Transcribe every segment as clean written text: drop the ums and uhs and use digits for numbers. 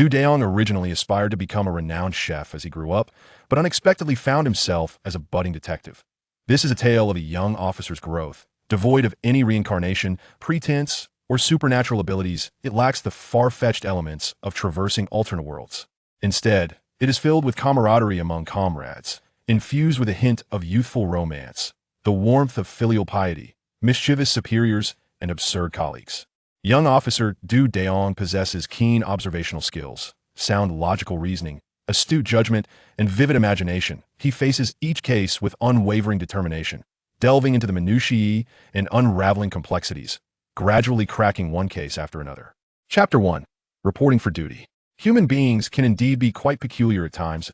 Du Dayong originally aspired to become a renowned chef as he grew up, but unexpectedly found himself as a budding detective. This is a tale of a young officer's growth. Devoid of any reincarnation, pretense, or supernatural abilities, it lacks the far-fetched elements of traversing alternate worlds. Instead, it is filled with camaraderie among comrades, infused with a hint of youthful romance, the warmth of filial piety, mischievous superiors, and absurd colleagues. Young officer Du Dayong possesses keen observational skills, sound logical reasoning, astute judgment, and vivid imagination. He faces each case with unwavering determination, delving into the minutiae and unraveling complexities, gradually cracking one case after another. Chapter 1. Reporting for Duty. Human beings can indeed be quite peculiar at times.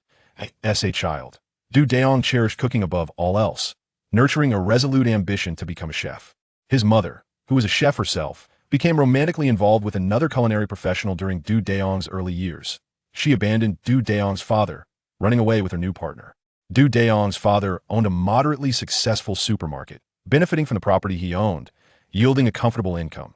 As a child, Du Dayong cherished cooking above all else, nurturing a resolute ambition to become a chef. His mother, who was a chef herself, became romantically involved with another culinary professional during Du Dayong's early years. She abandoned Du Dayong's father, running away with her new partner. Du Dayong's father owned a moderately successful supermarket, benefiting from the property he owned, yielding a comfortable income.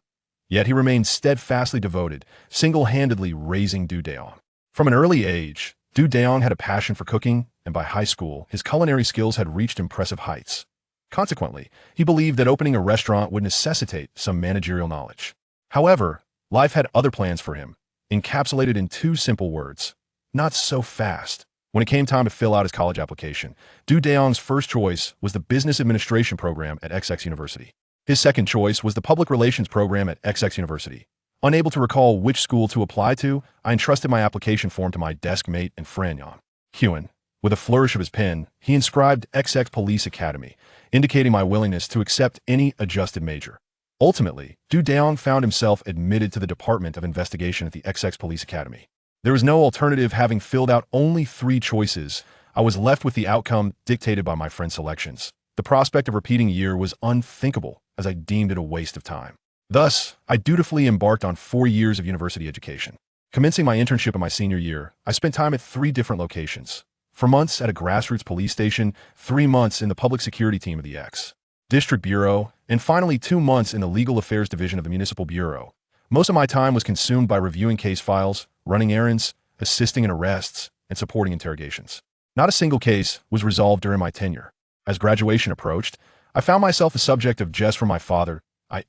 Yet he remained steadfastly devoted, single-handedly raising Du Dayong. From an early age, Du Dayong had a passion for cooking, and by high school, his culinary skills had reached impressive heights. Consequently, he believed that opening a restaurant would necessitate some managerial knowledge. However, life had other plans for him, encapsulated in two simple words: not so fast. When it came time to fill out his college application, Du Dayong's first choice was the business administration program at XX University. His second choice was the public relations program at XX University. Unable to recall which school to apply to, I entrusted my application form to my desk mate and friend Jan Hewen. With a flourish of his pen, he inscribed XX Police Academy, indicating my willingness to accept any adjusted major. Ultimately, Du Dayong found himself admitted to the Department of Investigation at the XX Police Academy. There was no alternative. Having filled out only 3 choices, I was left with the outcome dictated by my friend's selections. The prospect of repeating a year was unthinkable, as I deemed it a waste of time. Thus, I dutifully embarked on 4 years of university education. Commencing my internship in my senior year, I spent time at 3 different locations. 4 months at a grassroots police station, 3 months in the public security team of the X District Bureau, and finally 2 months in the Legal Affairs Division of the Municipal Bureau. Most of my time was consumed by reviewing case files, running errands, assisting in arrests, and supporting interrogations. Not a single case was resolved during my tenure. As graduation approached, I found myself the subject of jests from my father.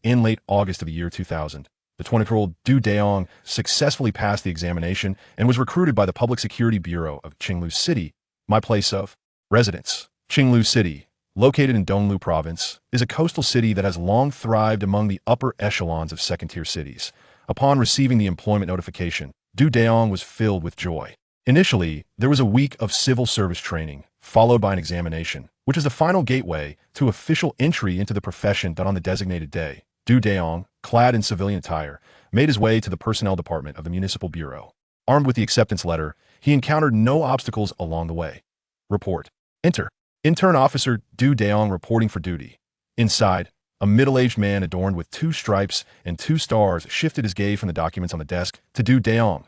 In late August of the year 2000, the 20-year-old Du Dayong successfully passed the examination and was recruited by the Public Security Bureau of Qinglu City. My place of residence. Qinglu City, located in Donglu Province, is a coastal city that has long thrived among the upper echelons of second-tier cities. Upon receiving the employment notification, Du Dayong was filled with joy. Initially, there was a week of civil service training, followed by an examination, which is the final gateway to official entry into the profession. That on the designated day, Du Dayong, clad in civilian attire, made his way to the personnel department of the Municipal Bureau. Armed with the acceptance letter, he encountered no obstacles along the way. Report. Enter. Intern Officer Du Dayong reporting for duty. Inside, a middle-aged man adorned with 2 stripes and 2 stars shifted his gaze from the documents on the desk to Du Dayong.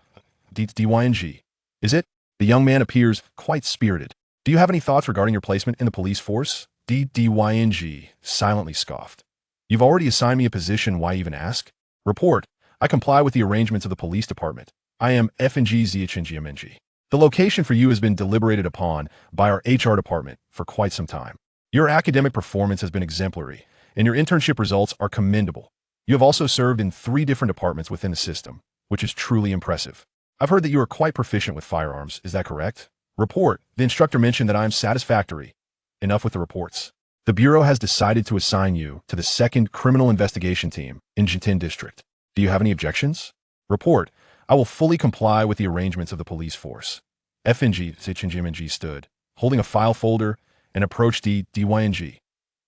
Dyng. Is it? The young man appears quite spirited. Do you have any thoughts regarding your placement in the police force? Dyng silently scoffed. You've already assigned me a position, why even ask? Report. I comply with the arrangements of the police department. I am FNG. The location for you has been deliberated upon by our HR department for quite some time. Your academic performance has been exemplary, and your internship results are commendable. You have also served in 3 different departments within the system, which is truly impressive. I've heard that you are quite proficient with firearms, is that correct? Report. The instructor mentioned that I am satisfactory. Enough with the reports. The Bureau has decided to assign you to the 2nd Criminal Investigation Team in Jitin District. Do you have any objections? Report. I will fully comply with the arrangements of the police force. FNG stood, holding a file folder, and approached Dyng.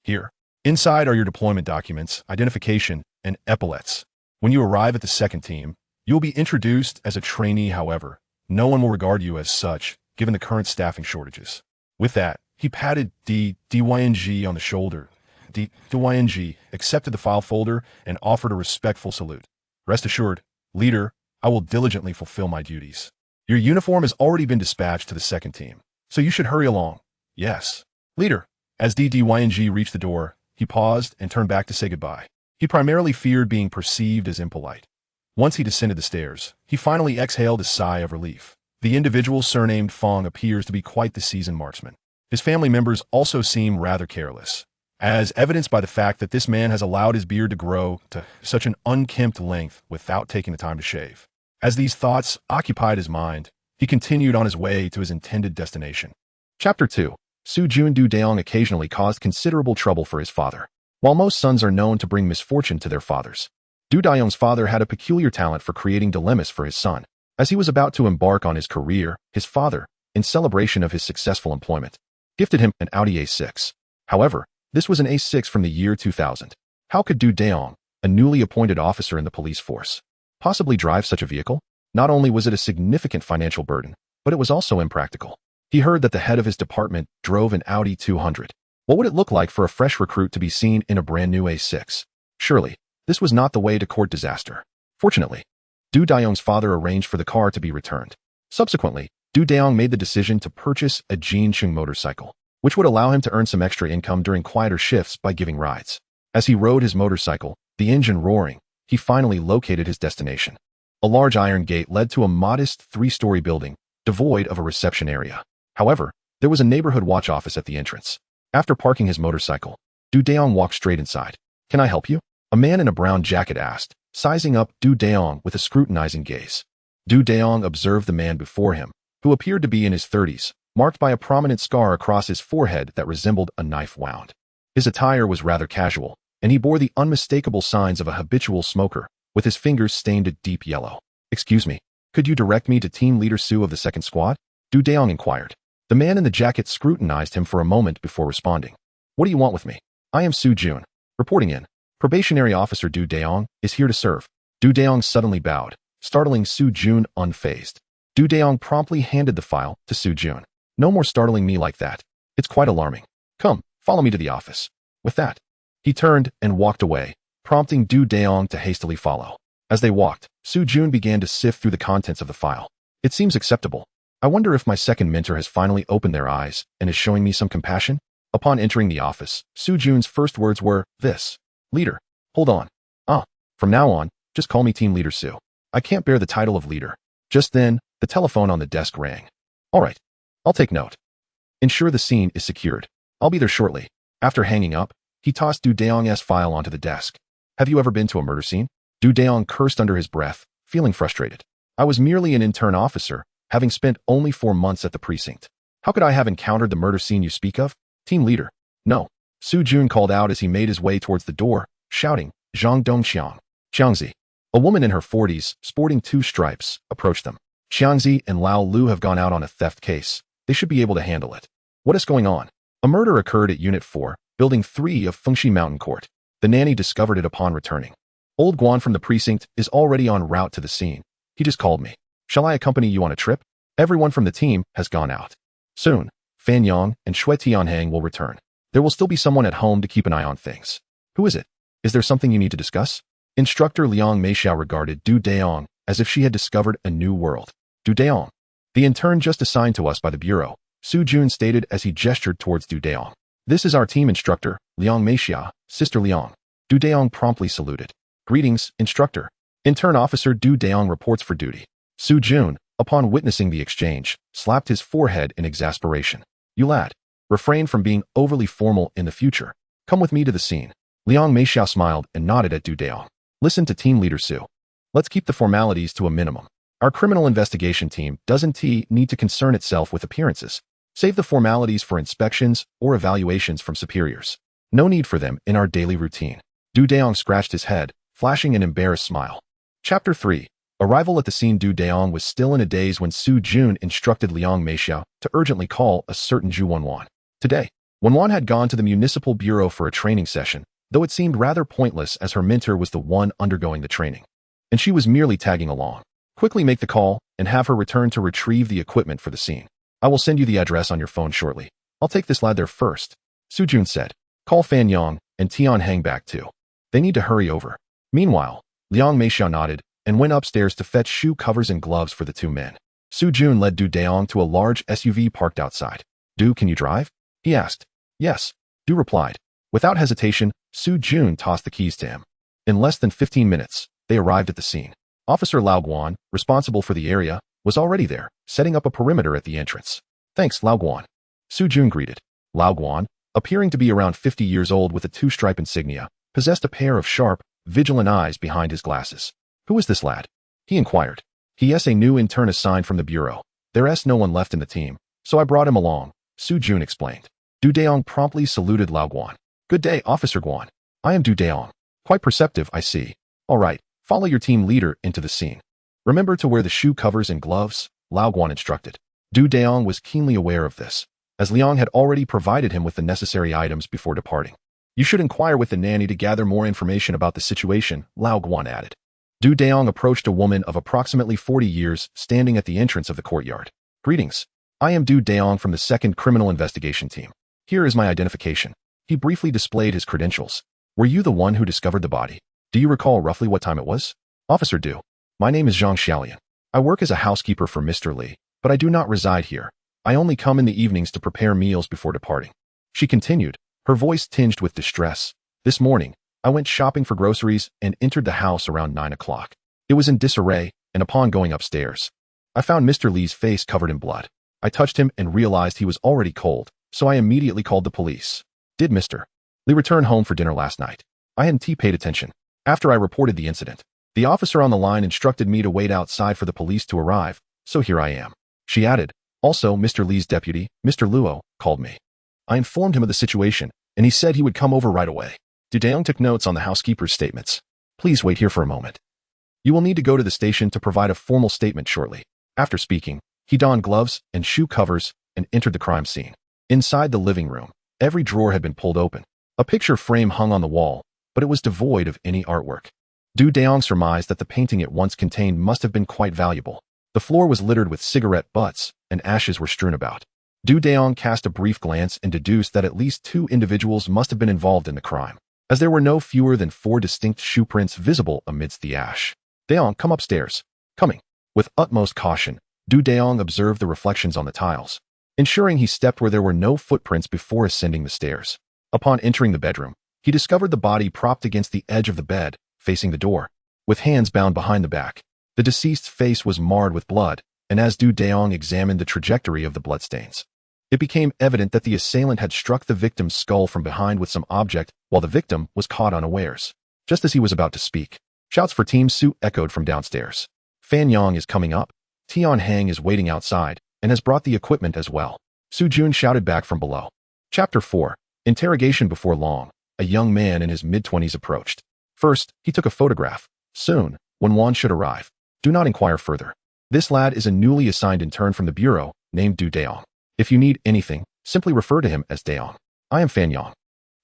Here. Inside are your deployment documents, identification, and epaulets. When you arrive at the 2nd team, you will be introduced as a trainee. However, no one will regard you as such, given the current staffing shortages. With that, he patted Dyng on the shoulder. Dyng accepted the file folder and offered a respectful salute. Rest assured, leader, I will diligently fulfill my duties. Your uniform has already been dispatched to the 2nd team, so you should hurry along. Yes. Leader. As Dyng reached the door, he paused and turned back to say goodbye. He primarily feared being perceived as impolite. Once he descended the stairs, he finally exhaled a sigh of relief. The individual surnamed Fong appears to be quite the seasoned marksman. His family members also seem rather careless, as evidenced by the fact that this man has allowed his beard to grow to such an unkempt length without taking the time to shave. As these thoughts occupied his mind, he continued on his way to his intended destination. Chapter 2. Soo-jun Dayong occasionally caused considerable trouble for his father. While most sons are known to bring misfortune to their fathers, Dayong's father had a peculiar talent for creating dilemmas for his son. As he was about to embark on his career, his father, in celebration of his successful employment, gifted him an Audi A6. However, this was an A6 from the year 2000. How could Dayong, a newly appointed officer in the police force, possibly drive such a vehicle? Not only was it a significant financial burden, but it was also impractical. He heard that the head of his department drove an Audi 200. What would it look like for a fresh recruit to be seen in a brand new A6? Surely, this was not the way to court disaster. Fortunately, Dayong's father arranged for the car to be returned. Subsequently, Dayong made the decision to purchase a Jincheng motorcycle, which would allow him to earn some extra income during quieter shifts by giving rides. As he rode his motorcycle, the engine roaring, he finally located his destination. A large iron gate led to a modest 3-story building, devoid of a reception area. However, there was a neighborhood watch office at the entrance. After parking his motorcycle, Dayong walked straight inside. "Can I help you?" A man in a brown jacket asked, sizing up Dayong with a scrutinizing gaze. Dayong observed the man before him, who appeared to be in his 30s, marked by a prominent scar across his forehead that resembled a knife wound. His attire was rather casual, and he bore the unmistakable signs of a habitual smoker, with his fingers stained a deep yellow. "Excuse me, could you direct me to Team Leader Sue of the 2nd Squad?" Dayong inquired. The man in the jacket scrutinized him for a moment before responding. "What do you want with me?" "I am Soo-jun, reporting in. Probationary Officer Dayong is here to serve." Dayong suddenly bowed, startling Soo-jun unfazed. Dayong promptly handed the file to Soo-jun. "No more startling me like that. It's quite alarming. Come, follow me to the office." With that, he turned and walked away, prompting Dayong to hastily follow. As they walked, Soo-jun began to sift through the contents of the file. "It seems acceptable. I wonder if my second mentor has finally opened their eyes and is showing me some compassion?" Upon entering the office, Soo-jun's first words were, "This. Leader. Hold on. From now on, just call me Team Leader Sue. I can't bear the title of leader." Just then, the telephone on the desk rang. "All right. I'll take note. Ensure the scene is secured. I'll be there shortly." After hanging up, he tossed Dayong's file onto the desk. "Have you ever been to a murder scene?" Dayong cursed under his breath, feeling frustrated. "I was merely an intern officer, having spent only 4 months at the precinct. How could I have encountered the murder scene you speak of?" "Team Leader." "No." Soo-jun called out as he made his way towards the door, shouting, "Zhang Dongqiang. Xiangzi." A woman in her 40s, sporting 2 stripes, approached them. "Xiangzi and Lao Lu have gone out on a theft case. They should be able to handle it." "What is going on?" "A murder occurred at Unit 4, Building 3 of Fengxi Mountain Court. The nanny discovered it upon returning. Old Guan from the precinct is already en route to the scene. He just called me. Shall I accompany you on a trip?" "Everyone from the team has gone out. Soon, Fan Yang and Shui Tianhang will return. There will still be someone at home to keep an eye on things." "Who is it? Is there something you need to discuss?" Instructor Liang Meixiao regarded Dayong as if she had discovered a new world. "Dayong, the intern just assigned to us by the Bureau," Soo-jun stated as he gestured towards Dayong. "This is our team instructor, Liang Meixiao, Sister Liang." Dayong promptly saluted. "Greetings, instructor. Intern Officer Dayong reports for duty." Soo-jun, upon witnessing the exchange, slapped his forehead in exasperation. "You lad, refrain from being overly formal in the future. Come with me to the scene." Liang Meixiao smiled and nodded at Dayong. "Listen to Team Leader Sue. Let's keep the formalities to a minimum. Our criminal investigation team doesn't need to concern itself with appearances. Save the formalities for inspections or evaluations from superiors. No need for them in our daily routine." Dayong scratched his head, flashing an embarrassed smile. Chapter 3. Arrival at the scene. Dayong was still in a daze when Soo-jun instructed Liang Meixiao to urgently call a certain Zhu Wanwan. Today, Wanwan had gone to the municipal bureau for a training session, though it seemed rather pointless as her mentor was the one undergoing the training, and she was merely tagging along. "Quickly make the call and have her return to retrieve the equipment for the scene. I will send you the address on your phone shortly. I'll take this lad there first," Soo-jun said. "Call Fan Yang and Tianhang back too. They need to hurry over." Meanwhile, Liang Meixiao nodded and went upstairs to fetch shoe covers and gloves for the 2 men. Soo-jun led Dayong to a large SUV parked outside. "Can you drive?" he asked. "Yes," replied. Without hesitation, Soo-jun tossed the keys to him. In less than 15 minutes, they arrived at the scene. Officer Lao Guan, responsible for the area, was already there, setting up a perimeter at the entrance. Thanks, Lao Guan. Su Jun greeted. Lao Guan, appearing to be around 50 years old with a two-stripe insignia, possessed a pair of sharp, vigilant eyes behind his glasses. Who is this lad? He inquired. He's a new intern assigned from the bureau. There's no one left in the team, so I brought him along, Su Jun explained. Du Dayong promptly saluted Lao Guan. Good day, Officer Guan. I am Du Dayong. Quite perceptive, I see. All right, follow your team leader into the scene. Remember to wear the shoe covers and gloves, Lao Guan instructed. Du Dayong was keenly aware of this, as Liang had already provided him with the necessary items before departing. You should inquire with the nanny to gather more information about the situation, Lao Guan added. Du Dayong approached a woman of approximately 40 years standing at the entrance of the courtyard. Greetings. I am Du Dayong from the 2nd Criminal Investigation Team. Here is my identification. He briefly displayed his credentials. Were you the one who discovered the body? Do you recall roughly what time it was? Officer Du. My name is Zhang Xiaolian. I work as a housekeeper for Mr. Li, but I do not reside here. I only come in the evenings to prepare meals before departing. She continued, her voice tinged with distress. This morning, I went shopping for groceries and entered the house around 9 o'clock. It was in disarray, and upon going upstairs, I found Mr. Li's face covered in blood. I touched him and realized he was already cold, so I immediately called the police. Did Mr. Li return home for dinner last night? I hadn't paid attention. After I reported the incident, the officer on the line instructed me to wait outside for the police to arrive, so here I am. She added, also Mr. Li's deputy, Mr. Luo, called me. I informed him of the situation, and he said he would come over right away. Du Dayong took notes on the housekeeper's statements. Please wait here for a moment. You will need to go to the station to provide a formal statement shortly. After speaking, he donned gloves and shoe covers and entered the crime scene. Inside the living room, every drawer had been pulled open. A picture frame hung on the wall, but it was devoid of any artwork. Du Dayong surmised that the painting it once contained must have been quite valuable. The floor was littered with cigarette butts, and ashes were strewn about. Du Dayong cast a brief glance and deduced that at least 2 individuals must have been involved in the crime, as there were no fewer than 4 distinct shoe prints visible amidst the ash. Dayong, come upstairs. Coming. With utmost caution, Du Dayong observed the reflections on the tiles, ensuring he stepped where there were no footprints before ascending the stairs. Upon entering the bedroom, he discovered the body propped against the edge of the bed, facing the door, with hands bound behind the back. The deceased's face was marred with blood, and as Du Dayong examined the trajectory of the bloodstains, it became evident that the assailant had struck the victim's skull from behind with some object while the victim was caught unawares. Just as he was about to speak, shouts for Team Su echoed from downstairs. Fan Yang is coming up. Tian Hang is waiting outside and has brought the equipment as well. Su Jun shouted back from below. Chapter 4. Interrogation. Before long, a young man in his mid-20s approached. First, he took a photograph. Soon, when one should arrive, do not inquire further. This lad is a newly assigned intern from the bureau, named Du Dayong. If you need anything, simply refer to him as Dayong. I am Fan Yang,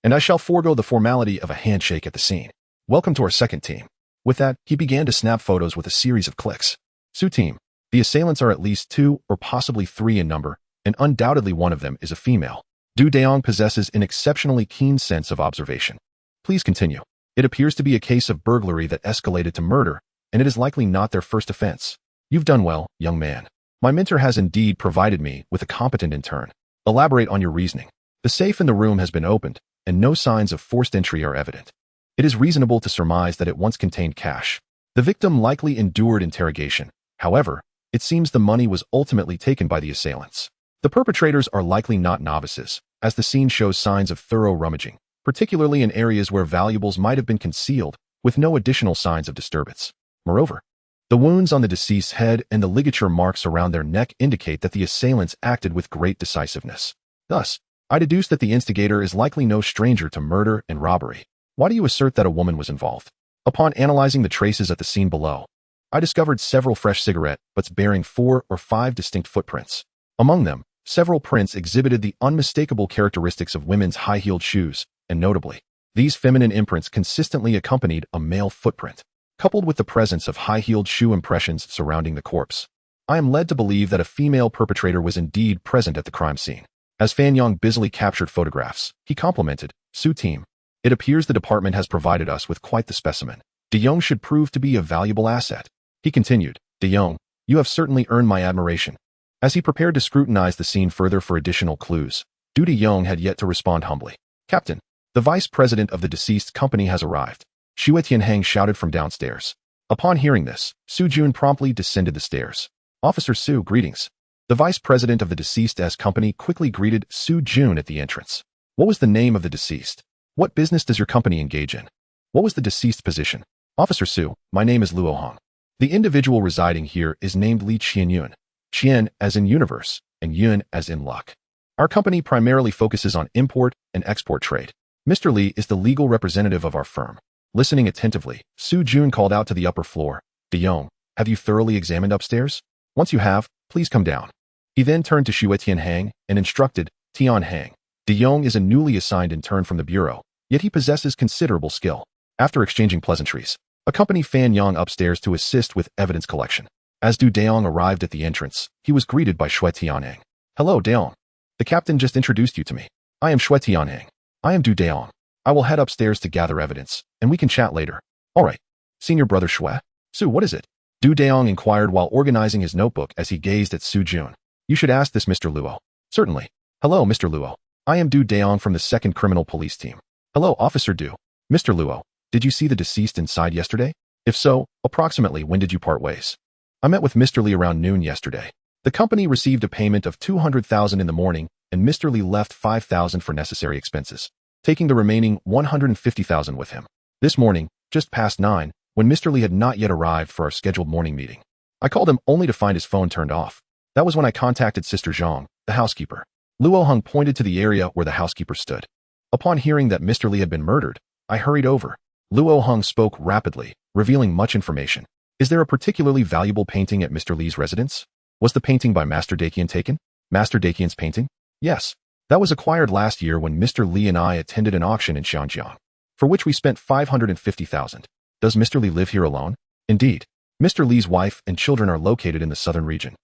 and I shall forego the formality of a handshake at the scene. Welcome to our second team. With that, he began to snap photos with a series of clicks. Su team. The assailants are at least 2 or possibly 3 in number, and undoubtedly one of them is a female. Du Dayong possesses an exceptionally keen sense of observation. Please continue. It appears to be a case of burglary that escalated to murder, and it is likely not their first offense. You've done well, young man. My mentor has indeed provided me with a competent intern. Elaborate on your reasoning. The safe in the room has been opened, and no signs of forced entry are evident. It is reasonable to surmise that it once contained cash. The victim likely endured interrogation. However, it seems the money was ultimately taken by the assailants. The perpetrators are likely not novices, as the scene shows signs of thorough rummaging, particularly in areas where valuables might have been concealed, with no additional signs of disturbance. Moreover, the wounds on the deceased's head and the ligature marks around their neck indicate that the assailants acted with great decisiveness. Thus, I deduce that the instigator is likely no stranger to murder and robbery. Why do you assert that a woman was involved? Upon analyzing the traces at the scene below, I discovered several fresh cigarette butts bearing 4 or 5 distinct footprints. Among them, several prints exhibited the unmistakable characteristics of women's high-heeled shoes, and notably, these feminine imprints consistently accompanied a male footprint, coupled with the presence of high-heeled shoe impressions surrounding the corpse. I am led to believe that a female perpetrator was indeed present at the crime scene. As Fan Yang busily captured photographs, he complimented, Su team. It appears the department has provided us with quite the specimen. Dayong should prove to be a valuable asset. He continued, Dayong, you have certainly earned my admiration. As he prepared to scrutinize the scene further for additional clues, Du Dayong had yet to respond humbly. Captain, the vice president of the deceased company has arrived. Xue Tianhang shouted from downstairs. Upon hearing this, Su Jun promptly descended the stairs. Officer Su, greetings. The vice president of the deceased's company quickly greeted Su Jun at the entrance. What was the name of the deceased? What business does your company engage in? What was the deceased's position? Officer Su, my name is Luo Hong. The individual residing here is named Li Qianyun. Qian as in universe, and Yun as in luck. Our company primarily focuses on import and export trade. Mr. Li is the legal representative of our firm. Listening attentively, Su Jun called out to the upper floor, Dayong, have you thoroughly examined upstairs? Once you have, please come down. He then turned to Xue Tianhang and instructed, Tianhang. Dayong is a newly assigned intern from the bureau, yet he possesses considerable skill. After exchanging pleasantries, accompany Fan Yang upstairs to assist with evidence collection. As Du Dayong arrived at the entrance, he was greeted by Xue Tianhang. Hello, Dayong. The captain just introduced you to me. I am Xue Tianhang. I am Du Dayong. I will head upstairs to gather evidence, and we can chat later. All right. Senior brother Xue. Su, what is it? Du Dayong inquired while organizing his notebook as he gazed at Su Jun. You should ask this Mr. Luo. Certainly. Hello, Mr. Luo. I am Du Dayong from the 2nd Criminal Police Team. Hello, Officer Du. Mr. Luo, did you see the deceased inside yesterday? If so, approximately when did you part ways? I met with Mr. Li around noon yesterday. The company received a payment of 200,000 in the morning, and Mr. Li left 5,000 for necessary expenses, taking the remaining 150,000 with him. This morning, just past 9, when Mr. Li had not yet arrived for our scheduled morning meeting. I called him only to find his phone turned off. That was when I contacted Sister Zhang, the housekeeper. Luo Hung pointed to the area where the housekeeper stood. Upon hearing that Mr. Li had been murdered, I hurried over. Luo Hung spoke rapidly, revealing much information. Is there a particularly valuable painting at Mr. Li's residence? Was the painting by Master Dakian taken? Master Dakian's painting? Yes. That was acquired last year when Mr. Li and I attended an auction in Xianjiang, for which we spent 550,000. Does Mr. Li live here alone? Indeed. Mr. Li's wife and children are located in the southern region,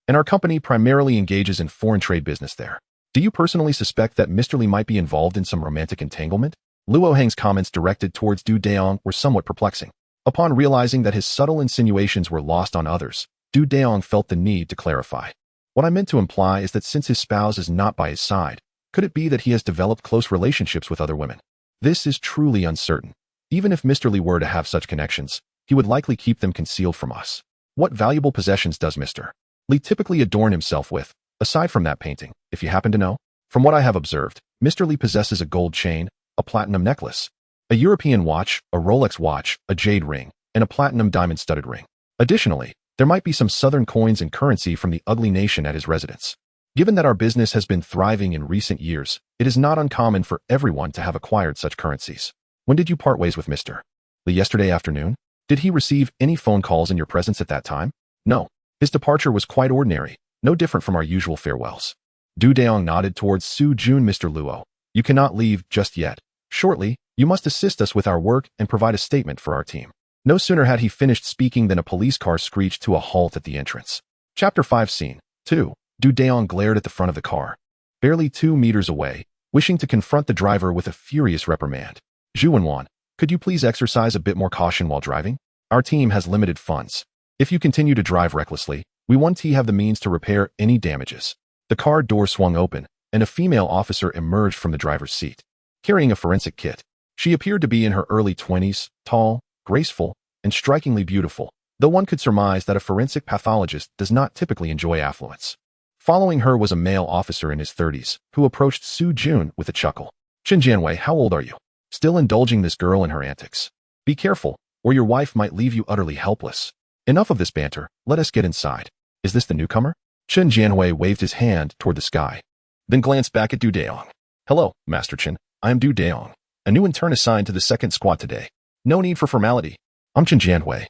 and our company primarily engages in foreign trade business there. Do you personally suspect that Mr. Li might be involved in some romantic entanglement? Luo Hang's comments directed towards Du Dayong were somewhat perplexing. Upon realizing that his subtle insinuations were lost on others, Du Dayong felt the need to clarify. What I meant to imply is that since his spouse is not by his side, could it be that he has developed close relationships with other women? This is truly uncertain. Even if Mr. Li were to have such connections, he would likely keep them concealed from us. What valuable possessions does Mr. Li typically adorn himself with, aside from that painting, if you happen to know? From what I have observed, Mr. Li possesses a gold chain, a platinum necklace, a European watch, a Rolex watch, a jade ring, and a platinum diamond-studded ring. Additionally, there might be some southern coins and currency from the ugly nation at his residence. Given that our business has been thriving in recent years, it is not uncommon for everyone to have acquired such currencies. When did you part ways with Mr. Li? Yesterday afternoon? Did he receive any phone calls in your presence at that time? No. His departure was quite ordinary, no different from our usual farewells. Du Dayong nodded towards Su Jun. Mr. Luo, you cannot leave just yet. Shortly, you must assist us with our work and provide a statement for our team. No sooner had he finished speaking than a police car screeched to a halt at the entrance. Chapter 5 Scene 2. Du Dayong glared at the front of the car, barely 2 meters away, wishing to confront the driver with a furious reprimand. Zhu Wenwan, could you please exercise a bit more caution while driving? Our team has limited funds. If you continue to drive recklessly, we won't have the means to repair any damages. The car door swung open, and a female officer emerged from the driver's seat, carrying a forensic kit. She appeared to be in her early 20s, tall, graceful, and strikingly beautiful, though one could surmise that a forensic pathologist does not typically enjoy affluence. Following her was a male officer in his 30s, who approached Su Jun with a chuckle. Chen Jianwei, how old are you? Still indulging this girl in her antics? Be careful, or your wife might leave you utterly helpless. Enough of this banter, let us get inside. Is this the newcomer? Chen Jianwei waved his hand toward the sky, then glanced back at Du Dayong. Hello, Master Chen, I am Du Dayong, a new intern assigned to the 2nd squad today. No need for formality. I'm Chen Jianwei,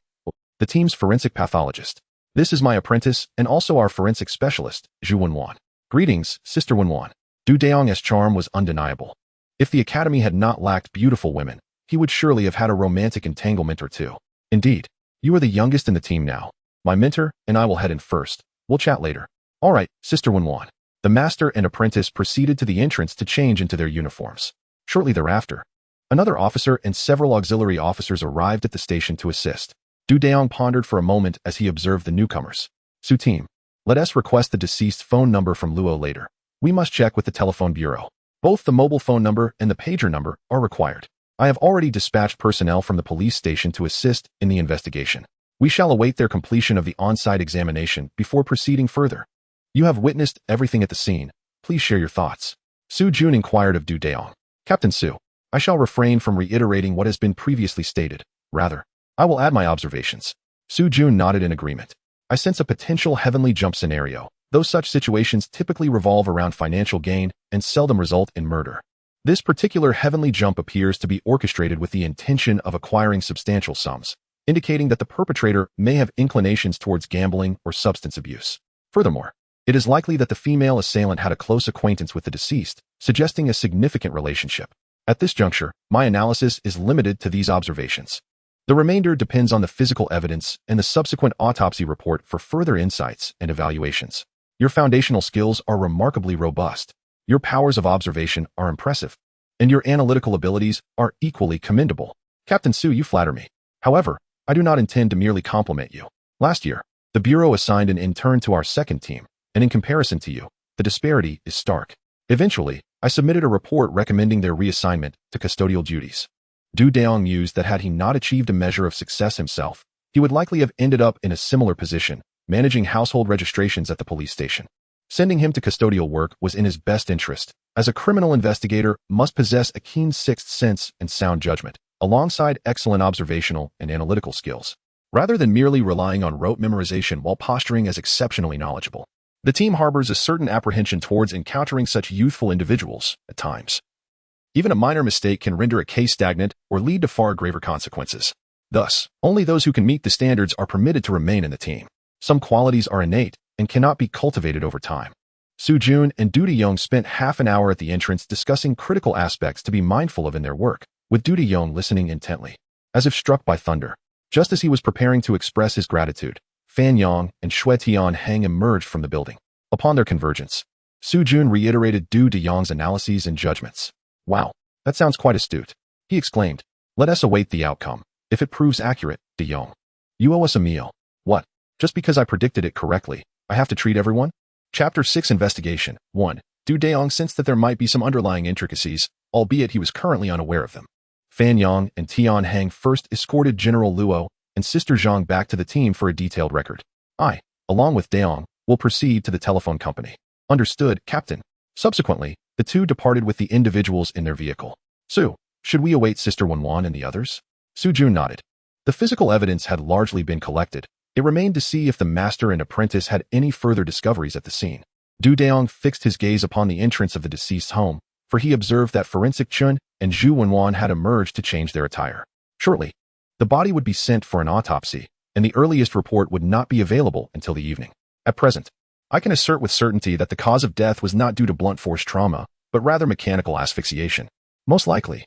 the team's forensic pathologist. This is my apprentice and also our forensic specialist, Zhu Wenwan. Greetings, Sister Wenwan. Du Dayong's charm was undeniable. If the academy had not lacked beautiful women, he would surely have had a romantic entanglement or two. Indeed, you are the youngest in the team now. My mentor and I will head in first. We'll chat later. All right, Sister Wenwan. The master and apprentice proceeded to the entrance to change into their uniforms. Shortly thereafter, another officer and several auxiliary officers arrived at the station to assist. Du Dayong pondered for a moment as he observed the newcomers. Su team, let us request the deceased's phone number from Luo later. We must check with the telephone bureau. Both the mobile phone number and the pager number are required. I have already dispatched personnel from the police station to assist in the investigation. We shall await their completion of the on-site examination before proceeding further. You have witnessed everything at the scene. Please share your thoughts. Su Jun inquired of Dayong. Captain Su, I shall refrain from reiterating what has been previously stated. Rather, I will add my observations. Su Jun nodded in agreement. I sense a potential heavenly jump scenario, though such situations typically revolve around financial gain and seldom result in murder. This particular heavenly jump appears to be orchestrated with the intention of acquiring substantial sums, indicating that the perpetrator may have inclinations towards gambling or substance abuse. Furthermore, it is likely that the female assailant had a close acquaintance with the deceased, suggesting a significant relationship. At this juncture, my analysis is limited to these observations. The remainder depends on the physical evidence and the subsequent autopsy report for further insights and evaluations. Your foundational skills are remarkably robust. Your powers of observation are impressive, and your analytical abilities are equally commendable. Captain Su, you flatter me. However, I do not intend to merely compliment you. Last year, the Bureau assigned an intern to our second team, and in comparison to you, the disparity is stark. Eventually, I submitted a report recommending their reassignment to custodial duties. Dayong mused that had he not achieved a measure of success himself, he would likely have ended up in a similar position, managing household registrations at the police station. Sending him to custodial work was in his best interest, as a criminal investigator must possess a keen sixth sense and sound judgment, alongside excellent observational and analytical skills, rather than merely relying on rote memorization while posturing as exceptionally knowledgeable. The team harbors a certain apprehension towards encountering such youthful individuals at times. Even a minor mistake can render a case stagnant or lead to far graver consequences. Thus, only those who can meet the standards are permitted to remain in the team. Some qualities are innate and cannot be cultivated over time. Su Jun and Dayong spent half an hour at the entrance discussing critical aspects to be mindful of in their work, with Dayong listening intently, as if struck by thunder. Just as he was preparing to express his gratitude, Fan Yang and Shui Tianheng emerged from the building. Upon their convergence, Su Jun reiterated Dayong's analyses and judgments. Wow, that sounds quite astute, he exclaimed. Let us await the outcome. If it proves accurate, Dayong, you owe us a meal. What? Just because I predicted it correctly, I have to treat everyone? Chapter 6 Investigation 1. Dayong sensed that there might be some underlying intricacies, albeit he was currently unaware of them. Fan Yang and Tianheng first escorted General Luo and Sister Zhang back to the team for a detailed record. I, along with Dayong, will proceed to the telephone company. Understood, Captain. Subsequently, the two departed with the individuals in their vehicle. Su, should we await Sister Wanwan and the others? Su Jun nodded. The physical evidence had largely been collected. It remained to see if the master and apprentice had any further discoveries at the scene. Dayong fixed his gaze upon the entrance of the deceased's home, for he observed that Forensic Chun and Zhu Wanwan had emerged to change their attire. Shortly, the body would be sent for an autopsy, and the earliest report would not be available until the evening. At present, I can assert with certainty that the cause of death was not due to blunt force trauma, but rather mechanical asphyxiation. Most likely,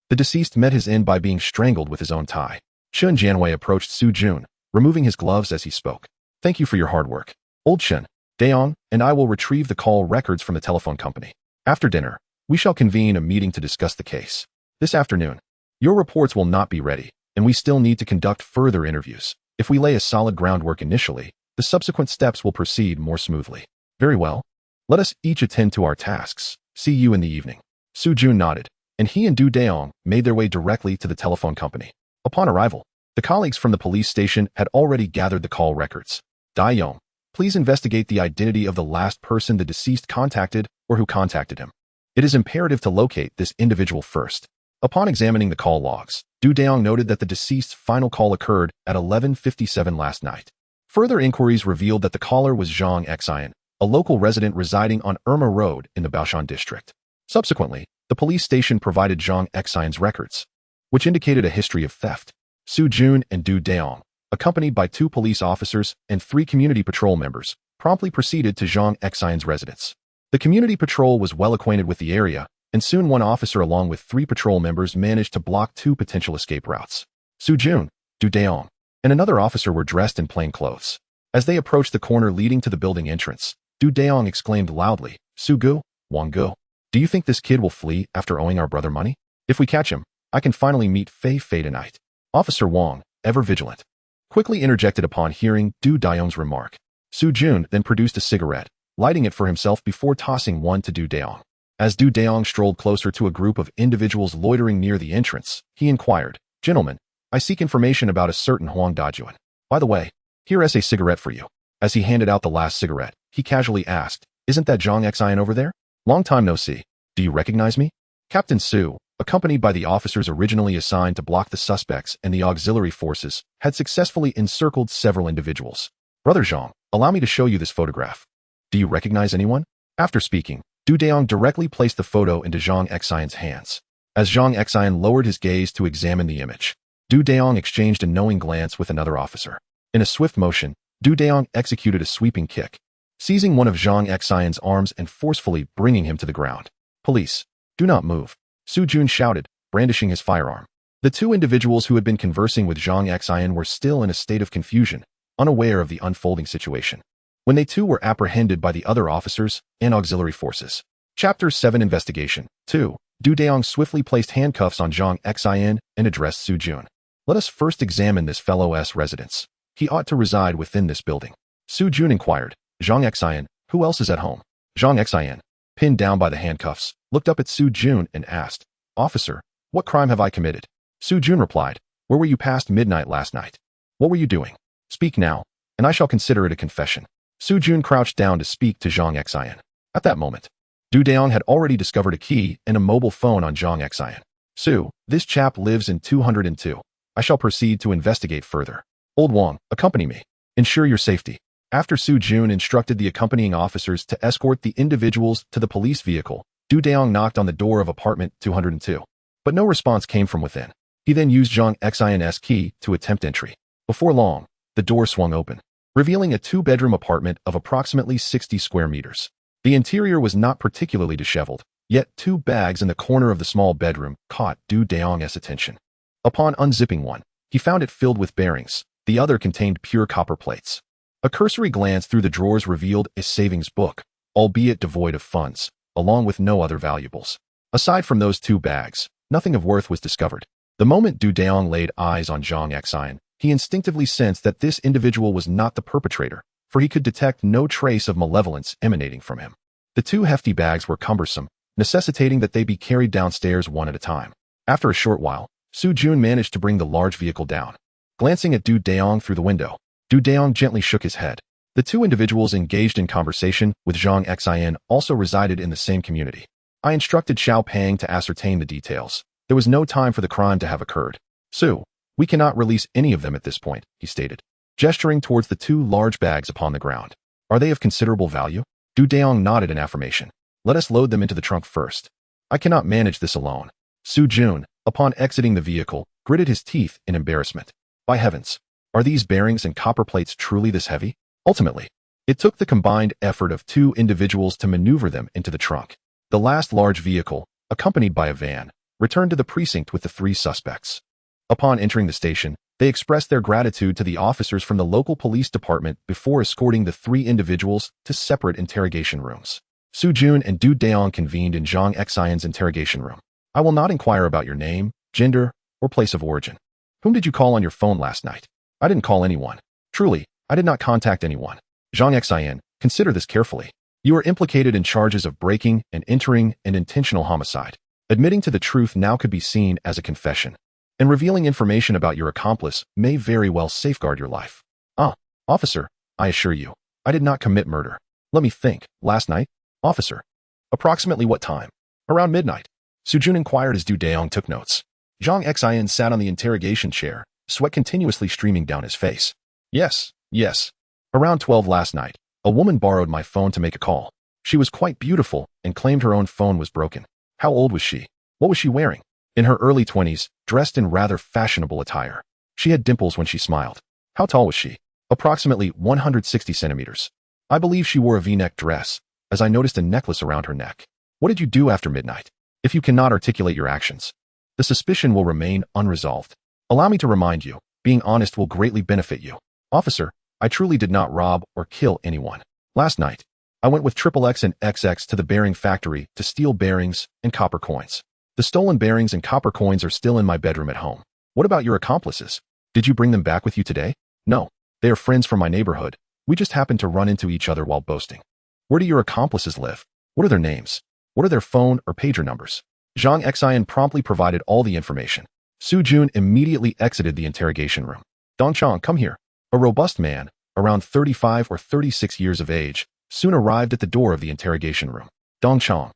the deceased met his end by being strangled with his own tie. Chun Jianwei approached Su Jun, removing his gloves as he spoke. Thank you for your hard work. Old Chun, Dayong, and I will retrieve the call records from the telephone company. After dinner, we shall convene a meeting to discuss the case. This afternoon, your reports will not be ready, and we still need to conduct further interviews. If we lay a solid groundwork initially, the subsequent steps will proceed more smoothly. Very well. Let us each attend to our tasks. See you in the evening. Su Jun nodded, and he and Dayong made their way directly to the telephone company. Upon arrival, the colleagues from the police station had already gathered the call records. Dayong, please investigate the identity of the last person the deceased contacted or who contacted him. It is imperative to locate this individual first. Upon examining the call logs, Dayong noted that the deceased's final call occurred at 11:57 last night. Further inquiries revealed that the caller was Zhang Xian, a local resident residing on Irma Road in the Baoshan district. Subsequently, the police station provided Zhang Xian's records, which indicated a history of theft. Su Jun and Dayong, accompanied by 2 police officers and 3 community patrol members, promptly proceeded to Zhang Xian's residence. The community patrol was well acquainted with the area, and soon one officer along with 3 patrol members managed to block 2 potential escape routes. Su Jun, Dayong, and another officer were dressed in plain clothes. As they approached the corner leading to the building entrance, Dayong exclaimed loudly, Su Gu, Wang Gu, do you think this kid will flee after owing our brother money? If we catch him, I can finally meet Fei Fei tonight. Officer Wang, ever vigilant, quickly interjected upon hearing Dayong's remark. Su Jun then produced a cigarette, lighting it for himself before tossing one to Dayong. As Dayong strolled closer to a group of individuals loitering near the entrance, he inquired, Gentlemen, I seek information about a certain Huang Dajuan. By the way, here is a cigarette for you. As he handed out the last cigarette, he casually asked, "Isn't that Zhang Xian over there? Long time no see. Do you recognize me?" Captain Su, accompanied by the officers originally assigned to block the suspects and the auxiliary forces, had successfully encircled several individuals. "Brother Zhang, allow me to show you this photograph. Do you recognize anyone?" After speaking, Dayong directly placed the photo into Zhang Xian's hands. As Zhang Xian lowered his gaze to examine the image, Dayong exchanged a knowing glance with another officer. In a swift motion, Dayong executed a sweeping kick, seizing one of Zhang Xian's arms and forcefully bringing him to the ground. "Police, do not move," Su Jun shouted, brandishing his firearm. The two individuals who had been conversing with Zhang Xian were still in a state of confusion, unaware of the unfolding situation, when they too were apprehended by the other officers and auxiliary forces. Chapter 7 Investigation 2. Dayong swiftly placed handcuffs on Zhang Xian and addressed Su Jun. "Let us first examine this fellow's residence. He ought to reside within this building." Su Jun inquired, "Zhang Xian, who else is at home?" Zhang Xian, pinned down by the handcuffs, looked up at Su Jun and asked, "Officer, what crime have I committed?" Su Jun replied, "Where were you past midnight last night? What were you doing? Speak now, and I shall consider it a confession." Su Jun crouched down to speak to Zhang Xian. At that moment, Dayong had already discovered a key and a mobile phone on Zhang Xian. "Su, this chap lives in 202. I shall proceed to investigate further. Old Wang, accompany me. Ensure your safety." After Su Jun instructed the accompanying officers to escort the individuals to the police vehicle, Dayong knocked on the door of apartment 202. But no response came from within. He then used Zhang Xian's key to attempt entry. Before long, the door swung open, revealing a two-bedroom apartment of approximately 60 square meters. The interior was not particularly disheveled, yet two bags in the corner of the small bedroom caught Dayong's attention. Upon unzipping one, he found it filled with bearings. The other contained pure copper plates. A cursory glance through the drawers revealed a savings book, albeit devoid of funds, along with no other valuables. Aside from those two bags, nothing of worth was discovered. The moment Dayong laid eyes on Zhang Xian, he instinctively sensed that this individual was not the perpetrator, for he could detect no trace of malevolence emanating from him. The two hefty bags were cumbersome, necessitating that they be carried downstairs one at a time. After a short while, Su Jun managed to bring the large vehicle down. Glancing at Dayong through the window, Dayong gently shook his head. The two individuals engaged in conversation with Zhang Xian also resided in the same community. "I instructed Xiao Pang to ascertain the details. There was no time for the crime to have occurred. Su, we cannot release any of them at this point," he stated, gesturing towards the two large bags upon the ground. "Are they of considerable value?" Dayong nodded in affirmation. "Let us load them into the trunk first. I cannot manage this alone." Su Jun, upon exiting the vehicle, gritted his teeth in embarrassment. By heavens, are these bearings and copper plates truly this heavy? Ultimately, it took the combined effort of two individuals to maneuver them into the trunk. The last large vehicle, accompanied by a van, returned to the precinct with the three suspects. Upon entering the station, they expressed their gratitude to the officers from the local police department before escorting the three individuals to separate interrogation rooms. Su Jun and Dayong convened in Zhang Xian's interrogation room. "I will not inquire about your name, gender, or place of origin. Whom did you call on your phone last night?" "I didn't call anyone. Truly, I did not contact anyone." "Zhang Xian, consider this carefully. You are implicated in charges of breaking and entering and intentional homicide. Admitting to the truth now could be seen as a confession, and revealing information about your accomplice may very well safeguard your life." "Ah, officer, I assure you, I did not commit murder." "Let me think. Last night?" "Officer, approximately what time?" "Around midnight." Su Jun inquired as Dayong took notes. Zhang Xian sat on the interrogation chair, sweat continuously streaming down his face. Yes. Around 12 last night, a woman borrowed my phone to make a call. She was quite beautiful and claimed her own phone was broken." "How old was she? What was she wearing?" "In her early 20s, dressed in rather fashionable attire. She had dimples when she smiled." "How tall was she?" "Approximately 160 centimeters. I believe she wore a V-neck dress, as I noticed a necklace around her neck." "What did you do after midnight?" "If you cannot articulate your actions, the suspicion will remain unresolved. Allow me to remind you, being honest will greatly benefit you." "Officer, I truly did not rob or kill anyone. Last night, I went with XXX and XX to the bearing factory to steal bearings and copper coins. The stolen bearings and copper coins are still in my bedroom at home." "What about your accomplices? Did you bring them back with you today?" "No, they are friends from my neighborhood. We just happened to run into each other while boasting." "Where do your accomplices live? What are their names? What are their phone or pager numbers?" Zhang Xian promptly provided all the information. Su Jun immediately exited the interrogation room. "Dongchang, come here." A robust man, around 35 or 36 years of age, soon arrived at the door of the interrogation room. Dongchang,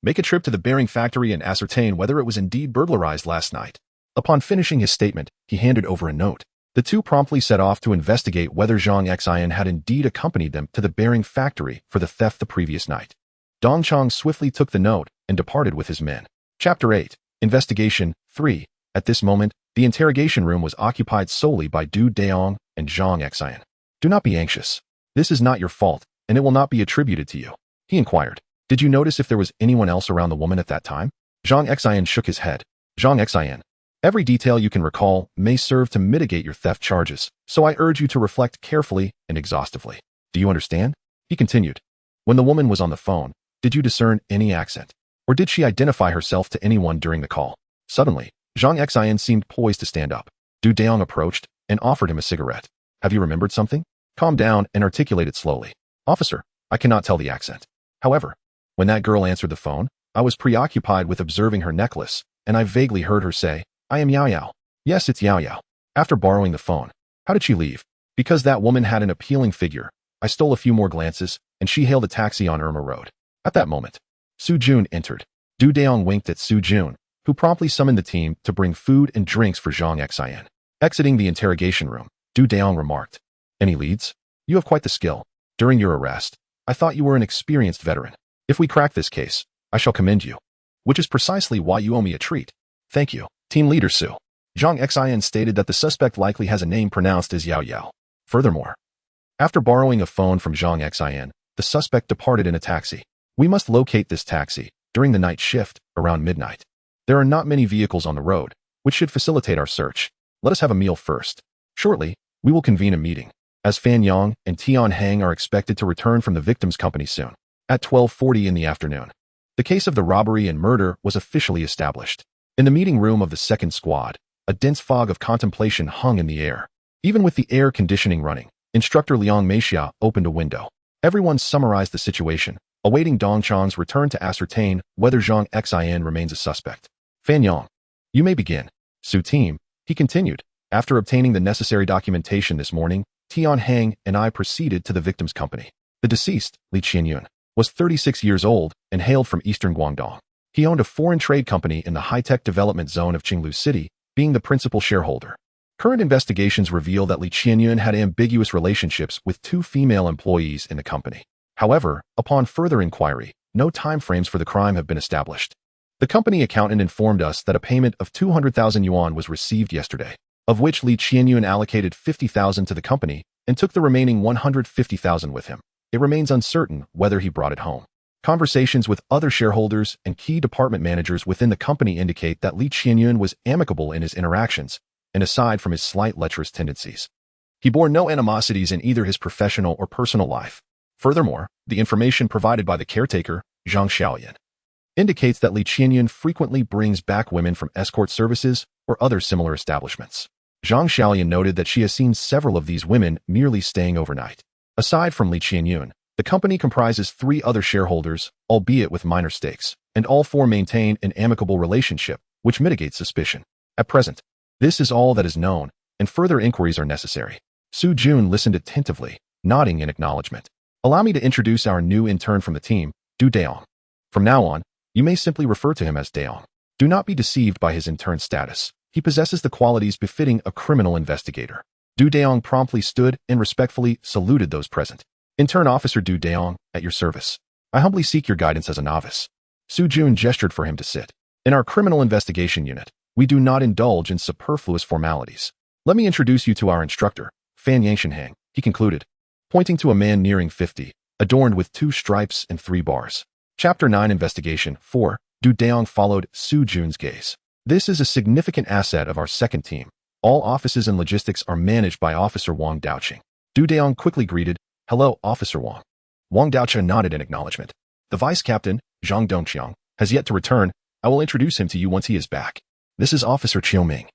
make a trip to the bearing factory and ascertain whether it was indeed burglarized last night. Upon finishing his statement, he handed over a note. The two promptly set off to investigate whether Zhang Xian had indeed accompanied them to the bearing factory for the theft the previous night. Dongchang swiftly took the note and departed with his men. Chapter 8. Investigation 3. At this moment, the interrogation room was occupied solely by Dayong and Zhang Xian. Do not be anxious. This is not your fault, and it will not be attributed to you. He inquired. Did you notice if there was anyone else around the woman at that time? Zhang Xian shook his head. Zhang Xian, every detail you can recall may serve to mitigate your theft charges, so I urge you to reflect carefully and exhaustively. Do you understand? He continued. When the woman was on the phone, did you discern any accent? Or did she identify herself to anyone during the call? Suddenly, Zhang Xian seemed poised to stand up. Dayong approached and offered him a cigarette. Have you remembered something? Calm down and articulate it slowly. Officer, I cannot tell the accent. However, when that girl answered the phone, I was preoccupied with observing her necklace, and I vaguely heard her say, I am Yao Yao. Yes, it's Yao Yao. After borrowing the phone, how did she leave? Because that woman had an appealing figure, I stole a few more glances, and she hailed a taxi on Irma Road. At that moment, Su Jun entered. Dayong winked at Su Jun, who promptly summoned the team to bring food and drinks for Zhang Xian. Exiting the interrogation room, Dayong remarked, Any leads? You have quite the skill. During your arrest, I thought you were an experienced veteran. If we crack this case, I shall commend you. Which is precisely why you owe me a treat. Thank you, Team Leader Su. Zhang Xian stated that the suspect likely has a name pronounced as Yao Yao. Furthermore, after borrowing a phone from Zhang Xian, the suspect departed in a taxi. We must locate this taxi during the night shift around midnight. There are not many vehicles on the road, which should facilitate our search. Let us have a meal first. Shortly, we will convene a meeting, as Fan Yang and Tian Hang are expected to return from the victim's company soon. At 12:40 in the afternoon, the case of the robbery and murder was officially established. In the meeting room of the second squad, a dense fog of contemplation hung in the air. Even with the air conditioning running, Instructor Liang Meixia opened a window. Everyone summarized the situation, awaiting Dongchang's return to ascertain whether Zhang Xian remains a suspect. Fan Yang, you may begin. Su team, he continued. After obtaining the necessary documentation this morning, Tian Hang and I proceeded to the victim's company. The deceased, Li Qianyun, was 36 years old and hailed from eastern Guangdong. He owned a foreign trade company in the high-tech development zone of Qinglu City, being the principal shareholder. Current investigations reveal that Li Qianyun had ambiguous relationships with two female employees in the company. However, upon further inquiry, no timeframes for the crime have been established. The company accountant informed us that a payment of 200,000 yuan was received yesterday, of which Li Qianyun allocated 50,000 to the company and took the remaining 150,000 with him. It remains uncertain whether he brought it home. Conversations with other shareholders and key department managers within the company indicate that Li Qianyun was amicable in his interactions, and aside from his slight lecherous tendencies, he bore no animosities in either his professional or personal life. Furthermore, the information provided by the caretaker, Zhang Xiaoyan, indicates that Li Qianyun frequently brings back women from escort services or other similar establishments. Zhang Xiaoyan noted that she has seen several of these women merely staying overnight. Aside from Li Qianyun, the company comprises 3 other shareholders, albeit with minor stakes, and all 4 maintain an amicable relationship, which mitigates suspicion. At present, this is all that is known, and further inquiries are necessary. Su Jun listened attentively, nodding in acknowledgement. Allow me to introduce our new intern from the team, Dayong. From now on, you may simply refer to him as Dayong. Do not be deceived by his intern status. He possesses the qualities befitting a criminal investigator. Dayong promptly stood and respectfully saluted those present. Intern Officer Dayong, at your service. I humbly seek your guidance as a novice. Su Jun gestured for him to sit. In our criminal investigation unit, we do not indulge in superfluous formalities. Let me introduce you to our instructor, Fan Yangshenhang, he concluded, pointing to a man nearing 50, adorned with 2 stripes and 3 bars. Chapter 9 Investigation 4. Dayong followed Su Jun's gaze. This is a significant asset of our second team. All offices and logistics are managed by Officer Wang Daoqing. Dayong quickly greeted, Hello, Officer Wang. Wang Daoqing nodded in acknowledgement. The vice captain, Zhang Dongqiang, has yet to return. I will introduce him to you once he is back. This is Officer Chiu Ming,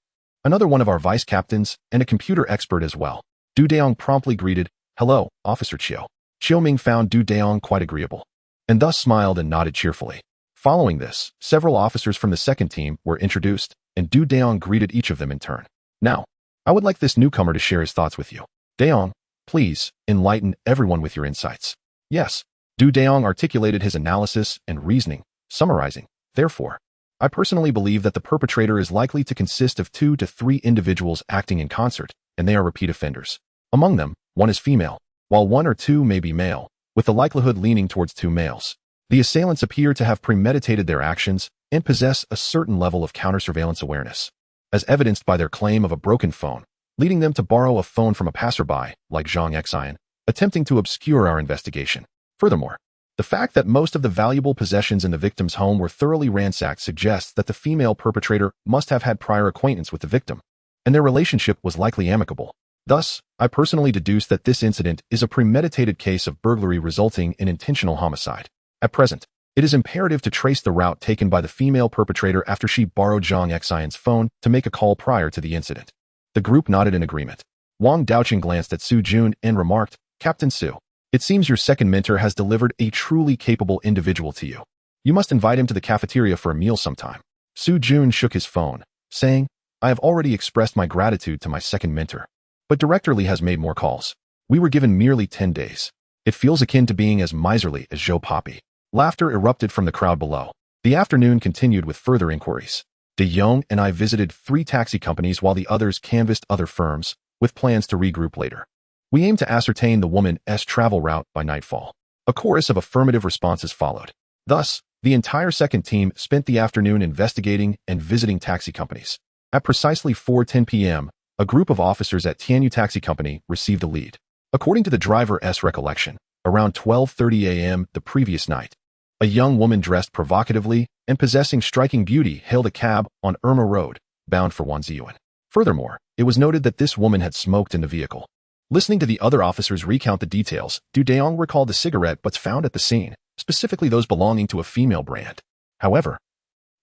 another one of our vice captains and a computer expert as well. Dayong promptly greeted, Hello, Officer Chiu. Chiu Ming found Dayong quite agreeable, and thus smiled and nodded cheerfully. Following this, several officers from the second team were introduced, and Dayong greeted each of them in turn. Now, I would like this newcomer to share his thoughts with you. Dayong, please, enlighten everyone with your insights. Yes. Dayong articulated his analysis and reasoning, summarizing, therefore, I personally believe that the perpetrator is likely to consist of 2 to 3 individuals acting in concert, and they are repeat offenders. Among them, one is female, while 1 or 2 may be male, with the likelihood leaning towards 2 males. The assailants appear to have premeditated their actions and possess a certain level of counter-surveillance awareness, as evidenced by their claim of a broken phone, leading them to borrow a phone from a passerby, like Zhang Xian, attempting to obscure our investigation. Furthermore, the fact that most of the valuable possessions in the victim's home were thoroughly ransacked suggests that the female perpetrator must have had prior acquaintance with the victim, and their relationship was likely amicable. Thus, I personally deduce that this incident is a premeditated case of burglary resulting in intentional homicide. At present, it is imperative to trace the route taken by the female perpetrator after she borrowed Zhang Xian's phone to make a call prior to the incident. The group nodded in agreement. Wang Daoqing glanced at Su Jun and remarked, Captain Su, it seems your second mentor has delivered a truly capable individual to you. You must invite him to the cafeteria for a meal sometime. Su Jun shook his phone, saying, I have already expressed my gratitude to my second mentor. But Director Li has made more calls. We were given merely 10 days. It feels akin to being as miserly as Zhou Poppy. Laughter erupted from the crowd below. The afternoon continued with further inquiries. Dayong and I visited 3 taxi companies while the others canvassed other firms, with plans to regroup later. We aimed to ascertain the woman's travel route by nightfall. A chorus of affirmative responses followed. Thus, the entire second team spent the afternoon investigating and visiting taxi companies. At precisely 4:10 p.m., a group of officers at Tianyu Taxi Company received a lead. According to the driver's recollection, around 12:30 a.m. the previous night, a young woman dressed provocatively and possessing striking beauty hailed a cab on Irma Road, bound for Wanziyuan. Furthermore, it was noted that this woman had smoked in the vehicle. Listening to the other officers recount the details, Dayong recalled the cigarette butts found at the scene, specifically those belonging to a female brand. However,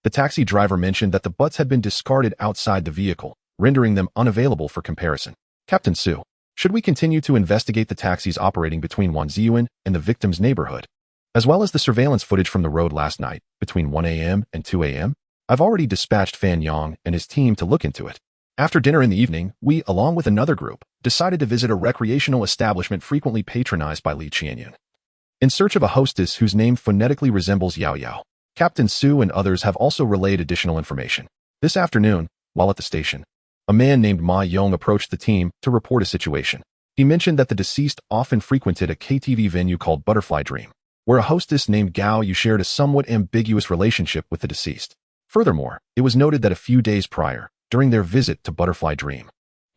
the taxi driver mentioned that the butts had been discarded outside the vehicle, rendering them unavailable for comparison. Captain Su, should we continue to investigate the taxis operating between Wanziyuan and the victim's neighborhood, as well as the surveillance footage from the road last night, between 1 a.m. and 2 a.m.? I've already dispatched Fan Yang and his team to look into it. After dinner in the evening, we, along with another group, decided to visit a recreational establishment frequently patronized by Li Qianyun, in search of a hostess whose name phonetically resembles Yao Yao. Captain Su and others have also relayed additional information. This afternoon, while at the station, a man named Ma Yong approached the team to report a situation. He mentioned that the deceased often frequented a KTV venue called Butterfly Dream, where a hostess named Gao Yu shared a somewhat ambiguous relationship with the deceased. Furthermore, it was noted that a few days prior, during their visit to Butterfly Dream,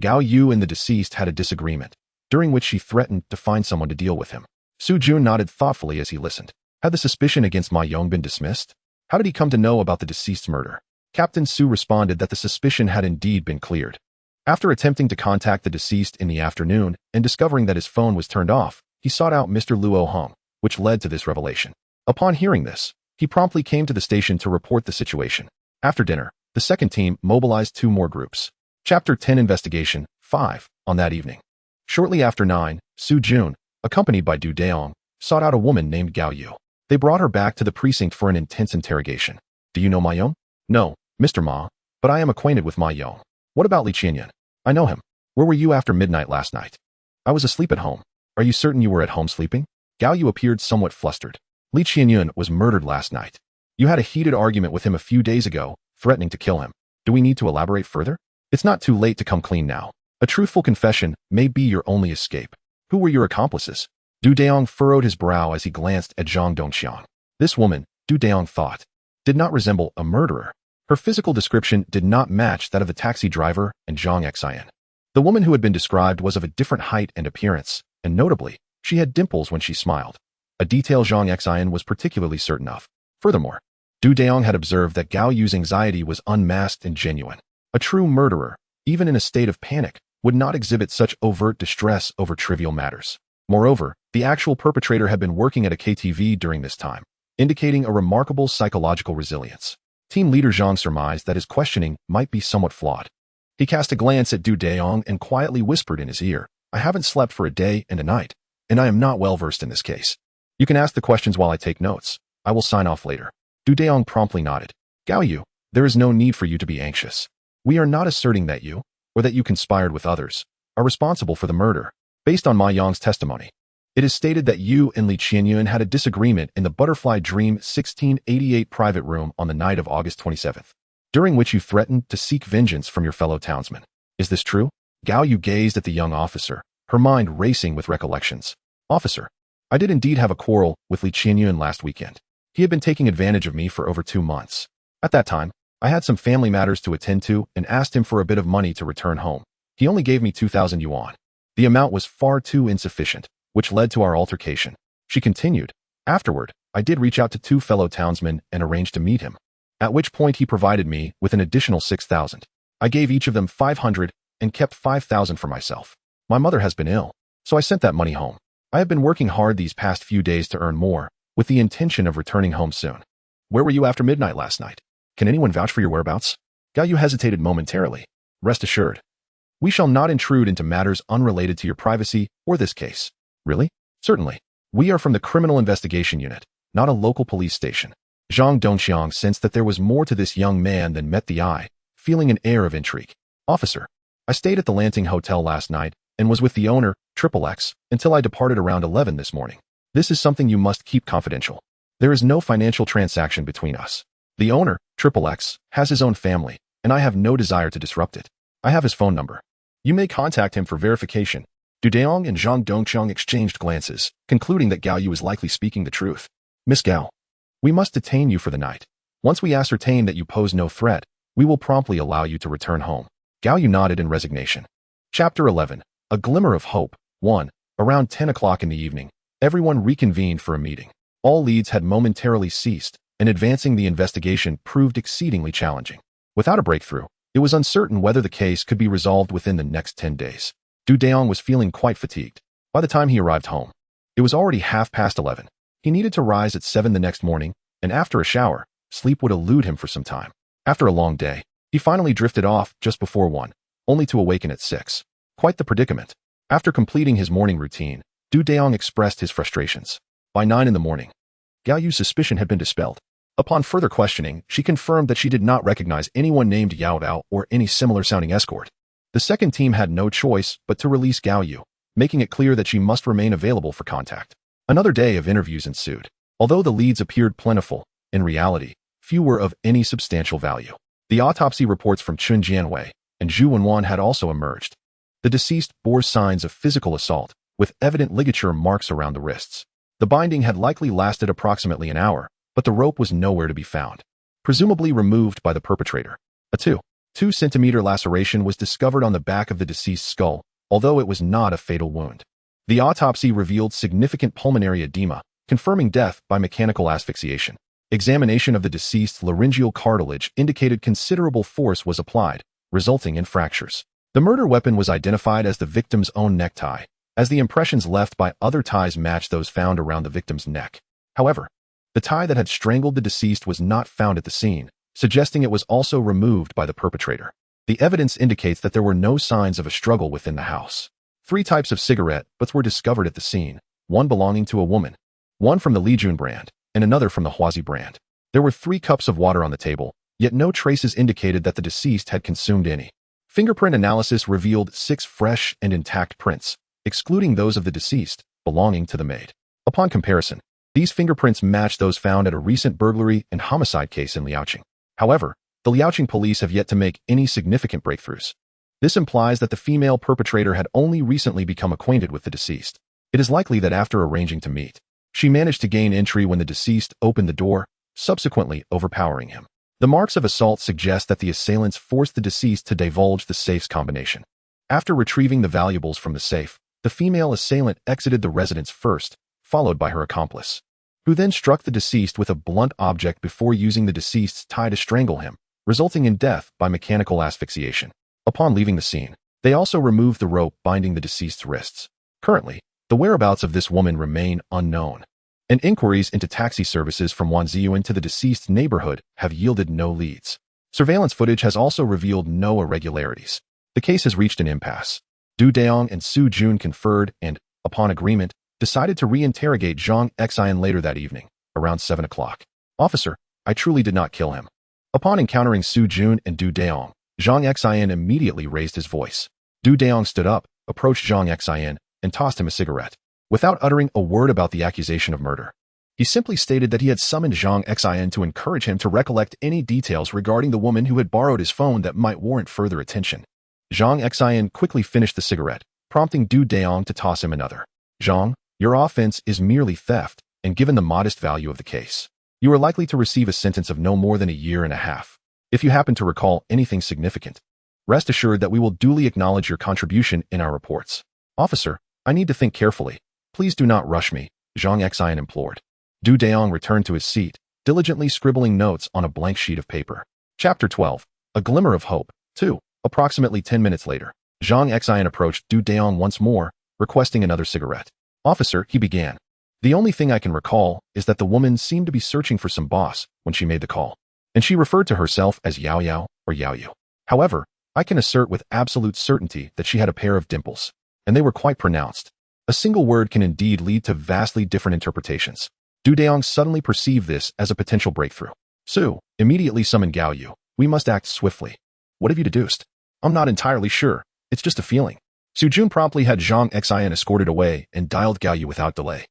Gao Yu and the deceased had a disagreement, during which she threatened to find someone to deal with him. Su Jun nodded thoughtfully as he listened. Had the suspicion against Ma Yong been dismissed? How did he come to know about the deceased's murder? Captain Su responded that the suspicion had indeed been cleared. After attempting to contact the deceased in the afternoon and discovering that his phone was turned off, he sought out Mr. Luo Hong, which led to this revelation. Upon hearing this, he promptly came to the station to report the situation. After dinner, the second team mobilized 2 more groups. Chapter 10 Investigation 5 on that evening. Shortly after 9, Su Jun, accompanied by Dayong, sought out a woman named Gao Yu. They brought her back to the precinct for an intense interrogation. Do you know Ma Yong? No, Mr. Ma, but I am acquainted with Ma Yong. What about Li Qianyun? I know him. Where were you after midnight last night? I was asleep at home. Are you certain you were at home sleeping? Gao Yu appeared somewhat flustered. Li Qianyun was murdered last night. You had a heated argument with him a few days ago, threatening to kill him. Do we need to elaborate further? It's not too late to come clean now. A truthful confession may be your only escape. Who were your accomplices? Dayong furrowed his brow as he glanced at Zhang Dongxiang. This woman, Dayong thought, did not resemble a murderer. Her physical description did not match that of the taxi driver and Zhang Xian. The woman who had been described was of a different height and appearance, and notably, she had dimples when she smiled, a detail Zhang Xian was particularly certain of. Furthermore, Dayong had observed that Gao Yu's anxiety was unmasked and genuine. A true murderer, even in a state of panic, would not exhibit such overt distress over trivial matters. Moreover, the actual perpetrator had been working at a KTV during this time, indicating a remarkable psychological resilience. Team leader Zhang surmised that his questioning might be somewhat flawed. He cast a glance at Dayong and quietly whispered in his ear, I haven't slept for a day and a night, and I am not well versed in this case. You can ask the questions while I take notes. I will sign off later. Dayong promptly nodded. Gao Yu, there is no need for you to be anxious. We are not asserting that you, or that you conspired with others, are responsible for the murder. Based on Ma Yang's testimony, it is stated that you and Li Qianyun had a disagreement in the Butterfly Dream 1688 private room on the night of August 27th, during which you threatened to seek vengeance from your fellow townsmen. Is this true? Gao Yu gazed at the young officer, her mind racing with recollections. Officer, I did indeed have a quarrel with Li Qianyun last weekend. He had been taking advantage of me for over 2 months. At that time, I had some family matters to attend to and asked him for a bit of money to return home. He only gave me 2,000 yuan. The amount was far too insufficient, which led to our altercation. She continued, afterward, I did reach out to 2 fellow townsmen and arranged to meet him, at which point he provided me with an additional 6,000. I gave each of them 500 and kept 5,000 for myself. My mother has been ill, so I sent that money home. I have been working hard these past few days to earn more, with the intention of returning home soon. Where were you after midnight last night? Can anyone vouch for your whereabouts? Gao Yu hesitated momentarily. Rest assured, we shall not intrude into matters unrelated to your privacy or this case. Really? Certainly. We are from the Criminal Investigation Unit, not a local police station. Zhang Dongxiang sensed that there was more to this young man than met the eye, feeling an air of intrigue. Officer, I stayed at the Lanting Hotel last night and was with the owner, XXX, until I departed around 11 this morning. This is something you must keep confidential. There is no financial transaction between us. The owner, XXX, has his own family, and I have no desire to disrupt it. I have his phone number. You may contact him for verification. Dayong and Zhang Dongxiang exchanged glances, concluding that Gao Yu was likely speaking the truth. Miss Gao, we must detain you for the night. Once we ascertain that you pose no threat, we will promptly allow you to return home. Gao Yu nodded in resignation. Chapter 11. A Glimmer of Hope. 1. Around 10 o'clock in the evening, everyone reconvened for a meeting. All leads had momentarily ceased, and advancing the investigation proved exceedingly challenging. Without a breakthrough, it was uncertain whether the case could be resolved within the next 10 days. Dayong was feeling quite fatigued. By the time he arrived home, it was already 11:30. He needed to rise at 7 the next morning, and after a shower, sleep would elude him for some time. After a long day, he finally drifted off just before 1, only to awaken at 6. Quite the predicament. After completing his morning routine, Dayong expressed his frustrations. By 9 in the morning, Gao Yu's suspicion had been dispelled. Upon further questioning, she confirmed that she did not recognize anyone named Yao Dao or any similar-sounding escort. The second team had no choice but to release Gao Yu, making it clear that she must remain available for contact. Another day of interviews ensued. Although the leads appeared plentiful, in reality, few were of any substantial value. The autopsy reports from Chun Jianwei and Zhu Wenwan had also emerged. The deceased bore signs of physical assault, with evident ligature marks around the wrists. The binding had likely lasted approximately an hour, but the rope was nowhere to be found, presumably removed by the perpetrator. A 2-centimeter laceration was discovered on the back of the deceased's skull, although it was not a fatal wound. The autopsy revealed significant pulmonary edema, confirming death by mechanical asphyxiation. Examination of the deceased's laryngeal cartilage indicated considerable force was applied, resulting in fractures. The murder weapon was identified as the victim's own necktie, as the impressions left by other ties matched those found around the victim's neck. However, the tie that had strangled the deceased was not found at the scene, suggesting it was also removed by the perpetrator. The evidence indicates that there were no signs of a struggle within the house. 3 types of cigarette butts were discovered at the scene, one belonging to a woman, one from the Lijun brand, and another from the Huazi brand. There were 3 cups of water on the table, yet no traces indicated that the deceased had consumed any. Fingerprint analysis revealed 6 fresh and intact prints, excluding those of the deceased, belonging to the maid. Upon comparison, these fingerprints matched those found at a recent burglary and homicide case in Liaoqing. However, the Liaoqing police have yet to make any significant breakthroughs. This implies that the female perpetrator had only recently become acquainted with the deceased. It is likely that after arranging to meet, she managed to gain entry when the deceased opened the door, subsequently overpowering him. The marks of assault suggest that the assailants forced the deceased to divulge the safe's combination. After retrieving the valuables from the safe, the female assailant exited the residence first, followed by her accomplice, who then struck the deceased with a blunt object before using the deceased's tie to strangle him, resulting in death by mechanical asphyxiation. Upon leaving the scene, they also removed the rope binding the deceased's wrists. Currently, the whereabouts of this woman remain unknown, and inquiries into taxi services from Wanziyuan to the deceased's neighborhood have yielded no leads. Surveillance footage has also revealed no irregularities. The case has reached an impasse. Dayong and Su Jun conferred and, upon agreement, decided to reinterrogate Zhang Xian later that evening, around 7 o'clock. Officer, I truly did not kill him. Upon encountering Su Jun and Dayong, Zhang Xian immediately raised his voice. Dayong stood up, approached Zhang Xian, and tossed him a cigarette. Without uttering a word about the accusation of murder, he simply stated that he had summoned Zhang Xin to encourage him to recollect any details regarding the woman who had borrowed his phone that might warrant further attention. Zhang Xin quickly finished the cigarette, prompting Du Dayong to toss him another. Zhang, your offense is merely theft, and given the modest value of the case, you are likely to receive a sentence of no more than a year and a half. If you happen to recall anything significant, rest assured that we will duly acknowledge your contribution in our reports. Officer, I need to think carefully. Please do not rush me, Zhang Xin implored. Du Dayong returned to his seat, diligently scribbling notes on a blank sheet of paper. Chapter 12. A Glimmer of Hope. 2. Approximately 10 minutes later, Zhang Xin approached Du Dayong once more, requesting another cigarette. Officer, he began. The only thing I can recall is that the woman seemed to be searching for some boss when she made the call, and she referred to herself as Yao Yao or Yao Yu. However, I can assert with absolute certainty that she had a pair of dimples, and they were quite pronounced. A single word can indeed lead to vastly different interpretations. Du Dayong suddenly perceived this as a potential breakthrough. Su, immediately summon Gao Yu. We must act swiftly. What have you deduced? I'm not entirely sure. It's just a feeling. Su Jun promptly had Zhang Xin escorted away and dialed Gao Yu without delay.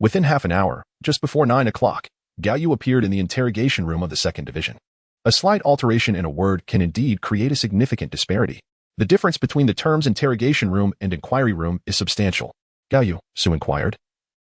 Within half an hour, just before 9 o'clock, Gao Yu appeared in the interrogation room of the 2nd Division. A slight alteration in a word can indeed create a significant disparity. The difference between the terms interrogation room and inquiry room is substantial. Gao Yu, Su inquired.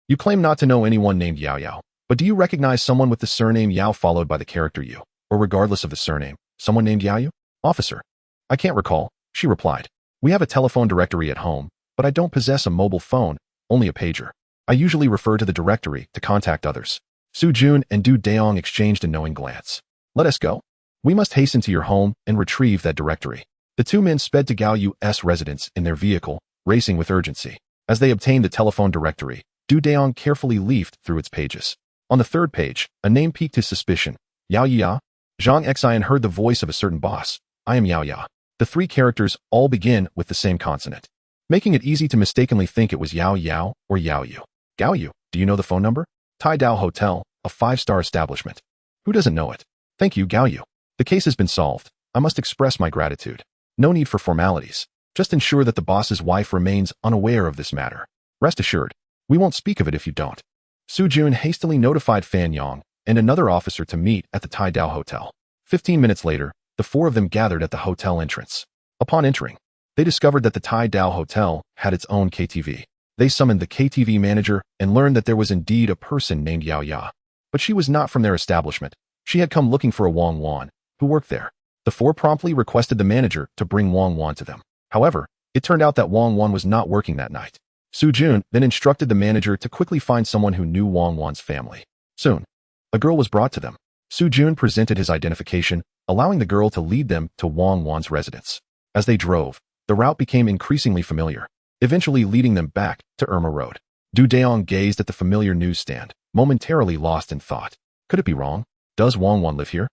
You claim not to know anyone named Yao Yao, but do you recognize someone with the surname Yao followed by the character Yu, or regardless of the surname, someone named Yao Yu? Officer. I can't recall, she replied. We have a telephone directory at home, but I don't possess a mobile phone, only a pager. I usually refer to the directory to contact others. Su Jun and Du Dayong exchanged a knowing glance. Let us go. We must hasten to your home and retrieve that directory. The two men sped to Gao Yu's residence in their vehicle, racing with urgency. As they obtained the telephone directory, Du Dayong carefully leafed through its pages. On the 3rd page, a name piqued his suspicion. Yao Ya. Zhang Xin heard the voice of a certain boss. I am Yao Ya. The 3 characters all begin with the same consonant, making it easy to mistakenly think it was Yao Yao or Yao Yu. Gao Yu, do you know the phone number? Tai Dao Hotel, a 5-star establishment. Who doesn't know it? Thank you, Gao Yu. The case has been solved. I must express my gratitude. No need for formalities. Just ensure that the boss's wife remains unaware of this matter. Rest assured, we won't speak of it if you don't. Su Jun hastily notified Fan Yang and another officer to meet at the Tai Dao Hotel. 15 minutes later, the 4 of them gathered at the hotel entrance. Upon entering, they discovered that the Tai Dao Hotel had its own KTV. They summoned the KTV manager and learned that there was indeed a person named Yao Ya. But she was not from their establishment. She had come looking for a Wang Wan, who worked there. The 4 promptly requested the manager to bring Wang Wan to them. However, it turned out that Wang Wan was not working that night. Su Jun then instructed the manager to quickly find someone who knew Wang Wan's family. Soon, a girl was brought to them. Su Jun presented his identification, allowing the girl to lead them to Wang Wan's residence. As they drove, the route became increasingly familiar, eventually leading them back to Irma Road. Du Dayong gazed at the familiar newsstand, momentarily lost in thought. Could it be wrong? Does Wang Wan live here?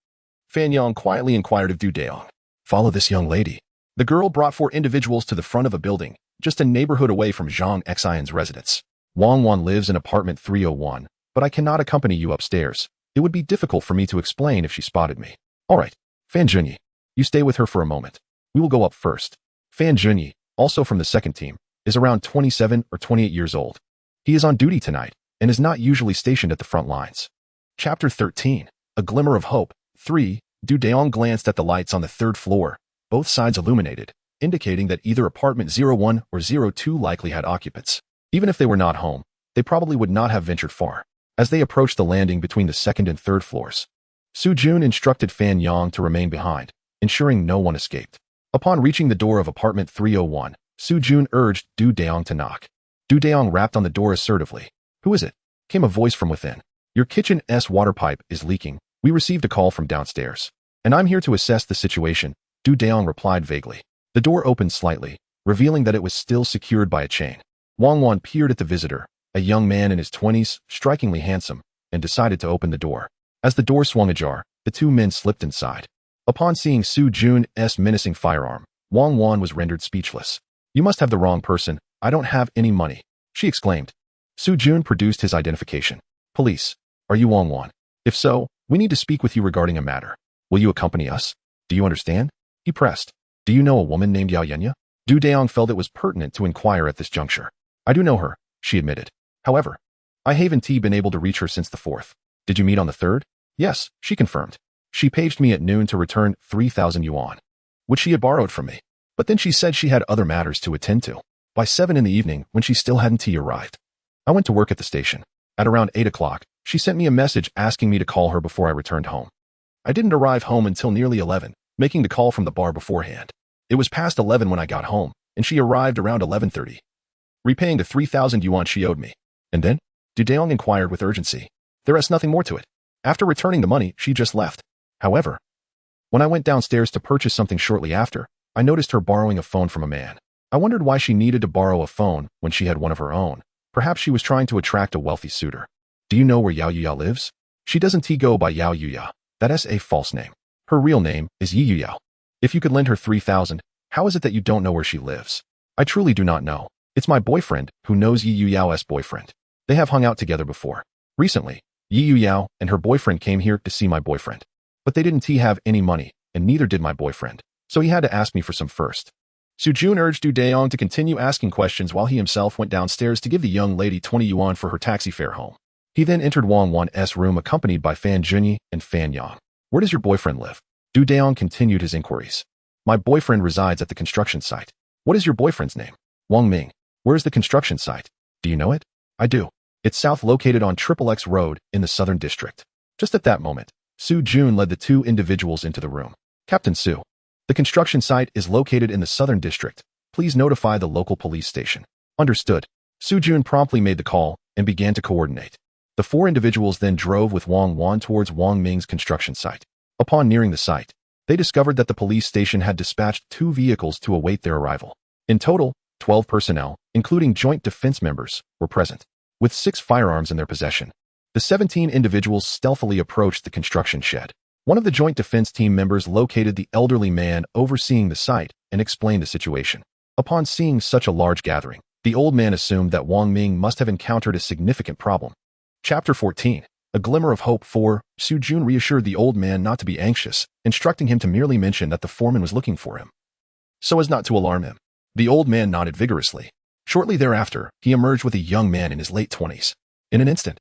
Fan Yang quietly inquired of Du Dayong. Follow this young lady. The girl brought 4 individuals to the front of a building, just a neighborhood away from Zhang Xin's residence. Wang Wan lives in apartment 301, but I cannot accompany you upstairs. It would be difficult for me to explain if she spotted me. All right, Fan Junyi, you stay with her for a moment. We will go up first. Fan Junyi, also from the 2nd team, is around 27 or 28 years old. He is on duty tonight and is not usually stationed at the front lines. Chapter 13. A Glimmer of Hope. 3. Du Dayong glanced at the lights on the 3rd floor, both sides illuminated, indicating that either apartment 01 or 02 likely had occupants. Even if they were not home, they probably would not have ventured far. As they approached the landing between the 2nd and 3rd floors, Su Jun instructed Fan Yang to remain behind, ensuring no one escaped. Upon reaching the door of apartment 301, Su Jun urged Du Dayong to knock. Du Dayong rapped on the door assertively. Who is it? Came a voice from within. Your kitchen's water pipe is leaking. We received a call from downstairs, and I'm here to assess the situation, Du Dayong replied vaguely. The door opened slightly, revealing that it was still secured by a chain. Wang Wan peered at the visitor, a young man in his 20s, strikingly handsome, and decided to open the door. As the door swung ajar, the 2 men slipped inside. Upon seeing Su Jun's menacing firearm, Wang Wan was rendered speechless. You must have the wrong person. I don't have any money, she exclaimed. Su Jun produced his identification. Police, are you Wang Wan? If so, we need to speak with you regarding a matter. Will you accompany us? Do you understand? He pressed. Do you know a woman named Yao Yenya? Du Dayong felt it was pertinent to inquire at this juncture. I do know her, she admitted. However, I haven't been able to reach her since the 4th. Did you meet on the 3rd? Yes, she confirmed. She paged me at noon to return 3,000 yuan, which she had borrowed from me. But then she said she had other matters to attend to. By 7 in the evening, when she still hadn't arrived, I went to work at the station. At around 8 o'clock, she sent me a message asking me to call her before I returned home. I didn't arrive home until nearly 11, making the call from the bar beforehand. It was past 11 when I got home, and she arrived around 11:30, repaying the 3,000 yuan she owed me. And then? Dayong inquired with urgency. There is nothing more to it. After returning the money, she just left. However, when I went downstairs to purchase something shortly after, I noticed her borrowing a phone from a man. I wondered why she needed to borrow a phone when she had one of her own. Perhaps she was trying to attract a wealthy suitor. Do you know where Yao Yuya lives? She doesn't go by Yao Yuya. That is a false name. Her real name is Yi Yuyao. If you could lend her 3,000, how is it that you don't know where she lives? I truly do not know. It's my boyfriend who knows Yi Yuyao's boyfriend. They have hung out together before. Recently, Yi Yuyao and her boyfriend came here to see my boyfriend. But they didn't have any money, and neither did my boyfriend. So he had to ask me for some first. Su Jun urged Dayong to continue asking questions while he himself went downstairs to give the young lady 20 yuan for her taxi fare home. He then entered Wang Wan's room accompanied by Fan Junyi and Fan Yang. Where does your boyfriend live? Dayong continued his inquiries. My boyfriend resides at the construction site. What is your boyfriend's name? Wang Ming. Where is the construction site? Do you know it? I do. It's south located on XXX Road in the Southern District. Just at that moment, Su Jun led the two individuals into the room. Captain Su. The construction site is located in the Southern District. Please notify the local police station. Understood. Su Jun promptly made the call and began to coordinate. The four individuals then drove with Wang Wan towards Wang Ming's construction site. Upon nearing the site, they discovered that the police station had dispatched 2 vehicles to await their arrival. In total, 12 personnel, including joint defense members, were present, with 6 firearms in their possession. The 17 individuals stealthily approached the construction shed. One of the joint defense team members located the elderly man overseeing the site and explained the situation. Upon seeing such a large gathering, the old man assumed that Wang Ming must have encountered a significant problem. Chapter 14. A glimmer of hope. 4. Su Jun reassured the old man not to be anxious, instructing him to merely mention that the foreman was looking for him, so as not to alarm him. The old man nodded vigorously. Shortly thereafter, he emerged with a young man in his late 20s. In an instant,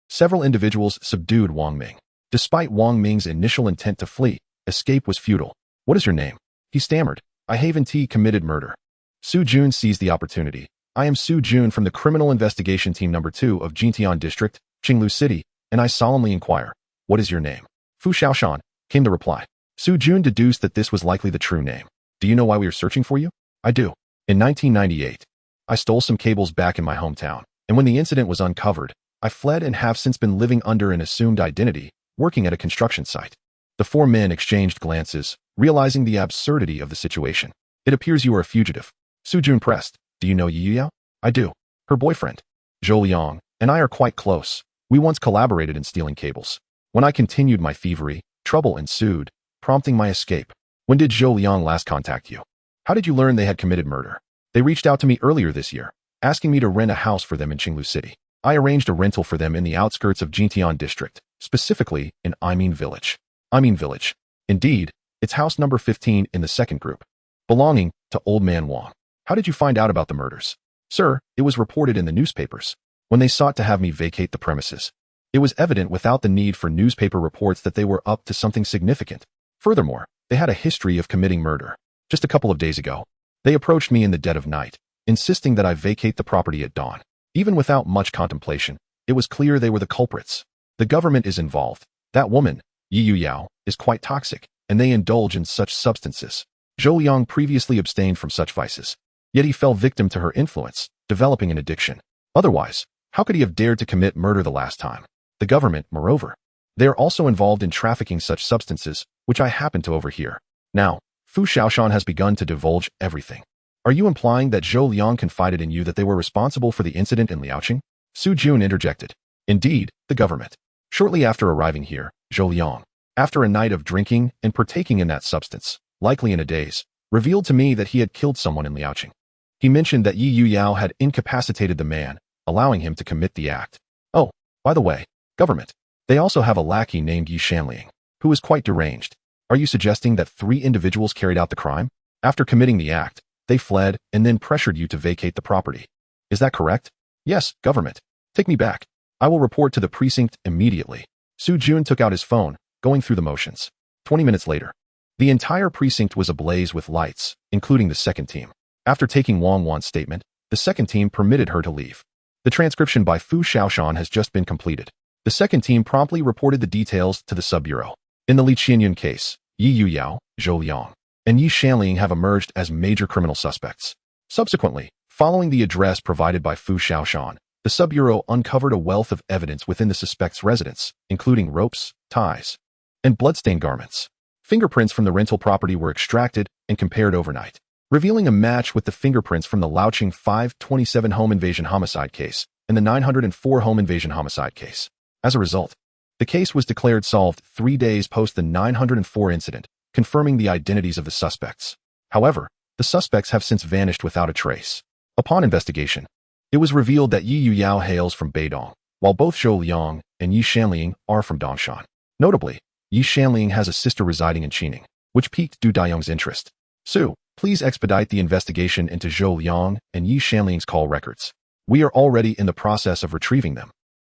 several individuals subdued Wang Ming. Despite Wang Ming's initial intent to flee, escape was futile. What is your name? He stammered. I haven't committed murder. Su Jun seized the opportunity. I am Su Jun from the Criminal Investigation Team No. 2 of Jintian District, Qinglu City, and I solemnly inquire, what is your name? Fu Xiaoshan, came the reply. Su Jun deduced that this was likely the true name. Do you know why we are searching for you? I do. In 1998, I stole some cables back in my hometown, and when the incident was uncovered, I fled and have since been living under an assumed identity, working at a construction site. The 4 men exchanged glances, realizing the absurdity of the situation. It appears you are a fugitive. Su Jun pressed. Do you know Yi Yuyao? I do. Her boyfriend, Zhou Liang, and I are quite close. We once collaborated in stealing cables. When I continued my thievery, trouble ensued, prompting my escape. When did Zhou Liang last contact you? How did you learn they had committed murder? They reached out to me earlier this year, asking me to rent a house for them in Qinglu City. I arranged a rental for them in the outskirts of Jintian District, specifically in Village. Village. Indeed, it's house number 15 in the second group, belonging to Old Man Wang. How did you find out about the murders? Sir, it was reported in the newspapers. When they sought to have me vacate the premises, it was evident without the need for newspaper reports that they were up to something significant. Furthermore, they had a history of committing murder. Just a couple of days ago, they approached me in the dead of night, insisting that I vacate the property at dawn. Even without much contemplation, it was clear they were the culprits. The government is involved. That woman, Yi Yuyao, is quite toxic, and they indulge in such substances. Zhou Liang previously abstained from such vices, yet he fell victim to her influence, developing an addiction. Otherwise, how could he have dared to commit murder the last time? The government, moreover, they are also involved in trafficking such substances, which I happen to overhear. Now, Fu Xiaoshan has begun to divulge everything. Are you implying that Zhou Liang confided in you that they were responsible for the incident in Liaoqing? Su Jun interjected. Indeed, the government. Shortly after arriving here, Zhou Liang, after a night of drinking and partaking in that substance, likely in a daze, revealed to me that he had killed someone in Liaoqing. He mentioned that Yi Yuyao had incapacitated the man, allowing him to commit the act. Oh, by the way, government. They also have a lackey named Yi Shanliang, who is quite deranged. Are you suggesting that 3 individuals carried out the crime? After committing the act, they fled and then pressured you to vacate the property. Is that correct? Yes, government. Take me back. I will report to the precinct immediately. Su Jun took out his phone, going through the motions. 20 minutes later, the entire precinct was ablaze with lights, including the second team. After taking Wang Wan's statement, the second team permitted her to leave. The transcription by Fu Xiaoshan has just been completed. The second team promptly reported the details to the sub-bureau. In the Li Qianyun case, Yi Yuyao, Zhou Liang, and Yi Shanling have emerged as major criminal suspects. Subsequently, following the address provided by Fu Xiaoshan, the sub-bureau uncovered a wealth of evidence within the suspect's residence, including ropes, ties, and bloodstained garments. Fingerprints from the rental property were extracted and compared overnight, revealing a match with the fingerprints from the Laoqing 527 home invasion homicide case and the 904 home invasion homicide case. As a result, the case was declared solved 3 days post the 904 incident, confirming the identities of the suspects. However, the suspects have since vanished without a trace. Upon investigation, it was revealed that Yi Yuyao hails from Beidong, while both Zhou Liang and Yi Shanling are from Dongshan. Notably, Yi Shanling has a sister residing in Qining, which piqued Du Dayong's interest. Su, please expedite the investigation into Zhou Liang and Yi Shanling's call records. We are already in the process of retrieving them.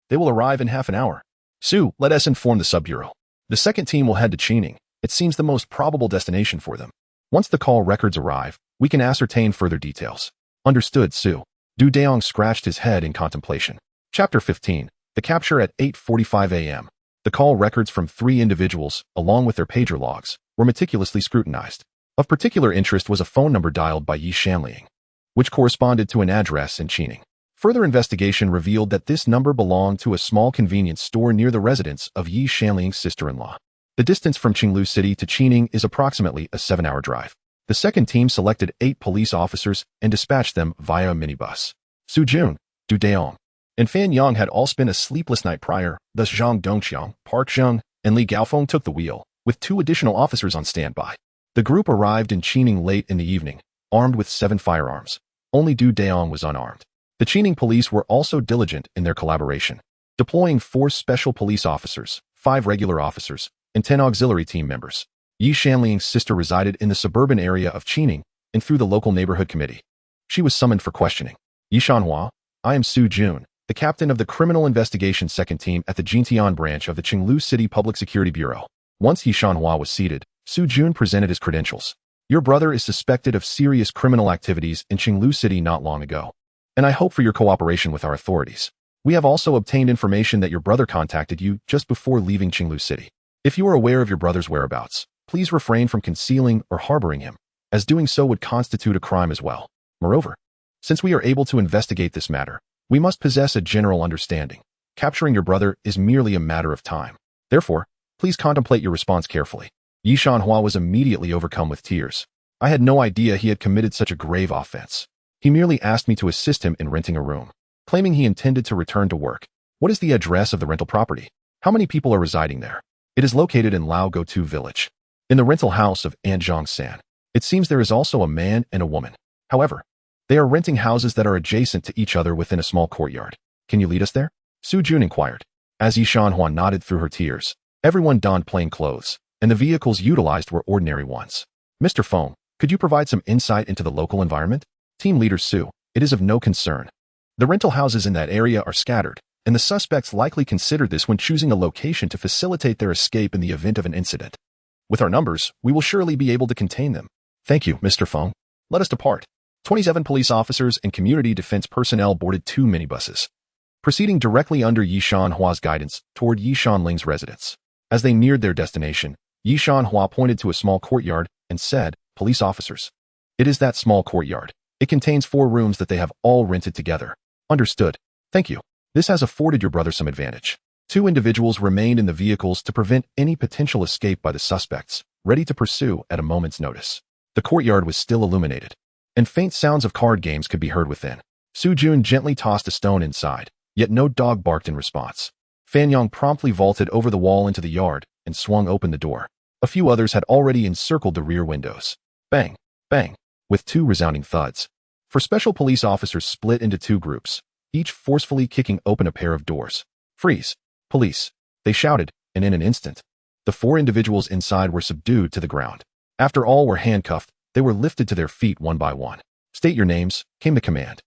They will arrive in half an hour. Su, let us inform the sub-bureau. The second team will head to Qining. It seems the most probable destination for them. Once the call records arrive, we can ascertain further details. Understood, Su. Du Dayong scratched his head in contemplation. Chapter 15. The capture at 8:45 a.m. The call records from 3 individuals, along with their pager logs, were meticulously scrutinized. Of particular interest was a phone number dialed by Yi Shanling, which corresponded to an address in Qining. Further investigation revealed that this number belonged to a small convenience store near the residence of Yi Shanling's sister-in-law. The distance from Qinglu City to Qining is approximately a 7-hour drive. The second team selected 8 police officers and dispatched them via a minibus. Su Jun, Du Dayong, and Fan Yang had all spent a sleepless night prior, thus Zhang Dongqiang, Park Zheng, and Li Gaofeng took the wheel, with 2 additional officers on standby. The group arrived in Qining late in the evening, armed with 7 firearms. Only Du Dayong was unarmed. The Qining police were also diligent in their collaboration, deploying 4 special police officers, 5 regular officers, and 10 auxiliary team members. Yi Shanling's sister resided in the suburban area of Qining and through the local neighborhood committee. She was summoned for questioning. Yi Shanhua, I am Su Jun, the captain of the Criminal Investigation Second Team at the Jintian branch of the Qinglu City Public Security Bureau. Once Yi Shanhua was seated, Su Jun presented his credentials. Your brother is suspected of serious criminal activities in Qinglu City not long ago, and I hope for your cooperation with our authorities. We have also obtained information that your brother contacted you just before leaving Qinglu City. If you are aware of your brother's whereabouts, please refrain from concealing or harboring him, as doing so would constitute a crime as well. Moreover, since we are able to investigate this matter, we must possess a general understanding. Capturing your brother is merely a matter of time. Therefore, please contemplate your response carefully. Yi Shanhua was immediately overcome with tears. I had no idea he had committed such a grave offense. He merely asked me to assist him in renting a room, claiming he intended to return to work. What is the address of the rental property? How many people are residing there? It is located in Lao Gotu village, in the rental house of Anzhong-san. It seems there is also a man and a woman. However, they are renting houses that are adjacent to each other within a small courtyard. Can you lead us there? Su Jun inquired. As Yi Shanhua nodded through her tears, everyone donned plain clothes, and the vehicles utilized were ordinary ones. Mr. Feng, could you provide some insight into the local environment? Team leader Su, it is of no concern. The rental houses in that area are scattered, and the suspects likely considered this when choosing a location to facilitate their escape in the event of an incident. With our numbers, we will surely be able to contain them. Thank you, Mr. Feng. Let us depart. 27 police officers and community defense personnel boarded 2 minibuses, proceeding directly under Yi Shanhua's guidance toward Yi Shanling's residence. As they neared their destination, Yi Shanhua pointed to a small courtyard and said, Police officers. It is that small courtyard. It contains 4 rooms that they have all rented together. Understood. Thank you. This has afforded your brother some advantage. 2 individuals remained in the vehicles to prevent any potential escape by the suspects, ready to pursue at a moment's notice. The courtyard was still illuminated, and faint sounds of card games could be heard within. Su Jun gently tossed a stone inside, yet no dog barked in response. Fan Yang promptly vaulted over the wall into the yard and swung open the door. A few others had already encircled the rear windows. Bang, bang, with 2 resounding thuds. For special police officers split into 2 groups, each forcefully kicking open a pair of doors. Freeze! Police! They shouted, and in an instant, the 4 individuals inside were subdued to the ground. After all were handcuffed, they were lifted to their feet one by one. State your names, came the command.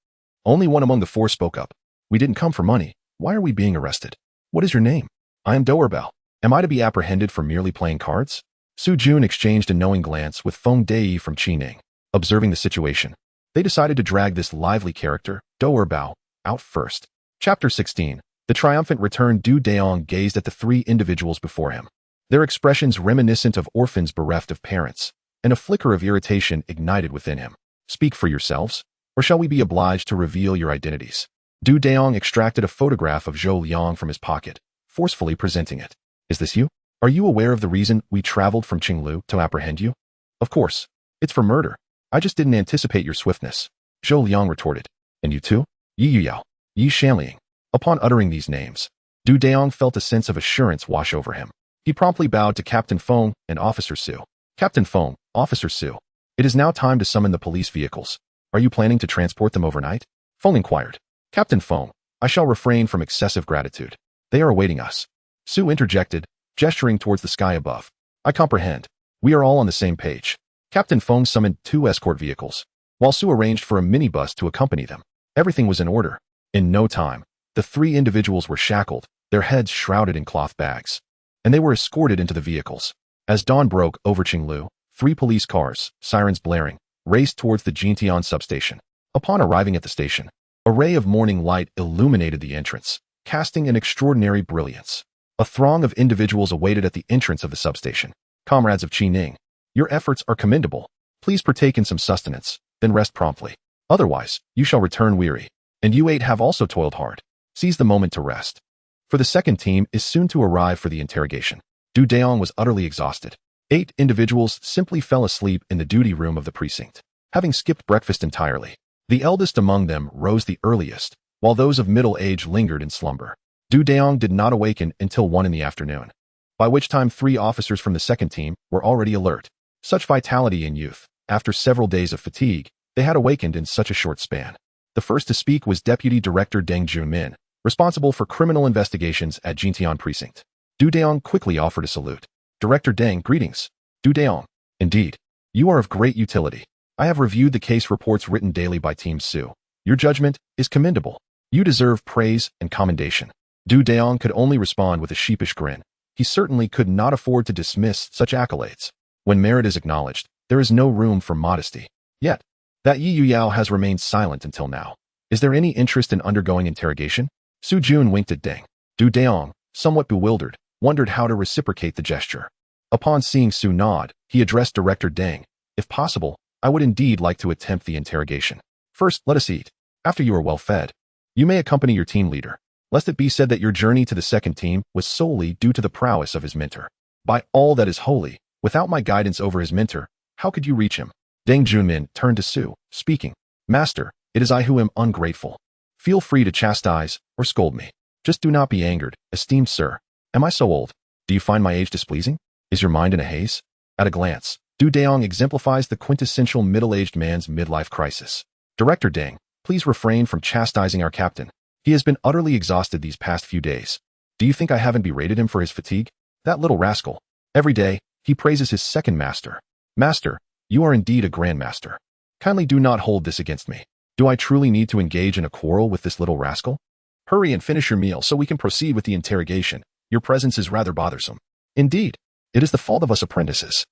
Only one among the four spoke up. We didn't come for money. Why are we being arrested? What is your name? I am Doerbal. Am I to be apprehended for merely playing cards? Su Jun exchanged a knowing glance with Feng Dei from Qining. Observing the situation, they decided to drag this lively character, Doerbal, out first. Chapter 16. The triumphant return. Du Dayong gazed at the three individuals before him. Their expressions reminiscent of orphans bereft of parents, and a flicker of irritation ignited within him. Speak for yourselves, or shall we be obliged to reveal your identities? Du Dayong extracted a photograph of Zhou Liang from his pocket, forcefully presenting it. Is this you? Are you aware of the reason we traveled from Qinglu to apprehend you? Of course. It's for murder. I just didn't anticipate your swiftness. Zhou Liang retorted. And you too? Yi Yuyao. Yi Shanliang. Upon uttering these names, Du Dayong felt a sense of assurance wash over him. He promptly bowed to Captain Feng and Officer Su. Captain Feng, Officer Su. It is now time to summon the police vehicles. Are you planning to transport them overnight? Feng inquired. Captain Feng, I shall refrain from excessive gratitude. They are awaiting us. Su interjected, gesturing towards the sky above. I comprehend. We are all on the same page. Captain Feng summoned 2 escort vehicles, while Su arranged for a minibus to accompany them. Everything was in order. In no time, the 3 individuals were shackled, their heads shrouded in cloth bags, and they were escorted into the vehicles. As dawn broke over Qinglu, 3 police cars, sirens blaring, raced towards the Jintian substation. Upon arriving at the station, a ray of morning light illuminated the entrance, casting an extraordinary brilliance. A throng of individuals awaited at the entrance of the substation. Comrades of Qining, your efforts are commendable. Please partake in some sustenance, then rest promptly. Otherwise, you shall return weary. And you 8 have also toiled hard. Seize the moment to rest. For the second team is soon to arrive for the interrogation. Du Dayong was utterly exhausted. 8 individuals simply fell asleep in the duty room of the precinct, having skipped breakfast entirely. The eldest among them rose the earliest, while those of middle age lingered in slumber. Du Dayong did not awaken until 1 in the afternoon, by which time 3 officers from the second team were already alert. Such vitality in youth, after several days of fatigue, they had awakened in such a short span. The first to speak was Deputy Director Deng Junmin, responsible for criminal investigations at Jintian Precinct. Du Dayong quickly offered a salute. Director Deng, greetings. Du Dayong. Indeed. You are of great utility. I have reviewed the case reports written daily by Team Su. Your judgment is commendable. You deserve praise and commendation. Du Dayong could only respond with a sheepish grin. He certainly could not afford to dismiss such accolades. When merit is acknowledged, there is no room for modesty. Yet, that Yi Yuyao has remained silent until now. Is there any interest in undergoing interrogation? Su Jun winked at Deng. Du Dayong, somewhat bewildered, wondered how to reciprocate the gesture. Upon seeing Su nod, he addressed Director Deng. If possible, I would indeed like to attempt the interrogation. First, let us eat. After you are well fed, you may accompany your team leader, lest it be said that your journey to the second team was solely due to the prowess of his mentor. By all that is holy, without my guidance over his mentor, how could you reach him? Deng Junmin turned to Su, speaking. Master, it is I who am ungrateful. Feel free to chastise or scold me. Just do not be angered, esteemed sir. Am I so old? Do you find my age displeasing? Is your mind in a haze? At a glance, Du Dayong exemplifies the quintessential middle-aged man's midlife crisis. Director Deng, please refrain from chastising our captain. He has been utterly exhausted these past few days. Do you think I haven't berated him for his fatigue? That little rascal. Every day, he praises his second master. Master, you are indeed a grandmaster. Kindly do not hold this against me. Do I truly need to engage in a quarrel with this little rascal? Hurry and finish your meal so we can proceed with the interrogation. Your presence is rather bothersome. Indeed, it is the fault of us apprentices.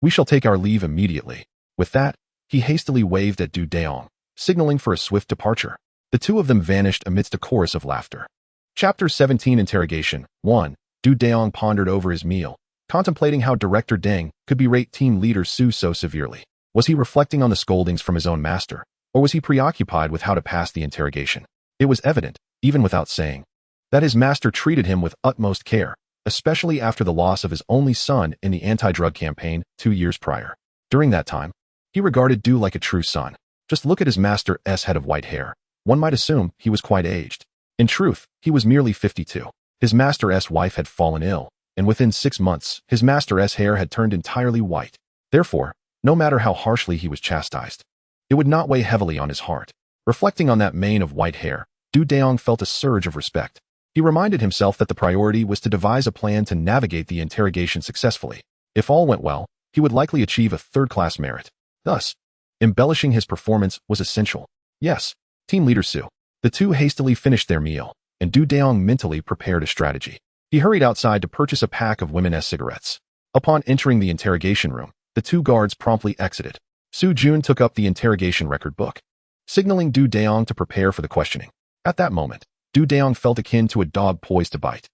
We shall take our leave immediately. With that, he hastily waved at Du Dayong, signaling for a swift departure. The 2 of them vanished amidst a chorus of laughter. Chapter 17 Interrogation 1. Du Dayong pondered over his meal, contemplating how Director Deng could berate team leader Su so severely. Was he reflecting on the scoldings from his own master, or was he preoccupied with how to pass the interrogation? It was evident, even without saying, that his master treated him with utmost care, especially after the loss of his only son in the anti-drug campaign 2 years prior. During that time, he regarded Du like a true son. Just look at his master's head of white hair. One might assume he was quite aged. In truth, he was merely 52. His master's wife had fallen ill, and within 6 months, his master's hair had turned entirely white. Therefore, no matter how harshly he was chastised, it would not weigh heavily on his heart. Reflecting on that mane of white hair, Du Dayong felt a surge of respect. He reminded himself that the priority was to devise a plan to navigate the interrogation successfully. If all went well, he would likely achieve a third-class merit. Thus, embellishing his performance was essential. Yes, Team Leader Su. The two hastily finished their meal, and Dayong mentally prepared a strategy. He hurried outside to purchase a pack of women's cigarettes. Upon entering the interrogation room, the two guards promptly exited. Su Jun took up the interrogation record book, signaling Dayong to prepare for the questioning. At that moment, Dayong felt akin to a dog poised to bite.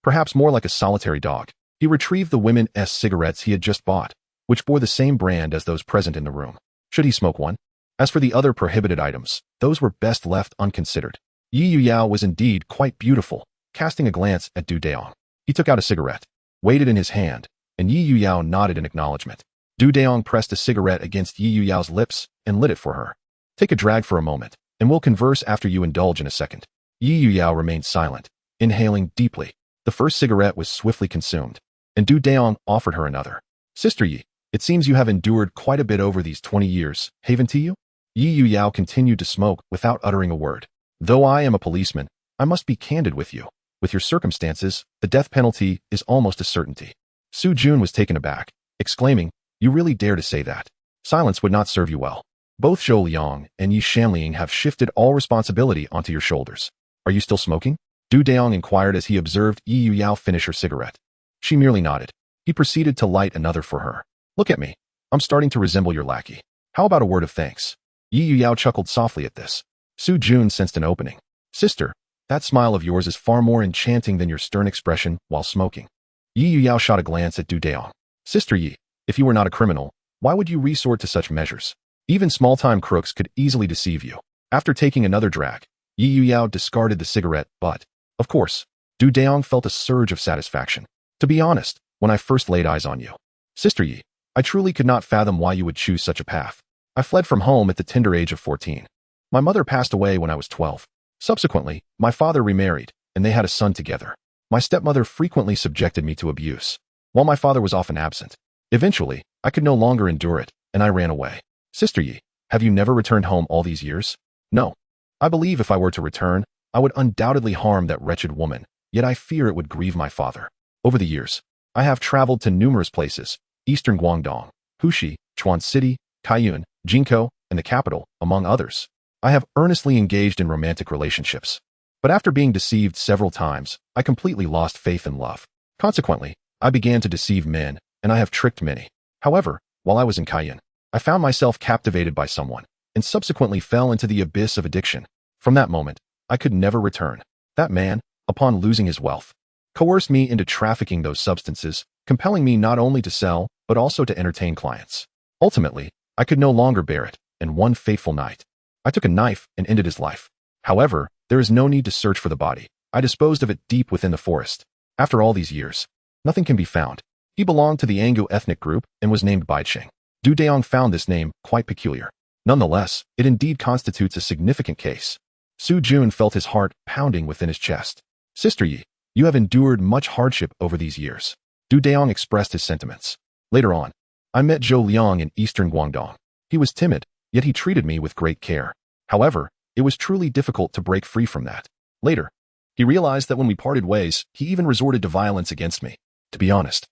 Perhaps more like a solitary dog. He retrieved the women's cigarettes he had just bought, which bore the same brand as those present in the room. Should he smoke one? As for the other prohibited items, those were best left unconsidered. Yi Yuyao was indeed quite beautiful. Casting a glance at Dayong, he took out a cigarette, weighed it in his hand, and Yi Yuyao nodded in acknowledgement. Dayong pressed a cigarette against Yi Yuyao's lips and lit it for her. Take a drag for a moment, and we'll converse after you indulge in a second. Yi Yuyao remained silent, inhaling deeply. The first cigarette was swiftly consumed, and Dayong offered her another. Sister Yi, it seems you have endured quite a bit over these 20 years, haven't you? Yi Yuyao continued to smoke without uttering a word. Though I am a policeman, I must be candid with you. With your circumstances, the death penalty is almost a certainty. Su Jun was taken aback, exclaiming, You really dare to say that? Silence would not serve you well. Both Zhou Liang and Yi Shanliang have shifted all responsibility onto your shoulders. Are you still smoking? Dayong inquired as he observed Yi Yuyao finish her cigarette. She merely nodded. He proceeded to light another for her. Look at me. I'm starting to resemble your lackey. How about a word of thanks? Yi Yuyao chuckled softly at this. Su Jun sensed an opening. Sister, that smile of yours is far more enchanting than your stern expression while smoking. Yi Yuyao shot a glance at Dayong. Sister Yi, if you were not a criminal, why would you resort to such measures? Even small-time crooks could easily deceive you. After taking another drag, Yi Yuyao discarded the cigarette, but, of course, Dayong felt a surge of satisfaction. To be honest, when I first laid eyes on you, Sister Yi, I truly could not fathom why you would choose such a path. I fled from home at the tender age of 14. My mother passed away when I was 12. Subsequently, my father remarried, and they had a son together. My stepmother frequently subjected me to abuse, while my father was often absent. Eventually, I could no longer endure it, and I ran away. Sister Yi, have you never returned home all these years? No. I believe if I were to return, I would undoubtedly harm that wretched woman, yet I fear it would grieve my father. Over the years, I have traveled to numerous places, eastern Guangdong, Huxi, Chuan City, Kaiyuan, Jinkou, and the capital, among others. I have earnestly engaged in romantic relationships. But after being deceived several times, I completely lost faith in love. Consequently, I began to deceive men, and I have tricked many. However, while I was in Kaiyuan, I found myself captivated by someone, and subsequently fell into the abyss of addiction. From that moment, I could never return. That man, upon losing his wealth, coerced me into trafficking those substances, compelling me not only to sell, but also to entertain clients. Ultimately, I could no longer bear it, and one fateful night, I took a knife and ended his life. However, there is no need to search for the body. I disposed of it deep within the forest. After all these years, nothing can be found. He belonged to the Angu ethnic group and was named Baicheng. Dayong found this name quite peculiar. Nonetheless, it indeed constitutes a significant case. Su Jun felt his heart pounding within his chest. Sister Yi, you have endured much hardship over these years. Dayong expressed his sentiments. Later on, I met Zhou Liang in eastern Guangdong. He was timid, yet he treated me with great care. However, it was truly difficult to break free from that. Later, he realized that when we parted ways, he even resorted to violence against me. To be honest,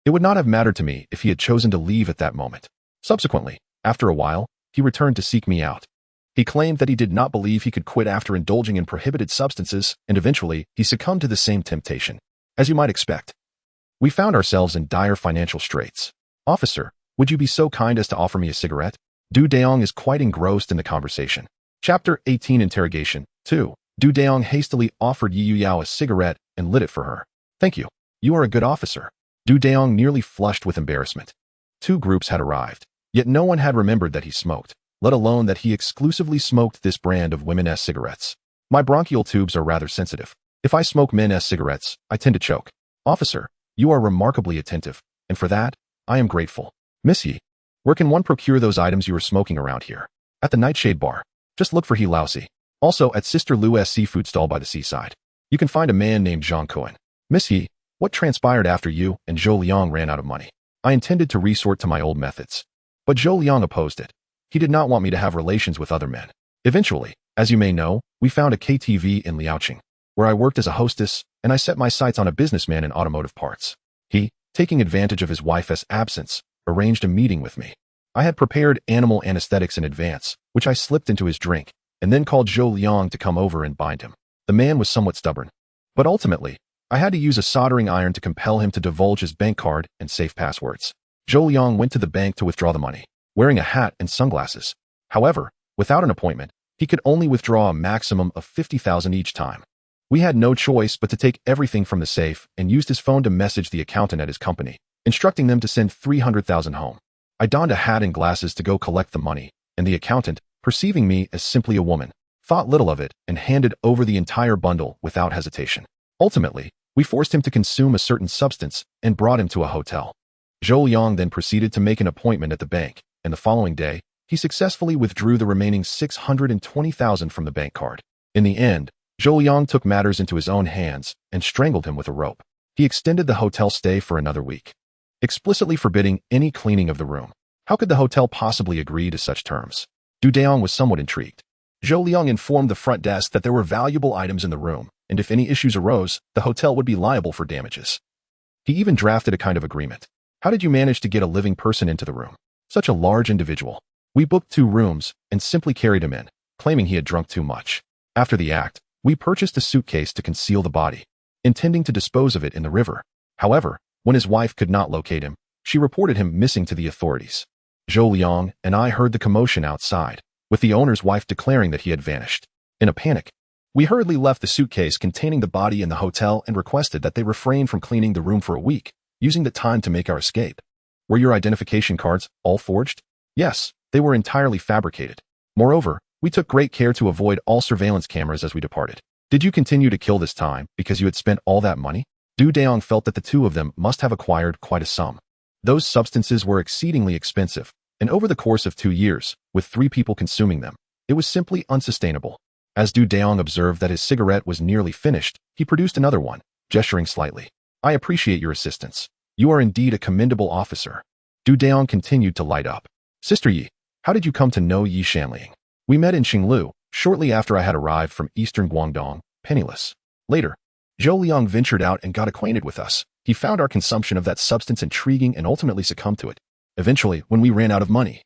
it would not have mattered to me if he had chosen to leave at that moment. Subsequently, after a while, he returned to seek me out. He claimed that he did not believe he could quit after indulging in prohibited substances, and eventually, he succumbed to the same temptation. As you might expect, we found ourselves in dire financial straits. Officer, would you be so kind as to offer me a cigarette? Dayong is quite engrossed in the conversation. Chapter 18 Interrogation 2. Dayong hastily offered Yi Yuyao a cigarette and lit it for her. Thank you. You are a good officer. Dayong nearly flushed with embarrassment. Two groups had arrived, yet no one had remembered that he smoked, let alone that he exclusively smoked this brand of women's cigarettes. My bronchial tubes are rather sensitive. If I smoke men's cigarettes, I tend to choke. Officer, you are remarkably attentive, and for that, I am grateful. Miss Yi, where can one procure those items you are smoking around here? At the Nightshade Bar. Just look for He Laosi. Also at Sister Lu's seafood stall by the seaside. You can find a man named Zhang Kuan. Miss Yi, what transpired after you and Zhou Liang ran out of money? I intended to resort to my old methods, but Zhou Liang opposed it. He did not want me to have relations with other men. Eventually, as you may know, we found a KTV in Liaoqing, where I worked as a hostess, and I set my sights on a businessman in automotive parts. He, taking advantage of his wife's absence, arranged a meeting with me. I had prepared animal anesthetics in advance, which I slipped into his drink, and then called Zhou Liang to come over and bind him. The man was somewhat stubborn. But ultimately, I had to use a soldering iron to compel him to divulge his bank card and safe passwords. Zhou Liang went to the bank to withdraw the money, wearing a hat and sunglasses. However, without an appointment, he could only withdraw a maximum of 50,000 each time. We had no choice but to take everything from the safe and used his phone to message the accountant at his company, instructing them to send 300,000 home. I donned a hat and glasses to go collect the money, and the accountant, perceiving me as simply a woman, thought little of it and handed over the entire bundle without hesitation. Ultimately, we forced him to consume a certain substance and brought him to a hotel. Zhou Liang then proceeded to make an appointment at the bank, and the following day, he successfully withdrew the remaining 620,000 from the bank card. In the end, Zhou Liang took matters into his own hands and strangled him with a rope. He extended the hotel stay for another week, explicitly forbidding any cleaning of the room. How could the hotel possibly agree to such terms? Dayong was somewhat intrigued. Zhou Liang informed the front desk that there were valuable items in the room, and if any issues arose, the hotel would be liable for damages. He even drafted a kind of agreement. How did you manage to get a living person into the room? Such a large individual. We booked 2 rooms and simply carried him in, claiming he had drunk too much. After the act, we purchased a suitcase to conceal the body, intending to dispose of it in the river. However, when his wife could not locate him, she reported him missing to the authorities. Zhou Liang and I heard the commotion outside, with the owner's wife declaring that he had vanished. In a panic, we hurriedly left the suitcase containing the body in the hotel and requested that they refrain from cleaning the room for a week, using the time to make our escape. Were your identification cards all forged? Yes, they were entirely fabricated. Moreover, we took great care to avoid all surveillance cameras as we departed. Did you continue to kill this time because you had spent all that money? Dayong felt that the two of them must have acquired quite a sum. Those substances were exceedingly expensive, and over the course of 2 years, with 3 people consuming them, it was simply unsustainable. As Dayong observed that his cigarette was nearly finished, he produced another one, gesturing slightly. I appreciate your assistance. You are indeed a commendable officer. Dayong continued to light up. Sister Yi, how did you come to know Yi Shanliang? We met in Xinglu, shortly after I had arrived from eastern Guangdong, penniless. Later, Zhou Liang ventured out and got acquainted with us. He found our consumption of that substance intriguing and ultimately succumbed to it. Eventually, when we ran out of money,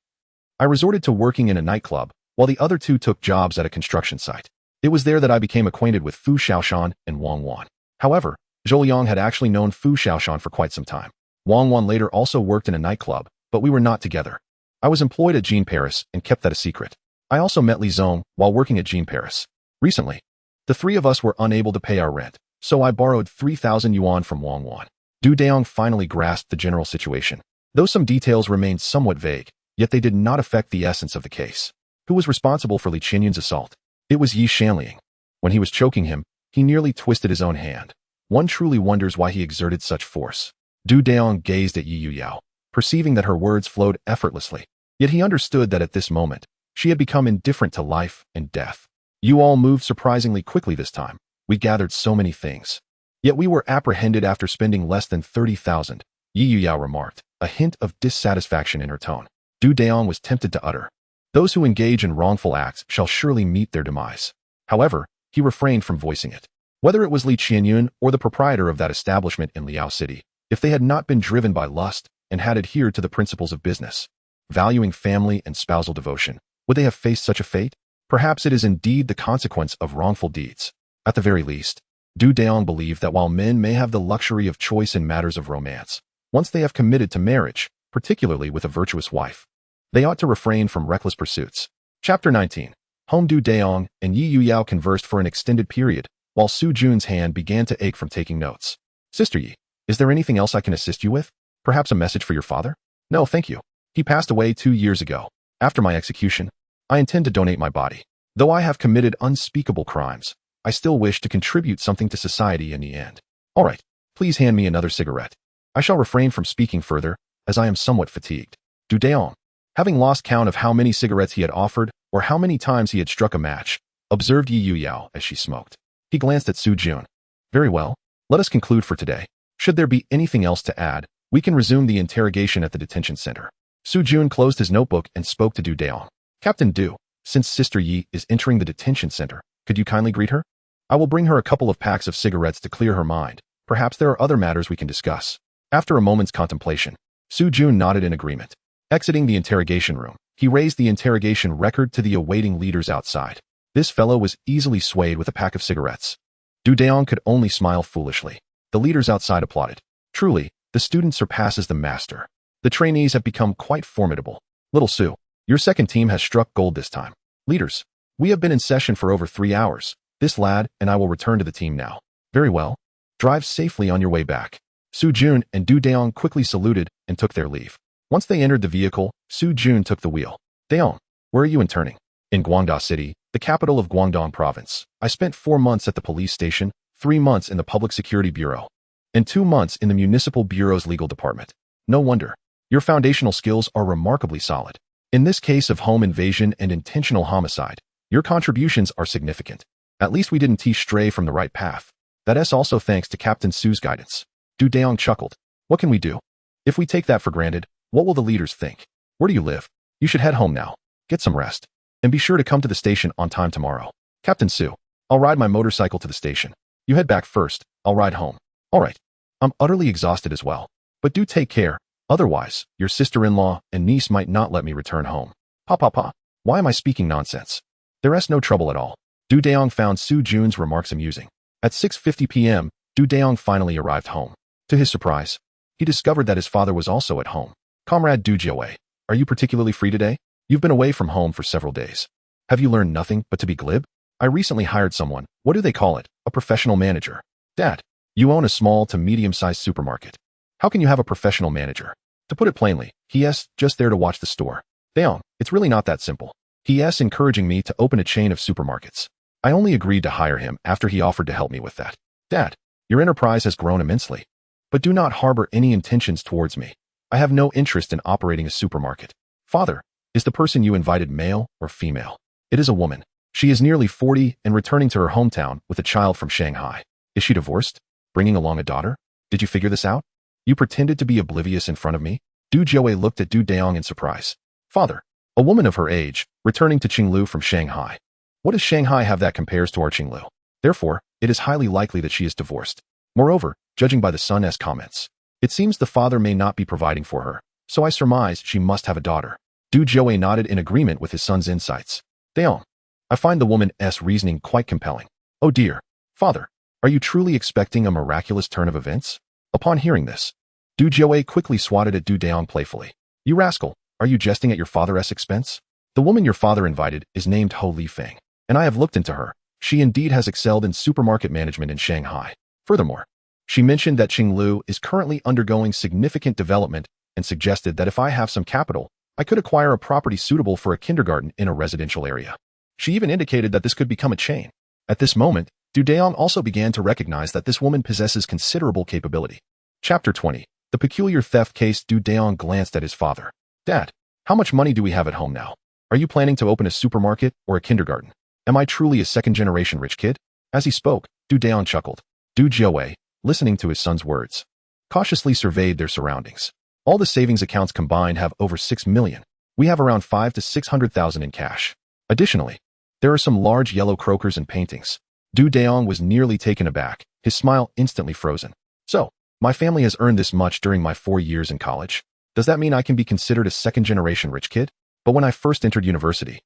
I resorted to working in a nightclub, while the other 2 took jobs at a construction site. It was there that I became acquainted with Fu Xiaoshan and Wang Wan. However, Zhou Liang had actually known Fu Xiaoshan for quite some time. Wang Wan later also worked in a nightclub, but we were not together. I was employed at Jean Paris and kept that a secret. I also met Li Zong while working at Jean Paris. Recently, the 3 of us were unable to pay our rent, so I borrowed 3,000 yuan from Wang Wan. Dayong finally grasped the general situation. Though some details remained somewhat vague, yet they did not affect the essence of the case. Who was responsible for Li Qianyun's assault? It was Yi Shanliang. When he was choking him, he nearly twisted his own hand. One truly wonders why he exerted such force. Dayong gazed at Yi Yuyao, perceiving that her words flowed effortlessly. Yet he understood that at this moment, she had become indifferent to life and death. You all moved surprisingly quickly this time. We gathered so many things. Yet we were apprehended after spending less than 30,000, Yi Yuyao remarked, a hint of dissatisfaction in her tone. Dayong was tempted to utter, those who engage in wrongful acts shall surely meet their demise. However, he refrained from voicing it. Whether it was Li Qianyun or the proprietor of that establishment in Liao City, if they had not been driven by lust and had adhered to the principles of business, valuing family and spousal devotion, would they have faced such a fate? Perhaps it is indeed the consequence of wrongful deeds. At the very least, Dayong believed that while men may have the luxury of choice in matters of romance, once they have committed to marriage, particularly with a virtuous wife, they ought to refrain from reckless pursuits. Chapter 19. Home. Dayong and Yi Yuyao conversed for an extended period, while Su Jun's hand began to ache from taking notes. Sister Yi, is there anything else I can assist you with? Perhaps a message for your father? No, thank you. He passed away 2 years ago. After my execution, I intend to donate my body. Though I have committed unspeakable crimes, I still wish to contribute something to society in the end. All right, please hand me another cigarette. I shall refrain from speaking further, as I am somewhat fatigued. Dayong, having lost count of how many cigarettes he had offered or how many times he had struck a match, observed Yi Yuyao as she smoked. He glanced at Su Jun. Very well, let us conclude for today. Should there be anything else to add, we can resume the interrogation at the detention center. Su Jun closed his notebook and spoke to Dayong. Captain Du, since Sister Yi is entering the detention center, could you kindly greet her? I will bring her a couple of packs of cigarettes to clear her mind. Perhaps there are other matters we can discuss. After a moment's contemplation, Su Jun nodded in agreement. Exiting the interrogation room, he raised the interrogation record to the awaiting leaders outside. This fellow was easily swayed with a pack of cigarettes. Dayong could only smile foolishly. The leaders outside applauded. Truly, the student surpasses the master. The trainees have become quite formidable. Little Sue, your second team has struck gold this time. Leaders, we have been in session for over 3 hours. This lad and I will return to the team now. Very well. Drive safely on your way back. Su Jun and Dayong quickly saluted and took their leave. Once they entered the vehicle, Su Jun took the wheel. Dayong, where are you interning? In Guangda City, the capital of Guangdong Province. I spent 4 months at the police station, 3 months in the Public Security Bureau, and 2 months in the Municipal Bureau's legal department. No wonder. Your foundational skills are remarkably solid. In this case of home invasion and intentional homicide, your contributions are significant. At least we didn't stray from the right path. That's also thanks to Captain Su's guidance. Dayong chuckled. What can we do? If we take that for granted, what will the leaders think? Where do you live? You should head home now. Get some rest. And be sure to come to the station on time tomorrow. Captain Su, I'll ride my motorcycle to the station. You head back first. I'll ride home. All right. I'm utterly exhausted as well. But do take care. Otherwise, your sister-in-law and niece might not let me return home. Pa. Why am I speaking nonsense? There's no trouble at all. Dayong found Su Jun's remarks amusing. At 6:50 p.m., Dayong finally arrived home. To his surprise, he discovered that his father was also at home. Comrade Dujioe, are you particularly free today? You've been away from home for several days. Have you learned nothing but to be glib? I recently hired someone. What do they call it? A professional manager. Dad, you own a small to medium-sized supermarket. How can you have a professional manager? To put it plainly, he's just there to watch the store. Dayong, it's really not that simple. He's encouraging me to open a chain of supermarkets. I only agreed to hire him after he offered to help me with that. Dad, your enterprise has grown immensely. But do not harbor any intentions towards me. I have no interest in operating a supermarket. Father, is the person you invited male or female? It is a woman. She is nearly 40 and returning to her hometown with a child from Shanghai. Is she divorced? Bringing along a daughter? Did you figure this out? You pretended to be oblivious in front of me? Dujioe looked at Dayong in surprise. Father, a woman of her age, returning to Qinglu from Shanghai. What does Shanghai have that compares to our Qinglu? Therefore, it is highly likely that she is divorced. Moreover, judging by the son's comments, it seems the father may not be providing for her, so I surmise she must have a daughter. Dujioe nodded in agreement with his son's insights. Dayong, I find the woman's reasoning quite compelling. Oh dear. Father, are you truly expecting a miraculous turn of events? Upon hearing this, Dujioe quickly swatted at Dayong playfully. You rascal, are you jesting at your father's expense? The woman your father invited is named Ho Li Feng, and I have looked into her. She indeed has excelled in supermarket management in Shanghai. Furthermore, she mentioned that Qinglu is currently undergoing significant development and suggested that if I have some capital, I could acquire a property suitable for a kindergarten in a residential area. She even indicated that this could become a chain. At this moment, Dayong also began to recognize that this woman possesses considerable capability. Chapter 20. The Peculiar Theft Case. Dayong glanced at his father. Dad, how much money do we have at home now? Are you planning to open a supermarket or a kindergarten? Am I truly a second-generation rich kid? As he spoke, Dayong chuckled. Dujioe, listening to his son's words, cautiously surveyed their surroundings. All the savings accounts combined have over 6 million. We have around 500 to 600,000 in cash. Additionally, there are some large yellow croakers and paintings. Dayong was nearly taken aback, his smile instantly frozen. So, my family has earned this much during my 4 years in college. Does that mean I can be considered a second-generation rich kid? But when I first entered university,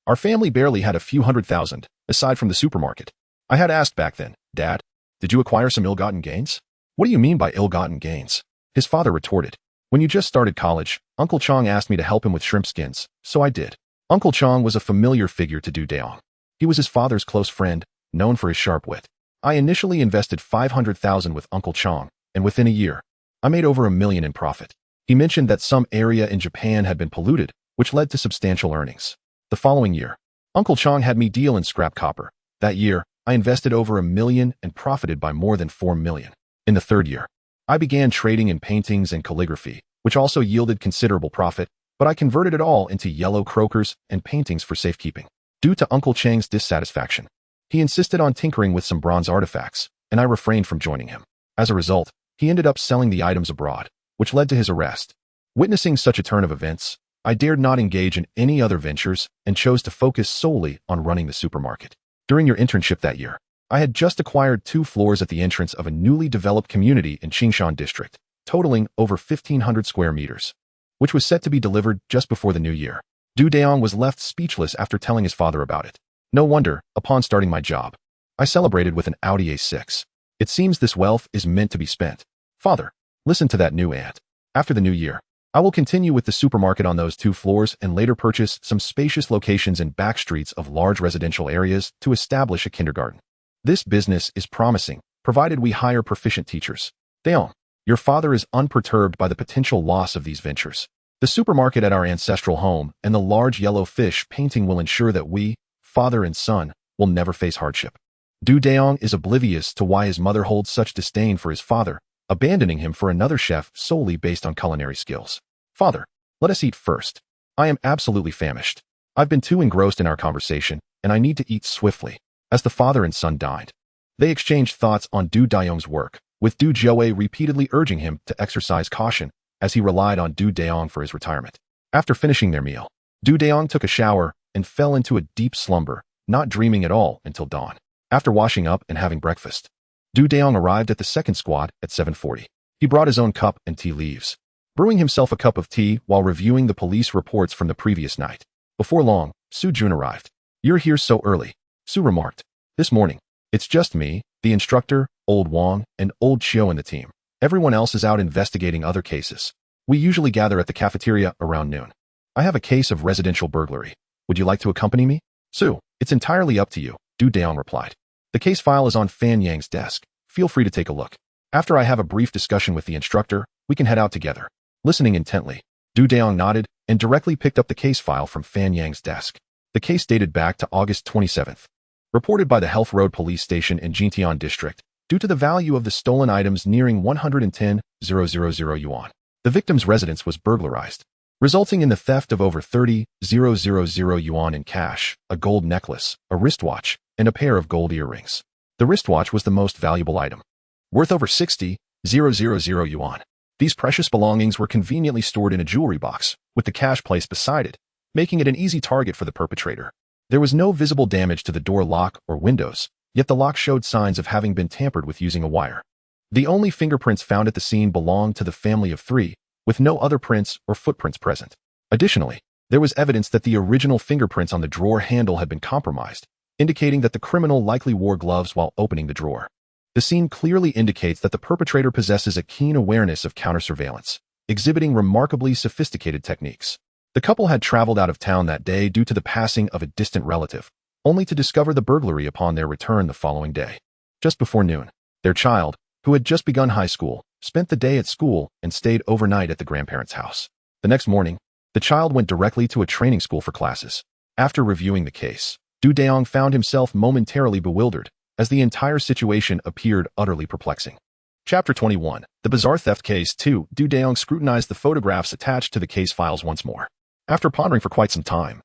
our family barely had a few 100,000, aside from the supermarket. I had asked back then, Dad, did you acquire some ill-gotten gains? What do you mean by ill-gotten gains? His father retorted. When you just started college, Uncle Chong asked me to help him with shrimp skins, so I did. Uncle Chong was a familiar figure to Dayong. He was his father's close friend, known for his sharp wit. I initially invested 500,000 with Uncle Chong, and within a year, I made over $1 million in profit. He mentioned that some area in Japan had been polluted, which led to substantial earnings. The following year, Uncle Chong had me deal in scrap copper. That year, I invested over $1 million and profited by more than $4 million. In the third year, I began trading in paintings and calligraphy, which also yielded considerable profit, but I converted it all into yellow croakers and paintings for safekeeping. Due to Uncle Chang's dissatisfaction, he insisted on tinkering with some bronze artifacts, and I refrained from joining him. As a result, he ended up selling the items abroad, which led to his arrest. Witnessing such a turn of events, I dared not engage in any other ventures and chose to focus solely on running the supermarket. During your internship that year, I had just acquired 2 floors at the entrance of a newly developed community in Qingshan district, totaling over 1,500 square meters, which was set to be delivered just before the new year. Dayong was left speechless after telling his father about it. No wonder, upon starting my job, I celebrated with an Audi A6. It seems this wealth is meant to be spent. Father, listen to that new aunt. After the new year, I will continue with the supermarket on those 2 floors and later purchase some spacious locations in back streets of large residential areas to establish a kindergarten. This business is promising, provided we hire proficient teachers. Dayong, your father is unperturbed by the potential loss of these ventures. The supermarket at our ancestral home and the large yellow fish painting will ensure that we, father and son, will never face hardship. Dayong is oblivious to why his mother holds such disdain for his father, abandoning him for another chef solely based on culinary skills. Father, let us eat first. I am absolutely famished. I've been too engrossed in our conversation, and I need to eat swiftly. As the father and son dined, they exchanged thoughts on Dayong's work, with Joe repeatedly urging him to exercise caution as he relied on Dayong for his retirement. After finishing their meal, Dayong took a shower and fell into a deep slumber, not dreaming at all until dawn. After washing up and having breakfast, Dayong arrived at the second squad at 7:40. He brought his own cup and tea leaves, brewing himself a cup of tea while reviewing the police reports from the previous night. Before long, Jun arrived. You're here so early, Su remarked. This morning, it's just me, the instructor, old Wang, and old Chiu in the team. Everyone else is out investigating other cases. We usually gather at the cafeteria around noon. I have a case of residential burglary. Would you like to accompany me? Su, it's entirely up to you, Dayong replied. The case file is on Fan Yang's desk. Feel free to take a look. After I have a brief discussion with the instructor, we can head out together. Listening intently, Dayong nodded and directly picked up the case file from Fan Yang's desk. The case dated back to August 27th. Reported by the Health Road Police Station in Jintian District, due to the value of the stolen items nearing 110,000 yuan. The victim's residence was burglarized, resulting in the theft of over 30,000 yuan in cash, a gold necklace, a wristwatch, and a pair of gold earrings. The wristwatch was the most valuable item, worth over 60,000 yuan. These precious belongings were conveniently stored in a jewelry box, with the cash placed beside it, making it an easy target for the perpetrator. There was no visible damage to the door lock or windows, yet the lock showed signs of having been tampered with using a wire. The only fingerprints found at the scene belonged to the family of 3, with no other prints or footprints present. Additionally, there was evidence that the original fingerprints on the drawer handle had been compromised, indicating that the criminal likely wore gloves while opening the drawer. The scene clearly indicates that the perpetrator possesses a keen awareness of counter-surveillance, exhibiting remarkably sophisticated techniques. The couple had traveled out of town that day due to the passing of a distant relative, only to discover the burglary upon their return the following day. Just before noon, their child, who had just begun high school, spent the day at school and stayed overnight at the grandparents' house. The next morning, the child went directly to a training school for classes. After reviewing the case, Dayong found himself momentarily bewildered, as the entire situation appeared utterly perplexing. Chapter 21. The Bizarre Theft Case 2. Dayong scrutinized the photographs attached to the case files once more. After pondering for quite some time,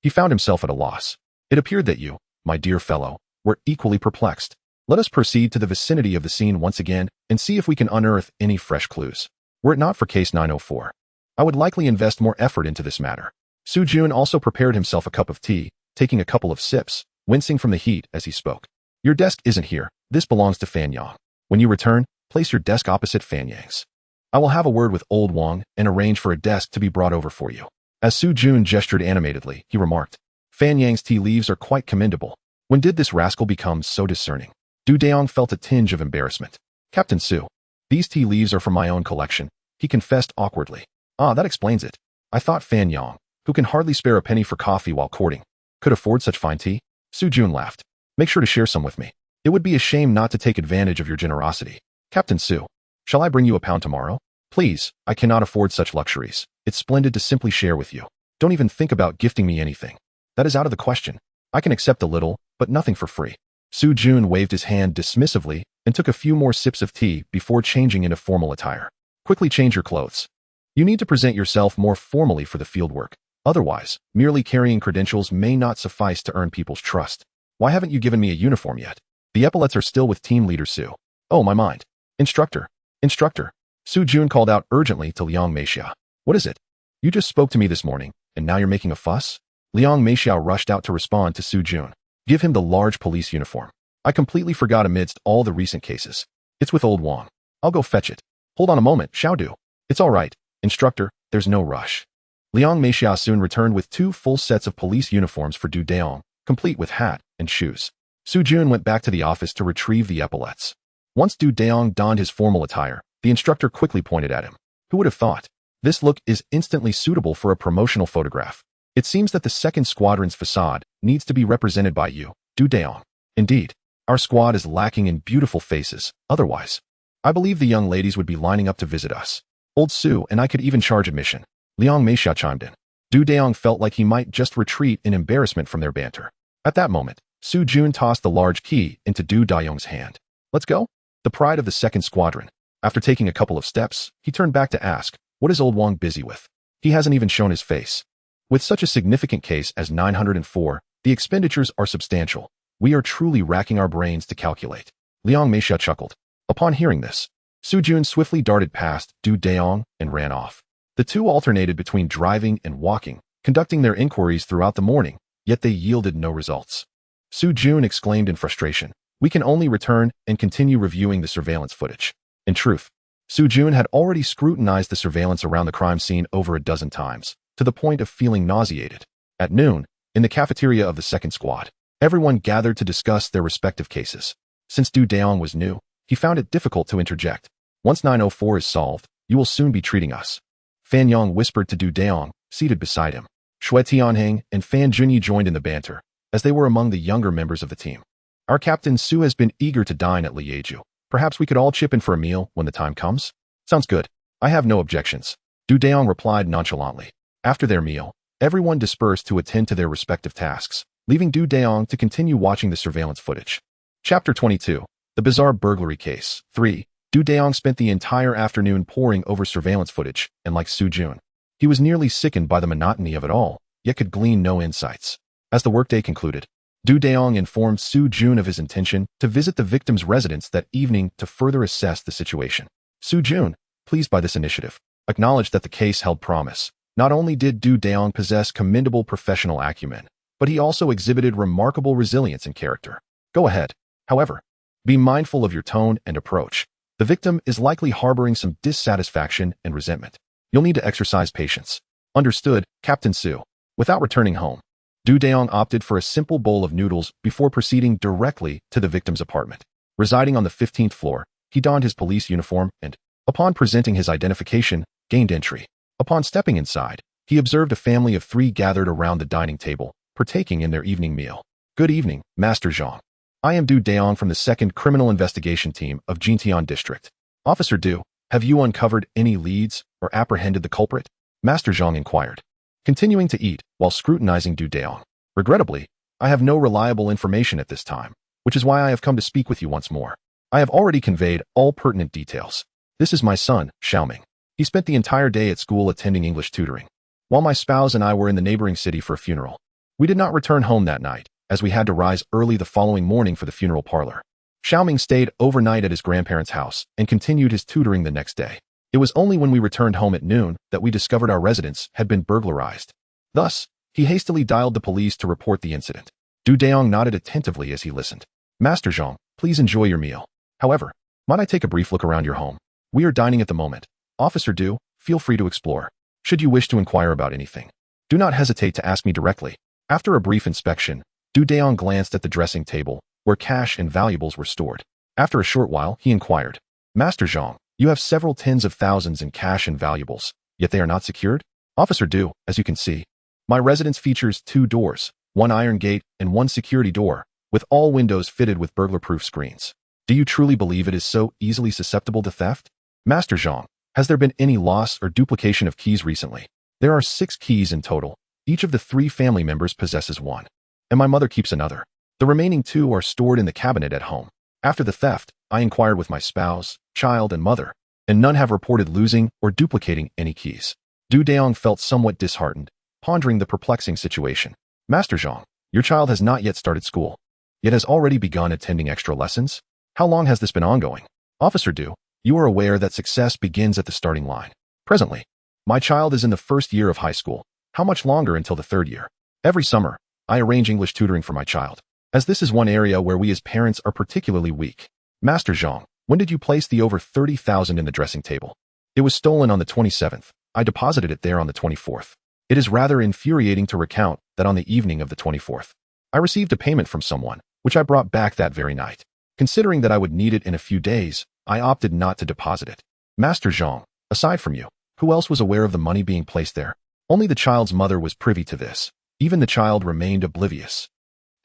he found himself at a loss. It appeared that you, my dear fellow, were equally perplexed. Let us proceed to the vicinity of the scene once again and see if we can unearth any fresh clues. Were it not for case 904, I would likely invest more effort into this matter. Jun also prepared himself a cup of tea, taking a couple of sips, wincing from the heat as he spoke. Your desk isn't here. This belongs to Fan Yang. When you return, place your desk opposite Fan Yang's. I will have a word with old Wang and arrange for a desk to be brought over for you. As Jun gestured animatedly, he remarked, Fan Yang's tea leaves are quite commendable. When did this rascal become so discerning? Dayong felt a tinge of embarrassment. Captain Su, these tea leaves are from my own collection, he confessed awkwardly. Ah, that explains it. I thought Fan Yang, who can hardly spare a penny for coffee while courting, could afford such fine tea. Jun laughed. Make sure to share some with me. It would be a shame not to take advantage of your generosity. Captain Su, shall I bring you a pound tomorrow? Please, I cannot afford such luxuries. It's splendid to simply share with you. Don't even think about gifting me anything. That is out of the question. I can accept a little, but nothing for free. Jun waved his hand dismissively and took a few more sips of tea before changing into formal attire. Quickly change your clothes. You need to present yourself more formally for the fieldwork. Otherwise, merely carrying credentials may not suffice to earn people's trust. Why haven't you given me a uniform yet? The epaulets are still with team leader Su. Oh, my mind. Instructor. Instructor. Jun called out urgently to Liang Meixia. What is it? You just spoke to me this morning, and now you're making a fuss? Liang Meixia rushed out to respond to Jun. Give him the large police uniform. I completely forgot amidst all the recent cases. It's with old Wang. I'll go fetch it. Hold on a moment, Xiaodu. It's all right, instructor, there's no rush. Liang Meixia soon returned with 2 full sets of police uniforms for Dayong, complete with hat and shoes. Su Jun went back to the office to retrieve the epaulets. Once Dayong donned his formal attire, the instructor quickly pointed at him. Who would have thought? This look is instantly suitable for a promotional photograph. It seems that the second squadron's facade needs to be represented by you, Dayong. Indeed, our squad is lacking in beautiful faces. Otherwise, I believe the young ladies would be lining up to visit us. Old Su and I could even charge admission. Liang Meisha chimed in. Dayong felt like he might just retreat in embarrassment from their banter. At that moment, Su Jun tossed the large key into Dayong's hand. Let's go? The pride of the second squadron. After taking a couple of steps, he turned back to ask, what is old Wang busy with? He hasn't even shown his face. With such a significant case as 904, the expenditures are substantial. We are truly racking our brains to calculate. Liang Meisha chuckled. Upon hearing this, Su Jun swiftly darted past Dayong and ran off. The two alternated between driving and walking, conducting their inquiries throughout the morning, yet they yielded no results. Su Jun exclaimed in frustration, we can only return and continue reviewing the surveillance footage. In truth, Su Jun had already scrutinized the surveillance around the crime scene over a dozen times, to the point of feeling nauseated. At noon, in the cafeteria of the second squad, everyone gathered to discuss their respective cases. Since Dayong was new, he found it difficult to interject. Once 904 is solved, you will soon be treating us. Fan Yang whispered to Dayong, seated beside him. Shui Tianheng and Fan Junyi joined in the banter, as they were among the younger members of the team. Our Captain Su has been eager to dine at Lieju. Perhaps we could all chip in for a meal when the time comes? Sounds good. I have no objections. Dayong replied nonchalantly. After their meal, everyone dispersed to attend to their respective tasks, leaving Dayong to continue watching the surveillance footage. Chapter 22. The Bizarre Burglary Case. 3. Dayong spent the entire afternoon poring over surveillance footage, and like Su Jun, he was nearly sickened by the monotony of it all, yet could glean no insights. As the workday concluded, Dayong informed Su Jun of his intention to visit the victim's residence that evening to further assess the situation. Su Jun, pleased by this initiative, acknowledged that the case held promise. Not only did Dayong possess commendable professional acumen, but he also exhibited remarkable resilience and character. Go ahead, however. Be mindful of your tone and approach. The victim is likely harboring some dissatisfaction and resentment. You'll need to exercise patience. Understood, Captain Su. Without returning home, Dayong opted for a simple bowl of noodles before proceeding directly to the victim's apartment. Residing on the 15th floor, he donned his police uniform and, upon presenting his identification, gained entry. Upon stepping inside, he observed a family of 3 gathered around the dining table, partaking in their evening meal. Good evening, Master Zhang. I am Dayong from the 2nd Criminal Investigation Team of Jintian District. Officer Du, have you uncovered any leads or apprehended the culprit? Master Zhang inquired, continuing to eat while scrutinizing Dayong. Regrettably, I have no reliable information at this time, which is why I have come to speak with you once more. I have already conveyed all pertinent details. This is my son, Xiaoming. He spent the entire day at school attending English tutoring, while my spouse and I were in the neighboring city for a funeral. We did not return home that night, as we had to rise early the following morning for the funeral parlor. Xiaoming stayed overnight at his grandparents' house and continued his tutoring the next day. It was only when we returned home at noon that we discovered our residence had been burglarized. Thus, he hastily dialed the police to report the incident. Dayong nodded attentively as he listened. Master Zhang, please enjoy your meal. However, might I take a brief look around your home? We are dining at the moment. Officer Du, feel free to explore. Should you wish to inquire about anything, do not hesitate to ask me directly. After a brief inspection, Dayong glanced at the dressing table, where cash and valuables were stored. After a short while, he inquired, Master Zhang, you have several tens of thousands in cash and valuables, yet they are not secured? Officer Du, as you can see, my residence features 2 doors, 1 iron gate and 1 security door, with all windows fitted with burglar-proof screens. Do you truly believe it is so easily susceptible to theft? Master Zhang, has there been any loss or duplication of keys recently? There are 6 keys in total. Each of the 3 family members possesses 1, and my mother keeps another. The remaining 2 are stored in the cabinet at home. After the theft, I inquired with my spouse, child, and mother, and none have reported losing or duplicating any keys. Dayong felt somewhat disheartened, pondering the perplexing situation. Master Zhang, your child has not yet started school, yet has already begun attending extra lessons? How long has this been ongoing? Officer Du, you are aware that success begins at the starting line. Presently, my child is in the 1st year of high school. How much longer until the 3rd year? Every summer, I arrange English tutoring for my child, as this is one area where we as parents are particularly weak. Master Zhang, when did you place the over 30,000 in the dressing table? It was stolen on the 27th. I deposited it there on the 24th. It is rather infuriating to recount that on the evening of the 24th, I received a payment from someone, which I brought back that very night. Considering that I would need it in a few days, I opted not to deposit it. Master Zhang, aside from you, who else was aware of the money being placed there? Only the child's mother was privy to this. Even the child remained oblivious.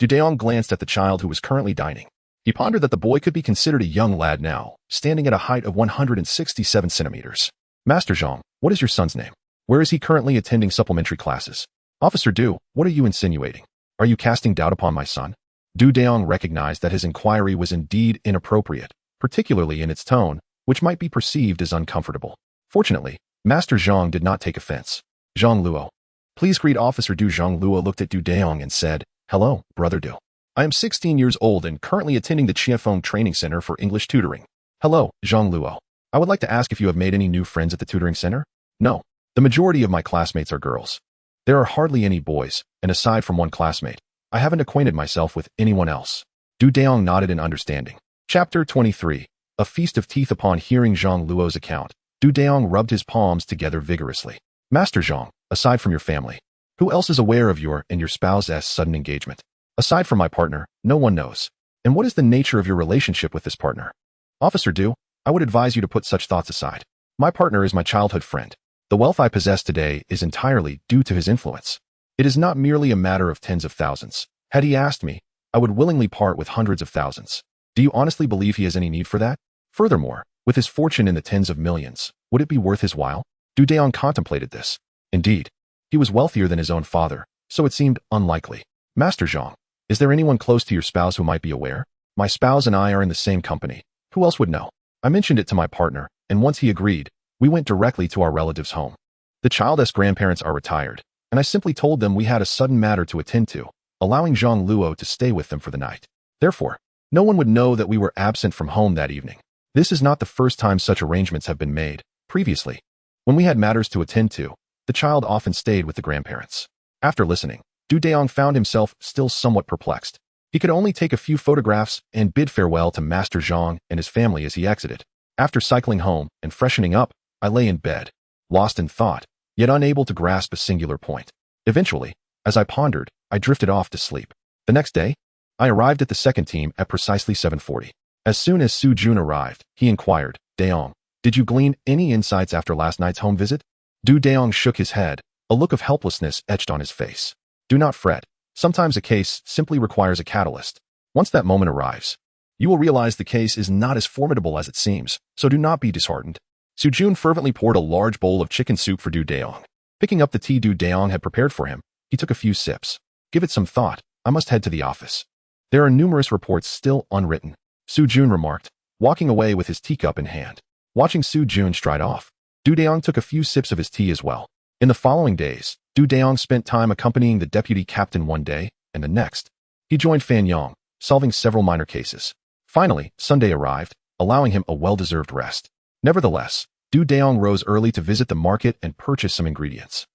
Dayong glanced at the child who was currently dining. He pondered that the boy could be considered a young lad now, standing at a height of 167 centimeters. Master Zhang, what is your son's name? Where is he currently attending supplementary classes? Officer Du, what are you insinuating? Are you casting doubt upon my son? Dayong recognized that his inquiry was indeed inappropriate, particularly in its tone, which might be perceived as uncomfortable. Fortunately, Master Zhang did not take offense. Zhang Luo. Please greet Officer Du. Zhang Luo looked at Dayong and said, Hello, Brother Du. I am 16 years old and currently attending the Chiefeng Training Center for English tutoring. Hello, Zhang Luo. I would like to ask if you have made any new friends at the tutoring center? No. The majority of my classmates are girls. There are hardly any boys, and aside from one classmate, I haven't acquainted myself with anyone else. Dayong nodded in understanding. Chapter 23. A feast of teeth. Upon hearing Zhang Luo's account, Dayong rubbed his palms together vigorously. Master Zhang, aside from your family, who else is aware of your and your spouse's sudden engagement? Aside from my partner, no one knows. And what is the nature of your relationship with this partner? Officer Du, I would advise you to put such thoughts aside. My partner is my childhood friend. The wealth I possess today is entirely due to his influence. It is not merely a matter of tens of thousands. Had he asked me, I would willingly part with hundreds of thousands. Do you honestly believe he has any need for that? Furthermore, with his fortune in the tens of millions, would it be worth his while? Dayong contemplated this. Indeed, he was wealthier than his own father, so it seemed unlikely. Master Zhang, is there anyone close to your spouse who might be aware? My spouse and I are in the same company. Who else would know? I mentioned it to my partner, and once he agreed, we went directly to our relative's home. The child's grandparents are retired, and I simply told them we had a sudden matter to attend to, allowing Zhang Luo to stay with them for the night. Therefore, no one would know that we were absent from home that evening. This is not the first time such arrangements have been made. Previously, when we had matters to attend to, the child often stayed with the grandparents. After listening, Dayong found himself still somewhat perplexed. He could only take a few photographs and bid farewell to Master Zhang and his family as he exited. After cycling home and freshening up, I lay in bed, lost in thought, yet unable to grasp a singular point. Eventually, as I pondered, I drifted off to sleep. The next day, I arrived at the second team at precisely 7:40. As soon as Su Jun arrived, he inquired, Dayong, did you glean any insights after last night's home visit? Dayong shook his head, a look of helplessness etched on his face. Do not fret. Sometimes a case simply requires a catalyst. Once that moment arrives, you will realize the case is not as formidable as it seems, so do not be disheartened. Su Jun fervently poured a large bowl of chicken soup for Dayong. Picking up the tea Dayong had prepared for him, he took a few sips. Give it some thought. I must head to the office. There are numerous reports still unwritten, Su Jun remarked, walking away with his teacup in hand. Watching Su Jun stride off, Dayong took a few sips of his tea as well. In the following days, Dayong spent time accompanying the deputy captain one day, and the next, he joined Fan Yang, solving several minor cases. Finally, Sunday arrived, allowing him a well-deserved rest. Nevertheless, Dayong rose early to visit the market and purchase some ingredients.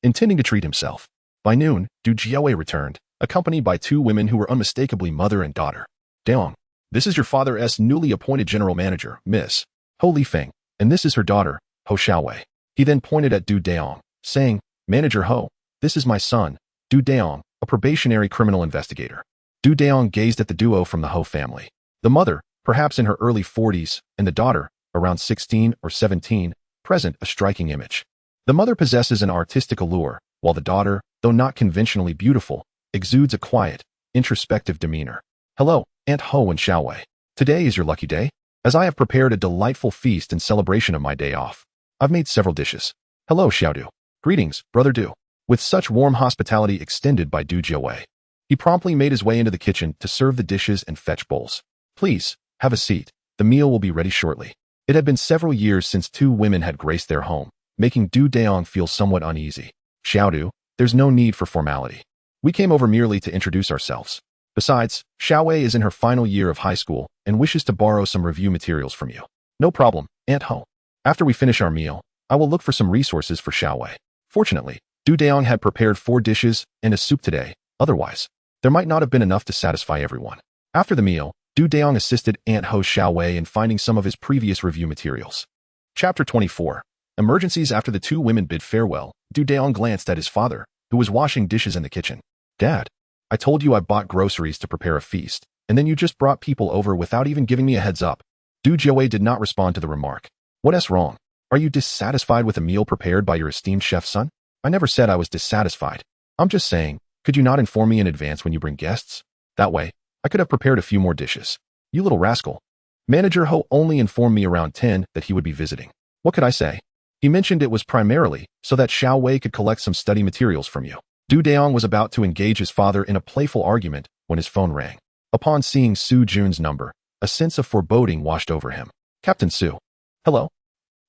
Intending to treat himself, by noon, Jiawei returned, accompanied by two women who were unmistakably mother and daughter. Dayong, this is your father's newly appointed general manager, Miss Ho Lifeng, and this is her daughter, Ho Xiaowei. He then pointed at Dayong, saying, Manager Ho, this is my son, Dayong, a probationary criminal investigator. Dayong gazed at the duo from the Ho family. The mother, perhaps in her early 40s, and the daughter, around 16 or 17, present a striking image. The mother possesses an artistic allure, while the daughter, though not conventionally beautiful, exudes a quiet, introspective demeanor. Hello, Aunt Ho and Xiaowei. Today is your lucky day, as I have prepared a delightful feast in celebration of my day off. I've made several dishes. Hello, Xiaodu. Greetings, Brother Du. With such warm hospitality extended by Du Jiawei, he promptly made his way into the kitchen to serve the dishes and fetch bowls. Please, have a seat. The meal will be ready shortly. It had been several years since two women had graced their home, making Dayong feel somewhat uneasy. Xiaodu, there's no need for formality. We came over merely to introduce ourselves. Besides, Xiaowei is in her final year of high school and wishes to borrow some review materials from you. No problem, Aunt Ho. After we finish our meal, I will look for some resources for Xiaowei. Fortunately, Dayong had prepared 4 dishes and a soup today. Otherwise, there might not have been enough to satisfy everyone. After the meal, Dayong assisted Aunt Ho Xiaowei in finding some of his previous review materials. Chapter 24. Emergencies. After the two women bid farewell, Dayong glanced at his father, who was washing dishes in the kitchen. Dad, I told you I bought groceries to prepare a feast, and then you just brought people over without even giving me a heads up. Du Jiawei did not respond to the remark. What's wrong? Are you dissatisfied with a meal prepared by your esteemed chef son? I never said I was dissatisfied. I'm just saying, could you not inform me in advance when you bring guests? That way, I could have prepared a few more dishes. You little rascal. Manager Ho only informed me around 10 that he would be visiting. What could I say? He mentioned it was primarily so that Xiao Wei could collect some study materials from you. Du Dayong was about to engage his father in a playful argument when his phone rang. Upon seeing Su Jun's number, a sense of foreboding washed over him. Captain Su. Hello?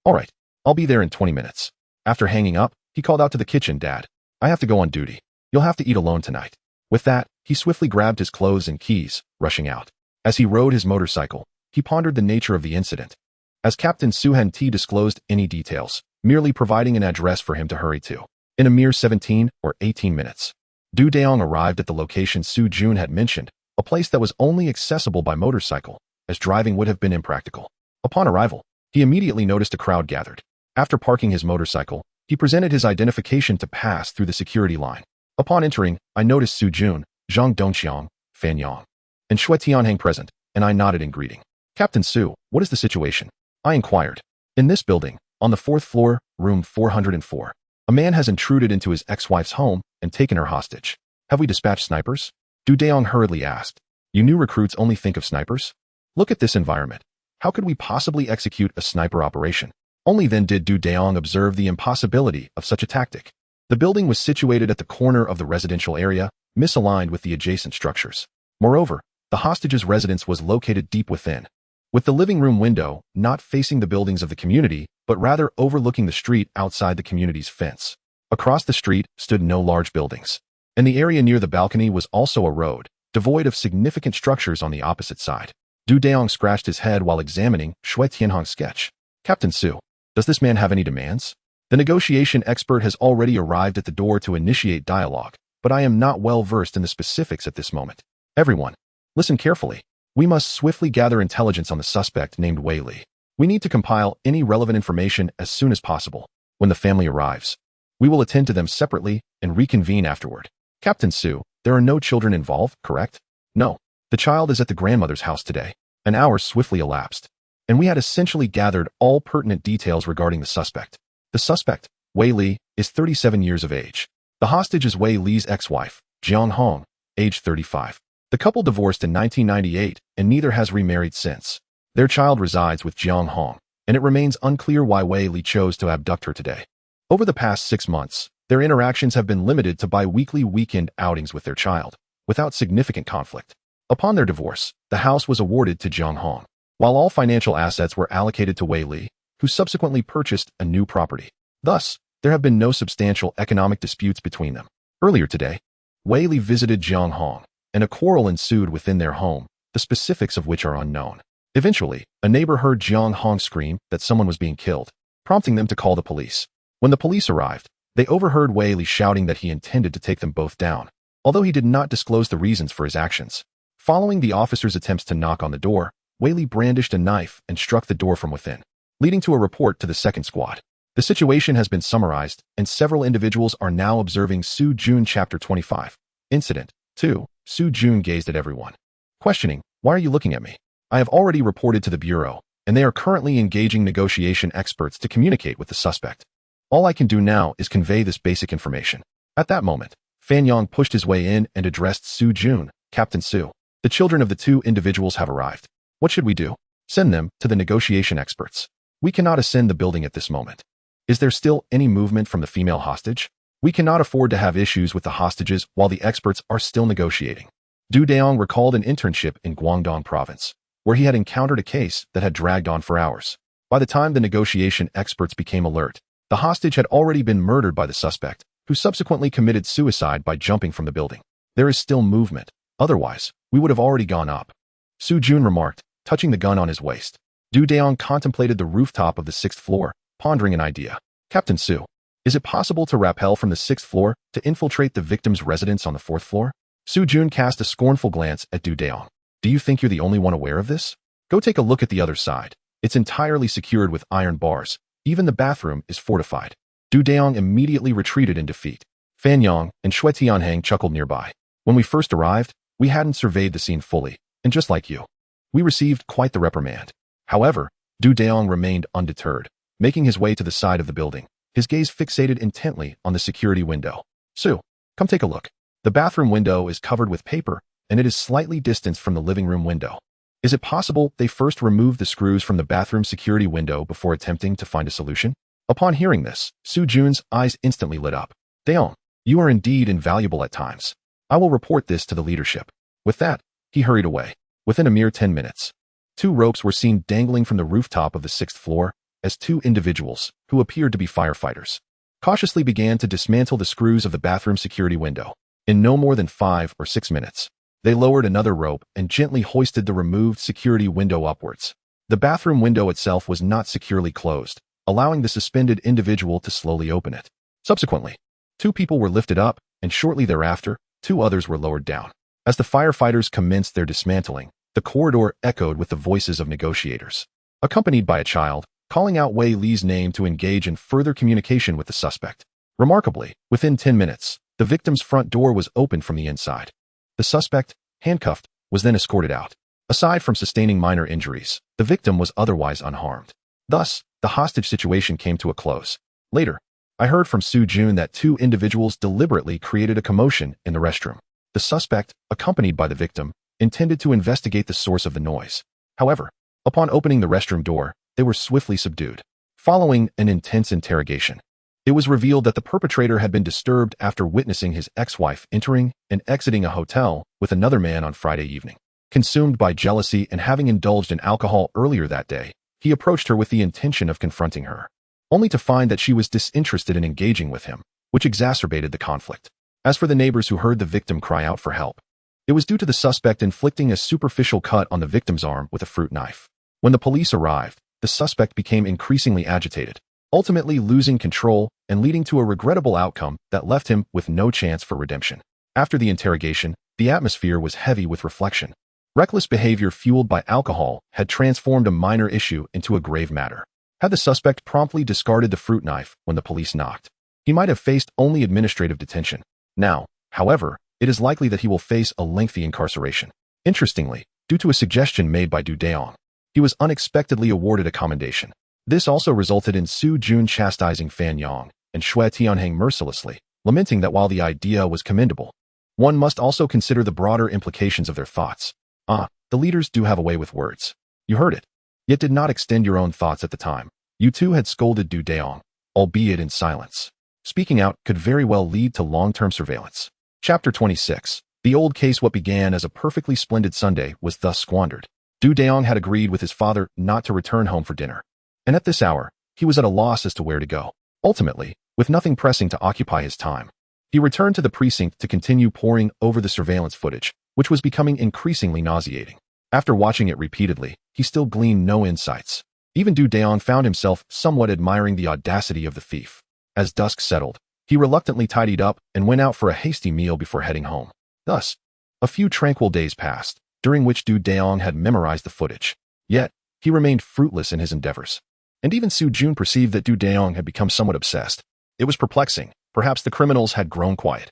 All right, I'll be there in 20 minutes. After hanging up, he called out to the kitchen, Dad. I have to go on duty. You'll have to eat alone tonight. With that, he swiftly grabbed his clothes and keys, rushing out. As he rode his motorcycle, he pondered the nature of the incident. As Captain Su hadn't disclosed any details, merely providing an address for him to hurry to. In a mere 17 or 18 minutes, Du Dayong arrived at the location Su Jun had mentioned, a place that was only accessible by motorcycle, as driving would have been impractical. Upon arrival, he immediately noticed a crowd gathered. After parking his motorcycle, he presented his identification to pass through the security line. Upon entering, I noticed Su Jun, Zhang Dongxiang, Fan Yang, and Shui Tianhang present, and I nodded in greeting. Captain Su, what is the situation? I inquired. In this building, on the 4th floor, room 404, a man has intruded into his ex-wife's home and taken her hostage. Have we dispatched snipers? Du Dayong hurriedly asked. You new recruits only think of snipers? Look at this environment. How could we possibly execute a sniper operation? Only then did Du Dayong observe the impossibility of such a tactic. The building was situated at the corner of the residential area, misaligned with the adjacent structures. Moreover, the hostage's residence was located deep within, with the living room window not facing the buildings of the community, but rather overlooking the street outside the community's fence. Across the street stood no large buildings, and the area near the balcony was also a road, devoid of significant structures on the opposite side. Du Dayong scratched his head while examining Shui Tianhang's sketch. Captain Su, does this man have any demands? The negotiation expert has already arrived at the door to initiate dialogue, but I am not well versed in the specifics at this moment. Everyone, listen carefully. We must swiftly gather intelligence on the suspect named Wei Li. We need to compile any relevant information as soon as possible. When the family arrives, we will attend to them separately and reconvene afterward. Captain Su, there are no children involved, correct? No. The child is at the grandmother's house today. An hour swiftly elapsed, and we had essentially gathered all pertinent details regarding the suspect. The suspect, Wei Li, is 37 years of age. The hostage is Wei Li's ex-wife, Jiang Hong, age 35. The couple divorced in 1998, and neither has remarried since. Their child resides with Jiang Hong, and it remains unclear why Wei Li chose to abduct her today. Over the past 6 months, their interactions have been limited to bi-weekly weekend outings with their child, without significant conflict. Upon their divorce, the house was awarded to Jiang Hong, while all financial assets were allocated to Wei Li, who subsequently purchased a new property. Thus, there have been no substantial economic disputes between them. Earlier today, Wei Li visited Jiang Hong, and a quarrel ensued within their home, the specifics of which are unknown. Eventually, a neighbor heard Jiang Hong scream that someone was being killed, prompting them to call the police. When the police arrived, they overheard Wei Li shouting that he intended to take them both down, although he did not disclose the reasons for his actions. Following the officers' attempts to knock on the door, Wei Li brandished a knife and struck the door from within, leading to a report to the second squad. The situation has been summarized, and several individuals are now observing Su Jun Chapter 25. Incident 2. Su Jun gazed at everyone, questioning, why are you looking at me? I have already reported to the Bureau, and they are currently engaging negotiation experts to communicate with the suspect. All I can do now is convey this basic information. At that moment, Fan Yang pushed his way in and addressed Su Jun. Captain Su, the children of the two individuals have arrived. What should we do? Send them to the negotiation experts. We cannot ascend the building at this moment. Is there still any movement from the female hostage? We cannot afford to have issues with the hostages while the experts are still negotiating. Du Dayong recalled an internship in Guangdong province, where he had encountered a case that had dragged on for hours. By the time the negotiation experts became alert, the hostage had already been murdered by the suspect, who subsequently committed suicide by jumping from the building. There is still movement. Otherwise, we would have already gone up. Su Jun remarked, touching the gun on his waist. Du Dayong contemplated the rooftop of the 6th floor, pondering an idea. Captain Su, is it possible to rappel from the 6th floor to infiltrate the victim's residence on the 4th floor? Su Jun cast a scornful glance at Du Dayong. Do you think you're the only one aware of this? Go take a look at the other side. It's entirely secured with iron bars. Even the bathroom is fortified. Du Dayong immediately retreated in defeat. Fan Yang and Shui Tianhang chuckled nearby. When we first arrived, we hadn't surveyed the scene fully, and just like you, we received quite the reprimand. However, Dayong remained undeterred, making his way to the side of the building, his gaze fixated intently on the security window. Sue, come take a look. The bathroom window is covered with paper, and it is slightly distanced from the living room window. Is it possible they first removed the screws from the bathroom security window before attempting to find a solution? Upon hearing this, Soo Jun's eyes instantly lit up. Dayong, you are indeed invaluable at times. I will report this to the leadership. With that, he hurried away. Within a mere 10 minutes, 2 ropes were seen dangling from the rooftop of the 6th floor as 2 individuals, who appeared to be firefighters, cautiously began to dismantle the screws of the bathroom security window. In no more than 5 or 6 minutes, they lowered another rope and gently hoisted the removed security window upwards. The bathroom window itself was not securely closed, allowing the suspended individual to slowly open it. Subsequently, 2 people were lifted up, and shortly thereafter, 2 others were lowered down. As the firefighters commenced their dismantling, the corridor echoed with the voices of negotiators, accompanied by a child, calling out Wei Li's name to engage in further communication with the suspect. Remarkably, within 10 minutes, the victim's front door was opened from the inside. The suspect, handcuffed, was then escorted out. Aside from sustaining minor injuries, the victim was otherwise unharmed. Thus, the hostage situation came to a close. Later, I heard from Soo Jun that 2 individuals deliberately created a commotion in the restroom. The suspect, accompanied by the victim, intended to investigate the source of the noise. However, upon opening the restroom door, they were swiftly subdued. Following an intense interrogation, it was revealed that the perpetrator had been disturbed after witnessing his ex-wife entering and exiting a hotel with another man on Friday evening. Consumed by jealousy and having indulged in alcohol earlier that day, he approached her with the intention of confronting her, only to find that she was disinterested in engaging with him, which exacerbated the conflict. As for the neighbors who heard the victim cry out for help, it was due to the suspect inflicting a superficial cut on the victim's arm with a fruit knife. When the police arrived, the suspect became increasingly agitated, ultimately losing control and leading to a regrettable outcome that left him with no chance for redemption. After the interrogation, the atmosphere was heavy with reflection. Reckless behavior fueled by alcohol had transformed a minor issue into a grave matter. Had the suspect promptly discarded the fruit knife when the police knocked, he might have faced only administrative detention. Now, however, it is likely that he will face a lengthy incarceration. Interestingly, due to a suggestion made by Dayong, he was unexpectedly awarded a commendation. This also resulted in Soo Jun chastising Fan Yang and Xue Tianheng mercilessly, lamenting that while the idea was commendable, one must also consider the broader implications of their thoughts. The leaders do have a way with words. You heard it, yet did not extend your own thoughts at the time. You too had scolded Dayong, albeit in silence. Speaking out could very well lead to long-term surveillance. Chapter 26. The old case. What began as a perfectly splendid Sunday was thus squandered. Dayong had agreed with his father not to return home for dinner, and at this hour, he was at a loss as to where to go. Ultimately, with nothing pressing to occupy his time, he returned to the precinct to continue poring over the surveillance footage, which was becoming increasingly nauseating. After watching it repeatedly, he still gleaned no insights. Even Dayong found himself somewhat admiring the audacity of the thief. As dusk settled, he reluctantly tidied up and went out for a hasty meal before heading home. Thus, a few tranquil days passed, during which Dayong had memorized the footage. Yet, he remained fruitless in his endeavors. And even Soo Jun perceived that Dayong had become somewhat obsessed. It was perplexing. Perhaps the criminals had grown quiet.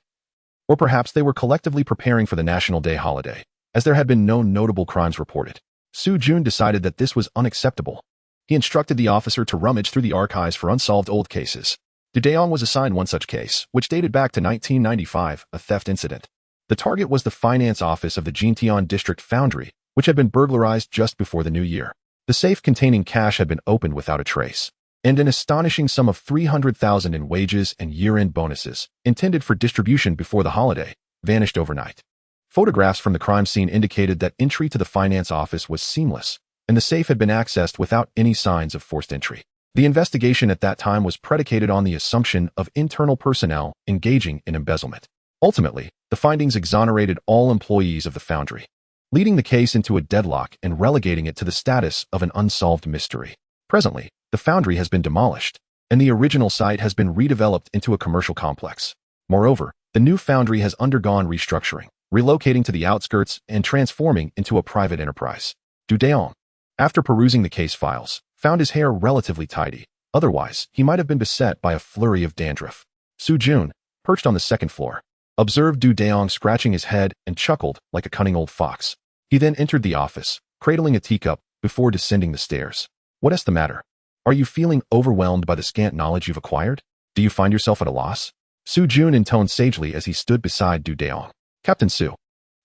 Or perhaps they were collectively preparing for the National Day holiday, as there had been no notable crimes reported. Soo Jun decided that this was unacceptable. He instructed the officer to rummage through the archives for unsolved old cases. Dayong was assigned one such case, which dated back to 1995, a theft incident. The target was the finance office of the Jintian District Foundry, which had been burglarized just before the new year. The safe containing cash had been opened without a trace, and an astonishing sum of 300,000 in wages and year-end bonuses, intended for distribution before the holiday, vanished overnight. Photographs from the crime scene indicated that entry to the finance office was seamless, and the safe had been accessed without any signs of forced entry. The investigation at that time was predicated on the assumption of internal personnel engaging in embezzlement. Ultimately, the findings exonerated all employees of the foundry, leading the case into a deadlock and relegating it to the status of an unsolved mystery. Presently, the foundry has been demolished, and the original site has been redeveloped into a commercial complex. Moreover, the new foundry has undergone restructuring, relocating to the outskirts and transforming into a private enterprise. Dayong, after perusing the case files, found his hair relatively tidy. Otherwise, he might have been beset by a flurry of dandruff. Soo Jun, perched on the second floor, observed Dayong scratching his head and chuckled like a cunning old fox. He then entered the office, cradling a teacup before descending the stairs. What's the matter? Are you feeling overwhelmed by the scant knowledge you've acquired? Do you find yourself at a loss? Su Jun intoned sagely as he stood beside Dayong. Captain Su.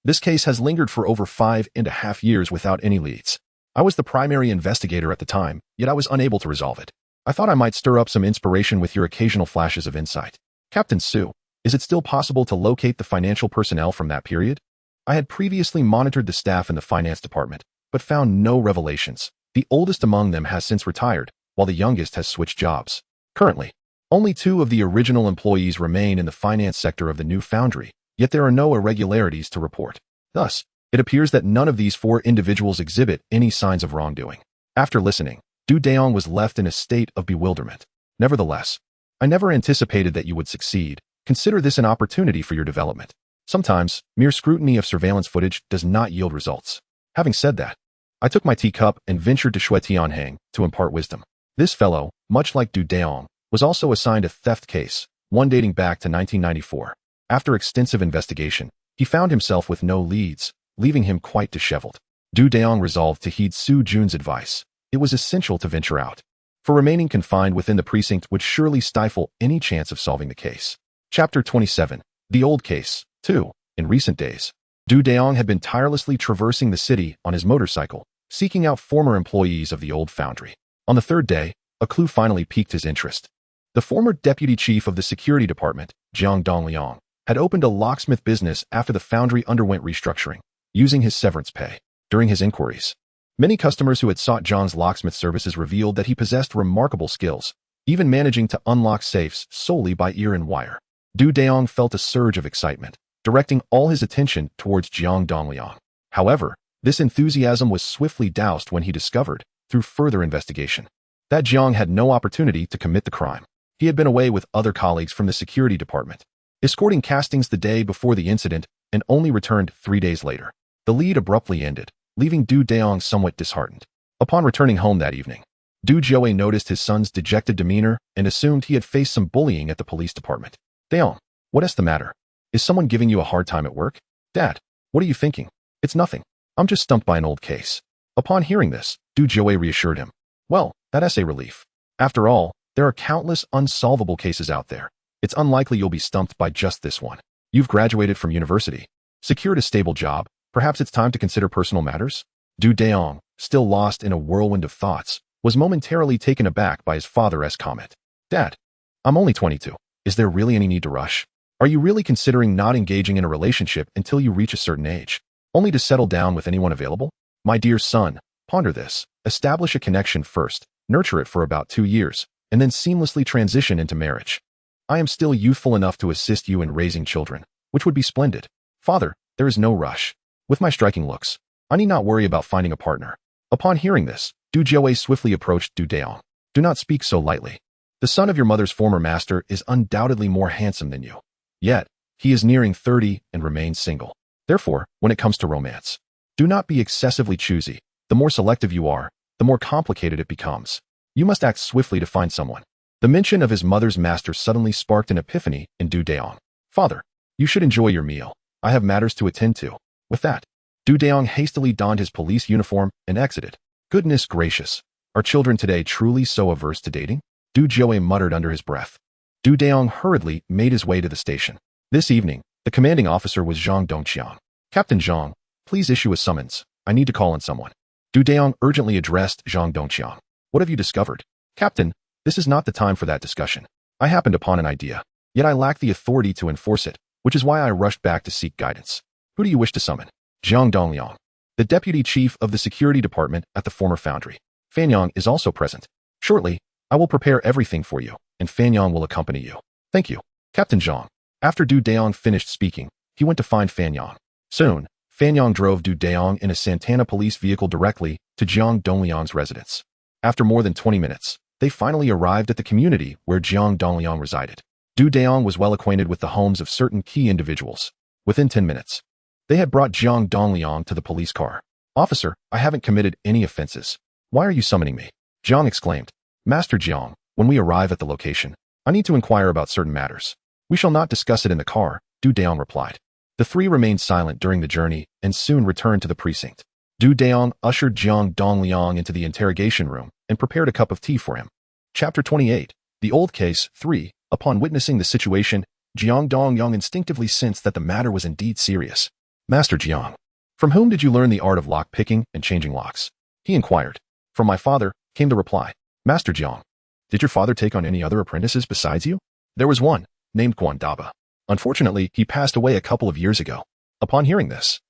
This case has lingered for over 5.5 years without any leads. I was the primary investigator at the time, yet I was unable to resolve it. I thought I might stir up some inspiration with your occasional flashes of insight. Captain Su, is it still possible to locate the financial personnel from that period? I had previously monitored the staff in the finance department, but found no revelations. The oldest among them has since retired, while the youngest has switched jobs. Currently, only 2 of the original employees remain in the finance sector of the new foundry, yet there are no irregularities to report. Thus, it appears that none of these 4 individuals exhibit any signs of wrongdoing. After listening, Dayong was left in a state of bewilderment. Nevertheless, I never anticipated that you would succeed. Consider this an opportunity for your development. Sometimes, mere scrutiny of surveillance footage does not yield results. Having said that, I took my teacup and ventured to Shui Tianhang to impart wisdom. This fellow, much like Dayong, was also assigned a theft case, one dating back to 1994. After extensive investigation, he found himself with no leads, leaving him quite disheveled. Dayong resolved to heed Su Jun's advice. It was essential to venture out, for remaining confined within the precinct would surely stifle any chance of solving the case. Chapter 27. The Old Case. 2. In recent days, Dayong had been tirelessly traversing the city on his motorcycle, seeking out former employees of the old foundry. On the 3rd day, a clue finally piqued his interest. The former deputy chief of the security department, Jiang Dongliang, had opened a locksmith business after the foundry underwent restructuring, using his severance pay. During his inquiries, many customers who had sought Jiang's locksmith services revealed that he possessed remarkable skills, even managing to unlock safes solely by ear and wire. Dayong felt a surge of excitement, directing all his attention towards Jiang Dongliang. However, this enthusiasm was swiftly doused when he discovered, through further investigation, that Jiang had no opportunity to commit the crime. He had been away with other colleagues from the security department, escorting castings the day before the incident and only returned 3 days later. The lead abruptly ended, leaving Dayong somewhat disheartened. Upon returning home that evening, Jiawei noticed his son's dejected demeanor and assumed he had faced some bullying at the police department. Dayong, what's the matter? Is someone giving you a hard time at work? Dad, what are you thinking? It's nothing. I'm just stumped by an old case. Upon hearing this, Jiawei reassured him. Well, that's a relief. After all, there are countless unsolvable cases out there. It's unlikely you'll be stumped by just this one. You've graduated from university, secured a stable job. Perhaps it's time to consider personal matters? Dayong, still lost in a whirlwind of thoughts, was momentarily taken aback by his father's comment. Dad, I'm only 22. Is there really any need to rush? Are you really considering not engaging in a relationship until you reach a certain age, only to settle down with anyone available? My dear son, ponder this. Establish a connection first, nurture it for about 2 years, and then seamlessly transition into marriage. I am still youthful enough to assist you in raising children, which would be splendid. Father, there is no rush. With my striking looks, I need not worry about finding a partner. Upon hearing this, Jiawei swiftly approached Dayong. Do not speak so lightly. The son of your mother's former master is undoubtedly more handsome than you. Yet, he is nearing 30 and remains single. Therefore, when it comes to romance, do not be excessively choosy. The more selective you are, the more complicated it becomes. You must act swiftly to find someone. The mention of his mother's master suddenly sparked an epiphany in Dayong. Father, you should enjoy your meal. I have matters to attend to. With that, Dayong hastily donned his police uniform and exited. Goodness gracious, are children today truly so averse to dating? Jiawei muttered under his breath. Dayong hurriedly made his way to the station. This evening, the commanding officer was Zhang Dongqiang. Captain Zhang, please issue a summons. I need to call on someone. Dayong urgently addressed Zhang Dongqiang. What have you discovered? Captain, this is not the time for that discussion. I happened upon an idea, yet I lack the authority to enforce it, which is why I rushed back to seek guidance. Who do you wish to summon? Jiang Dongliang, the deputy chief of the security department at the former foundry. Fanyang is also present. Shortly, I will prepare everything for you, and Fanyang will accompany you. Thank you, Captain Zhang. After Dayong finished speaking, he went to find Fanyang. Soon, Fanyang drove Dayong in a Santana police vehicle directly to Jiang Dongliang's residence. After more than 20 minutes, they finally arrived at the community where Jiang Dongliang resided. Dayong was well acquainted with the homes of certain key individuals. Within 10 minutes, they had brought Jiang Dongliang to the police car. Officer, I haven't committed any offenses. Why are you summoning me? Jiang exclaimed. Master Jiang, when we arrive at the location, I need to inquire about certain matters. We shall not discuss it in the car, Du Dayong replied. The three remained silent during the journey and soon returned to the precinct. Du Dayong ushered Jiang Dongliang into the interrogation room and prepared a cup of tea for him. Chapter 28. The Old Case 3. Upon witnessing the situation, Jiang Dongliang instinctively sensed that the matter was indeed serious. Master Jiang, from whom did you learn the art of lock-picking and changing locks? He inquired. From my father, came the reply. Master Jiang, did your father take on any other apprentices besides you? There was one, named Guandaba. Unfortunately, he passed away a couple of years ago. Upon hearing this,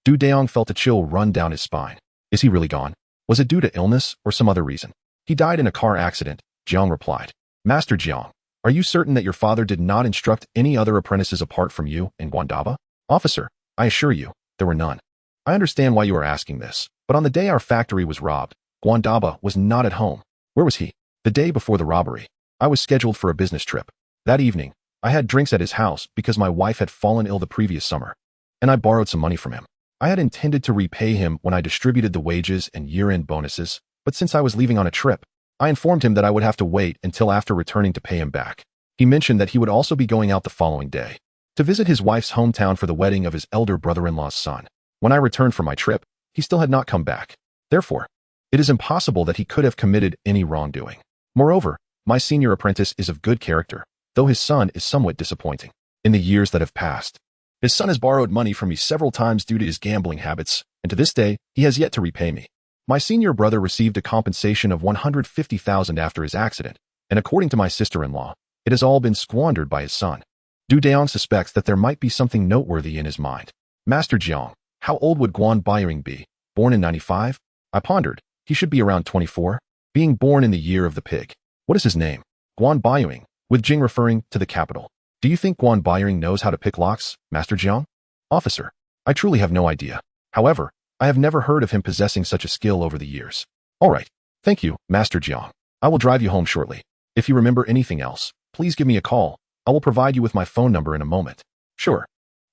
Du Dayong felt a chill run down his spine. Is he really gone? Was it due to illness or some other reason? He died in a car accident, Jiang replied. Master Jiang, are you certain that your father did not instruct any other apprentices apart from you and Guandaba? Officer, I assure you, there were none. I understand why you are asking this, but on the day our factory was robbed, Guandaba was not at home. Where was he? The day before the robbery. I was scheduled for a business trip. That evening, I had drinks at his house because my wife had fallen ill the previous summer, and I borrowed some money from him. I had intended to repay him when I distributed the wages and year-end bonuses, but since I was leaving on a trip, I informed him that I would have to wait until after returning to pay him back. He mentioned that he would also be going out the following day to visit his wife's hometown for the wedding of his elder brother-in-law's son. When I returned from my trip, he still had not come back. Therefore, it is impossible that he could have committed any wrongdoing. Moreover, my senior apprentice is of good character, though his son is somewhat disappointing. In the years that have passed, his son has borrowed money from me several times due to his gambling habits, and to this day, he has yet to repay me. My senior brother received a compensation of 150,000 after his accident, and according to my sister-in-law, it has all been squandered by his son. Du Dayong suspects that there might be something noteworthy in his mind. Master Jiang, how old would Guan Bairing be? Born in 95? I pondered. He should be around 24, being born in the year of the pig. What is his name? Guan Bairing, with Jing referring to the capital. Do you think Guan Bairing knows how to pick locks, Master Jiang? Officer, I truly have no idea. However, I have never heard of him possessing such a skill over the years. All right. Thank you, Master Jiang. I will drive you home shortly. If you remember anything else, please give me a call. I will provide you with my phone number in a moment. Sure.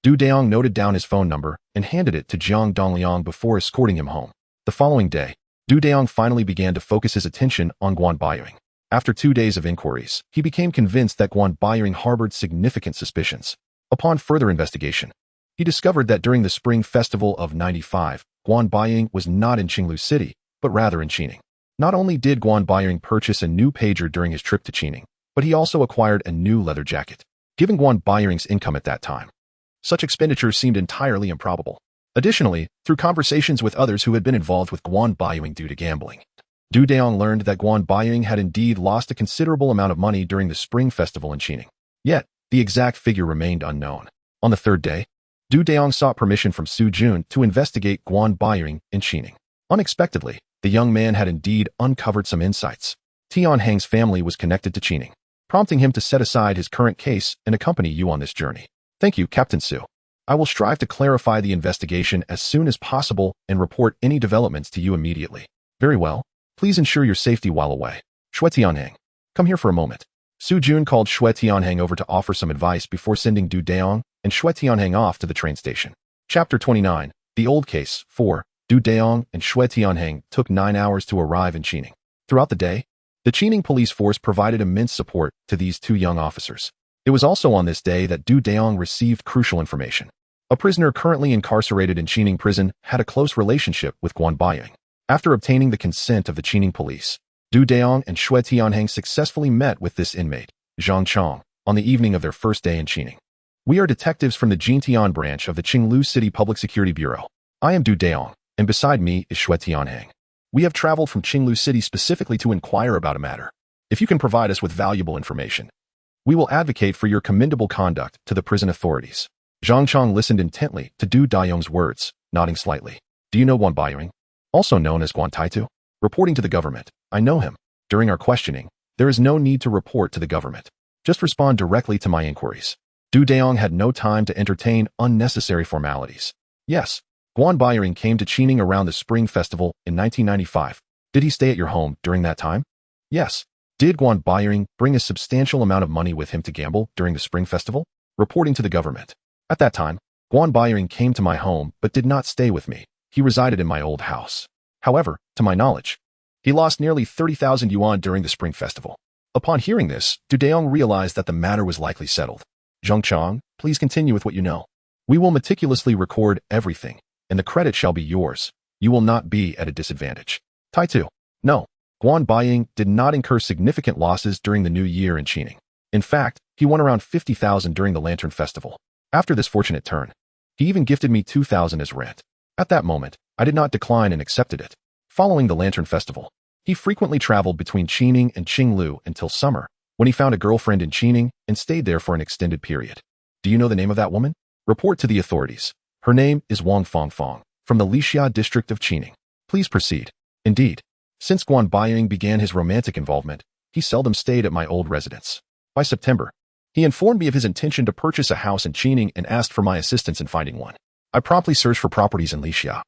Du Dayong noted down his phone number and handed it to Jiang Dongliang before escorting him home. The following day, Du Dayong finally began to focus his attention on Guan Bairing. After 2 days of inquiries, he became convinced that Guan Bairing harbored significant suspicions. Upon further investigation, he discovered that during the Spring Festival of 95, Guan Bairing was not in Qinglu City, but rather in Qining. Not only did Guan Bairing purchase a new pager during his trip to Qining, but he also acquired a new leather jacket. Given Guan Bairing's income at that time, such expenditures seemed entirely improbable. Additionally, through conversations with others who had been involved with Guan Bairing due to gambling, Du Dayong learned that Guan Bairing had indeed lost a considerable amount of money during the Spring Festival in Qining. Yet, the exact figure remained unknown. On the third day, Du Dayong sought permission from Su Jun to investigate Guan Bairing in Qining. Unexpectedly, the young man had indeed uncovered some insights. Tian Hang's family was connected to Qining, prompting him to set aside his current case and accompany you on this journey. Thank you, Captain Su. I will strive to clarify the investigation as soon as possible and report any developments to you immediately. Very well. Please ensure your safety while away. Shui Tianhang, come here for a moment. Su Jun called Shui Tianhang over to offer some advice before sending Du Dayong and Shui Tianhang off to the train station. Chapter 29. The Old Case 4. Du Dayong and Shui Tianhang took 9 hours to arrive in Qining. Throughout the day, the Qining police force provided immense support to these two young officers. It was also on this day that Du Dayong received crucial information. A prisoner currently incarcerated in Qining prison had a close relationship with Guan Bairing. After obtaining the consent of the Qining police, Du Dayong and Shui Tianhang successfully met with this inmate, Zhang Chong, on the evening of their first day in Qining. We are detectives from the Jintian branch of the Qinglu City Public Security Bureau. I am Du Dayong, and beside me is Shui Tianhang. We have traveled from Qinglu City specifically to inquire about a matter. If you can provide us with valuable information, we will advocate for your commendable conduct to the prison authorities. Zhang Chong listened intently to Du Dayong's words, nodding slightly. Do you know Guan Bairing? Also known as Guan Taitu? Reporting to the government. I know him. During our questioning, there is no need to report to the government. Just respond directly to my inquiries. Du Dayong had no time to entertain unnecessary formalities. Yes, Guan Bairing came to Qining around the Spring Festival in 1995. Did he stay at your home during that time? Yes. Did Guan Bairing bring a substantial amount of money with him to gamble during the Spring Festival? Reporting to the government. At that time, Guan Bairing came to my home but did not stay with me. He resided in my old house. However, to my knowledge, he lost nearly 30,000 yuan during the Spring Festival. Upon hearing this, Du Dayong realized that the matter was likely settled. Zhang Chang, please continue with what you know. We will meticulously record everything, and the credit shall be yours. You will not be at a disadvantage. Tai 2. No. Guan Baiying did not incur significant losses during the new year in Qining. In fact, he won around 50,000 during the Lantern Festival. After this fortunate turn, he even gifted me 2,000 as rent. At that moment, I did not decline and accepted it. Following the Lantern Festival, he frequently traveled between Qining and Qinglu until summer, when he found a girlfriend in Qining and stayed there for an extended period. Do you know the name of that woman? Report to the authorities. Her name is Wang Fangfang, from the Lixia district of Qining. Please proceed. Indeed, since Guan Baiying began his romantic involvement, he seldom stayed at my old residence. By September, he informed me of his intention to purchase a house in Qining and asked for my assistance in finding one. I promptly searched for properties in Lixia.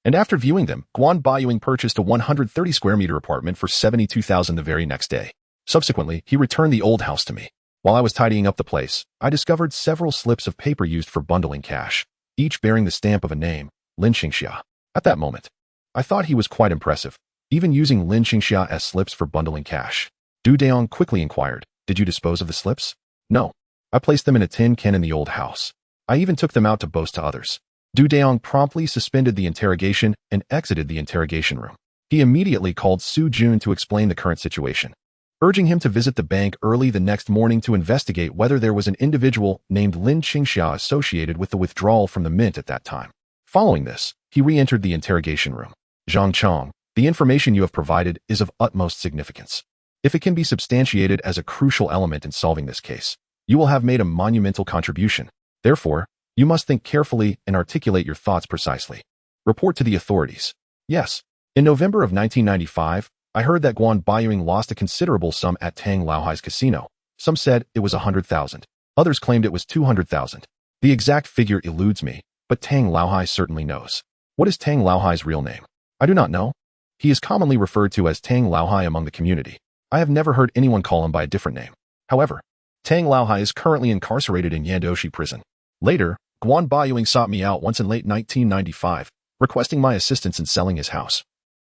And after viewing them, Guan Baiying purchased a 130 square meter apartment for 72,000 the very next day. Subsequently, he returned the old house to me. While I was tidying up the place, I discovered several slips of paper used for bundling cash, each bearing the stamp of a name, Lin Qingxia. At that moment, I thought he was quite impressive, even using Lin Qingxia as slips for bundling cash. Dayong quickly inquired, did you dispose of the slips? No. I placed them in a tin can in the old house. I even took them out to boast to others. Dayong promptly suspended the interrogation and exited the interrogation room. He immediately called Su Jun to explain the current situation, urging him to visit the bank early the next morning to investigate whether there was an individual named Lin Qingxia associated with the withdrawal from the mint at that time. Following this, he re-entered the interrogation room. Zhang Chang, the information you have provided is of utmost significance. If it can be substantiated as a crucial element in solving this case, you will have made a monumental contribution. Therefore, you must think carefully and articulate your thoughts precisely. Report to the authorities. Yes. In November of 1995, I heard that Guan Baiying lost a considerable sum at Tang Laohai's casino. Some said it was 100,000. Others claimed it was 200,000. The exact figure eludes me, but Tang Laohai certainly knows. What is Tang Laohai's real name? I do not know. He is commonly referred to as Tang Laohai among the community. I have never heard anyone call him by a different name. However, Tang Laohai is currently incarcerated in Yandoshi prison. Later, Guan Baiying sought me out once in late 1995, requesting my assistance in selling his house,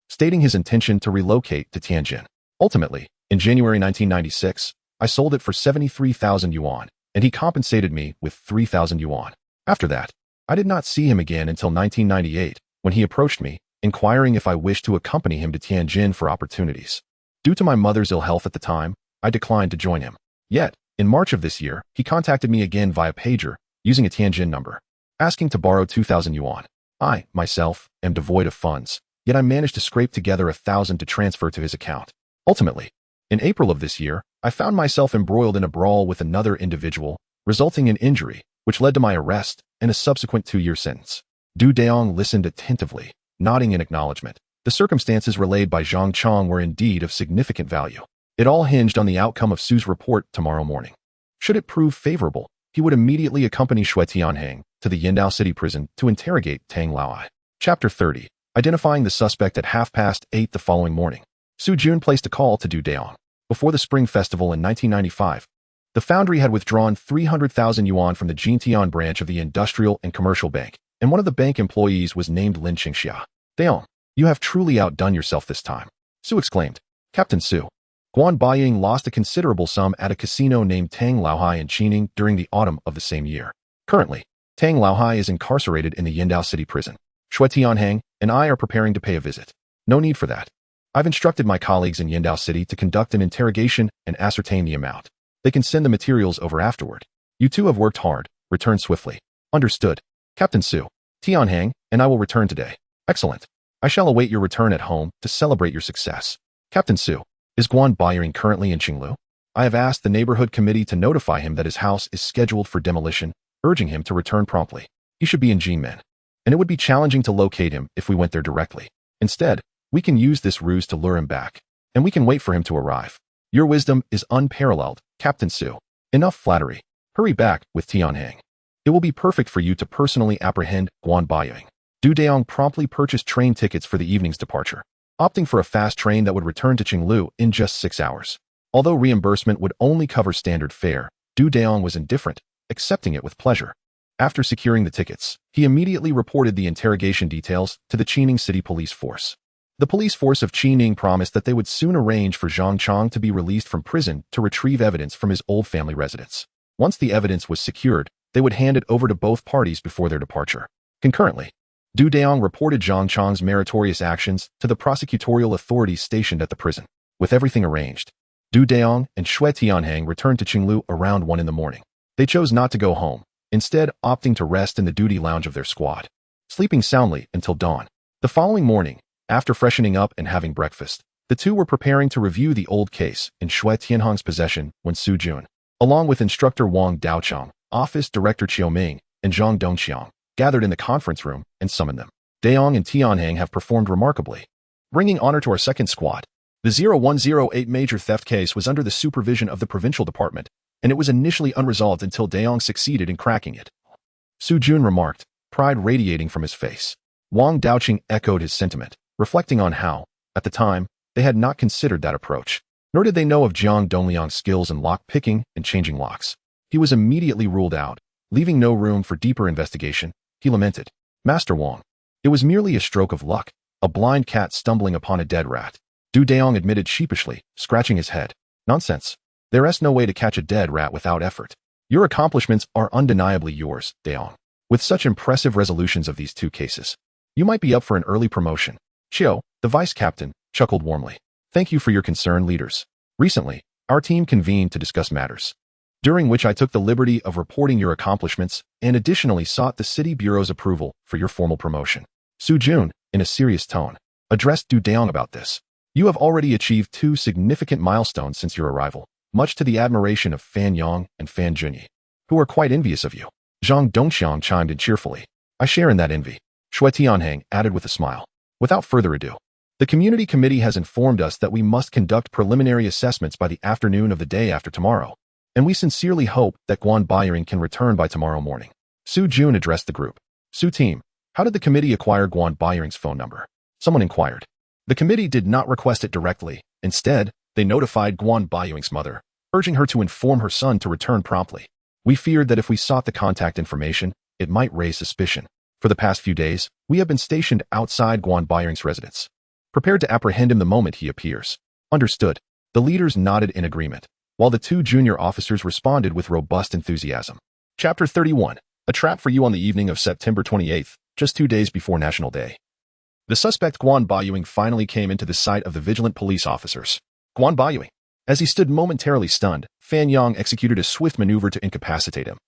stating his intention to relocate to Tianjin. Ultimately, in January 1996, I sold it for 73,000 yuan, and he compensated me with 3,000 yuan. After that, I did not see him again until 1998, when he approached me, inquiring if I wished to accompany him to Tianjin for opportunities. Due to my mother's ill health at the time, I declined to join him. Yet, in March of this year, he contacted me again via pager, using a Tianjin number, asking to borrow 2,000 yuan. I, myself, am devoid of funds, yet I managed to scrape together 1,000 to transfer to his account. Ultimately, in April of this year, I found myself embroiled in a brawl with another individual, resulting in injury, which led to my arrest and a subsequent 2-year sentence. Dayong listened attentively, nodding in acknowledgement. The circumstances relayed by Zhang Chang were indeed of significant value. It all hinged on the outcome of Su's report tomorrow morning. Should it prove favorable, he would immediately accompany Shui Tianheng to the Yindao City prison to interrogate Tang Laohai. Chapter 30. Identifying the suspect at 8:30 the following morning. Su Jun placed a call to Dayong. Before the Spring Festival in 1995, the foundry had withdrawn 300,000 yuan from the Jintian branch of the Industrial and Commercial Bank, and one of the bank employees was named Lin Qingxia. Dayong, you have truly outdone yourself this time. Su exclaimed. Captain Su. Guan Baiying lost a considerable sum at a casino named Tang Laohai in Qining during the autumn of the same year. Currently, Tang Laohai is incarcerated in the Yindao City prison. Shui Tianheng and I are preparing to pay a visit. No need for that. I've instructed my colleagues in Yindao City to conduct an interrogation and ascertain the amount. They can send the materials over afterward. You two have worked hard. Return swiftly. Understood. Captain Su. Tianheng and I will return today. Excellent. I shall await your return at home to celebrate your success. Captain Su. Is Guan Baiying currently in Qinglu? I have asked the neighborhood committee to notify him that his house is scheduled for demolition, urging him to return promptly. He should be in Jinmen, and it would be challenging to locate him if we went there directly. Instead, we can use this ruse to lure him back, and we can wait for him to arrive. Your wisdom is unparalleled, Captain Su. Enough flattery. Hurry back with Tianheng. It will be perfect for you to personally apprehend Guan Baiying. Dayong promptly purchased train tickets for the evening's departure, opting for a fast train that would return to Qinglu in just 6 hours. Although reimbursement would only cover standard fare, Dayong was indifferent, accepting it with pleasure. After securing the tickets, he immediately reported the interrogation details to the Qining City Police Force. The police force of Qining promised that they would soon arrange for Zhang Chang to be released from prison to retrieve evidence from his old family residence. Once the evidence was secured, they would hand it over to both parties before their departure. Concurrently, Dayong reported Zhang Chang's meritorious actions to the prosecutorial authorities stationed at the prison. With everything arranged, Dayong and Shui Tianhang returned to Qinglu around 1 in the morning. They chose not to go home, instead opting to rest in the duty lounge of their squad, sleeping soundly until dawn. The following morning, after freshening up and having breakfast, the two were preparing to review the old case in Shui Tianhang's possession when Su Jun, along with instructor Wang Daocheng, office director Qiu Ming, and Zhang Dongqiang, gathered in the conference room and summoned them. Dayong and Tianhang have performed remarkably, bringing honor to our second squad. The 0108 major theft case was under the supervision of the provincial department, and it was initially unresolved until Dayong succeeded in cracking it. Su Jun remarked, pride radiating from his face. Wang Daocheng echoed his sentiment, reflecting on how, at the time, they had not considered that approach. Nor did they know of Jiang Dongliang's skills in lock-picking and changing locks. He was immediately ruled out, leaving no room for deeper investigation. He lamented, Master Wang, it was merely a stroke of luck, a blind cat stumbling upon a dead rat. Dayong admitted sheepishly, scratching his head. Nonsense. There is no way to catch a dead rat without effort. Your accomplishments are undeniably yours, Dayong. With such impressive resolutions of these two cases, you might be up for an early promotion. Qiu, the vice captain, chuckled warmly. Thank you for your concern, leaders. Recently, our team convened to discuss matters, during which I took the liberty of reporting your accomplishments and additionally sought the city bureau's approval for your formal promotion. Su Jun, in a serious tone, addressed Dayong about this. You have already achieved 2 significant milestones since your arrival, much to the admiration of Fan Yang and Fan Junyi, who are quite envious of you. Zhang Dongqiang chimed in cheerfully. I share in that envy. Shui Tianhang added with a smile. Without further ado, the community committee has informed us that we must conduct preliminary assessments by the afternoon of the day after tomorrow, and we sincerely hope that Guan Bairing can return by tomorrow morning. Su Jun addressed the group. Su team, how did the committee acquire Guan Bairing's phone number? Someone inquired. The committee did not request it directly. Instead, they notified Guan Bairing's mother, urging her to inform her son to return promptly. We feared that if we sought the contact information, it might raise suspicion. For the past few days, we have been stationed outside Guan Bairing's residence, prepared to apprehend him the moment he appears. Understood. The leaders nodded in agreement, while the 2 junior officers responded with robust enthusiasm. Chapter 31. A trap for you on the evening of September 28th, just 2 days before National Day. The suspect Guan Baiying finally came into the sight of the vigilant police officers. Guan Baiying. As he stood momentarily stunned, Fan Yang executed a swift maneuver to incapacitate him,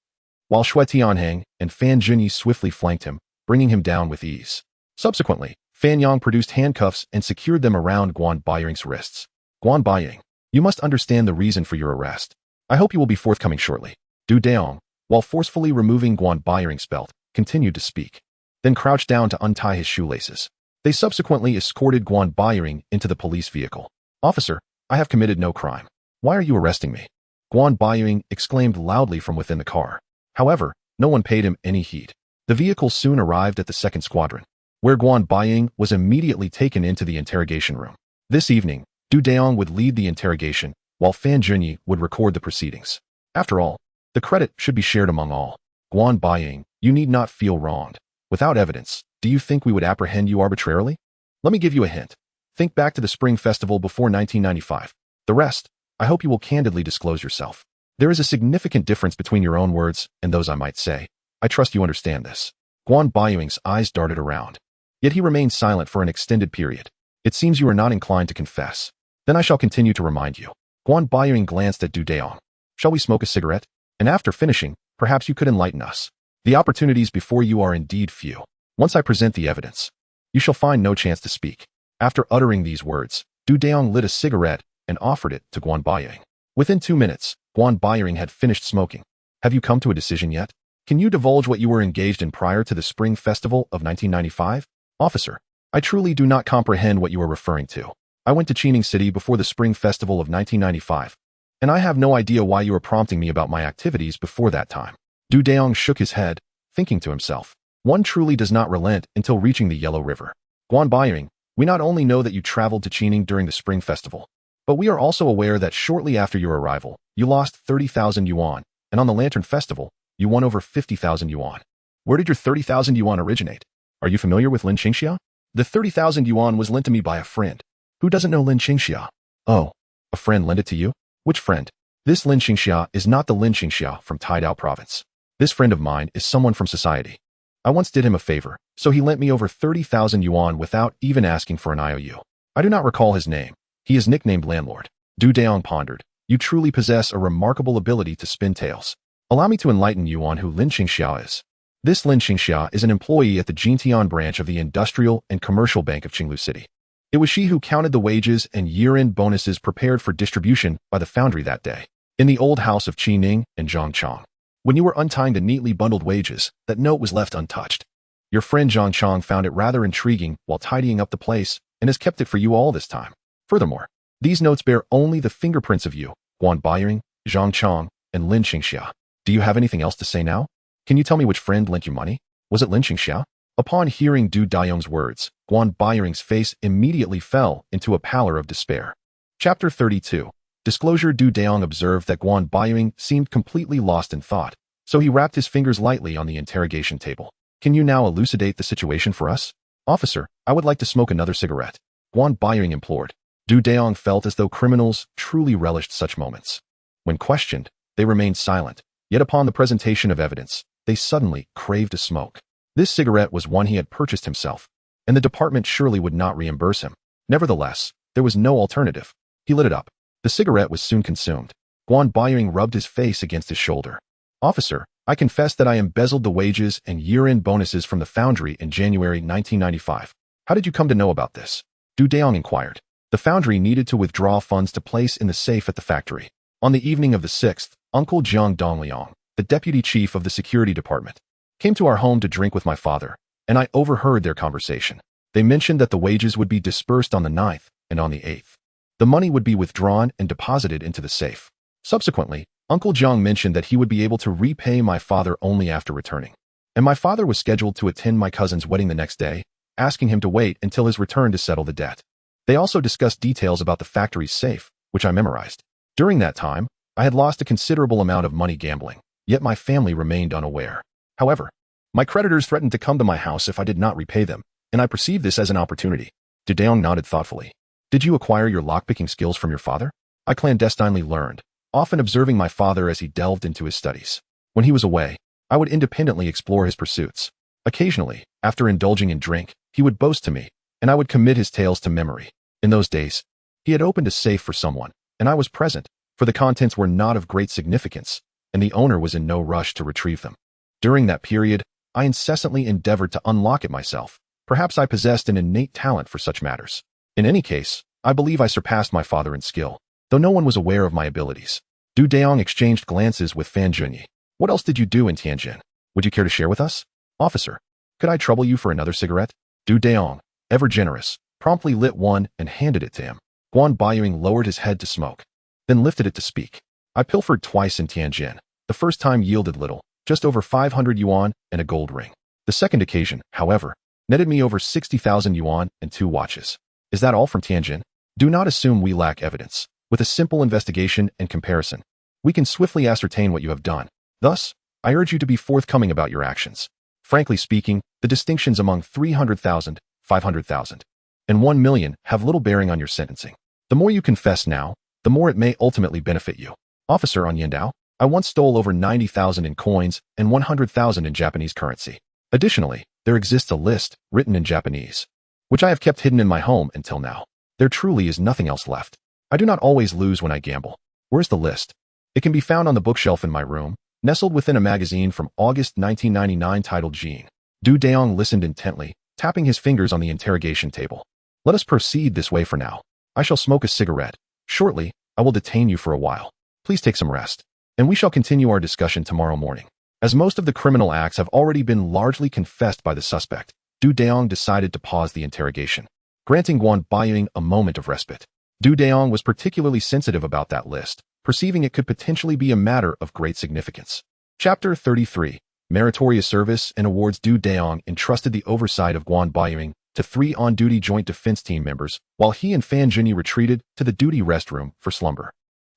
while Shui Tianhang and Fan Junyi swiftly flanked him, bringing him down with ease. Subsequently, Fan Yang produced handcuffs and secured them around Guan Bairing's wrists. Guan Baiying, you must understand the reason for your arrest. I hope you will be forthcoming shortly. Dayong, while forcefully removing Guan Bairing's belt, continued to speak, then crouched down to untie his shoelaces. They subsequently escorted Guan Bairing into the police vehicle. Officer, I have committed no crime. Why are you arresting me? Guan Bairing exclaimed loudly from within the car. However, no one paid him any heed. The vehicle soon arrived at the second squadron, where Guan Bairing was immediately taken into the interrogation room. This evening, Dayong would lead the interrogation, while Fan Junyi would record the proceedings. After all, the credit should be shared among all. Guan Bairing, you need not feel wronged. Without evidence, do you think we would apprehend you arbitrarily? Let me give you a hint. Think back to the Spring Festival before 1995. The rest, I hope you will candidly disclose yourself. There is a significant difference between your own words and those I might say. I trust you understand this. Guan Bairing's eyes darted around. Yet he remained silent for an extended period. It seems you are not inclined to confess. Then I shall continue to remind you. Guan Bairing glanced at Dayong. Shall we smoke a cigarette? And after finishing, perhaps you could enlighten us. The opportunities before you are indeed few. Once I present the evidence, you shall find no chance to speak. After uttering these words, Dayong lit a cigarette and offered it to Guan Bairing. Within 2 minutes, Guan Bairing had finished smoking. Have you come to a decision yet? Can you divulge what you were engaged in prior to the Spring Festival of 1995? Officer, I truly do not comprehend what you are referring to. I went to Qining City before the Spring Festival of 1995, and I have no idea why you are prompting me about my activities before that time. Dayong shook his head, thinking to himself. One truly does not relent until reaching the Yellow River. Guan Bairing, we not only know that you traveled to Qining during the Spring Festival, but we are also aware that shortly after your arrival, you lost 30,000 yuan, and on the Lantern Festival, you won over 50,000 yuan. Where did your 30,000 yuan originate? Are you familiar with Lin Qingxia? The 30,000 yuan was lent to me by a friend. Who doesn't know Lin Qingxia? Oh, a friend lent it to you? Which friend? This Lin Xingxia is not the Lin Xingxia from Taidao province. This friend of mine is someone from society. I once did him a favor, so he lent me over 30,000 yuan without even asking for an IOU. I do not recall his name. He is nicknamed Landlord. Du Dayong pondered. You truly possess a remarkable ability to spin tales. Allow me to enlighten you on who Lin Xingxia is. This Lin Xingxia is an employee at the Jintian branch of the Industrial and Commercial Bank of Qinglu City. It was she who counted the wages and year-end bonuses prepared for distribution by the foundry that day, in the old house of Qi Ning and Zhang Chong. When you were untying the neatly bundled wages, that note was left untouched. Your friend Zhang Chong found it rather intriguing while tidying up the place and has kept it for you all this time. Furthermore, these notes bear only the fingerprints of you, Guan Baiying, Zhang Chong, and Lin Xingxia. Do you have anything else to say now? Can you tell me which friend lent you money? Was it Lin Xingxia? Upon hearing Du Dayong's words, Guan Baiying's face immediately fell into a pallor of despair. Chapter 32. Disclosure. Du Dayong observed that Guan Baiying seemed completely lost in thought, so he rapped his fingers lightly on the interrogation table. Can you now elucidate the situation for us? Officer, I would like to smoke another cigarette. Guan Baiying implored. Du Dayong felt as though criminals truly relished such moments. When questioned, they remained silent, yet upon the presentation of evidence, they suddenly craved a smoke. This cigarette was one he had purchased himself, and the department surely would not reimburse him. Nevertheless, there was no alternative. He lit it up. The cigarette was soon consumed. Guan Baiying rubbed his face against his shoulder. Officer, I confess that I embezzled the wages and year-end bonuses from the foundry in January 1995. How did you come to know about this? Du Dayong inquired. The foundry needed to withdraw funds to place in the safe at the factory. On the evening of the 6th, Uncle Jiang Dongliang, the deputy chief of the security department, came to our home to drink with my father, and I overheard their conversation. They mentioned that the wages would be dispersed on the 9th and on the 8th. The money would be withdrawn and deposited into the safe. Subsequently, Uncle Jiang mentioned that he would be able to repay my father only after returning. And my father was scheduled to attend my cousin's wedding the next day, asking him to wait until his return to settle the debt. They also discussed details about the factory's safe, which I memorized. During that time, I had lost a considerable amount of money gambling, yet my family remained unaware. However, my creditors threatened to come to my house if I did not repay them, and I perceived this as an opportunity. Du Dayong nodded thoughtfully. Did you acquire your lockpicking skills from your father? I clandestinely learned, often observing my father as he delved into his studies. When he was away, I would independently explore his pursuits. Occasionally, after indulging in drink, he would boast to me, and I would commit his tales to memory. In those days, he had opened a safe for someone, and I was present, for the contents were not of great significance, and the owner was in no rush to retrieve them. During that period, I incessantly endeavored to unlock it myself. Perhaps I possessed an innate talent for such matters. In any case, I believe I surpassed my father in skill, though no one was aware of my abilities. Du Dayong exchanged glances with Fan Junyi. What else did you do in Tianjin? Would you care to share with us? Officer, could I trouble you for another cigarette? Du Dayong, ever generous, promptly lit one and handed it to him. Guan Baiying lowered his head to smoke, then lifted it to speak. I pilfered twice in Tianjin. The first time yielded little, just over 500 yuan and a gold ring. The second occasion, however, netted me over 60,000 yuan and 2 watches. Is that all from Tianjin? Do not assume we lack evidence. With a simple investigation and comparison, we can swiftly ascertain what you have done. Thus, I urge you to be forthcoming about your actions. Frankly speaking, the distinctions among 300,000, 500,000, and 1 million have little bearing on your sentencing. The more you confess now, the more it may ultimately benefit you. Officer on Yandao, I once stole over 90,000 in coins and 100,000 in Japanese currency. Additionally, there exists a list, written in Japanese, which I have kept hidden in my home until now. There truly is nothing else left. I do not always lose when I gamble. Where's the list? It can be found on the bookshelf in my room, nestled within a magazine from August 1999 titled Jean. Du Dayong listened intently, tapping his fingers on the interrogation table. Let us proceed this way for now. I shall smoke a cigarette. Shortly, I will detain you for a while. Please take some rest, and we shall continue our discussion tomorrow morning. As most of the criminal acts have already been largely confessed by the suspect, Du Dayong decided to pause the interrogation, granting Guan Baiying a moment of respite. Du Dayong was particularly sensitive about that list, perceiving it could potentially be a matter of great significance. Chapter 33. Meritorious Service and Awards. Du Dayong entrusted the oversight of Guan Baiying to 3 on-duty joint defense team members, while he and Fan Junyi retreated to the duty restroom for slumber.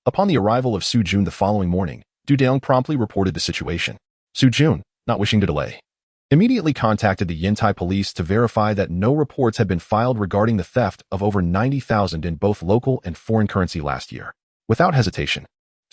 Upon the arrival of Su Jun the following morning, Du Dayong promptly reported the situation. Su Jun, not wishing to delay, immediately contacted the Yantai police to verify that no reports had been filed regarding the theft of over 90,000 in both local and foreign currency last year. Without hesitation,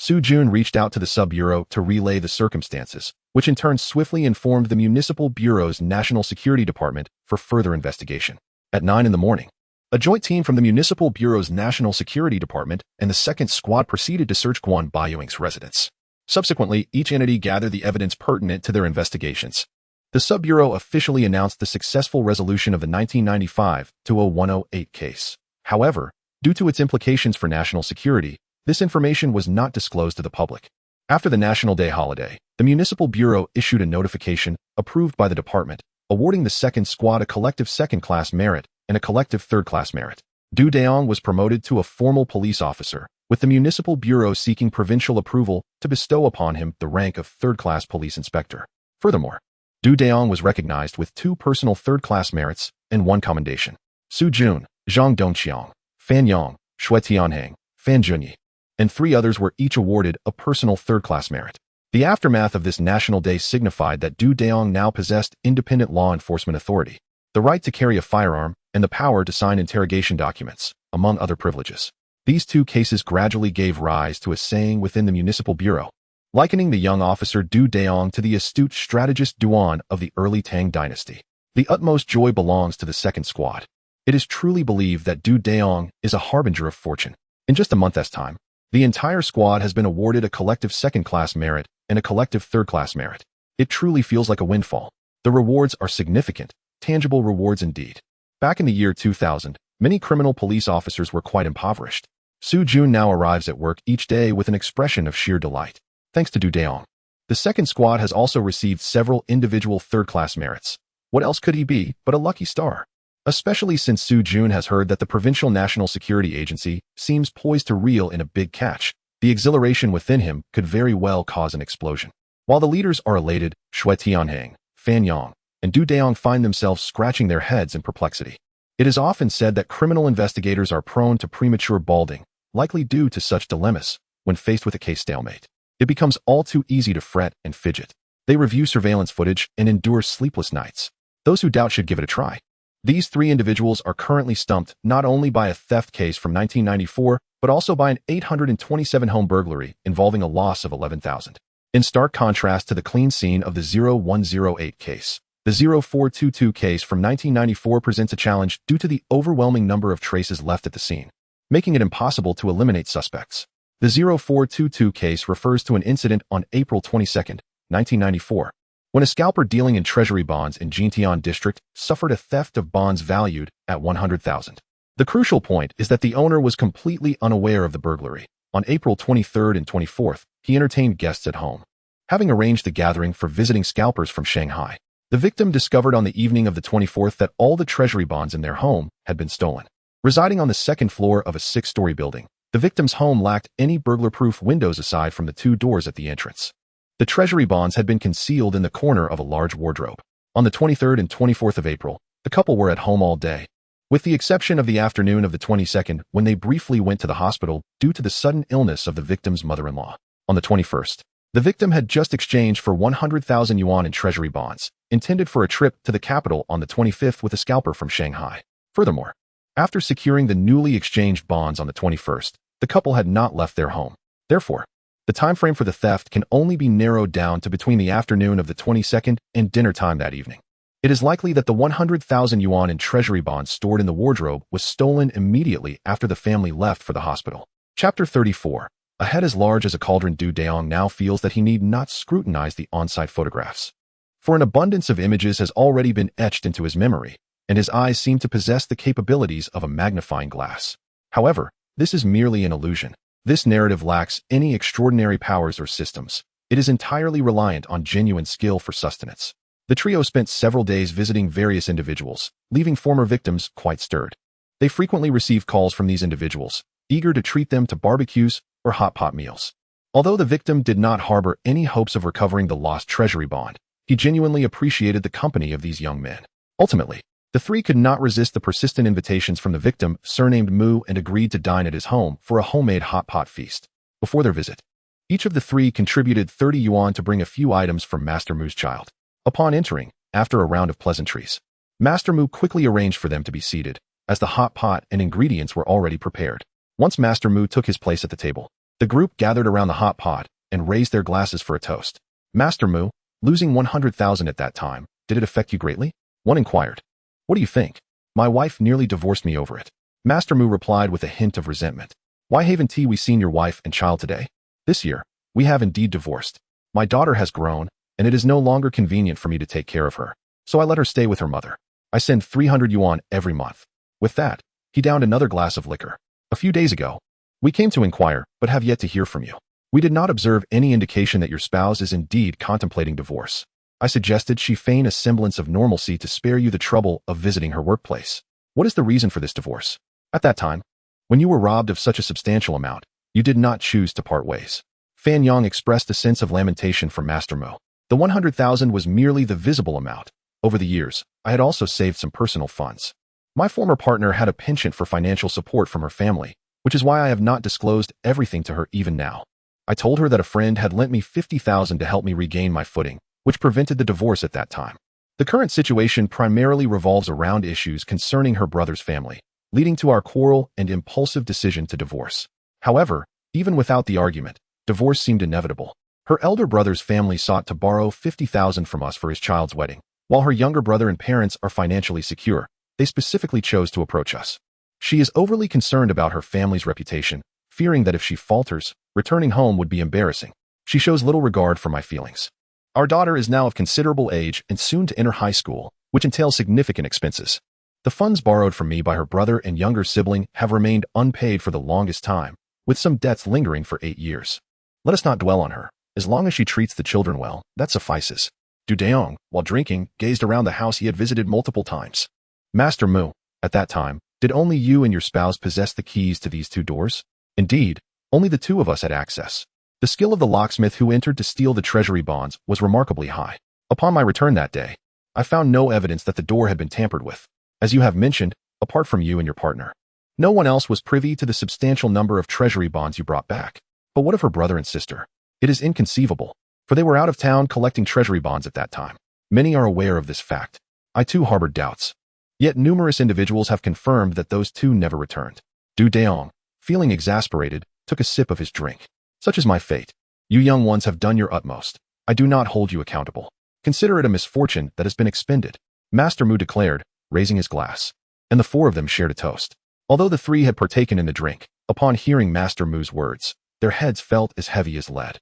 Su Jun reached out to the sub-bureau to relay the circumstances, which in turn swiftly informed the Municipal Bureau's National Security Department for further investigation. At 9 in the morning, a joint team from the Municipal Bureau's National Security Department and the 2nd Squad proceeded to search Guan Baiyuing's residence. Subsequently, each entity gathered the evidence pertinent to their investigations. The Sub-Bureau officially announced the successful resolution of the 1995-0108 case. However, due to its implications for national security, this information was not disclosed to the public. After the National Day holiday, the Municipal Bureau issued a notification, approved by the department, awarding the 2nd Squad a collective 2nd-class merit and a collective 3rd-class merit. Dayong was promoted to a formal police officer, with the Municipal Bureau seeking provincial approval to bestow upon him the rank of 3rd-class police inspector. Furthermore, Dayong was recognized with 2 personal 3rd-class merits and 1 commendation. Su Jun, Zhang Dongqiang, Fan Yang, Shui Tianheng, Fan Junyi, and 3 others were each awarded a personal 3rd-class merit. The aftermath of this National Day signified that Dayong now possessed independent law enforcement authority, the right to carry a firearm, and the power to sign interrogation documents, among other privileges. These 2 cases gradually gave rise to a saying within the Municipal Bureau, likening the young officer Dayong to the astute strategist Duan of the early Tang dynasty. The utmost joy belongs to the 2nd Squad. It is truly believed that Dayong is a harbinger of fortune. In just a month's time, the entire squad has been awarded a collective 2nd-class merit and a collective 3rd-class merit. It truly feels like a windfall. The rewards are significant, tangible rewards indeed. Back in the year 2000, many criminal police officers were quite impoverished. Su Jun now arrives at work each day with an expression of sheer delight. Thanks to Dayong, the 2nd Squad has also received several individual 3rd-class merits. What else could he be but a lucky star? Especially since Su Jun has heard that the Provincial National Security Agency seems poised to reel in a big catch. The exhilaration within him could very well cause an explosion. While the leaders are elated, Shui Tianheng, Fan Yang, and Dayong find themselves scratching their heads in perplexity. It is often said that criminal investigators are prone to premature balding, likely due to such dilemmas. When faced with a case stalemate, it becomes all too easy to fret and fidget. They review surveillance footage and endure sleepless nights. Those who doubt should give it a try. These 3 individuals are currently stumped not only by a theft case from 1994, but also by an 827 home burglary involving a loss of 11,000. In stark contrast to the clean scene of the 0108 case, the 0422 case from 1994 presents a challenge due to the overwhelming number of traces left at the scene, making it impossible to eliminate suspects. The 0422 case refers to an incident on April 22, 1994. When a scalper dealing in treasury bonds in Jintian district suffered a theft of bonds valued at 100,000. The crucial point is that the owner was completely unaware of the burglary. On April 23rd and 24th, he entertained guests at home. Having arranged the gathering for visiting scalpers from Shanghai, the victim discovered on the evening of the 24th that all the treasury bonds in their home had been stolen. Residing on the 2nd floor of a 6-story building, the victim's home lacked any burglar-proof windows aside from the 2 doors at the entrance. The treasury bonds had been concealed in the corner of a large wardrobe. On the 23rd and 24th of April, the couple were at home all day, with the exception of the afternoon of the 22nd when they briefly went to the hospital due to the sudden illness of the victim's mother-in-law. On the 21st, the victim had just exchanged for 100,000 yuan in treasury bonds, intended for a trip to the capital on the 25th with a scalper from Shanghai. Furthermore, after securing the newly exchanged bonds on the 21st, the couple had not left their home. Therefore, the time frame for the theft can only be narrowed down to between the afternoon of the 22nd and dinner time that evening. It is likely that the 100,000 yuan in treasury bonds stored in the wardrobe was stolen immediately after the family left for the hospital. Chapter 34. A head as large as a cauldron. Dayong now feels that he need not scrutinize the on-site photographs, for an abundance of images has already been etched into his memory, and his eyes seem to possess the capabilities of a magnifying glass. However, this is merely an illusion. This narrative lacks any extraordinary powers or systems. It is entirely reliant on genuine skill for sustenance. The trio spent several days visiting various individuals, leaving former victims quite stirred. They frequently received calls from these individuals, eager to treat them to barbecues or hot pot meals. Although the victim did not harbor any hopes of recovering the lost treasury bond, he genuinely appreciated the company of these young men. Ultimately, the 3 could not resist the persistent invitations from the victim, surnamed Mu, and agreed to dine at his home for a homemade hot pot feast. Before their visit, each of the 3 contributed 30 yuan to bring a few items from Master Mu's child. Upon entering, after a round of pleasantries, Master Mu quickly arranged for them to be seated, as the hot pot and ingredients were already prepared. Once Master Mu took his place at the table, The group gathered around the hot pot and raised their glasses for a toast. Master Mu, losing 100,000 at that time, did it affect you greatly? One inquired. What do you think? My wife nearly divorced me over it. Master Mu replied with a hint of resentment. Why haven't we seen your wife and child today? This year, we have indeed divorced. My daughter has grown, and it is no longer convenient for me to take care of her, so I let her stay with her mother. I send 300 yuan every month. With that, he downed another glass of liquor. A few days ago, we came to inquire, but have yet to hear from you. We did not observe any indication that your spouse is indeed contemplating divorce. I suggested she feign a semblance of normalcy to spare you the trouble of visiting her workplace. What is the reason for this divorce? At that time, when you were robbed of such a substantial amount, you did not choose to part ways. Fan Yang expressed a sense of lamentation for Master Mo. The 100,000 was merely the visible amount. Over the years, I had also saved some personal funds. My former partner had a penchant for financial support from her family, which is why I have not disclosed everything to her even now. I told her that a friend had lent me 50,000 to help me regain my footing, which prevented the divorce at that time. The current situation primarily revolves around issues concerning her brother's family, leading to our quarrel and impulsive decision to divorce. However, even without the argument, divorce seemed inevitable. Her elder brother's family sought to borrow 50,000 from us for his child's wedding. While her younger brother and parents are financially secure, they specifically chose to approach us. She is overly concerned about her family's reputation, fearing that if she falters, returning home would be embarrassing. She shows little regard for my feelings. Our daughter is now of considerable age and soon to enter high school, which entails significant expenses. The funds borrowed from me by her brother and younger sibling have remained unpaid for the longest time, with some debts lingering for 8 years. Let us not dwell on her. As long as she treats the children well, that suffices. Dayong, while drinking, gazed around the house he had visited multiple times. Master Mu, at that time, did only you and your spouse possess the keys to these 2 doors? Indeed, only the 2 of us had access. The skill of the locksmith who entered to steal the treasury bonds was remarkably high. Upon my return that day, I found no evidence that the door had been tampered with. As you have mentioned, apart from you and your partner, no one else was privy to the substantial number of treasury bonds you brought back. But what of her brother and sister? It is inconceivable, for they were out of town collecting treasury bonds at that time. Many are aware of this fact. I too harbored doubts. Yet numerous individuals have confirmed that those 2 never returned. Dayong, feeling exasperated, took a sip of his drink. Such is my fate. You young ones have done your utmost. I do not hold you accountable. Consider it a misfortune that has been expended. Master Mu declared, raising his glass. And the 4 of them shared a toast. Although the 3 had partaken in the drink, upon hearing Master Mu's words, their heads felt as heavy as lead.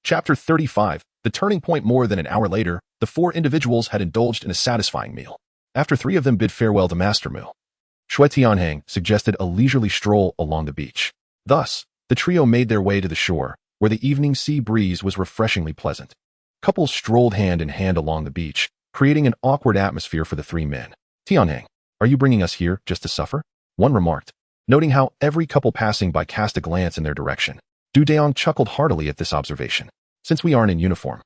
Chapter 35. The turning point. More than an hour later, the 4 individuals had indulged in a satisfying meal. After 3 of them bid farewell to Master Mu, Shui Tianheng suggested a leisurely stroll along the beach. Thus, the trio made their way to the shore, where the evening sea breeze was refreshingly pleasant. Couples strolled hand in hand along the beach, creating an awkward atmosphere for the 3 men. Tianheng, are you bringing us here just to suffer? One remarked, noting how every couple passing by cast a glance in their direction. Dayong chuckled heartily at this observation. Since we aren't in uniform,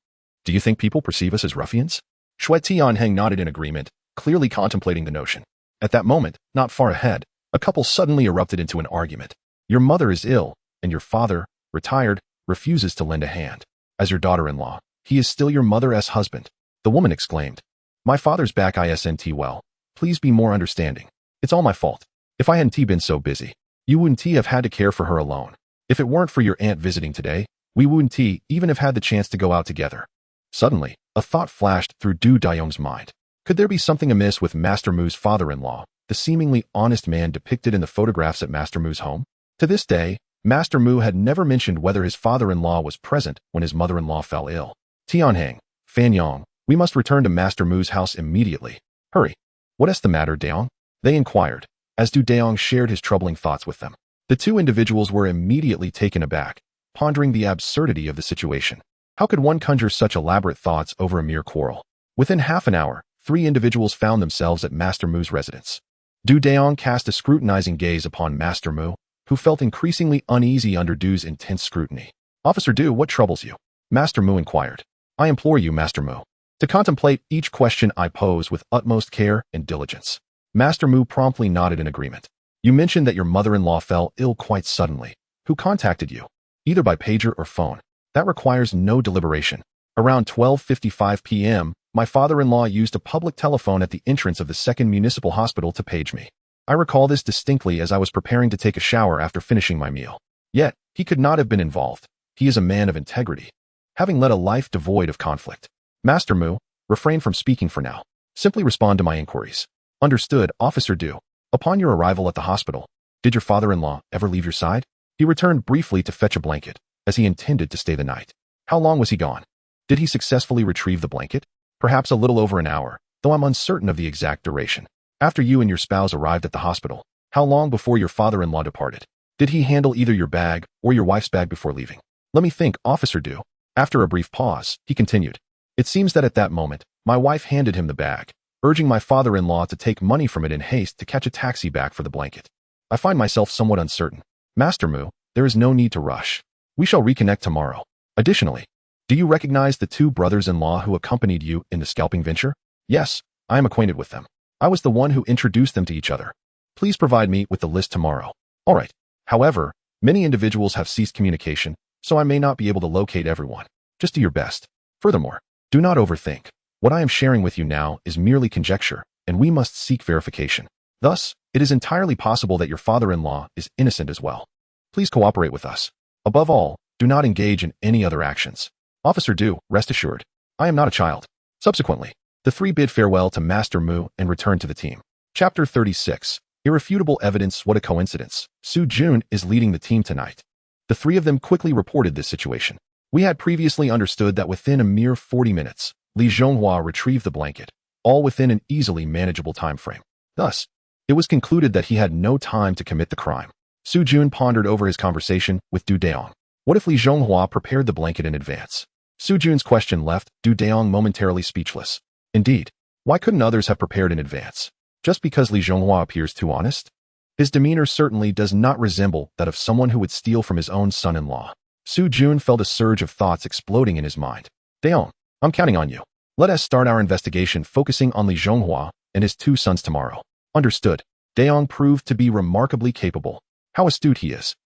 do you think people perceive us as ruffians? Shui Tianheng nodded in agreement, clearly contemplating the notion. At that moment, not far ahead, a couple suddenly erupted into an argument. Your mother is ill, and your father, retired, refuses to lend a hand. As your daughter-in-law, he is still your mother's husband. The woman exclaimed. My father's back isn't well. Please be more understanding. It's all my fault. If I hadn't been so busy, you wouldn't have had to care for her alone. If it weren't for your aunt visiting today, we wouldn't even have had the chance to go out together. Suddenly, a thought flashed through Dayong's mind. Could there be something amiss with Master Mu's father-in-law, the seemingly honest man depicted in the photographs at Master Mu's home? To this day, Master Mu had never mentioned whether his father-in-law was present when his mother-in-law fell ill. Tianheng, Fan Yang, we must return to Master Mu's house immediately. Hurry. What is the matter, Dayong? They inquired, as Dayong shared his troubling thoughts with them. The 2 individuals were immediately taken aback, pondering the absurdity of the situation. How could one conjure such elaborate thoughts over a mere quarrel? Within half an hour, 3 individuals found themselves at Master Mu's residence. Dayong cast a scrutinizing gaze upon Master Mu, who felt increasingly uneasy under Du's intense scrutiny. Officer Du, what troubles you? Master Mu inquired. I implore you, Master Mu, to contemplate each question I pose with utmost care and diligence. Master Mu promptly nodded in agreement. You mentioned that your mother-in-law fell ill quite suddenly. Who contacted you? Either by pager or phone. That requires no deliberation. Around 12:55 p.m., my father-in-law used a public telephone at the entrance of the 2nd Municipal Hospital to page me. I recall this distinctly as I was preparing to take a shower after finishing my meal. Yet, He could not have been involved. He is a man of integrity, having led a life devoid of conflict. Master Mu, refrain from speaking for now. Simply respond to my inquiries. Understood, Officer Du. Upon your arrival at the hospital, did your father-in-law ever leave your side? He returned briefly to fetch a blanket, as he intended to stay the night. How long was he gone? Did he successfully retrieve the blanket? Perhaps a little over an hour, though I'm uncertain of the exact duration. After you and your spouse arrived at the hospital, how long before your father-in-law departed? Did he handle either your bag or your wife's bag before leaving? Let me think, Officer Du. After a brief pause, he continued. It seems that at that moment, my wife handed him the bag, urging my father-in-law to take money from it in haste to catch a taxi back for the blanket. I find myself somewhat uncertain. Master Mu, there is no need to rush. We shall reconnect tomorrow. Additionally, do you recognize the two brothers-in-law who accompanied you in the scalping venture? Yes, I am acquainted with them. I was the one who introduced them to each other. Please provide me with the list tomorrow. All right. However, many individuals have ceased communication, so I may not be able to locate everyone. Just do your best. Furthermore, do not overthink. What I am sharing with you now is merely conjecture, and we must seek verification. Thus, it is entirely possible that your father-in-law is innocent as well. Please cooperate with us. Above all, do not engage in any other actions. Officer Du, rest assured, I am not a child. Subsequently, the three bid farewell to Master Mu and returned to the team. Chapter 36. Irrefutable evidence. What a coincidence. Su Jun is leading the team tonight. The three of them quickly reported this situation. We had previously understood that within a mere 40 minutes, Li Zhonghua retrieved the blanket, all within an easily manageable time frame. Thus, it was concluded that he had no time to commit the crime. Su Jun pondered over his conversation with Du Dayong. What if Li Zhonghua prepared the blanket in advance? Su Jun's question left Du Dayong momentarily speechless. Indeed, why couldn't others have prepared in advance? Just because Li Zhonghua appears too honest? His demeanor certainly does not resemble that of someone who would steal from his own son-in-law. Su Jun felt a surge of thoughts exploding in his mind. Dayong, I'm counting on you. Let us start our investigation focusing on Li Zhonghua and his two sons tomorrow. Understood. Dayong proved to be remarkably capable. How astute he is.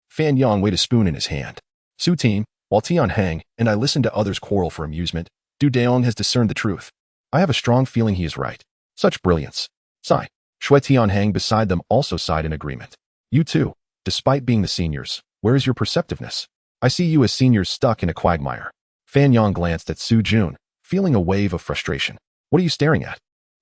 Fan Yang weighed a spoon in his hand. Su team, while Tian Hang and I listened to others quarrel for amusement, Du Dayong has discerned the truth. I have a strong feeling he is right. Such brilliance. Sigh. Shui Tian Hang beside them also sighed in agreement. You too, despite being the seniors, where is your perceptiveness? I see you as seniors stuck in a quagmire. Fan Yang glanced at Su Jun, feeling a wave of frustration. What are you staring at?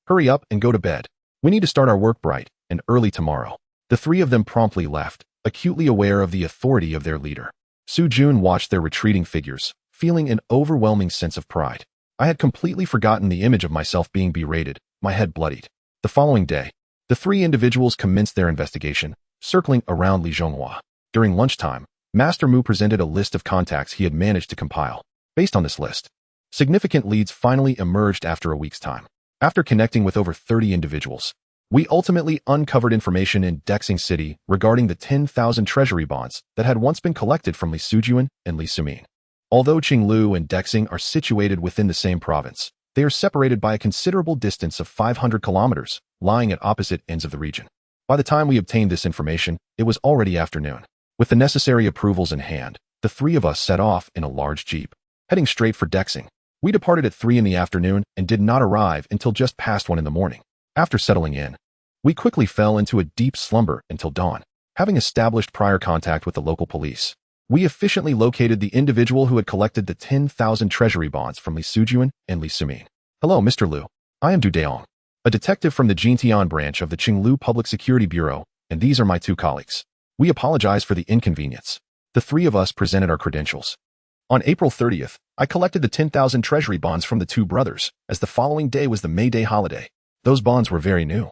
Hurry up and go to bed. We need to start our work bright and early tomorrow. The three of them promptly left, acutely aware of the authority of their leader. Su Jun watched their retreating figures, feeling an overwhelming sense of pride. I had completely forgotten the image of myself being berated, my head bloodied. The following day, the three individuals commenced their investigation, circling around Li Zhonghua. During lunchtime, Master Mu presented a list of contacts he had managed to compile. Based on this list, significant leads finally emerged after a week's time. After connecting with over 30 individuals, we ultimately uncovered information in Dexing City regarding the 10,000 treasury bonds that had once been collected from Li Sujuan and Li Sumin. Although Qinglu and Dexing are situated within the same province, they are separated by a considerable distance of 500 kilometers, lying at opposite ends of the region. By the time we obtained this information, it was already afternoon. With the necessary approvals in hand, the three of us set off in a large jeep, heading straight for Dexing. We departed at 3 in the afternoon and did not arrive until just past 1 in the morning. After settling in, we quickly fell into a deep slumber until dawn. Having established prior contact with the local police, we efficiently located the individual who had collected the 10,000 treasury bonds from Li Sujuan and Li Sumin. Hello, Mr. Liu. I am Du Dayong, a detective from the Jintian branch of the Qinglu Public Security Bureau, and these are my two colleagues. We apologize for the inconvenience. The three of us presented our credentials. On April 30th, I collected the 10,000 treasury bonds from the two brothers, as the following day was the May Day holiday. Those bonds were very new,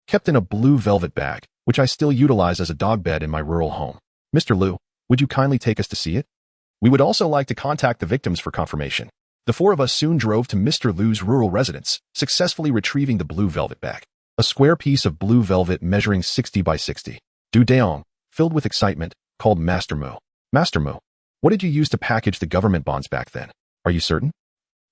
kept in a blue velvet bag, which I still utilize as a dog bed in my rural home. Mr. Liu, would you kindly take us to see it? We would also like to contact the victims for confirmation. The four of us soon drove to Mr. Liu's rural residence, successfully retrieving the blue velvet bag, a square piece of blue velvet measuring 60 by 60. Du Dayong, filled with excitement, called Master Mu. Master Mu, what did you use to package the government bonds back then? Are you certain?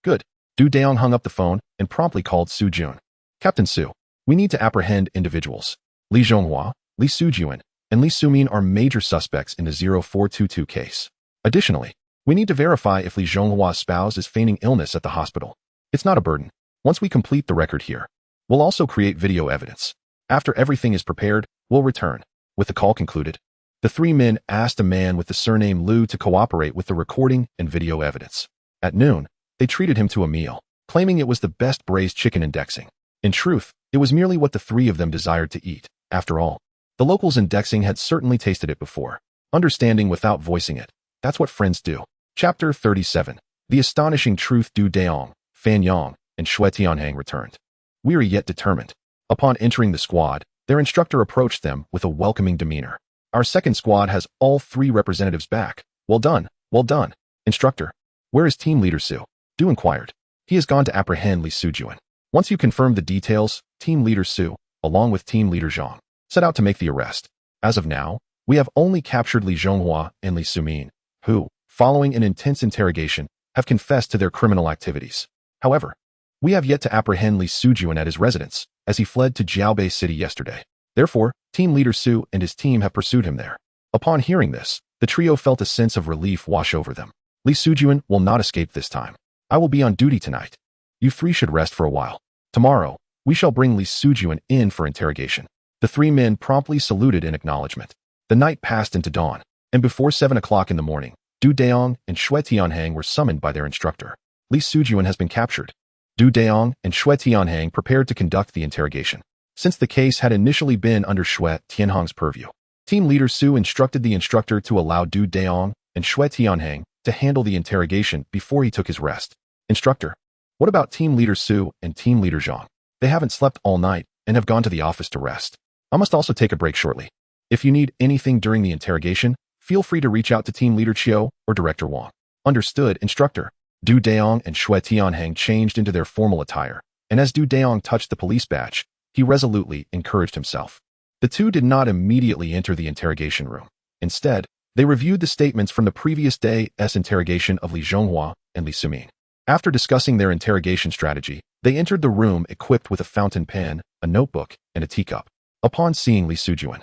Good. Du Dayong hung up the phone and promptly called Su Jun. Captain Su, we need to apprehend individuals. Li Zhonghua, Li Sujuan, and Li Sumin are major suspects in the 0422 case. Additionally, we need to verify if Li Zhonghua's spouse is feigning illness at the hospital. It's not a burden. Once we complete the record here, we'll also create video evidence. After everything is prepared, we'll return. With the call concluded, The three men asked a man with the surname Liu to cooperate with the recording and video evidence. At noon, they treated him to a meal, claiming it was the best braised chicken in Dexing. In truth, it was merely what the three of them desired to eat. After all, the locals in Dexing had certainly tasted it before, understanding without voicing it. That's what friends do. Chapter 37. The astonishing truth. Du Dayong, Fan Yang, and Shui Tianhang returned, weary yet determined. Upon entering the squad, their instructor approached them with a welcoming demeanor. Our second squad has all three representatives back. Well done, well done. Instructor, where is team leader Su? Du inquired. He has gone to apprehend Li Sujuan. Once you confirm the details, team leader Su, along with team leader Zhang, set out to make the arrest. As of now, we have only captured Li Zhonghua and Li Sumin, who, following an intense interrogation, have confessed to their criminal activities. However, we have yet to apprehend Li Sujuan at his residence, as he fled to Jiaobei City yesterday. Therefore, team leader Su and his team have pursued him there. Upon hearing this, the trio felt a sense of relief wash over them. Li Sujuan will not escape this time. I will be on duty tonight. You three should rest for a while. Tomorrow, we shall bring Li Sujuan in for interrogation. The three men promptly saluted in acknowledgement. The night passed into dawn, and before 7 o'clock in the morning, Du Dayong and Shui Tianhang were summoned by their instructor. Li Sujuan has been captured. Du Dayong and Shui Tianhang prepared to conduct the interrogation. Since the case had initially been under Shui Tianhang's purview, team leader Su instructed the instructor to allow Du Dayong and Shui Tianhang to handle the interrogation before he took his rest. Instructor, what about team leader Su and team leader Zhang? They haven't slept all night and have gone to the office to rest. I must also take a break shortly. If you need anything during the interrogation, feel free to reach out to team leader Chiu or director Wang. Understood, instructor. Du Dayong and Shui Tianhang changed into their formal attire, and as Du Dayong touched the police badge, he resolutely encouraged himself. The two did not immediately enter the interrogation room. Instead, they reviewed the statements from the previous day's interrogation of Li Zhonghua and Li Sumin. After discussing their interrogation strategy, they entered the room equipped with a fountain pen, a notebook, and a teacup. Upon seeing Li Sujuan,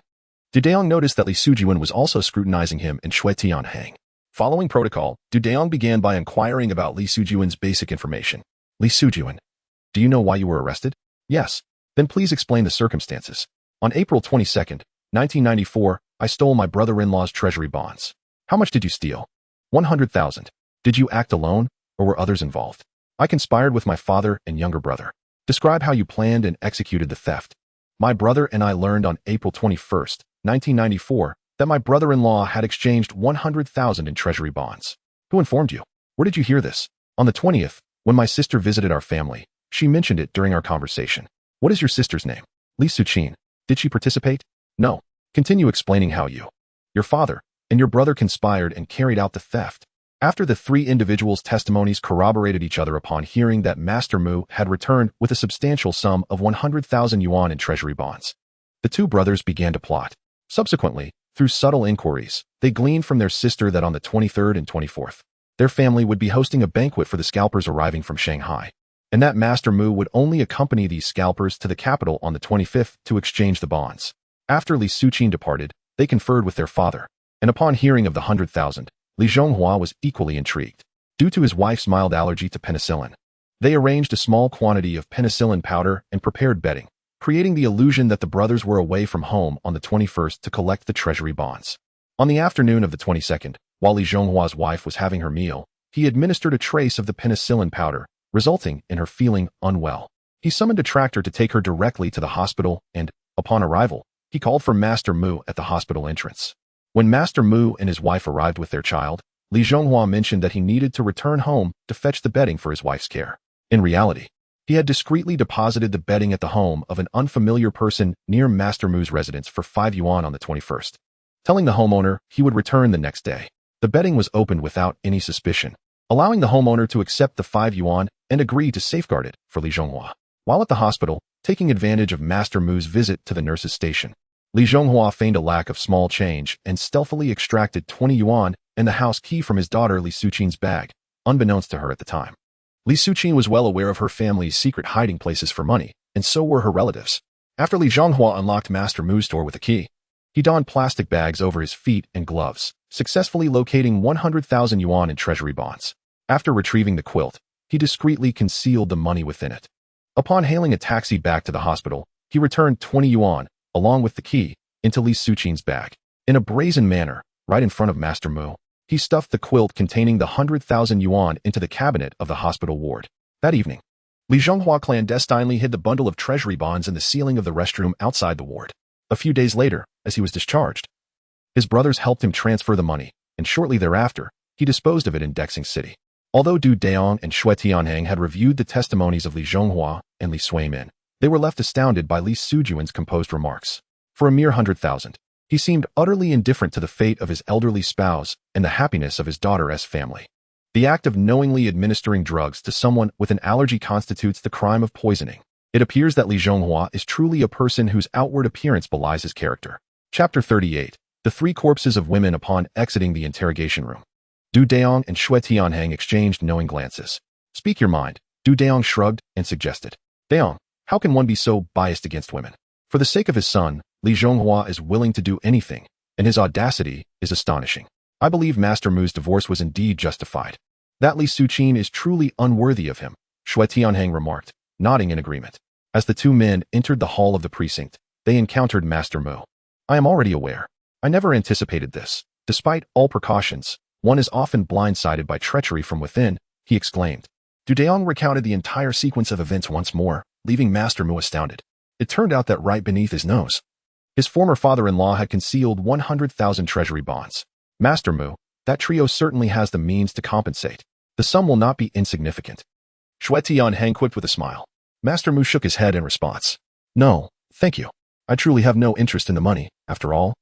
Du Dayong noticed that Li Sujuan was also scrutinizing him and Shui Tianhang. Following protocol, Du Dayong began by inquiring about Li Sujuan's basic information. Li Sujuan, do you know why you were arrested? Yes. Then please explain the circumstances. On April 22nd, 1994, I stole my brother-in-law's treasury bonds. How much did you steal? 100,000. Did you act alone, or were others involved? I conspired with my father and younger brother. Describe how you planned and executed the theft. My brother and I learned on April 21st, 1994, that my brother-in-law had exchanged 100,000 in treasury bonds. Who informed you? Where did you hear this? On the 20th, when my sister visited our family, she mentioned it during our conversation. What is your sister's name? Li Suqin. Did she participate? No. Continue explaining how you, your father, and your brother conspired and carried out the theft. After the three individuals' testimonies corroborated each other upon hearing that Master Mu had returned with a substantial sum of 100,000 yuan in treasury bonds, the two brothers began to plot. Subsequently, through subtle inquiries, they gleaned from their sister that on the 23rd and 24th, their family would be hosting a banquet for the scalpers arriving from Shanghai, and that Master Mu would only accompany these scalpers to the capital on the 25th to exchange the bonds. After Li Suqin departed, they conferred with their father, and upon hearing of the 100,000, Li Zhonghua was equally intrigued. Due to his wife's mild allergy to penicillin, they arranged a small quantity of penicillin powder and prepared bedding, creating the illusion that the brothers were away from home on the 21st to collect the treasury bonds. On the afternoon of the 22nd, while Li Zhonghua's wife was having her meal, he administered a trace of the penicillin powder, resulting in her feeling unwell. He summoned a tractor to take her directly to the hospital and, upon arrival, he called for Master Mu at the hospital entrance. When Master Mu and his wife arrived with their child, Li Zhonghua mentioned that he needed to return home to fetch the bedding for his wife's care. In reality, he had discreetly deposited the bedding at the home of an unfamiliar person near Master Mu's residence for 5 yuan on the 21st, telling the homeowner he would return the next day. The bedding was opened without any suspicion, allowing the homeowner to accept the 5 yuan and agree to safeguard it for Li Zhonghua. While at the hospital, taking advantage of Master Mu's visit to the nurse's station, Li Zhonghua feigned a lack of small change and stealthily extracted 20 yuan and the house key from his daughter Li Suqin's bag, unbeknownst to her at the time. Li Suqin was well aware of her family's secret hiding places for money, and so were her relatives. After Li Zhonghua unlocked Master Mu's door with a key, he donned plastic bags over his feet and gloves, successfully locating 100,000 yuan in treasury bonds. After retrieving the quilt, he discreetly concealed the money within it. Upon hailing a taxi back to the hospital, he returned 20 yuan, along with the key, into Li Suqin's bag. In a brazen manner, right in front of Master Mu, he stuffed the quilt containing the 100,000 yuan into the cabinet of the hospital ward. That evening, Li Zhonghua clandestinely hid the bundle of treasury bonds in the ceiling of the restroom outside the ward. A few days later, as he was discharged, his brothers helped him transfer the money, and shortly thereafter, he disposed of it in Dexing City. Although Du Dayong and Xue Tianheng had reviewed the testimonies of Li Zhonghua and Li Suimin, they were left astounded by Li Sujuan's composed remarks. For a mere 100,000, he seemed utterly indifferent to the fate of his elderly spouse and the happiness of his daughter's family. The act of knowingly administering drugs to someone with an allergy constitutes the crime of poisoning. It appears that Li Zhonghua is truly a person whose outward appearance belies his character. Chapter 38. The three corpses of women upon exiting the interrogation room. Du Dayong and Xue Tianheng exchanged knowing glances. Speak your mind, Du Dayong shrugged and suggested. Dayong, how can one be so biased against women? For the sake of his son, Li Zhonghua is willing to do anything, and his audacity is astonishing. I believe Master Mu's divorce was indeed justified. That Li Suqin is truly unworthy of him, Xue Tianheng remarked, nodding in agreement. As the two men entered the hall of the precinct, they encountered Master Mu. I am already aware. I never anticipated this. Despite all precautions, one is often blindsided by treachery from within, he exclaimed. Du Dayong recounted the entire sequence of events once more, leaving Master Mu astounded. It turned out that right beneath his nose, his former father-in-law had concealed 100,000 treasury bonds. Master Mu, that trio certainly has the means to compensate. The sum will not be insignificant. Xue Tianheng quipped with a smile. Master Mu shook his head in response. No, thank you. I truly have no interest in the money, after all.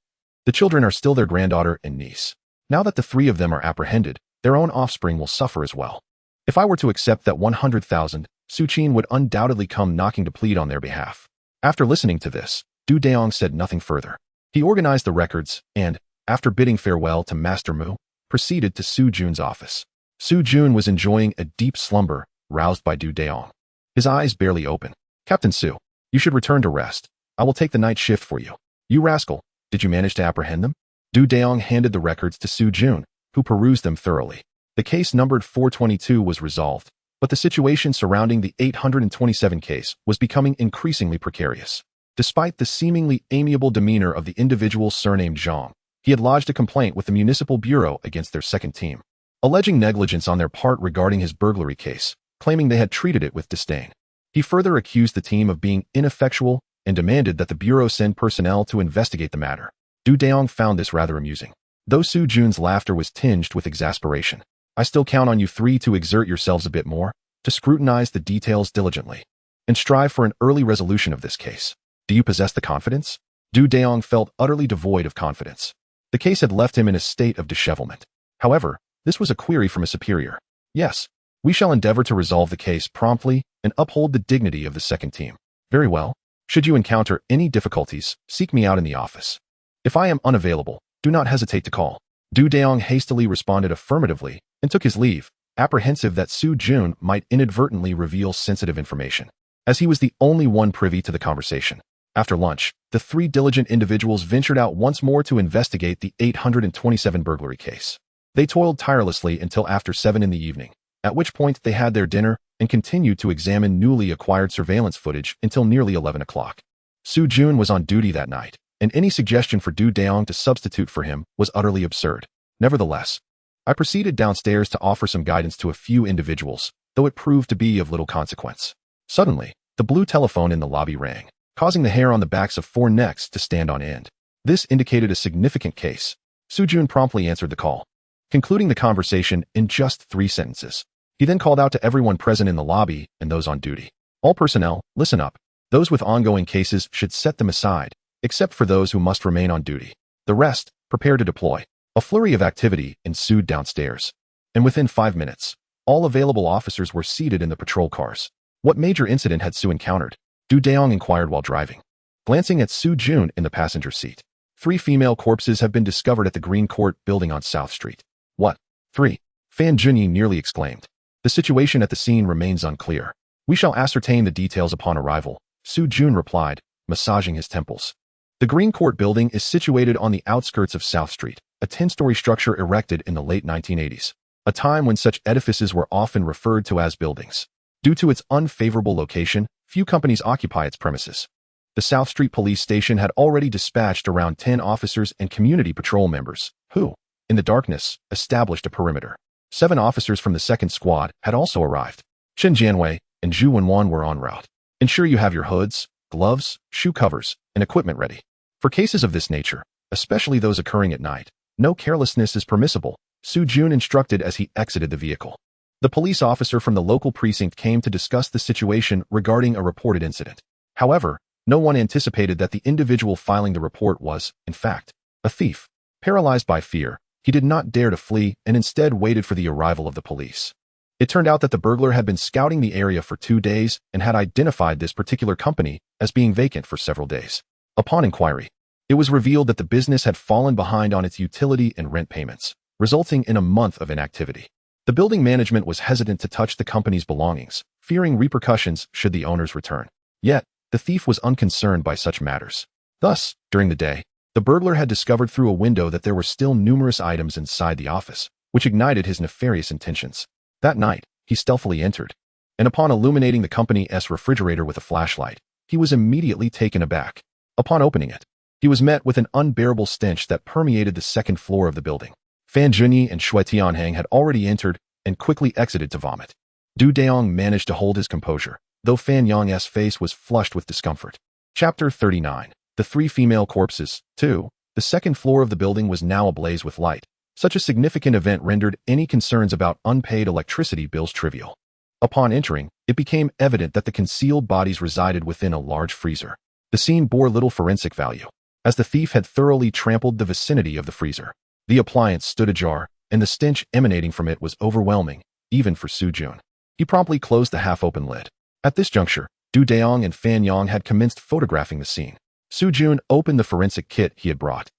The children are still their granddaughter and niece. Now that the three of them are apprehended, their own offspring will suffer as well. If I were to accept that 100,000, Suqin would undoubtedly come knocking to plead on their behalf. After listening to this, Du Dayong said nothing further. He organized the records and, after bidding farewell to Master Mu, proceeded to Su Jun's office. Su Jun was enjoying a deep slumber, roused by Du Dayong. His eyes barely open. Captain Su, you should return to rest. I will take the night shift for you. You rascal, did you manage to apprehend them? Du Dayong handed the records to Su Jun, who perused them thoroughly. The case numbered 422 was resolved, but the situation surrounding the 827 case was becoming increasingly precarious. Despite the seemingly amiable demeanor of the individual surnamed Zhang, he had lodged a complaint with the municipal bureau against their second team, alleging negligence on their part regarding his burglary case, claiming they had treated it with disdain. He further accused the team of being ineffectual and demanded that the bureau send personnel to investigate the matter. Du Dayong found this rather amusing, though Su Jun's laughter was tinged with exasperation. I still count on you three to exert yourselves a bit more, to scrutinize the details diligently, and strive for an early resolution of this case. Do you possess the confidence? Du Dayong felt utterly devoid of confidence. The case had left him in a state of dishevelment. However, this was a query from a superior. Yes, we shall endeavor to resolve the case promptly and uphold the dignity of the second team. Very well. Should you encounter any difficulties, seek me out in the office. If I am unavailable, do not hesitate to call. Du Dayong hastily responded affirmatively and took his leave, apprehensive that Su Jun might inadvertently reveal sensitive information, as he was the only one privy to the conversation. After lunch, the three diligent individuals ventured out once more to investigate the 827 burglary case. They toiled tirelessly until after 7 in the evening, at which point they had their dinner and continued to examine newly acquired surveillance footage until nearly 11 o'clock. Su Jun was on duty that night, and any suggestion for Du Dayong to substitute for him was utterly absurd. Nevertheless, I proceeded downstairs to offer some guidance to a few individuals, though it proved to be of little consequence. Suddenly, the blue telephone in the lobby rang, causing the hair on the backs of 4 necks to stand on end. This indicated a significant case. Su Jun promptly answered the call, concluding the conversation in just 3 sentences. He then called out to everyone present in the lobby and those on duty. All personnel, listen up. Those with ongoing cases should set them aside, except for those who must remain on duty. The rest, prepare to deploy. A flurry of activity ensued downstairs, and within 5 minutes, all available officers were seated in the patrol cars. What major incident had Su encountered? Du Dayong inquired while driving, glancing at Su Jun in the passenger seat. 3 female corpses have been discovered at the Green Court building on South Street. What? 3? Fan Junyi nearly exclaimed. The situation at the scene remains unclear. We shall ascertain the details upon arrival, Su Jun replied, massaging his temples. The Green Court building is situated on the outskirts of South Street, a 10-story structure erected in the late 1980s, a time when such edifices were often referred to as buildings. Due to its unfavorable location, few companies occupy its premises. The South Street Police Station had already dispatched around 10 officers and community patrol members, who, in the darkness, established a perimeter. 7 officers from the 2nd Squad had also arrived. Chen Jianwei and Zhu Wenwan were en route. Ensure you have your hoods, gloves, shoe covers, and equipment ready. For cases of this nature, especially those occurring at night, no carelessness is permissible, Su Jun instructed as he exited the vehicle. The police officer from the local precinct came to discuss the situation regarding a reported incident. However, no one anticipated that the individual filing the report was, in fact, a thief. Paralyzed by fear, he did not dare to flee and instead waited for the arrival of the police. It turned out that the burglar had been scouting the area for 2 days and had identified this particular company as being vacant for several days. Upon inquiry, it was revealed that the business had fallen behind on its utility and rent payments, resulting in a month of inactivity. The building management was hesitant to touch the company's belongings, fearing repercussions should the owners return. Yet, the thief was unconcerned by such matters. Thus, during the day, the burglar had discovered through a window that there were still numerous items inside the office, which ignited his nefarious intentions. That night, he stealthily entered, and upon illuminating the company's refrigerator with a flashlight, he was immediately taken aback. Upon opening it, he was met with an unbearable stench that permeated the 2nd floor of the building. Fan Junyi and Shui Tianhang had already entered and quickly exited to vomit. Du Dayong managed to hold his composure, though Fan Yang's face was flushed with discomfort. Chapter 39. The 3 female corpses. 2. The 2nd floor of the building was now ablaze with light. Such a significant event rendered any concerns about unpaid electricity bills trivial. Upon entering, it became evident that the concealed bodies resided within a large freezer. The scene bore little forensic value, as the thief had thoroughly trampled the vicinity of the freezer. The appliance stood ajar, and the stench emanating from it was overwhelming, even for Su Jun. He promptly closed the half-open lid. At this juncture, Du Dayong and Fan Yang had commenced photographing the scene. Su Jun opened the forensic kit he had brought,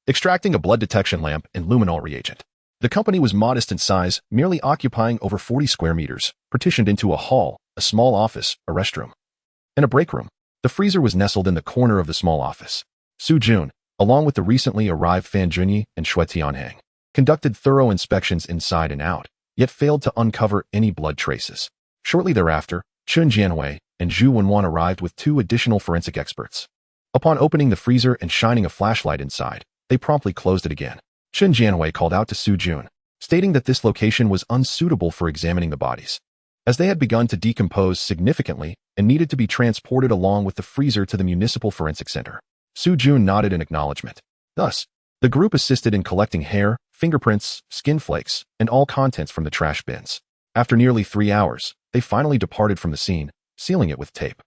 extracting a blood detection lamp and luminol reagent. The company was modest in size, merely occupying over 40 square meters, partitioned into a hall, a small office, a restroom, and a break room. The freezer was nestled in the corner of the small office. Su Jun, along with the recently arrived Fan Junyi and Shui Tianhang, conducted thorough inspections inside and out, yet failed to uncover any blood traces. Shortly thereafter, Chen Jianwei and Zhu Wenwan arrived with 2 additional forensic experts. Upon opening the freezer and shining a flashlight inside, they promptly closed it again. Chen Jianwei called out to Su Jun, stating that this location was unsuitable for examining the bodies, as they had begun to decompose significantly and needed to be transported along with the freezer to the Municipal Forensic Center. Su Jun nodded in acknowledgement. Thus, the group assisted in collecting hair, fingerprints, skin flakes, and all contents from the trash bins. After nearly 3 hours, they finally departed from the scene, sealing it with tape.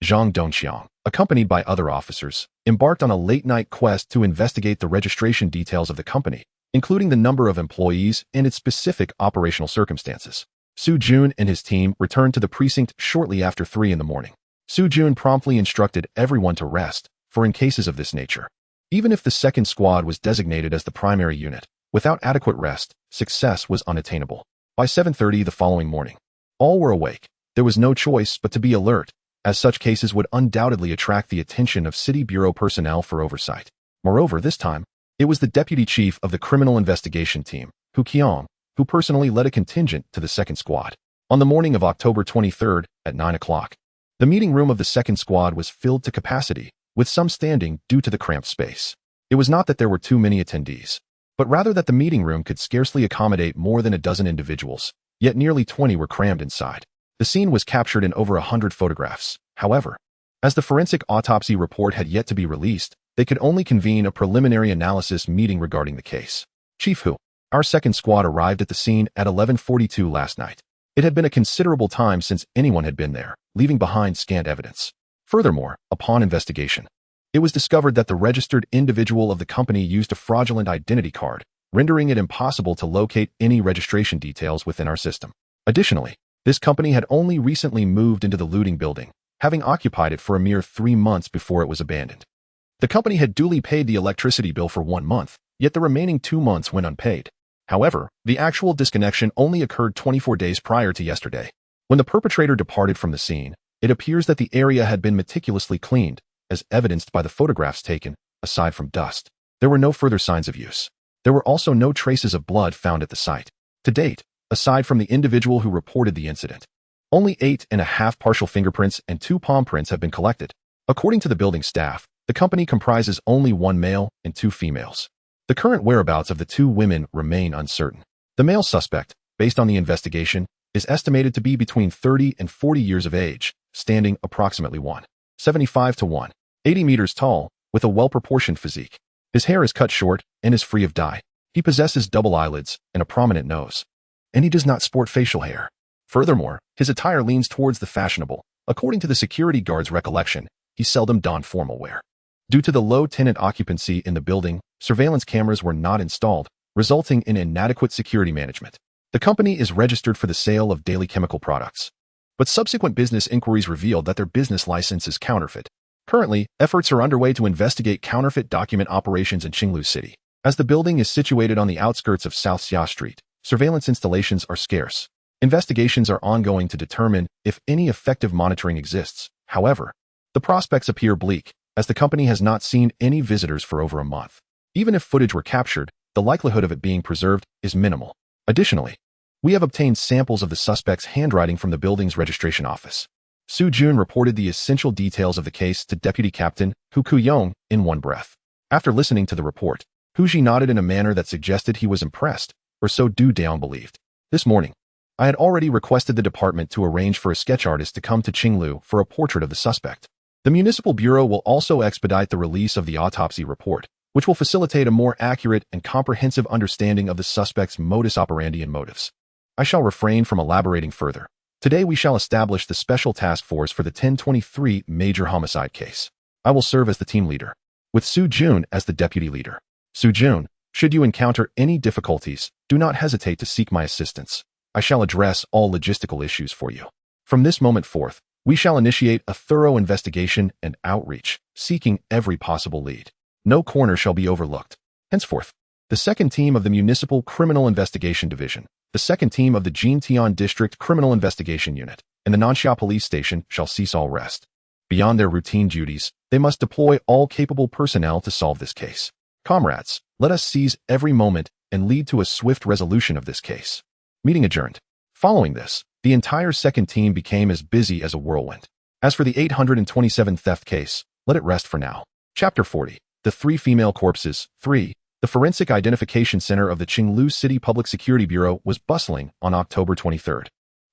Zhang Dongxiang, accompanied by other officers, embarked on a late-night quest to investigate the registration details of the company, including the number of employees and its specific operational circumstances. Su Jun and his team returned to the precinct shortly after 3 in the morning. Su Jun promptly instructed everyone to rest, for in cases of this nature, even if the 2nd Squad was designated as the primary unit, without adequate rest, success was unattainable. By 7:30 the following morning, all were awake. There was no choice but to be alert, as such cases would undoubtedly attract the attention of City Bureau personnel for oversight. Moreover, this time, it was the deputy chief of the criminal investigation team, Hu Qiang, who personally led a contingent to the 2nd Squad. On the morning of October 23rd, at 9 o'clock, the meeting room of the 2nd Squad was filled to capacity, with some standing due to the cramped space. It was not that there were too many attendees, but rather that the meeting room could scarcely accommodate more than a dozen individuals, yet nearly 20 were crammed inside. The scene was captured in over 100 photographs. However, as the forensic autopsy report had yet to be released, they could only convene a preliminary analysis meeting regarding the case. Chief Hu, our 2nd Squad arrived at the scene at 11:42 last night. It had been a considerable time since anyone had been there, leaving behind scant evidence. Furthermore, upon investigation, it was discovered that the registered individual of the company used a fraudulent identity card, rendering it impossible to locate any registration details within our system. Additionally, this company had only recently moved into the looting building, having occupied it for a mere 3 months before it was abandoned. The company had duly paid the electricity bill for 1 month, yet the remaining 2 months went unpaid. However, the actual disconnection only occurred 24 days prior to yesterday. When the perpetrator departed from the scene, it appears that the area had been meticulously cleaned, as evidenced by the photographs taken. Aside from dust, there were no further signs of use. There were also no traces of blood found at the site. To date, aside from the individual who reported the incident, only 8.5 partial fingerprints and 2 palm prints have been collected. According to the building staff, the company comprises only one male and two females. The current whereabouts of the two women remain uncertain. The male suspect, based on the investigation, is estimated to be between 30 and 40 years of age, standing approximately 175 to 180 meters tall, with a well-proportioned physique. His hair is cut short and is free of dye. He possesses double eyelids and a prominent nose. And he does not sport facial hair. Furthermore, his attire leans towards the fashionable. According to the security guard's recollection, he seldom donned formal wear. Due to the low tenant occupancy in the building, surveillance cameras were not installed, resulting in inadequate security management. The company is registered for the sale of daily chemical products. But subsequent business inquiries revealed that their business license is counterfeit. Currently, efforts are underway to investigate counterfeit document operations in Qinglu City. As the building is situated on the outskirts of South Xia Street, surveillance installations are scarce. Investigations are ongoing to determine if any effective monitoring exists. However, the prospects appear bleak, as the company has not seen any visitors for over a month. Even if footage were captured, the likelihood of it being preserved is minimal. Additionally, we have obtained samples of the suspect's handwriting from the building's registration office. Su Jun reported the essential details of the case to Deputy Captain Hu Kuyong in one breath. After listening to the report, Hu Ji nodded in a manner that suggested he was impressed, or so Dayong believed. This morning, I had already requested the department to arrange for a sketch artist to come to Qinglu for a portrait of the suspect. The Municipal Bureau will also expedite the release of the autopsy report, which will facilitate a more accurate and comprehensive understanding of the suspect's modus operandi and motives. I shall refrain from elaborating further. Today we shall establish the Special Task Force for the 1023 major homicide case. I will serve as the team leader, with Su Jun as the deputy leader. Su Jun, should you encounter any difficulties, do not hesitate to seek my assistance. I shall address all logistical issues for you. From this moment forth, we shall initiate a thorough investigation and outreach, seeking every possible lead. No corner shall be overlooked. Henceforth, the second team of the Municipal Criminal Investigation Division, the second team of the Jintian District Criminal Investigation Unit, and the Nanxia Police Station shall cease all rest. Beyond their routine duties, they must deploy all capable personnel to solve this case. Comrades, let us seize every moment and lead to a swift resolution of this case. Meeting adjourned. Following this, the entire second team became as busy as a whirlwind. As for the 827 theft case, let it rest for now. Chapter 40. The three female corpses. 3. The Forensic Identification Center of the Qinglu City Public Security Bureau was bustling on October 23rd.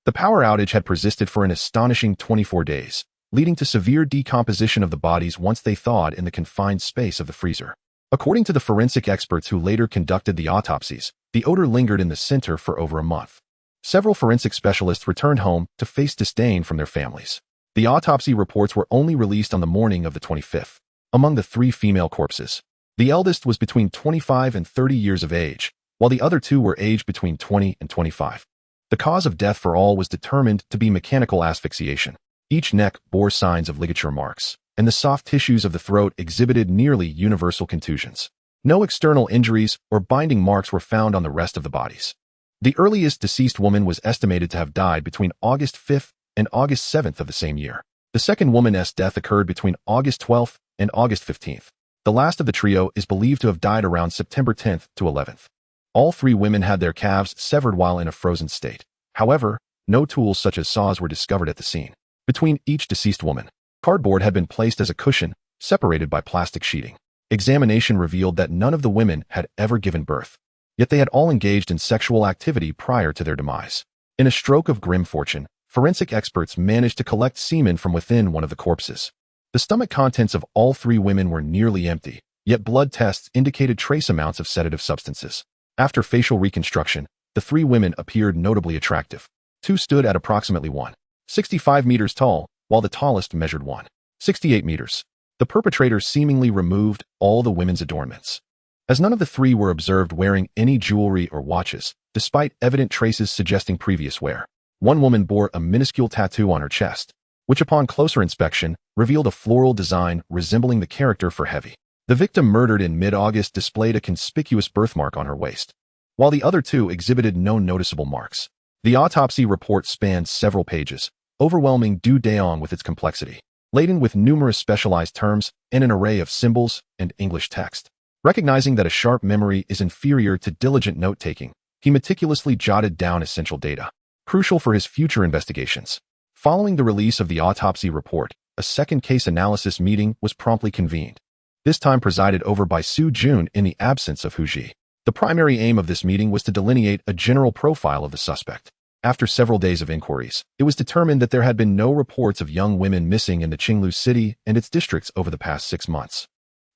The power outage had persisted for an astonishing 24 days, leading to severe decomposition of the bodies once they thawed in the confined space of the freezer. According to the forensic experts who later conducted the autopsies, the odor lingered in the center for over a month. Several forensic specialists returned home to face disdain from their families. The autopsy reports were only released on the morning of the 25th. Among the three female corpses, the eldest was between 25 and 30 years of age, while the other two were aged between 20 and 25. The cause of death for all was determined to be mechanical asphyxiation. Each neck bore signs of ligature marks, and the soft tissues of the throat exhibited nearly universal contusions. No external injuries or binding marks were found on the rest of the bodies. The earliest deceased woman was estimated to have died between August 5th and August 7th of the same year. The second woman's death occurred between August 12th and August 15th. The last of the trio is believed to have died around September 10th to 11th. All three women had their calves severed while in a frozen state. However, no tools such as saws were discovered at the scene. Between each deceased woman, cardboard had been placed as a cushion, separated by plastic sheeting. Examination revealed that none of the women had ever given birth, yet they had all engaged in sexual activity prior to their demise. In a stroke of grim fortune, forensic experts managed to collect semen from within one of the corpses. The stomach contents of all three women were nearly empty, yet blood tests indicated trace amounts of sedative substances. After facial reconstruction, the three women appeared notably attractive. Two stood at approximately 165 meters tall, while the tallest measured 168 meters. The perpetrator seemingly removed all the women's adornments, as none of the three were observed wearing any jewelry or watches, despite evident traces suggesting previous wear. One woman bore a minuscule tattoo on her chest, which upon closer inspection revealed a floral design resembling the character for Heavy. The victim murdered in mid-August displayed a conspicuous birthmark on her waist, while the other two exhibited no noticeable marks. The autopsy report spanned several pages, overwhelming Dayong with its complexity, laden with numerous specialized terms and an array of symbols and English text. Recognizing that a sharp memory is inferior to diligent note-taking, he meticulously jotted down essential data, crucial for his future investigations. Following the release of the autopsy report, a second case analysis meeting was promptly convened, this time presided over by Su Jun in the absence of Hu Ji. The primary aim of this meeting was to delineate a general profile of the suspect. After several days of inquiries, it was determined that there had been no reports of young women missing in the Qinglu city and its districts over the past 6 months,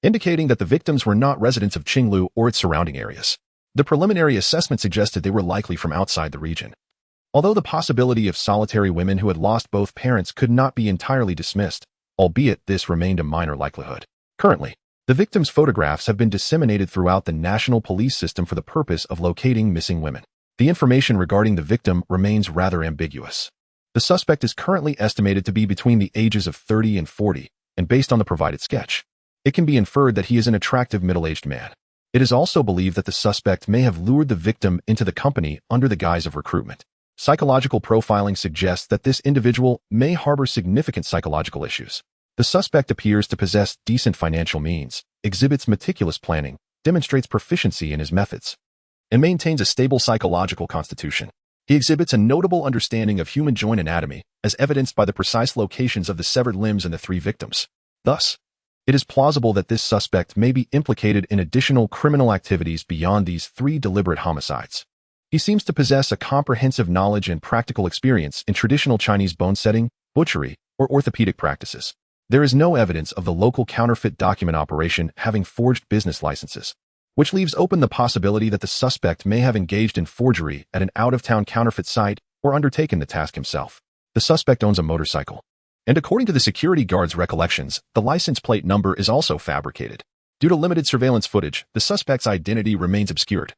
indicating that the victims were not residents of Qinglu or its surrounding areas. The preliminary assessment suggested they were likely from outside the region. Although the possibility of solitary women who had lost both parents could not be entirely dismissed, albeit this remained a minor likelihood. Currently, the victims' photographs have been disseminated throughout the national police system for the purpose of locating missing women. The information regarding the victim remains rather ambiguous. The suspect is currently estimated to be between the ages of 30 and 40, and based on the provided sketch, it can be inferred that he is an attractive middle-aged man. It is also believed that the suspect may have lured the victim into the company under the guise of recruitment. Psychological profiling suggests that this individual may harbor significant psychological issues. The suspect appears to possess decent financial means, exhibits meticulous planning, demonstrates proficiency in his methods, and maintains a stable psychological constitution. He exhibits a notable understanding of human joint anatomy, as evidenced by the precise locations of the severed limbs in the 3 victims. Thus, it is plausible that this suspect may be implicated in additional criminal activities beyond these 3 deliberate homicides. He seems to possess a comprehensive knowledge and practical experience in traditional Chinese bone setting, butchery, or orthopedic practices. There is no evidence of the local counterfeit document operation having forged business licenses, which leaves open the possibility that the suspect may have engaged in forgery at an out-of-town counterfeit site or undertaken the task himself. The suspect owns a motorcycle, and according to the security guard's recollections, the license plate number is also fabricated. Due to limited surveillance footage, the suspect's identity remains obscured,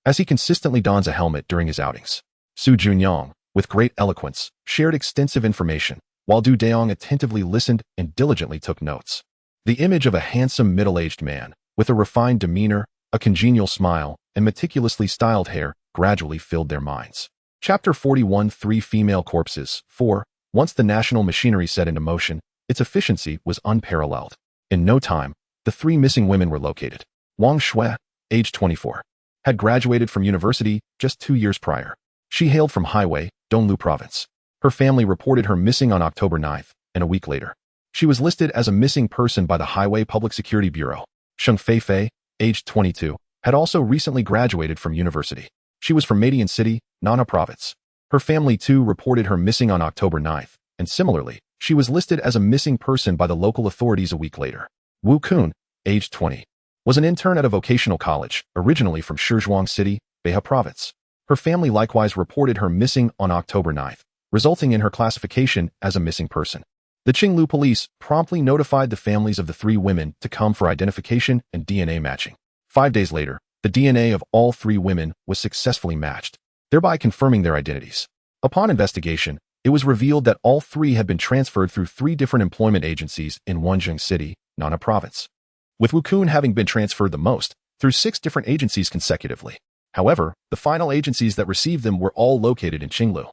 as he consistently dons a helmet during his outings. Su Junyang, with great eloquence, shared extensive information, while Dayong attentively listened and diligently took notes. The image of a handsome middle-aged man, with a refined demeanor, a congenial smile, and meticulously styled hair, gradually filled their minds. Chapter 41 3 Female Corpses 4. Once the national machinery set into motion, its efficiency was unparalleled. In no time, the 3 missing women were located. Wang Shui, age 24, had graduated from university just 2 years prior. She hailed from Highway, Donglu Province. Her family reported her missing on October 9th, and a week later, she was listed as a missing person by the Highway Public Security Bureau. Sheng Feifei, aged 22, had also recently graduated from university. She was from Madian City, Nana Province. Her family too reported her missing on October 9th, and similarly, she was listed as a missing person by the local authorities a week later. Wu Kun, aged 20, was an intern at a vocational college, originally from Shizhuang City, Beha Province. Her family likewise reported her missing on October 9th, resulting in her classification as a missing person. The Qinglu police promptly notified the families of the 3 women to come for identification and DNA matching. 5 days later, the DNA of all 3 women was successfully matched, thereby confirming their identities. Upon investigation, it was revealed that all 3 had been transferred through 3 different employment agencies in Wanzhong City, Nana Province, with Wukun having been transferred the most, through 6 different agencies consecutively. However, the final agencies that received them were all located in Qinglu,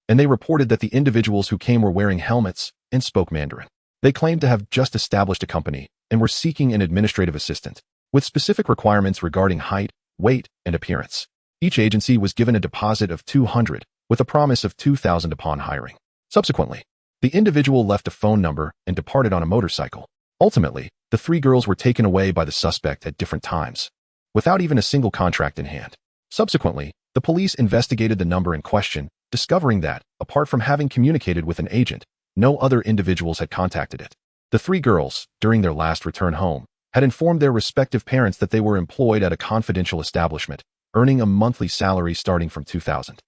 and they reported that the individuals who came were wearing helmets and spoke Mandarin. They claimed to have just established a company and were seeking an administrative assistant, with specific requirements regarding height, weight, and appearance. Each agency was given a deposit of 200, with a promise of 2,000 upon hiring. Subsequently, the individual left a phone number and departed on a motorcycle. Ultimately, the 3 girls were taken away by the suspect at different times, without even a single contract in hand. Subsequently, the police investigated the number in question, discovering that, apart from having communicated with an agent, no other individuals had contacted it. The 3 girls, during their last return home, had informed their respective parents that they were employed at a confidential establishment, earning a monthly salary starting from 2,000.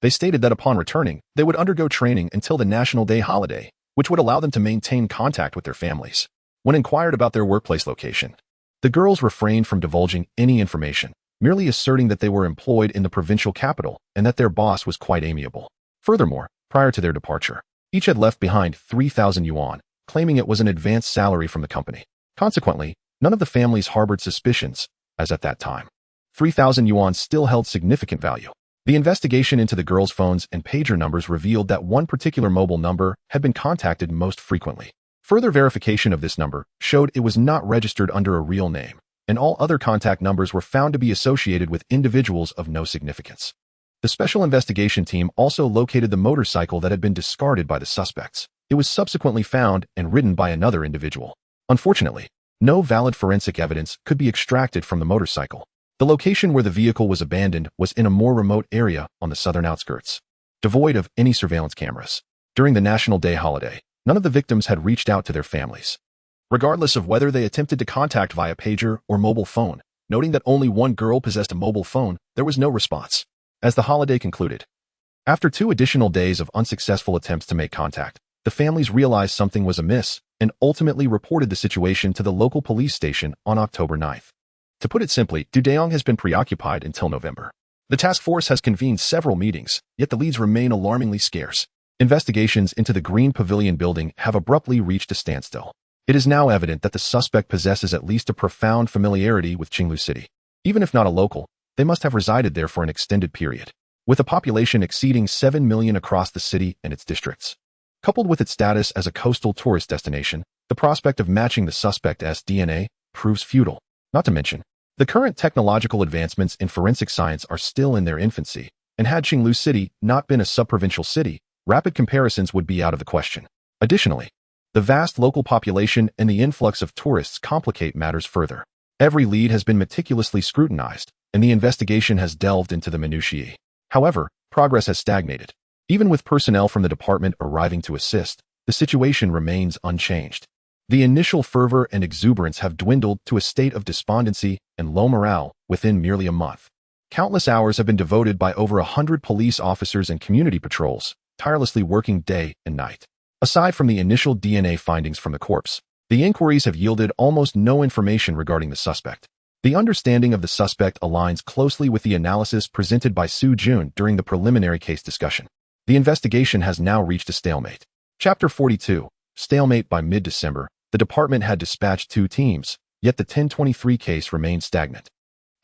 They stated that upon returning, they would undergo training until the National Day holiday, which would allow them to maintain contact with their families. When inquired about their workplace location, the girls refrained from divulging any information, merely asserting that they were employed in the provincial capital and that their boss was quite amiable. Furthermore, prior to their departure, each had left behind 3,000 yuan, claiming it was an advance salary from the company. Consequently, none of the families harbored suspicions, as at that time, 3,000 yuan still held significant value. The investigation into the girls' phones and pager numbers revealed that one particular mobile number had been contacted most frequently. Further verification of this number showed it was not registered under a real name, and all other contact numbers were found to be associated with individuals of no significance. The special investigation team also located the motorcycle that had been discarded by the suspects. It was subsequently found and ridden by another individual. Unfortunately, no valid forensic evidence could be extracted from the motorcycle. The location where the vehicle was abandoned was in a more remote area on the southern outskirts, devoid of any surveillance cameras. During the National Day holiday, none of the victims had reached out to their families, regardless of whether they attempted to contact via pager or mobile phone. Noting that only one girl possessed a mobile phone, there was no response. As the holiday concluded, after 2 additional days of unsuccessful attempts to make contact, the families realized something was amiss and ultimately reported the situation to the local police station on October 9th. To put it simply, Dayong has been preoccupied until November. The task force has convened several meetings, yet the leads remain alarmingly scarce. Investigations into the Green Pavilion building have abruptly reached a standstill. It is now evident that the suspect possesses at least a profound familiarity with Qinglu City. Even if not a local, they must have resided there for an extended period. With a population exceeding 7 million across the city and its districts, coupled with its status as a coastal tourist destination, the prospect of matching the suspect's DNA proves futile. Not to mention, the current technological advancements in forensic science are still in their infancy, and had Qinglu City not been a subprovincial city, rapid comparisons would be out of the question. Additionally, the vast local population and the influx of tourists complicate matters further. Every lead has been meticulously scrutinized, and the investigation has delved into the minutiae. However, progress has stagnated. Even with personnel from the department arriving to assist, the situation remains unchanged. The initial fervor and exuberance have dwindled to a state of despondency and low morale within merely a month. Countless hours have been devoted by over 100 police officers and community patrols, tirelessly working day and night. Aside from the initial DNA findings from the corpse, the inquiries have yielded almost no information regarding the suspect. The understanding of the suspect aligns closely with the analysis presented by Su Jun during the preliminary case discussion. The investigation has now reached a stalemate. Chapter 42, Stalemate. By mid-December, the department had dispatched 2 teams, yet the 1023 case remained stagnant.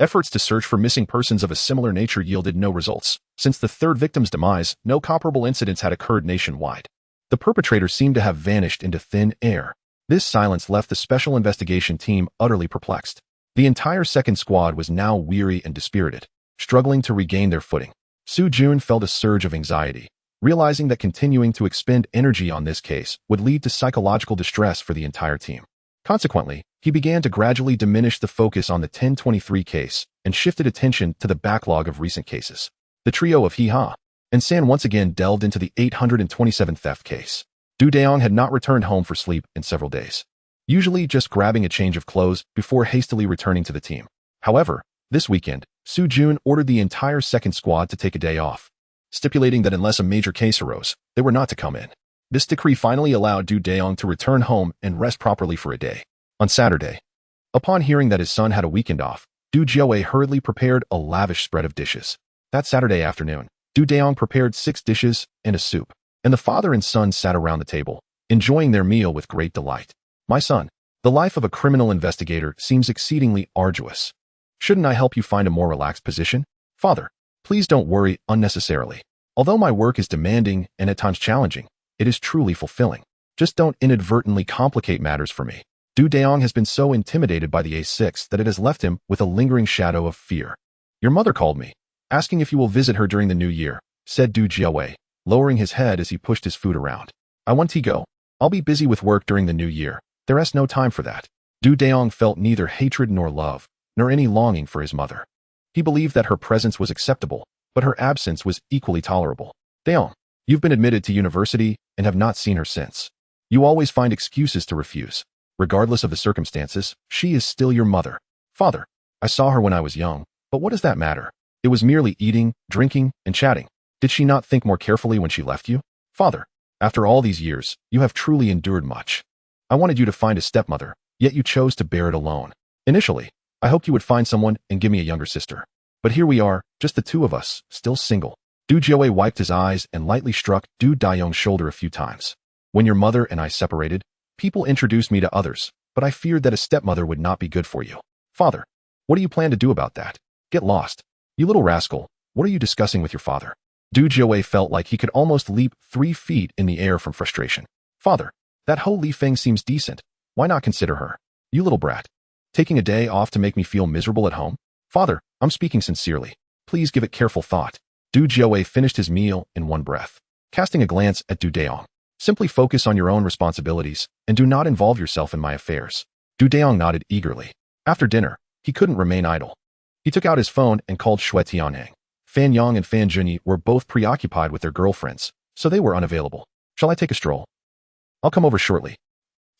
Efforts to search for missing persons of a similar nature yielded no results. Since the 3rd victim's demise, no comparable incidents had occurred nationwide. The perpetrator seemed to have vanished into thin air. This silence left the special investigation team utterly perplexed. The entire 2nd squad was now weary and dispirited, struggling to regain their footing. Su Jun felt a surge of anxiety, realizing that continuing to expend energy on this case would lead to psychological distress for the entire team. Consequently, he began to gradually diminish the focus on the 1023 case and shifted attention to the backlog of recent cases. The trio of He-Ha and San once again delved into the 827 theft case. Dayong had not returned home for sleep in several days, usually just grabbing a change of clothes before hastily returning to the team. However, this weekend, Su Jun ordered the entire 2nd squad to take a day off, stipulating that unless a major case arose, they were not to come in. This decree finally allowed Dayong to return home and rest properly for a day. On Saturday, upon hearing that his son had a weekend off, Jiaowei hurriedly prepared a lavish spread of dishes. That Saturday afternoon, Dayong prepared 6 dishes and a soup, and the father and son sat around the table, enjoying their meal with great delight. "My son, the life of a criminal investigator seems exceedingly arduous. Shouldn't I help you find a more relaxed position? Father, please don't worry unnecessarily. Although my work is demanding and at times challenging, it is truly fulfilling. Just don't inadvertently complicate matters for me." Dayong has been so intimidated by the A6 that it has left him with a lingering shadow of fear. "Your mother called me, asking if you will visit her during the new year," said Jiaowei, lowering his head as he pushed his food around. "I want to go. I'll be busy with work during the new year. There is no time for that." Dayong felt neither hatred nor love, nor any longing for his mother. He believed that her presence was acceptable, but her absence was equally tolerable. "Dayong, you've been admitted to university and have not seen her since. You always find excuses to refuse. Regardless of the circumstances, she is still your mother." "Father, I saw her when I was young, but what does that matter? It was merely eating, drinking, and chatting. Did she not think more carefully when she left you?" "Father, after all these years, you have truly endured much. I wanted you to find a stepmother, yet you chose to bear it alone. Initially, I hoped you would find someone and give me a younger sister. But here we are, just the 2 of us, still single." Jiaowei wiped his eyes and lightly struck Dayong's shoulder a few times. "When your mother and I separated, people introduced me to others, but I feared that a stepmother would not be good for you. Father, what do you plan to do about that? Get lost. You little rascal, what are you discussing with your father?" Jiaowei felt like he could almost leap 3 feet in the air from frustration. "Father, that Ho Li Feng seems decent. Why not consider her? You little brat. Taking a day off to make me feel miserable at home? Father, I'm speaking sincerely. Please give it careful thought." Jiaowei finished his meal in one breath, casting a glance at Dayong. Simply focus on your own responsibilities and do not involve yourself in my affairs. Du Dayong nodded eagerly. After dinner, he couldn't remain idle. He took out his phone and called Shui Tianheng. Fan Yang and Fan Junyi were both preoccupied with their girlfriends, so they were unavailable. Shall I take a stroll? I'll come over shortly.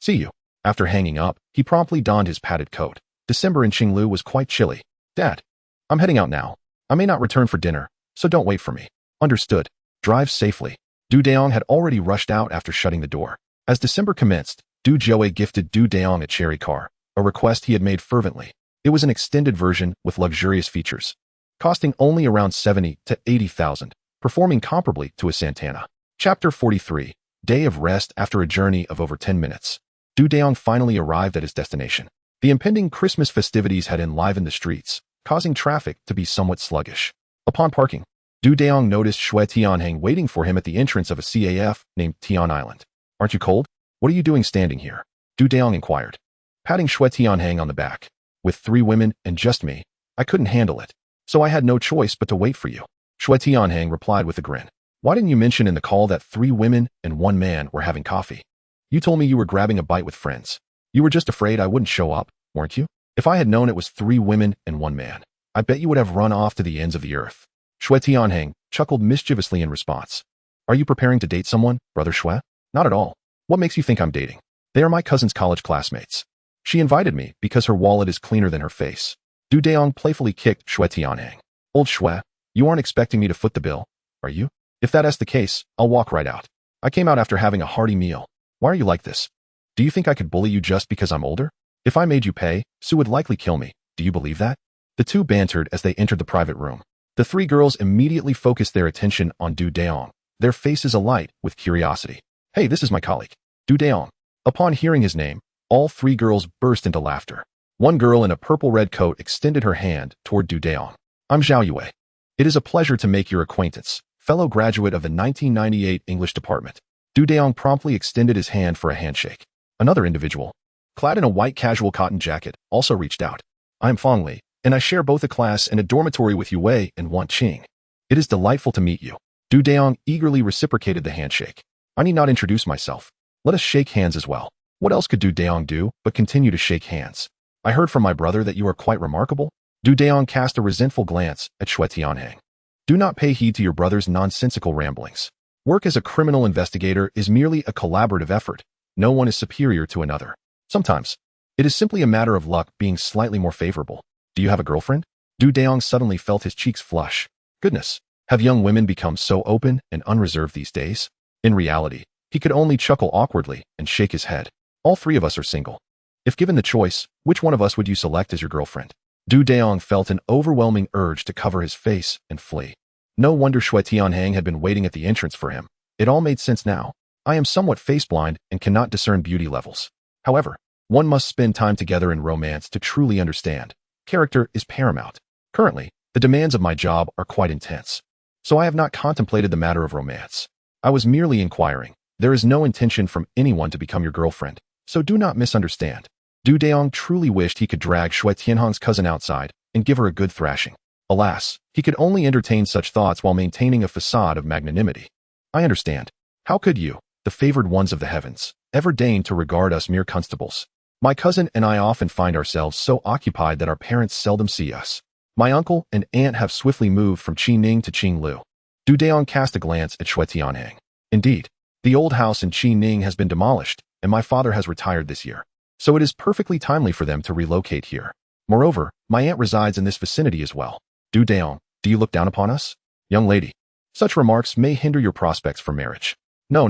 See you. After hanging up, he promptly donned his padded coat. December in Qinglu was quite chilly. Dad, I'm heading out now. I may not return for dinner, so don't wait for me. Understood. Drive safely. Du Dayong had already rushed out after shutting the door. As December commenced, Du Jiawei gifted Du Dayong a cherry car, a request he had made fervently. It was an extended version with luxurious features, costing only around 70 to 80,000, performing comparably to a Santana. Chapter 43, Day of Rest after a journey of over 10 minutes. Du Dayong finally arrived at his destination. The impending Christmas festivities had enlivened the streets, causing traffic to be somewhat sluggish. Upon parking, Du Dayong noticed Shui Tianheng waiting for him at the entrance of a CAF named Tian Island. Aren't you cold? What are you doing standing here? Du Dayong inquired, patting Shui Tianheng on the back. With 3 women and just me, I couldn't handle it, so I had no choice but to wait for you. Shui Tianheng replied with a grin. Why didn't you mention in the call that 3 women and 1 man were having coffee? You told me you were grabbing a bite with friends. You were just afraid I wouldn't show up, weren't you? If I had known it was 3 women and 1 man, I bet you would have run off to the ends of the earth. Shui Tianheng chuckled mischievously in response. Are you preparing to date someone, Brother Shui? Not at all. What makes you think I'm dating? They are my cousin's college classmates. She invited me because her wallet is cleaner than her face. Du Dayong playfully kicked Shui Tianheng. Old Shui, you aren't expecting me to foot the bill, are you? If that's the case, I'll walk right out. I came out after having a hearty meal. Why are you like this? Do you think I could bully you just because I'm older? If I made you pay, Sue would likely kill me. Do you believe that? The two bantered as they entered the private room. The 3 girls immediately focused their attention on Du Dayong, their faces alight with curiosity. Hey, this is my colleague, Du Dayong. Upon hearing his name, all 3 girls burst into laughter. One girl in a purple-red coat extended her hand toward Du Dayong. I'm Zhao Yue. It is a pleasure to make your acquaintance, fellow graduate of the 1998 English department. Du Dayong promptly extended his hand for a handshake. Another individual, clad in a white casual cotton jacket, also reached out. I'm Fong Li, and I share both a class and a dormitory with Yue and Wan Qing. It is delightful to meet you. Du Dayong eagerly reciprocated the handshake. I need not introduce myself. Let us shake hands as well. What else could Du Dayong do but continue to shake hands? I heard from my brother that you are quite remarkable. Du Dayong cast a resentful glance at Shui Tianheng. Do not pay heed to your brother's nonsensical ramblings. Work as a criminal investigator is merely a collaborative effort. No one is superior to another. Sometimes, it is simply a matter of luck being slightly more favorable. Do you have a girlfriend? Du Dayong suddenly felt his cheeks flush. Goodness, have young women become so open and unreserved these days? In reality, he could only chuckle awkwardly and shake his head. All 3 of us are single. If given the choice, which one of us would you select as your girlfriend? Du Dayong felt an overwhelming urge to cover his face and flee. No wonder Shui Tianheng had been waiting at the entrance for him. It all made sense now. I am somewhat face-blind and cannot discern beauty levels. However, one must spend time together in romance to truly understand. Character is paramount. Currently, the demands of my job are quite intense, so I have not contemplated the matter of romance. I was merely inquiring. There is no intention from anyone to become your girlfriend, so do not misunderstand. Du Dayong truly wished he could drag Shui Tianheng's cousin outside and give her a good thrashing. Alas, he could only entertain such thoughts while maintaining a facade of magnanimity. I understand. How could you, the favored ones of the heavens, ever deign to regard us mere constables? My cousin and I often find ourselves so occupied that our parents seldom see us. My uncle and aunt have swiftly moved from Qining to Qinglu. Du Dayong cast a glance at Shui Tianheng. Indeed, the old house in Qining has been demolished, and my father has retired this year, so it is perfectly timely for them to relocate here. Moreover, my aunt resides in this vicinity as well. Du Dayong, do you look down upon us? Young lady, such remarks may hinder your prospects for marriage. No.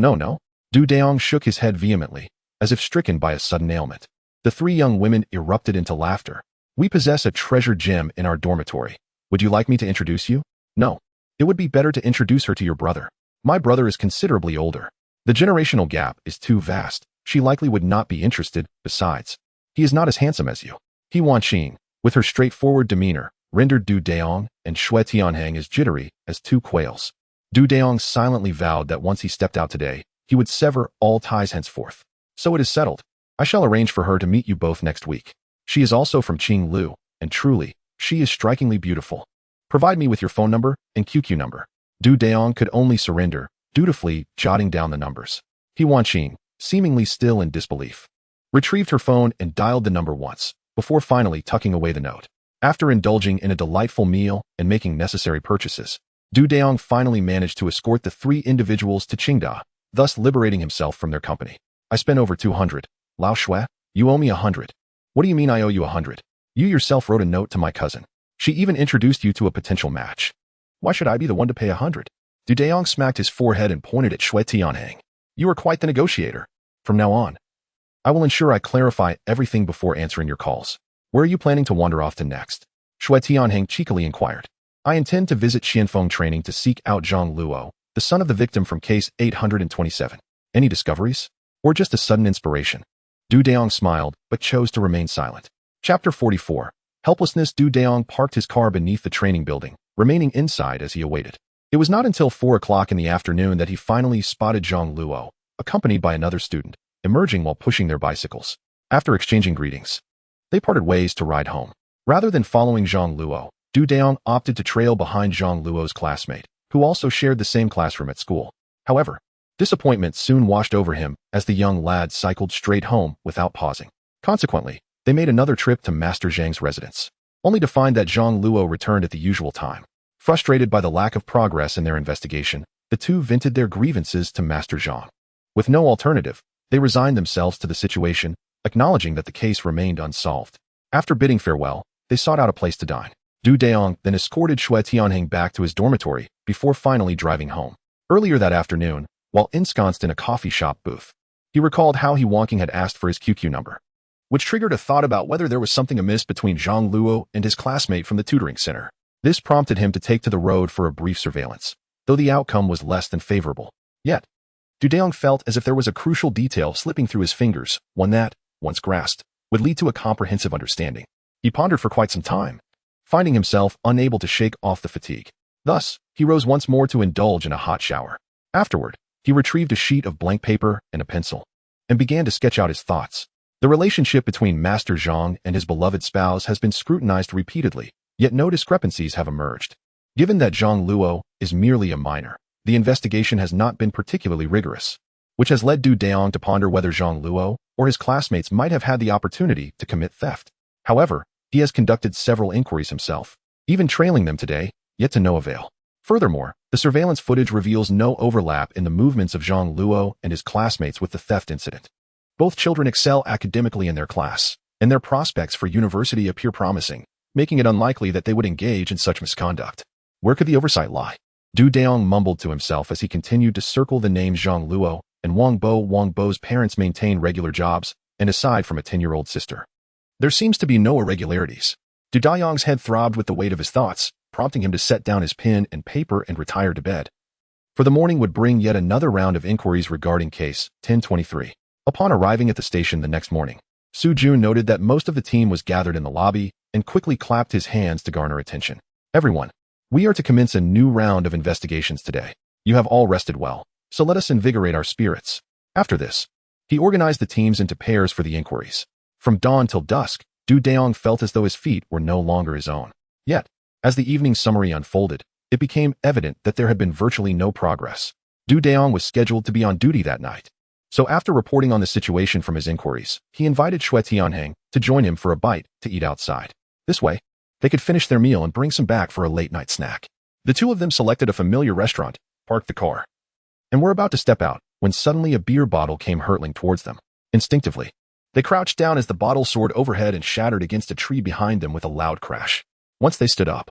Du Dayong shook his head vehemently, as if stricken by a sudden ailment. The 3 young women erupted into laughter. We possess a treasure gem in our dormitory. Would you like me to introduce you? No. It would be better to introduce her to your brother. My brother is considerably older. The generational gap is too vast. She likely would not be interested. Besides, he is not as handsome as you. He Wan Qing, with her straightforward demeanor, rendered Du Dayong and Shui Tianheng as jittery as 2 quails. Du Dayong silently vowed that once he stepped out today, he would sever all ties henceforth. So it is settled. I shall arrange for her to meet you both next week. She is also from Qinglu, and truly, she is strikingly beautiful. Provide me with your phone number and QQ number. Du Dayong could only surrender, dutifully jotting down the numbers. He Wanqing, seemingly still in disbelief, retrieved her phone and dialed the number once, before finally tucking away the note. After indulging in a delightful meal and making necessary purchases, Dayong finally managed to escort the 3 individuals to Qingda, thus liberating himself from their company. I spent over 200. Lao Shui, you owe me 100. What do you mean I owe you 100? You yourself wrote a note to my cousin. She even introduced you to a potential match. Why should I be the one to pay 100? Dayong smacked his forehead and pointed at Shui Tianheng. You are quite the negotiator. From now on, I will ensure I clarify everything before answering your calls. Where are you planning to wander off to next? Shui Tianheng cheekily inquired. I intend to visit Xianfeng training to seek out Zhang Luo, the son of the victim from case 827. Any discoveries? Or just a sudden inspiration? Dayong smiled, but chose to remain silent. Chapter 44. Helplessness. Dayong parked his car beneath the training building, remaining inside as he awaited. It was not until 4 o'clock in the afternoon that he finally spotted Zhang Luo, accompanied by another student, emerging while pushing their bicycles. After exchanging greetings, they parted ways to ride home. Rather than following Zhang Luo, Dayong opted to trail behind Zhang Luo's classmate, who also shared the same classroom at school. However, disappointment soon washed over him as the young lad cycled straight home without pausing. Consequently, they made another trip to Master Zhang's residence, only to find that Zhang Luo returned at the usual time. Frustrated by the lack of progress in their investigation, the two vented their grievances to Master Zhang. With no alternative, they resigned themselves to the situation, acknowledging that the case remained unsolved. After bidding farewell, they sought out a place to dine. Dayong then escorted Shui Tianheng back to his dormitory before finally driving home. Earlier that afternoon, while ensconced in a coffee shop booth, he recalled how he Wanqing had asked for his QQ number, which triggered a thought about whether there was something amiss between Zhang Luo and his classmate from the tutoring center. This prompted him to take to the road for a brief surveillance, though the outcome was less than favorable. Yet, Dayong felt as if there was a crucial detail slipping through his fingers, one that, once grasped, would lead to a comprehensive understanding. He pondered for quite some time, finding himself unable to shake off the fatigue. Thus, he rose once more to indulge in a hot shower. Afterward, he retrieved a sheet of blank paper and a pencil, and began to sketch out his thoughts. The relationship between Master Zhang and his beloved spouse has been scrutinized repeatedly, yet no discrepancies have emerged. Given that Zhang Luo is merely a minor, the investigation has not been particularly rigorous, which has led Dayong to ponder whether Zhang Luo or his classmates might have had the opportunity to commit theft. However, he has conducted several inquiries himself, even trailing them today, yet to no avail. Furthermore, the surveillance footage reveals no overlap in the movements of Zhang Luo and his classmates with the theft incident. Both children excel academically in their class, and their prospects for university appear promising, making it unlikely that they would engage in such misconduct. Where could the oversight lie? Dayong mumbled to himself as he continued to circle the names Zhang Luo and Wang Bo. Wang Bo's parents maintain regular jobs, and aside from a 10-year-old sister, there seems to be no irregularities. Dayong's head throbbed with the weight of his thoughts, prompting him to set down his pen and paper and retire to bed. For the morning would bring yet another round of inquiries regarding case 1023. Upon arriving at the station the next morning, Su Jun noted that most of the team was gathered in the lobby and quickly clapped his hands to garner attention. Everyone, we are to commence a new round of investigations today. You have all rested well, so let us invigorate our spirits. After this, he organized the teams into pairs for the inquiries. From dawn till dusk, Dayong felt as though his feet were no longer his own. Yet, as the evening summary unfolded, it became evident that there had been virtually no progress. Dayong was scheduled to be on duty that night. So after reporting on the situation from his inquiries, he invited Shui Tianheng to join him for a bite to eat outside. This way, they could finish their meal and bring some back for a late-night snack. The two of them selected a familiar restaurant, parked the car, and were about to step out when suddenly a beer bottle came hurtling towards them. Instinctively, they crouched down as the bottle soared overhead and shattered against a tree behind them with a loud crash. Once they stood up,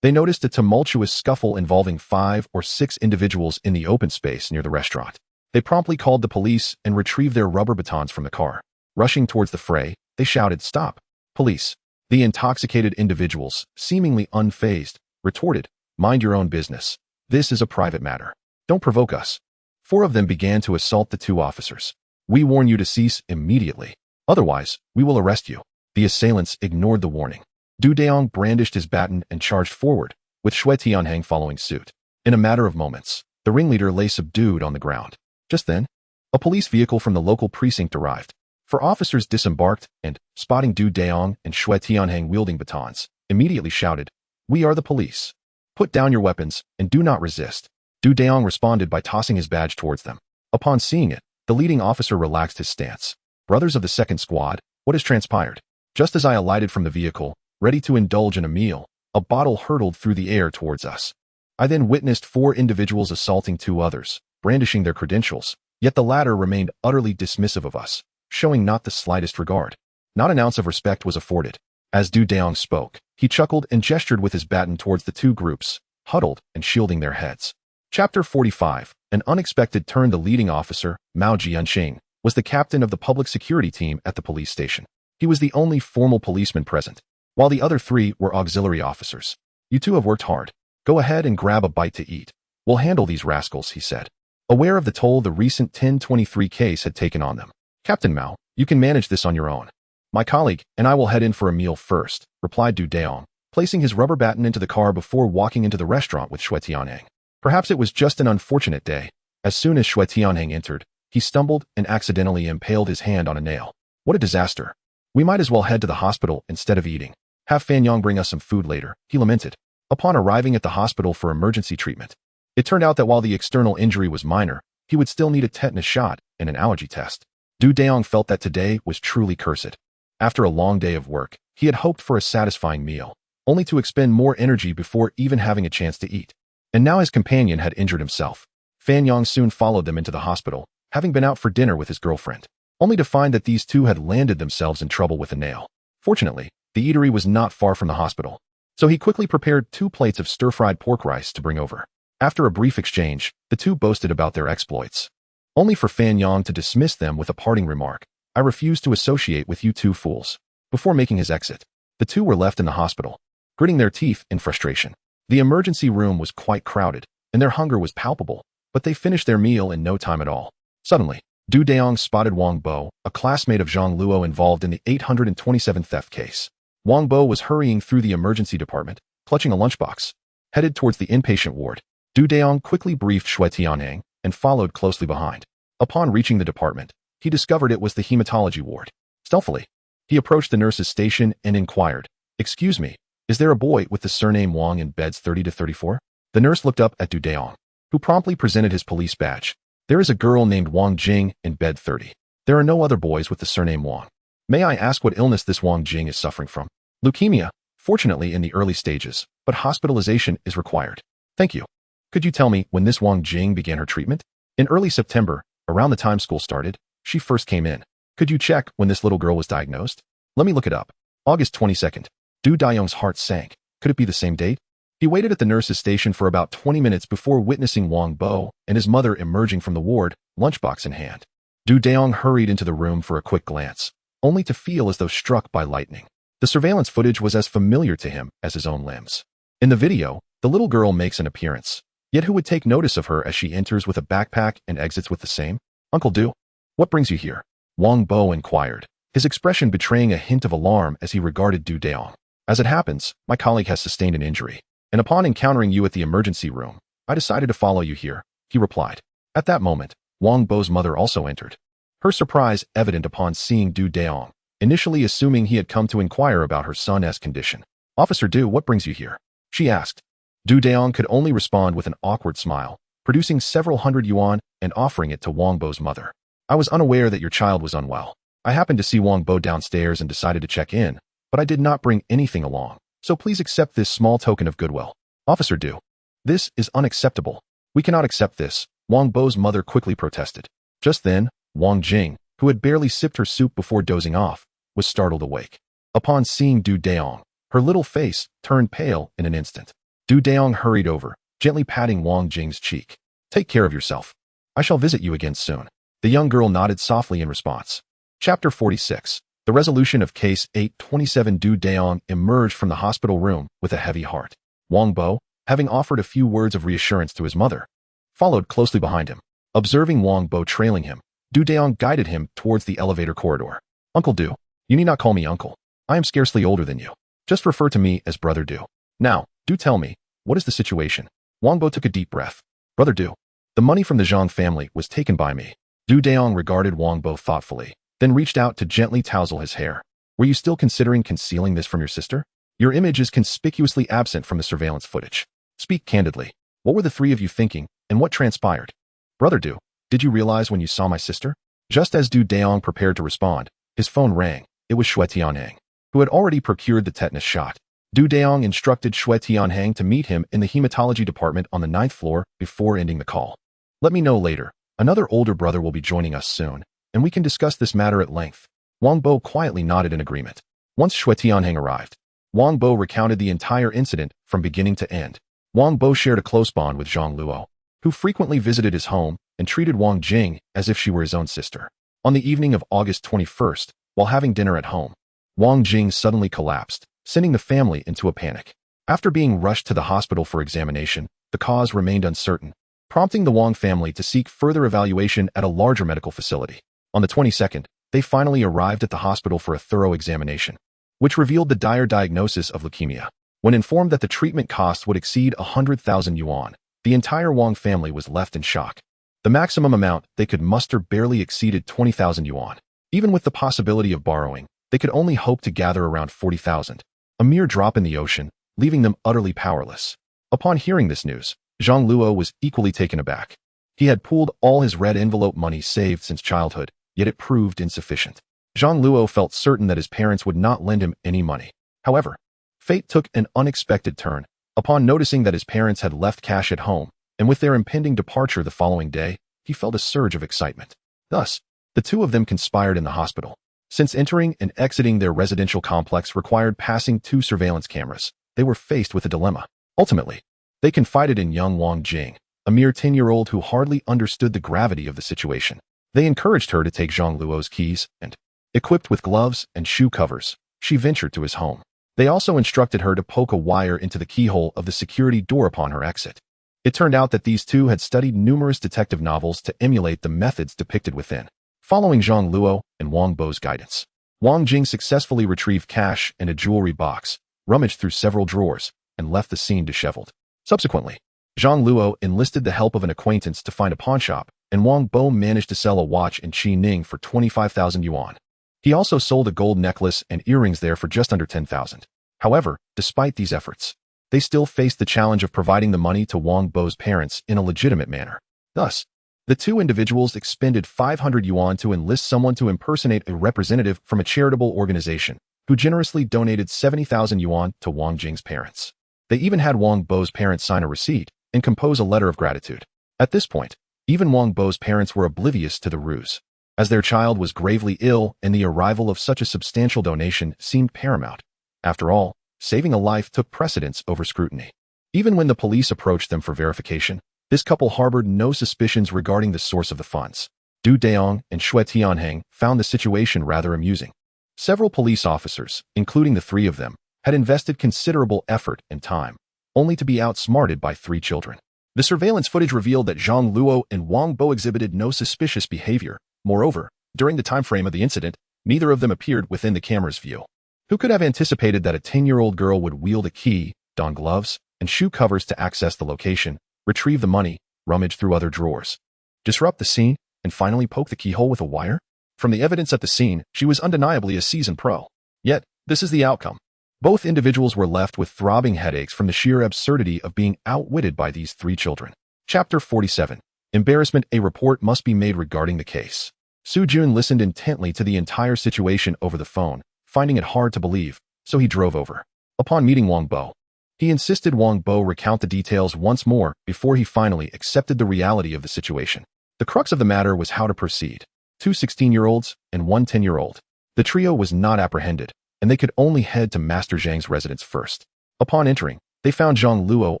they noticed a tumultuous scuffle involving 5 or 6 individuals in the open space near the restaurant. They promptly called the police and retrieved their rubber batons from the car. Rushing towards the fray, they shouted, "Stop, police!" The intoxicated individuals, seemingly unfazed, retorted, "Mind your own business. This is a private matter. Don't provoke us." 4 of them began to assault the 2 officers. "We warn you to cease immediately. Otherwise, we will arrest you." The assailants ignored the warning. Dayong brandished his baton and charged forward, with Shui Tianheng following suit. In a matter of moments, the ringleader lay subdued on the ground. Just then, a police vehicle from the local precinct arrived. 4 officers disembarked and, spotting Dayong and Shui Tianheng wielding batons, immediately shouted, "We are the police. Put down your weapons and do not resist." Dayong responded by tossing his badge towards them. Upon seeing it, The leading officer relaxed his stance. Brothers of the second squad, what has transpired? Just as I alighted from the vehicle, ready to indulge in a meal, a bottle hurtled through the air towards us. I then witnessed 4 individuals assaulting 2 others, brandishing their credentials, yet the latter remained utterly dismissive of us, showing not the slightest regard. Not an ounce of respect was afforded. As Dayong spoke, he chuckled and gestured with his baton towards the 2 groups, huddled and shielding their heads. Chapter 45. An unexpected turn. The leading officer, Mao Jianqing, was the captain of the public security team at the police station. He was the only formal policeman present, while the other 3 were auxiliary officers. You 2 have worked hard. Go ahead and grab a bite to eat. We'll handle these rascals, he said, aware of the toll the recent 1023 case had taken on them. Captain Mao, you can manage this on your own. My colleague and I will head in for a meal first, replied Dayong, placing his rubber baton into the car before walking into the restaurant with Shui Tianheng. Perhaps it was just an unfortunate day. As soon as Shui Tianheng entered, he stumbled and accidentally impaled his hand on a nail. What a disaster. We might as well head to the hospital instead of eating. Have Fanyang bring us some food later, he lamented. Upon arriving at the hospital for emergency treatment, it turned out that while the external injury was minor, he would still need a tetanus shot and an allergy test. Dayong felt that today was truly cursed. After a long day of work, he had hoped for a satisfying meal, only to expend more energy before even having a chance to eat. And now his companion had injured himself. Fanyang soon followed them into the hospital, having been out for dinner with his girlfriend, only to find that these 2 had landed themselves in trouble with a nail. Fortunately, the eatery was not far from the hospital, so he quickly prepared 2 plates of stir-fried pork rice to bring over. After a brief exchange, the 2 boasted about their exploits, only for Fanyang to dismiss them with a parting remark. I refuse to associate with you 2 fools. Before making his exit, the 2 were left in the hospital, gritting their teeth in frustration. The emergency room was quite crowded, and their hunger was palpable, but they finished their meal in no time at all. Suddenly, Dayong spotted Wang Bo, a classmate of Zhang Luo involved in the 827 theft case. Wang Bo was hurrying through the emergency department, clutching a lunchbox. Headed towards the inpatient ward, Dayong quickly briefed Shui Tianheng and followed closely behind. Upon reaching the department, he discovered it was the hematology ward. Stealthily, he approached the nurse's station and inquired, "Excuse me, is there a boy with the surname Wang in beds 30 to 34? The nurse looked up at Dayong, who promptly presented his police badge. There is a girl named Wang Jing in bed 30. There are no other boys with the surname Wang. May I ask what illness this Wang Jing is suffering from? Leukemia, fortunately in the early stages, but hospitalization is required. Thank you. Could you tell me when this Wang Jing began her treatment? In early September, around the time school started, she first came in. Could you check when this little girl was diagnosed? Let me look it up. August 22nd. Dayong's heart sank. Could it be the same date? He waited at the nurse's station for about 20 minutes before witnessing Wang Bo and his mother emerging from the ward, lunchbox in hand. Dayong hurried into the room for a quick glance, only to feel as though struck by lightning. The surveillance footage was as familiar to him as his own limbs. In the video, the little girl makes an appearance. Yet who would take notice of her as she enters with a backpack and exits with the same? Uncle Du, what brings you here? Wang Bo inquired, his expression betraying a hint of alarm as he regarded Dayong. As it happens, my colleague has sustained an injury, and upon encountering you at the emergency room, I decided to follow you here, he replied. At that moment, Wang Bo's mother also entered, her surprise evident upon seeing Dayong, initially assuming he had come to inquire about her son's condition. Officer Du, what brings you here? She asked. Dayong could only respond with an awkward smile, producing several hundred yuan and offering it to Wang Bo's mother. I was unaware that your child was unwell. I happened to see Wang Bo downstairs and decided to check in, but I did not bring anything along, so please accept this small token of goodwill. Officer Du, this is unacceptable. We cannot accept this, Wang Bo's mother quickly protested. Just then, Wang Jing, who had barely sipped her soup before dozing off, was startled awake. Upon seeing Dayong, her little face turned pale in an instant. Dayong hurried over, gently patting Wang Jing's cheek. Take care of yourself. I shall visit you again soon. The young girl nodded softly in response. Chapter 46. The resolution of Case 827. Dayong emerged from the hospital room with a heavy heart. Wang Bo, having offered a few words of reassurance to his mother, followed closely behind him. Observing Wang Bo trailing him, Dayong guided him towards the elevator corridor. Uncle Du, you need not call me uncle. I am scarcely older than you. Just refer to me as Brother Du. Now, do tell me, what is the situation? Wang Bo took a deep breath. Brother Du, the money from the Zhang family was taken by me. Dayong regarded Wang Bo thoughtfully, then reached out to gently tousle his hair. Were you still considering concealing this from your sister? Your image is conspicuously absent from the surveillance footage. Speak candidly. What were the 3 of you thinking, and what transpired? Brother Du, Did you realize when you saw my sister? Just as Dayong prepared to respond, his phone rang. It was Shui Tianhang, who had already procured the tetanus shot. Dayong instructed Shui Tianhang to meet him in the hematology department on the 9th floor before ending the call. Let me know later. Another older brother will be joining us soon, and we can discuss this matter at length. Wang Bo quietly nodded in agreement. Once Shui Tianhang arrived, Wang Bo recounted the entire incident from beginning to end. Wang Bo shared a close bond with Zhang Luo, who frequently visited his home and treated Wang Jing as if she were his own sister. On the evening of August 21st, while having dinner at home, Wang Jing suddenly collapsed, sending the family into a panic. After being rushed to the hospital for examination, the cause remained uncertain, prompting the Wang family to seek further evaluation at a larger medical facility. On the 22nd, they finally arrived at the hospital for a thorough examination, which revealed the dire diagnosis of leukemia. When informed that the treatment costs would exceed 100,000 yuan, the entire Wang family was left in shock. The maximum amount they could muster barely exceeded 20,000 yuan. Even with the possibility of borrowing, they could only hope to gather around 40,000, a mere drop in the ocean, leaving them utterly powerless. Upon hearing this news, Zhang Luo was equally taken aback. He had pooled all his red envelope money saved since childhood, yet it proved insufficient. Zhang Luo felt certain that his parents would not lend him any money. However, fate took an unexpected turn. Upon noticing that his parents had left cash at home, and with their impending departure the following day, he felt a surge of excitement. Thus, the two of them conspired in the hospital. Since entering and exiting their residential complex required passing 2 surveillance cameras, they were faced with a dilemma. Ultimately, they confided in young Wang Jing, a mere 10-year-old who hardly understood the gravity of the situation. They encouraged her to take Zhang Luo's keys and, equipped with gloves and shoe covers, she ventured to his home. They also instructed her to poke a wire into the keyhole of the security door upon her exit. It turned out that these two had studied numerous detective novels to emulate the methods depicted within. Following Zhang Luo and Wang Bo's guidance, Wang Jing successfully retrieved cash and a jewelry box, rummaged through several drawers, and left the scene disheveled. Subsequently, Zhang Luo enlisted the help of an acquaintance to find a pawnshop, and Wang Bo managed to sell a watch in Qining for 25,000 yuan. He also sold a gold necklace and earrings there for just under 10,000. However, despite these efforts, they still faced the challenge of providing the money to Wang Bo's parents in a legitimate manner. Thus, the two individuals expended 500 yuan to enlist someone to impersonate a representative from a charitable organization, who generously donated 70,000 yuan to Wang Jing's parents. They even had Wang Bo's parents sign a receipt and compose a letter of gratitude. At this point, even Wang Bo's parents were oblivious to the ruse, as their child was gravely ill and the arrival of such a substantial donation seemed paramount. After all, saving a life took precedence over scrutiny. Even when the police approached them for verification, this couple harbored no suspicions regarding the source of the funds. Dayong and Shui Tianhang found the situation rather amusing. Several police officers, including the 3 of them, had invested considerable effort and time, only to be outsmarted by 3 children. The surveillance footage revealed that Zhang Luo and Wang Bo exhibited no suspicious behavior. Moreover, during the time frame of the incident, neither of them appeared within the camera's view. Who could have anticipated that a 10-year-old girl would wield a key, don gloves, and shoe covers to access the location, retrieve the money, rummage through other drawers, disrupt the scene, and finally poke the keyhole with a wire? From the evidence at the scene, she was undeniably a seasoned pro. Yet, this is the outcome. Both individuals were left with throbbing headaches from the sheer absurdity of being outwitted by these 3 children. Chapter 47. Embarrassment. A report must be made regarding the case. Su Jun listened intently to the entire situation over the phone, finding it hard to believe, so he drove over. Upon meeting Wang Bo, he insisted Wang Bo recount the details once more before he finally accepted the reality of the situation. The crux of the matter was how to proceed. 2 16-year-olds and 1 10-year-old. The trio was not apprehended, and they could only head to Master Zhang's residence first. Upon entering, they found Zhang Luo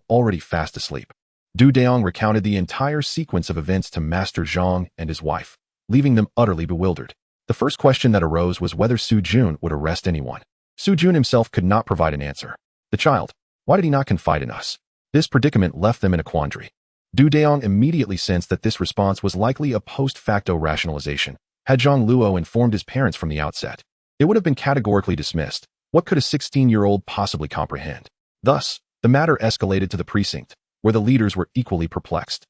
already fast asleep. Dayong recounted the entire sequence of events to Master Zhang and his wife, leaving them utterly bewildered. The first question that arose was whether Su Jun would arrest anyone. Su Jun himself could not provide an answer. The child, why did he not confide in us? This predicament left them in a quandary. Dayong immediately sensed that this response was likely a post-facto rationalization. Had Zhang Luo informed his parents from the outset, it would have been categorically dismissed. What could a 16-year-old possibly comprehend? Thus, the matter escalated to the precinct, where the leaders were equally perplexed.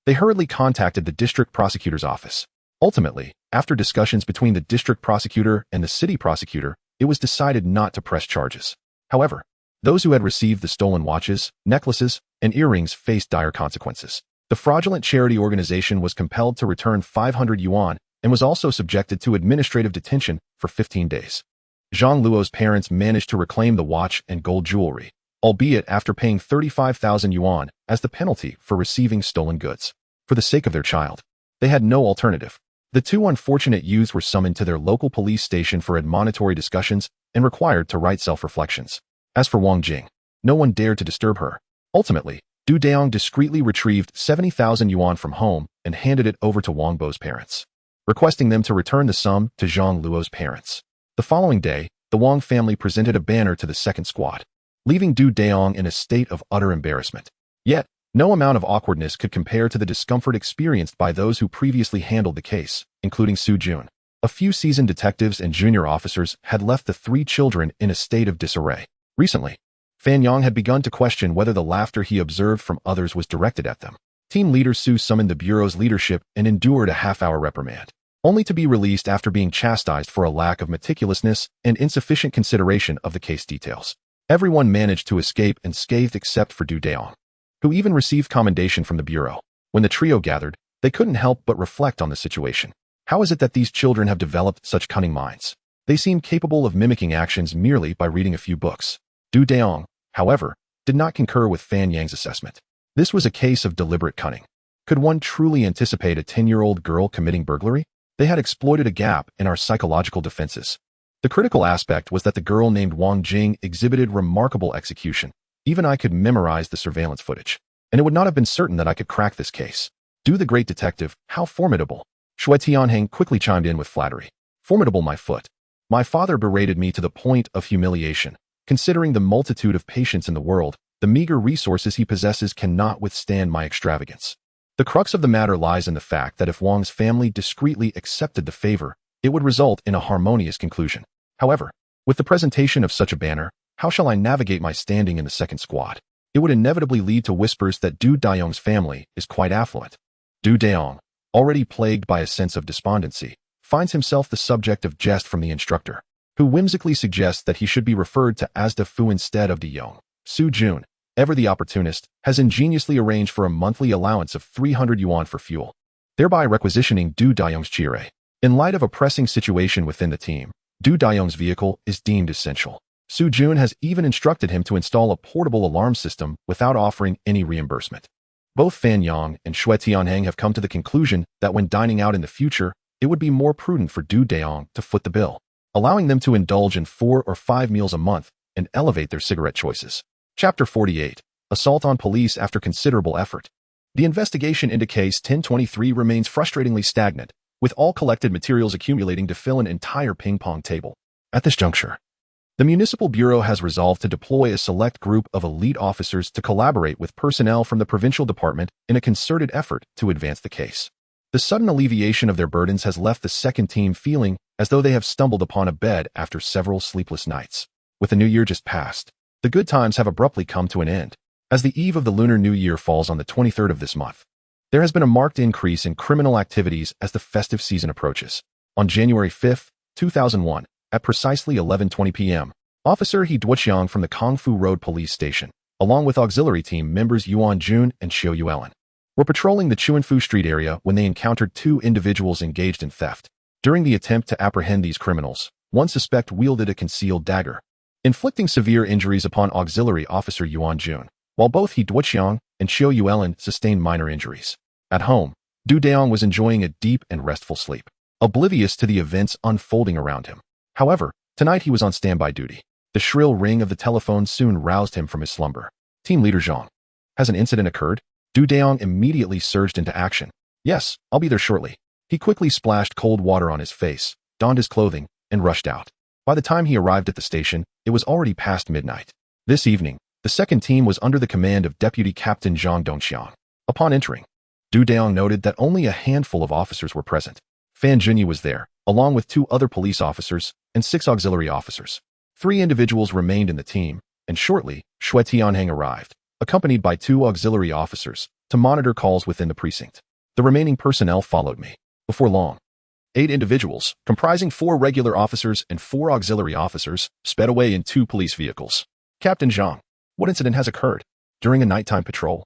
They hurriedly contacted the district prosecutor's office. Ultimately, after discussions between the district prosecutor and the city prosecutor, it was decided not to press charges. However, those who had received the stolen watches, necklaces, and earrings faced dire consequences. The fraudulent charity organization was compelled to return 500 yuan and was also subjected to administrative detention for 15 days. Zhang Luo's parents managed to reclaim the watch and gold jewelry, albeit after paying 35,000 yuan as the penalty for receiving stolen goods. For the sake of their child, they had no alternative. The two unfortunate youths were summoned to their local police station for admonitory discussions and required to write self-reflections. As for Wang Jing, no one dared to disturb her. Ultimately, Du Dayong discreetly retrieved 70,000 yuan from home and handed it over to Wang Bo's parents, requesting them to return the sum to Zhang Luo's parents. The following day, the Wang family presented a banner to the second squad, leaving Du Dayong in a state of utter embarrassment. Yet, no amount of awkwardness could compare to the discomfort experienced by those who previously handled the case, including Su Jun. A few seasoned detectives and junior officers had left the three children in a state of disarray. Recently, Fan Yang had begun to question whether the laughter he observed from others was directed at them. Team leader Su summoned the bureau's leadership and endured a half-hour reprimand, only to be released after being chastised for a lack of meticulousness and insufficient consideration of the case details. Everyone managed to escape unscathed except for Du Dayong, who even received commendation from the bureau. When the trio gathered, they couldn't help but reflect on the situation. How is it that these children have developed such cunning minds? They seem capable of mimicking actions merely by reading a few books. Du Dayong, however, did not concur with Fan Yang's assessment. This was a case of deliberate cunning. Could one truly anticipate a 10-year-old girl committing burglary? They had exploited a gap in our psychological defenses. The critical aspect was that the girl named Wang Jing exhibited remarkable execution. Even I could memorize the surveillance footage, and it would not have been certain that I could crack this case. Du the great detective, how formidable! Shui Tianheng quickly chimed in with flattery. Formidable, my foot. My father berated me to the point of humiliation. Considering the multitude of patients in the world, the meager resources he possesses cannot withstand my extravagance. The crux of the matter lies in the fact that if Wang's family discreetly accepted the favor, it would result in a harmonious conclusion. However, with the presentation of such a banner, how shall I navigate my standing in the second squad? It would inevitably lead to whispers that Du Dayong's family is quite affluent. Du Dayong, already plagued by a sense of despondency, finds himself the subject of jest from the instructor, who whimsically suggests that he should be referred to as De Fu instead of Dayong. Su Jun, ever the opportunist, has ingeniously arranged for a monthly allowance of 300 yuan for fuel, thereby requisitioning Du Dayong's chire. In light of a pressing situation within the team, Du Dayong's vehicle is deemed essential. Su Jun has even instructed him to install a portable alarm system without offering any reimbursement. Both Fan Yang and Shui Tianheng have come to the conclusion that when dining out in the future, it would be more prudent for Du Dayong to foot the bill, allowing them to indulge in 4 or 5 meals a month and elevate their cigarette choices. Chapter 48. Assault on Police After Considerable Effort. The investigation into Case 1023 remains frustratingly stagnant, with all collected materials accumulating to fill an entire ping-pong table. At this juncture, the Municipal Bureau has resolved to deploy a select group of elite officers to collaborate with personnel from the provincial department in a concerted effort to advance the case. The sudden alleviation of their burdens has left the second team feeling as though they have stumbled upon a bed after several sleepless nights. With the new year just past, the good times have abruptly come to an end. As the eve of the Lunar New Year falls on the 23rd of this month, there has been a marked increase in criminal activities as the festive season approaches. On January 5, 2001, at precisely 11:20 p.m., Officer He Duoqiang from the Kongfu Road Police Station, along with auxiliary team members Yuan Jun and Xiu Yuelen, were patrolling the Chuanfu Street area when they encountered 2 individuals engaged in theft. During the attempt to apprehend these criminals, one suspect wielded a concealed dagger, inflicting severe injuries upon auxiliary officer Yuan Jun, while both He Duoqiang and Xiu Yuelen sustained minor injuries. At home, Du Dayong was enjoying a deep and restful sleep, oblivious to the events unfolding around him. However, tonight he was on standby duty. The shrill ring of the telephone soon roused him from his slumber. Team leader Zhang. Has an incident occurred? Du Dayong immediately surged into action. Yes, I'll be there shortly. He quickly splashed cold water on his face, donned his clothing, and rushed out. By the time he arrived at the station, it was already past midnight. This evening, the second team was under the command of Deputy Captain Zhang Dongxiang. Upon entering, Du Dayong noted that only a handful of officers were present. Fan Junyi was there, along with 2 other police officers and 6 auxiliary officers. 3 individuals remained in the team, and shortly, Shui Tianheng arrived, accompanied by 2 auxiliary officers, to monitor calls within the precinct. The remaining personnel followed me. Before long, 8 individuals, comprising 4 regular officers and 4 auxiliary officers, sped away in 2 police vehicles. Captain Zhang, what incident has occurred? During a nighttime patrol,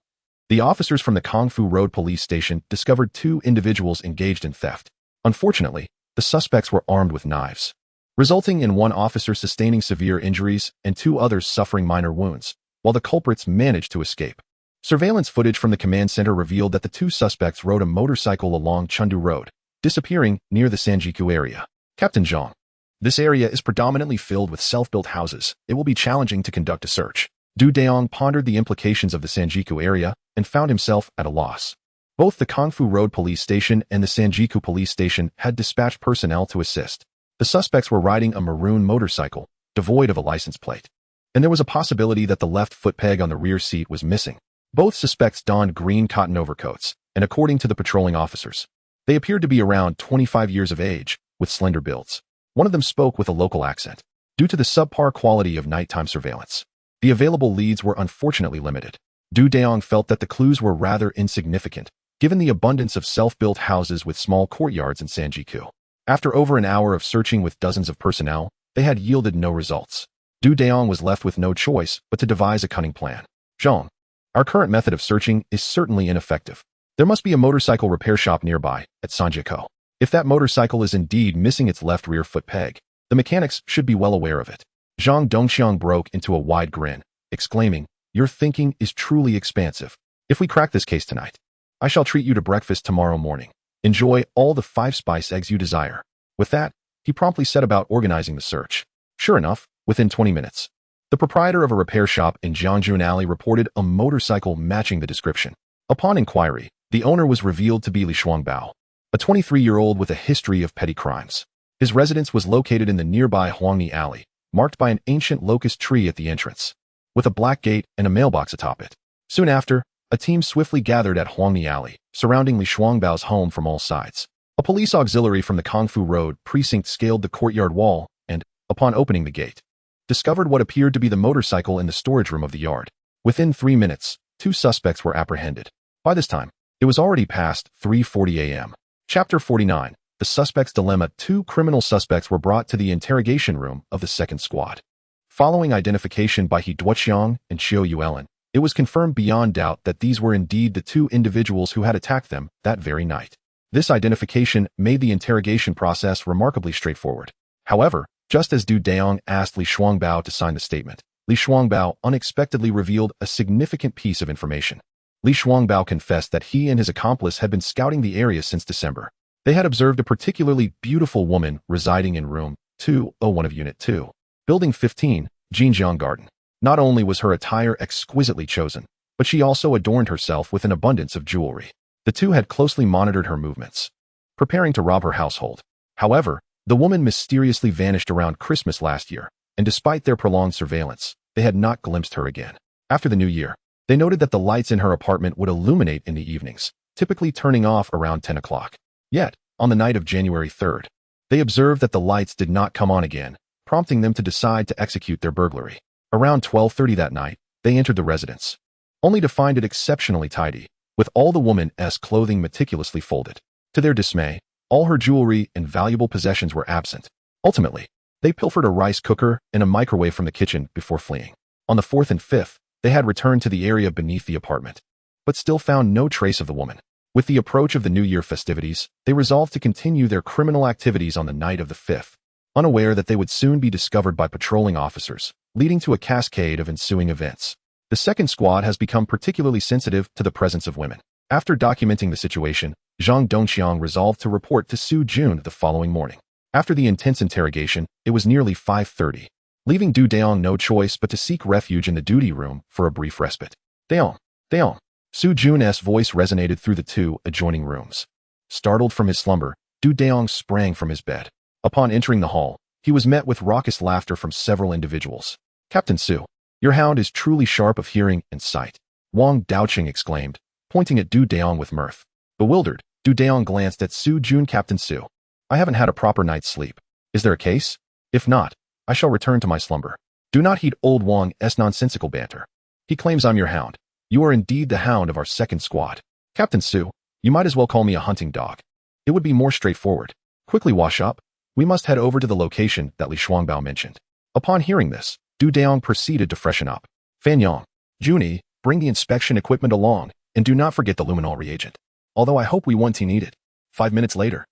The officers from the Kung Fu Road police station discovered two individuals engaged in theft. Unfortunately, the suspects were armed with knives, resulting in one officer sustaining severe injuries and two others suffering minor wounds, while the culprits managed to escape. Surveillance footage from the command center revealed that the two suspects rode a motorcycle along Chengdu Road, disappearing near the Sanjiku area. Captain Zhang. This area is predominantly filled with self-built houses. It will be challenging to conduct a search. Dayong pondered the implications of the Sanjiku area and found himself at a loss. Both the Kung Fu Road police station and the Sanjiku police station had dispatched personnel to assist. The suspects were riding a maroon motorcycle, devoid of a license plate, and there was a possibility that the left foot peg on the rear seat was missing. Both suspects donned green cotton overcoats, and according to the patrolling officers, they appeared to be around 25 years of age, with slender builds. One of them spoke with a local accent. Due to the subpar quality of nighttime surveillance, the available leads were unfortunately limited. Dayong felt that the clues were rather insignificant, given the abundance of self-built houses with small courtyards in Sanjiku. After over an hour of searching with dozens of personnel, they had yielded no results. Dayong was left with no choice but to devise a cunning plan. Zhang, our current method of searching is certainly ineffective. There must be a motorcycle repair shop nearby, at Sanjiku. If that motorcycle is indeed missing its left rear foot peg, the mechanics should be well aware of it. Zhang Dongxiang broke into a wide grin, exclaiming, "Your thinking is truly expansive. If we crack this case tonight, I shall treat you to breakfast tomorrow morning. Enjoy all the 5 spice eggs you desire." With that, he promptly set about organizing the search. Sure enough, within 20 minutes, the proprietor of a repair shop in Jiangjun Alley reported a motorcycle matching the description. Upon inquiry, the owner was revealed to be Li Shuangbao, a 23-year-old with a history of petty crimes. His residence was located in the nearby Huangni Alley, marked by an ancient locust tree at the entrance, with a black gate and a mailbox atop it. Soon after, a team swiftly gathered at Huangni Alley, surrounding Li Shuangbao's home from all sides. A police auxiliary from the Kung Fu Road precinct scaled the courtyard wall and, upon opening the gate, discovered what appeared to be the motorcycle in the storage room of the yard. Within 3 minutes, 2 suspects were apprehended. By this time, it was already past 3:40 a.m. Chapter 49. The Suspect's Dilemma. 2 criminal suspects were brought to the interrogation room of the second squad. Following identification by He Duoqiang and Xiao Yuelin, it was confirmed beyond doubt that these were indeed the 2 individuals who had attacked them that very night. This identification made the interrogation process remarkably straightforward. However, just as Dayong asked Li Shuangbao to sign the statement, Li Shuangbao unexpectedly revealed a significant piece of information. Li Shuangbao confessed that he and his accomplice had been scouting the area since December. They had observed a particularly beautiful woman residing in room 201 of Unit 2, Building 15, Jinjiang Garden. Not only was her attire exquisitely chosen, but she also adorned herself with an abundance of jewelry. The 2 had closely monitored her movements, preparing to rob her household. However, the woman mysteriously vanished around Christmas last year, and despite their prolonged surveillance, they had not glimpsed her again. After the new year, they noted that the lights in her apartment would illuminate in the evenings, typically turning off around 10 o'clock. Yet, on the night of January 3rd, they observed that the lights did not come on again, prompting them to decide to execute their burglary. Around 12:30 that night, they entered the residence, only to find it exceptionally tidy, with all the woman's clothing meticulously folded. To their dismay, all her jewelry and valuable possessions were absent. Ultimately, they pilfered a rice cooker and a microwave from the kitchen before fleeing. On the 4th and 5th, they had returned to the area beneath the apartment, but still found no trace of the woman. With the approach of the New Year festivities, they resolved to continue their criminal activities on the night of the 5th, unaware that they would soon be discovered by patrolling officers, leading to a cascade of ensuing events. The second squad has become particularly sensitive to the presence of women. After documenting the situation, Zhang Dongxiang resolved to report to Su Jun the following morning. After the intense interrogation, it was nearly 5:30, leaving Dayong no choice but to seek refuge in the duty room for a brief respite. Dayong, Dayong. Su Jun's voice resonated through the 2 adjoining rooms. Startled from his slumber, Dayong sprang from his bed. Upon entering the hall, he was met with raucous laughter from several individuals. "Captain Su, your hound is truly sharp of hearing and sight," Wang Daoqing exclaimed, pointing at Dayong with mirth. Bewildered, Dayong glanced at Su Jun. "Captain Su, I haven't had a proper night's sleep. Is there a case? If not, I shall return to my slumber. Do not heed old Wang's nonsensical banter. He claims I'm your hound. You are indeed the hound of our second squad. Captain Su, you might as well call me a hunting dog. It would be more straightforward. Quickly wash up. We must head over to the location that Li Shuangbao mentioned." Upon hearing this, Dayong proceeded to freshen up. "Fanyang, Junie, bring the inspection equipment along. And do not forget the luminol reagent. Although I hope we won't need it. 5 minutes later,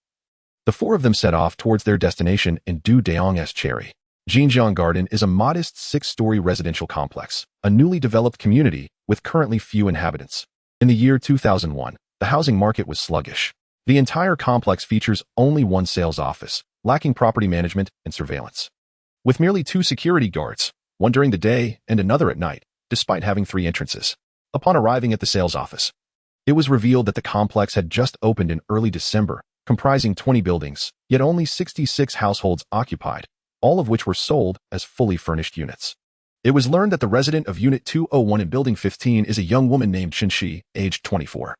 the four of them set off towards their destination in Dayong's Cherry. Jinjiang Garden is a modest 6-story residential complex, a newly developed community with currently few inhabitants. In the year 2001, the housing market was sluggish. The entire complex features only one sales office, lacking property management and surveillance. With merely 2 security guards, one during the day and another at night, despite having 3 entrances. Upon arriving at the sales office, it was revealed that the complex had just opened in early December, comprising 20 buildings, yet only 66 households occupied, all of which were sold as fully furnished units. It was learned that the resident of Unit 201 in Building 15 is a young woman named Chen Shi, aged 24.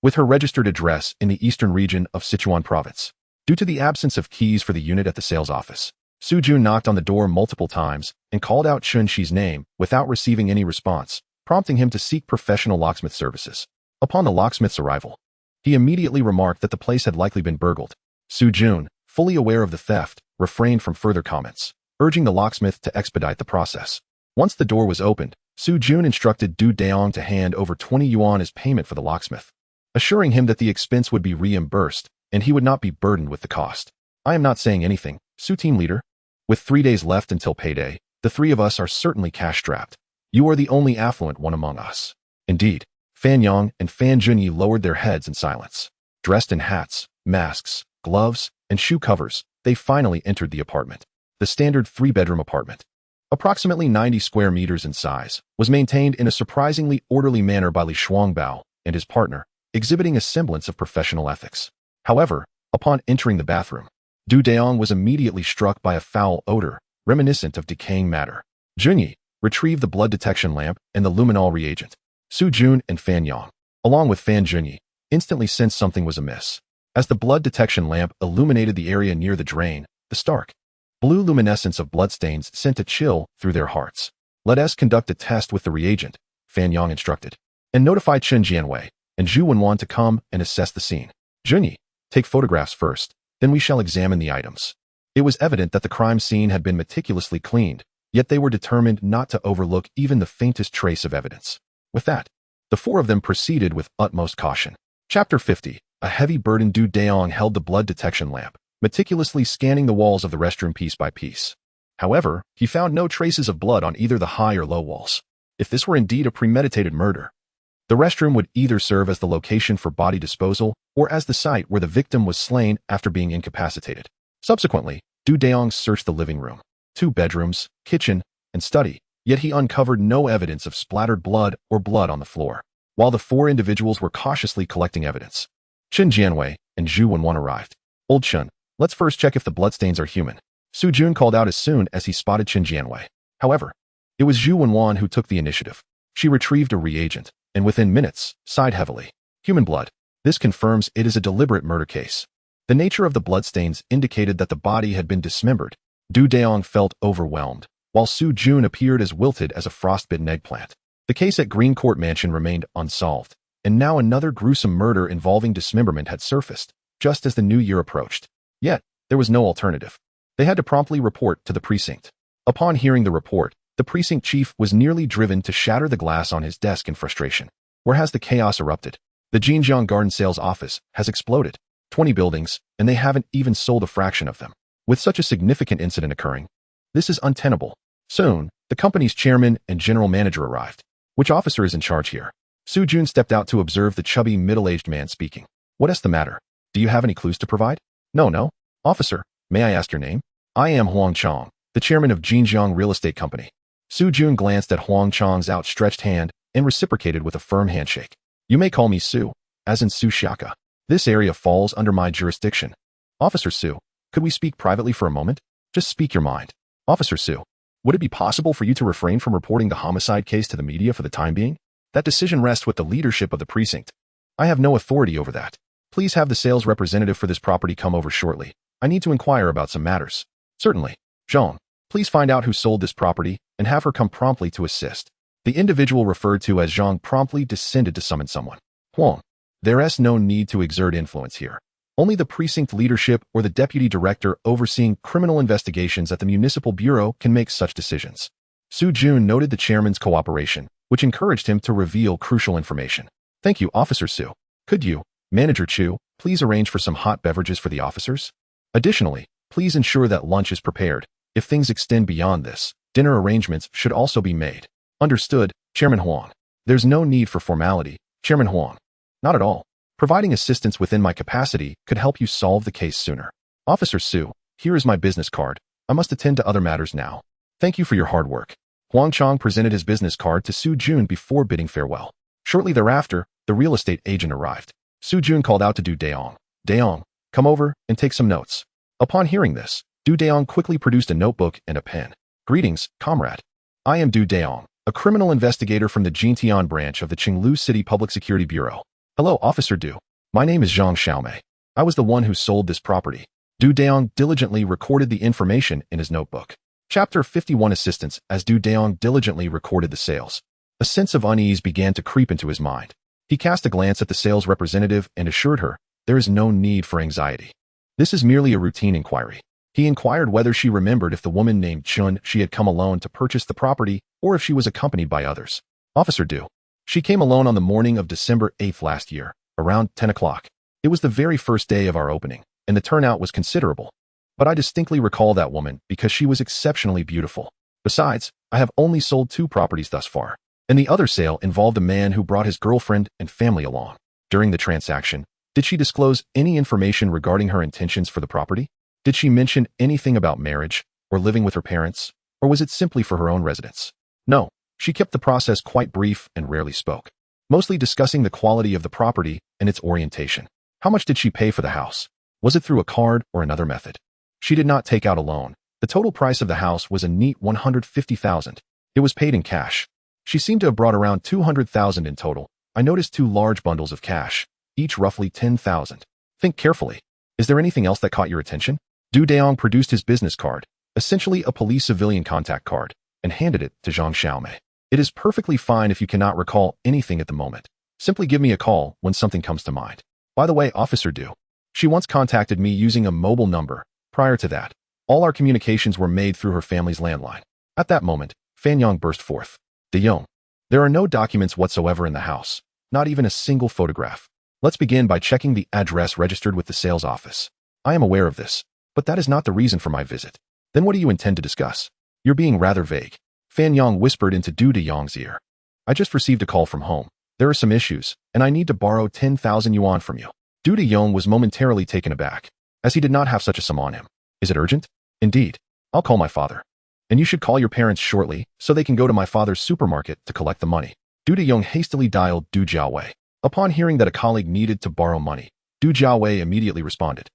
With her registered address in the eastern region of Sichuan Province. Due to the absence of keys for the unit at the sales office, Su Jun knocked on the door multiple times and called out Chen Shi's name without receiving any response, prompting him to seek professional locksmith services. Upon the locksmith's arrival, he immediately remarked that the place had likely been burgled. Su Jun, fully aware of the theft, refrained from further comments, urging the locksmith to expedite the process. Once the door was opened, Su Jun instructed Du Dayong to hand over 20 yuan as payment for the locksmith, assuring him that the expense would be reimbursed and he would not be burdened with the cost. I am not saying anything, Su team leader. With 3 days left until payday, the 3 of us are certainly cash-strapped. You are the only affluent one among us. Indeed, Fan Yang and Fan Junyi lowered their heads in silence. Dressed in hats, masks, gloves, and shoe covers, they finally entered the apartment. The standard 3-bedroom apartment, approximately 90 square meters in size, was maintained in a surprisingly orderly manner by Li Shuangbao and his partner, exhibiting a semblance of professional ethics. However, upon entering the bathroom, Du Dayong was immediately struck by a foul odor, reminiscent of decaying matter. Junyi retrieved the blood detection lamp and the luminol reagent. Su Jun and Fan Yang, along with Fan Junyi, instantly sensed something was amiss. As the blood detection lamp illuminated the area near the drain, the stark blue luminescence of bloodstains sent a chill through their hearts. Let us conduct a test with the reagent, Fan Yang instructed, and notify Chen Jianwei and Zhu Wenwan to come and assess the scene. Junyi, take photographs first, then we shall examine the items. It was evident that the crime scene had been meticulously cleaned, yet they were determined not to overlook even the faintest trace of evidence. With that, the 4 of them proceeded with utmost caution. Chapter 50. A heavy burden. Du Dayong held the blood detection lamp, meticulously scanning the walls of the restroom piece by piece. However, he found no traces of blood on either the high or low walls. If this were indeed a premeditated murder, the restroom would either serve as the location for body disposal or as the site where the victim was slain after being incapacitated. Subsequently, Du Dayong searched the living room, 2 bedrooms, kitchen, and study, yet he uncovered no evidence of splattered blood or blood on the floor. While the 4 individuals were cautiously collecting evidence, Chen Jianwei and Zhu Wenwan arrived. Old Chen, let's first check if the bloodstains are human, Su Jun called out as soon as he spotted Chen Jianwei. However, it was Zhu Wenwan who took the initiative. She retrieved a reagent, and within minutes, sighed heavily. Human blood. This confirms it is a deliberate murder case. The nature of the bloodstains indicated that the body had been dismembered. Du Dayong felt overwhelmed, while Su Jun appeared as wilted as a frostbitten eggplant. The case at Green Court Mansion remained unsolved, and now another gruesome murder involving dismemberment had surfaced, just as the new year approached. Yet, there was no alternative. They had to promptly report to the precinct. Upon hearing the report, the precinct chief was nearly driven to shatter the glass on his desk in frustration. Where has the chaos erupted? The Jinjiang Garden sales office has exploded. 20 buildings, and they haven't even sold a fraction of them. With such a significant incident occurring, this is untenable. Soon, the company's chairman and general manager arrived. Which officer is in charge here? Su Jun stepped out to observe the chubby, middle-aged man speaking. What is the matter? Do you have any clues to provide? No. Officer, may I ask your name? I am Huang Chong, the chairman of Jinjiang Real Estate Company. Su Jun glanced at Huang Chong's outstretched hand and reciprocated with a firm handshake. You may call me Su, as in Su Xiaka. This area falls under my jurisdiction. Officer Su, could we speak privately for a moment? Just speak your mind. Officer Su, would it be possible for you to refrain from reporting the homicide case to the media for the time being? That decision rests with the leadership of the precinct. I have no authority over that. Please have the sales representative for this property come over shortly. I need to inquire about some matters. Certainly. Zhang, please find out who sold this property and have her come promptly to assist. The individual referred to as Zhang promptly descended to summon someone. Huang, there is no need to exert influence here. Only the precinct leadership or the deputy director overseeing criminal investigations at the municipal bureau can make such decisions. Su Jun noted the chairman's cooperation, which encouraged him to reveal crucial information. Thank you, Officer Sue. Could you, Manager Chu, please arrange for some hot beverages for the officers? Additionally, please ensure that lunch is prepared. If things extend beyond this, dinner arrangements should also be made. Understood, Chairman Huang. There's no need for formality, Chairman Huang. Not at all. Providing assistance within my capacity could help you solve the case sooner. Officer Sue, here is my business card. I must attend to other matters now. Thank you for your hard work. Huang Chong presented his business card to Su Jun before bidding farewell. Shortly thereafter, the real estate agent arrived. Su Jun called out to Du Dayong. Dayong, come over and take some notes. Upon hearing this, Du Dayong quickly produced a notebook and a pen. Greetings, comrade. I am Du Dayong, a criminal investigator from the Jintian branch of the Qinglu City Public Security Bureau. Hello, Officer Du. My name is Zhang Xiaomei. I was the one who sold this property. Du Dayong diligently recorded the information in his notebook. Chapter 51 Assistance. As Du Dayong diligently recorded the sales, a sense of unease began to creep into his mind. He cast a glance at the sales representative and assured her, there is no need for anxiety. This is merely a routine inquiry. He inquired whether she remembered if the woman named Chun she had come alone to purchase the property or if she was accompanied by others. Officer Du. She came alone on the morning of December 8th last year, around 10 o'clock. It was the very first day of our opening, and the turnout was considerable. But I distinctly recall that woman because she was exceptionally beautiful. Besides, I have only sold 2 properties thus far, and the other sale involved a man who brought his girlfriend and family along. During the transaction, did she disclose any information regarding her intentions for the property? Did she mention anything about marriage or living with her parents, or was it simply for her own residence? No. She kept the process quite brief and rarely spoke, mostly discussing the quality of the property and its orientation. How much did she pay for the house? Was it through a card or another method? She did not take out a loan. The total price of the house was a neat 150,000. It was paid in cash. She seemed to have brought around 200,000 in total. I noticed 2 large bundles of cash, each roughly 10,000. Think carefully. Is there anything else that caught your attention? Du Dayong produced his business card, essentially a police civilian contact card, and handed it to Zhang Xiaomei. It is perfectly fine if you cannot recall anything at the moment. Simply give me a call when something comes to mind. By the way, Officer Du. She once contacted me using a mobile number. Prior to that, all our communications were made through her family's landline. At that moment, Fanyang burst forth. Dayong. There are no documents whatsoever in the house, not even a single photograph. Let's begin by checking the address registered with the sales office. I am aware of this, but that is not the reason for my visit. Then what do you intend to discuss? You're being rather vague. Fanyang whispered into Du Dayong's ear. I just received a call from home. There are some issues, and I need to borrow 10,000 yuan from you. Du Dayong was momentarily taken aback, as he did not have such a sum on him. Is it urgent? Indeed. I'll call my father. And you should call your parents shortly, so they can go to my father's supermarket to collect the money. Du Dayong hastily dialed Du Jiawei. Upon hearing that a colleague needed to borrow money, Du Jiawei immediately responded,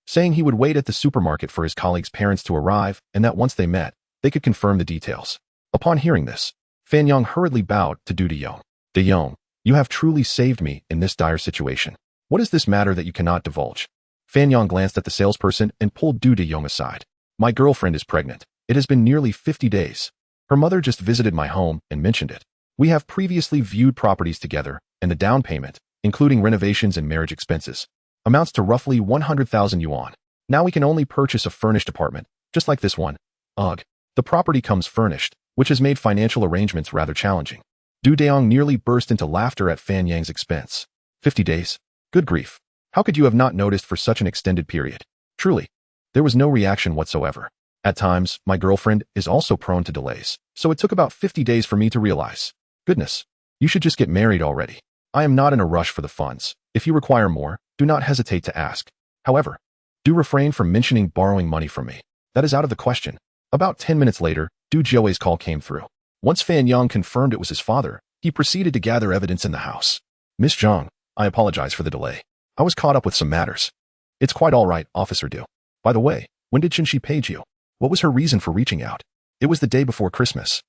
saying he would wait at the supermarket for his colleague's parents to arrive and that once they met, they could confirm the details. Upon hearing this, Fanyang hurriedly bowed to Du Dayong. Dayong, you have truly saved me in this dire situation. What is this matter that you cannot divulge? Fanyang glanced at the salesperson and pulled Du Dayong aside. My girlfriend is pregnant. It has been nearly 50 days. Her mother just visited my home and mentioned it. We have previously viewed properties together, and the down payment, including renovations and marriage expenses, amounts to roughly 100,000 yuan. Now we can only purchase a furnished apartment, just like this one. Ugh. The property comes furnished, which has made financial arrangements rather challenging. Du Dayong nearly burst into laughter at Fanyang's expense. 50 days? Good grief. How could you have not noticed for such an extended period? Truly. There was no reaction whatsoever. At times, my girlfriend is also prone to delays, so it took about 50 days for me to realize. Goodness. You should just get married already. I am not in a rush for the funds. If you require more, do not hesitate to ask. However, do refrain from mentioning borrowing money from me. That is out of the question. About 10 minutes later, Du Jiawei's call came through. Once Fanyang confirmed it was his father, he proceeded to gather evidence in the house. Miss Zhang, I apologize for the delay. I was caught up with some matters. It's quite all right, Officer Du. By the way, when did Chin page you? What was her reason for reaching out? It was the day before Christmas.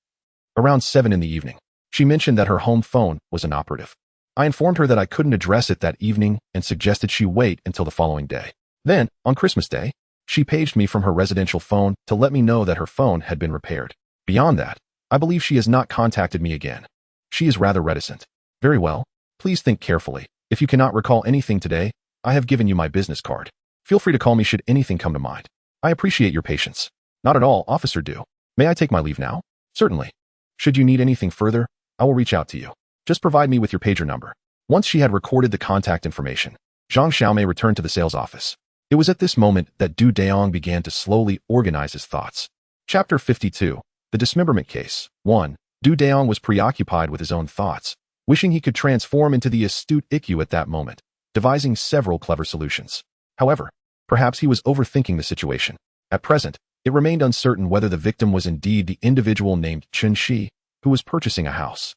Around 7 in the evening. She mentioned that her home phone was inoperative. I informed her that I couldn't address it that evening and suggested she wait until the following day. Then, on Christmas Day, she paged me from her residential phone to let me know that her phone had been repaired. Beyond that, I believe she has not contacted me again. She is rather reticent. Very well. Please think carefully. If you cannot recall anything today, I have given you my business card. Feel free to call me should anything come to mind. I appreciate your patience. Not at all, Officer Du. May I take my leave now? Certainly. Should you need anything further, I will reach out to you. Just provide me with your pager number. Once she had recorded the contact information, Zhang Xiaomei returned to the sales office. It was at this moment that Dayong began to slowly organize his thoughts. Chapter 52. The Dismemberment Case. 1. Dayong was preoccupied with his own thoughts, wishing he could transform into the astute Ikkyu at that moment, devising several clever solutions. However, perhaps he was overthinking the situation. At present, it remained uncertain whether the victim was indeed the individual named Chun Shi, who was purchasing a house.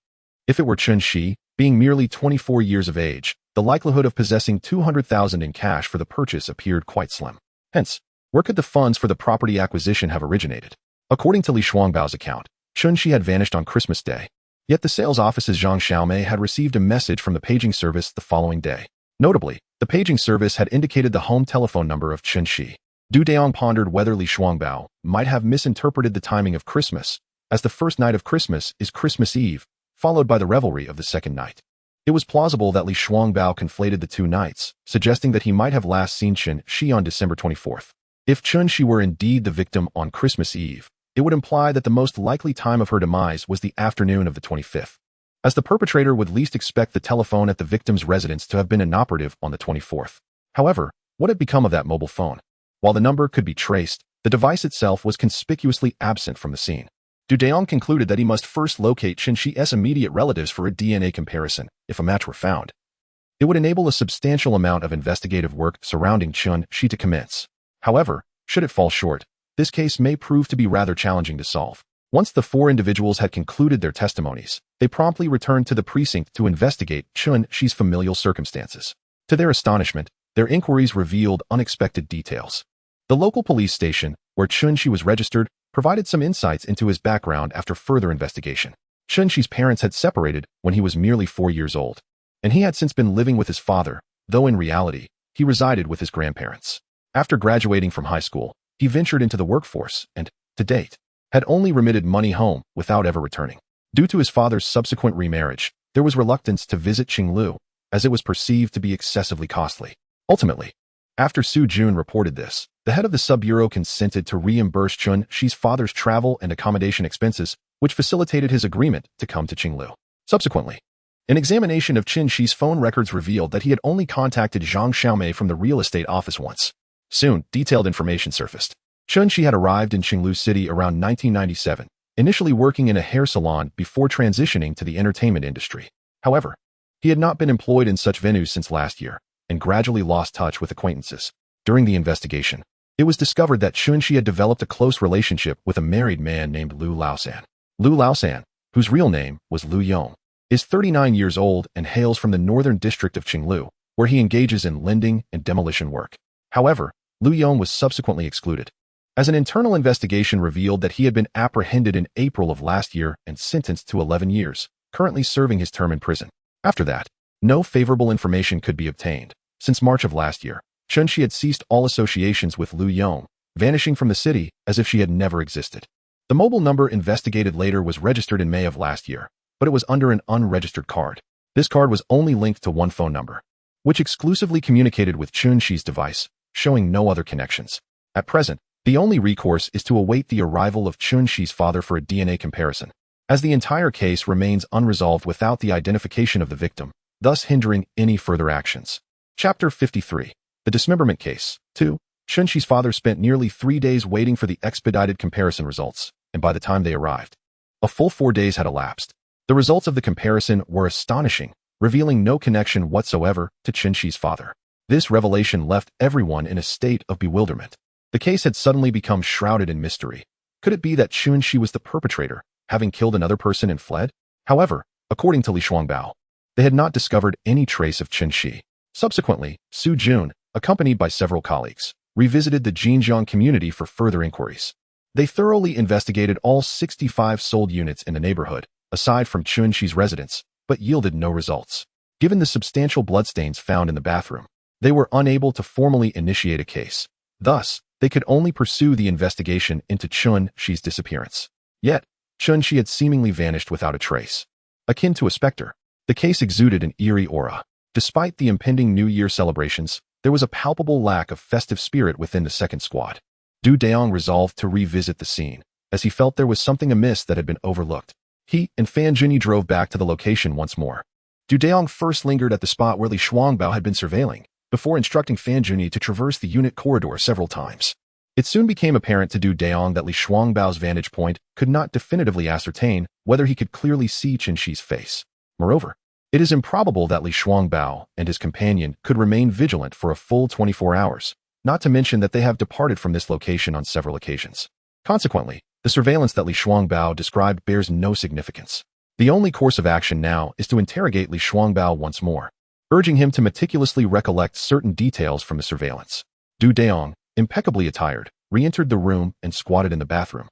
If it were Chun Shi, being merely 24 years of age, the likelihood of possessing 200,000 in cash for the purchase appeared quite slim. Hence, where could the funds for the property acquisition have originated? According to Li Shuangbao's account, Chun Shi had vanished on Christmas Day. Yet the sales office's Zhang Xiaomei had received a message from the paging service the following day. Notably, the paging service had indicated the home telephone number of Chun Shi. Dayong pondered whether Li Shuangbao might have misinterpreted the timing of Christmas, as the first night of Christmas is Christmas Eve, followed by the revelry of the second night. It was plausible that Li Shuangbao conflated the two nights, suggesting that he might have last seen Chun Shi on December 24th. If Chun Shi were indeed the victim on Christmas Eve, it would imply that the most likely time of her demise was the afternoon of the 25th, as the perpetrator would least expect the telephone at the victim's residence to have been inoperative on the 24th. However, what had become of that mobile phone? While the number could be traced, the device itself was conspicuously absent from the scene. Dayong concluded that he must first locate Chun Shi's immediate relatives for a DNA comparison, if a match were found. It would enable a substantial amount of investigative work surrounding Chun Shi to commence. However, should it fall short, this case may prove to be rather challenging to solve. Once the four individuals had concluded their testimonies, they promptly returned to the precinct to investigate Chun Shi's familial circumstances. To their astonishment, their inquiries revealed unexpected details. The local police station, where Chun Shi was registered, provided some insights into his background after further investigation. Chun Shi's parents had separated when he was merely 4 years old, and he had since been living with his father, though in reality, he resided with his grandparents. After graduating from high school, he ventured into the workforce and, to date, had only remitted money home without ever returning. Due to his father's subsequent remarriage, there was reluctance to visit Qinglu, as it was perceived to be excessively costly. Ultimately, after Su Jun reported this, the head of the sub-bureau consented to reimburse Chun Shi's father's travel and accommodation expenses, which facilitated his agreement to come to Qinglu. Subsequently, an examination of Chun Shi's phone records revealed that he had only contacted Zhang Xiaomei from the real estate office once. Soon, detailed information surfaced. Chun Shi had arrived in Qinglu City around 1997, initially working in a hair salon before transitioning to the entertainment industry. However, he had not been employed in such venues since last year, and gradually lost touch with acquaintances. During the investigation, it was discovered that Chun Shi had developed a close relationship with a married man named Lu Laosan. Lu Laosan, whose real name was Lu Yong, is 39 years old and hails from the northern district of Qinglu, where he engages in lending and demolition work. However, Lu Yong was subsequently excluded, as an internal investigation revealed that he had been apprehended in April of last year and sentenced to 11 years, currently serving his term in prison. After that, no favorable information could be obtained. Since March of last year, Chun Shi had ceased all associations with Lu Yong, vanishing from the city as if she had never existed. The mobile number investigated later was registered in May of last year, but it was under an unregistered card. This card was only linked to one phone number, which exclusively communicated with Chun Shi's device, showing no other connections. At present, the only recourse is to await the arrival of Chun Shi's father for a DNA comparison, as the entire case remains unresolved without the identification of the victim, thus hindering any further actions. Chapter 53. The Dismemberment Case. 2. Chun Shi's father spent nearly 3 days waiting for the expedited comparison results, and by the time they arrived, a full 4 days had elapsed. The results of the comparison were astonishing, revealing no connection whatsoever to Chun Shi's father. This revelation left everyone in a state of bewilderment. The case had suddenly become shrouded in mystery. Could it be that Chun Shi was the perpetrator, having killed another person and fled? However, according to Li Shuangbao, they had not discovered any trace of Chun Shi. Subsequently, Su Jun, accompanied by several colleagues, revisited the Jinjiang community for further inquiries. They thoroughly investigated all 65 sold units in the neighborhood, aside from Chun Shi's residence, but yielded no results. Given the substantial bloodstains found in the bathroom, they were unable to formally initiate a case. Thus, they could only pursue the investigation into Chun Shi's disappearance. Yet, Chun Shi had seemingly vanished without a trace. Akin to a specter, the case exuded an eerie aura. Despite the impending New Year celebrations, there was a palpable lack of festive spirit within the second squad. Dayong resolved to revisit the scene, as he felt there was something amiss that had been overlooked. He and Fan Junyi drove back to the location once more. Du Dayong first lingered at the spot where Li Shuangbao had been surveilling, before instructing Fan Junyi to traverse the unit corridor several times. It soon became apparent to Du Dayong that Li Shuangbao's vantage point could not definitively ascertain whether he could clearly see Qin Shi's face. Moreover, it is improbable that Li Shuangbao and his companion could remain vigilant for a full 24 hours, not to mention that they have departed from this location on several occasions. Consequently, the surveillance that Li Shuangbao described bears no significance. The only course of action now is to interrogate Li Shuangbao once more, urging him to meticulously recollect certain details from the surveillance. Du Dayong, impeccably attired, re-entered the room and squatted in the bathroom.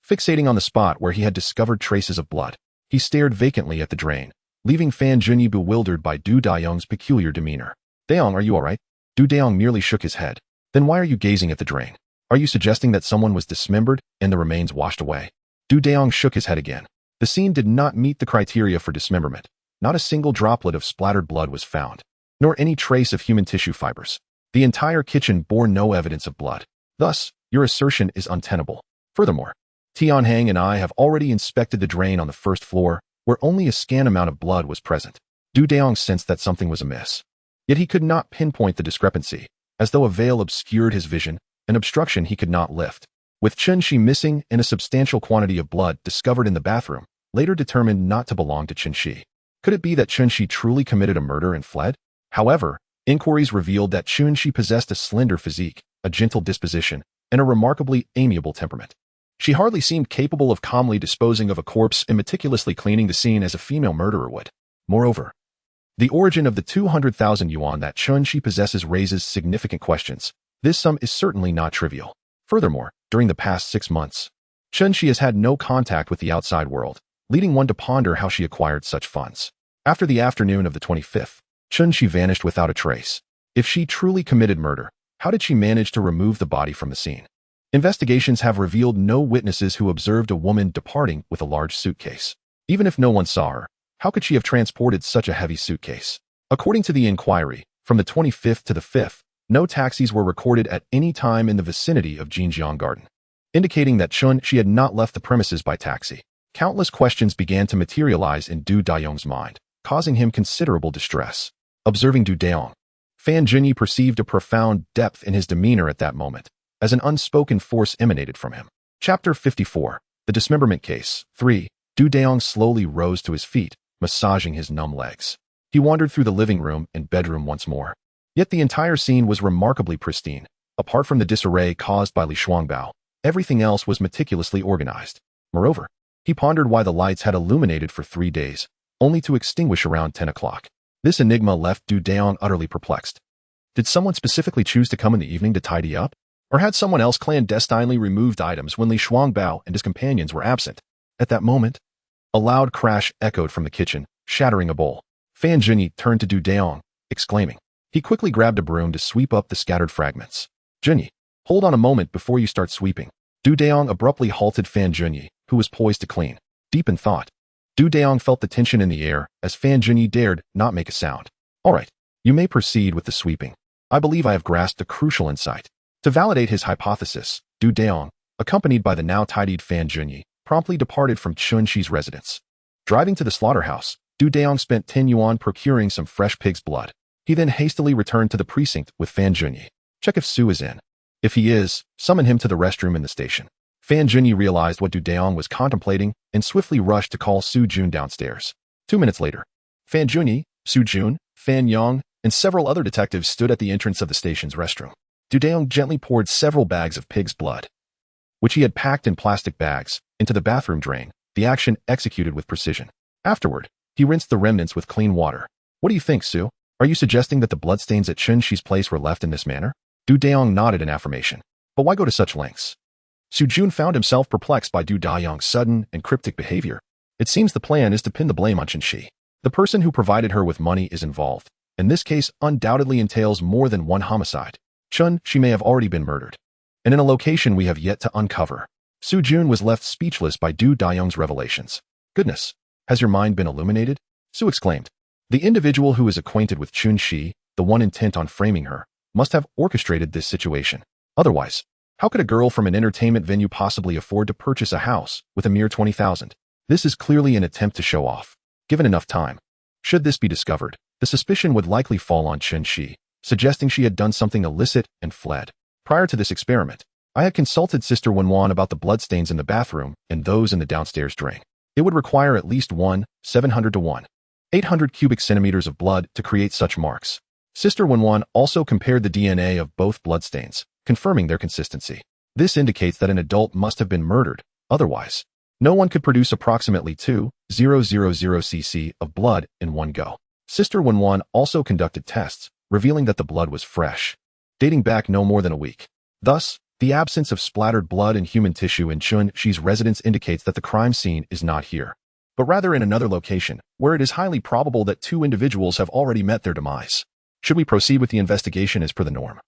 Fixating on the spot where he had discovered traces of blood, he stared vacantly at the drain, leaving Fan Junyi bewildered by Du Dayong's peculiar demeanor. Dayong, are you alright? Du Dayong merely shook his head. Then why are you gazing at the drain? Are you suggesting that someone was dismembered and the remains washed away? Du Dayong shook his head again. The scene did not meet the criteria for dismemberment. Not a single droplet of splattered blood was found, nor any trace of human tissue fibers. The entire kitchen bore no evidence of blood. Thus, your assertion is untenable. Furthermore, Tianhang and I have already inspected the drain on the first floor, where only a scant amount of blood was present. Du Dayong sensed that something was amiss. Yet he could not pinpoint the discrepancy, as though a veil obscured his vision, an obstruction he could not lift. With Qin Shi missing and a substantial quantity of blood discovered in the bathroom, later determined not to belong to Qin Shi. Could it be that Qin Shi truly committed a murder and fled? However, inquiries revealed that Qin Shi possessed a slender physique, a gentle disposition, and a remarkably amiable temperament. She hardly seemed capable of calmly disposing of a corpse and meticulously cleaning the scene as a female murderer would. Moreover, the origin of the 200,000 yuan that Qin Shi possesses raises significant questions. This sum is certainly not trivial. Furthermore, during the past 6 months, Qin Shi has had no contact with the outside world, leading one to ponder how she acquired such funds. After the afternoon of the 25th, Qin Shi vanished without a trace. If she truly committed murder, how did she manage to remove the body from the scene? Investigations have revealed no witnesses who observed a woman departing with a large suitcase. Even if no one saw her, how could she have transported such a heavy suitcase? According to the inquiry, from the 25th to the 5th, no taxis were recorded at any time in the vicinity of Jinjiang Garden, indicating that Qin Shi had not left the premises by taxi. Countless questions began to materialize in Du Dayong's mind, causing him considerable distress. Observing Du Dayong, Fan Junyi perceived a profound depth in his demeanor at that moment, as an unspoken force emanated from him. Chapter 54. The Dismemberment Case. 3. Du Dayong slowly rose to his feet, massaging his numb legs. He wandered through the living room and bedroom once more. Yet the entire scene was remarkably pristine. Apart from the disarray caused by Li Shuangbao, everything else was meticulously organized. Moreover, he pondered why the lights had illuminated for 3 days, only to extinguish around 10 o'clock. This enigma left Du Dayong utterly perplexed. Did someone specifically choose to come in the evening to tidy up? Or had someone else clandestinely removed items when Li Shuangbao and his companions were absent? At that moment, a loud crash echoed from the kitchen, shattering a bowl. Fan Junyi turned to Du Dayong, exclaiming. He quickly grabbed a broom to sweep up the scattered fragments. Junyi, hold on a moment before you start sweeping. Du Dayong abruptly halted Fan Junyi, who was poised to clean. Deep in thought, Du Dayong felt the tension in the air as Fan Junyi dared not make a sound. All right, you may proceed with the sweeping. I believe I have grasped a crucial insight. To validate his hypothesis, Du Dayong, accompanied by the now tidied Fan Junyi, promptly departed from Qin Shi's residence. Driving to the slaughterhouse, Du Dayong spent 10 yuan procuring some fresh pig's blood. He then hastily returned to the precinct with Fan Junyi. Check if Su is in. If he is, summon him to the restroom in the station. Fan Junyi realized what Du Dayong was contemplating and swiftly rushed to call Su Jun downstairs. 2 minutes later, Fan Junyi, Su Jun, Fan Yang, and several other detectives stood at the entrance of the station's restroom. Du Dayong gently poured several bags of pig's blood, which he had packed in plastic bags, into the bathroom drain, the action executed with precision. Afterward, he rinsed the remnants with clean water. What do you think, Su? Are you suggesting that the bloodstains at Qin Shi's place were left in this manner? Du Dayong nodded in affirmation. But why go to such lengths? Su Jun found himself perplexed by Du Dayong's sudden and cryptic behavior. It seems the plan is to pin the blame on Qin Shi. The person who provided her with money is involved, and this case undoubtedly entails more than one homicide. Qin Shi may have already been murdered, and in a location we have yet to uncover. Su Jun was left speechless by Du Dayong's revelations. Goodness, has your mind been illuminated? Su exclaimed. The individual who is acquainted with Qin Shi, the one intent on framing her, must have orchestrated this situation. Otherwise, how could a girl from an entertainment venue possibly afford to purchase a house with a mere 20,000? This is clearly an attempt to show off. Given enough time, Should this be discovered, the suspicion would likely fall on Chen Shi, suggesting she had done something illicit and fled. Prior to this experiment, I had consulted Sister Wenwan about the bloodstains in the bathroom and those in the downstairs drain. It would require at least 700 to 800 cubic centimeters of blood to create such marks. Sister Wenwan also compared the DNA of both bloodstains, confirming their consistency. This indicates that an adult must have been murdered. Otherwise, no one could produce approximately 2,000 cc of blood in one go. Sister Wenwan also conducted tests, revealing that the blood was fresh, dating back no more than a week. Thus, the absence of splattered blood and human tissue in Chun Shi's residence indicates that the crime scene is not here, but rather in another location, where it is highly probable that two individuals have already met their demise. Should we proceed with the investigation as per the norm?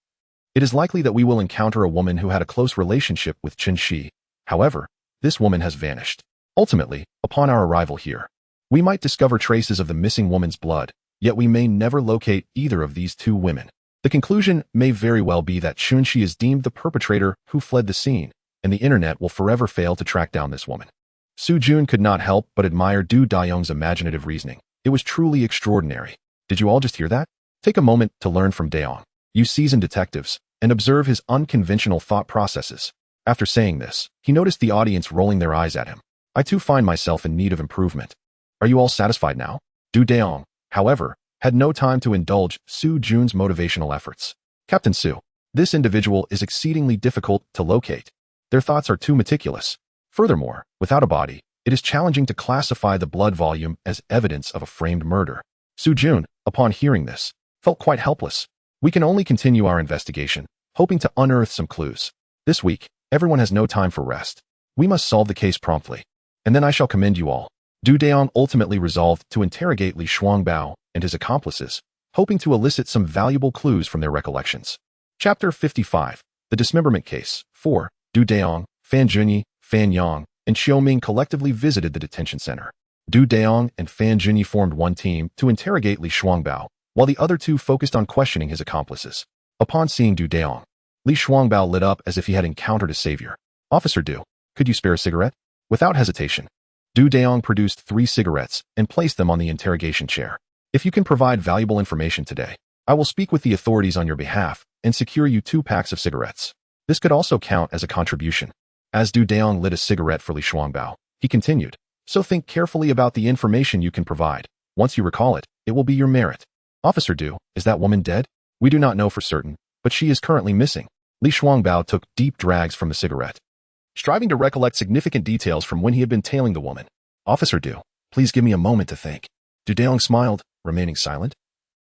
It is likely that we will encounter a woman who had a close relationship with Chen Shi. However, this woman has vanished. Ultimately, upon our arrival here, we might discover traces of the missing woman's blood, yet we may never locate either of these two women. The conclusion may very well be that Chen Shi is deemed the perpetrator who fled the scene, and the internet will forever fail to track down this woman. Su Jun could not help but admire Du Dayong's imaginative reasoning. It was truly extraordinary. Did you all just hear that? Take a moment to learn from Dayong, you seasoned detectives, and observe his unconventional thought processes. After saying this, he noticed the audience rolling their eyes at him. I too find myself in need of improvement. Are you all satisfied now? Du Dayong, however, had no time to indulge Su Jun's motivational efforts. Captain Su, this individual is exceedingly difficult to locate. Their thoughts are too meticulous. Furthermore, without a body, it is challenging to classify the blood volume as evidence of a framed murder. Su Jun, upon hearing this, felt quite helpless. We can only continue our investigation, hoping to unearth some clues. This week, everyone has no time for rest. We must solve the case promptly, and then I shall commend you all. Du Dayong ultimately resolved to interrogate Li Shuangbao and his accomplices, hoping to elicit some valuable clues from their recollections. Chapter 55. The Dismemberment Case. 4. Du Dayong, Fan Junyi, Fan Yang, and Xiaoming collectively visited the detention center. Du Dayong and Fan Junyi formed one team to interrogate Li Shuangbao, while the other two focused on questioning his accomplices. Upon seeing Du Dayong, Li Shuangbao lit up as if he had encountered a savior. Officer Du, could you spare a cigarette? Without hesitation, Du Dayong produced 3 cigarettes and placed them on the interrogation chair. If you can provide valuable information today, I will speak with the authorities on your behalf and secure you 2 packs of cigarettes. This could also count as a contribution. As Du Dayong lit a cigarette for Li Shuangbao, he continued, so think carefully about the information you can provide. Once you recall it, it will be your merit. Officer Du, is that woman dead? We do not know for certain, but she is currently missing. Li Shuangbao took deep drags from the cigarette, striving to recollect significant details from when he had been tailing the woman. Officer Du, please give me a moment to think. Du Dayong smiled, remaining silent,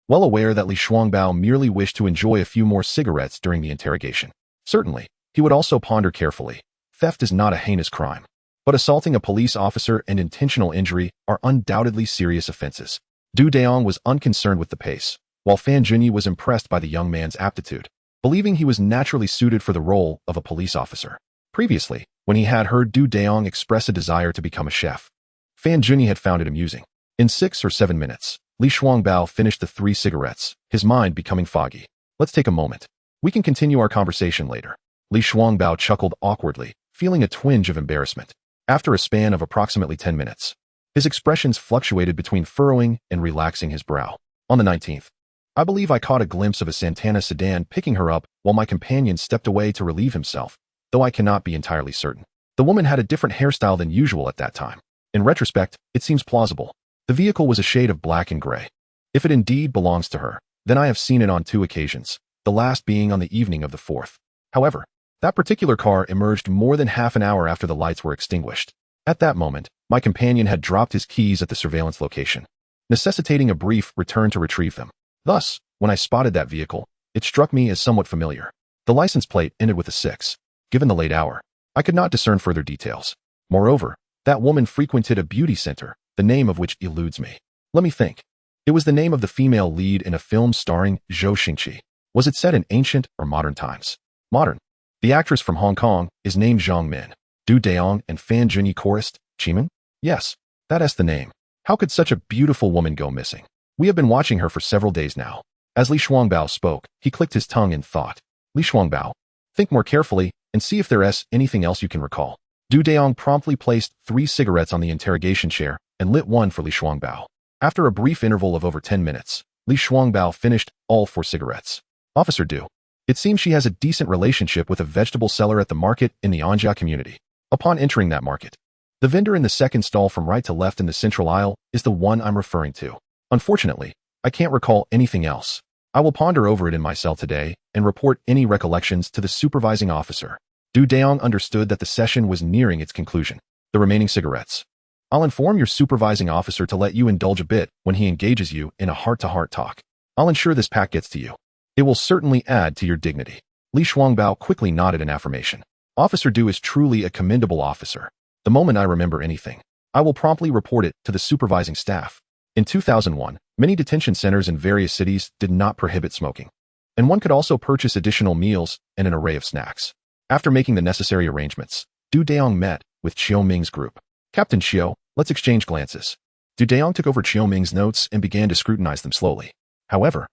well aware that Li Shuangbao merely wished to enjoy a few more cigarettes during the interrogation. Certainly, he would also ponder carefully. Theft is not a heinous crime, but assaulting a police officer and intentional injury are undoubtedly serious offenses. Du Dayong was unconcerned with the pace, while Fan Junyi was impressed by the young man's aptitude, believing he was naturally suited for the role of a police officer. Previously, when he had heard Du Dayong express a desire to become a chef, Fan Junyi had found it amusing. In 6 or 7 minutes, Li Shuangbao finished the 3 cigarettes, his mind becoming foggy. Let's take a moment. We can continue our conversation later. Li Shuangbao chuckled awkwardly, feeling a twinge of embarrassment. After a span of approximately 10 minutes, his expressions fluctuated between furrowing and relaxing his brow. On the 19th, I believe I caught a glimpse of a Santana sedan picking her up while my companion stepped away to relieve himself, though I cannot be entirely certain. The woman had a different hairstyle than usual at that time. In retrospect, it seems plausible. The vehicle was a shade of black and gray. If it indeed belongs to her, then I have seen it on 2 occasions, the last being on the evening of the 4th. However, that particular car emerged more than half an hour after the lights were extinguished. At that moment, my companion had dropped his keys at the surveillance location, necessitating a brief return to retrieve them. Thus, when I spotted that vehicle, it struck me as somewhat familiar. The license plate ended with a 6. Given the late hour, I could not discern further details. Moreover, that woman frequented a beauty center, the name of which eludes me. Let me think. It was the name of the female lead in a film starring Zhou Xingqi. Was it set in ancient or modern times? Modern. The actress from Hong Kong is named Zhang Min. Du Dayong and Fan Junyi chorused, Chiman? Yes, that's the name. How could such a beautiful woman go missing? We have been watching her for several days now. As Li Shuangbao spoke, he clicked his tongue in thought. Li Shuangbao, think more carefully and see if there's anything else you can recall. Du Dayong promptly placed 3 cigarettes on the interrogation chair and lit one for Li Shuangbao. After a brief interval of over 10 minutes, Li Shuangbao finished all 4 cigarettes. Officer Du. It seems she has a decent relationship with a vegetable seller at the market in the Anja community. Upon entering that market, the vendor in the second stall from right to left in the central aisle is the one I'm referring to. Unfortunately, I can't recall anything else. I will ponder over it in my cell today and report any recollections to the supervising officer. Du Dayong understood that the session was nearing its conclusion. The remaining cigarettes. I'll inform your supervising officer to let you indulge a bit when he engages you in a heart-to-heart talk. I'll ensure this pack gets to you. It will certainly add to your dignity. Li Shuangbao quickly nodded in affirmation. Officer Du is truly a commendable officer. The moment I remember anything, I will promptly report it to the supervising staff. In 2001, many detention centers in various cities did not prohibit smoking, and one could also purchase additional meals and an array of snacks. After making the necessary arrangements, Du Dayong met with Chiu Ming's group. Captain Chiu, let's exchange glances. Du Dayong took over Chiu Ming's notes and began to scrutinize them slowly. However,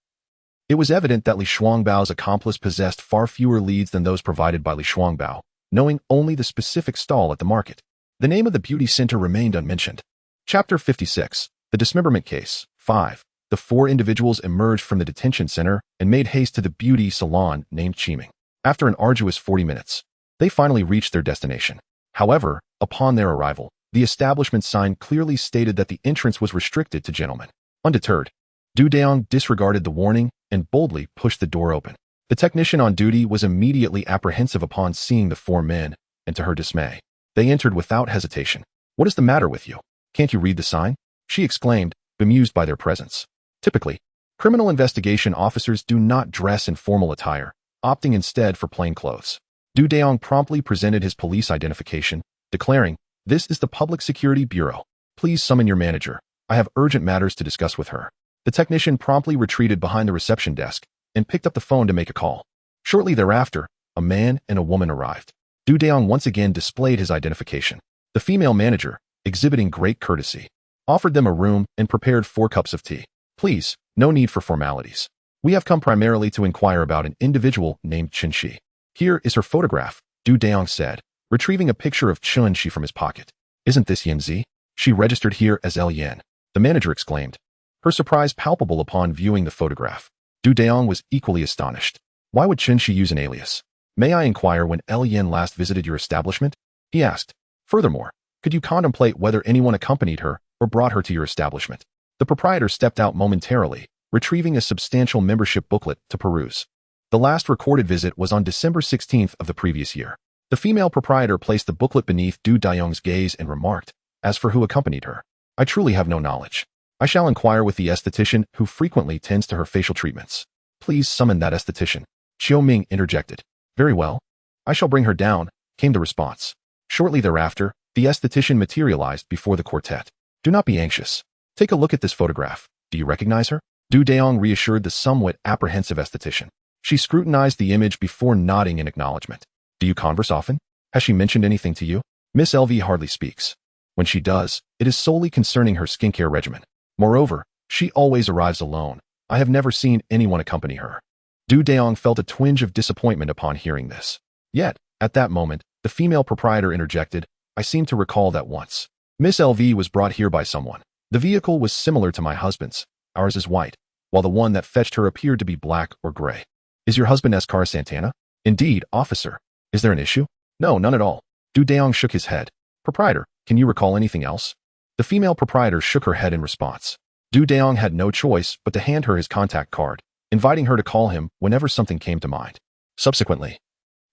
it was evident that Li Shuangbao's accomplice possessed far fewer leads than those provided by Li Shuangbao, knowing only the specific stall at the market. The name of the beauty center remained unmentioned. Chapter 56. The Dismemberment Case. 5. The 4 individuals emerged from the detention center and made haste to the beauty salon named Qiming. After an arduous 40 minutes, they finally reached their destination. However, upon their arrival, the establishment sign clearly stated that the entrance was restricted to gentlemen. Undeterred, Du Dayong disregarded the warning and boldly pushed the door open. The technician on duty was immediately apprehensive upon seeing the 4 men, and to her dismay, they entered without hesitation. "What is the matter with you? Can't you read the sign?" she exclaimed, bemused by their presence. Typically, criminal investigation officers do not dress in formal attire, opting instead for plain clothes. Du Dayong promptly presented his police identification, declaring, "This is the Public Security Bureau. Please summon your manager. I have urgent matters to discuss with her." The technician promptly retreated behind the reception desk and picked up the phone to make a call. Shortly thereafter, a man and a woman arrived. Du Dayong once again displayed his identification. The female manager, exhibiting great courtesy, offered them a room and prepared 4 cups of tea. "Please, no need for formalities. We have come primarily to inquire about an individual named Chen Shi. Here is her photograph," Du Dayong said, retrieving a picture of Chen Shi from his pocket. "Isn't this Yan Zi? She registered here as L Yan," the manager exclaimed, her surprise palpable upon viewing the photograph. Du Dayong was equally astonished. Why would Chen Shi use an alias? "May I inquire when L Yan last visited your establishment?" he asked. "Furthermore, could you contemplate whether anyone accompanied her or brought her to your establishment?" The proprietor stepped out momentarily, retrieving a substantial membership booklet to peruse. The last recorded visit was on December 16th of the previous year. The female proprietor placed the booklet beneath Du Dayong's gaze and remarked, "As for who accompanied her, I truly have no knowledge. I shall inquire with the esthetician who frequently tends to her facial treatments." "Please summon that esthetician," Chiu Ming interjected. "Very well. I shall bring her down," came the response. Shortly thereafter, the esthetician materialized before the quartet. "Do not be anxious. Take a look at this photograph. Do you recognize her?" Du Dayong reassured the somewhat apprehensive esthetician. She scrutinized the image before nodding in acknowledgement. "Do you converse often? Has she mentioned anything to you?" "Miss LV hardly speaks. When she does, it is solely concerning her skincare regimen. Moreover, she always arrives alone. I have never seen anyone accompany her." Du Dayong felt a twinge of disappointment upon hearing this. Yet, at that moment, the female proprietor interjected, "I seem to recall that once Miss LV was brought here by someone. The vehicle was similar to my husband's. Ours is white, while the one that fetched her appeared to be black or gray." "Is your husband Escar Santana?" "Indeed, officer. Is there an issue?" "No, none at all." Du Dayong shook his head. "Proprietor, can you recall anything else?" The female proprietor shook her head in response. Du Dayong had no choice but to hand her his contact card, inviting her to call him whenever something came to mind. Subsequently,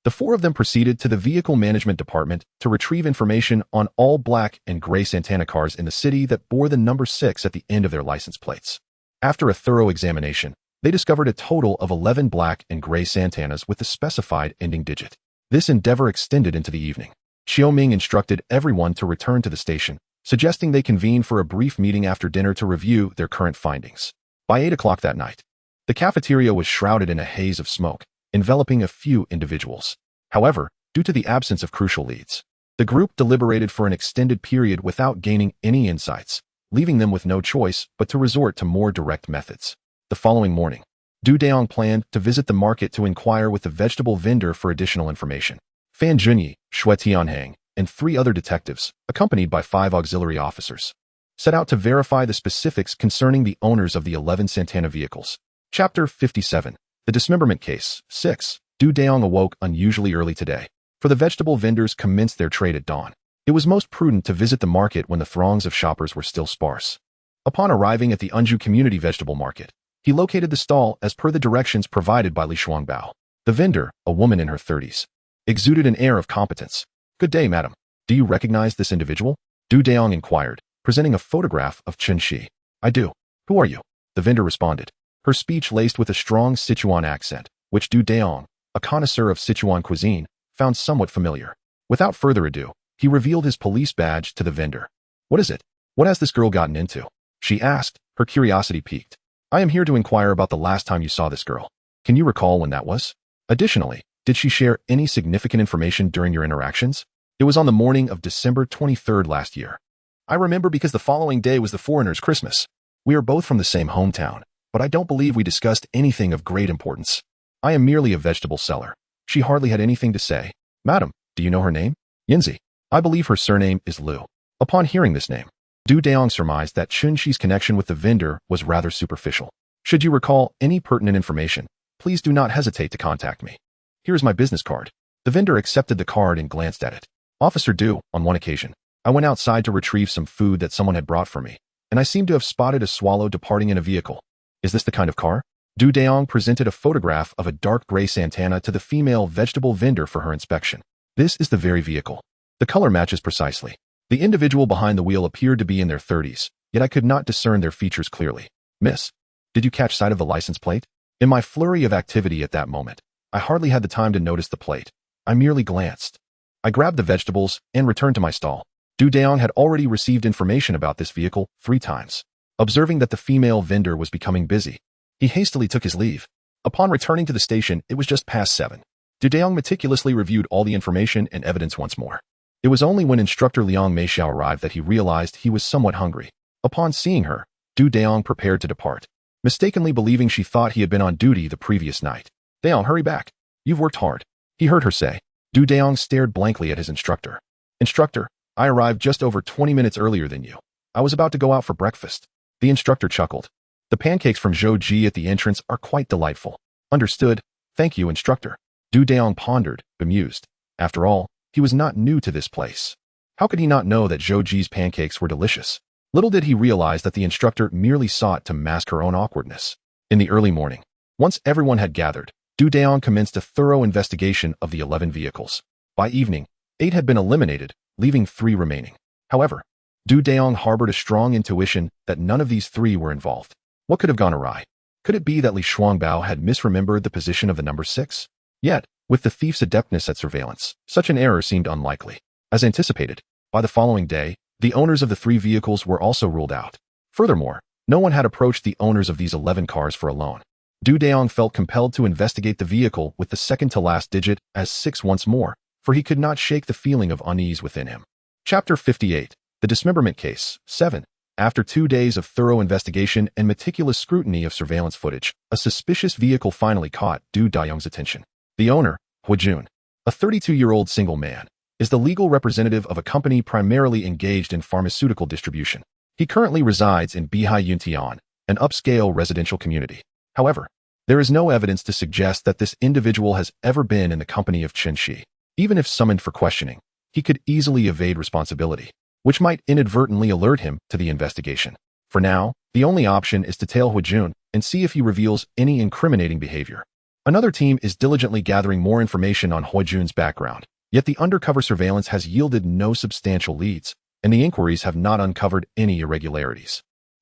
the 4 of them proceeded to the Vehicle Management Department to retrieve information on all black and gray Santana cars in the city that bore the number 6 at the end of their license plates. After a thorough examination, they discovered a total of 11 black and gray Santanas with the specified ending digit. This endeavor extended into the evening. Chiu Ming instructed everyone to return to the station, suggesting they convene for a brief meeting after dinner to review their current findings. By 8 o'clock that night, the cafeteria was shrouded in a haze of smoke, enveloping a few individuals. However, due to the absence of crucial leads, the group deliberated for an extended period without gaining any insights, leaving them with no choice but to resort to more direct methods. The following morning, Du Dayong planned to visit the market to inquire with the vegetable vendor for additional information. Fan Junyi, Shui Tianhang, and 3 other detectives, accompanied by 5 auxiliary officers, set out to verify the specifics concerning the owners of the 11 Santana vehicles. Chapter 57. The Dismemberment Case. 6. Dayong awoke unusually early today, for the vegetable vendors commenced their trade at dawn. It was most prudent to visit the market when the throngs of shoppers were still sparse. Upon arriving at the Unju Community Vegetable Market, he located the stall as per the directions provided by Li Shuangbao. The vendor, a woman in her 30s, exuded an air of competence. "Good day, madam. Do you recognize this individual?" Dayong inquired, presenting a photograph of Chen Shi. "I do. Who are you?" the vendor responded, her speech laced with a strong Sichuan accent, which Dayong, a connoisseur of Sichuan cuisine, found somewhat familiar. Without further ado, he revealed his police badge to the vendor. "What is it? What has this girl gotten into?" she asked, her curiosity piqued. "I am here to inquire about the last time you saw this girl. Can you recall when that was? Additionally, did she share any significant information during your interactions?" "It was on the morning of December 23rd last year. I remember because the following day was the foreigner's Christmas. We are both from the same hometown, but I don't believe we discussed anything of great importance. I am merely a vegetable seller." She hardly had anything to say. "Madam, do you know her name?" "Yinzi. I believe her surname is Liu." Upon hearing this name, Dayong surmised that Chun Shi's connection with the vendor was rather superficial. "Should you recall any pertinent information, please do not hesitate to contact me. Here is my business card." The vendor accepted the card and glanced at it. "Officer Du, on one occasion, I went outside to retrieve some food that someone had brought for me, and I seemed to have spotted a swallow departing in a vehicle. Is this the kind of car?" Dayong presented a photograph of a dark gray Santana to the female vegetable vendor for her inspection. "This is the very vehicle. The color matches precisely." The individual behind the wheel appeared to be in their 30s, yet I could not discern their features clearly. "Miss, did you catch sight of the license plate?" In my flurry of activity at that moment, I hardly had the time to notice the plate. I merely glanced. I grabbed the vegetables and returned to my stall. Dayong had already received information about this vehicle 3 times. Observing that the female vendor was becoming busy, he hastily took his leave. Upon returning to the station, it was just past 7. Dayong meticulously reviewed all the information and evidence once more. It was only when instructor Liang Meixiao arrived that he realized he was somewhat hungry. Upon seeing her, Dayong prepared to depart, mistakenly believing she thought he had been on duty the previous night. "Dayong, hurry back. You've worked hard," he heard her say. Dayong stared blankly at his instructor. "Instructor, I arrived just over 20 minutes earlier than you. I was about to go out for breakfast." The instructor chuckled. "The pancakes from Zhou Ji at the entrance are quite delightful." "Understood. Thank you, instructor." Dayong pondered, bemused. After all, he was not new to this place. How could he not know that Zhou Ji's pancakes were delicious? Little did he realize that the instructor merely sought to mask her own awkwardness. In the early morning, once everyone had gathered, Dayong commenced a thorough investigation of the 11 vehicles. By evening, 8 had been eliminated, leaving 3 remaining. However, Dayong harbored a strong intuition that none of these 3 were involved. What could have gone awry? Could it be that Li Shuangbao had misremembered the position of the number 6? Yet, with the thief's adeptness at surveillance, such an error seemed unlikely. As anticipated, by the following day, the owners of the 3 vehicles were also ruled out. Furthermore, no one had approached the owners of these 11 cars for a loan. Dayong felt compelled to investigate the vehicle with the second-to-last digit as 6 once more, for he could not shake the feeling of unease within him. Chapter 58. The Dismemberment Case. 7. After 2 days of thorough investigation and meticulous scrutiny of surveillance footage, a suspicious vehicle finally caught Dayong's attention. The owner, Huijun, a 32-year-old single man, is the legal representative of a company primarily engaged in pharmaceutical distribution. He currently resides in Bihai Yuntian, an upscale residential community. However, there is no evidence to suggest that this individual has ever been in the company of Chen Shi. Even if summoned for questioning, he could easily evade responsibility, which might inadvertently alert him to the investigation. For now, the only option is to tail Huijun and see if he reveals any incriminating behavior. Another team is diligently gathering more information on Huijun's background, yet the undercover surveillance has yielded no substantial leads, and the inquiries have not uncovered any irregularities.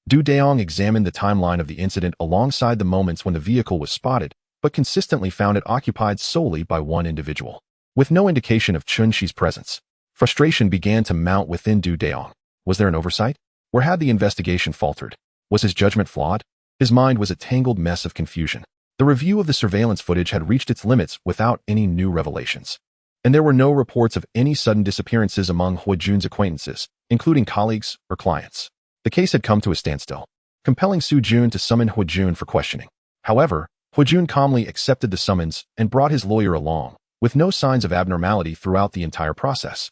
Dayong examined the timeline of the incident alongside the moments when the vehicle was spotted, but consistently found it occupied solely by one individual. With no indication of Chun Shi's presence, frustration began to mount within Dayong. Was there an oversight? Where had the investigation faltered? Was his judgment flawed? His mind was a tangled mess of confusion. The review of the surveillance footage had reached its limits without any new revelations. And there were no reports of any sudden disappearances among Huijun's acquaintances, including colleagues or clients. The case had come to a standstill, compelling Su Jun to summon Huijun for questioning. However, Huijun calmly accepted the summons and brought his lawyer along, with no signs of abnormality throughout the entire process.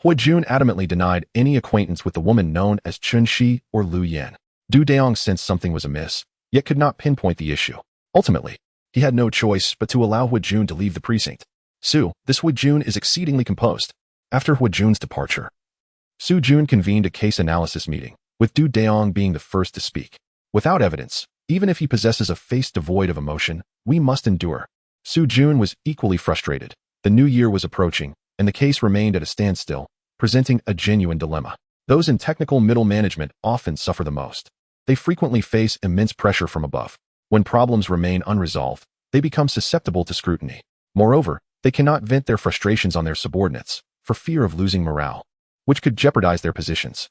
Jun adamantly denied any acquaintance with the woman known as Chun Shi or Lu Yan. Dayong sensed something was amiss, yet could not pinpoint the issue. Ultimately, he had no choice but to allow Jun to leave the precinct. This Jun is exceedingly composed. After Jun's departure, Jun convened a case analysis meeting, with Dayong being the first to speak. Without evidence, even if he possesses a face devoid of emotion, we must endure. Jun was equally frustrated. The new year was approaching, and the case remained at a standstill, presenting a genuine dilemma. Those in technical middle management often suffer the most. They frequently face immense pressure from above. When problems remain unresolved, they become susceptible to scrutiny. Moreover, they cannot vent their frustrations on their subordinates, for fear of losing morale, which could jeopardize their positions.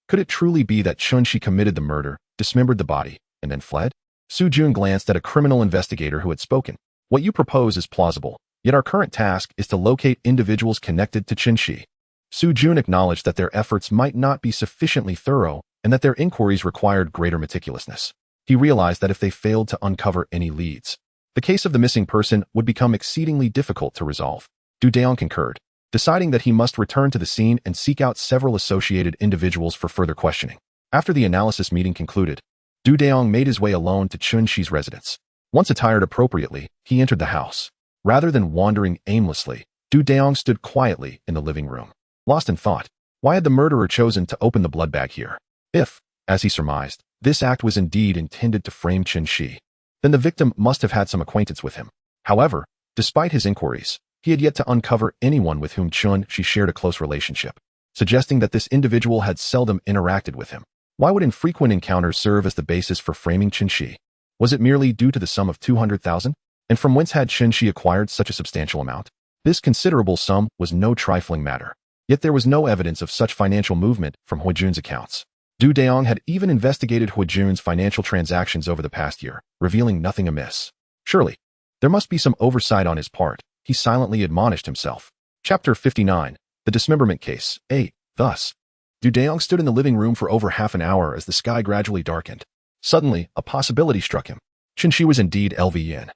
Could it truly be that Chun Shi committed the murder, dismembered the body, and then fled? Jun glanced at a criminal investigator who had spoken. What you propose is plausible, yet our current task is to locate individuals connected to Chun Shi. Jun acknowledged that their efforts might not be sufficiently thorough and that their inquiries required greater meticulousness. He realized that if they failed to uncover any leads, the case of the missing person would become exceedingly difficult to resolve. Dayong concurred, deciding that he must return to the scene and seek out several associated individuals for further questioning. After the analysis meeting concluded, Dayong made his way alone to Chun Shi's residence. Once attired appropriately, he entered the house. Rather than wandering aimlessly, Dayong stood quietly in the living room. Lost in thought, why had the murderer chosen to open the blood bag here? If, as he surmised, this act was indeed intended to frame Chun Shi, then the victim must have had some acquaintance with him. However, despite his inquiries, he had yet to uncover anyone with whom Chun Shi shared a close relationship, suggesting that this individual had seldom interacted with him. Why would infrequent encounters serve as the basis for framing Chun Shi? Was it merely due to the sum of 200,000? And from whence had Chun Shi acquired such a substantial amount? This considerable sum was no trifling matter. Yet there was no evidence of such financial movement from Jun's accounts. Dayong had even investigated Jun's financial transactions over the past year, revealing nothing amiss. Surely, there must be some oversight on his part, he silently admonished himself. Chapter 59, The Dismemberment Case, 8. Thus, Dayong stood in the living room for over half an hour as the sky gradually darkened. Suddenly, a possibility struck him. Chun Shi was indeed LV Yin,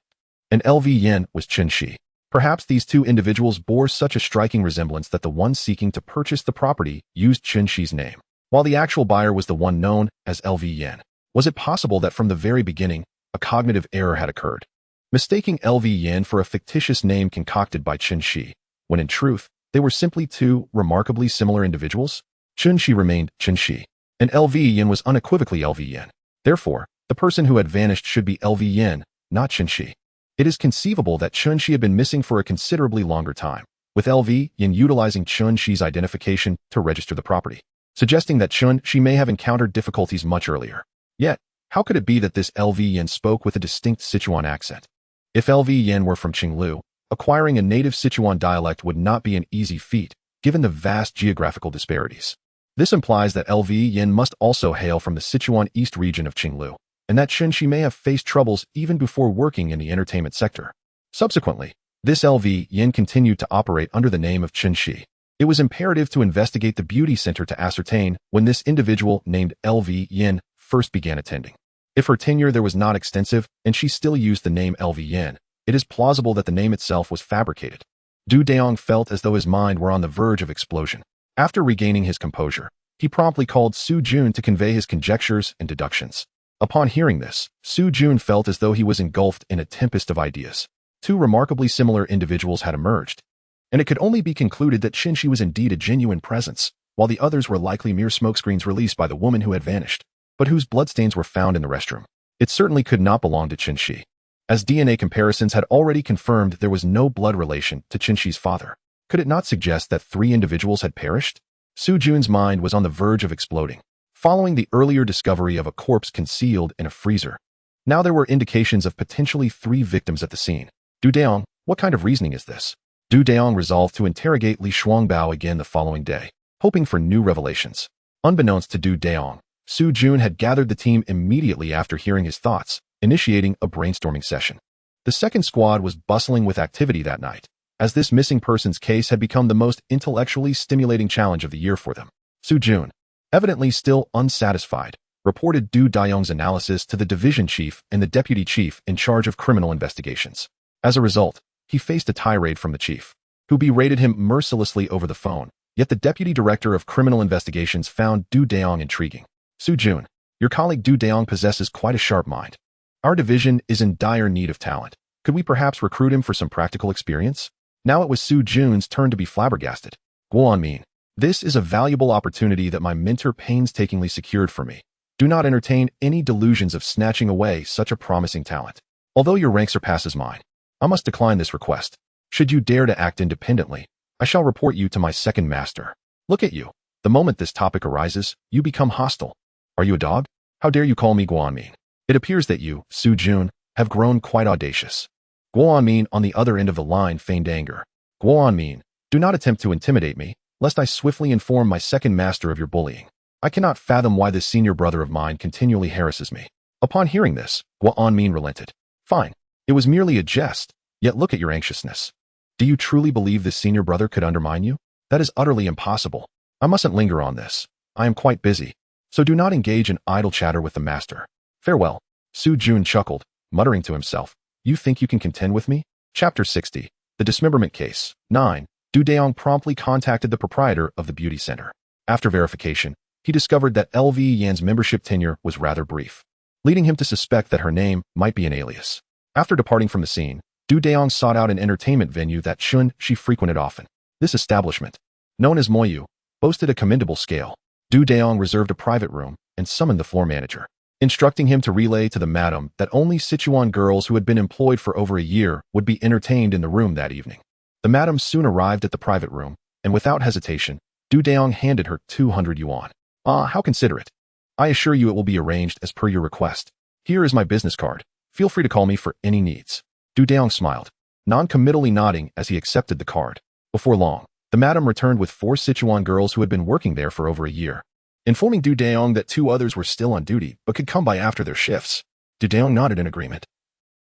and LV Yin was Chun Shi. Perhaps these two individuals bore such a striking resemblance that the one seeking to purchase the property used Chun Shi's name, while the actual buyer was the one known as LV Yin. Was it possible that from the very beginning, a cognitive error had occurred, mistaking LV Yin for a fictitious name concocted by Chun Shi, when in truth, they were simply two remarkably similar individuals? Chun Shi remained Chun Shi, and LV Yin was unequivocally LV Yin. Therefore, the person who had vanished should be LV Yin, not Chun Shi. It is conceivable that Chun Shi had been missing for a considerably longer time, with LV Yin utilizing Chun Shi's identification to register the property, suggesting that Chun Shi may have encountered difficulties much earlier. Yet, how could it be that this LV Yin spoke with a distinct Sichuan accent? If LV Yin were from Qinglu, acquiring a native Sichuan dialect would not be an easy feat, given the vast geographical disparities. This implies that LV Yin must also hail from the Sichuan East region of Qinglu, and that Chun Shi may have faced troubles even before working in the entertainment sector. Subsequently, this LV Yin continued to operate under the name of Chun Shi. It was imperative to investigate the beauty center to ascertain when this individual named LV Yin first began attending. If her tenure there was not extensive and she still used the name LV Yin, it is plausible that the name itself was fabricated. Dayong felt as though his mind were on the verge of explosion. After regaining his composure, he promptly called Jun to convey his conjectures and deductions. Upon hearing this, Jun felt as though he was engulfed in a tempest of ideas. Two remarkably similar individuals had emerged, and it could only be concluded that Chun Shi was indeed a genuine presence, while the others were likely mere smokescreens released by the woman who had vanished, but whose bloodstains were found in the restroom. It certainly could not belong to Chun Shi, as DNA comparisons had already confirmed there was no blood relation to Chun Shi's father. Could it not suggest that three individuals had perished? Jun's mind was on the verge of exploding, following the earlier discovery of a corpse concealed in a freezer. Now there were indications of potentially three victims at the scene. Dayong, what kind of reasoning is this? Dayong resolved to interrogate Li Shuangbao again the following day, hoping for new revelations. Unbeknownst to Dayong, Jun had gathered the team immediately after hearing his thoughts, initiating a brainstorming session. The second squad was bustling with activity that night, as this missing persons case had become the most intellectually stimulating challenge of the year for them. Jun, evidently still unsatisfied, reported Dayong's analysis to the division chief and the deputy chief in charge of criminal investigations. As a result, he faced a tirade from the chief, who berated him mercilessly over the phone, Yet the deputy director of criminal investigations found Du Dayong intriguing. Su-jun, your colleague Du Dayong possesses quite a sharp mind. Our division is in dire need of talent. Could we perhaps recruit him for some practical experience? Now it was Su-jun's turn to be flabbergasted. Guanmin, this is a valuable opportunity that my mentor painstakingly secured for me. Do not entertain any delusions of snatching away such a promising talent. Although your rank surpasses mine, I must decline this request. Should you dare to act independently, I shall report you to my second master. Look at you. The moment this topic arises, you become hostile. Are you a dog? How dare you call me Guanmin? It appears that you, Su-jun, have grown quite audacious. Guanmin on the other end of the line feigned anger. Guanmin, do not attempt to intimidate me, lest I swiftly inform my second master of your bullying. I cannot fathom why this senior brother of mine continually harasses me. Upon hearing this, Guanmin relented. Fine. It was merely a jest, yet look at your anxiousness. Do you truly believe this senior brother could undermine you? That is utterly impossible. I mustn't linger on this. I am quite busy, so do not engage in idle chatter with the master. Farewell. Su-jun chuckled, muttering to himself. You think you can contend with me? Chapter 60. The Dismemberment Case. 9. Du Dayong promptly contacted the proprietor of the beauty center. After verification, he discovered that LV Yan's membership tenure was rather brief, leading him to suspect that her name might be an alias. After departing from the scene, Du Dayong sought out an entertainment venue that she frequented often. This establishment, known as Moyu, boasted a commendable scale. Du Dayong reserved a private room and summoned the floor manager, instructing him to relay to the madam that only Sichuan girls who had been employed for over a year would be entertained in the room that evening. The madam soon arrived at the private room, and without hesitation, Du Dayong handed her 200 yuan. Ah, how considerate. I assure you it will be arranged as per your request. Here is my business card. Feel free to call me for any needs. Du Dayong smiled, non-committally nodding as he accepted the card. Before long, the madam returned with 4 Sichuan girls who had been working there for over a year, informing Du Dayong that 2 others were still on duty but could come by after their shifts. Du Dayong nodded in agreement,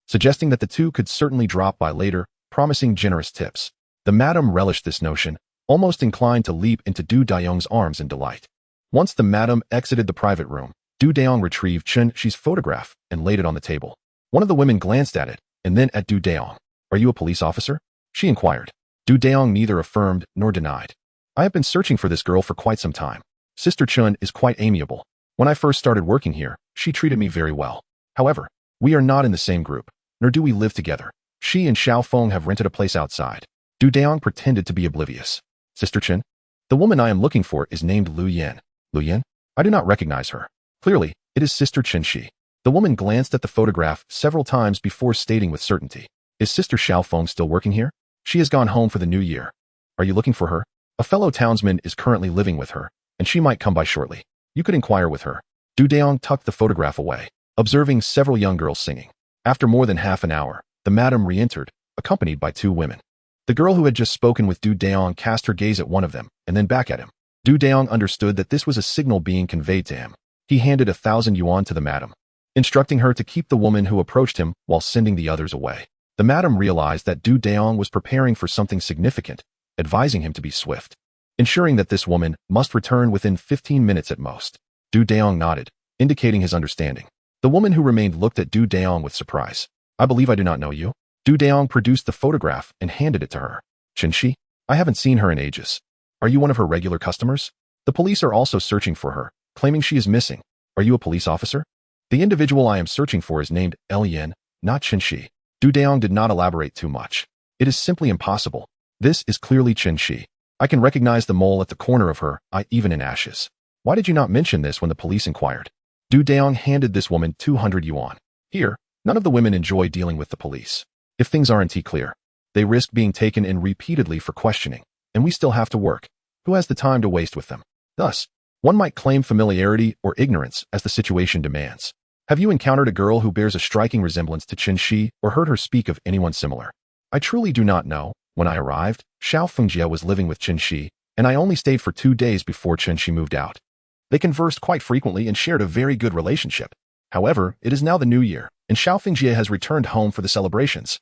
suggesting that the 2 could certainly drop by later, promising generous tips. The madam relished this notion, almost inclined to leap into Du Dayong's arms in delight. Once the madam exited the private room, Du Dayong retrieved Chen-shi's photograph and laid it on the table. One of the women glanced at it, and then at Du Dayong. Are you a police officer? She inquired. Du Dayong neither affirmed nor denied. I have been searching for this girl for quite some time. Sister Chun is quite amiable. When I first started working here, she treated me very well. However, we are not in the same group, nor do we live together. She and Xiao Feng have rented a place outside. Du Dayong pretended to be oblivious. Sister Chen? The woman I am looking for is named Lu Yan. Lu Yan? I do not recognize her. Clearly, it is Sister Chen-shi. The woman glanced at the photograph several times before stating with certainty. Is Sister Xiao Feng still working here? She has gone home for the new year. Are you looking for her? A fellow townsman is currently living with her, and she might come by shortly. You could inquire with her. Du Dayong tucked the photograph away, observing several young girls singing. After more than half an hour, the madam re-entered, accompanied by 2 women. The girl who had just spoken with Du Dayong cast her gaze at one of them, and then back at him. Du Dayong understood that this was a signal being conveyed to him. He handed 1,000 yuan to the madam, instructing her to keep the woman who approached him while sending the others away. The madam realized that Du Dayong was preparing for something significant, advising him to be swift, ensuring that this woman must return within 15 minutes at most. Du Dayong nodded, indicating his understanding. The woman who remained looked at Du Dayong with surprise. I believe I do not know you. Du Dayong produced the photograph and handed it to her. Chen-shi? I haven't seen her in ages. Are you one of her regular customers? The police are also searching for her, claiming she is missing. Are you a police officer? The individual I am searching for is named Yan, not Chen-shi. Du Dayong did not elaborate too much. It is simply impossible. This is clearly Chen-shi. I can recognize the mole at the corner of her eye even in ashes. Why did you not mention this when the police inquired? Du Dayong handed this woman 200 yuan. Here, none of the women enjoy dealing with the police. If things aren't clear, they risk being taken in repeatedly for questioning, and we still have to work. Who has the time to waste with them? Thus, one might claim familiarity or ignorance as the situation demands. Have you encountered a girl who bears a striking resemblance to Chen-shi or heard her speak of anyone similar? I truly do not know. When I arrived, Xiao Fengjie was living with Chen-shi, and I only stayed for 2 days before Chen-shi moved out. They conversed quite frequently and shared a very good relationship. However, it is now the new year, and Xiao Fengjie has returned home for the celebrations.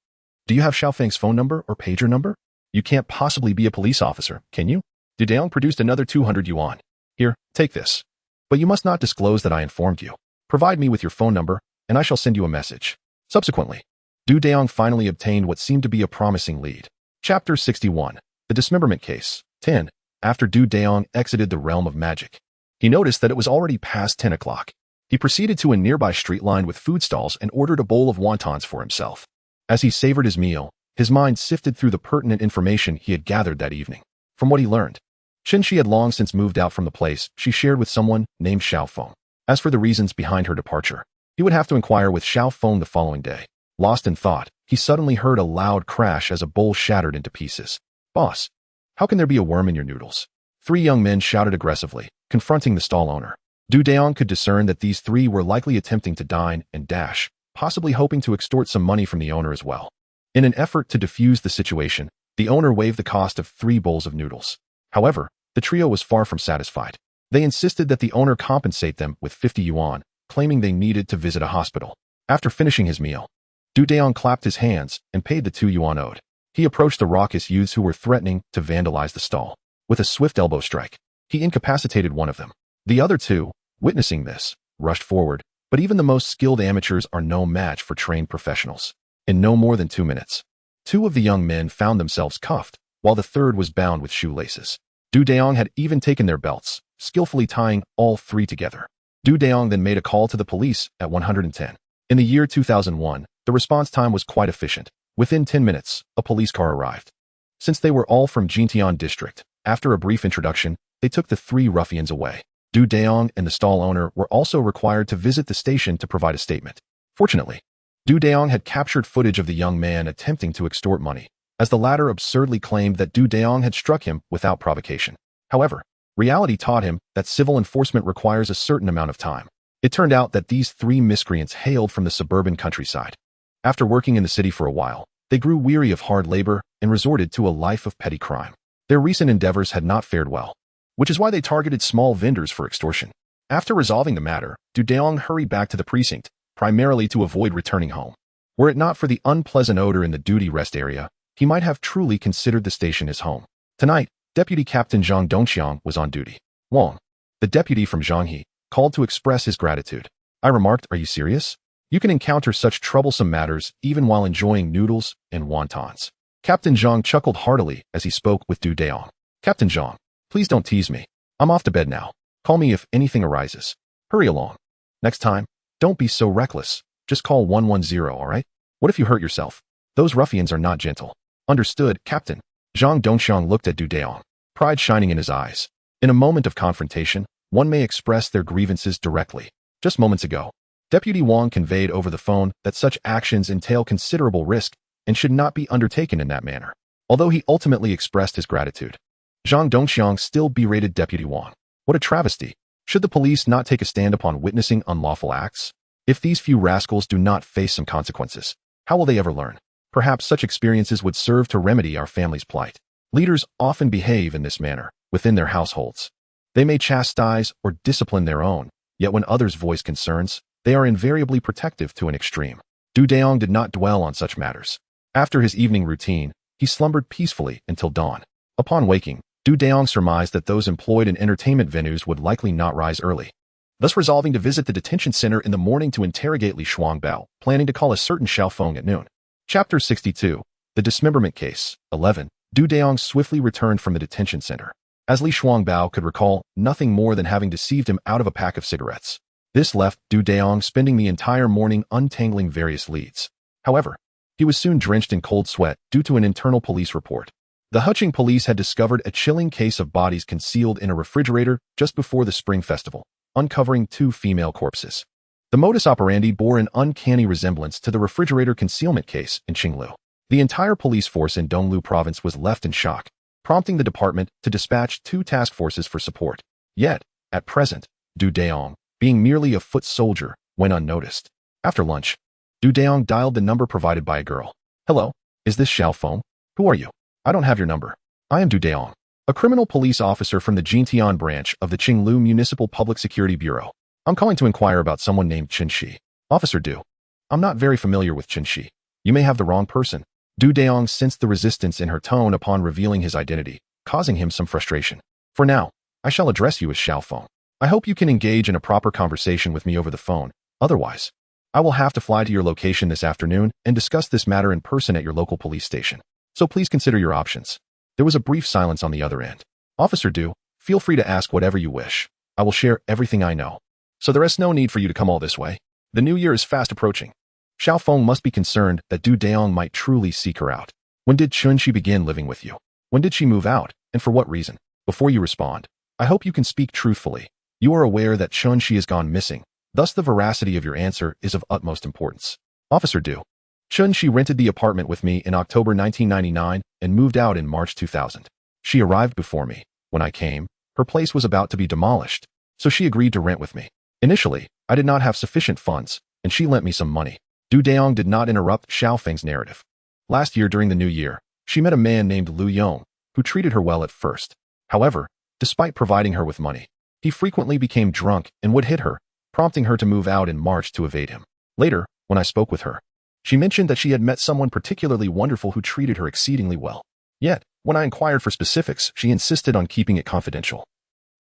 Do you have Xiao Feng's phone number or pager number? You can't possibly be a police officer, can you? Du Dayong produced another 200 yuan. Here, take this. But you must not disclose that I informed you. Provide me with your phone number, and I shall send you a message. Subsequently, Du Dayong finally obtained what seemed to be a promising lead. Chapter 61. The Dismemberment Case. 10. after Du Dayong exited the realm of magic. He noticed that it was already past 10 o'clock. He proceeded to a nearby street lined with food stalls and ordered a bowl of wontons for himself. As he savored his meal, his mind sifted through the pertinent information he had gathered that evening. From what he learned, Qinshi had long since moved out from the place she shared with someone named Xiaofeng. As for the reasons behind her departure, he would have to inquire with Xiaofeng the following day. Lost in thought, he suddenly heard a loud crash as a bowl shattered into pieces. "Boss, how can there be a worm in your noodles?" Three young men shouted aggressively, confronting the stall owner. Du Dayong could discern that these three were likely attempting to dine and dash, possibly hoping to extort some money from the owner as well. In an effort to defuse the situation, the owner waived the cost of 3 bowls of noodles. However, the trio was far from satisfied. They insisted that the owner compensate them with 50 yuan, claiming they needed to visit a hospital. After finishing his meal, Du Dayong clapped his hands and paid the 2 yuan owed. He approached the raucous youths who were threatening to vandalize the stall. With a swift elbow strike, he incapacitated one of them. The other two, witnessing this, rushed forward, but even the most skilled amateurs are no match for trained professionals. In no more than 2 minutes, 2 of the young men found themselves cuffed, while the third was bound with shoelaces. Du Dayong had even taken their belts, skillfully tying all 3 together. Du Dayong then made a call to the police at 110. In the year 2001, the response time was quite efficient. Within 10 minutes, a police car arrived. Since they were all from Jintian district, after a brief introduction, they took the 3 ruffians away. Du Dayong and the stall owner were also required to visit the station to provide a statement. Fortunately, Du Dayong had captured footage of the young man attempting to extort money, as the latter absurdly claimed that Du Dayong had struck him without provocation. However, reality taught him that civil enforcement requires a certain amount of time. It turned out that these 3 miscreants hailed from the suburban countryside. After working in the city for a while, they grew weary of hard labor and resorted to a life of petty crime. Their recent endeavors had not fared well, which is why they targeted small vendors for extortion. After resolving the matter, Du Dayong hurried back to the precinct, primarily to avoid returning home. Were it not for the unpleasant odor in the duty rest area, he might have truly considered the station his home. Tonight, Deputy Captain Zhang Dongxiang was on duty. Wang, the deputy from Zhanghe, called to express his gratitude. I remarked, "Are you serious? You can encounter such troublesome matters even while enjoying noodles and wontons." Captain Zhang chuckled heartily as he spoke with Du Dayong. "Captain Zhang, please don't tease me. I'm off to bed now. Call me if anything arises. Hurry along. Next time, don't be so reckless. Just call 110, all right? What if you hurt yourself? Those ruffians are not gentle." "Understood, Captain." Zhang Dongxiang looked at Du Dayong, pride shining in his eyes. In a moment of confrontation, one may express their grievances directly. Just moments ago, Deputy Wang conveyed over the phone that such actions entail considerable risk and should not be undertaken in that manner. Although he ultimately expressed his gratitude, Zhang Dongxiang still berated Deputy Wang. What a travesty. Should the police not take a stand upon witnessing unlawful acts? If these few rascals do not face some consequences, how will they ever learn? Perhaps such experiences would serve to remedy our family's plight. Leaders often behave in this manner within their households. They may chastise or discipline their own, yet when others voice concerns, they are invariably protective to an extreme. Du Dayong did not dwell on such matters. After his evening routine, he slumbered peacefully until dawn. Upon waking, Du Dayong surmised that those employed in entertainment venues would likely not rise early, thus resolving to visit the detention center in the morning to interrogate Li Shuangbao, planning to call a certain Xiaofeng at noon. Chapter 62. The Dismemberment Case. 11. Du Dayong swiftly returned from the detention center. As Li Shuangbao could recall nothing more than having deceived him out of a pack of cigarettes. This left Du Dayong spending the entire morning untangling various leads. However, he was soon drenched in cold sweat due to an internal police report. The Huqing police had discovered a chilling case of bodies concealed in a refrigerator just before the Spring Festival, uncovering 2 female corpses. The modus operandi bore an uncanny resemblance to the refrigerator concealment case in Qinglu. The entire police force in Donglu province was left in shock, prompting the department to dispatch 2 task forces for support. Yet, at present, Du Dayong, being merely a foot soldier, went unnoticed. After lunch, Du Dayong dialed the number provided by a girl. "Hello, is this Xiaofeng? Who are you? I don't have your number." "I am Du Dayong, a criminal police officer from the Jintian branch of the Qinglu Municipal Public Security Bureau. I'm calling to inquire about someone named Qinshi." "Officer Du, I'm not very familiar with Qinshi. You may have the wrong person." Du Dayong sensed the resistance in her tone upon revealing his identity, causing him some frustration. "For now, I shall address you as Xiaofeng. I hope you can engage in a proper conversation with me over the phone. Otherwise, I will have to fly to your location this afternoon and discuss this matter in person at your local police station. So please consider your options." There was a brief silence on the other end. Officer Du, feel free to ask whatever you wish. I will share everything I know. So there is no need for you to come all this way. The new year is fast approaching. Xiao Feng must be concerned that Du Dayong might truly seek her out. When did Chunxi begin living with you? When did she move out, and for what reason? Before you respond, I hope you can speak truthfully. You are aware that Chunxi has gone missing, thus the veracity of your answer is of utmost importance. Officer Du, Chunxi rented the apartment with me in October 1999 and moved out in March 2000. She arrived before me. When I came, her place was about to be demolished, so she agreed to rent with me. Initially, I did not have sufficient funds, and she lent me some money. Du Dayong did not interrupt Xiao Feng's narrative. Last year during the new year, she met a man named Lu Yong, who treated her well at first. However, despite providing her with money, he frequently became drunk and would hit her, prompting her to move out in March to evade him. Later, when I spoke with her, she mentioned that she had met someone particularly wonderful who treated her exceedingly well. Yet, when I inquired for specifics, she insisted on keeping it confidential.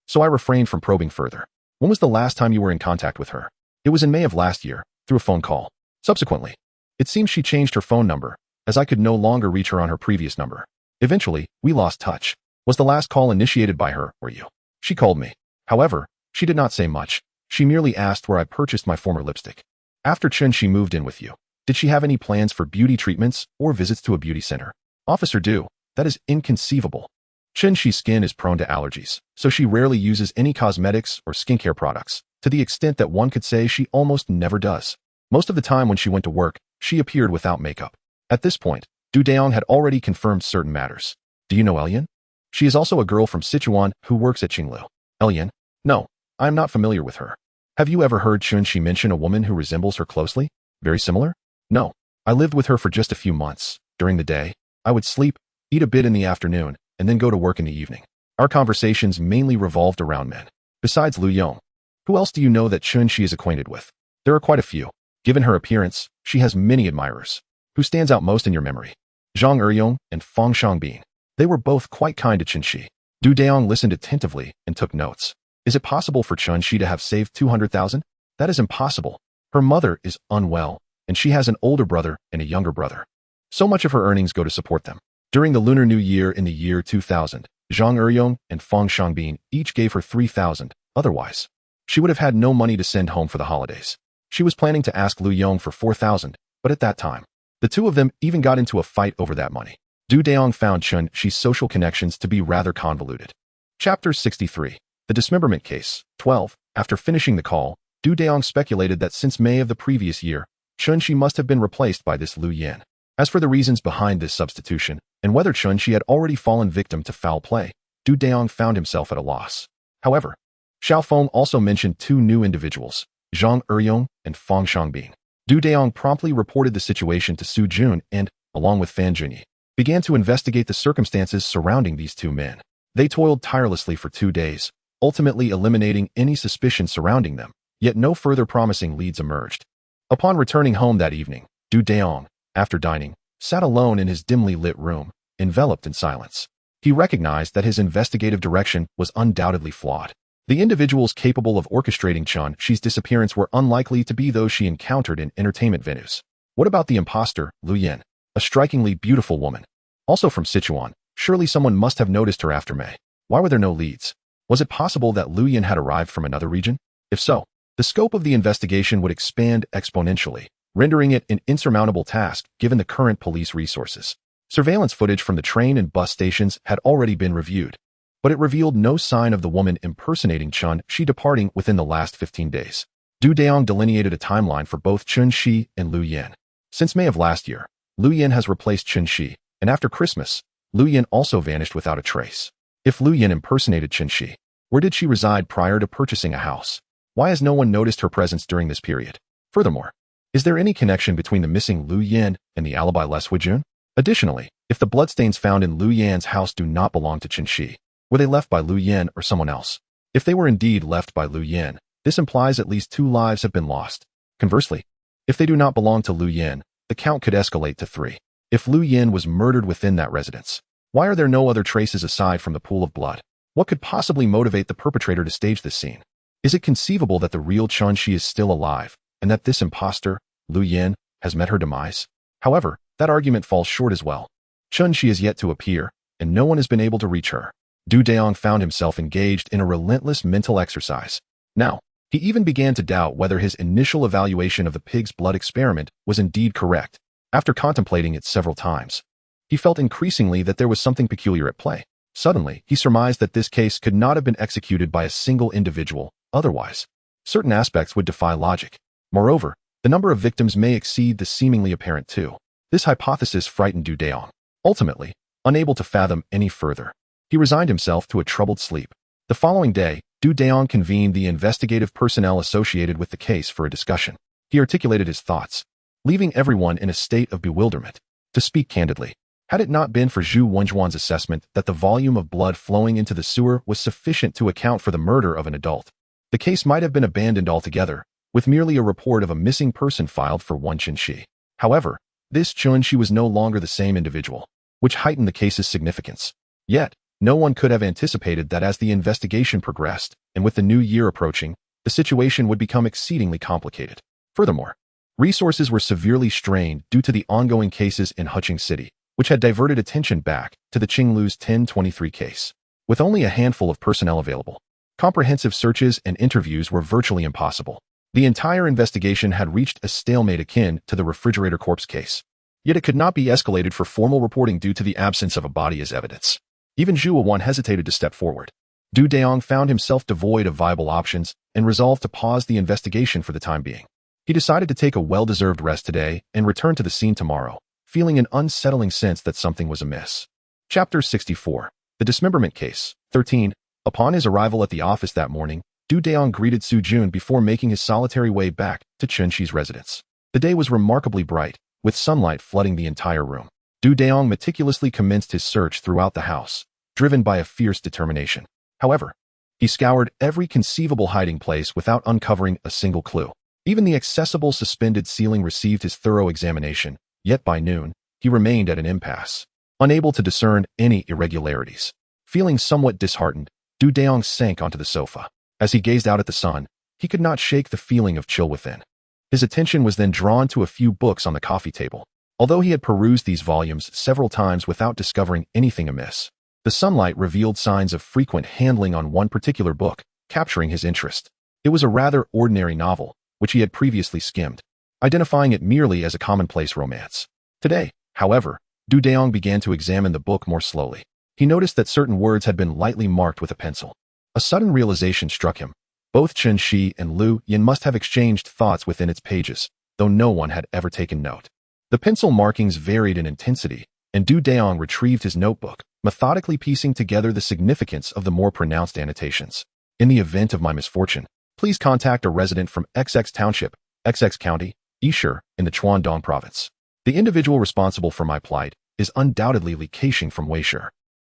So I refrained from probing further. When was the last time you were in contact with her? It was in May of last year, through a phone call. Subsequently, it seems she changed her phone number, as I could no longer reach her on her previous number. Eventually, we lost touch. Was the last call initiated by her or you? She called me. However, she did not say much. She merely asked where I purchased my former lipstick. After Chun-Shi moved in with you, did she have any plans for beauty treatments or visits to a beauty center? Officer Du, that is inconceivable. Chun-Shi's skin is prone to allergies, so she rarely uses any cosmetics or skincare products, to the extent that one could say she almost never does. Most of the time when she went to work, she appeared without makeup. At this point, Du Dayong had already confirmed certain matters. Do you know Elian? She is also a girl from Sichuan who works at Qinglu. Elian? No, I am not familiar with her. Have you ever heard Chun-Shi mention a woman who resembles her closely? Very similar? No. I lived with her for just a few months. During the day, I would sleep, eat a bit in the afternoon, and then go to work in the evening. Our conversations mainly revolved around men. Besides Lu Yong, who else do you know that Chun-Shi is acquainted with? There are quite a few. Given her appearance, she has many admirers. Who stands out most in your memory? Zhang Eryong and Fang Shangbin. They were both quite kind to Chun-Shi. Du Dayong listened attentively and took notes. Is it possible for Chun-Shi to have saved 200,000? That is impossible. Her mother is unwell, and she has an older brother and a younger brother. So much of her earnings go to support them. During the Lunar New Year in the year 2000, Zhang Eryong and Fang Shangbin each gave her 3,000. Otherwise, she would have had no money to send home for the holidays. She was planning to ask Lu Yong for 4,000, but at that time, the two of them even got into a fight over that money. Du Dayong found Chun-Shi's social connections to be rather convoluted. Chapter 63. The Dismemberment Case. 12. After finishing the call, Du Dayong speculated that since May of the previous year, Chun-Shi must have been replaced by this Lu Yan. As for the reasons behind this substitution, and whether Chun-Shi had already fallen victim to foul play, Du Dayong found himself at a loss. However, Xiao Feng also mentioned two new individuals, Zhang Eryong and Fang Shangbin. Du Dayong promptly reported the situation to Su Jun and, along with Fan Junyi, began to investigate the circumstances surrounding these two men. They toiled tirelessly for 2 days, ultimately eliminating any suspicion surrounding them, yet no further promising leads emerged. Upon returning home that evening, Du Dayong, after dining, sat alone in his dimly lit room, enveloped in silence. He recognized that his investigative direction was undoubtedly flawed. The individuals capable of orchestrating Chun-Shi's disappearance were unlikely to be those she encountered in entertainment venues. What about the imposter, Lu Yan? A strikingly beautiful woman. Also from Sichuan, surely someone must have noticed her after May. Why were there no leads? Was it possible that Lu Yan had arrived from another region? If so, the scope of the investigation would expand exponentially, rendering it an insurmountable task given the current police resources. Surveillance footage from the train and bus stations had already been reviewed, but it revealed no sign of the woman impersonating Chun-Shi departing within the last 15 days. Du Dayong delineated a timeline for both Chun-Shi and Lu Yan. Since May of last year, Lu Yan has replaced Chun-Shi, and after Christmas, Lu Yan also vanished without a trace. If Lu Yan impersonated Chun-Shi, where did she reside prior to purchasing a house? Why has no one noticed her presence during this period? Furthermore, is there any connection between the missing Lu Yan and the alibi-less Huijun? Additionally, if the bloodstains found in Lu Yan's house do not belong to Chun-Shi, were they left by Lu Yan or someone else? If they were indeed left by Lu Yan, this implies at least 2 lives have been lost. Conversely, if they do not belong to Lu Yan, the count could escalate to 3. If Lu Yan was murdered within that residence, why are there no other traces aside from the pool of blood? What could possibly motivate the perpetrator to stage this scene? Is it conceivable that the real Chun-Shi is still alive, and that this imposter, Lu Yan, has met her demise? However, that argument falls short as well. Chun-Shi is yet to appear, and no one has been able to reach her. Du Dayong found himself engaged in a relentless mental exercise. Now, he even began to doubt whether his initial evaluation of the pig's blood experiment was indeed correct. After contemplating it several times, he felt increasingly that there was something peculiar at play. Suddenly, he surmised that this case could not have been executed by a single individual. Otherwise, certain aspects would defy logic. Moreover, the number of victims may exceed the seemingly apparent two. This hypothesis frightened Du Dayong. Ultimately, unable to fathom any further, he resigned himself to a troubled sleep. The following day, Du Dayong convened the investigative personnel associated with the case for a discussion. He articulated his thoughts, leaving everyone in a state of bewilderment. To speak candidly, had it not been for Zhu Wenjuan's assessment that the volume of blood flowing into the sewer was sufficient to account for the murder of an adult, the case might have been abandoned altogether, with merely a report of a missing person filed for one Chunxi. However, this Chunxi was no longer the same individual, which heightened the case's significance. Yet, no one could have anticipated that as the investigation progressed, and with the new year approaching, the situation would become exceedingly complicated. Furthermore, resources were severely strained due to the ongoing cases in Huqing City, which had diverted attention back to the Qinglu's 1023 case. With only a handful of personnel available, comprehensive searches and interviews were virtually impossible. The entire investigation had reached a stalemate akin to the refrigerator corpse case. Yet it could not be escalated for formal reporting due to the absence of a body as evidence. Even Zhu Wenjuan hesitated to step forward. Du Dayong found himself devoid of viable options and resolved to pause the investigation for the time being. He decided to take a well-deserved rest today and return to the scene tomorrow, feeling an unsettling sense that something was amiss. Chapter 64. The Dismemberment Case. 13. Upon his arrival at the office that morning, Du Dayong greeted Su Jun before making his solitary way back to Chunxi's residence. The day was remarkably bright, with sunlight flooding the entire room. Du Dayong meticulously commenced his search throughout the house, driven by a fierce determination. However, he scoured every conceivable hiding place without uncovering a single clue. Even the accessible suspended ceiling received his thorough examination, yet by noon, he remained at an impasse, unable to discern any irregularities. Feeling somewhat disheartened, Du Dayong sank onto the sofa. As he gazed out at the sun, he could not shake the feeling of chill within. His attention was then drawn to a few books on the coffee table. Although he had perused these volumes several times without discovering anything amiss, the sunlight revealed signs of frequent handling on one particular book, capturing his interest. It was a rather ordinary novel, which he had previously skimmed, identifying it merely as a commonplace romance. Today, however, Du Dayong began to examine the book more slowly. He noticed that certain words had been lightly marked with a pencil. A sudden realization struck him. Both Chen Shi and Lu Yin must have exchanged thoughts within its pages, though no one had ever taken note. The pencil markings varied in intensity, and Du Dayong retrieved his notebook, methodically piecing together the significance of the more pronounced annotations. In the event of my misfortune, please contact a resident from XX Township, XX County, Yishur, in the Chuandong Province. The individual responsible for my plight is undoubtedly Li Keishing from Weishur.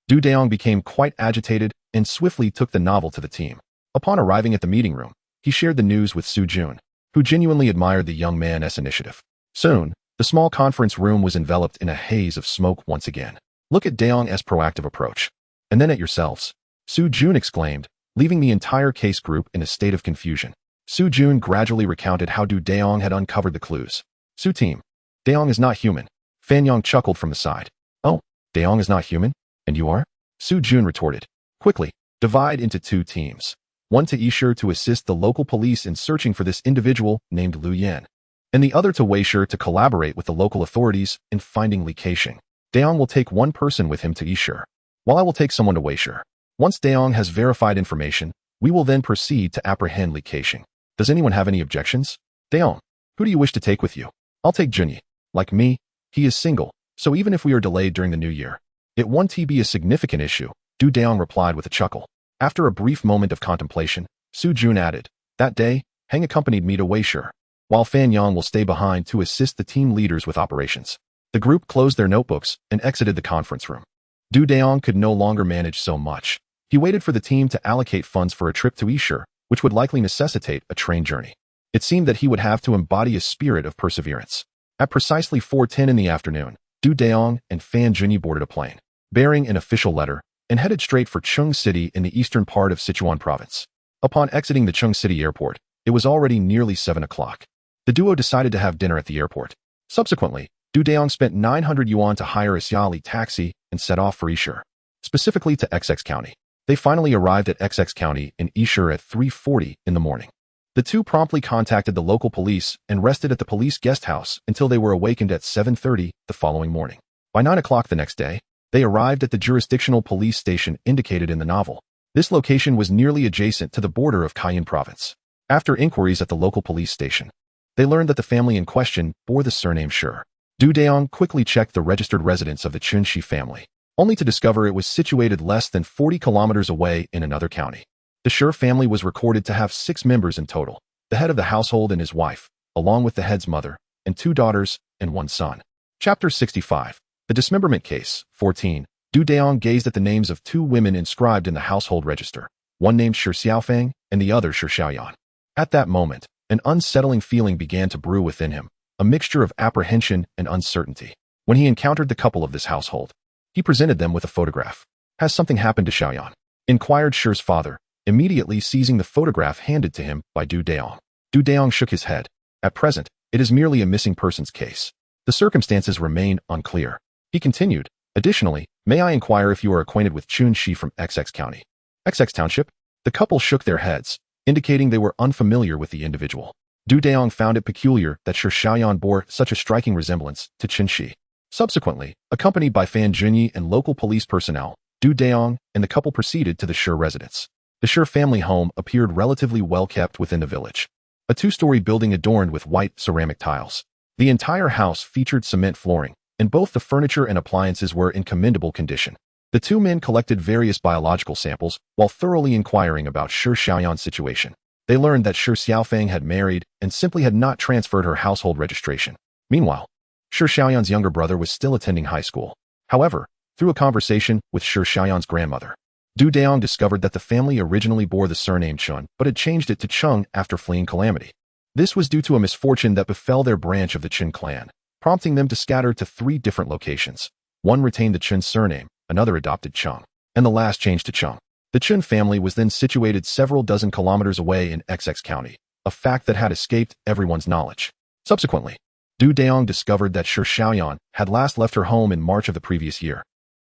Du Dayong became quite agitated and swiftly took the novel to the team. Upon arriving at the meeting room, he shared the news with Su Jun, who genuinely admired the young man's initiative. Soon, the small conference room was enveloped in a haze of smoke once again. Look at Dayong's proactive approach. And then at yourselves, Su Jun exclaimed, leaving the entire case group in a state of confusion. Su Jun gradually recounted how Du Dayong had uncovered the clues. Su team, Dayong is not human. Fan Yang chuckled from the side. Oh, Dayong is not human? And you are? Su Jun retorted. Quickly, divide into two teams. One to Yishur to assist the local police in searching for this individual named Lu Yan, and the other to Weishur to collaborate with the local authorities in finding Li Keishing. Dayong will take one person with him to Yishur, while I will take someone to Weishur. Once Dayong has verified information, we will then proceed to apprehend Li Keishing. Does anyone have any objections? Dayong, who do you wish to take with you? I'll take Junyi. Like me, he is single, so even if we are delayed during the new year, it won't be a significant issue, Du Dayong replied with a chuckle. After a brief moment of contemplation, Su Jun added, that day, Heng accompanied me to Weishur, while Fan Yang will stay behind to assist the team leaders with operations. The group closed their notebooks and exited the conference room. Du Dayong could no longer manage so much. He waited for the team to allocate funds for a trip to Yishur, which would likely necessitate a train journey. It seemed that he would have to embody a spirit of perseverance. At precisely 4:10 in the afternoon, Du Dayong and Fan Junyi boarded a plane, bearing an official letter, and headed straight for Chung City in the eastern part of Sichuan Province. Upon exiting the Chung City airport, it was already nearly 7 o'clock. The duo decided to have dinner at the airport. Subsequently, Du Dayong spent 900 yuan to hire a Xiaoli taxi and set off for Yishur, specifically to XX County. They finally arrived at XX County in Ishur at 3:40 in the morning. The two promptly contacted the local police and rested at the police guest house until they were awakened at 7:30 the following morning. By 9 o'clock the next day, they arrived at the jurisdictional police station indicated in the novel. This location was nearly adjacent to the border of Cayenne province. After inquiries at the local police station, they learned that the family in question bore the surname Shur. Dayong quickly checked the registered residence of the Chunshi family, only to discover it was situated less than 40 kilometers away in another county. The Shur family was recorded to have 6 members in total, the head of the household and his wife, along with the head's mother, and 2 daughters and 1 son. Chapter 65. The Dismemberment Case. 14. Dayong gazed at the names of 2 women inscribed in the household register, one named Shur Xiaofeng and the other Shur Xiaoyan. At that moment, an unsettling feeling began to brew within him, a mixture of apprehension and uncertainty. When he encountered the couple of this household, he presented them with a photograph. "Has something happened to Xiaoyan?" inquired Shur's father, immediately seizing the photograph handed to him by Dayong. Dayong shook his head. "At present, it is merely a missing persons case. The circumstances remain unclear." He continued, "Additionally, may I inquire if you are acquainted with Chunshi from XX County?" XX Township? The couple shook their heads, indicating they were unfamiliar with the individual. Dayong found it peculiar that Shur Xiaoyan bore such a striking resemblance to Chunshi. Subsequently, accompanied by Fan Junyi and local police personnel, Dayong and the couple proceeded to the Shur residence. The Shur family home appeared relatively well kept within the village. A 2-story building adorned with white ceramic tiles. The entire house featured cement flooring, and both the furniture and appliances were in commendable condition. The 2 men collected various biological samples while thoroughly inquiring about Shur Xiaoyan's situation. They learned that Shur Xiaofeng had married and simply had not transferred her household registration. Meanwhile, Shur Xiaoyan's younger brother was still attending high school. However, through a conversation with Shur Xiaoyan's grandmother, Dayong discovered that the family originally bore the surname Chun but had changed it to Chung after fleeing calamity. This was due to a misfortune that befell their branch of the Chun clan, prompting them to scatter to 3 different locations. One retained the Chun surname, another adopted Chung, and the last changed to Chung. The Chun family was then situated several dozen kilometers away in XX County, a fact that had escaped everyone's knowledge. Subsequently, Dayong discovered that Shur Xiaoyan had last left her home in March of the previous year,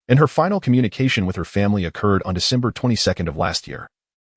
and her final communication with her family occurred on December 22nd of last year,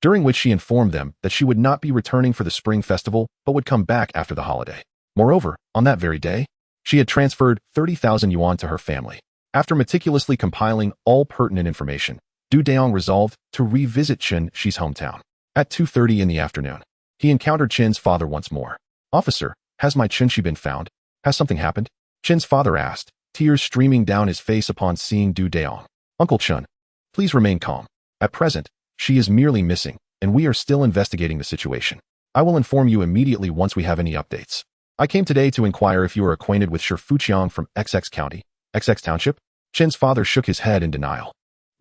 during which she informed them that she would not be returning for the Spring Festival but would come back after the holiday. Moreover, on that very day, she had transferred 30,000 yuan to her family. After meticulously compiling all pertinent information, Dayong resolved to revisit Chun's hometown. At 2:30 in the afternoon, he encountered Chen's father once more. "Officer, has my Chunshi been found? Has something happened?" Chen's father asked, tears streaming down his face upon seeing Dayong. "Uncle Chun, please remain calm. At present, she is merely missing, and we are still investigating the situation. I will inform you immediately once we have any updates. I came today to inquire if you are acquainted with Shur Fuqiang from XX County, XX Township." Chen's father shook his head in denial.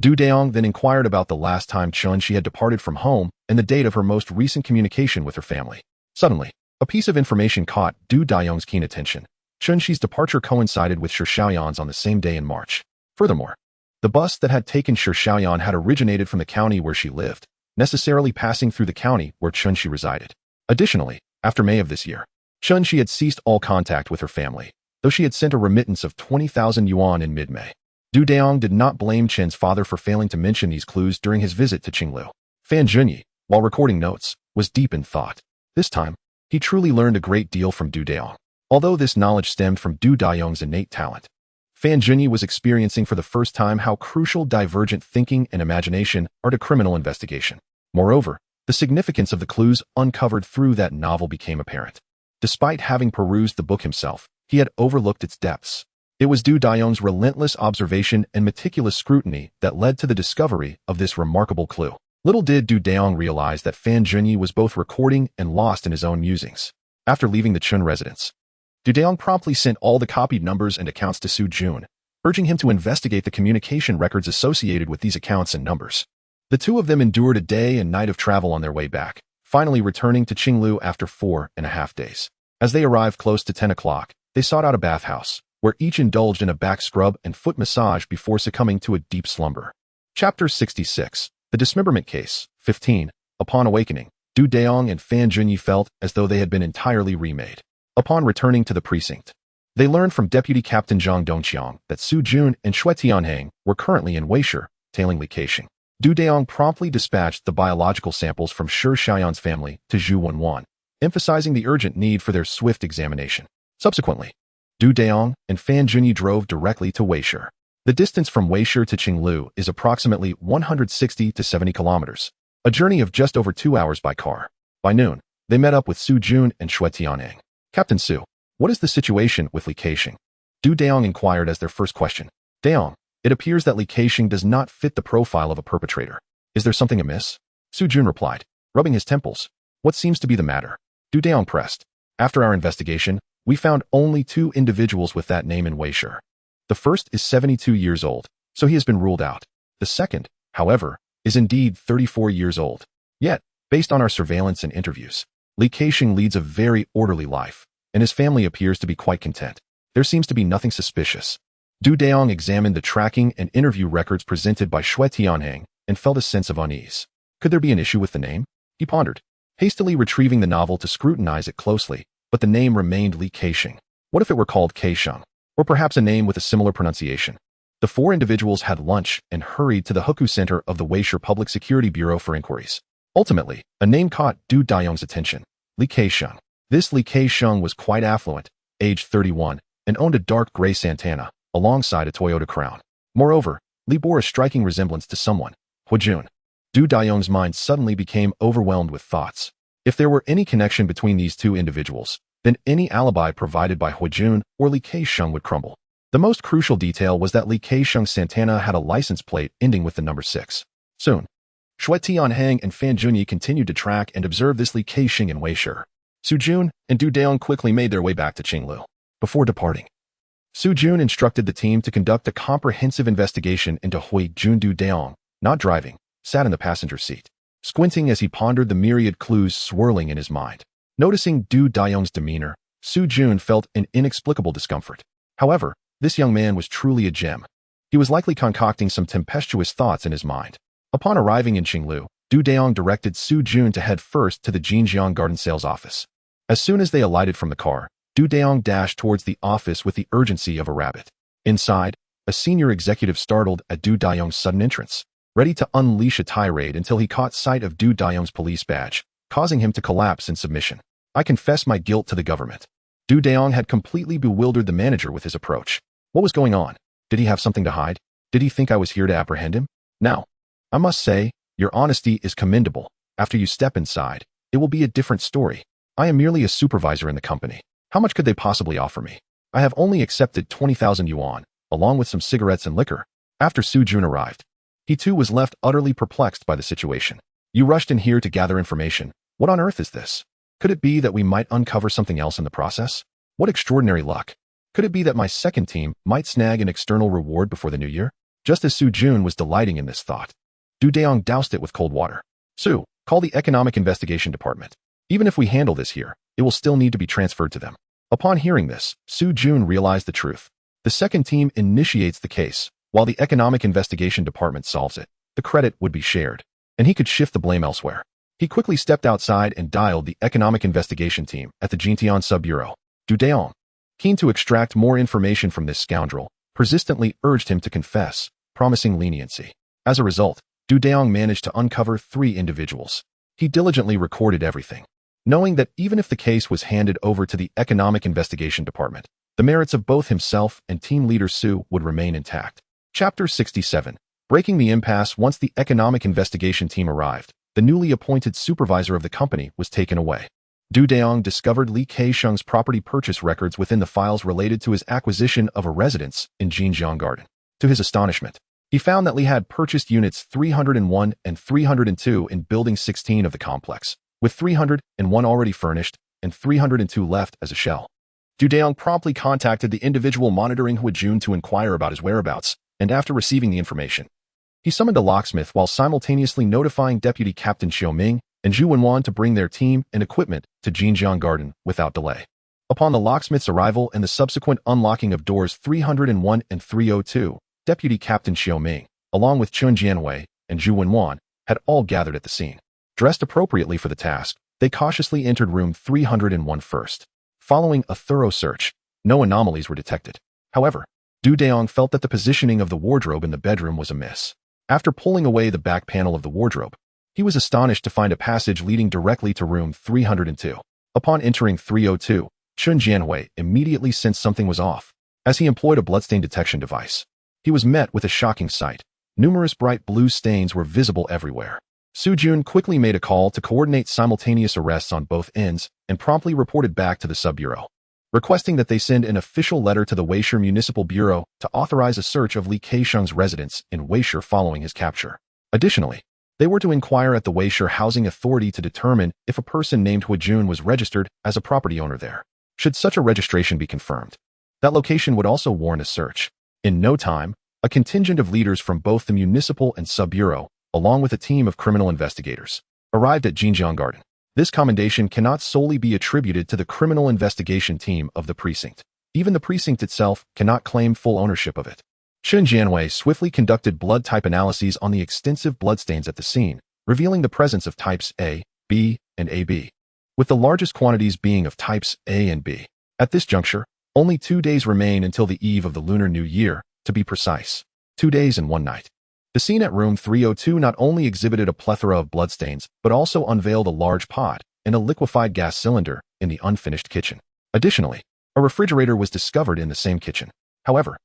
Dayong then inquired about the last time Chunshi had departed from home and the date of her most recent communication with her family. Suddenly, a piece of information caught Dayong's keen attention. Chunshi's departure coincided with Shur Xiaoyan's on the same day in March. Furthermore, the bus that had taken Shur Xiaoyan had originated from the county where she lived, necessarily passing through the county where Chunshi resided. Additionally, after May of this year, Chunshi had ceased all contact with her family, though she had sent a remittance of 20,000 yuan in mid-May. Dayong did not blame Chen's father for failing to mention these clues during his visit to Qinglu. Fan Junyi, while recording notes, was deep in thought. This time, he truly learned a great deal from Dayong. Although this knowledge stemmed from Dayong's innate talent, Fan Junyi was experiencing for the first time how crucial divergent thinking and imagination are to criminal investigation. Moreover, the significance of the clues uncovered through that novel became apparent. Despite having perused the book himself, he had overlooked its depths. It was Dayong's relentless observation and meticulous scrutiny that led to the discovery of this remarkable clue. Little did Dayong realize that Fan Junyi was both recording and lost in his own musings. After leaving the Chun residence, Dayong promptly sent all the copied numbers and accounts to Su Jun, urging him to investigate the communication records associated with these accounts and numbers. The two of them endured a day and night of travel on their way back, finally returning to Qinglu after 4.5 days. As they arrived close to 10 o'clock, they sought out a bathhouse, where each indulged in a back scrub and foot massage before succumbing to a deep slumber. Chapter 66. The Dismemberment Case. 15. Upon awakening, Dayong and Fan Junyi felt as though they had been entirely remade. Upon returning to the precinct, they learned from Deputy Captain Zhang Dongqiang that Su Jun and Shui Tianheng were currently in Weishur, tailing Li Kexing. Du Dayong promptly dispatched the biological samples from Shi Xian's family to Zhu Wenwan, emphasizing the urgent need for their swift examination. Subsequently, Du Dayong and Fan Junyi drove directly to Weishi. The distance from Weishi to Qinglu is approximately 160 to 70 kilometers, a journey of just over 2 hours by car. By noon, they met up with Su Jun and Shui Tianheng. Captain Su, what is the situation with Li Keixing? Du Dayong inquired as their first question. Dayong, it appears that Li Keixing does not fit the profile of a perpetrator. Is there something amiss? Su Jun replied, rubbing his temples. What seems to be the matter? Du Dayong pressed. After our investigation, we found only 2 individuals with that name in Weishi. The first is 72 years old, so he has been ruled out. The second, however, is indeed 34 years old. Yet, based on our surveillance and interviews, Li Keixing leads a very orderly life, and his family appears to be quite content. There seems to be nothing suspicious. Du Dayong examined the tracking and interview records presented by Shui Tianheng and felt a sense of unease. Could there be an issue with the name? He pondered, hastily retrieving the novel to scrutinize it closely, but the name remained Li Keixing. What if it were called Keixing? Or perhaps a name with a similar pronunciation? The 4 individuals had lunch and hurried to the Hukou Center of the Weishi Public Security Bureau for inquiries. Ultimately, a name caught Du Dayong's attention, Li Keixing. This Li Keixing was quite affluent, aged 31, and owned a dark gray Santana, alongside a Toyota Crown. Moreover, Li bore a striking resemblance to someone, Huijun. Du Dayong's mind suddenly became overwhelmed with thoughts. If there were any connection between these 2 individuals, then any alibi provided by Huijun or Li Keixing would crumble. The most crucial detail was that Li Keixing's Santana had a license plate ending with the number 6. Soon, Shui Tianheng and Fan Junyi continued to track and observe this Li Keixing in Weishi. Su Jun and Du Dayong quickly made their way back to Qinglu. Before departing, Su Jun instructed the team to conduct a comprehensive investigation into Huijun. Du Dayong, not driving, sat in the passenger seat, squinting as he pondered the myriad clues swirling in his mind. Noticing Du Dayong's demeanor, Su Jun felt an inexplicable discomfort. However, this young man was truly a gem. He was likely concocting some tempestuous thoughts in his mind. Upon arriving in Qinglu, Du Dayong directed Su Jun to head first to the Jinjiang Garden Sales office. As soon as they alighted from the car, Du Dayong dashed towards the office with the urgency of a rabbit. Inside, a senior executive startled at Du Dayong's sudden entrance, ready to unleash a tirade until he caught sight of Du Dayong's police badge, causing him to collapse in submission. I confess my guilt to the government. Du Dayong had completely bewildered the manager with his approach. What was going on? Did he have something to hide? Did he think I was here to apprehend him? Now, I must say, your honesty is commendable. After you step inside, it will be a different story. I am merely a supervisor in the company. How much could they possibly offer me? I have only accepted 20,000 yuan, along with some cigarettes and liquor. After Su Jun arrived, he too was left utterly perplexed by the situation. You rushed in here to gather information. What on earth is this? Could it be that we might uncover something else in the process? What extraordinary luck. Could it be that my second team might snag an external reward before the new year? Just as Su Jun was delighting in this thought, Du Dayong doused it with cold water. Su, call the Economic Investigation Department. Even if we handle this here, it will still need to be transferred to them. Upon hearing this, Su Jun realized the truth. The second team initiates the case, while the Economic Investigation Department solves it. The credit would be shared, and he could shift the blame elsewhere. He quickly stepped outside and dialed the Economic Investigation Team at the Jintian Sub-Bureau. Du Dayong, keen to extract more information from this scoundrel, persistently urged him to confess, promising leniency. As a result, Du Dayong managed to uncover 3 individuals. He diligently recorded everything, knowing that even if the case was handed over to the Economic Investigation Department, the merits of both himself and team leader Su would remain intact. Chapter 67. Breaking the impasse. Once the Economic Investigation Team arrived, the newly appointed supervisor of the company was taken away. Du Dayong discovered Li Keixing's property purchase records within the files related to his acquisition of a residence in Jinjiang Garden. To his astonishment, he found that Li had purchased units 301 and 302 in Building 16 of the complex, with 301 already furnished and 302 left as a shell. Du Dayong promptly contacted the individual monitoring Huijun to inquire about his whereabouts, and after receiving the information, he summoned a locksmith while simultaneously notifying Deputy Captain Xiaoming and Zhu Wenwan to bring their team and equipment to Jinjiang Garden without delay. Upon the locksmith's arrival and the subsequent unlocking of doors 301 and 302, Deputy Captain Xiaoming, along with Chun Jianwei and Zhu Wenwan, had all gathered at the scene. Dressed appropriately for the task, they cautiously entered room 301 first. Following a thorough search, no anomalies were detected. However, Du Dayong felt that the positioning of the wardrobe in the bedroom was amiss. After pulling away the back panel of the wardrobe, he was astonished to find a passage leading directly to room 302. Upon entering 302, Chun Jianhui immediately sensed something was off, as he employed a bloodstain detection device. He was met with a shocking sight. Numerous bright blue stains were visible everywhere. Su Jun quickly made a call to coordinate simultaneous arrests on both ends and promptly reported back to the sub-bureau, requesting that they send an official letter to the Weisher Municipal Bureau to authorize a search of Li Keisheng's residence in Weisher following his capture. Additionally, they were to inquire at the Weisher Housing Authority to determine if a person named Huijun was registered as a property owner there. Should such a registration be confirmed, that location would also warrant a search. In no time, a contingent of leaders from both the municipal and sub-bureau, along with a team of criminal investigators, arrived at Jinjiang Garden. This commendation cannot solely be attributed to the criminal investigation team of the precinct. Even the precinct itself cannot claim full ownership of it. Chun Jianhui swiftly conducted blood type analyses on the extensive bloodstains at the scene, revealing the presence of types A, B, and AB, with the largest quantities being of types A and B. At this juncture, only 2 days remain until the eve of the Lunar New Year, to be precise. 2 days and 1 night. The scene at room 302 not only exhibited a plethora of bloodstains, but also unveiled a large pot and a liquefied gas cylinder in the unfinished kitchen. Additionally, a refrigerator was discovered in the same kitchen. However,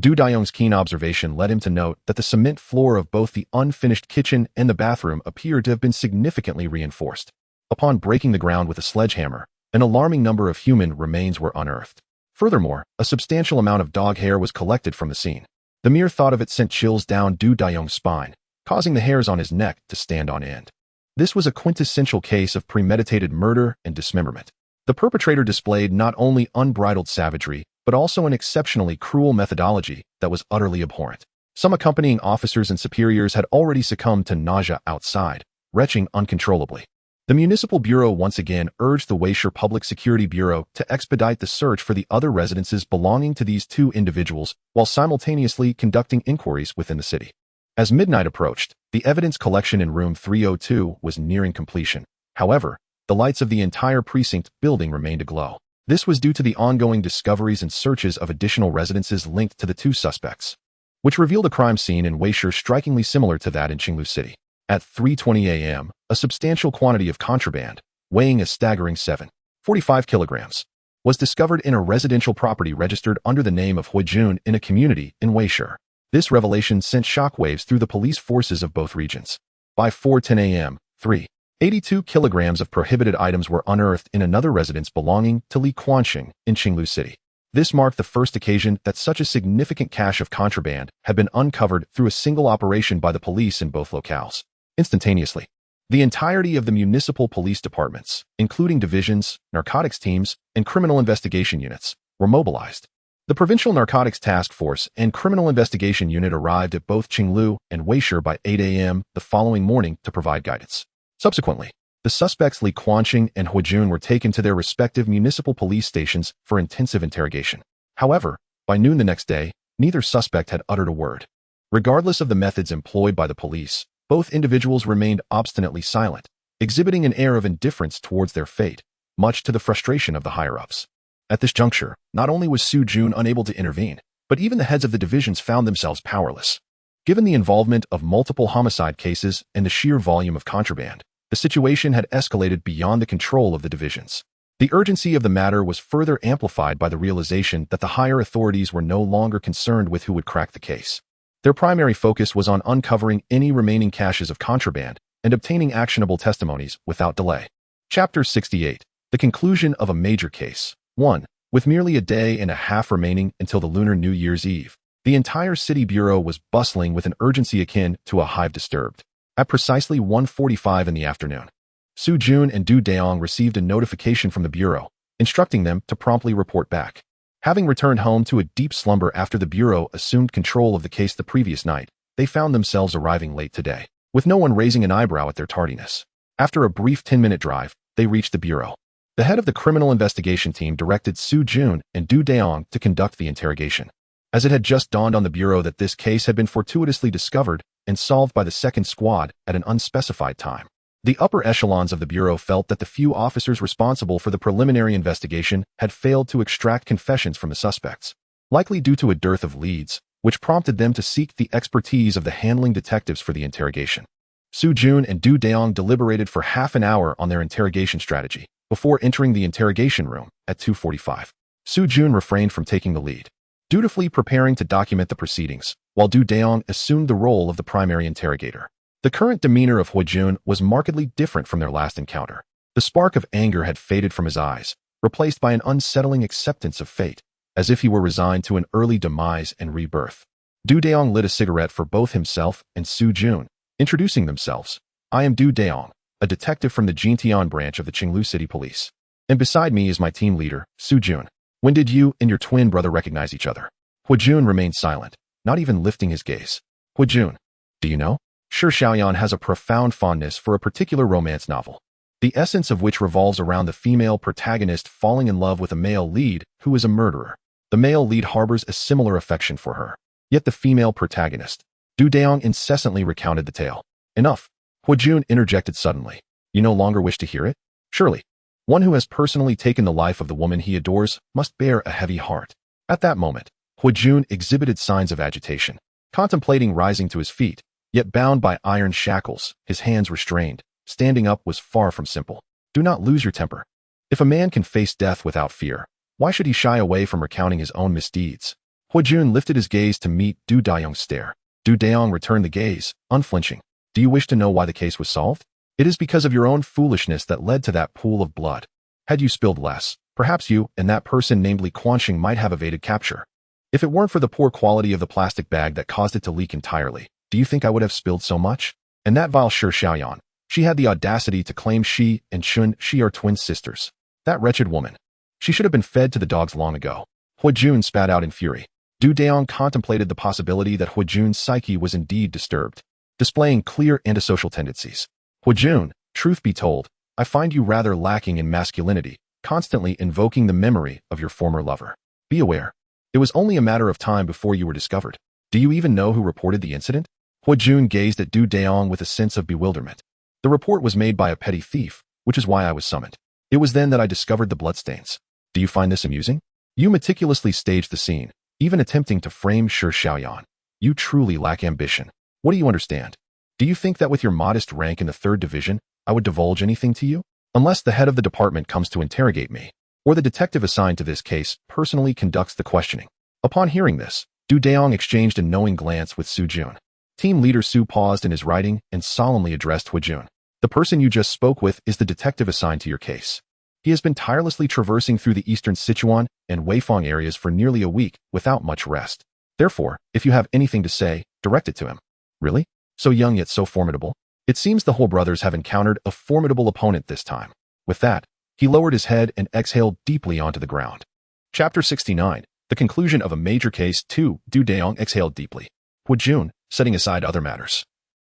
Dayong's keen observation led him to note that the cement floor of both the unfinished kitchen and the bathroom appeared to have been significantly reinforced. Upon breaking the ground with a sledgehammer, an alarming number of human remains were unearthed. Furthermore, a substantial amount of dog hair was collected from the scene. The mere thought of it sent chills down Dayong's spine, causing the hairs on his neck to stand on end. This was a quintessential case of premeditated murder and dismemberment. The perpetrator displayed not only unbridled savagery, but also an exceptionally cruel methodology that was utterly abhorrent. Some accompanying officers and superiors had already succumbed to nausea outside, retching uncontrollably. The Municipal Bureau once again urged the Weisher Public Security Bureau to expedite the search for the other residences belonging to these two individuals while simultaneously conducting inquiries within the city. As midnight approached, the evidence collection in room 302 was nearing completion. However, the lights of the entire precinct building remained aglow. This was due to the ongoing discoveries and searches of additional residences linked to the two suspects, which revealed a crime scene in Weisher strikingly similar to that in Qinglu City. At 3:20 a.m., a substantial quantity of contraband, weighing a staggering 7.45 kilograms, was discovered in a residential property registered under the name of Huijun in a community in Weisher. This revelation sent shockwaves through the police forces of both regions. By 4:10 a.m., 3.82 kilograms of prohibited items were unearthed in another residence belonging to Li Quanxing in Qinglu City. This marked the first occasion that such a significant cache of contraband had been uncovered through a single operation by the police in both locales. Instantaneously, the entirety of the municipal police departments, including divisions, narcotics teams, and criminal investigation units, were mobilized. The Provincial Narcotics Task Force and Criminal Investigation Unit arrived at both Qinglu and Weisher by 8 a.m. the following morning to provide guidance. Subsequently, the suspects Li Quanxing and Huijun were taken to their respective municipal police stations for intensive interrogation. However, by noon the next day, neither suspect had uttered a word. Regardless of the methods employed by the police, both individuals remained obstinately silent, exhibiting an air of indifference towards their fate, much to the frustration of the higher-ups. At this juncture, not only was Su Jun unable to intervene, but even the heads of the divisions found themselves powerless. Given the involvement of multiple homicide cases and the sheer volume of contraband, the situation had escalated beyond the control of the divisions. The urgency of the matter was further amplified by the realization that the higher authorities were no longer concerned with who would crack the case. Their primary focus was on uncovering any remaining caches of contraband and obtaining actionable testimonies without delay. Chapter 68. The conclusion of a major case. 1. With merely a day and a half remaining until the Lunar New Year's Eve, the entire city bureau was bustling with an urgency akin to a hive disturbed. At precisely 1:45 in the afternoon, Su Jun and Dayong received a notification from the bureau, instructing them to promptly report back. Having returned home to a deep slumber after the bureau assumed control of the case the previous night, they found themselves arriving late today, with no one raising an eyebrow at their tardiness. After a brief 10-minute drive, they reached the bureau. The head of the criminal investigation team directed Su Jun and Dayong to conduct the interrogation, as it had just dawned on the bureau that this case had been fortuitously discovered and solved by the second squad at an unspecified time. The upper echelons of the bureau felt that the few officers responsible for the preliminary investigation had failed to extract confessions from the suspects. Likely due to a dearth of leads, which prompted them to seek the expertise of the handling detectives for the interrogation. Su Jun and Du Dayong deliberated for half an hour on their interrogation strategy before entering the interrogation room at 2:45. Su Jun refrained from taking the lead, dutifully preparing to document the proceedings, while Du Dayong assumed the role of the primary interrogator. The current demeanor of Hu Jun was markedly different from their last encounter. The spark of anger had faded from his eyes, replaced by an unsettling acceptance of fate, as if he were resigned to an early demise and rebirth. Du Dayong lit a cigarette for both himself and Su Jun, introducing themselves. "I am Du Dayong, a detective from the Jintian branch of the Qinglu City Police. And beside me is my team leader, Su Jun. When did you and your twin brother recognize each other?" Hu Jun remained silent, not even lifting his gaze. "Hu Jun, do you know? Shi Xiaoyan has a profound fondness for a particular romance novel, the essence of which revolves around the female protagonist falling in love with a male lead who is a murderer. The male lead harbors a similar affection for her. Yet the female protagonist." Du Dayong incessantly recounted the tale. "Enough." Hu Jun interjected suddenly. "You no longer wish to hear it? Surely. One who has personally taken the life of the woman he adores must bear a heavy heart." At that moment, Hu Jun exhibited signs of agitation, contemplating rising to his feet, yet bound by iron shackles, his hands restrained. Standing up was far from simple. Do not lose your temper. If a man can face death without fear, why should he shy away from recounting his own misdeeds? Hu Jun lifted his gaze to meet Du Dayong's stare. Du Dayong returned the gaze, unflinching. "Do you wish to know why the case was solved? It is because of your own foolishness that led to that pool of blood. Had you spilled less, perhaps you and that person named Li Quanxing might have evaded capture. If it weren't for the poor quality of the plastic bag that caused it to leak entirely, do you think I would have spilled so much? And that vile Shi Xiaoyan, she had the audacity to claim she and Chun Shi are twin sisters. That wretched woman. She should have been fed to the dogs long ago." Hu Jun spat out in fury. Du Dayong contemplated the possibility that Hu Jun's psyche was indeed disturbed, displaying clear antisocial tendencies. "Hu Jun, truth be told, I find you rather lacking in masculinity, constantly invoking the memory of your former lover. Be aware. It was only a matter of time before you were discovered. Do you even know who reported the incident?" Hu Jun gazed at Du Dayong with a sense of bewilderment. "The report was made by a petty thief, which is why I was summoned. It was then that I discovered the bloodstains. Do you find this amusing? You meticulously staged the scene, even attempting to frame Shi Xiaoyan. You truly lack ambition. What do you understand? Do you think that with your modest rank in the 3rd Division, I would divulge anything to you? Unless the head of the department comes to interrogate me, or the detective assigned to this case personally conducts the questioning." Upon hearing this, Du Dayong exchanged a knowing glance with Su Jun. Team leader Su paused in his writing and solemnly addressed Hu Jun. "The person you just spoke with is the detective assigned to your case. He has been tirelessly traversing through the eastern Sichuan and Weifang areas for nearly a week without much rest. Therefore, if you have anything to say, direct it to him." "Really? So young yet so formidable? It seems the Whole brothers have encountered a formidable opponent this time." With that, he lowered his head and exhaled deeply onto the ground. Chapter 69. The conclusion of a major case. 2. Du Dayong exhaled deeply. "Hu Jun, setting aside other matters,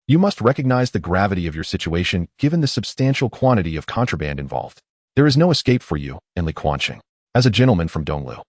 you must recognize the gravity of your situation given the substantial quantity of contraband involved. There is no escape for you and Li Quanxing. As a gentleman from Donglu,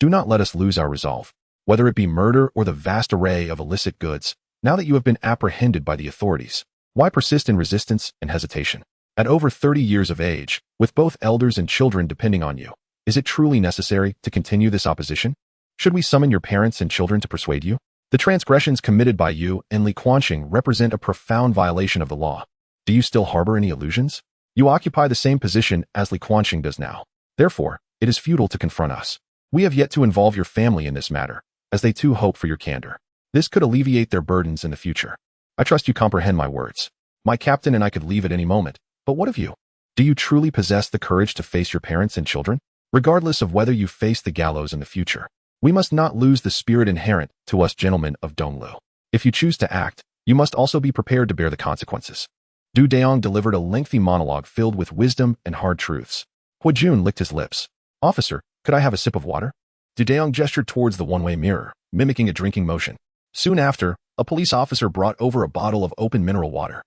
do not let us lose our resolve, whether it be murder or the vast array of illicit goods. Now that you have been apprehended by the authorities, why persist in resistance and hesitation? At over 30 years of age, with both elders and children depending on you, is it truly necessary to continue this opposition? Should we summon your parents and children to persuade you? The transgressions committed by you and Li Quanxing represent a profound violation of the law. Do you still harbor any illusions? You occupy the same position as Li Quanxing does now. Therefore, it is futile to confront us. We have yet to involve your family in this matter, as they too hope for your candor. This could alleviate their burdens in the future. I trust you comprehend my words. My captain and I could leave at any moment, but what of you? Do you truly possess the courage to face your parents and children? Regardless of whether you face the gallows in the future, we must not lose the spirit inherent to us gentlemen of Donglu. If you choose to act, you must also be prepared to bear the consequences." Du Dayong delivered a lengthy monologue filled with wisdom and hard truths. Hu Jun licked his lips. "Officer, could I have a sip of water?" Du Dayong gestured towards the one-way mirror, mimicking a drinking motion. Soon after, a police officer brought over a bottle of open mineral water.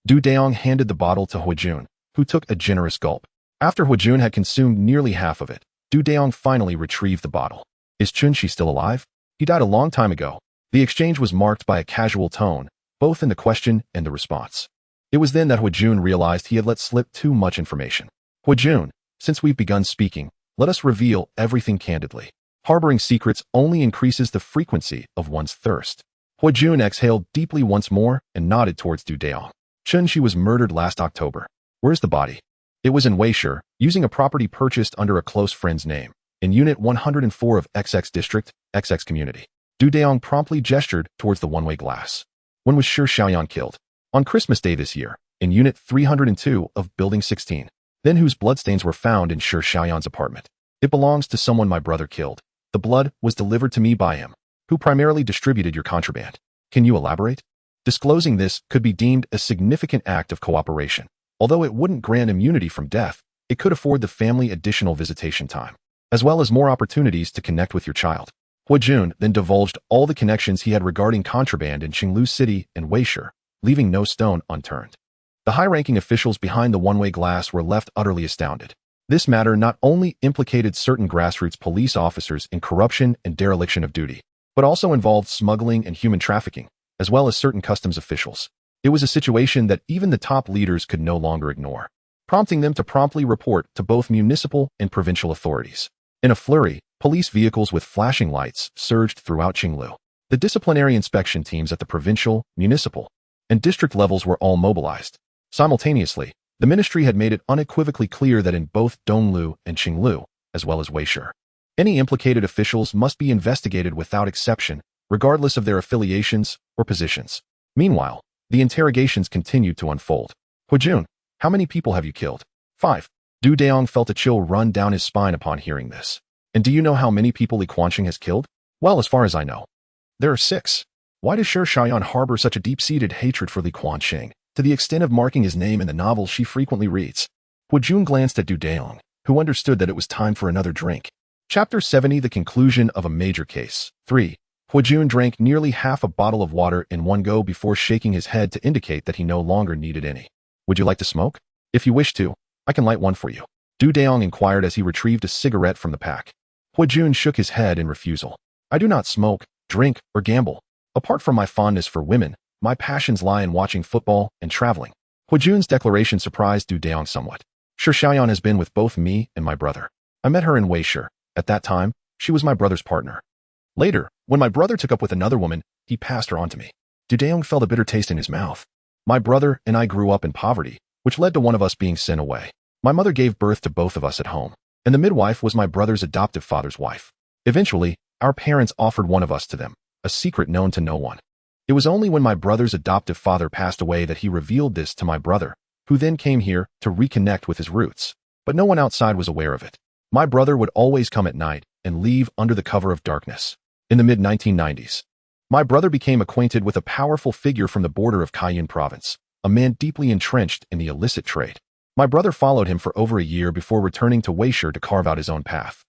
Du Dayong handed the bottle to Hu Jun, who took a generous gulp. After Hu Jun had consumed nearly half of it, Du Dayong finally retrieved the bottle. "Is Chun-Shi still alive?" "He died a long time ago." The exchange was marked by a casual tone, both in the question and the response. It was then that Hu Jun realized he had let slip too much information. "Hu Jun, since we've begun speaking, let us reveal everything candidly." Harboring secrets only increases the frequency of one's thirst. Huijun exhaled deeply once more and nodded towards Dayong. She was murdered last October. Where's the body? It was in Weisher, using a property purchased under a close friend's name, in Unit 104 of XX District, XX Community. Dayong promptly gestured towards the one-way glass. When was Xiaoyan killed? On Christmas Day this year, in Unit 302 of Building 16. Then whose bloodstains were found in Xiaoyan's apartment? It belongs to someone my brother killed. The blood was delivered to me by him, who primarily distributed your contraband. Can you elaborate? Disclosing this could be deemed a significant act of cooperation. Although it wouldn't grant immunity from death, it could afford the family additional visitation time, as well as more opportunities to connect with your child. Huijun then divulged all the connections he had regarding contraband in Qinglu City and Weisher, leaving no stone unturned. The high-ranking officials behind the one-way glass were left utterly astounded. This matter not only implicated certain grassroots police officers in corruption and dereliction of duty, but also involved smuggling and human trafficking, as well as certain customs officials. It was a situation that even the top leaders could no longer ignore, prompting them to promptly report to both municipal and provincial authorities. In a flurry, police vehicles with flashing lights surged throughout Qinglu. The disciplinary inspection teams at the provincial, municipal, and district levels were all mobilized. Simultaneously, the ministry had made it unequivocally clear that in both Donglu and Qinglu, as well as Weisher, any implicated officials must be investigated without exception, regardless of their affiliations or positions. Meanwhile, the interrogations continued to unfold. Huijun, how many people have you killed? 5. Dayong felt a chill run down his spine upon hearing this. And do you know how many people Li Quanqing has killed? Well, as far as I know, there are 6. Why does Xiaoyan harbor such a deep-seated hatred for Li Quanqing, to the extent of marking his name in the novels she frequently reads? Huijun glanced at Dayong, who understood that it was time for another drink. Chapter 70, the conclusion of a major case. 3. Huijun drank nearly half a bottle of water in one go before shaking his head to indicate that he no longer needed any. Would you like to smoke? If you wish to, I can light one for you. Dayong inquired as he retrieved a cigarette from the pack. Huijun shook his head in refusal. I do not smoke, drink, or gamble. Apart from my fondness for women, my passions lie in watching football and traveling. Huijun's declaration surprised Dayong somewhat. Xiaoyan has been with both me and my brother. I met her in Weisher. At that time, she was my brother's partner. Later, when my brother took up with another woman, he passed her on to me. Dayong felt a bitter taste in his mouth. My brother and I grew up in poverty, which led to one of us being sent away. My mother gave birth to both of us at home, and the midwife was my brother's adoptive father's wife. Eventually, our parents offered one of us to them, a secret known to no one. It was only when my brother's adoptive father passed away that he revealed this to my brother, who then came here to reconnect with his roots. But no one outside was aware of it. My brother would always come at night and leave under the cover of darkness. In the mid-1990s, my brother became acquainted with a powerful figure from the border of Cayenne province, a man deeply entrenched in the illicit trade. My brother followed him for over a year before returning to Weisher to carve out his own path.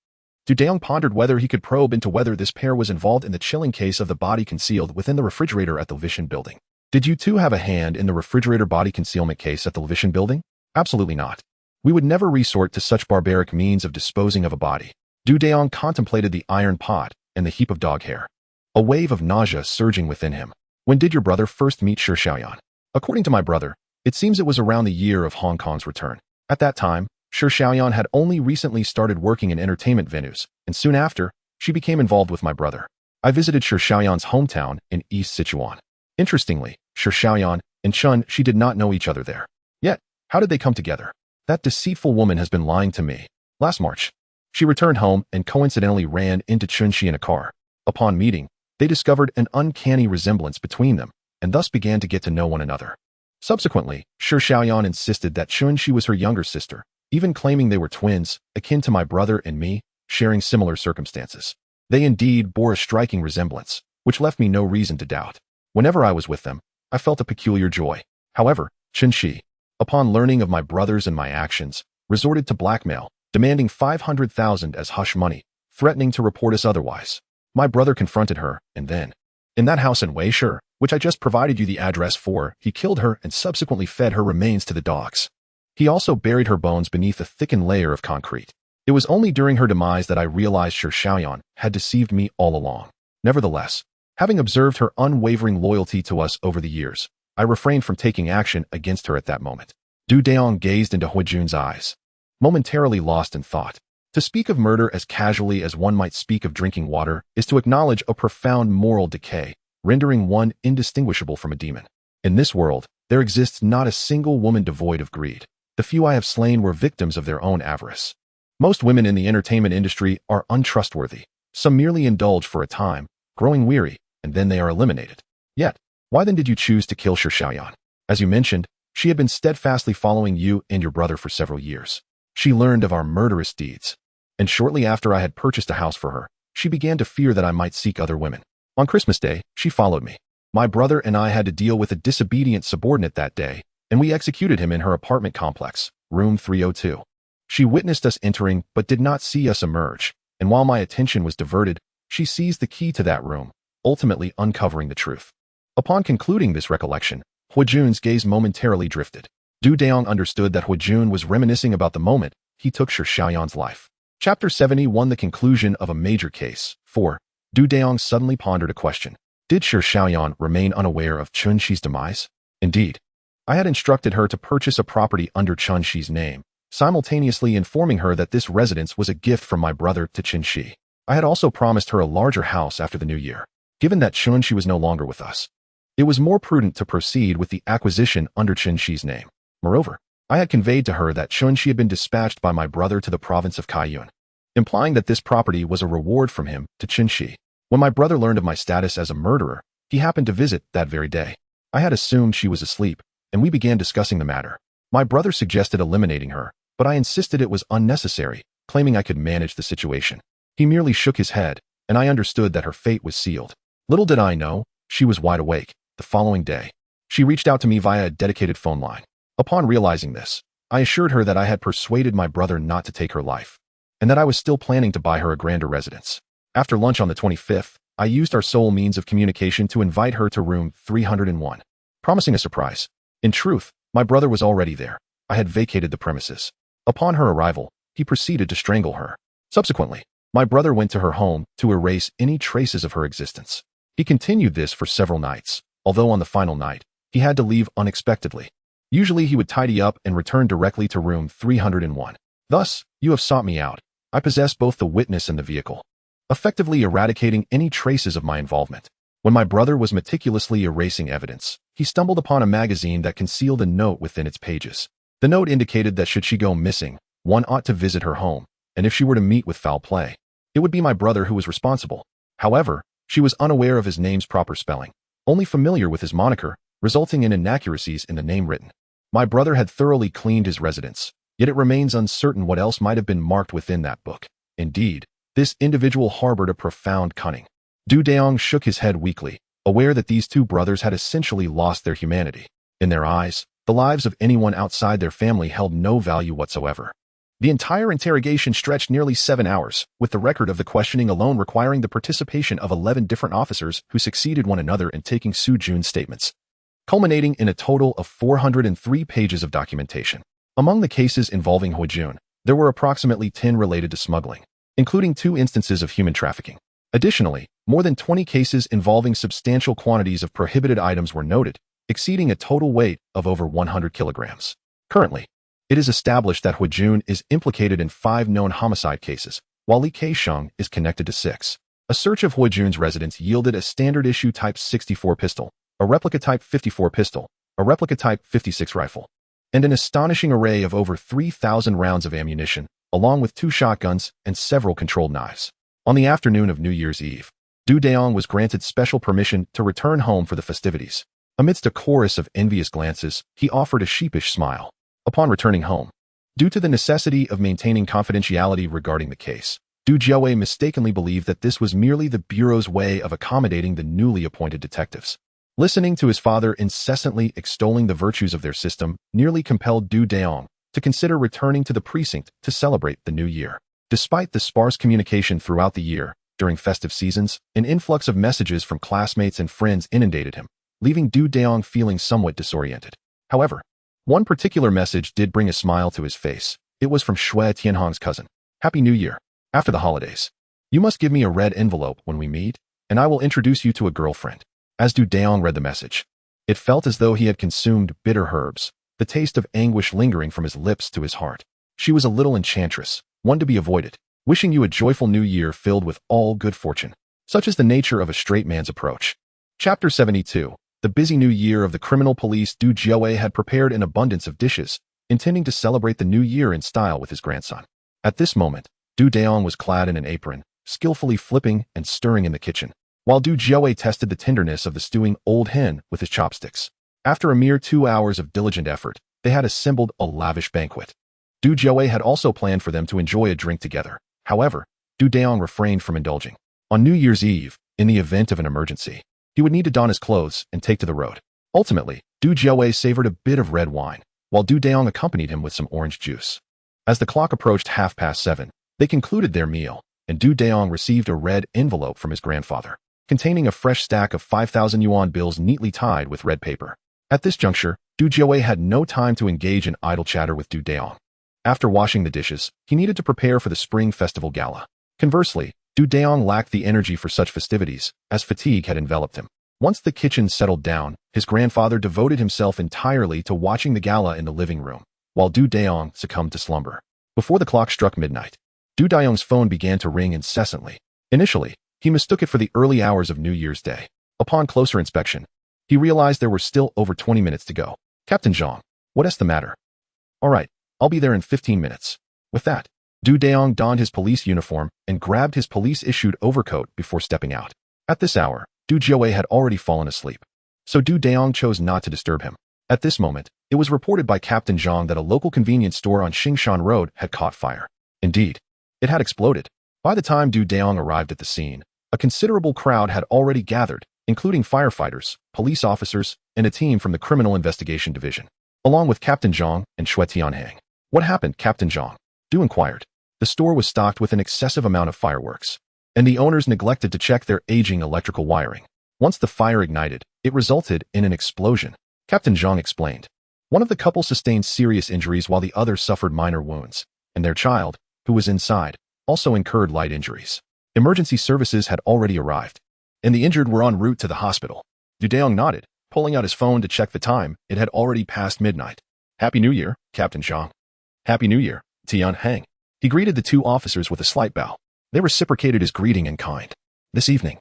Dayong pondered whether he could probe into whether this pair was involved in the chilling case of the body concealed within the refrigerator at the Vision building. Did you two have a hand in the refrigerator body concealment case at the Vision building? Absolutely not. We would never resort to such barbaric means of disposing of a body. Dayong contemplated the iron pot and the heap of dog hair, a wave of nausea surging within him. When did your brother first meet Xiaoyan? According to my brother, it seems it was around the year of Hong Kong's return. At that time, Xiaoyan had only recently started working in entertainment venues, and soon after, she became involved with my brother. I visited Xiaoyan's hometown in East Sichuan. Interestingly, Xiaoyan and she did not know each other there. Yet, how did they come together? That deceitful woman has been lying to me. Last March, she returned home and coincidentally ran into Chunxi in a car. Upon meeting, they discovered an uncanny resemblance between them, and thus began to get to know one another. Subsequently, Xiaoyan insisted that Chunxi was her younger sister, even claiming they were twins, akin to my brother and me, sharing similar circumstances. They indeed bore a striking resemblance, which left me no reason to doubt. Whenever I was with them, I felt a peculiar joy. However, Chunxi, upon learning of my brothers and my actions, resorted to blackmail, demanding 500,000 as hush money, threatening to report us otherwise. My brother confronted her, and then, in that house in Weisher, which I just provided you the address for, he killed her and subsequently fed her remains to the dogs. He also buried her bones beneath a thickened layer of concrete. It was only during her demise that I realized Xiaoyan had deceived me all along. Nevertheless, having observed her unwavering loyalty to us over the years, I refrained from taking action against her at that moment. Dayong gazed into Huijun's eyes, momentarily lost in thought. To speak of murder as casually as one might speak of drinking water is to acknowledge a profound moral decay, rendering one indistinguishable from a demon. In this world, there exists not a single woman devoid of greed. The few I have slain were victims of their own avarice. Most women in the entertainment industry are untrustworthy. Some merely indulge for a time, growing weary, and then they are eliminated. Yet, why then did you choose to kill Xiaoyan? As you mentioned, she had been steadfastly following you and your brother for several years. She learned of our murderous deeds. And shortly after I had purchased a house for her, she began to fear that I might seek other women. On Christmas Day, she followed me. My brother and I had to deal with a disobedient subordinate that day, and we executed him in her apartment complex, room 302. She witnessed us entering but did not see us emerge, and while my attention was diverted, she seized the key to that room, ultimately uncovering the truth. Upon concluding this recollection, Huijun's gaze momentarily drifted. Dayong understood that Huijun was reminiscing about the moment he took Xiaoyan's life. Chapter 71: The conclusion of a major case. 4. Dayong suddenly pondered a question. Did Xiaoyan remain unaware of Chunxi's demise? Indeed. I had instructed her to purchase a property under Chunxi's name, simultaneously informing her that this residence was a gift from my brother to Chunxi. I had also promised her a larger house after the new year. Given that Chunxi was no longer with us, it was more prudent to proceed with the acquisition under Chunxi's name. Moreover, I had conveyed to her that Chunxi had been dispatched by my brother to the province of Kaiyuan, implying that this property was a reward from him to Chunxi. When my brother learned of my status as a murderer, he happened to visit that very day. I had assumed she was asleep, and we began discussing the matter. My brother suggested eliminating her, but I insisted it was unnecessary, claiming I could manage the situation. He merely shook his head, and I understood that her fate was sealed. Little did I know, she was wide awake. The following day, she reached out to me via a dedicated phone line. Upon realizing this, I assured her that I had persuaded my brother not to take her life, and that I was still planning to buy her a grander residence. After lunch on the 25th, I used our sole means of communication to invite her to room 301, promising a surprise. In truth, my brother was already there. I had vacated the premises. Upon her arrival, he proceeded to strangle her. Subsequently, my brother went to her home to erase any traces of her existence. He continued this for several nights, although on the final night, he had to leave unexpectedly. Usually he would tidy up and return directly to room 301. Thus, you have sought me out. I possess both the witness and the vehicle, effectively eradicating any traces of my involvement. When my brother was meticulously erasing evidence, he stumbled upon a magazine that concealed a note within its pages. The note indicated that should she go missing, one ought to visit her home, and if she were to meet with foul play, it would be my brother who was responsible. However, she was unaware of his name's proper spelling, only familiar with his moniker, resulting in inaccuracies in the name written. My brother had thoroughly cleaned his residence, yet it remains uncertain what else might have been marked within that book. Indeed, this individual harbored a profound cunning. Dayong shook his head weakly, aware that these two brothers had essentially lost their humanity. In their eyes, the lives of anyone outside their family held no value whatsoever. The entire interrogation stretched nearly 7 hours, with the record of the questioning alone requiring the participation of 11 different officers who succeeded one another in taking Su Jun's statements, culminating in a total of 403 pages of documentation. Among the cases involving Huijun, there were approximately 10 related to smuggling, including 2 instances of human trafficking. Additionally, more than 20 cases involving substantial quantities of prohibited items were noted, exceeding a total weight of over 100 kilograms. Currently, it is established that Huijun is implicated in 5 known homicide cases, while Li Keisheng is connected to 6. A search of Huijun's residence yielded a standard issue Type 64 pistol, a replica Type 54 pistol, a replica Type 56 rifle, and an astonishing array of over 3,000 rounds of ammunition, along with 2 shotguns and several controlled knives. On the afternoon of New Year's Eve, Dayong was granted special permission to return home for the festivities. Amidst a chorus of envious glances, he offered a sheepish smile. Upon returning home, due to the necessity of maintaining confidentiality regarding the case, Du Jiawei mistakenly believed that this was merely the Bureau's way of accommodating the newly appointed detectives. Listening to his father incessantly extolling the virtues of their system nearly compelled Dayong to consider returning to the precinct to celebrate the new year. Despite the sparse communication throughout the year, during festive seasons, an influx of messages from classmates and friends inundated him, leaving Dayong feeling somewhat disoriented. However, one particular message did bring a smile to his face. It was from Shui Tianhong's cousin. Happy New Year. After the holidays, you must give me a red envelope when we meet, and I will introduce you to a girlfriend. As Dayong read the message, it felt as though he had consumed bitter herbs, the taste of anguish lingering from his lips to his heart. She was a little enchantress, one to be avoided. Wishing you a joyful new year filled with all good fortune. Such is the nature of a straight man's approach. Chapter 72. The busy new year of the criminal police. Du Jiaowei had prepared an abundance of dishes, intending to celebrate the new year in style with his grandson. At this moment, Du Dayong was clad in an apron, skillfully flipping and stirring in the kitchen, while Du Jiaowei tested the tenderness of the stewing old hen with his chopsticks. After a mere 2 hours of diligent effort, they had assembled a lavish banquet. Du Jiaowei had also planned for them to enjoy a drink together. However, Du Dayong refrained from indulging. On New Year's Eve, in the event of an emergency, he would need to don his clothes and take to the road. Ultimately, Du Jiaowei savored a bit of red wine, while Du Dayong accompanied him with some orange juice. As the clock approached 7:30, they concluded their meal, and Du Dayong received a red envelope from his grandfather, containing a fresh stack of 5,000 yuan bills neatly tied with red paper. At this juncture, Du Jiaowei had no time to engage in idle chatter with Du Dayong. After washing the dishes, he needed to prepare for the Spring Festival Gala. Conversely, Du Dayong lacked the energy for such festivities, as fatigue had enveloped him. Once the kitchen settled down, his grandfather devoted himself entirely to watching the gala in the living room, while Du Dayong succumbed to slumber. Before the clock struck midnight, Du Dayong's phone began to ring incessantly. Initially, he mistook it for the early hours of New Year's Day. Upon closer inspection, he realized there were still over 20 minutes to go. Captain Zhang, what's the matter? All right, I'll be there in 15 minutes. With that, Du Dayong donned his police uniform and grabbed his police-issued overcoat before stepping out. At this hour, Du Jiaowei had already fallen asleep, so Du Dayong chose not to disturb him. At this moment, it was reported by Captain Zhang that a local convenience store on Xingshan Road had caught fire. Indeed, it had exploded. By the time Du Dayong arrived at the scene, a considerable crowd had already gathered, including firefighters, police officers, and a team from the Criminal Investigation Division, along with Captain Zhang and Xue Tianhang. What happened, Captain Zhang? Du inquired. The store was stocked with an excessive amount of fireworks, and the owners neglected to check their aging electrical wiring. Once the fire ignited, it resulted in an explosion, Captain Zhang explained. One of the couple sustained serious injuries while the other suffered minor wounds, and their child, who was inside, also incurred light injuries. Emergency services had already arrived, and the injured were en route to the hospital. Du Dayong nodded, pulling out his phone to check the time. It had already passed midnight. Happy New Year, Captain Zhang. Happy New Year, Tianhang. He greeted the two officers with a slight bow. They reciprocated his greeting in kind. This evening,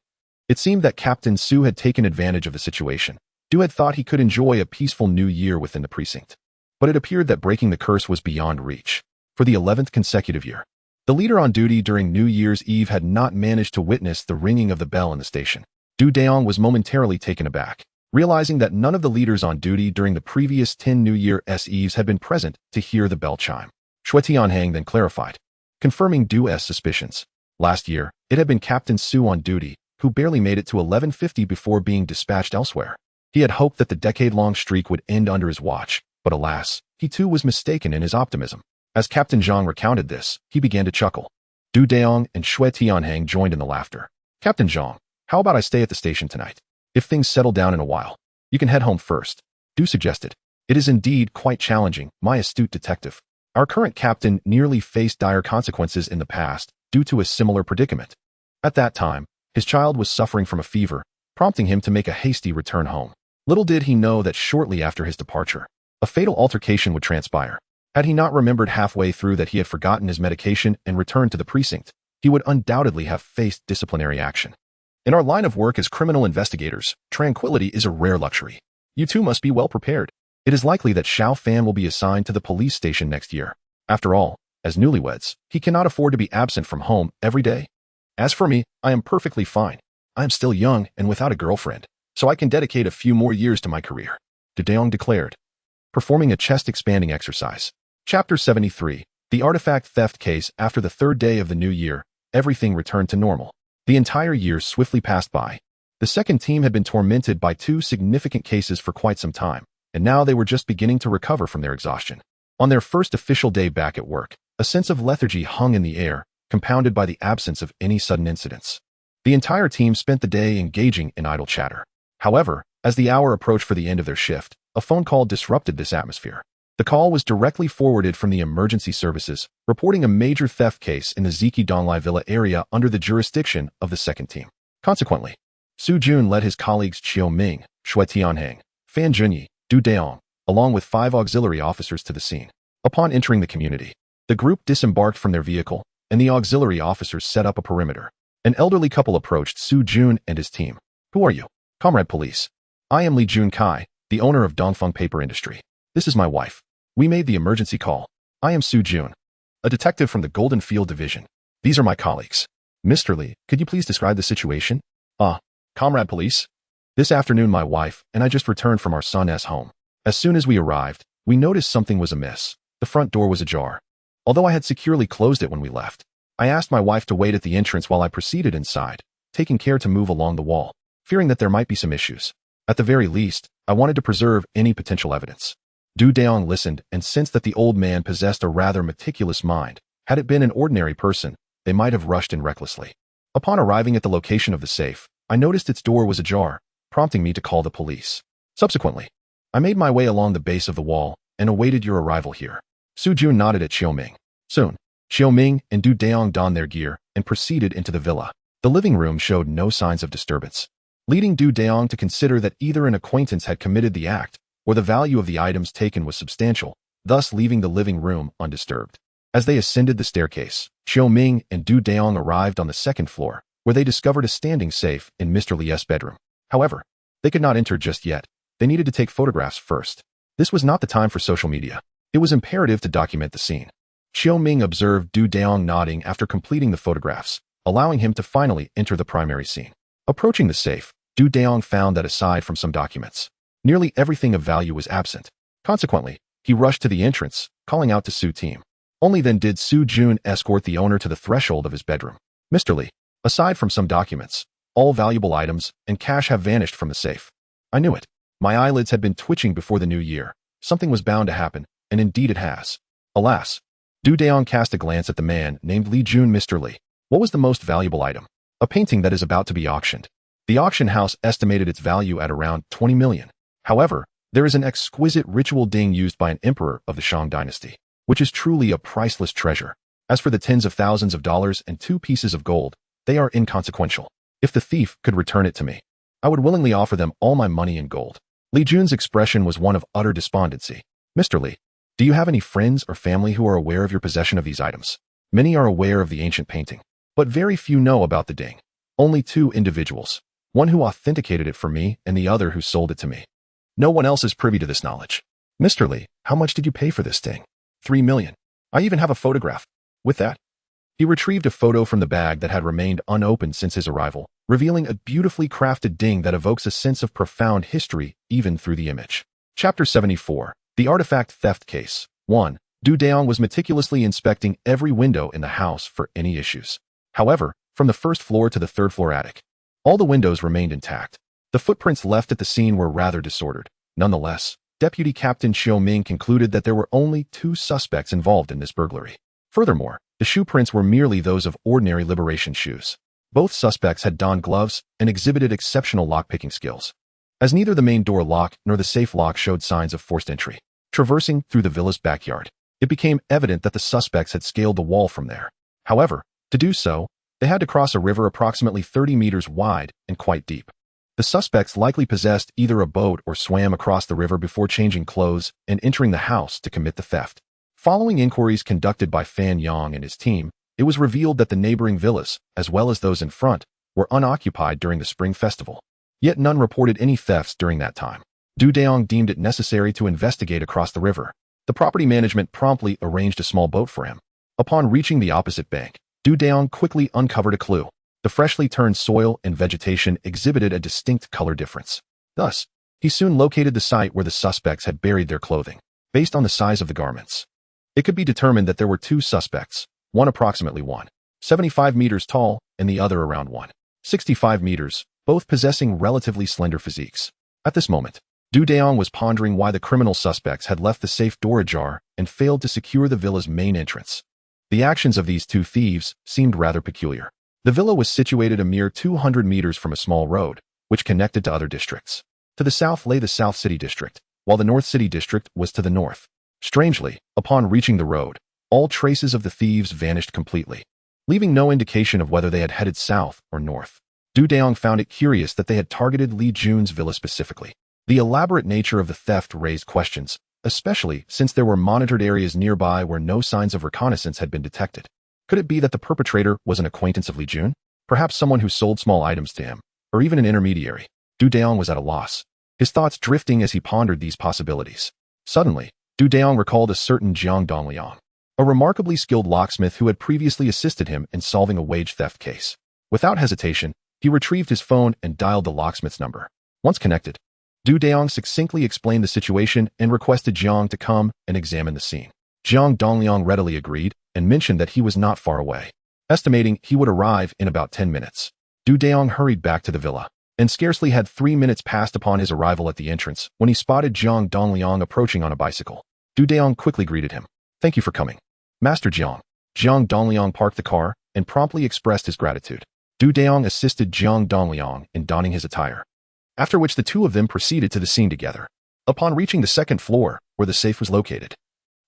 it seemed that Captain Su had taken advantage of the situation. Du had thought he could enjoy a peaceful new year within the precinct, but it appeared that breaking the curse was beyond reach. For the 11th consecutive year, the leader on duty during New Year's Eve had not managed to witness the ringing of the bell in the station. Du Dayong was momentarily taken aback, realizing that none of the leaders on duty during the previous 10 New Year's Eves had been present to hear the bell chime. Xue Tianhang then clarified, confirming Du's suspicions. Last year, it had been Captain Su on duty, who barely made it to 11:50 before being dispatched elsewhere. He had hoped that the decade-long streak would end under his watch, but alas, he too was mistaken in his optimism. As Captain Zhang recounted this, he began to chuckle. Du Dayong and Xue Tianhang joined in the laughter. Captain Zhang, how about I stay at the station tonight? If things settle down in a while, you can head home first. Du suggested. It is indeed quite challenging, my astute detective. Our current captain nearly faced dire consequences in the past due to a similar predicament. At that time, his child was suffering from a fever, prompting him to make a hasty return home. Little did he know that shortly after his departure, a fatal altercation would transpire. Had he not remembered halfway through that he had forgotten his medication and returned to the precinct, he would undoubtedly have faced disciplinary action. In our line of work as criminal investigators, tranquility is a rare luxury. You too must be well prepared. It is likely that Xiao Fan will be assigned to the police station next year. After all, as newlyweds, he cannot afford to be absent from home every day. As for me, I am perfectly fine. I am still young and without a girlfriend, so I can dedicate a few more years to my career, Du Dayong declared, performing a chest-expanding exercise. Chapter 73, The Artifact Theft Case. After the third day of the new year, everything returned to normal. The entire year swiftly passed by. The second team had been tormented by two significant cases for quite some time, and now they were just beginning to recover from their exhaustion. On their first official day back at work, a sense of lethargy hung in the air, compounded by the absence of any sudden incidents. The entire team spent the day engaging in idle chatter. However, as the hour approached for the end of their shift, a phone call disrupted this atmosphere. The call was directly forwarded from the emergency services, reporting a major theft case in the Ziki Donglai Villa area under the jurisdiction of the second team. Consequently, Su Jun led his colleagues Qiu Ming, Xue Tianhang, Fan Junyi, Du Dayong, along with 5 auxiliary officers to the scene. Upon entering the community, The group disembarked from their vehicle, and the auxiliary officers set up a perimeter. An elderly couple approached Su Jun and his team. "Who are you?" "Comrade Police. I am Lee Jun Kai, the owner of Dongfeng Paper Industry. This is my wife. We made the emergency call. I am Su Jun, a detective from the Golden Field Division. These are my colleagues. Mr. Lee, could you please describe the situation?" Comrade Police. This afternoon my wife and I just returned from our son's home. As soon as we arrived, we noticed something was amiss. The front door was ajar. Although I had securely closed it when we left, I asked my wife to wait at the entrance while I proceeded inside, taking care to move along the wall, fearing that there might be some issues. At the very least, I wanted to preserve any potential evidence. Dayong listened and sensed that the old man possessed a rather meticulous mind. Had it been an ordinary person, they might have rushed in recklessly. Upon arriving at the location of the safe, I noticed its door was ajar, prompting me to call the police. Subsequently, I made my way along the base of the wall and awaited your arrival here. Su Jun nodded at Xiaoming. Soon, Xiaoming and Dayong donned their gear and proceeded into the villa. The living room showed no signs of disturbance, leading Dayong to consider that either an acquaintance had committed the act or the value of the items taken was substantial, thus leaving the living room undisturbed. As they ascended the staircase, Xiaoming and Dayong arrived on the second floor, where they discovered a standing safe in Mr. Li's bedroom. However, they could not enter just yet. They needed to take photographs first. This was not the time for social media. It was imperative to document the scene. Xiaoming observed Dayong nodding after completing the photographs, allowing him to finally enter the primary scene. Approaching the safe, Dayong found that aside from some documents, nearly everything of value was absent. Consequently, he rushed to the entrance, calling out to Su team. Only then did Su Jun escort the owner to the threshold of his bedroom. "Mr. Lee, aside from some documents, all valuable items and cash have vanished from the safe." I knew it. My eyelids had been twitching before the new year. Something was bound to happen, and indeed it has. Alas. Dayong cast a glance at the man named Lee Jun. "Mr. Lee, what was the most valuable item?" "A painting that is about to be auctioned." The auction house estimated its value at around 20 million. However, there is an exquisite ritual ding used by an emperor of the Shang dynasty, which is truly a priceless treasure. As for the tens of thousands of dollars and 2 pieces of gold, they are inconsequential. If the thief could return it to me, I would willingly offer them all my money in gold. Lee Jun's expression was one of utter despondency. "Mr. Lee, do you have any friends or family who are aware of your possession of these items?" "Many are aware of the ancient painting, but very few know about the ding. Only 2 individuals, one who authenticated it for me and the other who sold it to me. No one else is privy to this knowledge." "Mr. Lee, how much did you pay for this ding?" 3 million. I even have a photograph. With that, he retrieved a photo from the bag that had remained unopened since his arrival, revealing a beautifully crafted ding that evokes a sense of profound history even through the image. Chapter 74. The Artifact Theft Case. 1. Dayong was meticulously inspecting every window in the house for any issues. However, from the first floor to the third floor attic, all the windows remained intact. The footprints left at the scene were rather disordered. Nonetheless, Deputy Captain Xiaoming concluded that there were only 2 suspects involved in this burglary. Furthermore, the shoe prints were merely those of ordinary liberation shoes. Both suspects had donned gloves and exhibited exceptional lock-picking skills. As neither the main door lock nor the safe lock showed signs of forced entry, traversing through the villa's backyard, it became evident that the suspects had scaled the wall from there. However, to do so, they had to cross a river approximately 30 meters wide and quite deep. The suspects likely possessed either a boat or swam across the river before changing clothes and entering the house to commit the theft. Following inquiries conducted by Fan Yang and his team, it was revealed that the neighboring villas, as well as those in front, were unoccupied during the Spring Festival. Yet none reported any thefts during that time. Dayong deemed it necessary to investigate across the river. The property management promptly arranged a small boat for him. Upon reaching the opposite bank, Dayong quickly uncovered a clue. The freshly turned soil and vegetation exhibited a distinct color difference. Thus, he soon located the site where the suspects had buried their clothing. Based on the size of the garments, it could be determined that there were 2 suspects, one approximately 1.75 meters tall and the other around 1.65 meters, both possessing relatively slender physiques. At this moment, Dayong was pondering why the criminal suspects had left the safe door ajar and failed to secure the villa's main entrance. The actions of these 2 thieves seemed rather peculiar. The villa was situated a mere 200 meters from a small road, which connected to other districts. To the south lay the South City District, while the North City District was to the north. Strangely, upon reaching the road, all traces of the thieves vanished completely, leaving no indication of whether they had headed south or north. Dayong found it curious that they had targeted Lee Jun's villa specifically. The elaborate nature of the theft raised questions, especially since there were monitored areas nearby where no signs of reconnaissance had been detected. Could it be that the perpetrator was an acquaintance of Li Jun? Perhaps someone who sold small items to him, or even an intermediary? Du Dayong was at a loss, his thoughts drifting as he pondered these possibilities. Suddenly, Du Dayong recalled a certain Jiang Dongliang, a remarkably skilled locksmith who had previously assisted him in solving a wage theft case. Without hesitation, he retrieved his phone and dialed the locksmith's number. Once connected, Du Dayong succinctly explained the situation and requested Jiang to come and examine the scene. Jiang Dongliang readily agreed and mentioned that he was not far away, estimating he would arrive in about 10 minutes. Du Dayong hurried back to the villa, and scarcely had 3 minutes passed upon his arrival at the entrance when he spotted Jiang Dongliang approaching on a bicycle. Du Dayong quickly greeted him. "Thank you for coming, Master Jiang." Jiang Dongliang parked the car and promptly expressed his gratitude. Du Dayong assisted Jiang Dongliang in donning his attire, after which the two of them proceeded to the scene together. Upon reaching the second floor, where the safe was located,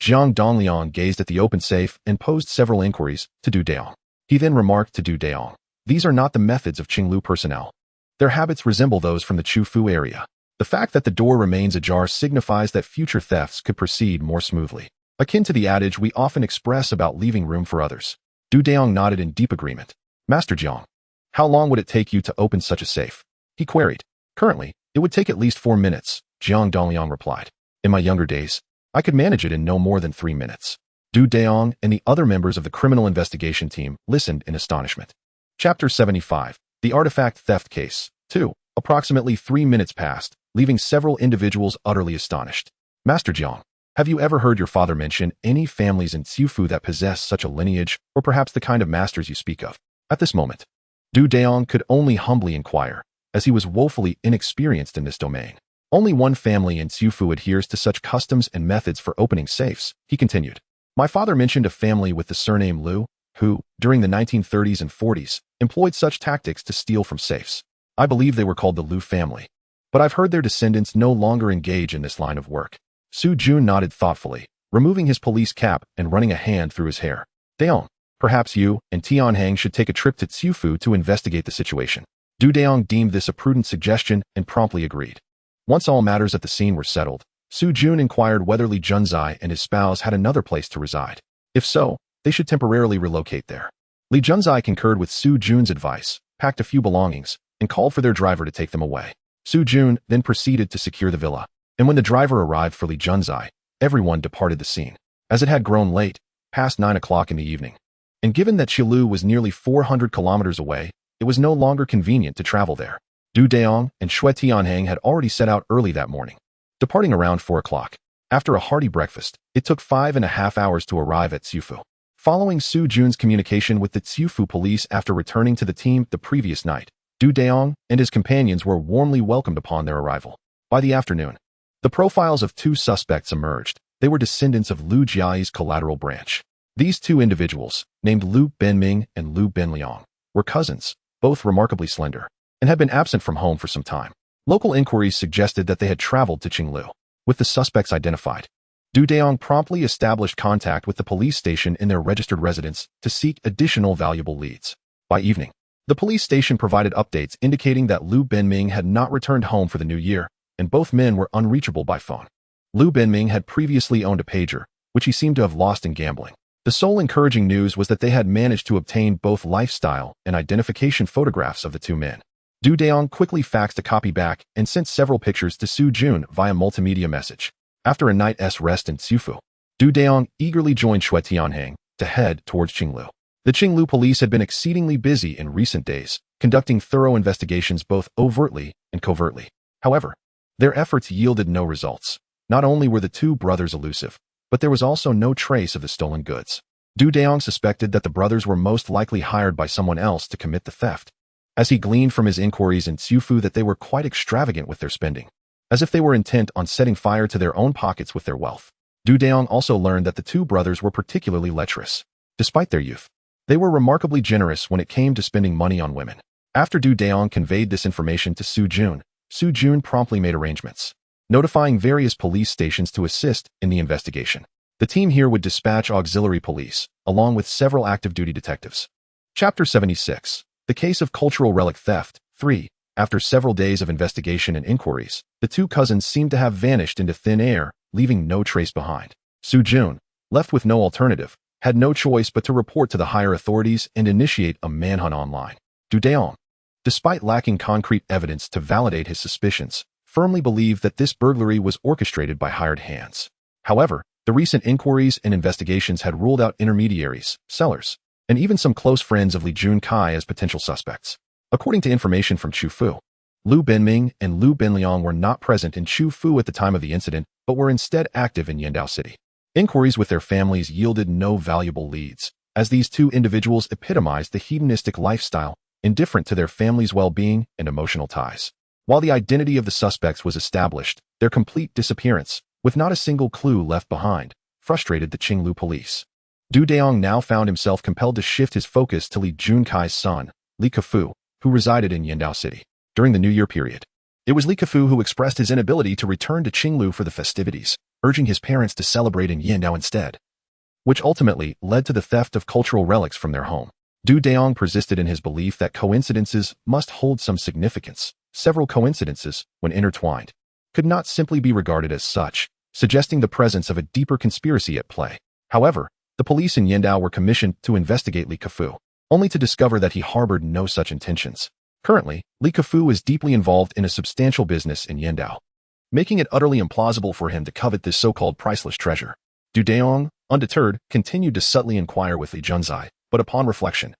Jiang Dongliang gazed at the open safe and posed several inquiries to Du Dayong. He then remarked to Du Dayong, "These are not the methods of Qinglu personnel. Their habits resemble those from the Chufu area. The fact that the door remains ajar signifies that future thefts could proceed more smoothly, akin to the adage we often express about leaving room for others." Du Dayong nodded in deep agreement. "Master Jiang, how long would it take you to open such a safe?" he queried. "Currently, it would take at least 4 minutes," Jiang Dongliang replied. "In my younger days, I could manage it in no more than 3 minutes." Du Dayong and the other members of the criminal investigation team listened in astonishment. Chapter 75. The Artifact Theft Case. 2. Approximately 3 minutes passed, leaving several individuals utterly astonished. "Master Jiang, have you ever heard your father mention any families in Xiufu that possess such a lineage, or perhaps the kind of masters you speak of?" At this moment, Du Dayong could only humbly inquire, as he was woefully inexperienced in this domain. "Only one family in Xiufu adheres to such customs and methods for opening safes," he continued. "My father mentioned a family with the surname Liu, who, during the 1930s and 40s, employed such tactics to steal from safes. I believe they were called the Liu family. But I've heard their descendants no longer engage in this line of work." Su Jun nodded thoughtfully, removing his police cap and running a hand through his hair. "Dayong, perhaps you and Tianhang should take a trip to Xiufu to investigate the situation." Du Dayong deemed this a prudent suggestion and promptly agreed. Once all matters at the scene were settled, Su Jun inquired whether Li Junzai and his spouse had another place to reside. If so, they should temporarily relocate there. Li Junzai concurred with Su Jun's advice, packed a few belongings, and called for their driver to take them away. Su Jun then proceeded to secure the villa, and when the driver arrived for Li Junzai, everyone departed the scene, as it had grown late, past 9 o'clock in the evening. And given that Qilu was nearly 400 kilometers away, it was no longer convenient to travel there. Du Dayong and Xue Tianhang had already set out early that morning, departing around 4 o'clock. After a hearty breakfast, it took 5.5 hours to arrive at Xiufu. Following Su Jun's communication with the Xiufu police after returning to the team the previous night, Du Dayong and his companions were warmly welcomed upon their arrival. By the afternoon, the profiles of 2 suspects emerged. They were descendants of Liu Jiai's collateral branch. These 2 individuals, named Liu Benming and Liu Benliang, were cousins, both remarkably slender, and had been absent from home for some time. Local inquiries suggested that they had traveled to Qinglu. With the suspects identified, Du Dayong promptly established contact with the police station in their registered residence to seek additional valuable leads. By evening, the police station provided updates indicating that Liu Benming had not returned home for the new year, and both men were unreachable by phone. Liu Benming had previously owned a pager, which he seemed to have lost in gambling. The sole encouraging news was that they had managed to obtain both lifestyle and identification photographs of the 2 men. Du Dayong quickly faxed a copy back and sent several pictures to Su Jun via multimedia message. After a night's rest in Xiufu, Du Dayong eagerly joined Xue Tianhang to head towards Qinglu. The Qinglu police had been exceedingly busy in recent days, conducting thorough investigations both overtly and covertly. However, their efforts yielded no results. Not only were the 2 brothers elusive, but there was also no trace of the stolen goods. Du Dayong suspected that the brothers were most likely hired by someone else to commit the theft, as he gleaned from his inquiries in Xiufu that they were quite extravagant with their spending, as if they were intent on setting fire to their own pockets with their wealth. Du Dayong also learned that the 2 brothers were particularly lecherous. Despite their youth, they were remarkably generous when it came to spending money on women. After Du Dayong conveyed this information to Su Jun promptly made arrangements, notifying various police stations to assist in the investigation. The team here would dispatch auxiliary police, along with several active duty detectives. Chapter 76. The Case of Cultural Relic Theft. 3. After several days of investigation and inquiries, the two cousins seemed to have vanished into thin air, leaving no trace behind. Su-jun, left with no alternative, had no choice but to report to the higher authorities and initiate a manhunt online. Dayong, despite lacking concrete evidence to validate his suspicions, firmly believed that this burglary was orchestrated by hired hands. However, the recent inquiries and investigations had ruled out intermediaries, sellers, and even some close friends of Li Junkai as potential suspects. According to information from Chufu, Liu Binming and Liu Binliang were not present in Chufu at the time of the incident, but were instead active in Yandao City. Inquiries with their families yielded no valuable leads, as these two individuals epitomized the hedonistic lifestyle, indifferent to their family's well-being and emotional ties. While the identity of the suspects was established, their complete disappearance, with not a single clue left behind, frustrated the Qinglu police. Dayong now found himself compelled to shift his focus to Li Junkai's son, Li Kefu, who resided in Yandao City. During the New Year period, it was Li Kefu who expressed his inability to return to Qinglu for the festivities, urging his parents to celebrate in Yandao instead, which ultimately led to the theft of cultural relics from their home. Dayong persisted in his belief that coincidences must hold some significance. Several coincidences, when intertwined, could not simply be regarded as such, suggesting the presence of a deeper conspiracy at play. However, the police in Yandao were commissioned to investigate Li Kefu, only to discover that he harbored no such intentions. Currently, Li Kefu is deeply involved in a substantial business in Yandao, making it utterly implausible for him to covet this so-called priceless treasure. Dayong, undeterred, continued to subtly inquire with Li Junzai, but upon reflection,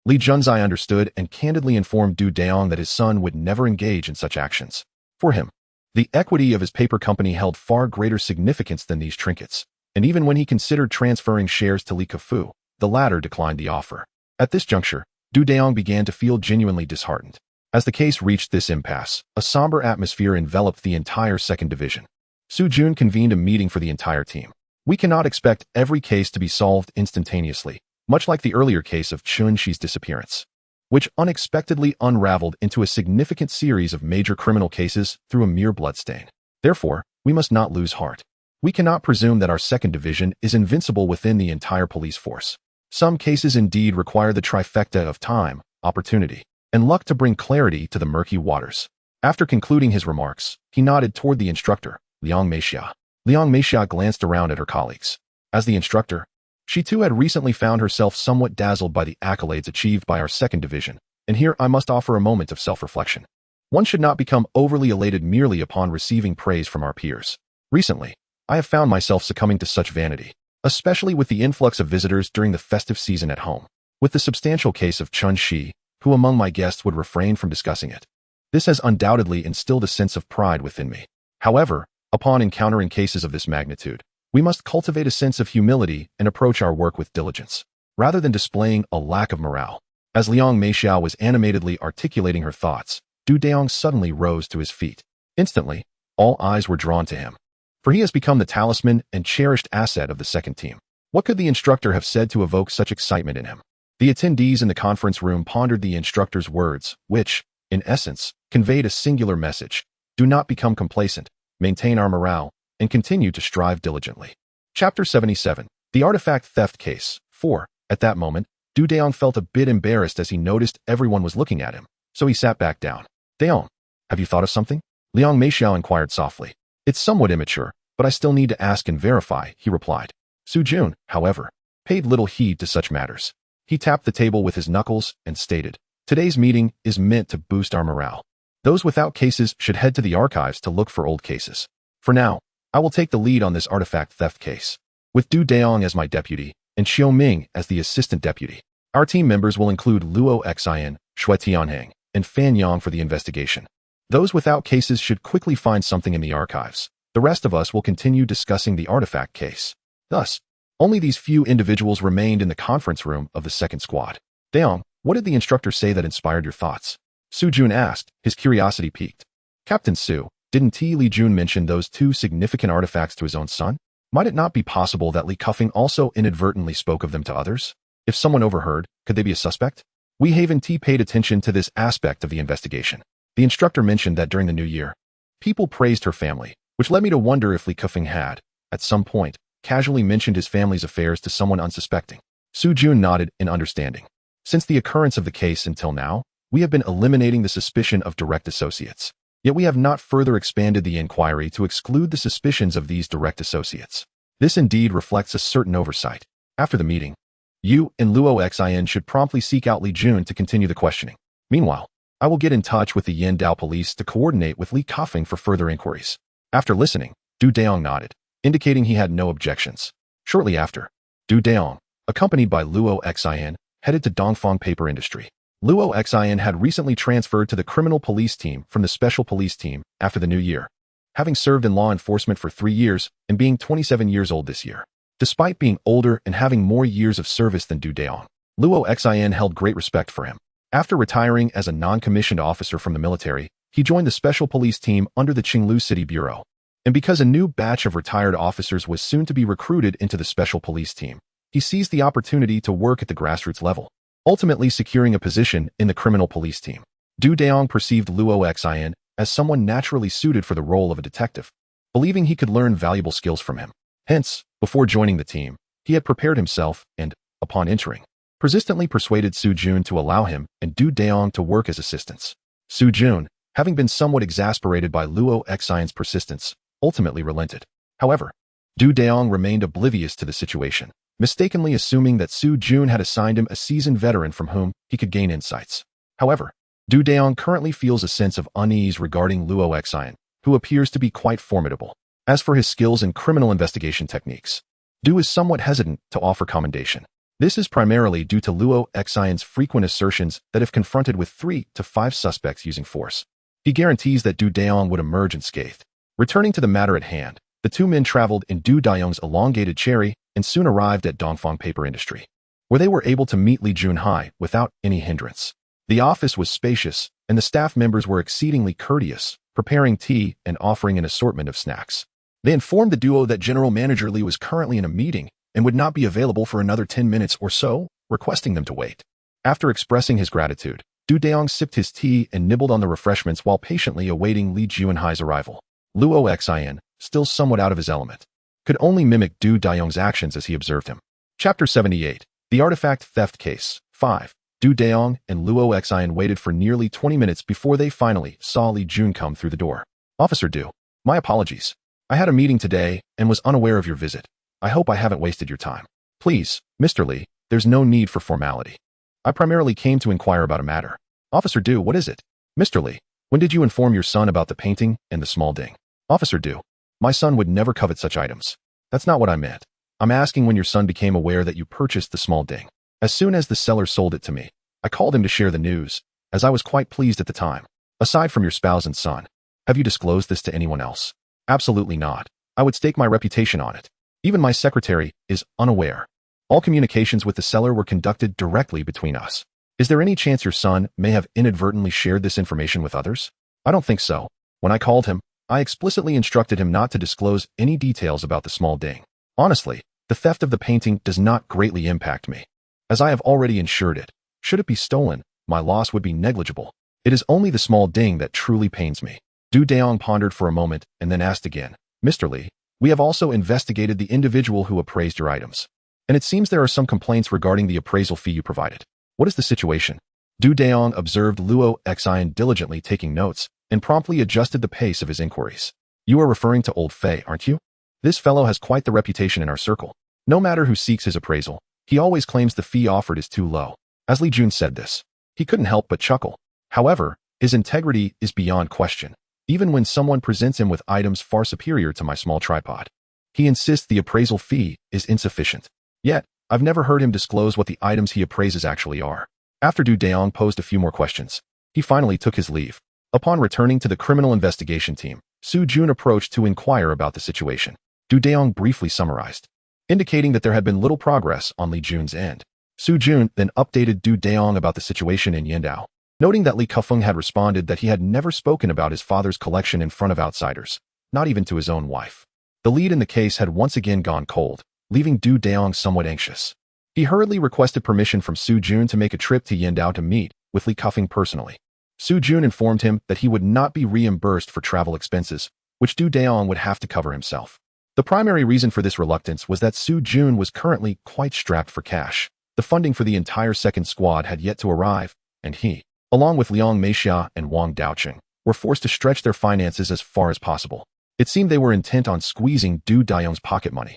Li Junzai understood and candidly informed Dayong that his son would never engage in such actions. For him, the equity of his paper company held far greater significance than these trinkets, and even when he considered transferring shares to Li Kefu, the latter declined the offer. At this juncture, Dayong began to feel genuinely disheartened. As the case reached this impasse, a somber atmosphere enveloped the entire second division. Su-jun convened a meeting for the entire team. We cannot expect every case to be solved instantaneously, much like the earlier case of Chun-Shi's disappearance, which unexpectedly unraveled into a significant series of major criminal cases through a mere bloodstain. Therefore, we must not lose heart. We cannot presume that our second division is invincible within the entire police force. Some cases indeed require the trifecta of time, opportunity, and luck to bring clarity to the murky waters. After concluding his remarks, he nodded toward the instructor, Liang Meixia. Liang Meixia glanced around at her colleagues. As the instructor, she too had recently found herself somewhat dazzled by the accolades achieved by our second division, and here I must offer a moment of self-reflection. One should not become overly elated merely upon receiving praise from our peers. Recently, I have found myself succumbing to such vanity, especially with the influx of visitors during the festive season at home. With the substantial case of Chun-Shi, who among my guests would refrain from discussing it? This has undoubtedly instilled a sense of pride within me. However, upon encountering cases of this magnitude, we must cultivate a sense of humility and approach our work with diligence, rather than displaying a lack of morale. As Liang Meixia was animatedly articulating her thoughts, Dayong suddenly rose to his feet. Instantly, all eyes were drawn to him, for he has become the talisman and cherished asset of the second team. What could the instructor have said to evoke such excitement in him? The attendees in the conference room pondered the instructor's words, which, in essence, conveyed a singular message: do not become complacent, maintain our morale, and continue to strive diligently. Chapter 77. The Artifact Theft Case. 4. At that moment, Dayong felt a bit embarrassed as he noticed everyone was looking at him, so he sat back down. Dayong, have you thought of something? Liang Meixia inquired softly. It's somewhat immature, but I still need to ask and verify, he replied. Su-jun, however, paid little heed to such matters. He tapped the table with his knuckles and stated, today's meeting is meant to boost our morale. Those without cases should head to the archives to look for old cases. For now, I will take the lead on this artifact theft case, with Dayong as my deputy and Xiao Ming as the assistant deputy. Our team members will include Luo Xian, Shui Tianheng, and Fan Yang for the investigation. Those without cases should quickly find something in the archives. The rest of us will continue discussing the artifact case. Thus, only these few individuals remained in the conference room of the second squad. Dayong, what did the instructor say that inspired your thoughts? Su-jun asked, his curiosity piqued. Captain Su, didn't Li Jun mention those two significant artifacts to his own son? Might it not be possible that Li Cuffing also inadvertently spoke of them to others? If someone overheard, could they be a suspect? We Haven T paid attention to this aspect of the investigation. The instructor mentioned that during the New Year, people praised her family, which led me to wonder if Li Cuffing had, at some point, casually mentioned his family's affairs to someone unsuspecting. Su-jun nodded in understanding. Since the occurrence of the case until now, We have been eliminating the suspicion of direct associates. Yet we have not further expanded the inquiry to exclude the suspicions of these direct associates. This indeed reflects a certain oversight. After the meeting, you and Luo Xin should promptly seek out Li Jun to continue the questioning. Meanwhile, I will get in touch with the Yindao police to coordinate with Li Kafeng for further inquiries. After listening, Du Dayong nodded, indicating he had no objections. Shortly after, Du Dayong, accompanied by Luo Xin, headed to Dongfang Paper Industry. Luo Xin had recently transferred to the criminal police team from the special police team after the new year, having served in law enforcement for 3 years and being 27 years old this year. Despite being older and having more years of service than Du Dayong, Luo Xin held great respect for him. After retiring as a non-commissioned officer from the military, he joined the special police team under the Qinglu City Bureau. And because a new batch of retired officers was soon to be recruited into the special police team, he seized the opportunity to work at the grassroots level, ultimately securing a position in the criminal police team. Du Dayong perceived Luo Xin as someone naturally suited for the role of a detective, believing he could learn valuable skills from him. Hence, before joining the team, he had prepared himself and, upon entering, persistently persuaded Su Jun to allow him and Du Dayong to work as assistants. Su Jun, having been somewhat exasperated by Luo Xion's persistence, ultimately relented. However, Du Dayong remained oblivious to the situation, mistakenly assuming that Su Jun had assigned him a seasoned veteran from whom he could gain insights. However, Du Dayong currently feels a sense of unease regarding Luo Xion, who appears to be quite formidable. As for his skills in criminal investigation techniques, Du is somewhat hesitant to offer commendation. This is primarily due to Luo Xion's frequent assertions that if confronted with 3 to 5 suspects using force, he guarantees that Du Dayong would emerge unscathed. Returning to the matter at hand, the two men traveled in Du Dayong's elongated cherry and soon arrived at Dongfang Paper Industry, where they were able to meet Li Junhai without any hindrance. The office was spacious, and the staff members were exceedingly courteous, preparing tea and offering an assortment of snacks. They informed the duo that General Manager Li was currently in a meeting and would not be available for another 10 minutes or so, requesting them to wait. After expressing his gratitude, Du Dayong sipped his tea and nibbled on the refreshments while patiently awaiting Li Junhai's arrival. Luo Xion, still somewhat out of his element, could only mimic Du Dayong's actions as he observed him. Chapter 78. The Artifact Theft Case. 5. Du Dayong and Luo Xion waited for nearly 20 minutes before they finally saw Li Jun come through the door. Officer Du, my apologies. I had a meeting today and was unaware of your visit. I hope I haven't wasted your time. Please, Mr. Li, there's no need for formality. I primarily came to inquire about a matter. Officer Du, what is it? Mr. Li, when did you inform your son about the painting and the small ding? Officer Du, my son would never covet such items. That's not what I meant. I'm asking when your son became aware that you purchased the small ding. As soon as the seller sold it to me, I called him to share the news, as I was quite pleased at the time. Aside from your spouse and son, have you disclosed this to anyone else? Absolutely not. I would stake my reputation on it. Even my secretary is unaware. All communications with the seller were conducted directly between us. Is there any chance your son may have inadvertently shared this information with others? I don't think so. When I called him, I explicitly instructed him not to disclose any details about the small ding. Honestly, the theft of the painting does not greatly impact me, as I have already insured it. Should it be stolen, my loss would be negligible. It is only the small ding that truly pains me. Du Dayong pondered for a moment and then asked again, Mr. Li, we have also investigated the individual who appraised your items, and it seems there are some complaints regarding the appraisal fee you provided. What is the situation? Du Dayong observed Luo Xion diligently taking notes and promptly adjusted the pace of his inquiries. You are referring to Old Fei, aren't you? This fellow has quite the reputation in our circle. No matter who seeks his appraisal, he always claims the fee offered is too low. As Li Jun said this, he couldn't help but chuckle. However, his integrity is beyond question, even when someone presents him with items far superior to my small tripod. He insists the appraisal fee is insufficient. Yet, I've never heard him disclose what the items he appraises actually are. After Du Dayong posed a few more questions, he finally took his leave. Upon returning to the criminal investigation team, Su Jun approached to inquire about the situation. Du Dayong briefly summarized, indicating that there had been little progress on Li Jun's end. Su Jun then updated Du Dayong about the situation in Yindao, noting that Li Kafeng had responded that he had never spoken about his father's collection in front of outsiders, not even to his own wife. The lead in the case had once again gone cold, leaving Du Dayong somewhat anxious. He hurriedly requested permission from Su Jun to make a trip to Yindao to meet with Li Kafeng personally. Su Jun informed him that he would not be reimbursed for travel expenses, which Du Dayong would have to cover himself. The primary reason for this reluctance was that Su Jun was currently quite strapped for cash. The funding for the entire second squad had yet to arrive, and he along with Liang Meixia and Wang Daocheng, were forced to stretch their finances as far as possible. It seemed they were intent on squeezing Du Dayong's pocket money.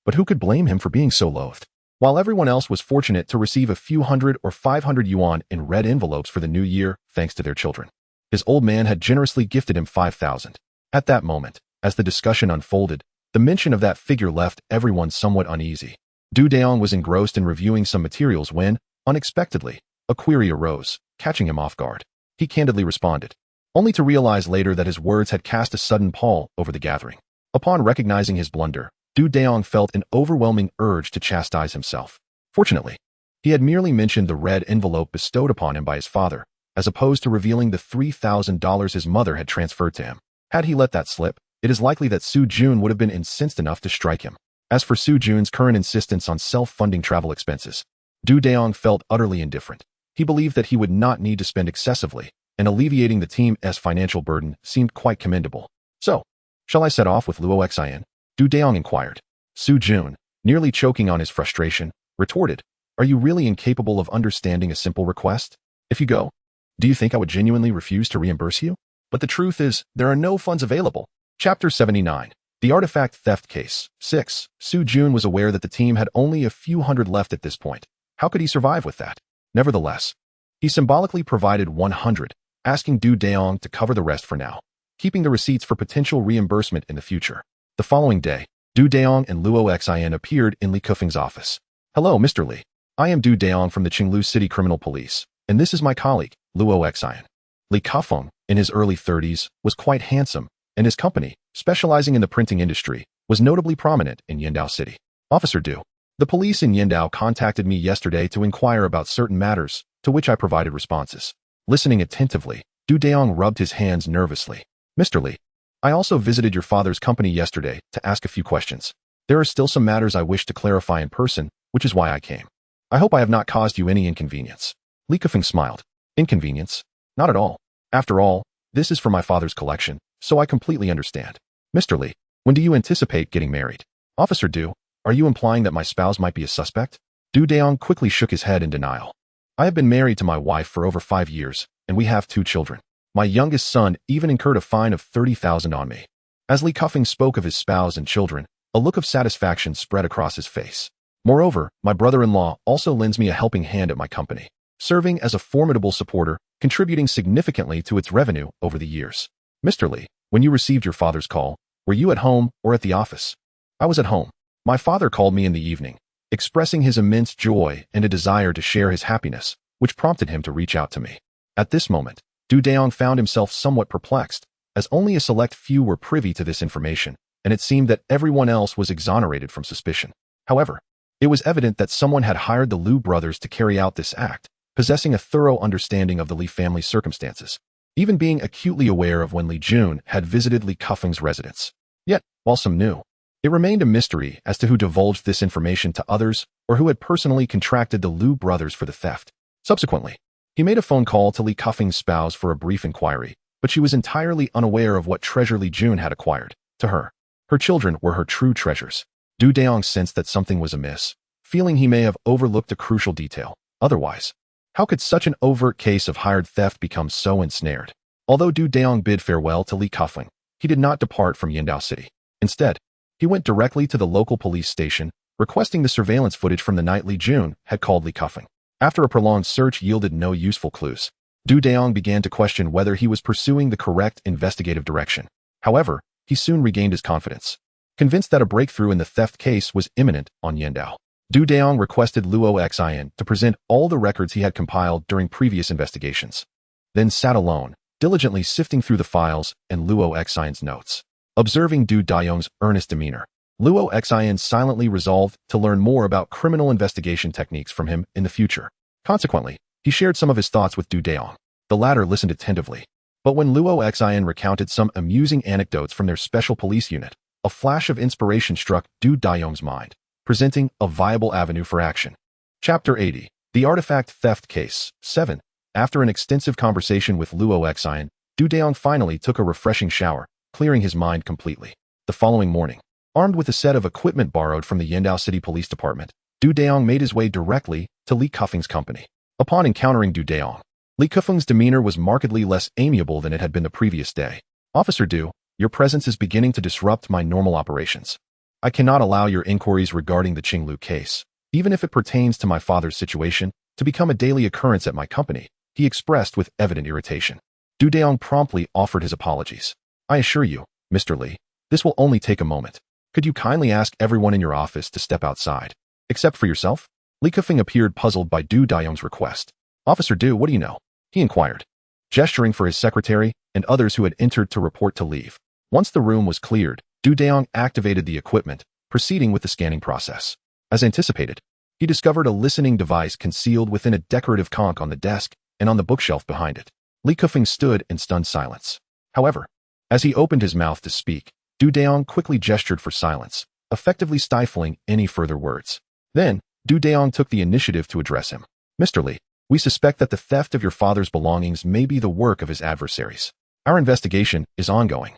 But who could blame him for being so loathed? While everyone else was fortunate to receive a few hundred or 500 yuan in red envelopes for the new year thanks to their children, his old man had generously gifted him 5,000. At that moment, as the discussion unfolded, the mention of that figure left everyone somewhat uneasy. Du Dayong was engrossed in reviewing some materials when, unexpectedly, a query arose, catching him off guard. He candidly responded, only to realize later that his words had cast a sudden pall over the gathering. Upon recognizing his blunder, Du Dayong felt an overwhelming urge to chastise himself. Fortunately, he had merely mentioned the red envelope bestowed upon him by his father, as opposed to revealing the $3,000 his mother had transferred to him. Had he let that slip, it is likely that Su Jun would have been incensed enough to strike him. As for Su Jun's current insistence on self-funding travel expenses, Du Dayong felt utterly indifferent. He believed that he would not need to spend excessively, and alleviating the team's financial burden seemed quite commendable. So, shall I set off with Luo Xin? Du Dayong inquired. Su Jun, nearly choking on his frustration, retorted, are you really incapable of understanding a simple request? If you go, do you think I would genuinely refuse to reimburse you? But the truth is, there are no funds available. Chapter 79. The Artifact Theft Case. 6. Su Jun was aware that the team had only a few hundred left at this point. How could he survive with that? Nevertheless, he symbolically provided 100, asking Du Dayong to cover the rest for now, keeping the receipts for potential reimbursement in the future. The following day, Du Dayong and Luo Xin appeared in Li Kufeng's office. Hello, Mr. Li. I am Du Dayong from the Qinglu City Criminal Police, and this is my colleague, Luo Xin. Li Kufeng, in his early 30s, was quite handsome, and his company, specializing in the printing industry, was notably prominent in Yindao City. Officer Du, the police in Yindao contacted me yesterday to inquire about certain matters, to which I provided responses. Listening attentively, Du Dayong rubbed his hands nervously. Mr. Li, I also visited your father's company yesterday to ask a few questions. There are still some matters I wish to clarify in person, which is why I came. I hope I have not caused you any inconvenience. Li Kufeng smiled. Inconvenience? Not at all. After all, this is for my father's collection, so I completely understand. Mr. Li, when do you anticipate getting married? Officer Du, are you implying that my spouse might be a suspect? Du Dayong quickly shook his head in denial. I have been married to my wife for over 5 years, and we have 2 children. My youngest son even incurred a fine of 30,000 on me. As Li Kufeng spoke of his spouse and children, a look of satisfaction spread across his face. Moreover, my brother-in-law also lends me a helping hand at my company, serving as a formidable supporter, contributing significantly to its revenue over the years. Mr. Li, when you received your father's call, were you at home or at the office? I was at home. My father called me in the evening, expressing his immense joy and a desire to share his happiness, which prompted him to reach out to me. At this moment, Du Dayong found himself somewhat perplexed, as only a select few were privy to this information, and it seemed that everyone else was exonerated from suspicion. However, it was evident that someone had hired the Liu brothers to carry out this act, possessing a thorough understanding of the Li family's circumstances, even being acutely aware of when Li Jun had visited Li Kufeng's residence. Yet, while some knew, it remained a mystery as to who divulged this information to others or who had personally contracted the Liu brothers for the theft. Subsequently, he made a phone call to Li Kufeng's spouse for a brief inquiry, but she was entirely unaware of what treasure Li Jun had acquired. To her, her children were her true treasures. Du Dayong sensed that something was amiss, feeling he may have overlooked a crucial detail. Otherwise, how could such an overt case of hired theft become so ensnared? Although Du Dayong bid farewell to Li Kufeng, he did not depart from Yindao City. Instead, he went directly to the local police station, requesting the surveillance footage from the night Li Jun had called Li Kufeng. After a prolonged search yielded no useful clues, Du Dayong began to question whether he was pursuing the correct investigative direction. However, he soon regained his confidence. Convinced that a breakthrough in the theft case was imminent on Yindao, Du Dayong requested Luo Xin to present all the records he had compiled during previous investigations, then sat alone, diligently sifting through the files and Luo Xin's notes. Observing Du Dayong's earnest demeanor, Luo Xin silently resolved to learn more about criminal investigation techniques from him in the future. Consequently, he shared some of his thoughts with Du Dayong. The latter listened attentively, but when Luo Xin recounted some amusing anecdotes from their special police unit, a flash of inspiration struck Du Dayong's mind, presenting a viable avenue for action. Chapter 80. The Artifact Theft Case. 7. After an extensive conversation with Luo Xin, Du Dayong finally took a refreshing shower, clearing his mind completely. The following morning, armed with a set of equipment borrowed from the Yindao City Police Department, Du Dayong made his way directly to Li Kufeng's company. Upon encountering Du Dayong, Li Kefeng's demeanor was markedly less amiable than it had been the previous day. Officer Du, your presence is beginning to disrupt my normal operations. I cannot allow your inquiries regarding the Qinglu case, even if it pertains to my father's situation, to become a daily occurrence at my company, he expressed with evident irritation. Du Dayong promptly offered his apologies. I assure you, Mr. Li, this will only take a moment. Could you kindly ask everyone in your office to step outside? Except for yourself? Li Kefeng appeared puzzled by Du Dayong's request. Officer Du, what do you know? He inquired, gesturing for his secretary and others who had entered to report to leave. Once the room was cleared, Du Dayong activated the equipment, proceeding with the scanning process. As anticipated, he discovered a listening device concealed within a decorative conch on the desk and on the bookshelf behind it. Li Kefeng stood in stunned silence. However, as he opened his mouth to speak, Du Dayong quickly gestured for silence, effectively stifling any further words. Then, Du Dayong took the initiative to address him. Mr. Li, we suspect that the theft of your father's belongings may be the work of his adversaries. Our investigation is ongoing.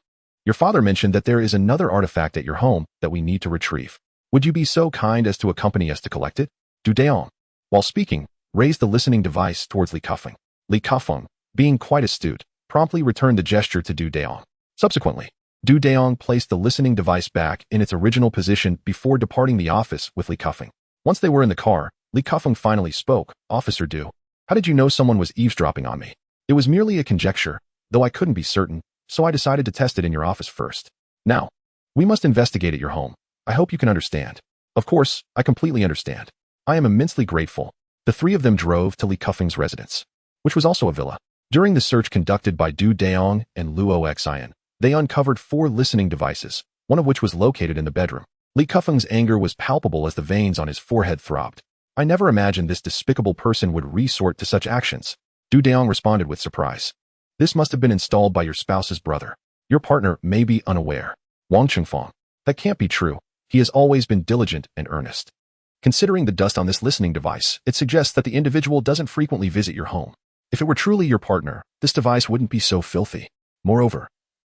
Your father mentioned that there is another artifact at your home that we need to retrieve. Would you be so kind as to accompany us to collect it? Du Dayong, while speaking, raised the listening device towards Li Kefeng. Li Kefeng, being quite astute, promptly returned the gesture to Du Dayong. Subsequently, Du Dayong placed the listening device back in its original position before departing the office with Li Kefeng. Once they were in the car, Li Kefeng finally spoke. Officer Du, how did you know someone was eavesdropping on me? It was merely a conjecture, though I couldn't be certain, so I decided to test it in your office first. Now, we must investigate at your home. I hope you can understand. Of course, I completely understand. I am immensely grateful. The three of them drove to Li Kefeng's residence, which was also a villa. During the search conducted by Du Dayong and Luo Xian, they uncovered 4 listening devices, one of which was located in the bedroom. Li Kefeng's anger was palpable as the veins on his forehead throbbed. I never imagined this despicable person would resort to such actions. Du Dayong responded with surprise. This must have been installed by your spouse's brother. Your partner may be unaware. Wang Qingfang. That can't be true. He has always been diligent and earnest. Considering the dust on this listening device, it suggests that the individual doesn't frequently visit your home. If it were truly your partner, this device wouldn't be so filthy. Moreover,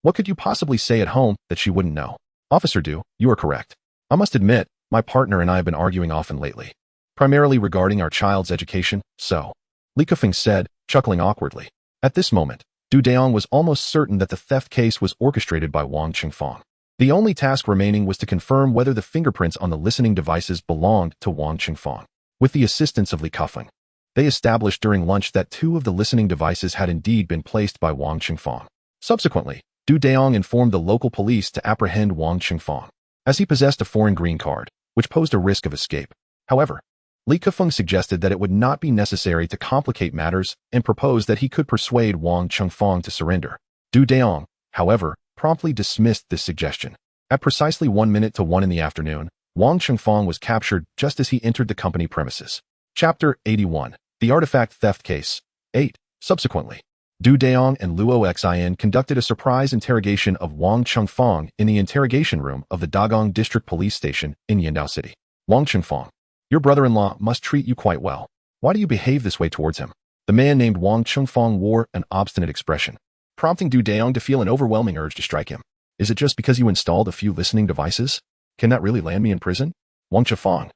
what could you possibly say at home that she wouldn't know? Officer Du, you are correct. I must admit, my partner and I have been arguing often lately, primarily regarding our child's education, so, Li Kefeng said, chuckling awkwardly. At this moment, Du Dayong was almost certain that the theft case was orchestrated by Wang Qingfang. The only task remaining was to confirm whether the fingerprints on the listening devices belonged to Wang Qingfang. With the assistance of Li Kefeng, they established during lunch that 2 of the listening devices had indeed been placed by Wang Qingfang. Subsequently, Du Dayong informed the local police to apprehend Wang Qingfang, as he possessed a foreign green card, which posed a risk of escape. However, Li Kefeng suggested that it would not be necessary to complicate matters and proposed that he could persuade Wang Qingfang to surrender. Du Dayong, however, promptly dismissed this suggestion. At precisely 1 minute to 1 in the afternoon, Wang Qingfang was captured just as he entered the company premises. Chapter 81. The Artifact Theft Case. 8. Subsequently, Du Dayong and Luo Xian conducted a surprise interrogation of Wang Qingfang in the interrogation room of the Dagong District Police Station in Yindao City. Wang Qingfang, your brother-in-law must treat you quite well. Why do you behave this way towards him? The man named Wang Qingfang wore an obstinate expression, prompting Du Dayong to feel an overwhelming urge to strike him. Is it just because you installed a few listening devices? Can that really land me in prison? Wang Qingfang,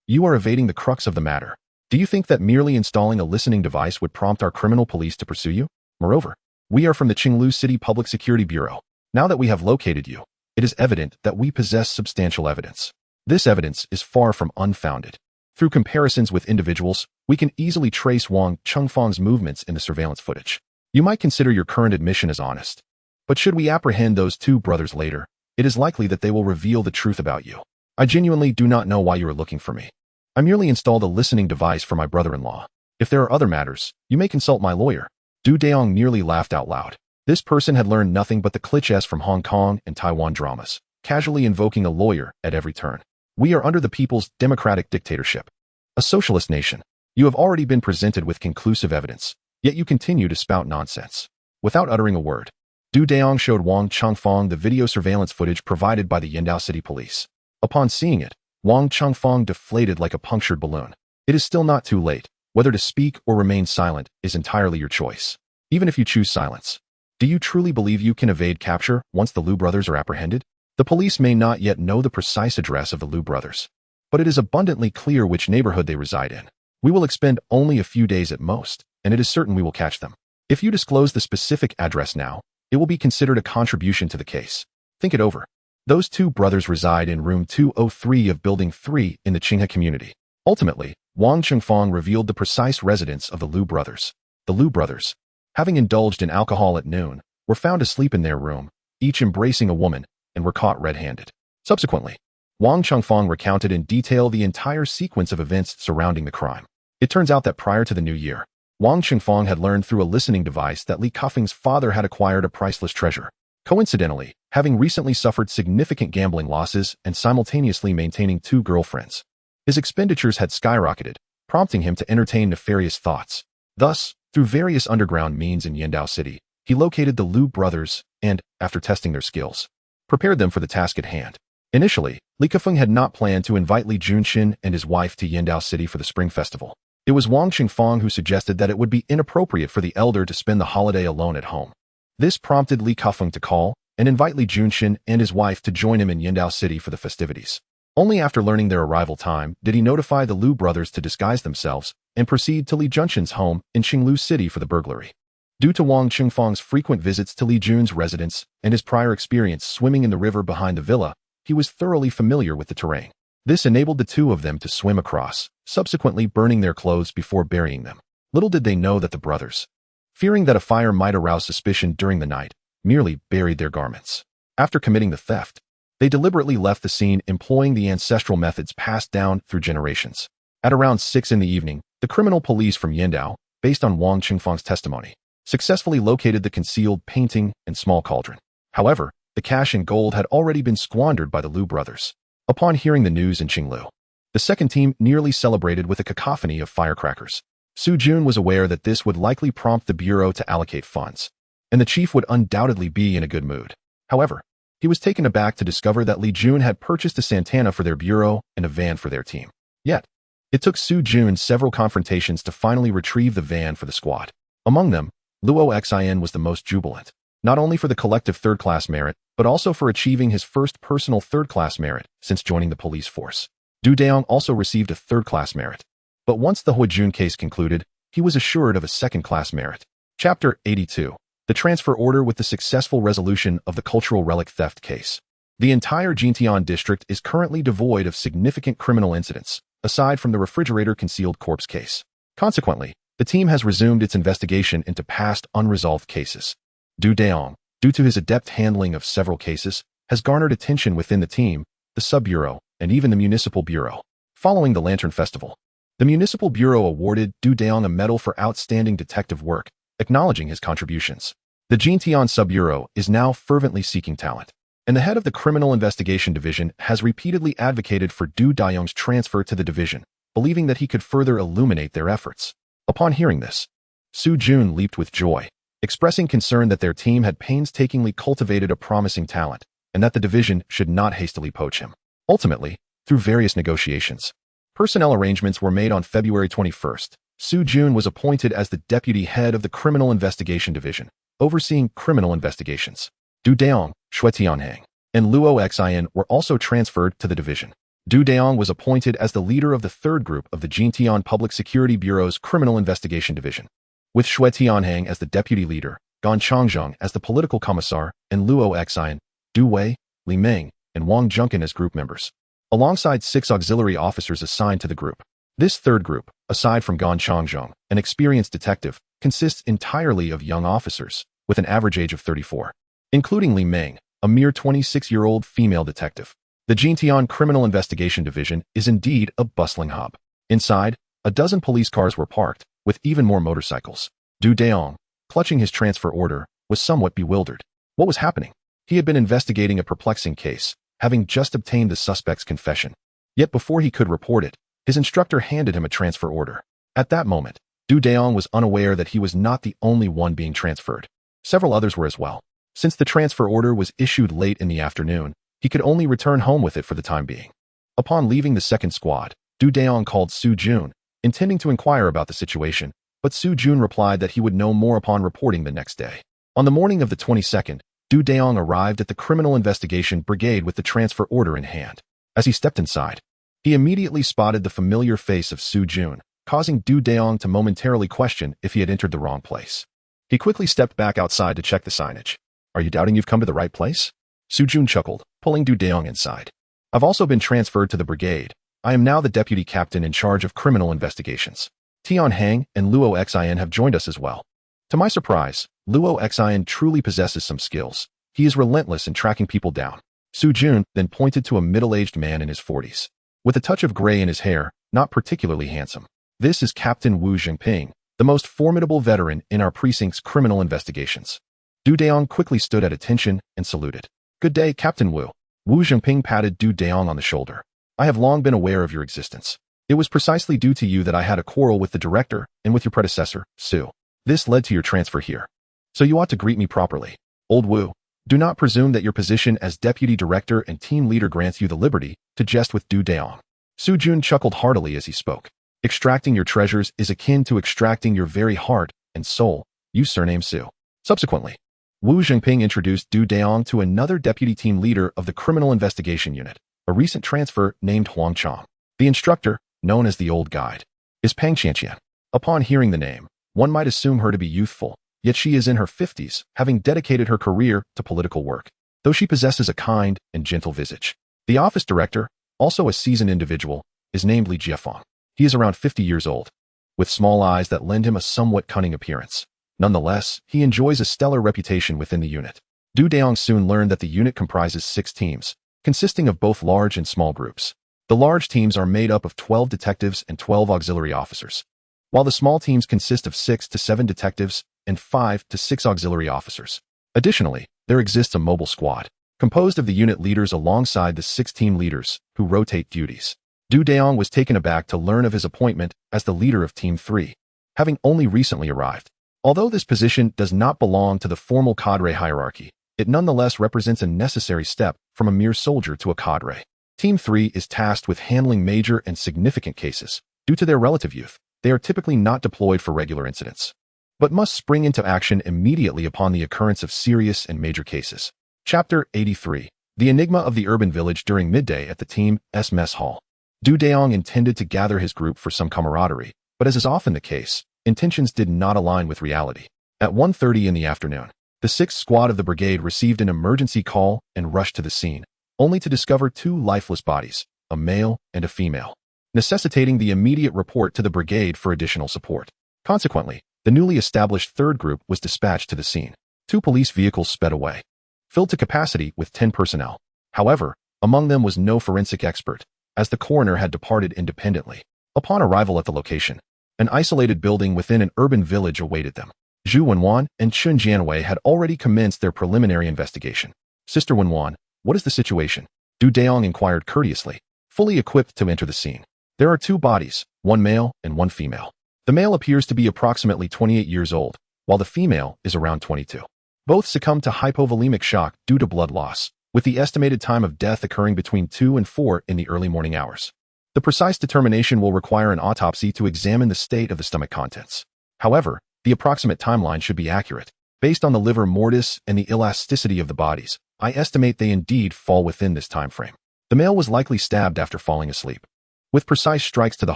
you are evading the crux of the matter. Do you think that merely installing a listening device would prompt our criminal police to pursue you? Moreover, we are from the Qinglu City Public Security Bureau. Now that we have located you, it is evident that we possess substantial evidence. This evidence is far from unfounded. Through comparisons with individuals, we can easily trace Wang Qingfang's movements in the surveillance footage. You might consider your current admission as honest. But should we apprehend those 2 brothers later, it is likely that they will reveal the truth about you. I genuinely do not know why you are looking for me. I merely installed a listening device for my brother-in-law. If there are other matters, you may consult my lawyer. Du Dayong nearly laughed out loud. This person had learned nothing but the clichés from Hong Kong and Taiwan dramas, casually invoking a lawyer at every turn. We are under the people's democratic dictatorship, a socialist nation. You have already been presented with conclusive evidence, yet you continue to spout nonsense. Without uttering a word, Du Dayong showed Wang Qingfang the video surveillance footage provided by the Yindao City Police. Upon seeing it, Wang Qingfang deflated like a punctured balloon. It is still not too late. Whether to speak or remain silent is entirely your choice. Even if you choose silence, do you truly believe you can evade capture once the Liu brothers are apprehended? The police may not yet know the precise address of the Liu brothers, but it is abundantly clear which neighborhood they reside in. We will expend only a few days at most, and it is certain we will catch them. If you disclose the specific address now, it will be considered a contribution to the case. Think it over. Those two brothers reside in room 203 of Building 3 in the Qinghe community. Ultimately, Wang Chengfang revealed the precise residence of the Liu brothers. The Liu brothers, having indulged in alcohol at noon, were found asleep in their room, each embracing a woman, and were caught red-handed. Subsequently, Wang Chengfang recounted in detail the entire sequence of events surrounding the crime. It turns out that prior to the new year, Wang Chengfang had learned through a listening device that Li Kefeng's father had acquired a priceless treasure. Coincidentally, having recently suffered significant gambling losses and simultaneously maintaining 2 girlfriends, his expenditures had skyrocketed, prompting him to entertain nefarious thoughts. Thus, through various underground means in Yindao City, he located the Liu brothers and, after testing their skills, prepared them for the task at hand. Initially, Li Kefeng had not planned to invite Li Junxin and his wife to Yindao City for the Spring Festival. It was Wang Chengfang who suggested that it would be inappropriate for the elder to spend the holiday alone at home. This prompted Li Kefeng to call and invite Li Junxin and his wife to join him in Yindao City for the festivities. Only after learning their arrival time did he notify the Liu brothers to disguise themselves and proceed to Li Junxin's home in Qinglu City for the burglary. Due to Wang Chengfang's frequent visits to Li Jun's residence and his prior experience swimming in the river behind the villa, he was thoroughly familiar with the terrain. This enabled the two of them to swim across, subsequently burning their clothes before burying them. Little did they know that the brothers, fearing that a fire might arouse suspicion during the night, merely buried their garments. After committing the theft, they deliberately left the scene employing the ancestral methods passed down through generations. At around 6 in the evening, the criminal police from Yindao, based on Wang Chengfang's testimony, successfully located the concealed painting and small cauldron. However, the cash and gold had already been squandered by the Liu brothers. Upon hearing the news in Qinglu, the second team nearly celebrated with a cacophony of firecrackers. Su Jun was aware that this would likely prompt the bureau to allocate funds, and the chief would undoubtedly be in a good mood. However, he was taken aback to discover that Li Jun had purchased a Santana for their bureau and a van for their team. Yet, it took Su Jun several confrontations to finally retrieve the van for the squad. Among them, Luo Xin was the most jubilant, not only for the collective third-class merit, but also for achieving his first personal third-class merit since joining the police force. Du Dayong also received a third-class merit. But once the Huijun case concluded, he was assured of a second-class merit. Chapter 82. The transfer order with the successful resolution of the cultural relic theft case. The entire Jintian district is currently devoid of significant criminal incidents, aside from the refrigerator-concealed corpse case. Consequently, the team has resumed its investigation into past unresolved cases. Du Dayong, due to his adept handling of several cases, has garnered attention within the team, the sub-bureau, and even the municipal bureau. Following the Lantern Festival, the municipal bureau awarded Du Dayong a medal for outstanding detective work, acknowledging his contributions. The Jintian sub-bureau is now fervently seeking talent, and the head of the Criminal Investigation Division has repeatedly advocated for Du Dayong's transfer to the division, believing that he could further illuminate their efforts. Upon hearing this, Su Jun leaped with joy, expressing concern that their team had painstakingly cultivated a promising talent, and that the division should not hastily poach him. Ultimately, through various negotiations, personnel arrangements were made on February 21st. Su Jun was appointed as the deputy head of the Criminal Investigation Division, overseeing criminal investigations. Du Dayong, Shui Tianhang, and Luo Xin were also transferred to the division. Du Dayong was appointed as the leader of the third group of the Jintian Public Security Bureau's Criminal Investigation Division, with Shui Tianhang as the deputy leader, Gan Changzheng as the political commissar, and Luo Xin, Du Wei, Li Meng, and Wang Junkin as group members, alongside 6 auxiliary officers assigned to the group. This third group, aside from Gan Changzheng, an experienced detective, consists entirely of young officers, with an average age of 34, including Li Meng, a mere 26-year-old female detective. The Jintian Criminal Investigation Division is indeed a bustling hub. Inside, a dozen police cars were parked, with even more motorcycles. Du Dayong, clutching his transfer order, was somewhat bewildered. What was happening? He had been investigating a perplexing case, having just obtained the suspect's confession. Yet before he could report it, his instructor handed him a transfer order. At that moment, Du Dayong was unaware that he was not the only one being transferred. Several others were as well. Since the transfer order was issued late in the afternoon, he could only return home with it for the time being. Upon leaving the second squad, Du Dayong called Su Jun, intending to inquire about the situation, but Su Jun replied that he would know more upon reporting the next day. On the morning of the 22nd, Du Dayong arrived at the Criminal Investigation Brigade with the transfer order in hand. As he stepped inside, he immediately spotted the familiar face of Su Jun, causing Du Dayong to momentarily question if he had entered the wrong place. He quickly stepped back outside to check the signage. Are you doubting you've come to the right place? Su Jun chuckled, pulling Du Dayong inside. I've also been transferred to the brigade. I am now the deputy captain in charge of criminal investigations. Tian Hang and Luo Xin have joined us as well. To my surprise, Luo Xin truly possesses some skills. He is relentless in tracking people down. Su Jun then pointed to a middle-aged man in his 40s. With a touch of gray in his hair, not particularly handsome. This is Captain Wu Jingping, the most formidable veteran in our precinct's criminal investigations. Du Dayong quickly stood at attention and saluted. Good day, Captain Wu. Wu Jingping patted Du Dayong on the shoulder. I have long been aware of your existence. It was precisely due to you that I had a quarrel with the director and with your predecessor, Su. This led to your transfer here. So you ought to greet me properly. Old Wu, do not presume that your position as deputy director and team leader grants you the liberty to jest with Du Dayong. Su Jun chuckled heartily as he spoke. Extracting your treasures is akin to extracting your very heart and soul. You surname Su. Subsequently, Wu Jingping introduced Du Dayong to another deputy team leader of the Criminal Investigation Unit, a recent transfer named Huang Chang. The instructor, known as the Old Guide, is Pang Qianqian. Upon hearing the name, one might assume her to be youthful, yet she is in her 50s, having dedicated her career to political work, though she possesses a kind and gentle visage. The office director, also a seasoned individual, is named Li Jiefang. He is around 50 years old, with small eyes that lend him a somewhat cunning appearance. Nonetheless, he enjoys a stellar reputation within the unit. Du Dayong soon learned that the unit comprises 6 teams, consisting of both large and small groups. The large teams are made up of 12 detectives and 12 auxiliary officers, while the small teams consist of 6 to 7 detectives and 5 to 6 auxiliary officers. Additionally, there exists a mobile squad, composed of the unit leaders alongside the 6 team leaders, who rotate duties. Du Dayong was taken aback to learn of his appointment as the leader of Team 3, having only recently arrived. Although this position does not belong to the formal cadre hierarchy, it nonetheless represents a necessary step from a mere soldier to a cadre. Team 3 is tasked with handling major and significant cases. Due to their relative youth, they are typically not deployed for regular incidents, but must spring into action immediately upon the occurrence of serious and major cases. Chapter 83. The Enigma of the Urban Village during midday at the Team S Mess Hall. Du Dayong intended to gather his group for some camaraderie, but as is often the case, intentions did not align with reality. At 1:30 in the afternoon, the 6th Squad of the brigade received an emergency call and rushed to the scene, only to discover 2 lifeless bodies, a male and a female, necessitating the immediate report to the brigade for additional support. Consequently, the newly established 3rd group was dispatched to the scene. 2 police vehicles sped away, filled to capacity with 10 personnel. However, among them was no forensic expert, as the coroner had departed independently. Upon arrival at the location, an isolated building within an urban village awaited them. Zhu Wenwan and Chun Jianwei had already commenced their preliminary investigation. Sister Wenwan, what is the situation? Du Dayong inquired courteously, fully equipped to enter the scene. There are 2 bodies, 1 male and 1 female. The male appears to be approximately 28 years old, while the female is around 22. Both succumbed to hypovolemic shock due to blood loss, with the estimated time of death occurring between 2 and 4 in the early morning hours. The precise determination will require an autopsy to examine the state of the stomach contents. However, the approximate timeline should be accurate. Based on the livor mortis and the elasticity of the bodies, I estimate they indeed fall within this time frame. The male was likely stabbed after falling asleep, with precise strikes to the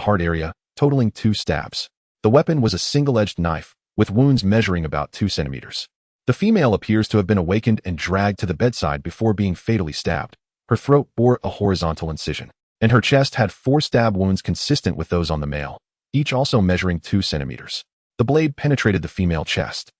heart area, totaling 2 stabs. The weapon was a single-edged knife, with wounds measuring about 2 centimeters. The female appears to have been awakened and dragged to the bedside before being fatally stabbed. Her throat bore a horizontal incision, and her chest had 4 stab wounds consistent with those on the male, each also measuring 2 centimeters. The blade penetrated the female chest,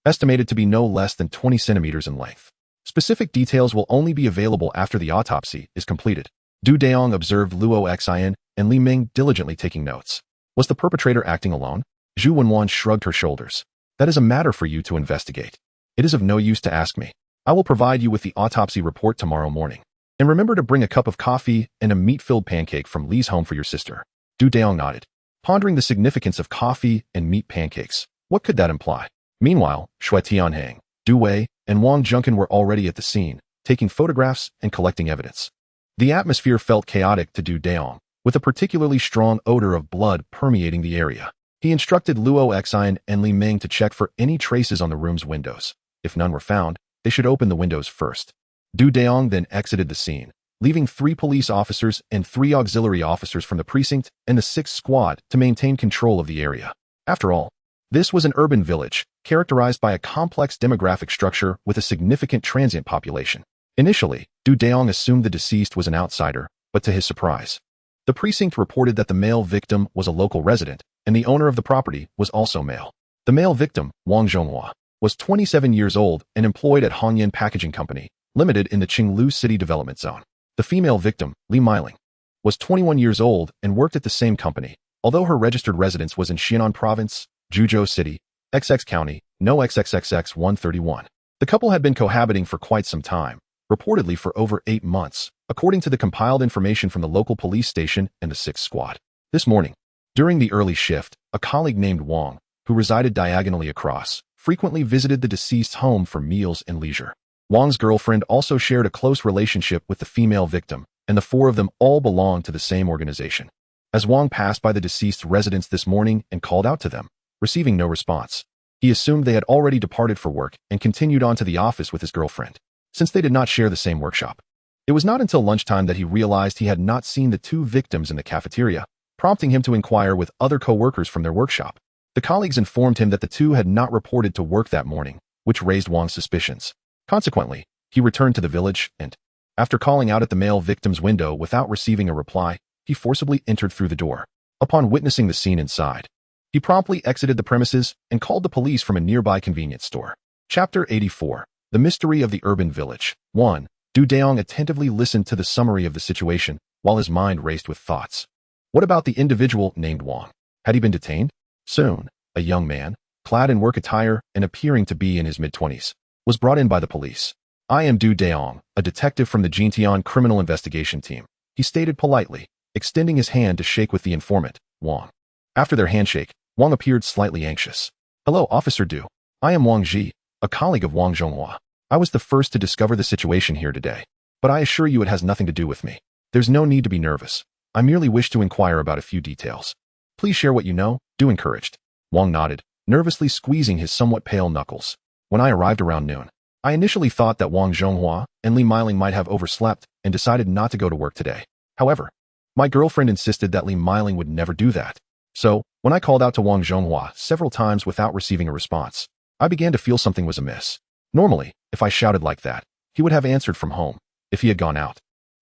estimated to be no less than 20 centimeters in length. Specific details will only be available after the autopsy is completed. Du Dayong observed Luo Xian and Li Ming diligently taking notes. Was the perpetrator acting alone? Zhu Wenwan shrugged her shoulders. That is a matter for you to investigate. It is of no use to ask me. I will provide you with the autopsy report tomorrow morning. And remember to bring a cup of coffee and a meat-filled pancake from Li's home for your sister. Du Dayong nodded, pondering the significance of coffee and meat pancakes. What could that imply? Meanwhile, Shui Tianhang, Du Wei, and Wang Junkin were already at the scene, taking photographs and collecting evidence. The atmosphere felt chaotic to Du Dayong, with a particularly strong odor of blood permeating the area. He instructed Luo Xian and Li Ming to check for any traces on the room's windows. If none were found, they should open the windows first. Du Dayong then exited the scene, leaving 3 police officers and 3 auxiliary officers from the precinct and the 6th squad to maintain control of the area. After all, this was an urban village, characterized by a complex demographic structure with a significant transient population. Initially, Dayong assumed the deceased was an outsider, but to his surprise, the precinct reported that the male victim was a local resident, and the owner of the property was also male. The male victim, Wang Zhonghua, was 27 years old and employed at Hongyan Packaging Company, Limited in the Qinglu City Development Zone. The female victim, Li Meiling, was 21 years old and worked at the same company, although her registered residence was in Xianan Province, Zhuzhou City, XX County, No XXXX 131. The couple had been cohabiting for quite some time, reportedly for over 8 months, according to the compiled information from the local police station and the 6th squad. This morning, during the early shift, a colleague named Wang, who resided diagonally across, frequently visited the deceased's home for meals and leisure. Wang's girlfriend also shared a close relationship with the female victim, and the 4 of them all belonged to the same organization. As Wang passed by the deceased's residence this morning and called out to them, receiving no response, he assumed they had already departed for work and continued on to the office with his girlfriend, since they did not share the same workshop. It was not until lunchtime that he realized he had not seen the 2 victims in the cafeteria, prompting him to inquire with other co-workers from their workshop. The colleagues informed him that the 2 had not reported to work that morning, which raised Wang's suspicions. Consequently, he returned to the village and, after calling out at the male victim's window without receiving a reply, he forcibly entered through the door. Upon witnessing the scene inside, he promptly exited the premises and called the police from a nearby convenience store. Chapter 84. The Mystery of the Urban Village. 1. Dayong attentively listened to the summary of the situation while his mind raced with thoughts. What about the individual named Wang? Had he been detained? Soon, a young man, clad in work attire and appearing to be in his mid-20s, was brought in by the police. I am Dayong, a detective from the Jintian Criminal Investigation Team, he stated politely, extending his hand to shake with the informant, Wang. After their handshake, Wang appeared slightly anxious. Hello, Officer Du. I am Wang Ji, a colleague of Wang Zhonghua. I was the first to discover the situation here today, but I assure you it has nothing to do with me. There's no need to be nervous. I merely wish to inquire about a few details. Please share what you know, Du encouraged. Wang nodded, nervously squeezing his somewhat pale knuckles. When I arrived around noon, I initially thought that Wang Zhonghua and Li Meiling might have overslept and decided not to go to work today. However, my girlfriend insisted that Li Meiling would never do that. So, when I called out to Wang Zhonghua several times without receiving a response, I began to feel something was amiss. Normally, if I shouted like that, he would have answered from home. If he had gone out,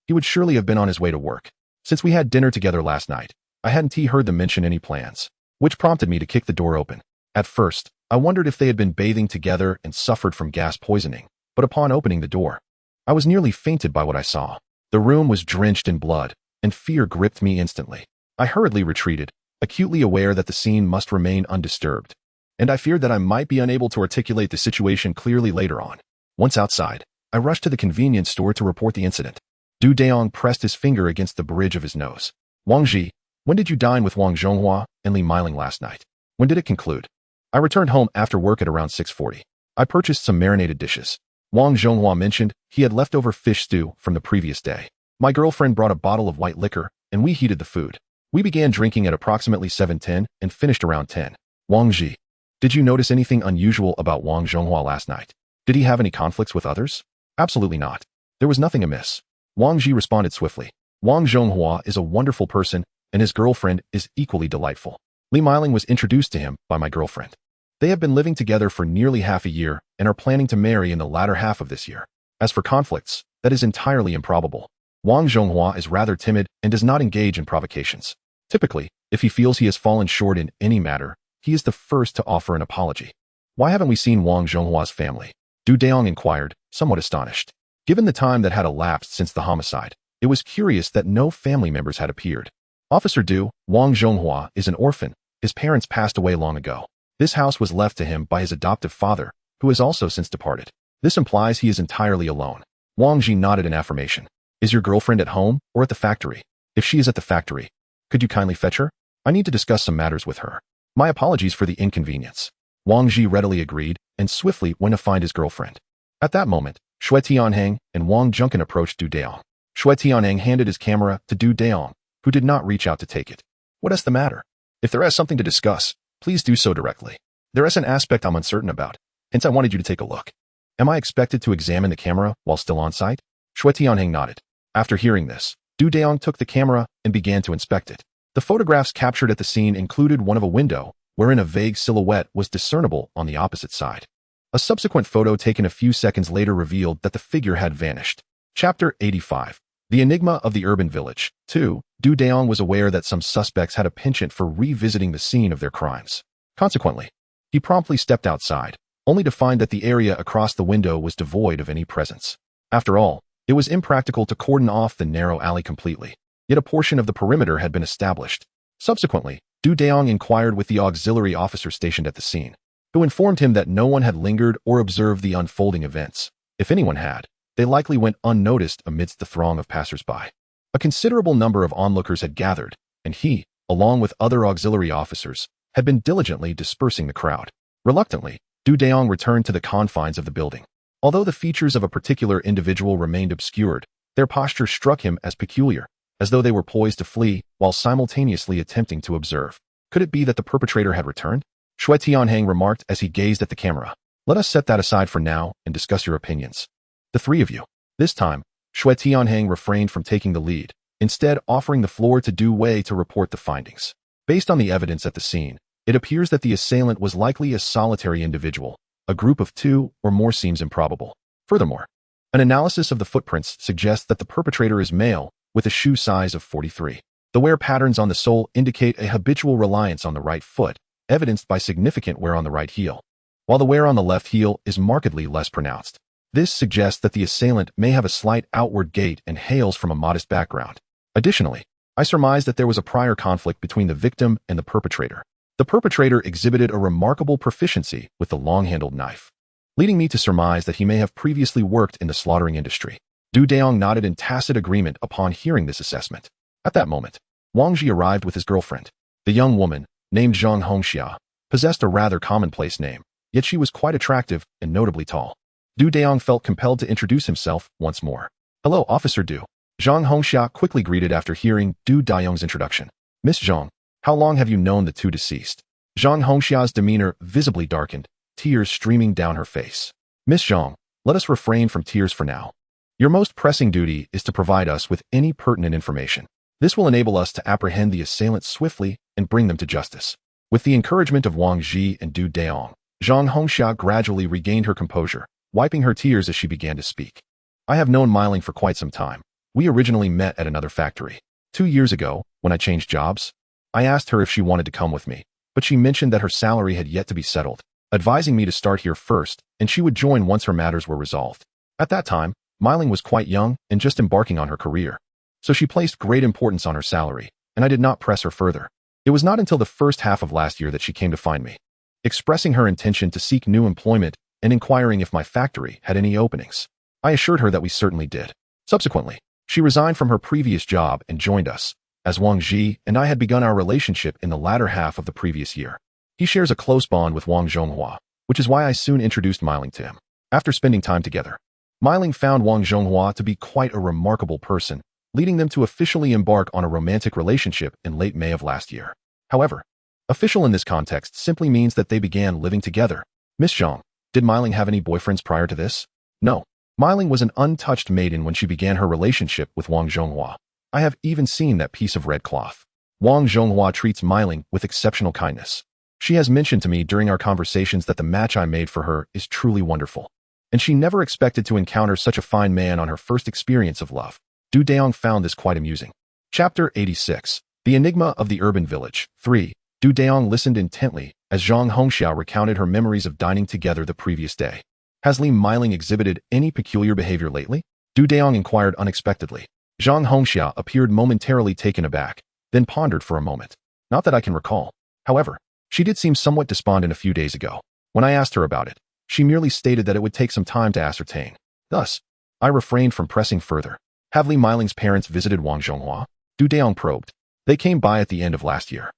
he would surely have been on his way to work. Since we had dinner together last night, I hadn't heard them mention any plans, which prompted me to kick the door open. At first, I wondered if they had been bathing together and suffered from gas poisoning, but upon opening the door, I was nearly fainted by what I saw. The room was drenched in blood, and fear gripped me instantly. I hurriedly retreated, acutely aware that the scene must remain undisturbed, and I feared that I might be unable to articulate the situation clearly later on. Once outside, I rushed to the convenience store to report the incident. Dayong pressed his finger against the bridge of his nose. Wang Ji, when did you dine with Wang Zhonghua and Li Meiling last night? When did it conclude? I returned home after work at around 6:40. I purchased some marinated dishes. Wang Zhonghua mentioned he had leftover fish stew from the previous day. My girlfriend brought a bottle of white liquor, and we heated the food. We began drinking at approximately 7:10 and finished around 10. Wang Ji, did you notice anything unusual about Wang Zhonghua last night? Did he have any conflicts with others? Absolutely not. There was nothing amiss. Wang Ji responded swiftly. Wang Zhonghua is a wonderful person, and his girlfriend is equally delightful. Li Meiling was introduced to him by my girlfriend. They have been living together for nearly half a year and are planning to marry in the latter half of this year. As for conflicts, that is entirely improbable. Wang Zhonghua is rather timid and does not engage in provocations. Typically, if he feels he has fallen short in any matter, he is the first to offer an apology. Why haven't we seen Wang Zhonghua's family? Dayong inquired, somewhat astonished. Given the time that had elapsed since the homicide, it was curious that no family members had appeared. Officer Du, Wang Zhonghua is an orphan. His parents passed away long ago. This house was left to him by his adoptive father, who has also since departed. This implies he is entirely alone. Wang Ji nodded in affirmation. Is your girlfriend at home or at the factory? If she is at the factory, could you kindly fetch her? I need to discuss some matters with her. My apologies for the inconvenience. Wang Ji readily agreed and swiftly went to find his girlfriend. At that moment, Shui Tianheng and Wang Junkin approached Dayong. Shui Tianheng handed his camera to Dayong, who did not reach out to take it. What is the matter? If there is something to discuss, please do so directly. There is an aspect I'm uncertain about, hence I wanted you to take a look. Am I expected to examine the camera while still on site? Shui Tianheng nodded. After hearing this, Dayong took the camera and began to inspect it. The photographs captured at the scene included one of a window, wherein a vague silhouette was discernible on the opposite side. A subsequent photo taken a few seconds later revealed that the figure had vanished. Chapter 85. The Enigma of the Urban Village. 2. Dayong was aware that some suspects had a penchant for revisiting the scene of their crimes. Consequently, he promptly stepped outside, only to find that the area across the window was devoid of any presence. After all, it was impractical to cordon off the narrow alley completely, yet a portion of the perimeter had been established. Subsequently, Dayong inquired with the auxiliary officer stationed at the scene, who informed him that no one had lingered or observed the unfolding events. If anyone had, they likely went unnoticed amidst the throng of passers-by. A considerable number of onlookers had gathered, and he, along with other auxiliary officers, had been diligently dispersing the crowd. Reluctantly, Dayong returned to the confines of the building. Although the features of a particular individual remained obscured, their posture struck him as peculiar, as though they were poised to flee while simultaneously attempting to observe. Could it be that the perpetrator had returned? Shui Tianheng remarked as he gazed at the camera. Let us set that aside for now and discuss your opinions. The three of you. This time, Shui Tianheng refrained from taking the lead, instead offering the floor to Du Wei to report the findings. Based on the evidence at the scene, it appears that the assailant was likely a solitary individual. A group of two or more seems improbable. Furthermore, an analysis of the footprints suggests that the perpetrator is male, with a shoe size of 43. The wear patterns on the sole indicate a habitual reliance on the right foot, evidenced by significant wear on the right heel, while the wear on the left heel is markedly less pronounced. This suggests that the assailant may have a slight outward gait and hails from a modest background. Additionally, I surmise that there was a prior conflict between the victim and the perpetrator. The perpetrator exhibited a remarkable proficiency with the long-handled knife, leading me to surmise that he may have previously worked in the slaughtering industry. Dayong nodded in tacit agreement upon hearing this assessment. At that moment, Wang Ji arrived with his girlfriend. The young woman, named Zhang Hongxia, possessed a rather commonplace name, yet she was quite attractive and notably tall. Dayong felt compelled to introduce himself once more. Hello, Officer Du. Zhang Hongxia quickly greeted after hearing Dayong's introduction. Miss Zhang, how long have you known the two deceased? Zhang Hongxia's demeanor visibly darkened, tears streaming down her face. Miss Zhang, let us refrain from tears for now. Your most pressing duty is to provide us with any pertinent information. This will enable us to apprehend the assailants swiftly and bring them to justice. With the encouragement of Wang Ji and Dayong, Zhang Hongxia gradually regained her composure, wiping her tears as she began to speak. I have known Meiling for quite some time. We originally met at another factory. 2 years ago, when I changed jobs, I asked her if she wanted to come with me, but she mentioned that her salary had yet to be settled, advising me to start here first, and she would join once her matters were resolved. At that time, Meiling was quite young and just embarking on her career, so she placed great importance on her salary, and I did not press her further. It was not until the first half of last year that she came to find me, expressing her intention to seek new employment and inquiring if my factory had any openings. I assured her that we certainly did. Subsequently, she resigned from her previous job and joined us, as Wang Ji and I had begun our relationship in the latter half of the previous year. He shares a close bond with Wang Zhonghua, which is why I soon introduced Meiling to him. After spending time together, Meiling found Wang Zhonghua to be quite a remarkable person, leading them to officially embark on a romantic relationship in late May of last year. However, official in this context simply means that they began living together. Miss Zhang, did Meiling have any boyfriends prior to this? No. Meiling was an untouched maiden when she began her relationship with Wang Zhonghua. I have even seen that piece of red cloth. Wang Zhonghua treats Meiling with exceptional kindness. She has mentioned to me during our conversations that the match I made for her is truly wonderful, and she never expected to encounter such a fine man on her first experience of love. Dayong found this quite amusing. Chapter 86. The Enigma of the Urban Village. 3. Dayong listened intently as Zhang Hongxia recounted her memories of dining together the previous day. Has Li Meiling exhibited any peculiar behavior lately? Dayong inquired unexpectedly. Zhang Hongxia appeared momentarily taken aback, then pondered for a moment. Not that I can recall. However, she did seem somewhat despondent a few days ago. When I asked her about it, she merely stated that it would take some time to ascertain. Thus, I refrained from pressing further. Have Li Meiling's parents visited Wang Zhonghua? Dayong probed. They came by at the end of last year.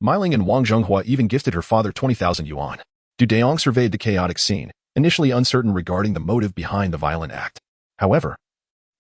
Meiling and Wang Zhonghua even gifted her father 20,000 yuan. Dayong surveyed the chaotic scene, initially uncertain regarding the motive behind the violent act. However,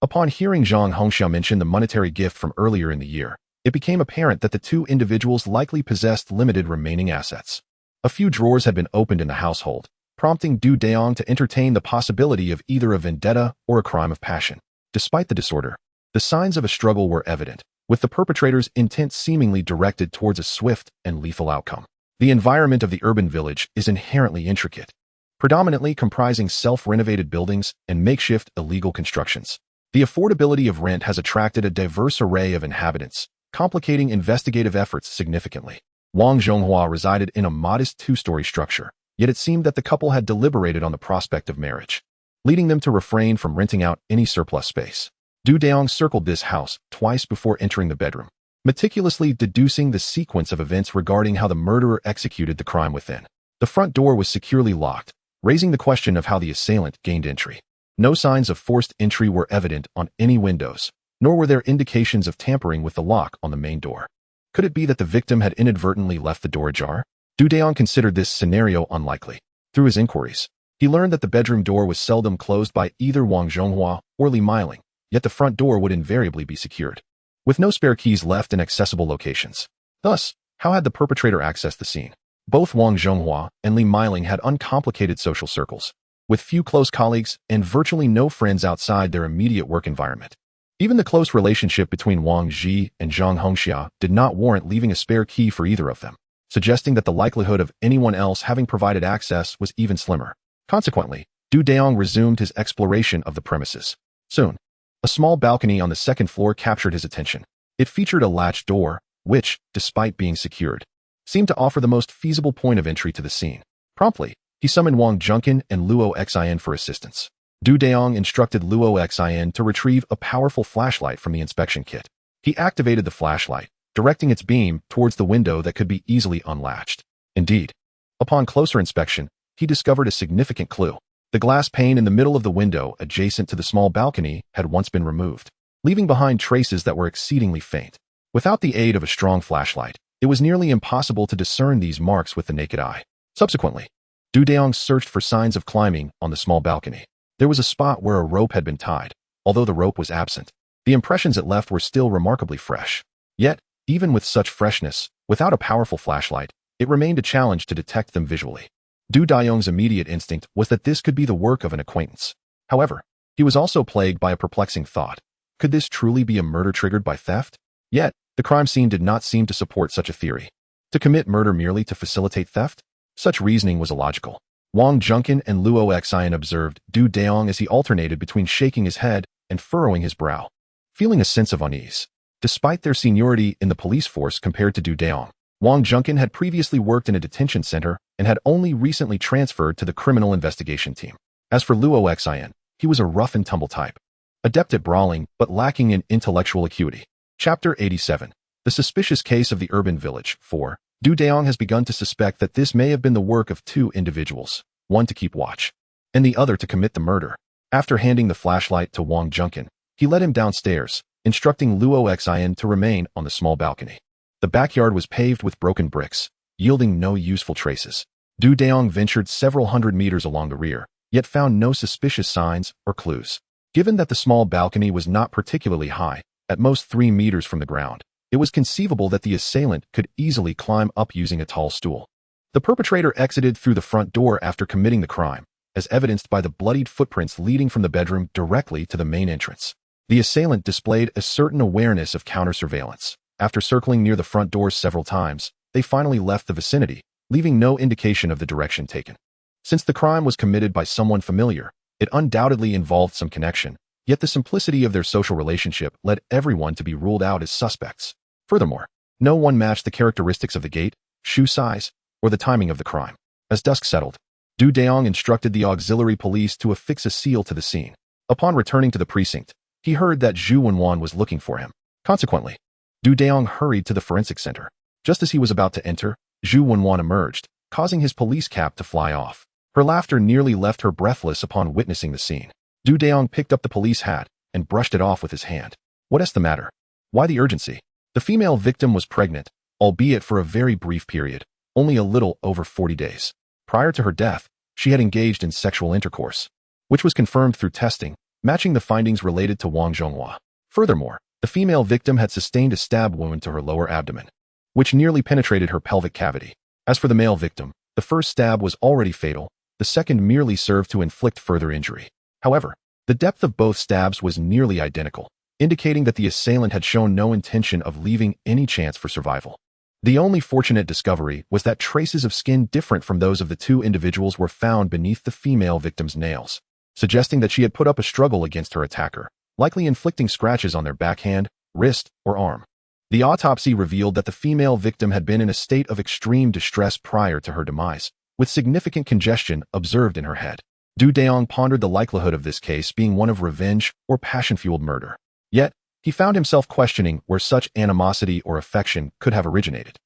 upon hearing Zhang Hongxia mention the monetary gift from earlier in the year, it became apparent that the two individuals likely possessed limited remaining assets. A few drawers had been opened in the household, prompting Dayong to entertain the possibility of either a vendetta or a crime of passion. Despite the disorder, The signs of a struggle were evident, with the perpetrator's intent seemingly directed towards a swift and lethal outcome. The environment of the urban village is inherently intricate, predominantly comprising self-renovated buildings and makeshift illegal constructions. The affordability of rent has attracted a diverse array of inhabitants, complicating investigative efforts significantly. Wang Zhonghua resided in a modest two-story structure, yet it seemed that the couple had deliberated on the prospect of marriage, leading them to refrain from renting out any surplus space. Dayong circled this house twice before entering the bedroom, meticulously deducing the sequence of events regarding how the murderer executed the crime within. The front door was securely locked, raising the question of how the assailant gained entry. No signs of forced entry were evident on any windows, nor were there indications of tampering with the lock on the main door. Could it be that the victim had inadvertently left the door ajar? Dayong considered this scenario unlikely. Through his inquiries, he learned that the bedroom door was seldom closed by either Wang Zhonghua or Li Meiling, yet the front door would invariably be secured, with no spare keys left in accessible locations. Thus, how had the perpetrator accessed the scene? Both Wang Zhonghua and Li Meiling had uncomplicated social circles, with few close colleagues and virtually no friends outside their immediate work environment. Even the close relationship between Wang Zhi and Zhang Hongxia did not warrant leaving a spare key for either of them, suggesting that the likelihood of anyone else having provided access was even slimmer. Consequently, Dayong resumed his exploration of the premises. Soon, a small balcony on the second floor captured his attention. It featured a latched door, which, despite being secured, seemed to offer the most feasible point of entry to the scene. Promptly, he summoned Wang Junkin and Luo Xin for assistance. Dayong instructed Luo Xin to retrieve a powerful flashlight from the inspection kit. He activated the flashlight, directing its beam towards the window that could be easily unlatched. Indeed, upon closer inspection, he discovered a significant clue. The glass pane in the middle of the window adjacent to the small balcony had once been removed, leaving behind traces that were exceedingly faint. Without the aid of a strong flashlight, it was nearly impossible to discern these marks with the naked eye. Subsequently, Dayong searched for signs of climbing on the small balcony. There was a spot where a rope had been tied, although the rope was absent. The impressions it left were still remarkably fresh. Yet, even with such freshness, without a powerful flashlight, it remained a challenge to detect them visually. Dayong's immediate instinct was that this could be the work of an acquaintance. However, he was also plagued by a perplexing thought. Could this truly be a murder triggered by theft? Yet, the crime scene did not seem to support such a theory. To commit murder merely to facilitate theft? Such reasoning was illogical. Wang Junkin and Luo Xin observed Dayong as he alternated between shaking his head and furrowing his brow, feeling a sense of unease. Despite their seniority in the police force compared to Dayong, Wang Junkin had previously worked in a detention center and had only recently transferred to the criminal investigation team. As for Luo Xin, he was a rough-and-tumble type, adept at brawling but lacking in intellectual acuity. Chapter 87. The Suspicious Case of the Urban Village. 4. Dayong has begun to suspect that this may have been the work of two individuals, one to keep watch, and the other to commit the murder. After handing the flashlight to Wang Junkin, he led him downstairs, instructing Luo Xin to remain on the small balcony. The backyard was paved with broken bricks, yielding no useful traces. Dayong ventured several hundred meters along the rear, yet found no suspicious signs or clues. Given that the small balcony was not particularly high, at most 3 meters from the ground, it was conceivable that the assailant could easily climb up using a tall stool. The perpetrator exited through the front door after committing the crime, as evidenced by the bloodied footprints leading from the bedroom directly to the main entrance. The assailant displayed a certain awareness of counter-surveillance. After circling near the front door several times, they finally left the vicinity, leaving no indication of the direction taken. Since the crime was committed by someone familiar, it undoubtedly involved some connection, yet the simplicity of their social relationship led everyone to be ruled out as suspects. Furthermore, no one matched the characteristics of the gait, shoe size, or the timing of the crime. As dusk settled, Dayong instructed the auxiliary police to affix a seal to the scene. Upon returning to the precinct, he heard that Zhu Wenwan was looking for him. Consequently, Dayong hurried to the forensic center. Just as he was about to enter, Zhu Wenwan emerged, causing his police cap to fly off. Her laughter nearly left her breathless upon witnessing the scene. Dayong picked up the police hat and brushed it off with his hand. What's the matter? Why the urgency? The female victim was pregnant, albeit for a very brief period, only a little over 40 days. Prior to her death, she had engaged in sexual intercourse, which was confirmed through testing, matching the findings related to Wang Zhonghua. Furthermore, the female victim had sustained a stab wound to her lower abdomen, which nearly penetrated her pelvic cavity. As for the male victim, the first stab was already fatal, the second merely served to inflict further injury. However, the depth of both stabs was nearly identical, indicating that the assailant had shown no intention of leaving any chance for survival. The only fortunate discovery was that traces of skin different from those of the two individuals were found beneath the female victim's nails, suggesting that she had put up a struggle against her attacker, likely inflicting scratches on their backhand, wrist, or arm. The autopsy revealed that the female victim had been in a state of extreme distress prior to her demise, with significant congestion observed in her head. Dayong pondered the likelihood of this case being one of revenge or passion-fueled murder. Yet, he found himself questioning where such animosity or affection could have originated.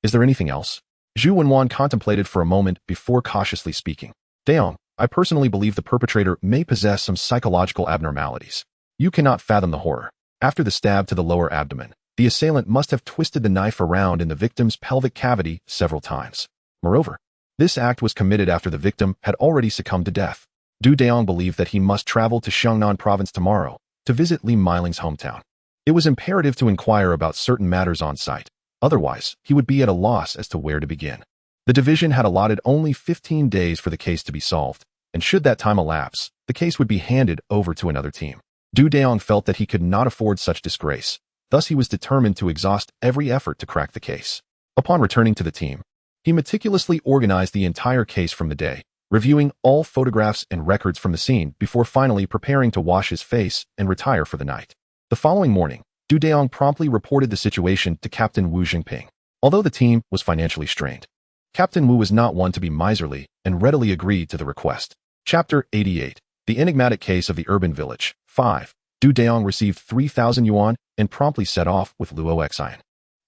Is there anything else? Zhu Wenwan contemplated for a moment before cautiously speaking. Dayong, I personally believe the perpetrator may possess some psychological abnormalities. You cannot fathom the horror. After the stab to the lower abdomen, the assailant must have twisted the knife around in the victim's pelvic cavity several times. Moreover, this act was committed after the victim had already succumbed to death. Dayong believed that he must travel to Xiongnan province tomorrow to visit Li Meiling's hometown. It was imperative to inquire about certain matters on site, otherwise he would be at a loss as to where to begin. The division had allotted only 15 days for the case to be solved, and should that time elapse, the case would be handed over to another team. Dayong felt that he could not afford such disgrace, thus he was determined to exhaust every effort to crack the case. Upon returning to the team, he meticulously organized the entire case from the day, reviewing all photographs and records from the scene before finally preparing to wash his face and retire for the night. The following morning, Dayong promptly reported the situation to Captain Wu Jingping. Although the team was financially strained, Captain Wu was not one to be miserly and readily agreed to the request. Chapter 88. The Enigmatic Case of the Urban Village. 5. Dayong received 3,000 yuan and promptly set off with Luo Xian.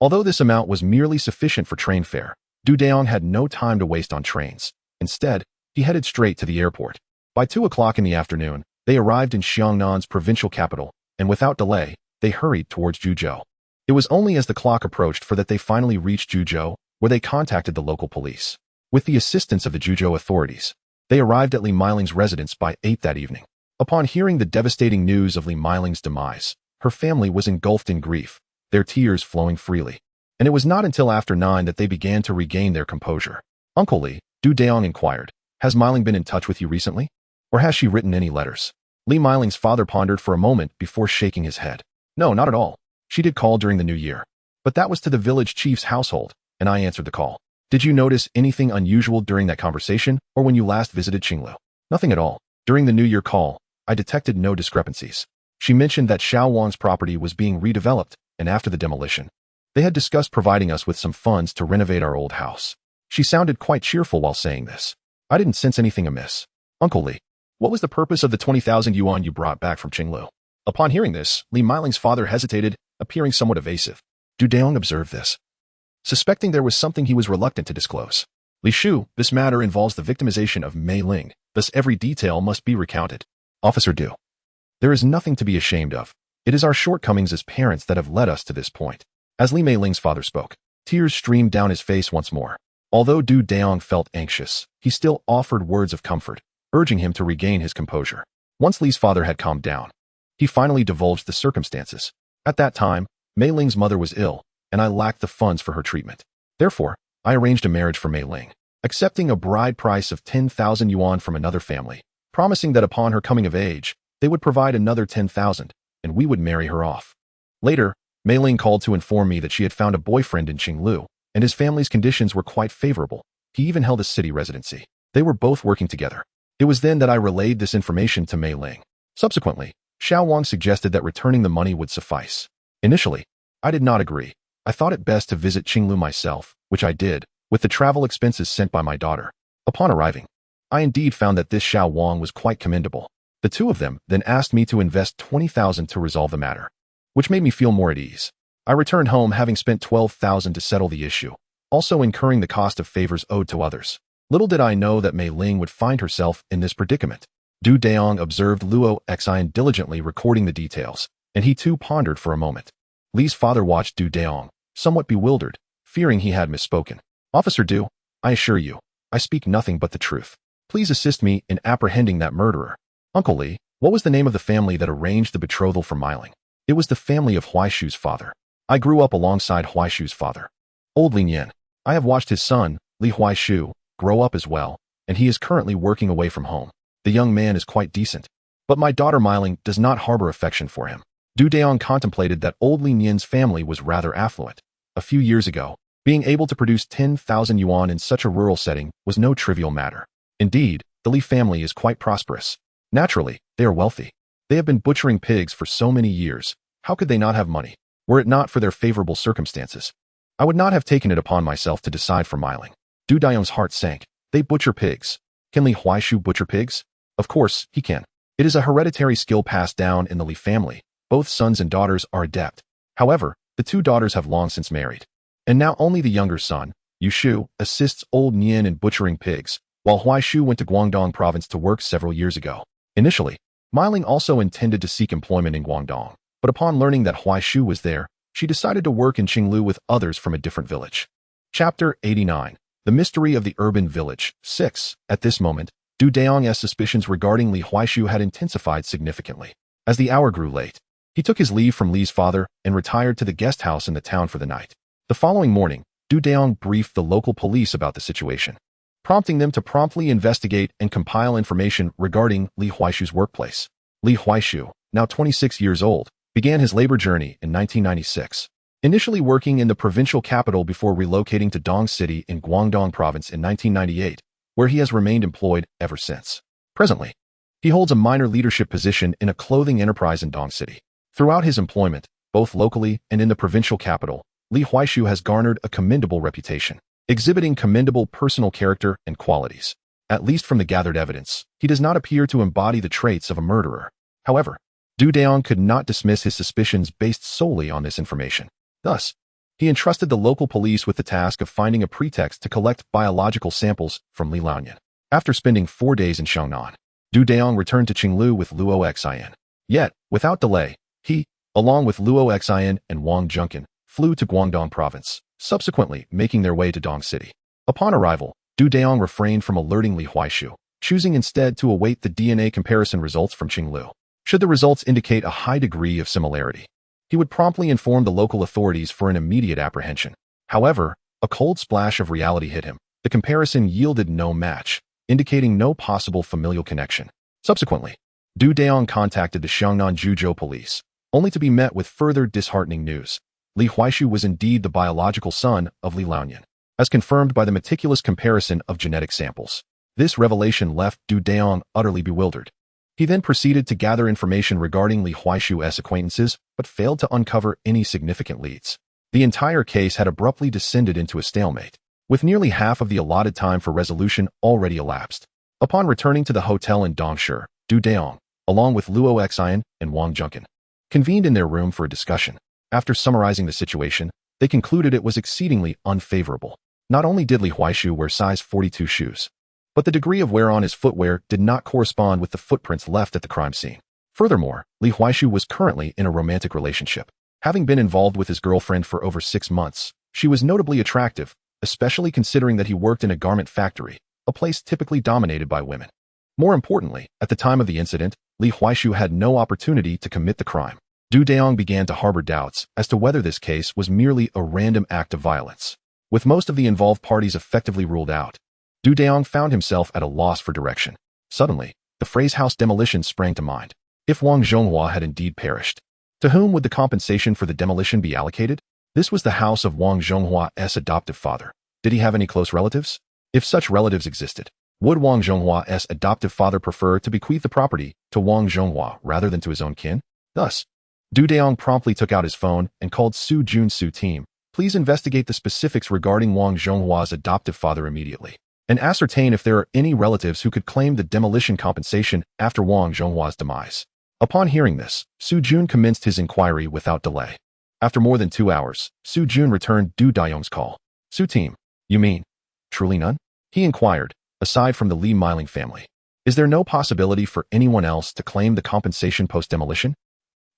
Although this amount was merely sufficient for train fare, Dayong had no time to waste on trains. Instead, he headed straight to the airport. By 2 o'clock in the afternoon, they arrived in Xiangnan's provincial capital, and without delay, they hurried towards Juzhou. It was only as the clock approached for that they finally reached Juzhou, where they contacted the local police. With the assistance of the Juzhou authorities, they arrived at Li Meiling's residence by 8 that evening. Upon hearing the devastating news of Li Meiling's demise, her family was engulfed in grief, their tears flowing freely. And it was not until after 9 that they began to regain their composure. Uncle Li, Dayong inquired, has Meiling been in touch with you recently? Or has she written any letters? Li Meiling's father pondered for a moment before shaking his head. No, not at all. She did call during the new year. But that was to the village chief's household, and I answered the call. Did you notice anything unusual during that conversation or when you last visited Qinglu? Nothing at all. During the new year call, I detected no discrepancies. She mentioned that Xiao Wang's property was being redeveloped, and after the demolition, they had discussed providing us with some funds to renovate our old house. She sounded quite cheerful while saying this. I didn't sense anything amiss. Uncle Li, what was the purpose of the 20,000 yuan you brought back from Qinglu? Upon hearing this, Li Meiling's father hesitated, appearing somewhat evasive. Dayong observed this, suspecting there was something he was reluctant to disclose. Li Shu, this matter involves the victimization of Mei Ling, thus every detail must be recounted. Officer Du, there is nothing to be ashamed of. It is our shortcomings as parents that have led us to this point. As Li Mei Ling's father spoke, tears streamed down his face once more. Although Dayong felt anxious, he still offered words of comfort, urging him to regain his composure. Once Li's father had calmed down, he finally divulged the circumstances. At that time, Mei Ling's mother was ill, and I lacked the funds for her treatment. Therefore, I arranged a marriage for Mei Ling, accepting a bride price of 10,000 yuan from another family, promising that upon her coming of age, they would provide another 10,000, and we would marry her off. Later, Mei Ling called to inform me that she had found a boyfriend in Qinglu, and his family's conditions were quite favorable. He even held a city residency. They were both working together. It was then that I relayed this information to Mei Ling. Subsequently, Xiao Wang suggested that returning the money would suffice. Initially, I did not agree. I thought it best to visit Qinglu myself, which I did, with the travel expenses sent by my daughter. Upon arriving, I indeed found that this Xiao Wang was quite commendable. The two of them then asked me to invest 20,000 to resolve the matter, which made me feel more at ease. I returned home having spent 12,000 to settle the issue, also incurring the cost of favors owed to others. Little did I know that Mei Ling would find herself in this predicament. Dayong observed Luo Xian diligently recording the details, and he too pondered for a moment. Li's father watched Dayong, somewhat bewildered, fearing he had misspoken. Officer Du, I assure you, I speak nothing but the truth. Please assist me in apprehending that murderer. Uncle Li, what was the name of the family that arranged the betrothal for Meiling? It was the family of Huaishu's father. I grew up alongside Huaishu's father, Old Lin Yan. I have watched his son, Li Huaishu, grow up as well, and he is currently working away from home. The young man is quite decent, but my daughter Meiling does not harbor affection for him. Du Dayong contemplated that old Li Nian's family was rather affluent. A few years ago, being able to produce 10,000 yuan in such a rural setting was no trivial matter. Indeed, the Li family is quite prosperous. Naturally, they are wealthy. They have been butchering pigs for so many years. How could they not have money? Were it not for their favorable circumstances, I would not have taken it upon myself to decide for Miling. Du Dayong's heart sank. They butcher pigs. Can Li Huaishu butcher pigs? Of course, he can. It is a hereditary skill passed down in the Li family. Both sons and daughters are adept. However, the two daughters have long since married. And now only the younger son, Yu Shu, assists old Nian in butchering pigs, while Huaishu went to Guangdong province to work several years ago. Initially, Miling also intended to seek employment in Guangdong, but upon learning that Huaishu was there, she decided to work in Qinglu with others from a different village. Chapter 89. The Mystery of the Urban Village. 6. At this moment, Du Dayong's suspicions regarding Li Huaishu had intensified significantly. As the hour grew late, he took his leave from Li's father and retired to the guest house in the town for the night. The following morning, Du Dayong briefed the local police about the situation, prompting them to promptly investigate and compile information regarding Li Huaishu's workplace. Li Huaishu, now 26 years old, began his labor journey in 1996, initially working in the provincial capital before relocating to Dong City in Guangdong province in 1998, where he has remained employed ever since. Presently, he holds a minor leadership position in a clothing enterprise in Dong City. Throughout his employment, both locally and in the provincial capital, Li Huaishu has garnered a commendable reputation, exhibiting commendable personal character and qualities. At least from the gathered evidence, he does not appear to embody the traits of a murderer. However, Du Dayong could not dismiss his suspicions based solely on this information. Thus, he entrusted the local police with the task of finding a pretext to collect biological samples from Li Laonian. After spending 4 days in Xiangnan, Du Dayong returned to Qinglu with Luo Xian. Yet, without delay, he, along with Luo Xian and Wang Junkin, flew to Guangdong province, subsequently making their way to Dong City. Upon arrival, Du Dayong refrained from alerting Li Huaishu, choosing instead to await the DNA comparison results from Qinglu. Should the results indicate a high degree of similarity, he would promptly inform the local authorities for an immediate apprehension. However, a cold splash of reality hit him. The comparison yielded no match, indicating no possible familial connection. Subsequently, Du Dayong contacted the Xiangnan Juzhou police, only to be met with further disheartening news. Li Huaishu was indeed the biological son of Li Laonian, as confirmed by the meticulous comparison of genetic samples. This revelation left Du Dayong utterly bewildered. He then proceeded to gather information regarding Li Huaishu's acquaintances, but failed to uncover any significant leads. The entire case had abruptly descended into a stalemate, with nearly half of the allotted time for resolution already elapsed. Upon returning to the hotel in Dongshi, Du Dayong, along with Luo Xian and Wang Junkin, convened in their room for a discussion. After summarizing the situation, they concluded it was exceedingly unfavorable. Not only did Li Huaishu wear size 42 shoes, but the degree of wear on his footwear did not correspond with the footprints left at the crime scene. Furthermore, Li Huaishu was currently in a romantic relationship. Having been involved with his girlfriend for over 6 months, she was notably attractive, especially considering that he worked in a garment factory, a place typically dominated by women. More importantly, at the time of the incident, Li Huaishu had no opportunity to commit the crime. Du Dayong began to harbor doubts as to whether this case was merely a random act of violence. With most of the involved parties effectively ruled out, Du Dayong found himself at a loss for direction. Suddenly, the phrase house demolition sprang to mind. If Wang Zhonghua had indeed perished, to whom would the compensation for the demolition be allocated? This was the house of Wang Zhonghua's adoptive father. Did he have any close relatives? If such relatives existed, would Wang Zhonghua's adoptive father prefer to bequeath the property to Wang Zhonghua rather than to his own kin? Thus, Du Dayong promptly took out his phone and called Su Jun's team. Please investigate the specifics regarding Wang Zhonghua's adoptive father immediately, and ascertain if there are any relatives who could claim the demolition compensation after Wang Zhonghua's demise. Upon hearing this, Su Jun commenced his inquiry without delay. After more than 2 hours, Su Jun returned Du Dayong's call. Su team, you mean, truly none? He inquired, aside from the Li Miling family. Is there no possibility for anyone else to claim the compensation post-demolition?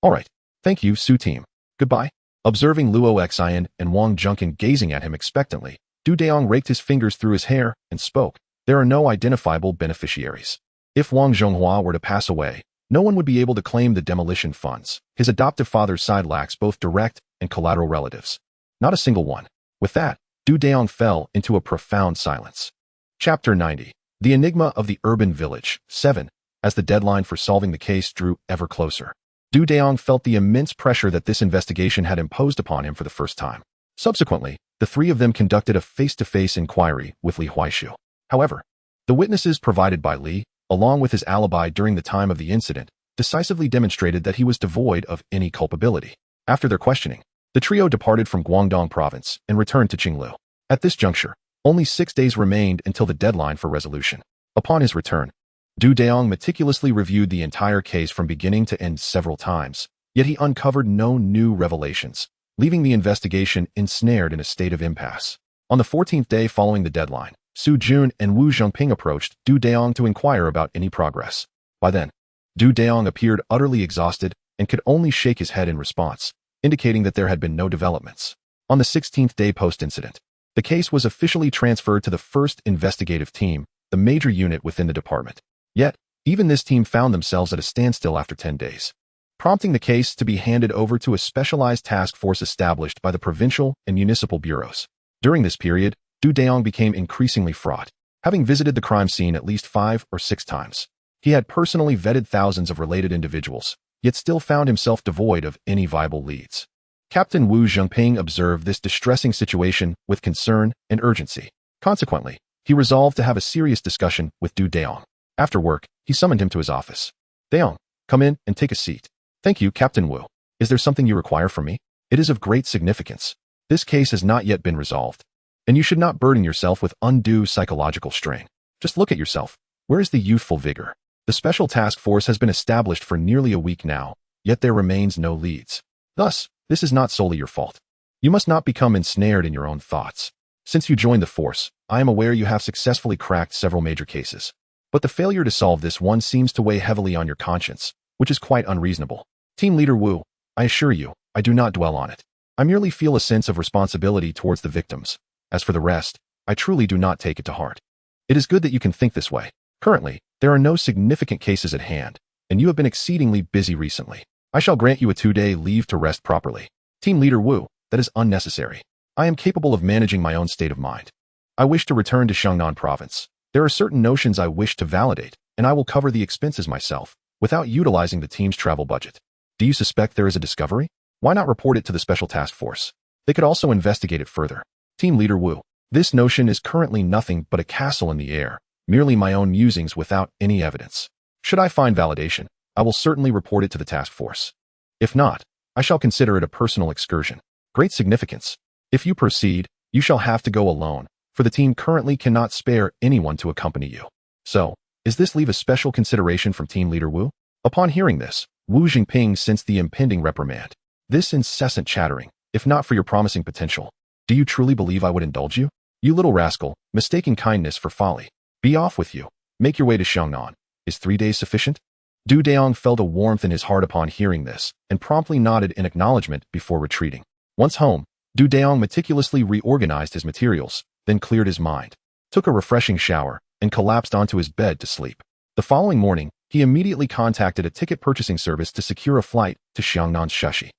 All right. Thank you, Su team. Goodbye. Observing Luo Xian and Wang Junkin gazing at him expectantly, Du Dayong raked his fingers through his hair and spoke. There are no identifiable beneficiaries. If Wang Zhonghua were to pass away, no one would be able to claim the demolition funds. His adoptive father's side lacks both direct and collateral relatives. Not a single one. With that, Du Dayong fell into a profound silence. Chapter 90. The Enigma of the Urban Village. 7. As the deadline for solving the case drew ever closer, Dayong felt the immense pressure that this investigation had imposed upon him for the first time. Subsequently, the three of them conducted a face-to-face inquiry with Li Huaishu. However, the witnesses provided by Li, along with his alibi during the time of the incident, decisively demonstrated that he was devoid of any culpability. After their questioning, the trio departed from Guangdong province and returned to Qinglu. At this juncture, only 6 days remained until the deadline for resolution. Upon his return, Dayong meticulously reviewed the entire case from beginning to end several times, yet he uncovered no new revelations, leaving the investigation ensnared in a state of impasse. On the 14th day following the deadline, Su Jun and Wu Zhongping approached Dayong to inquire about any progress. By then, Dayong appeared utterly exhausted and could only shake his head in response, indicating that there had been no developments. On the 16th day post-incident, the case was officially transferred to the first investigative team, the major unit within the department. Yet, even this team found themselves at a standstill after 10 days, prompting the case to be handed over to a specialized task force established by the provincial and municipal bureaus. During this period, Dayong became increasingly fraught. Having visited the crime scene at least 5 or 6 times, he had personally vetted thousands of related individuals, yet still found himself devoid of any viable leads. Captain Wu Zhongping observed this distressing situation with concern and urgency. Consequently, he resolved to have a serious discussion with Dayong. After work, he summoned him to his office. Dayong, come in and take a seat. Thank you, Captain Wu. Is there something you require from me? It is of great significance. This case has not yet been resolved, and you should not burden yourself with undue psychological strain. Just look at yourself. Where is the youthful vigor? The special task force has been established for nearly a week now, yet there remains no leads. Thus, this is not solely your fault. You must not become ensnared in your own thoughts. Since you joined the force, I am aware you have successfully cracked several major cases. But the failure to solve this one seems to weigh heavily on your conscience, which is quite unreasonable. Team Leader Wu, I assure you, I do not dwell on it. I merely feel a sense of responsibility towards the victims. As for the rest, I truly do not take it to heart. It is good that you can think this way. Currently, there are no significant cases at hand, and you have been exceedingly busy recently. I shall grant you a 2-day leave to rest properly. Team Leader Wu, that is unnecessary. I am capable of managing my own state of mind. I wish to return to Xiangnan province. There are certain notions I wish to validate, and I will cover the expenses myself, without utilizing the team's travel budget. Do you suspect there is a discovery? Why not report it to the special task force? They could also investigate it further. Team Leader Wu, this notion is currently nothing but a castle in the air, merely my own musings without any evidence. Should I find validation, I will certainly report it to the task force. If not, I shall consider it a personal excursion. Great significance. If you proceed, you shall have to go alone, for the team currently cannot spare anyone to accompany you. So, is this leave a special consideration from Team Leader Wu? Upon hearing this, Wu Jingping sensed the impending reprimand. This incessant chattering, if not for your promising potential. Do you truly believe I would indulge you? You little rascal, mistaking kindness for folly. Be off with you. Make your way to Xiangnan. Is 3 days sufficient? Dayong felt a warmth in his heart upon hearing this, and promptly nodded in acknowledgement before retreating. Once home, Dayong meticulously reorganized his materials, then cleared his mind, took a refreshing shower, and collapsed onto his bed to sleep. The following morning, he immediately contacted a ticket purchasing service to secure a flight to Xiangnan's Shashi.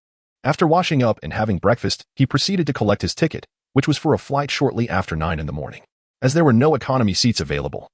After washing up and having breakfast, he proceeded to collect his ticket, which was for a flight shortly after 9 in the morning. As there were no economy seats available,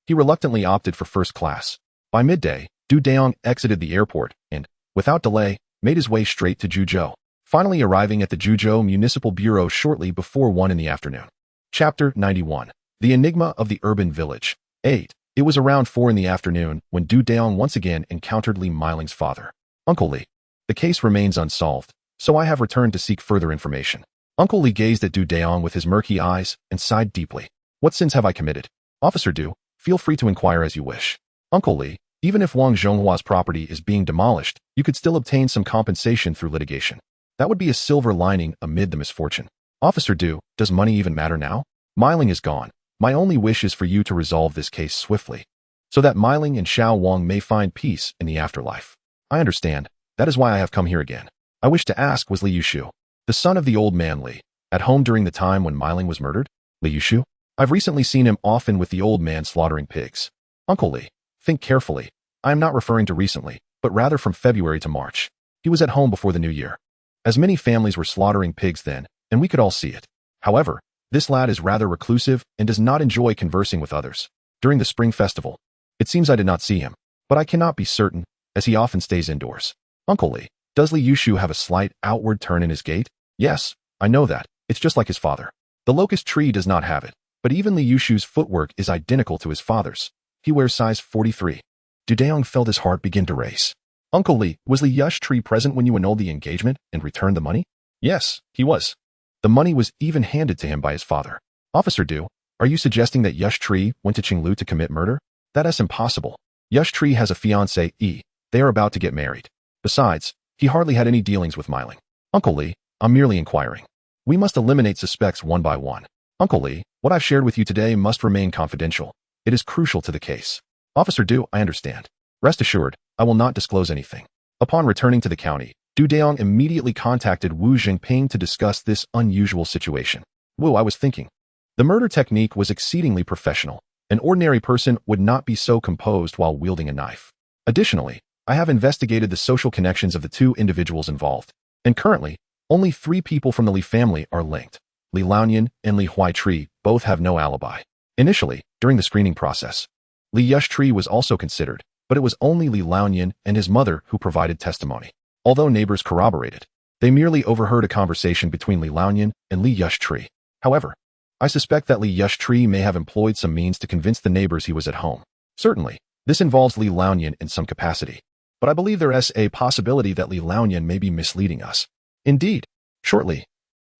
he reluctantly opted for first class. By midday, Dayong exited the airport and, without delay, made his way straight to Juzhou, finally arriving at the Juzhou Municipal Bureau shortly before 1 in the afternoon. Chapter 91. The Enigma of the Urban Village. 8. It was around 4 in the afternoon when Dayong once again encountered Li Miling's father. Uncle Li, the case remains unsolved, so I have returned to seek further information. Uncle Li gazed at Dayong with his murky eyes and sighed deeply. What sins have I committed? Officer Du, feel free to inquire as you wish. Uncle Li, even if Wang Zhonghua's property is being demolished, you could still obtain some compensation through litigation. That would be a silver lining amid the misfortune. Officer Du, does money even matter now? Miling is gone. My only wish is for you to resolve this case swiftly, so that Miling and Xiao Wang may find peace in the afterlife. I understand. That is why I have come here again. I wish to ask, was Li Yushu, the son of the old man Li, at home during the time when Miling was murdered? Li Yushu? I've recently seen him often with the old man slaughtering pigs. Uncle Li, think carefully. I am not referring to recently, but rather from February to March. He was at home before the new year. As many families were slaughtering pigs then, and we could all see it. However, this lad is rather reclusive and does not enjoy conversing with others. During the spring festival, it seems I did not see him, but I cannot be certain, as he often stays indoors. Uncle Li, does Li Yushu have a slight outward turn in his gait? Yes, I know that. It's just like his father. The locust tree does not have it, but even Li Yushu's footwork is identical to his father's. He wears size 43. Dayong felt his heart begin to race. Uncle Li, was Li Yush tree present when you annulled the engagement and returned the money? Yes, he was. The money was even handed to him by his father. Officer Du, are you suggesting that Yush tree went to Qinglu to commit murder? That is impossible. Yush tree has a fiancée. They are about to get married. Besides, he hardly had any dealings with Meiling. Uncle Li, I'm merely inquiring. We must eliminate suspects one by one. Uncle Li, what I've shared with you today must remain confidential. It is crucial to the case. Officer Du, I understand. Rest assured, I will not disclose anything. Upon returning to the county, Dayong immediately contacted Wu Jingping to discuss this unusual situation. Wu, I was thinking. The murder technique was exceedingly professional. An ordinary person would not be so composed while wielding a knife. Additionally, I have investigated the social connections of the two individuals involved, and currently, only 3 people from the Li family are linked. Li Laonian and Li Huaitree both have no alibi. Initially, during the screening process, Li Yush tree was also considered, but it was only Li Laonian and his mother who provided testimony. Although neighbors corroborated, they merely overheard a conversation between Li Laonian and Li Yush tree. However, I suspect that Li Yush tree may have employed some means to convince the neighbors he was at home. Certainly, this involves Li Laonian in some capacity, but I believe there is a possibility that Li Laonian may be misleading us. Indeed, shortly,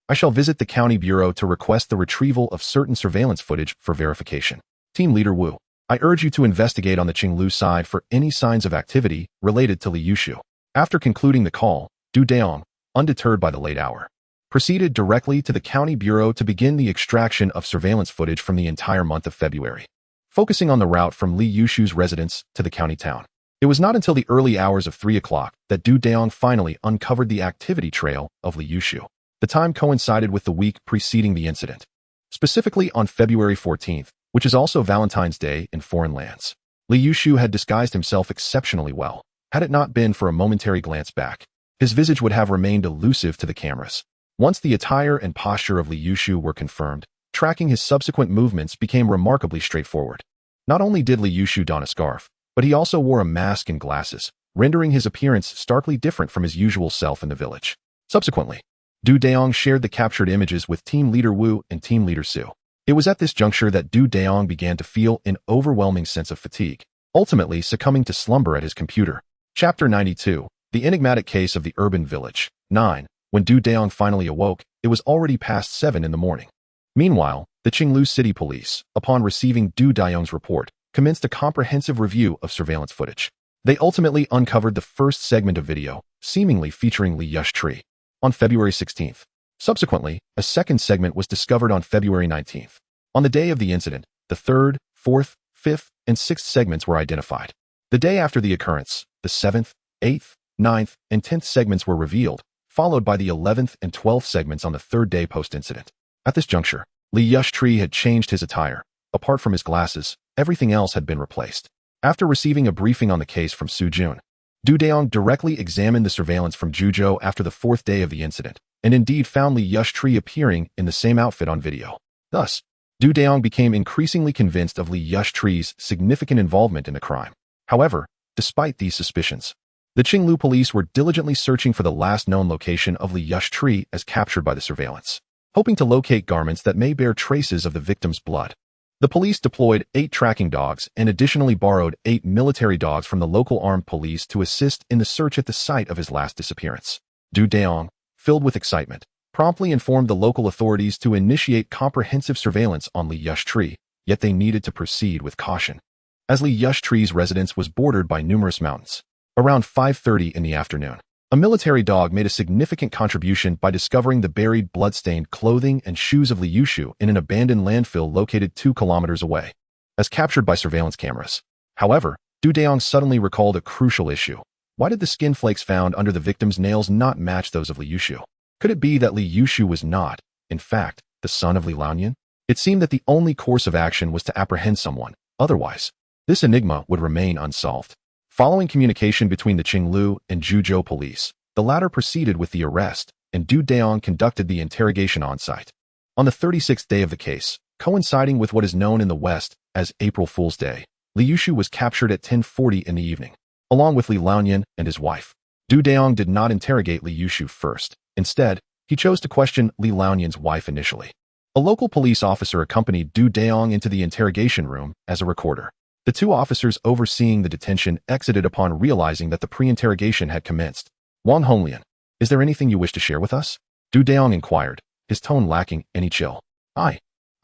I shall visit the county bureau to request the retrieval of certain surveillance footage for verification. Team Leader Wu, I urge you to investigate on the Qinglu side for any signs of activity related to Li Yushu. After concluding the call, Dayong, undeterred by the late hour, proceeded directly to the county bureau to begin the extraction of surveillance footage from the entire month of February, focusing on the route from Li Yushu's residence to the county town. It was not until the early hours of 3 o'clock that Dayong finally uncovered the activity trail of Li Yushu. The time coincided with the week preceding the incident, specifically on February 14th, which is also Valentine's Day in foreign lands. Li Yushu had disguised himself exceptionally well. Had it not been for a momentary glance back, his visage would have remained elusive to the cameras. Once the attire and posture of Li Yushu were confirmed, tracking his subsequent movements became remarkably straightforward. Not only did Li Yushu don a scarf, but he also wore a mask and glasses, rendering his appearance starkly different from his usual self in the village. Subsequently, Dayong shared the captured images with Team Leader Wu and Team Leader Su. It was at this juncture that Dayong began to feel an overwhelming sense of fatigue, ultimately succumbing to slumber at his computer. Chapter 92, The Enigmatic Case of the Urban Village. 9. When Dayong finally awoke, it was already past 7 in the morning. Meanwhile, the Qinglu City Police, upon receiving Dayong's report, commenced a comprehensive review of surveillance footage. They ultimately uncovered the first segment of video, seemingly featuring Li Yush tree, on February 16th. Subsequently, a second segment was discovered on February 19th. On the day of the incident, the 3rd, 4th, 5th, and 6th segments were identified. The day after the occurrence, the 7th, 8th, 9th, and 10th segments were revealed, followed by the 11th and 12th segments on the 3rd day post-incident. At this juncture, Li Yush tree had changed his attire. Apart from his glasses, everything else had been replaced. After receiving a briefing on the case from Su Jun, Dayong directly examined the surveillance from Juzhou after the 4th day of the incident, and indeed found Li Yush tree appearing in the same outfit on video. Thus, Dayong became increasingly convinced of Li Yush tree's significant involvement in the crime. However, despite these suspicions, the Qinglu police were diligently searching for the last known location of Li Yush tree as captured by the surveillance, hoping to locate garments that may bear traces of the victim's blood. The police deployed 8 tracking dogs and additionally borrowed 8 military dogs from the local armed police to assist in the search at the site of his last disappearance. Dayong, filled with excitement, promptly informed the local authorities to initiate comprehensive surveillance on Li Yush tree, yet they needed to proceed with caution, as Li Yush tree's residence was bordered by numerous mountains. Around 5:30 in the afternoon, a military dog made a significant contribution by discovering the buried blood-stained clothing and shoes of Li Yushu in an abandoned landfill located 2 kilometers away, as captured by surveillance cameras. However, Dayong suddenly recalled a crucial issue. Why did the skin flakes found under the victim's nails not match those of Li Yushu? Could it be that Li Yushu was not, in fact, the son of Li Laonian? It seemed that the only course of action was to apprehend someone. Otherwise, this enigma would remain unsolved. Following communication between the Qinglu and Juzhou police, the latter proceeded with the arrest, and Dayong conducted the interrogation on-site. On the 36th day of the case, coinciding with what is known in the West as April Fool's Day, Li Yushu was captured at 10:40 in the evening, along with Li Laonian and his wife. Du Dayong did not interrogate Li Yushu first. Instead, he chose to question Li Laonian's wife initially. A local police officer accompanied Du Dayong into the interrogation room as a recorder. The two officers overseeing the detention exited upon realizing that the pre-interrogation had commenced. Wang Honglian, is there anything you wish to share with us? Du Dayong inquired, his tone lacking any chill. I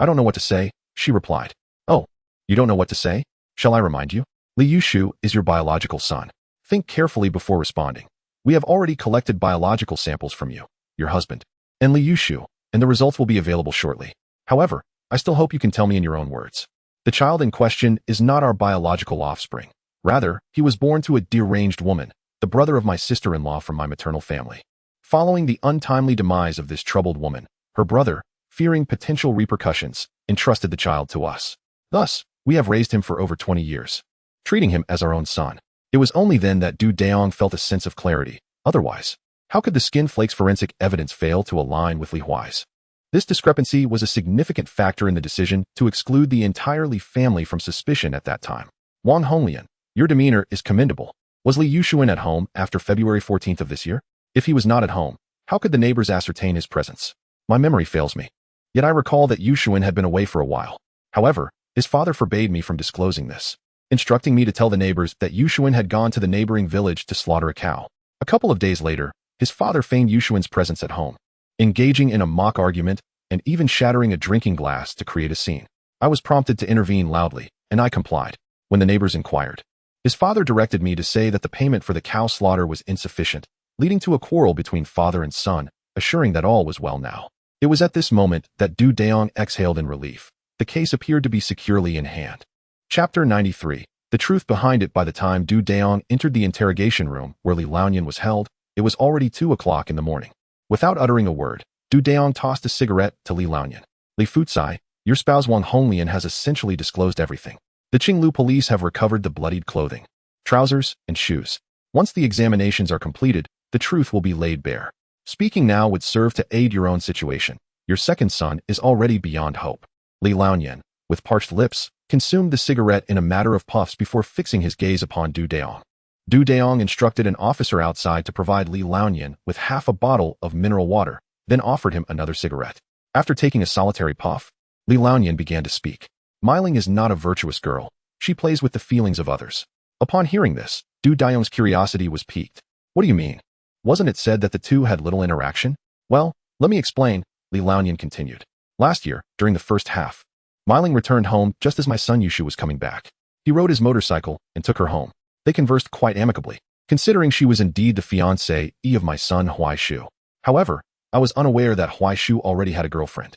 don't know what to say, she replied. Oh, you don't know what to say? Shall I remind you? Li Yushu is your biological son. Think carefully before responding. We have already collected biological samples from you, your husband, and Li Yushu, and the results will be available shortly. However, I still hope you can tell me in your own words. The child in question is not our biological offspring. Rather, he was born to a deranged woman, the brother of my sister-in-law from my maternal family. Following the untimely demise of this troubled woman, her brother, fearing potential repercussions, entrusted the child to us. Thus, we have raised him for over 20 years, treating him as our own son. It was only then that Du Dayong felt a sense of clarity. Otherwise, how could the skin flakes forensic evidence fail to align with Li Huai's? This discrepancy was a significant factor in the decision to exclude the entire Li family from suspicion at that time. Wang Honglian, your demeanor is commendable. Was Li Yushuan at home after February 14th of this year? If he was not at home, how could the neighbors ascertain his presence? My memory fails me. Yet I recall that Yushuan had been away for a while. However, his father forbade me from disclosing this, instructing me to tell the neighbors that Yushuan had gone to the neighboring village to slaughter a cow. A couple of days later, his father feigned Yushuan's presence at home, engaging in a mock argument and even shattering a drinking glass to create a scene. I was prompted to intervene loudly, and I complied. When the neighbors inquired, his father directed me to say that the payment for the cow slaughter was insufficient, leading to a quarrel between father and son, assuring that all was well now. It was at this moment that Du Dayong exhaled in relief. The case appeared to be securely in hand. Chapter 93. The truth behind it. By the time Du Dayong entered the interrogation room where Li Laonian was held, it was already 2 o'clock in the morning. Without uttering a word, Du Dayong tossed a cigarette to Li Laonian. Li Futsai, your spouse Wang Honglian has essentially disclosed everything. The Qinglu police have recovered the bloodied clothing, trousers, and shoes. Once the examinations are completed, the truth will be laid bare. Speaking now would serve to aid your own situation. Your second son is already beyond hope. Li Laonian, with parched lips, consumed the cigarette in a matter of puffs before fixing his gaze upon Du Dayong. Du Dayong instructed an officer outside to provide Li Laonian with half a bottle of mineral water, then offered him another cigarette. After taking a solitary puff, Li Laonian began to speak. Meiling is not a virtuous girl. She plays with the feelings of others. Upon hearing this, Du Dayong's curiosity was piqued. What do you mean? Wasn't it said that the two had little interaction? Well, let me explain, Li Laonian continued. Last year, during the first half, Meiling returned home just as my son Yushu was coming back. He rode his motorcycle and took her home. They conversed quite amicably, considering she was indeed the fiancée of my son Huaishu. However, I was unaware that Huaishu already had a girlfriend,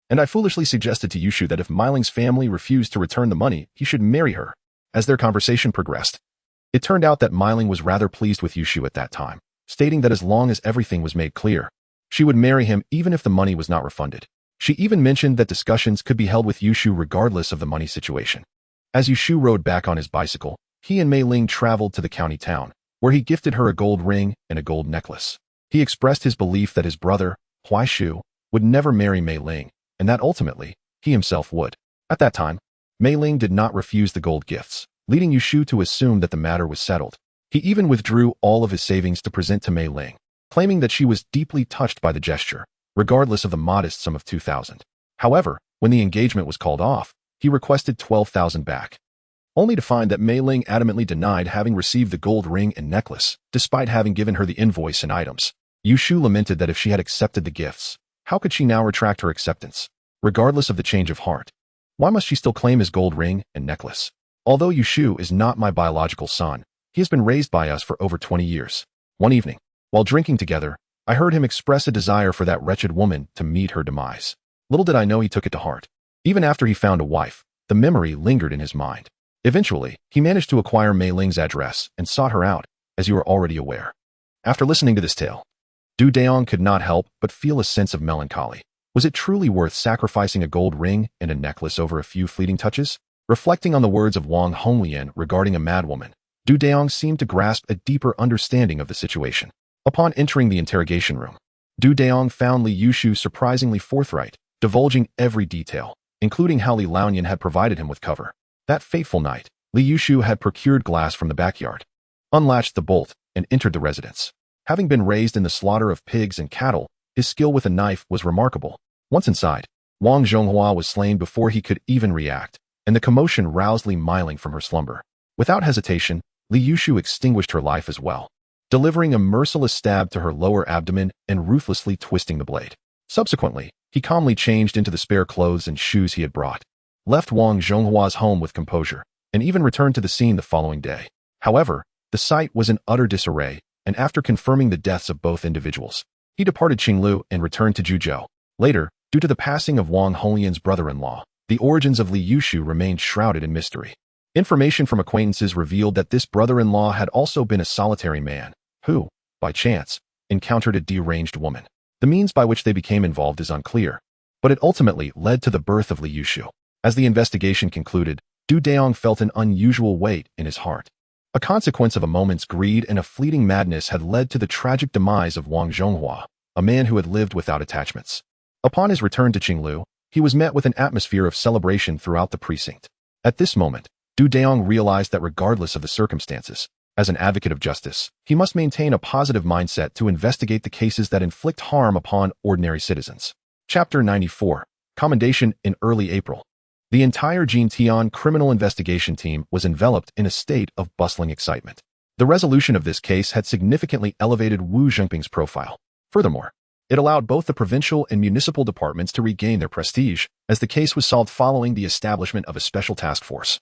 and I foolishly suggested to Yushu that if Meiling's family refused to return the money, he should marry her. As their conversation progressed, it turned out that Meiling was rather pleased with Yushu at that time, stating that as long as everything was made clear, she would marry him even if the money was not refunded. She even mentioned that discussions could be held with Yushu regardless of the money situation. As Yushu rode back on his bicycle, he and Mei Ling traveled to the county town, where he gifted her a gold ring and a gold necklace. He expressed his belief that his brother, Huaishu, would never marry Mei Ling, and that ultimately, he himself would. At that time, Mei Ling did not refuse the gold gifts, leading Yushu to assume that the matter was settled. He even withdrew all of his savings to present to Mei Ling, claiming that she was deeply touched by the gesture, regardless of the modest sum of 2,000. However, when the engagement was called off, he requested 12,000 back, only to find that Mei Ling adamantly denied having received the gold ring and necklace, despite having given her the invoice and items. Yushu lamented that if she had accepted the gifts, how could she now retract her acceptance, regardless of the change of heart? Why must she still claim his gold ring and necklace? Although Yushu is not my biological son, he has been raised by us for over 20 years. One evening, while drinking together, I heard him express a desire for that wretched woman to meet her demise. Little did I know he took it to heart. Even after he found a wife, the memory lingered in his mind. Eventually, he managed to acquire Mei Ling's address and sought her out, as you are already aware. After listening to this tale, Du Dayong could not help but feel a sense of melancholy. Was it truly worth sacrificing a gold ring and a necklace over a few fleeting touches? Reflecting on the words of Wang Honglian regarding a madwoman, Du Dayong seemed to grasp a deeper understanding of the situation. Upon entering the interrogation room, Du Dayong found Li Yushu surprisingly forthright, divulging every detail, including how Li Laonian had provided him with cover. That fateful night, Li Yushu had procured glass from the backyard, unlatched the bolt, and entered the residence. Having been raised in the slaughter of pigs and cattle, his skill with a knife was remarkable. Once inside, Wang Zhonghua was slain before he could even react, and the commotion roused Li Meiling from her slumber. Without hesitation, Li Yushu extinguished her life as well, delivering a merciless stab to her lower abdomen and ruthlessly twisting the blade. Subsequently, he calmly changed into the spare clothes and shoes he had brought, left Wang Zhonghua's home with composure, and even returned to the scene the following day. However, the site was in utter disarray, and after confirming the deaths of both individuals, he departed Qinglu and returned to Juzhou. Later, due to the passing of Wang Holian's brother-in-law, the origins of Li Yushu remained shrouded in mystery. Information from acquaintances revealed that this brother-in-law had also been a solitary man, who, by chance, encountered a deranged woman. The means by which they became involved is unclear, but it ultimately led to the birth of Li Yushu. As the investigation concluded, Dayong felt an unusual weight in his heart. A consequence of a moment's greed and a fleeting madness had led to the tragic demise of Wang Zhonghua, a man who had lived without attachments. Upon his return to Qinglu, he was met with an atmosphere of celebration throughout the precinct. At this moment, Dayong realized that regardless of the circumstances, as an advocate of justice, he must maintain a positive mindset to investigate the cases that inflict harm upon ordinary citizens. Chapter 94. Commendation. In early April, the entire Jintian criminal investigation team was enveloped in a state of bustling excitement. The resolution of this case had significantly elevated Wu Zhengping's profile. Furthermore, it allowed both the provincial and municipal departments to regain their prestige, as the case was solved following the establishment of a special task force.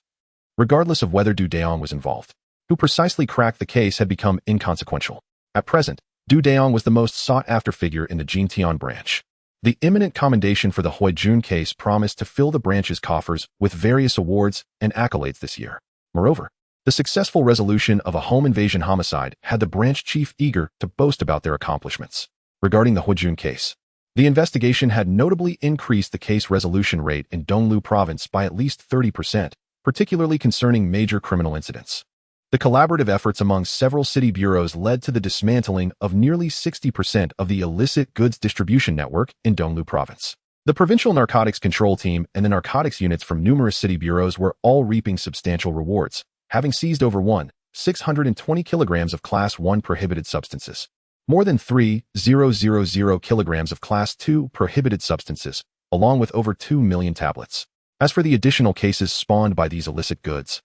Regardless of whether Dayong was involved, who precisely cracked the case had become inconsequential. At present, Dayong was the most sought-after figure in the Jintian branch. The imminent commendation for the Huijun case promised to fill the branch's coffers with various awards and accolades this year. Moreover, the successful resolution of a home invasion homicide had the branch chief eager to boast about their accomplishments. Regarding the Huijun case, the investigation had notably increased the case resolution rate in Donglu province by at least 30%, particularly concerning major criminal incidents. The collaborative efforts among several city bureaus led to the dismantling of nearly 60% of the illicit goods distribution network in Donglu province. The provincial narcotics control team and the narcotics units from numerous city bureaus were all reaping substantial rewards, having seized over 1,620 kilograms of Class 1 prohibited substances, more than 3,000 kilograms of Class 2 prohibited substances, along with over 2 million tablets. As for the additional cases spawned by these illicit goods,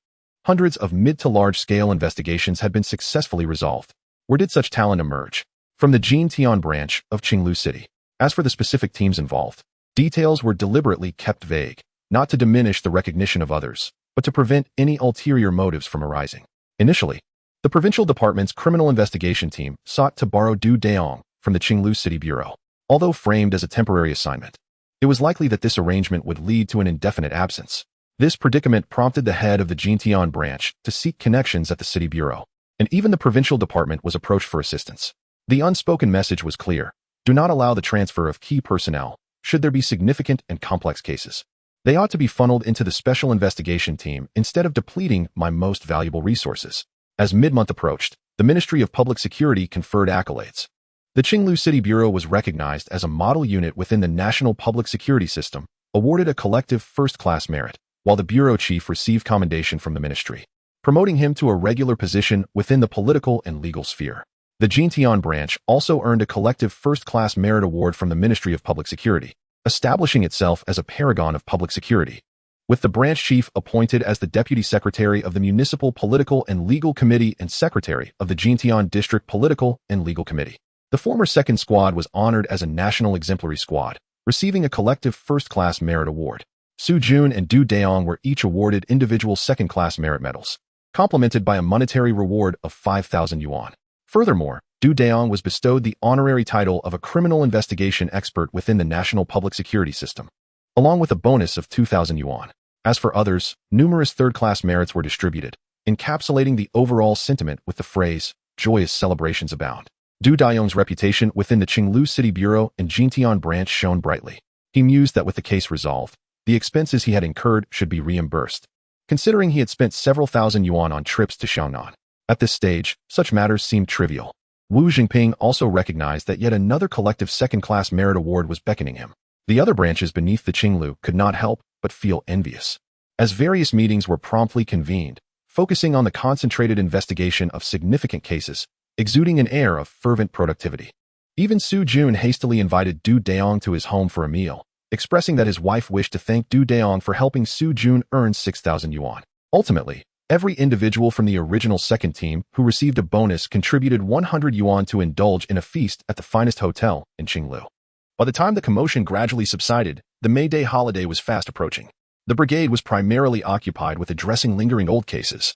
hundreds of mid to large-scale investigations had been successfully resolved. Where did such talent emerge? From the Jintian branch of Qinglu City. As for the specific teams involved, details were deliberately kept vague, not to diminish the recognition of others, but to prevent any ulterior motives from arising. Initially, the provincial department's criminal investigation team sought to borrow Dayong from the Qinglu City Bureau. Although framed as a temporary assignment, it was likely that this arrangement would lead to an indefinite absence. This predicament prompted the head of the Jintian branch to seek connections at the city bureau, and even the provincial department was approached for assistance. The unspoken message was clear: do not allow the transfer of key personnel, should there be significant and complex cases. They ought to be funneled into the special investigation team instead of depleting my most valuable resources. As mid-month approached, the Ministry of Public Security conferred accolades. The Qinglu City Bureau was recognized as a model unit within the national public security system, awarded a collective first-class merit, while the bureau chief received commendation from the ministry, promoting him to a regular position within the political and legal sphere. The Jintian branch also earned a collective first-class merit award from the Ministry of Public Security, establishing itself as a paragon of public security, with the branch chief appointed as the deputy secretary of the Municipal Political and Legal Committee and secretary of the Jintian District Political and Legal Committee. The former second squad was honored as a national exemplary squad, receiving a collective first-class merit award. Su Jun and Dayong were each awarded individual second-class merit medals, complemented by a monetary reward of 5,000 yuan. Furthermore, Dayong was bestowed the honorary title of a criminal investigation expert within the national public security system, along with a bonus of 2,000 yuan. As for others, numerous third-class merits were distributed, encapsulating the overall sentiment with the phrase, "Joyous celebrations abound." Dayong's reputation within the Qinglu City Bureau and Jintian branch shone brightly. He mused that with the case resolved, the expenses he had incurred should be reimbursed, considering he had spent several thousand yuan on trips to Xiangnan. At this stage, such matters seemed trivial. Wu Zhengping also recognized that yet another collective second-class merit award was beckoning him. The other branches beneath the Qinglu could not help but feel envious. As various meetings were promptly convened, focusing on the concentrated investigation of significant cases, exuding an air of fervent productivity. Even Su Jun hastily invited Du Dayong to his home for a meal, expressing that his wife wished to thank Du Dayong for helping Su Jun earn 6,000 yuan. Ultimately, every individual from the original second team who received a bonus contributed 100 yuan to indulge in a feast at the finest hotel in Qinglu. By the time the commotion gradually subsided, the May Day holiday was fast approaching. The brigade was primarily occupied with addressing lingering old cases.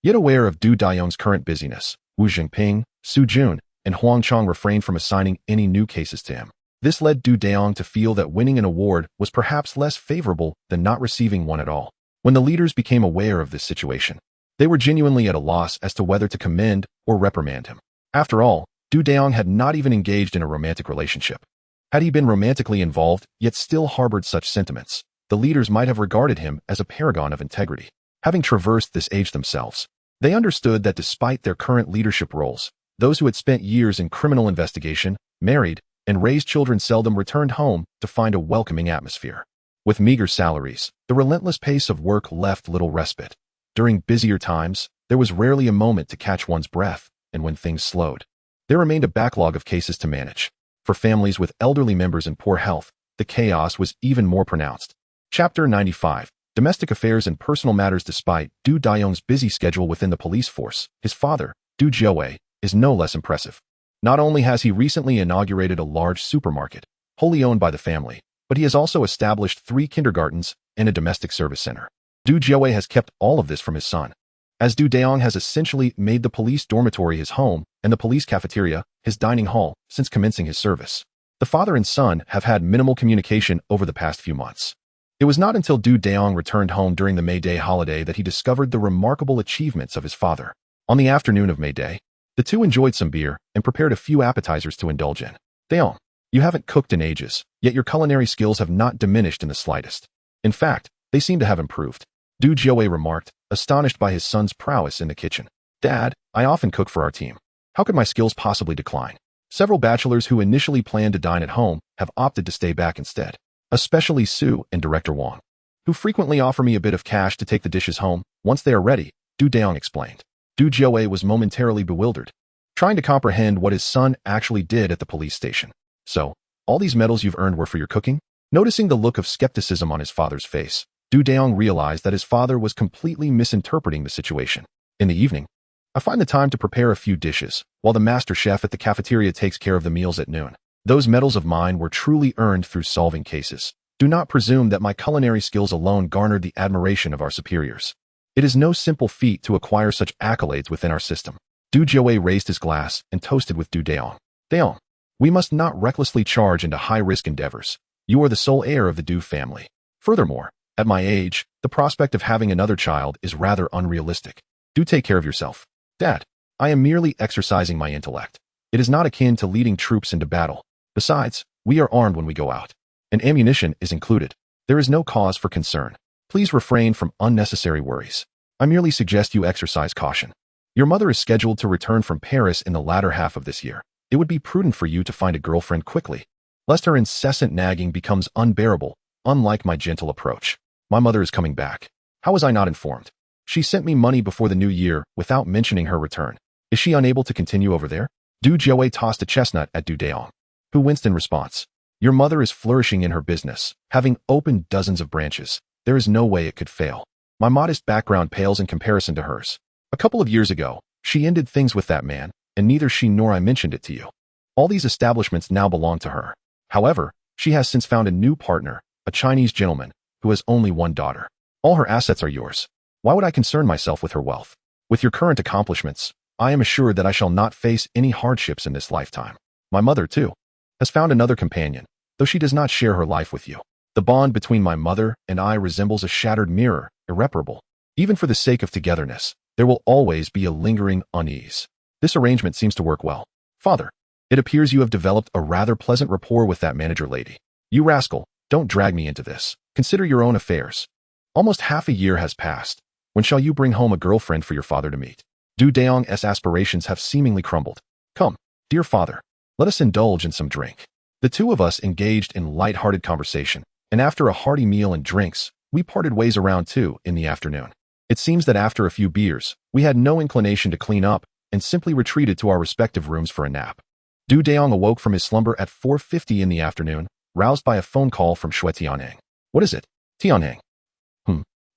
Yet aware of Du Dayong's current busyness, Wu Jingping, Su Jun, and Huang Chong refrained from assigning any new cases to him. This led Du Dayong to feel that winning an award was perhaps less favorable than not receiving one at all. When the leaders became aware of this situation, they were genuinely at a loss as to whether to commend or reprimand him. After all, Du Dayong had not even engaged in a romantic relationship. Had he been romantically involved, yet still harbored such sentiments, the leaders might have regarded him as a paragon of integrity. Having traversed this age themselves, they understood that despite their current leadership roles, those who had spent years in criminal investigation, married, and raised children seldom returned home to find a welcoming atmosphere. With meager salaries, the relentless pace of work left little respite. During busier times, there was rarely a moment to catch one's breath, and when things slowed, there remained a backlog of cases to manage. For families with elderly members in poor health, the chaos was even more pronounced. Chapter 95. Domestic Affairs and Personal Matters. Despite Du Dayong's busy schedule within the police force, his father, Du Jiawei, is no less impressive. Not only has he recently inaugurated a large supermarket, wholly owned by the family, but he has also established 3 kindergartens and a domestic service center. Du Jiawei has kept all of this from his son, as Du Dayong has essentially made the police dormitory his home and the police cafeteria his dining hall since commencing his service. The father and son have had minimal communication over the past few months. It was not until Du Dayong returned home during the May Day holiday that he discovered the remarkable achievements of his father. On the afternoon of May Day, the two enjoyed some beer and prepared a few appetizers to indulge in. Dayong, you haven't cooked in ages, yet your culinary skills have not diminished in the slightest. In fact, they seem to have improved. Du Jiawei remarked, astonished by his son's prowess in the kitchen. Dad, I often cook for our team. How could my skills possibly decline? Several bachelors who initially planned to dine at home have opted to stay back instead. Especially Sue and Director Wang, who frequently offer me a bit of cash to take the dishes home once they are ready, Du Dayong explained. Du Jiawei was momentarily bewildered, trying to comprehend what his son actually did at the police station. So, all these medals you've earned were for your cooking? Noticing the look of skepticism on his father's face, Du Dayong realized that his father was completely misinterpreting the situation. In the evening, I find the time to prepare a few dishes, while the master chef at the cafeteria takes care of the meals at noon. Those medals of mine were truly earned through solving cases. Do not presume that my culinary skills alone garnered the admiration of our superiors. It is no simple feat to acquire such accolades within our system. Du Jiawei raised his glass and toasted with Du Dayong. Dayong, we must not recklessly charge into high-risk endeavors. You are the sole heir of the Du family. Furthermore, at my age, the prospect of having another child is rather unrealistic. Do take care of yourself. Dad, I am merely exercising my intellect. It is not akin to leading troops into battle. Besides, we are armed when we go out, and ammunition is included. There is no cause for concern. Please refrain from unnecessary worries. I merely suggest you exercise caution. Your mother is scheduled to return from Paris in the latter half of this year. It would be prudent for you to find a girlfriend quickly, lest her incessant nagging becomes unbearable, unlike my gentle approach. My mother is coming back. How was I not informed? She sent me money before the new year without mentioning her return. Is she unable to continue over there? Du Jiawei tossed a chestnut at Du Dayong, who winced in response. Your mother is flourishing in her business, having opened dozens of branches. There is no way it could fail. My modest background pales in comparison to hers. A couple of years ago, she ended things with that man, and neither she nor I mentioned it to you. All these establishments now belong to her. However, she has since found a new partner, a Chinese gentleman, who has only one daughter. All her assets are yours. Why would I concern myself with her wealth? With your current accomplishments, I am assured that I shall not face any hardships in this lifetime. My mother, too, has found another companion, though she does not share her life with you. The bond between my mother and I resembles a shattered mirror, irreparable. Even for the sake of togetherness, there will always be a lingering unease. This arrangement seems to work well. Father, it appears you have developed a rather pleasant rapport with that manager lady. You rascal, don't drag me into this. Consider your own affairs. Almost half a year has passed. When shall you bring home a girlfriend for your father to meet? Du Dayong's aspirations have seemingly crumbled. Come, dear father, let us indulge in some drink. The two of us engaged in light-hearted conversation, and after a hearty meal and drinks, we parted ways around 2 in the afternoon. It seems that after a few beers, we had no inclination to clean up and simply retreated to our respective rooms for a nap. Du Dayong awoke from his slumber at 4:50 in the afternoon, roused by a phone call from Xue Tianheng. What is it? Tianheng.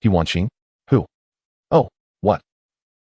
He Wanqing? Who? Oh, what?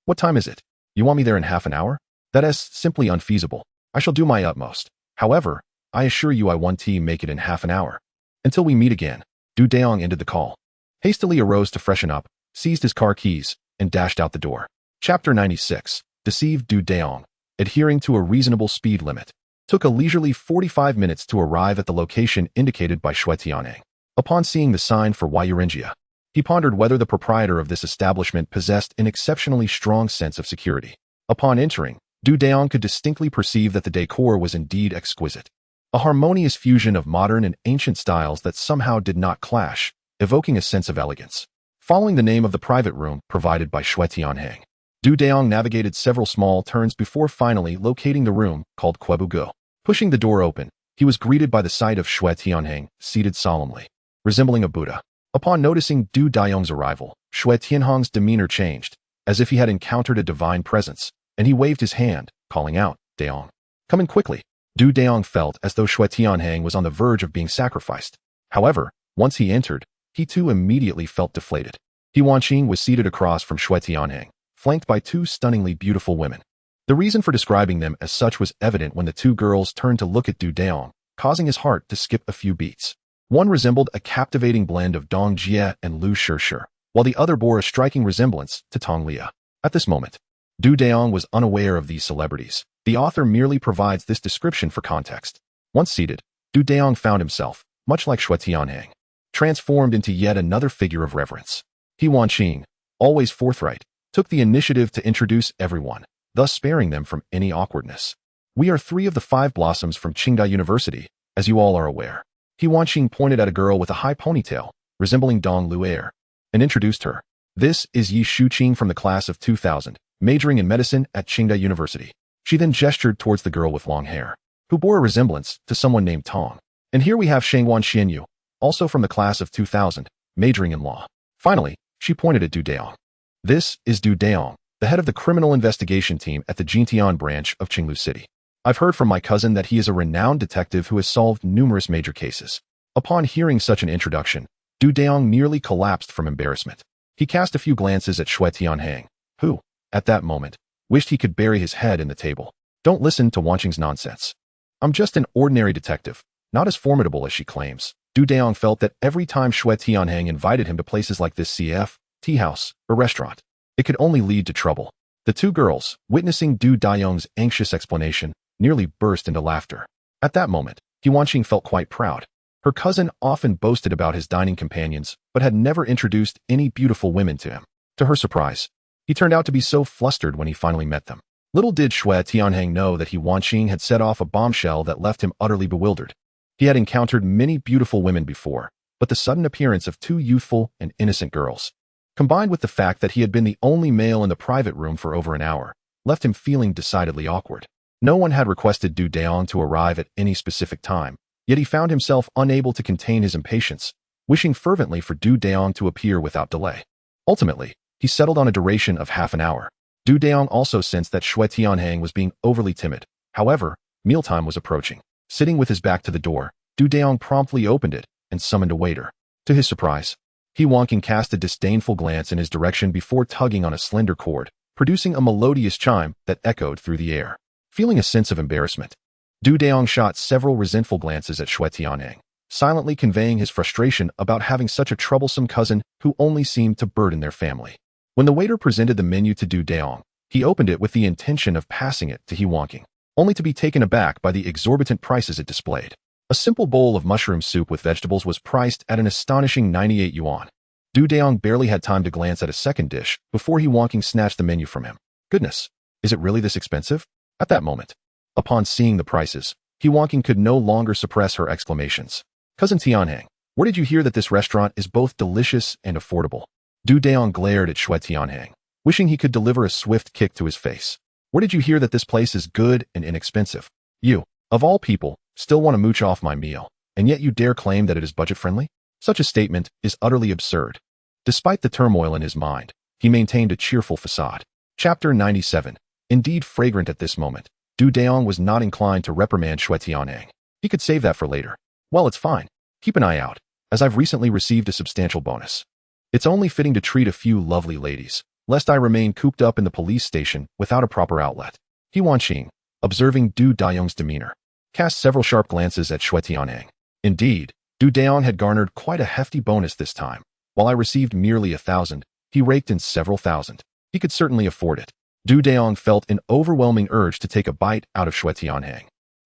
What time is it? You want me there in half an hour? That is simply unfeasible. I shall do my utmost. However, I assure you I won't make it in half an hour. Until we meet again. Du Dayong ended the call. Hastily arose to freshen up, seized his car keys, and dashed out the door. Chapter 96. Deceived Du Dayong. Adhering to a reasonable speed limit. Took a leisurely 45 minutes to arrive at the location indicated by Xue Tianheng. Upon seeing the sign for Yuringia, he pondered whether the proprietor of this establishment possessed an exceptionally strong sense of security. Upon entering, Du Dayong could distinctly perceive that the decor was indeed exquisite. A harmonious fusion of modern and ancient styles that somehow did not clash, evoking a sense of elegance. Following the name of the private room provided by Xue Tianheng, Du Dayong navigated several small turns before finally locating the room called Kwebugo. Pushing the door open, he was greeted by the sight of Xue Tianheng, seated solemnly, resembling a Buddha. Upon noticing Du Dayong's arrival, Xue Tianheng's demeanor changed, as if he had encountered a divine presence, and he waved his hand, calling out, Dayong, come in quickly. Du Dayong felt as though Xue Tianheng was on the verge of being sacrificed. However, once he entered, he too immediately felt deflated. He Wanqing was seated across from Xue Tianheng, flanked by two stunningly beautiful women. The reason for describing them as such was evident when the two girls turned to look at Du Dayong, causing his heart to skip a few beats. One resembled a captivating blend of Dong Jie and Lu Shishir, while the other bore a striking resemblance to Tong Lia. At this moment, Du Dayong was unaware of these celebrities. The author merely provides this description for context. Once seated, Du Dayong found himself, much like Xue Tianheng, transformed into yet another figure of reverence. He Wanqing, always forthright, took the initiative to introduce everyone, thus sparing them from any awkwardness. We are 3 of the 5 blossoms from Qingdao University, as you all are aware. He Wanqing pointed at a girl with a high ponytail, resembling Dong Luer, and introduced her. This is Yi Shuqing from the class of 2000, majoring in medicine at Qingdao University. She then gestured towards the girl with long hair, who bore a resemblance to someone named Tong. And here we have Shangwan Xianyu, also from the class of 2000, majoring in law. Finally, she pointed at Du Dayong. This is Du Dayong, the head of the criminal investigation team at the Jintian branch of Qinglu City. I've heard from my cousin that he is a renowned detective who has solved numerous major cases. Upon hearing such an introduction, Du Dayong nearly collapsed from embarrassment. He cast a few glances at Xue Tianheng, who, at that moment, wished he could bury his head in the table. Don't listen to Wanqing's nonsense. I'm just an ordinary detective, not as formidable as she claims. Du Dayong felt that every time Xue Tianheng invited him to places like this CF, tea house, or restaurant, it could only lead to trouble. The two girls, witnessing Du Dayong's anxious explanation, nearly burst into laughter. At that moment, He Wanqing felt quite proud. Her cousin often boasted about his dining companions, but had never introduced any beautiful women to him. To her surprise, he turned out to be so flustered when he finally met them. Little did Xue Tianheng know that He Wanqing had set off a bombshell that left him utterly bewildered. He had encountered many beautiful women before, but the sudden appearance of 2 youthful and innocent girls, combined with the fact that he had been the only male in the private room for over an hour, left him feeling decidedly awkward. No one had requested Du Dayong to arrive at any specific time, yet he found himself unable to contain his impatience, wishing fervently for Du Dayong to appear without delay. Ultimately, he settled on a duration of half an hour. Du Dayong also sensed that Xue Tianheng was being overly timid. However, mealtime was approaching. Sitting with his back to the door, Du Dayong promptly opened it and summoned a waiter. To his surprise, He Wanqing cast a disdainful glance in his direction before tugging on a slender cord, producing a melodious chime that echoed through the air. Feeling a sense of embarrassment, Du Dayong shot several resentful glances at Xue Tianheng, silently conveying his frustration about having such a troublesome cousin who only seemed to burden their family. When the waiter presented the menu to Du Dayong, he opened it with the intention of passing it to He Wanqing, only to be taken aback by the exorbitant prices it displayed. A simple bowl of mushroom soup with vegetables was priced at an astonishing 98 yuan. Du Dayong barely had time to glance at a second dish before He Wanqing snatched the menu from him. Goodness, is it really this expensive? At that moment, upon seeing the prices, He Wanqing could no longer suppress her exclamations. Cousin Tianheng, where did you hear that this restaurant is both delicious and affordable? Du Dayong glared at Xue Tianheng, wishing he could deliver a swift kick to his face. Where did you hear that this place is good and inexpensive? You, of all people, still want to mooch off my meal, and yet you dare claim that it is budget-friendly? Such a statement is utterly absurd. Despite the turmoil in his mind, he maintained a cheerful facade. Chapter 97. indeed fragrant at this moment. Du Dayong was not inclined to reprimand Shui Tianheng. He could save that for later. Well, it's fine. Keep an eye out, as I've recently received a substantial bonus. It's only fitting to treat a few lovely ladies, lest I remain cooped up in the police station without a proper outlet. He Wanqing, observing Du Dayong's demeanor, cast several sharp glances at Shui Tianheng. Indeed, Du Dayong had garnered quite a hefty bonus this time. While I received merely 1,000, he raked in several thousand. He could certainly afford it. Du Dayong felt an overwhelming urge to take a bite out of Shui Tianheng,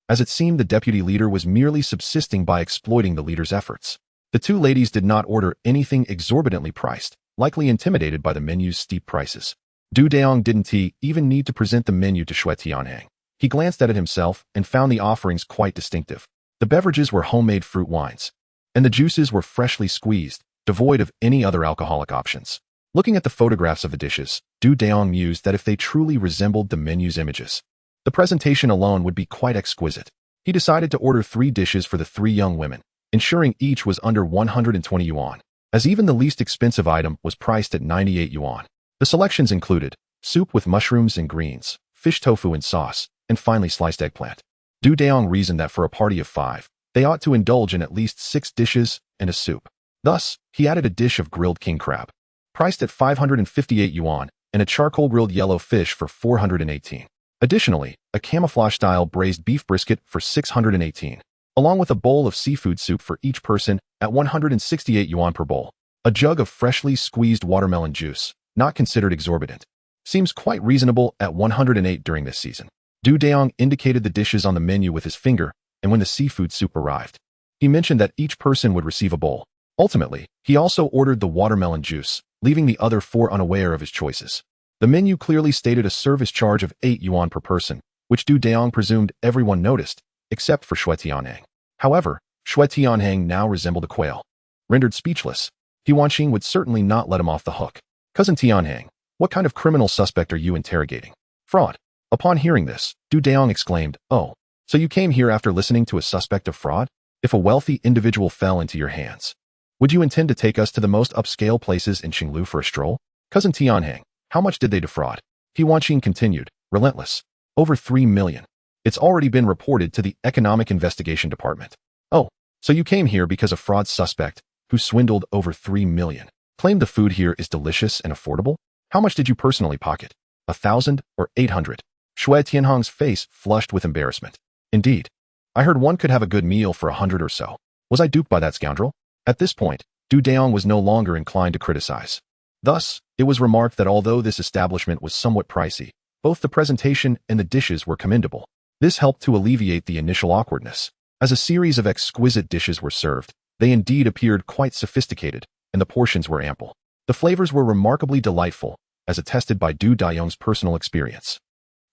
as it seemed the deputy leader was merely subsisting by exploiting the leader's efforts. The two ladies did not order anything exorbitantly priced, likely intimidated by the menu's steep prices. Du Dayong didn't even need to present the menu to Shui Tianheng. He glanced at it himself and found the offerings quite distinctive. The beverages were homemade fruit wines, and the juices were freshly squeezed, devoid of any other alcoholic options. Looking at the photographs of the dishes, Du Dayong mused that if they truly resembled the menu's images, the presentation alone would be quite exquisite. He decided to order 3 dishes for the 3 young women, ensuring each was under 120 yuan, as even the least expensive item was priced at 98 yuan. The selections included soup with mushrooms and greens, fish tofu and sauce, and finely sliced eggplant. Du Dayong reasoned that for a party of 5, they ought to indulge in at least 6 dishes and a soup. Thus, he added a dish of grilled king crab, priced at 558 yuan, and a charcoal grilled yellow fish for 418. Additionally, a camouflage-style braised beef brisket for 618, along with a bowl of seafood soup for each person at 168 yuan per bowl. A jug of freshly squeezed watermelon juice, not considered exorbitant, seems quite reasonable at 108 during this season. Du Dayong indicated the dishes on the menu with his finger, and when the seafood soup arrived, he mentioned that each person would receive a bowl. Ultimately, he also ordered the watermelon juice, leaving the other 4 unaware of his choices. The menu clearly stated a service charge of 8 yuan per person, which Du Dayong presumed everyone noticed, except for Shui Tianheng. However, Shui Tianheng now resembled a quail. Rendered speechless, He Wanqing would certainly not let him off the hook. Cousin Tianheng, what kind of criminal suspect are you interrogating? Fraud. Upon hearing this, Du Dayong exclaimed, "Oh, so you came here after listening to a suspect of fraud? If a wealthy individual fell into your hands, would you intend to take us to the most upscale places in Qinglu for a stroll? Cousin Tianheng, how much did they defraud?" He Wanqing continued, relentless. "Over 3 million. It's already been reported to the Economic Investigation Department." "Oh, so you came here because a fraud suspect who swindled over 3 million claimed the food here is delicious and affordable? How much did you personally pocket? 1,000 or 800? Shui Tianheng's face flushed with embarrassment. "Indeed. I heard one could have a good meal for 100 or so. Was I duped by that scoundrel?" At this point, Du Dayong was no longer inclined to criticize. Thus, it was remarked that although this establishment was somewhat pricey, both the presentation and the dishes were commendable. This helped to alleviate the initial awkwardness. As a series of exquisite dishes were served, they indeed appeared quite sophisticated, and the portions were ample. The flavors were remarkably delightful, as attested by Du Dayong's personal experience.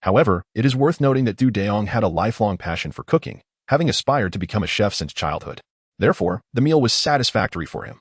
However, it is worth noting that Du Dayong had a lifelong passion for cooking, having aspired to become a chef since childhood. Therefore, the meal was satisfactory for him.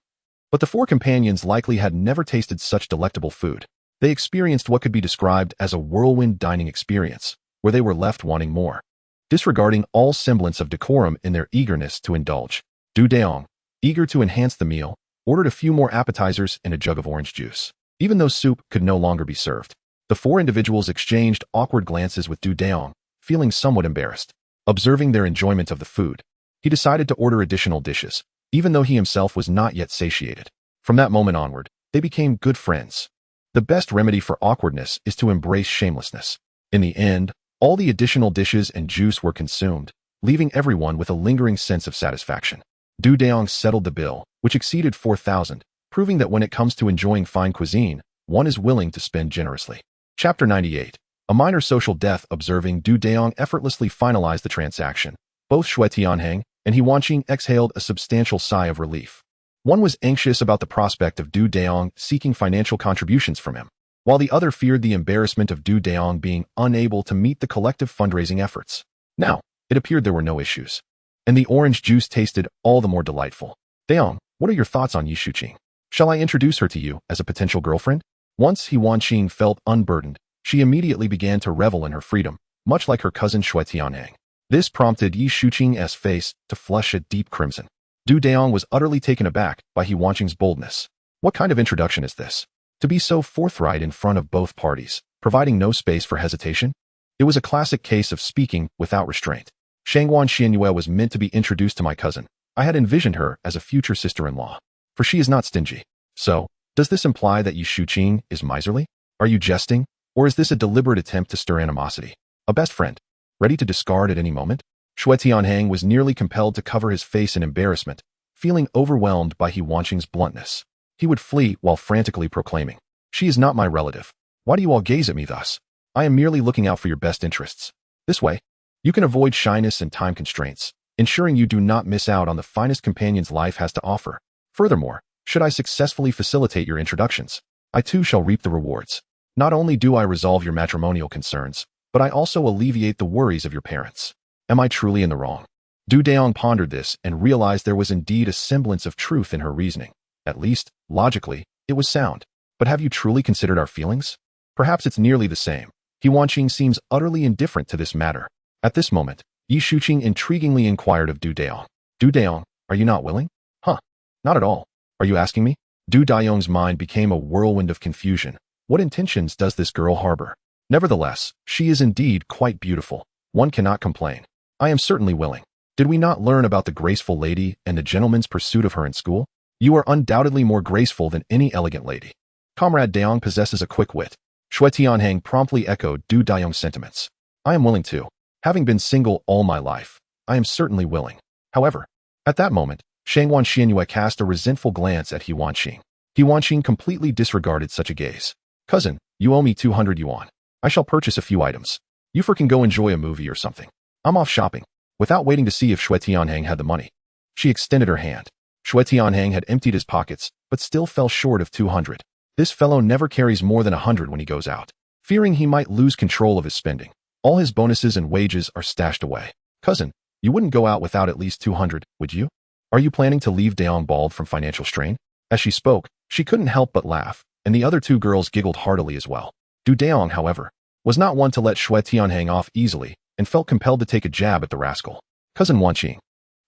But the 4 companions likely had never tasted such delectable food. They experienced what could be described as a whirlwind dining experience, where they were left wanting more. Disregarding all semblance of decorum in their eagerness to indulge, Du Dayong, eager to enhance the meal, ordered a few more appetizers and a jug of orange juice. Even though soup could no longer be served, the 4 individuals exchanged awkward glances with Du Dayong, feeling somewhat embarrassed. Observing their enjoyment of the food, he decided to order additional dishes, even though he himself was not yet satiated. From that moment onward, they became good friends. The best remedy for awkwardness is to embrace shamelessness. In the end, all the additional dishes and juice were consumed, leaving everyone with a lingering sense of satisfaction. Du Dayong settled the bill, which exceeded 4,000, proving that when it comes to enjoying fine cuisine, one is willing to spend generously. Chapter 98. A minor social death. Observing Du Dayong effortlessly finalize the transaction, both Shui Tianheng and He Wanqing exhaled a substantial sigh of relief. One was anxious about the prospect of Du Dayong seeking financial contributions from him, while the other feared the embarrassment of Du Dayong being unable to meet the collective fundraising efforts. Now, it appeared there were no issues, and the orange juice tasted all the more delightful. "Dayong, what are your thoughts on Yi Shuqing? Shall I introduce her to you as a potential girlfriend?" Once He Wanqing felt unburdened, she immediately began to revel in her freedom, much like her cousin Shui Tianheng. This prompted Yi Shuqing's face to flush a deep crimson. Du Dayong was utterly taken aback by He Wanqing's boldness. What kind of introduction is this? To be so forthright in front of both parties. providing no space for hesitation. It was a classic case of speaking without restraint. Shangguan Xianyue was meant to be introduced to my cousin. I had envisioned her as a future sister-in-law, for she is not stingy. So, does this imply that Yi Shuqing is miserly? Are you jesting? Or is this a deliberate attempt to stir animosity? A best friend, ready to discard at any moment? Shui Tianhang was nearly compelled to cover his face in embarrassment, feeling overwhelmed by He Wanqing's bluntness. He would flee while frantically proclaiming, "She is not my relative. Why do you all gaze at me thus? I am merely looking out for your best interests. This way, you can avoid shyness and time constraints, ensuring you do not miss out on the finest companions life has to offer. Furthermore, should I successfully facilitate your introductions, I too shall reap the rewards. Not only do I resolve your matrimonial concerns, but I also alleviate the worries of your parents. Am I truly in the wrong?" Du Dayong pondered this and realized there was indeed a semblance of truth in her reasoning. At least, logically, it was sound. But have you truly considered our feelings? Perhaps it's nearly the same. He Wanqing seems utterly indifferent to this matter. At this moment, Yi Shuqing intriguingly inquired of Du Dayong. "Du Dayong, are you not willing?" "Huh? Not at all. Are you asking me?" Du Dayong's mind became a whirlwind of confusion. What intentions does this girl harbor? Nevertheless, she is indeed quite beautiful. One cannot complain. I am certainly willing. Did we not learn about the graceful lady and the gentleman's pursuit of her in school? You are undoubtedly more graceful than any elegant lady. Comrade Dayong possesses a quick wit. Shui Tianhang promptly echoed Du Dayong's sentiments. I am willing too. Having been single all my life, I am certainly willing. However, at that moment, Shangguan Xianyue cast a resentful glance at He Wanqing. He Wanqing completely disregarded such a gaze. "Cousin, you owe me 200 yuan. I shall purchase a few items. You four can go enjoy a movie or something. I'm off shopping." Without waiting to see if Shui Tianhang had the money, she extended her hand. Shui Tianhang had emptied his pockets, but still fell short of 200. This fellow never carries more than 100 when he goes out. Fearing he might lose control of his spending, all his bonuses and wages are stashed away. "Cousin, you wouldn't go out without at least 200, would you? Are you planning to leave Dayong bald from financial strain?" As she spoke, she couldn't help but laugh, and the other two girls giggled heartily as well. Du Dayong, however, was not one to let Shui Tianhang off easily and felt compelled to take a jab at the rascal. "Cousin Wanqing,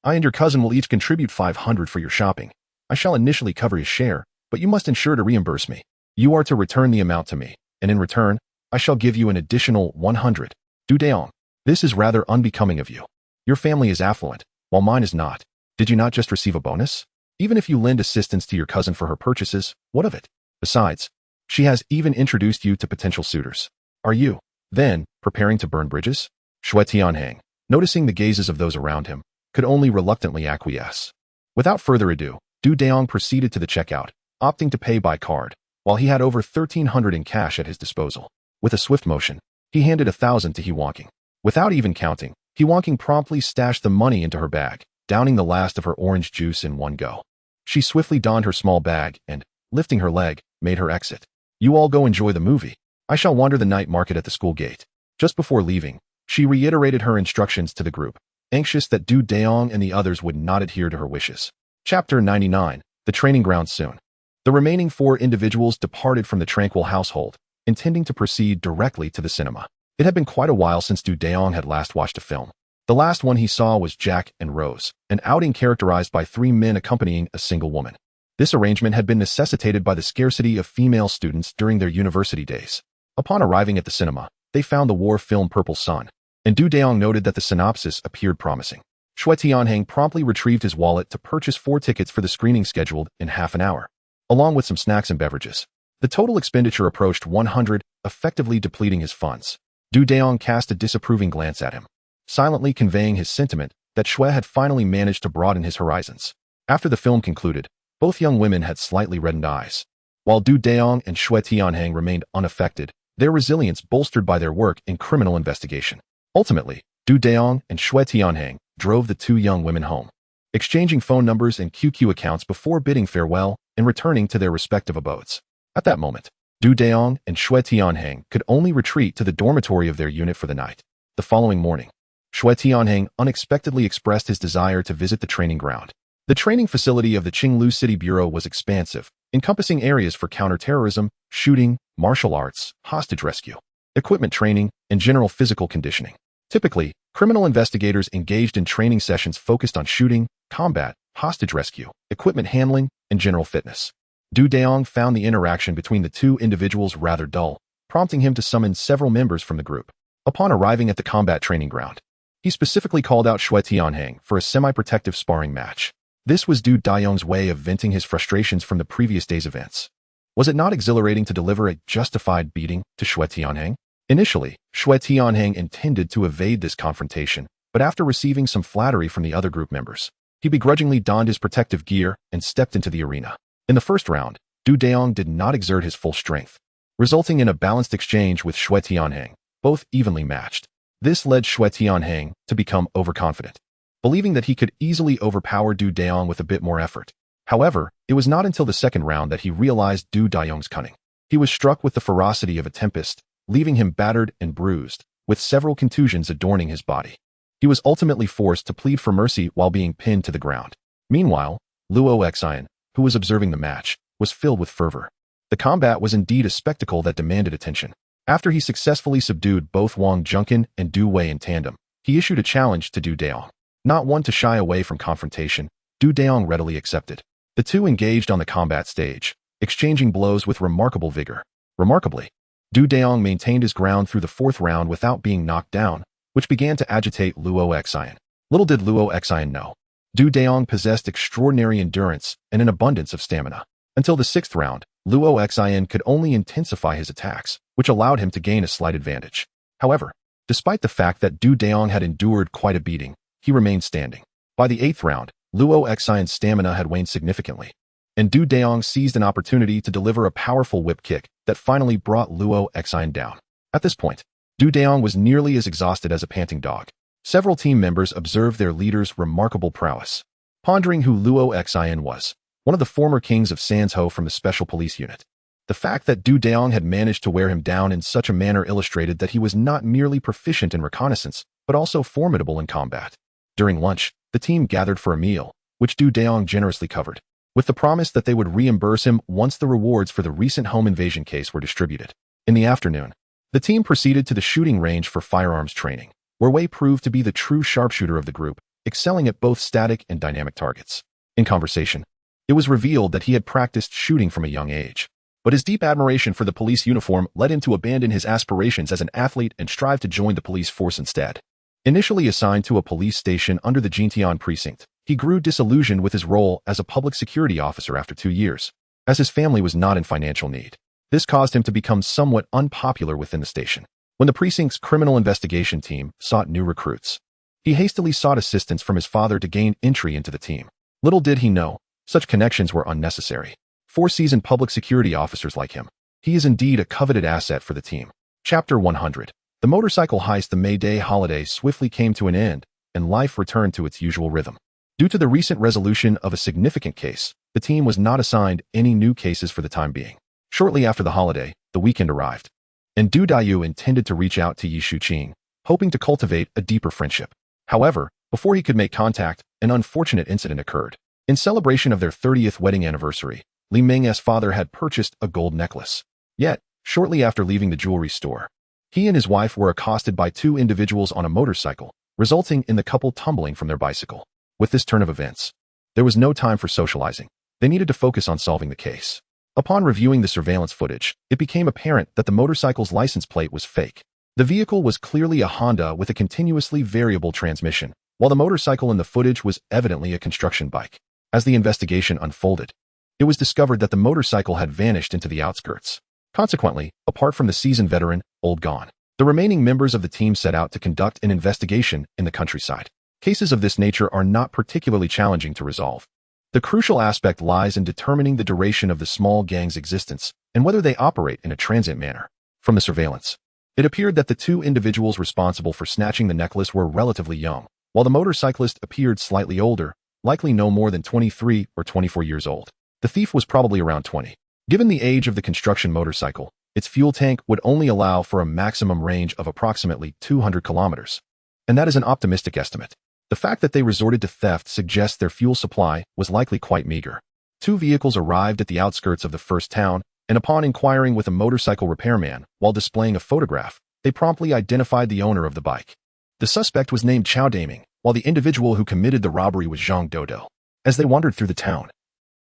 I and your cousin will each contribute 500 for your shopping. I shall initially cover his share, but you must ensure to reimburse me. You are to return the amount to me, and in return, I shall give you an additional 100. Du Dayong, this is rather unbecoming of you. Your family is affluent, while mine is not. Did you not just receive a bonus? Even if you lend assistance to your cousin for her purchases, what of it? Besides, she has even introduced you to potential suitors. Are you, then, preparing to burn bridges?" Shui Tianhang, noticing the gazes of those around him, could only reluctantly acquiesce. Without further ado, Du Dayong proceeded to the checkout, opting to pay by card, while he had over 1,300 in cash at his disposal. With a swift motion, he handed 1,000 to He Wanqing. Without even counting, He Wanqing promptly stashed the money into her bag, downing the last of her orange juice in one go. She swiftly donned her small bag and, lifting her leg, made her exit. "You all go enjoy the movie. I shall wander the night market at the school gate." Just before leaving, she reiterated her instructions to the group, anxious that Du Dayong and the others would not adhere to her wishes. Chapter 99, The Training Ground Soon. The remaining 4 individuals departed from the tranquil household, intending to proceed directly to the cinema. It had been quite a while since Du Dayong had last watched a film. The last one he saw was Jack and Rose, an outing characterized by 3 men accompanying a single woman. This arrangement had been necessitated by the scarcity of female students during their university days. Upon arriving at the cinema, they found the war film Purple Sun, and Du Dayong noted that the synopsis appeared promising. Shui Tianhang promptly retrieved his wallet to purchase 4 tickets for the screening scheduled in half an hour, along with some snacks and beverages. The total expenditure approached 100, effectively depleting his funds. Du Dayong cast a disapproving glance at him, silently conveying his sentiment that Shui had finally managed to broaden his horizons. After the film concluded, both young women had slightly reddened eyes. While Du Dayong and Shui Tianhang remained unaffected, their resilience bolstered by their work in criminal investigation. Ultimately, Du Dayong and Shui Tianhang drove the 2 young women home, exchanging phone numbers and QQ accounts before bidding farewell and returning to their respective abodes. At that moment, Du Dayong and Shui Tianhang could only retreat to the dormitory of their unit for the night. The following morning, Shui Tianhang unexpectedly expressed his desire to visit the training ground. The training facility of the Qinglu City Bureau was expansive, encompassing areas for counterterrorism, shooting, martial arts, hostage rescue, equipment training, and general physical conditioning. Typically, criminal investigators engaged in training sessions focused on shooting, combat, hostage rescue, equipment handling, and general fitness. Du Dayong found the interaction between the 2 individuals rather dull, prompting him to summon several members from the group. Upon arriving at the combat training ground, he specifically called out Xue Tianheng for a semi-protective sparring match. This was Dayong's way of venting his frustrations from the previous day's events. Was it not exhilarating to deliver a justified beating to Xue Tianheng? Initially, Xue Tianheng intended to evade this confrontation, but after receiving some flattery from the other group members, he begrudgingly donned his protective gear and stepped into the arena. In the first round, Dayong did not exert his full strength, resulting in a balanced exchange with Xue Tianheng, both evenly matched. This led Xue Tianheng to become overconfident, believing that he could easily overpower Dayong with a bit more effort. However, it was not until the second round that he realized Dayong's cunning. He was struck with the ferocity of a tempest, leaving him battered and bruised, with several contusions adorning his body. He was ultimately forced to plead for mercy while being pinned to the ground. Meanwhile, Luo Xian, who was observing the match, was filled with fervor. The combat was indeed a spectacle that demanded attention. After he successfully subdued both Wang Junkin and Du Wei in tandem, he issued a challenge to Dayong. Not one to shy away from confrontation, Dayong readily accepted. The two engaged on the combat stage, exchanging blows with remarkable vigor. Remarkably, Dayong maintained his ground through the fourth round without being knocked down, which began to agitate Luo Xian. Little did Luo Xian know, Dayong possessed extraordinary endurance and an abundance of stamina. Until the sixth round, Luo Xian could only intensify his attacks, which allowed him to gain a slight advantage. However, despite the fact that Dayong had endured quite a beating, he remained standing. By the eighth round, Luo Xian's stamina had waned significantly, and Dayong seized an opportunity to deliver a powerful whip kick that finally brought Luo Xian down. At this point, Dayong was nearly as exhausted as a panting dog. Several team members observed their leader's remarkable prowess, pondering who Luo Xian was, one of the former kings of Sanzhou from the Special Police Unit. The fact that Dayong had managed to wear him down in such a manner illustrated that he was not merely proficient in reconnaissance, but also formidable in combat. During lunch, the team gathered for a meal, which Dayong generously covered, with the promise that they would reimburse him once the rewards for the recent home invasion case were distributed. In the afternoon, the team proceeded to the shooting range for firearms training, where Wei proved to be the true sharpshooter of the group, excelling at both static and dynamic targets. In conversation, it was revealed that he had practiced shooting from a young age, but his deep admiration for the police uniform led him to abandon his aspirations as an athlete and strive to join the police force instead. Initially assigned to a police station under the Jintian precinct, he grew disillusioned with his role as a public security officer after 2 years, as his family was not in financial need. This caused him to become somewhat unpopular within the station. When the precinct's criminal investigation team sought new recruits, he hastily sought assistance from his father to gain entry into the team. Little did he know, such connections were unnecessary. 4 seasoned public security officers like him. He is indeed a coveted asset for the team. Chapter 100. The motorcycle heist. The May Day holiday swiftly came to an end, and life returned to its usual rhythm. Due to the recent resolution of a significant case, the team was not assigned any new cases for the time being. Shortly after the holiday, the weekend arrived, and Du Dayu intended to reach out to Yi Shuqing, hoping to cultivate a deeper friendship. However, before he could make contact, an unfortunate incident occurred. In celebration of their 30th wedding anniversary, Li Ming's father had purchased a gold necklace. Yet, shortly after leaving the jewelry store, he and his wife were accosted by 2 individuals on a motorcycle, resulting in the couple tumbling from their bicycle. With this turn of events, there was no time for socializing. They needed to focus on solving the case. Upon reviewing the surveillance footage, it became apparent that the motorcycle's license plate was fake. The vehicle was clearly a Honda with a continuously variable transmission, while the motorcycle in the footage was evidently a construction bike. As the investigation unfolded, it was discovered that the motorcycle had vanished into the outskirts. Consequently, apart from the seasoned veteran, Old Gone, the remaining members of the team set out to conduct an investigation in the countryside. Cases of this nature are not particularly challenging to resolve. The crucial aspect lies in determining the duration of the small gang's existence and whether they operate in a transient manner. From the surveillance, it appeared that the 2 individuals responsible for snatching the necklace were relatively young, while the motorcyclist appeared slightly older, likely no more than 23 or 24 years old. The thief was probably around 20. Given the age of the construction motorcycle, its fuel tank would only allow for a maximum range of approximately 200 kilometers. And that is an optimistic estimate. The fact that they resorted to theft suggests their fuel supply was likely quite meager. 2 vehicles arrived at the outskirts of the first town, and upon inquiring with a motorcycle repairman while displaying a photograph, they promptly identified the owner of the bike. The suspect was named Chao Daming, while the individual who committed the robbery was Zhang Dodo. As they wandered through the town,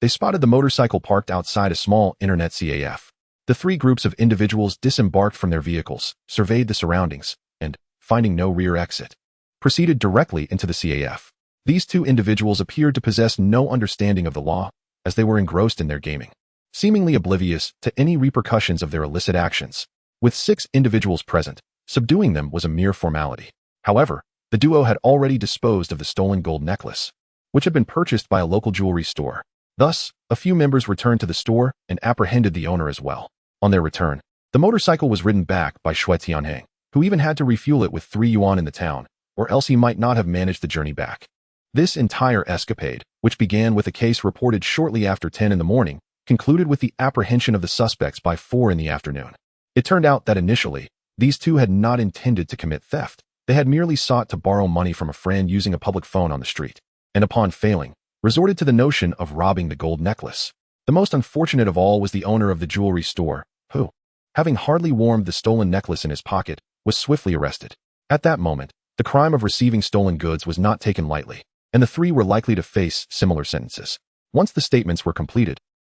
they spotted the motorcycle parked outside a small internet CAF. The three groups of individuals disembarked from their vehicles, surveyed the surroundings, and, finding no rear exit, proceeded directly into the CAF. These two individuals appeared to possess no understanding of the law, as they were engrossed in their gaming, seemingly oblivious to any repercussions of their illicit actions. With 6 individuals present, subduing them was a mere formality. However, the duo had already disposed of the stolen gold necklace, which had been purchased by a local jewelry store. Thus, a few members returned to the store and apprehended the owner as well. On their return, the motorcycle was ridden back by Shui Tianheng, who even had to refuel it with 3 yuan in the town, or else he might not have managed the journey back. This entire escapade, which began with a case reported shortly after 10 in the morning, concluded with the apprehension of the suspects by 4 in the afternoon. It turned out that initially, these two had not intended to commit theft. They had merely sought to borrow money from a friend using a public phone on the street, and upon failing, resorted to the notion of robbing the gold necklace. The most unfortunate of all was the owner of the jewelry store, who, having hardly warmed the stolen necklace in his pocket, was swiftly arrested. At that moment, the crime of receiving stolen goods was not taken lightly, and the 3 were likely to face similar sentences. Once the statements were completed,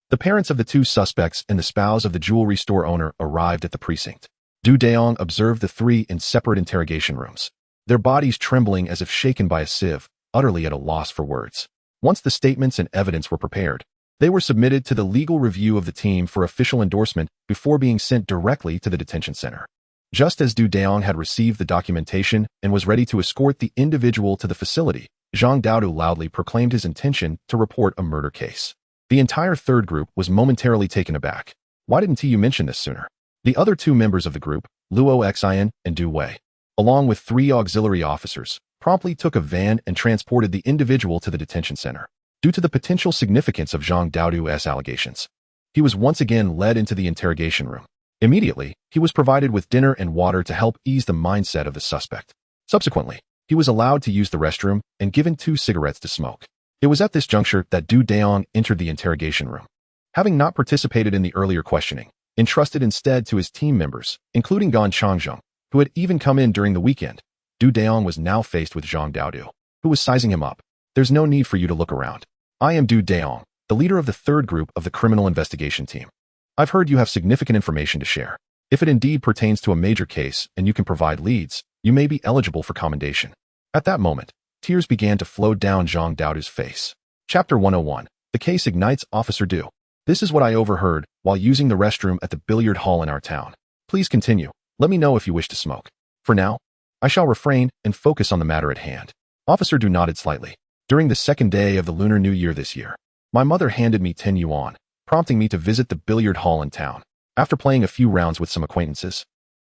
the parents of the 2 suspects and the spouse of the jewelry store owner arrived at the precinct. Dayong observed the 3 in separate interrogation rooms, their bodies trembling as if shaken by a sieve, utterly at a loss for words. Once the statements and evidence were prepared, they were submitted to the legal review of the team for official endorsement before being sent directly to the detention center. Just as Dayong had received the documentation and was ready to escort the individual to the facility, Zhang Daodu loudly proclaimed his intention to report a murder case. The entire third group was momentarily taken aback. Why didn't you mention this sooner? The other 2 members of the group, Luo Xian and Du Wei, along with 3 auxiliary officers, promptly took a van and transported the individual to the detention center. Due to the potential significance of Zhang Daodu's allegations, he was once again led into the interrogation room. Immediately, he was provided with dinner and water to help ease the mindset of the suspect. Subsequently, he was allowed to use the restroom and given 2 cigarettes to smoke. It was at this juncture that Dayong entered the interrogation room. Having not participated in the earlier questioning, entrusted instead to his team members, including Gan Changzheng, who had even come in during the weekend, Dayong was now faced with Zhang Daodu, who was sizing him up. There's no need for you to look around. I am Dayong, the leader of the third group of the criminal investigation team. I've heard you have significant information to share. If it indeed pertains to a major case and you can provide leads, you may be eligible for commendation. At that moment, tears began to flow down Zhang Daodu's face. Chapter 101. The case ignites Officer Du. This is what I overheard while using the restroom at the billiard hall in our town. Please continue. Let me know if you wish to smoke. For now, I shall refrain and focus on the matter at hand. Officer Du nodded slightly. During the second day of the Lunar New Year this year, my mother handed me 10 yuan, prompting me to visit the billiard hall in town. After playing a few rounds with some acquaintances,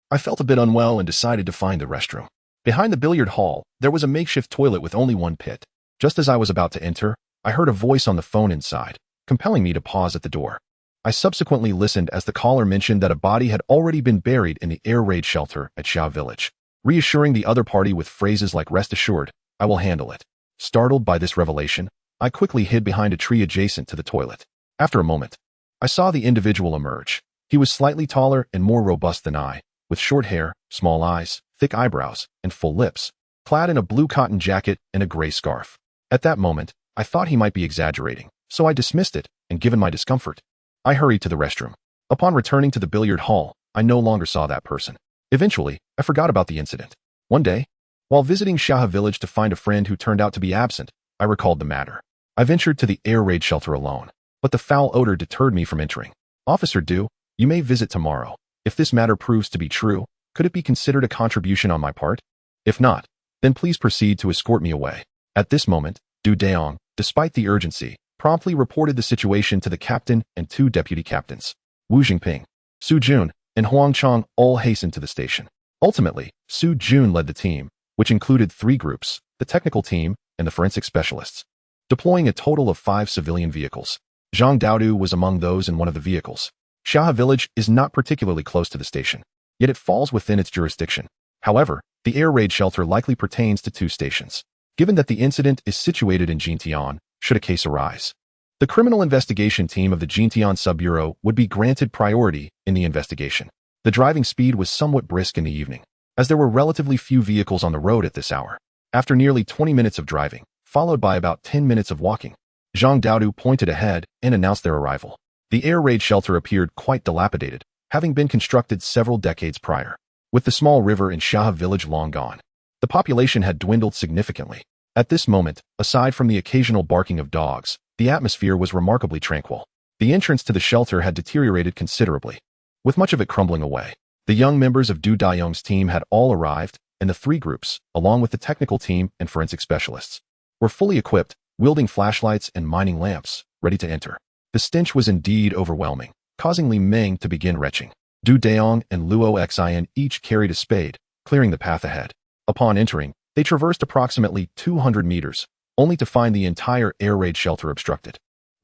I felt a bit unwell and decided to find the restroom. Behind the billiard hall, there was a makeshift toilet with only one pit. Just as I was about to enter, I heard a voice on the phone inside, compelling me to pause at the door. I subsequently listened as the caller mentioned that a body had already been buried in the air raid shelter at Xia Village, reassuring the other party with phrases like "Rest assured, I will handle it." Startled by this revelation, I quickly hid behind a tree adjacent to the toilet. After a moment, I saw the individual emerge. He was slightly taller and more robust than I, with short hair, small eyes, thick eyebrows, and full lips, clad in a blue cotton jacket and a gray scarf. At that moment, I thought he might be exaggerating, so I dismissed it, and given my discomfort, I hurried to the restroom. Upon returning to the billiard hall, I no longer saw that person. Eventually, I forgot about the incident. One day, while visiting Xia Village to find a friend who turned out to be absent, I recalled the matter. I ventured to the air raid shelter alone, but the foul odor deterred me from entering. Officer Du, you may visit tomorrow. If this matter proves to be true, could it be considered a contribution on my part? If not, then please proceed to escort me away. At this moment, Dayong, despite the urgency, promptly reported the situation to the captain and 2 deputy captains. Wu Jingping, Su Jun, and Huang Chang all hastened to the station. Ultimately, Su Jun led the team, which included 3 groups, the technical team and the forensic specialists, deploying a total of 5 civilian vehicles. Zhang Daodu was among those in one of the vehicles. Xia Village is not particularly close to the station, yet it falls within its jurisdiction. However, the air raid shelter likely pertains to 2 stations, given that the incident is situated in Jintian, should a case arise. The criminal investigation team of the Jintian Sub-Bureau would be granted priority in the investigation. The driving speed was somewhat brisk in the evening, as there were relatively few vehicles on the road at this hour. After nearly 20 minutes of driving, followed by about 10 minutes of walking, Zhang Daodu pointed ahead and announced their arrival. The air raid shelter appeared quite dilapidated, having been constructed several decades prior. With the small river in Shaha village long gone, the population had dwindled significantly. At this moment, aside from the occasional barking of dogs, the atmosphere was remarkably tranquil. The entrance to the shelter had deteriorated considerably, with much of it crumbling away. The young members of Dayong's team had all arrived, and the three groups, along with the technical team and forensic specialists, were fully equipped, wielding flashlights and mining lamps, ready to enter. The stench was indeed overwhelming, causing Li Meng to begin retching. Dayong and Luo Xin each carried a spade, clearing the path ahead. Upon entering, they traversed approximately 200 meters, only to find the entire air raid shelter obstructed.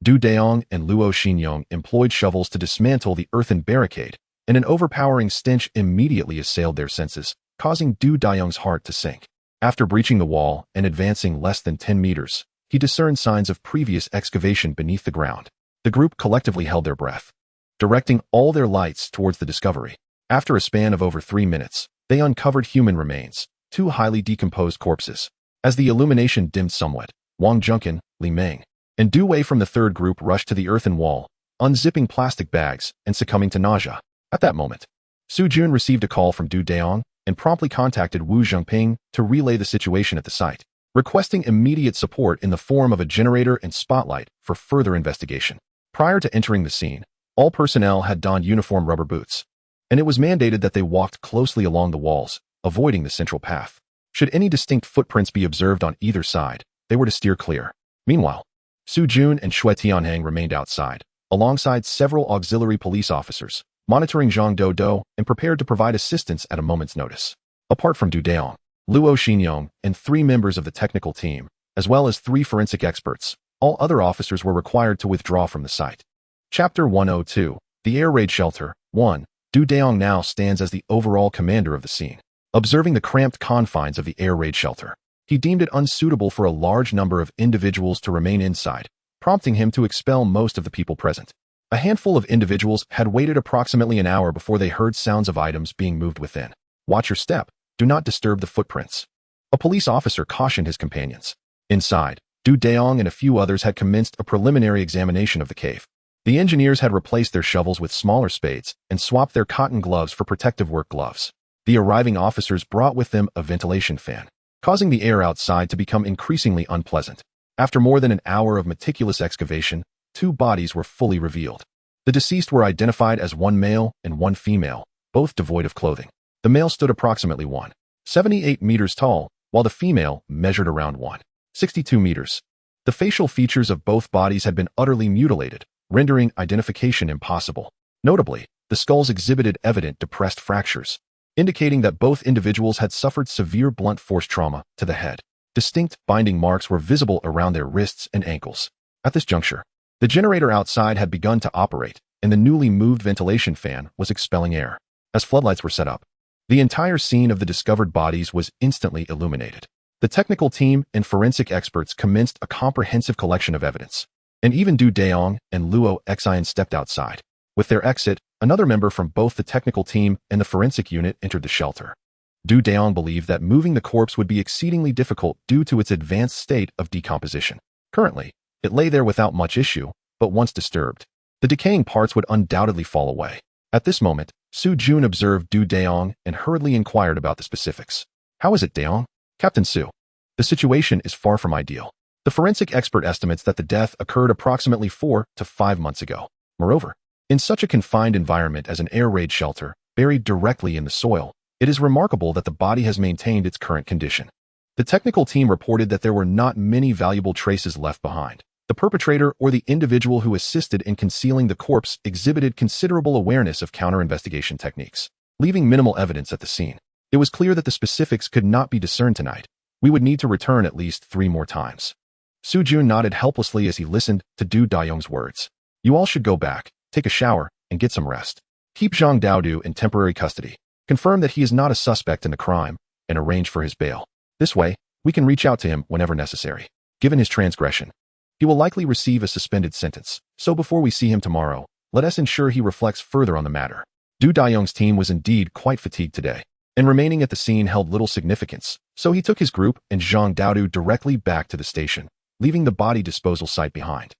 Dayong and Luo Xinyong employed shovels to dismantle the earthen barricade, and an overpowering stench immediately assailed their senses, causing Dayong's heart to sink. After breaching the wall and advancing less than 10 meters, he discerned signs of previous excavation beneath the ground. The group collectively held their breath, directing all their lights towards the discovery. After a span of over 3 minutes, they uncovered human remains, 2 highly decomposed corpses. As the illumination dimmed somewhat, Wang Junkin, Li Meng, and Du Wei from the third group rushed to the earthen wall, unzipping plastic bags and succumbing to nausea. At that moment, Su Jun received a call from Dayong and promptly contacted Wu Zhengping to relay the situation at the site, requesting immediate support in the form of a generator and spotlight for further investigation. Prior to entering the scene, all personnel had donned uniform rubber boots, and it was mandated that they walked closely along the walls, avoiding the central path. Should any distinct footprints be observed on either side, they were to steer clear. Meanwhile, Su Jun and Xue Tianhang remained outside, alongside several auxiliary police officers, monitoring Zhang Dodo and prepared to provide assistance at a moment's notice. Apart from Dayong, Luo Xinyong, and 3 members of the technical team, as well as 3 forensic experts, all other officers were required to withdraw from the site. Chapter 102, The Air Raid Shelter. 1. Dayong now stands as the overall commander of the scene. Observing the cramped confines of the air raid shelter, he deemed it unsuitable for a large number of individuals to remain inside, prompting him to expel most of the people present. A handful of individuals had waited approximately an hour before they heard sounds of items being moved within. Watch your step. Do not disturb the footprints. A police officer cautioned his companions. Inside, Dayong and a few others had commenced a preliminary examination of the cave. The engineers had replaced their shovels with smaller spades and swapped their cotton gloves for protective work gloves. The arriving officers brought with them a ventilation fan, causing the air outside to become increasingly unpleasant. After more than an hour of meticulous excavation, 2 bodies were fully revealed. The deceased were identified as 1 male and 1 female, both devoid of clothing. The male stood approximately 1.78 meters tall, while the female measured around 1.62 meters. The facial features of both bodies had been utterly mutilated, rendering identification impossible. Notably, the skulls exhibited evident depressed fractures, indicating that both individuals had suffered severe blunt force trauma to the head. Distinct binding marks were visible around their wrists and ankles. At this juncture, the generator outside had begun to operate, and the newly moved ventilation fan was expelling air. As floodlights were set up, the entire scene of the discovered bodies was instantly illuminated. The technical team and forensic experts commenced a comprehensive collection of evidence, and even Dayong and Luo Xin stepped outside. With their exit, another member from both the technical team and the forensic unit entered the shelter. Dayong believed that moving the corpse would be exceedingly difficult due to its advanced state of decomposition. Currently, it lay there without much issue, but once disturbed, the decaying parts would undoubtedly fall away. At this moment, Su Jun observed Dayong and hurriedly inquired about the specifics. How is it, Dayong? Captain Su. The situation is far from ideal. The forensic expert estimates that the death occurred approximately 4 to 5 months ago. Moreover, in such a confined environment as an air raid shelter, buried directly in the soil, it is remarkable that the body has maintained its current condition. The technical team reported that there were not many valuable traces left behind. The perpetrator or the individual who assisted in concealing the corpse exhibited considerable awareness of counter-investigation techniques, leaving minimal evidence at the scene. It was clear that the specifics could not be discerned tonight. We would need to return at least 3 more times. Su Jun nodded helplessly as he listened to Dayong's words. You all should go back, take a shower, and get some rest. Keep Zhang Daodu in temporary custody. Confirm that he is not a suspect in the crime, and arrange for his bail. This way, we can reach out to him whenever necessary. Given his transgression, he will likely receive a suspended sentence, so before we see him tomorrow, let us ensure he reflects further on the matter. Dayong's team was indeed quite fatigued today, and remaining at the scene held little significance, so he took his group and Zhang Daodu directly back to the station, leaving the body disposal site behind.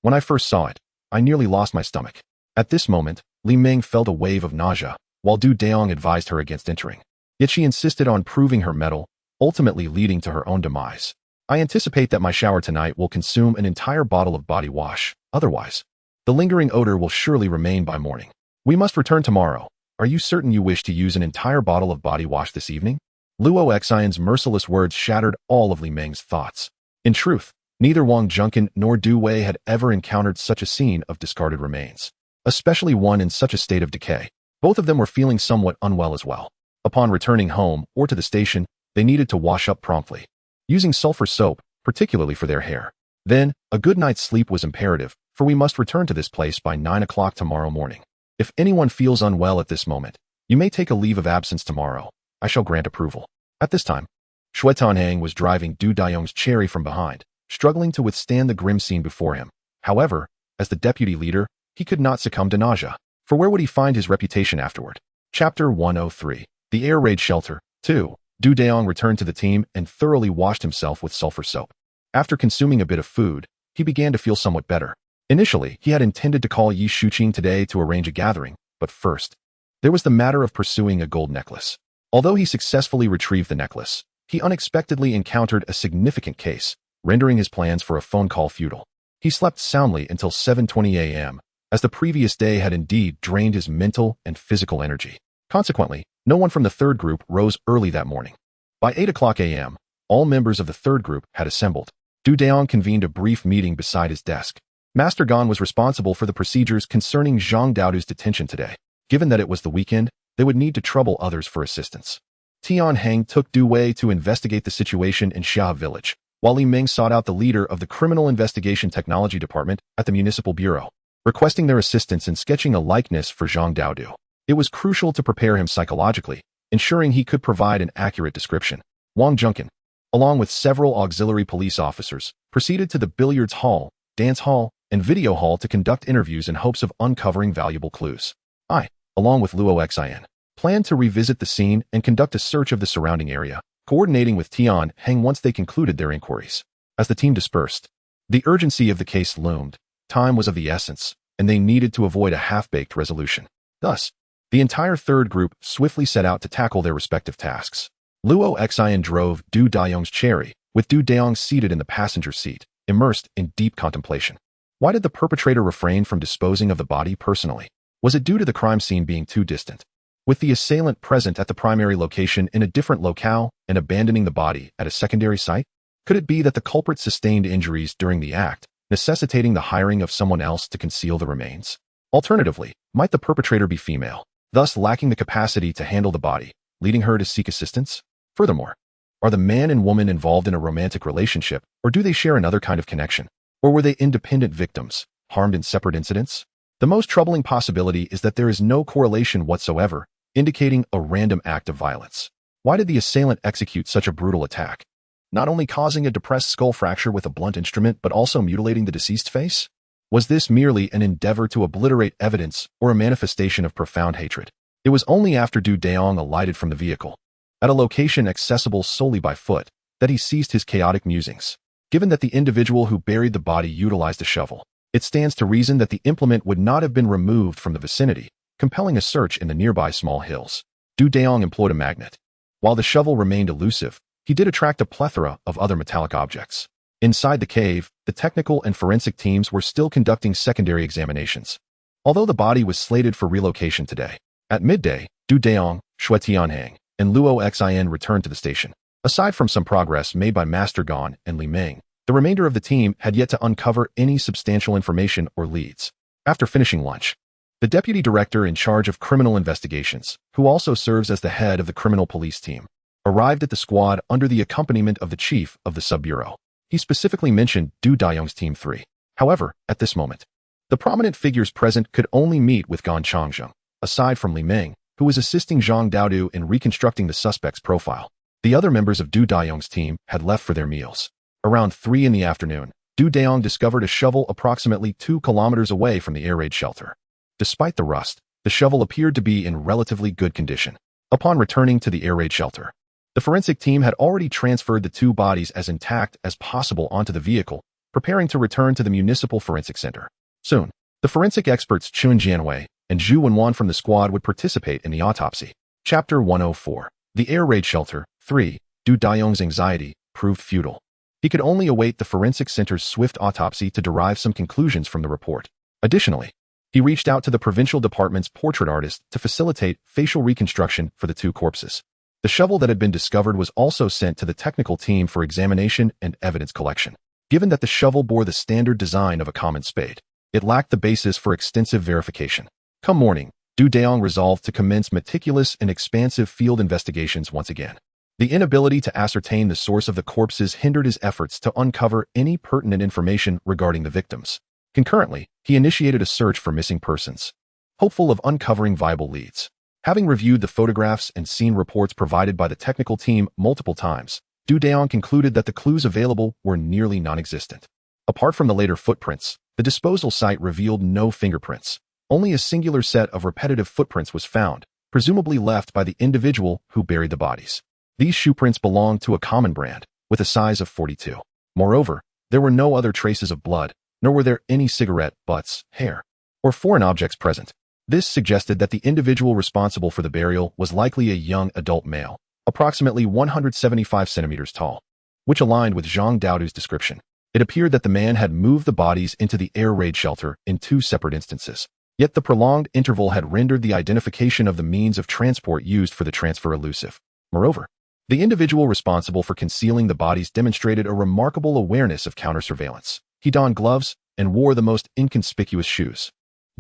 When I first saw it, I nearly lost my stomach. At this moment, Li Ming felt a wave of nausea, while Du Dayong advised her against entering. Yet she insisted on proving her mettle, ultimately leading to her own demise. I anticipate that my shower tonight will consume an entire bottle of body wash. Otherwise, the lingering odor will surely remain by morning. We must return tomorrow. Are you certain you wish to use an entire bottle of body wash this evening? Luo Xian's merciless words shattered all of Li Ming's thoughts. In truth, neither Wang Junkin nor Du Wei had ever encountered such a scene of discarded remains, especially one in such a state of decay. Both of them were feeling somewhat unwell as well. Upon returning home or to the station, they needed to wash up promptly, using sulfur soap, particularly for their hair. Then, a good night's sleep was imperative, for we must return to this place by 9 o'clock tomorrow morning. If anyone feels unwell at this moment, you may take a leave of absence tomorrow. I shall grant approval. At this time, Shui Tanhang was driving Du Dayong's Cherry from behind, struggling to withstand the grim scene before him. However, as the deputy leader, he could not succumb to nausea, for where would he find his reputation afterward? Chapter 103. The Air Raid Shelter. 2. Du Dayong returned to the team and thoroughly washed himself with sulfur soap. After consuming a bit of food, he began to feel somewhat better. Initially, he had intended to call Yi Shuqing today to arrange a gathering, but first, there was the matter of pursuing a gold necklace. Although he successfully retrieved the necklace, he unexpectedly encountered a significant case, rendering his plans for a phone call futile. He slept soundly until 7:20 a.m., as the previous day had indeed drained his mental and physical energy. Consequently, no one from the third group rose early that morning. By 8 o'clock a.m., all members of the third group had assembled. Du Dayong convened a brief meeting beside his desk. Master Gan was responsible for the procedures concerning Zhang Daodu's detention today. Given that it was the weekend, they would need to trouble others for assistance. Tian Heng took Du Wei to investigate the situation in Xia Village, while Li Ming sought out the leader of the Criminal Investigation Technology Department at the Municipal Bureau, requesting their assistance in sketching a likeness for Zhang Daodu. It was crucial to prepare him psychologically, ensuring he could provide an accurate description. Wang Junkin, along with several auxiliary police officers, proceeded to the billiards hall, dance hall, and video hall to conduct interviews in hopes of uncovering valuable clues. I, along with Luo Xian, planned to revisit the scene and conduct a search of the surrounding area, coordinating with Tian Heng once they concluded their inquiries. As the team dispersed, the urgency of the case loomed. Time was of the essence, and they needed to avoid a half-baked resolution. Thus, the entire third group swiftly set out to tackle their respective tasks. Luo Xian drove Du Dayong's Cherry, with Du Dayong seated in the passenger seat, immersed in deep contemplation. Why did the perpetrator refrain from disposing of the body personally? Was it due to the crime scene being too distant, with the assailant present at the primary location in a different locale and abandoning the body at a secondary site? Could it be that the culprit sustained injuries during the act, necessitating the hiring of someone else to conceal the remains? Alternatively, might the perpetrator be female, thus lacking the capacity to handle the body, leading her to seek assistance? Furthermore, are the man and woman involved in a romantic relationship, or do they share another kind of connection? Or were they independent victims, harmed in separate incidents? The most troubling possibility is that there is no correlation whatsoever, indicating a random act of violence. Why did the assailant execute such a brutal attack, not only causing a depressed skull fracture with a blunt instrument but also mutilating the deceased's face? Was this merely an endeavor to obliterate evidence or a manifestation of profound hatred? It was only after Du Dayong alighted from the vehicle, at a location accessible solely by foot, that he ceased his chaotic musings. Given that the individual who buried the body utilized a shovel, it stands to reason that the implement would not have been removed from the vicinity, compelling a search in the nearby small hills. Du Dayong employed a magnet. While the shovel remained elusive, he did attract a plethora of other metallic objects. Inside the cave, the technical and forensic teams were still conducting secondary examinations, although the body was slated for relocation today. At midday, Du Dayong, Shui Tianhang, and Luo Xian returned to the station. Aside from some progress made by Master Gan and Li Ming, the remainder of the team had yet to uncover any substantial information or leads. After finishing lunch, the deputy director in charge of criminal investigations, who also serves as the head of the criminal police team, arrived at the squad under the accompaniment of the chief of the sub-bureau. He specifically mentioned Du Dayong's Team 3. However, at this moment, the prominent figures present could only meet with Gan Changzheng, aside from Li Ming, who was assisting Zhang Daodu in reconstructing the suspect's profile. The other members of Du Dayong's team had left for their meals. Around 3 in the afternoon, Du Dayong discovered a shovel approximately 2 kilometers away from the air raid shelter. Despite the rust, the shovel appeared to be in relatively good condition. Upon returning to the air raid shelter, the forensic team had already transferred the 2 bodies as intact as possible onto the vehicle, preparing to return to the Municipal Forensic Center. Soon, the forensic experts Chun Jianwei, and Zhu Wenwan from the squad would participate in the autopsy. Chapter 104. The Air Raid Shelter. 3. Dayong's anxiety proved futile. He could only await the forensic center's swift autopsy to derive some conclusions from the report. Additionally, he reached out to the provincial department's portrait artist to facilitate facial reconstruction for the two corpses. The shovel that had been discovered was also sent to the technical team for examination and evidence collection. Given that the shovel bore the standard design of a common spade, it lacked the basis for extensive verification. Come morning, Dayong resolved to commence meticulous and expansive field investigations once again. The inability to ascertain the source of the corpses hindered his efforts to uncover any pertinent information regarding the victims. Concurrently, he initiated a search for missing persons, hopeful of uncovering viable leads. Having reviewed the photographs and scene reports provided by the technical team multiple times, Dayong concluded that the clues available were nearly non-existent. Apart from the later footprints, the disposal site revealed no fingerprints. Only a singular set of repetitive footprints was found, presumably left by the individual who buried the bodies. These shoe prints belonged to a common brand, with a size of 42. Moreover, there were no other traces of blood, nor were there any cigarette butts, hair, or foreign objects present. This suggested that the individual responsible for the burial was likely a young adult male, approximately 175 centimeters tall, which aligned with Zhang Daodu's description. It appeared that the man had moved the bodies into the air raid shelter in two separate instances. Yet the prolonged interval had rendered the identification of the means of transport used for the transfer elusive. Moreover, the individual responsible for concealing the bodies demonstrated a remarkable awareness of counter-surveillance. He donned gloves and wore the most inconspicuous shoes.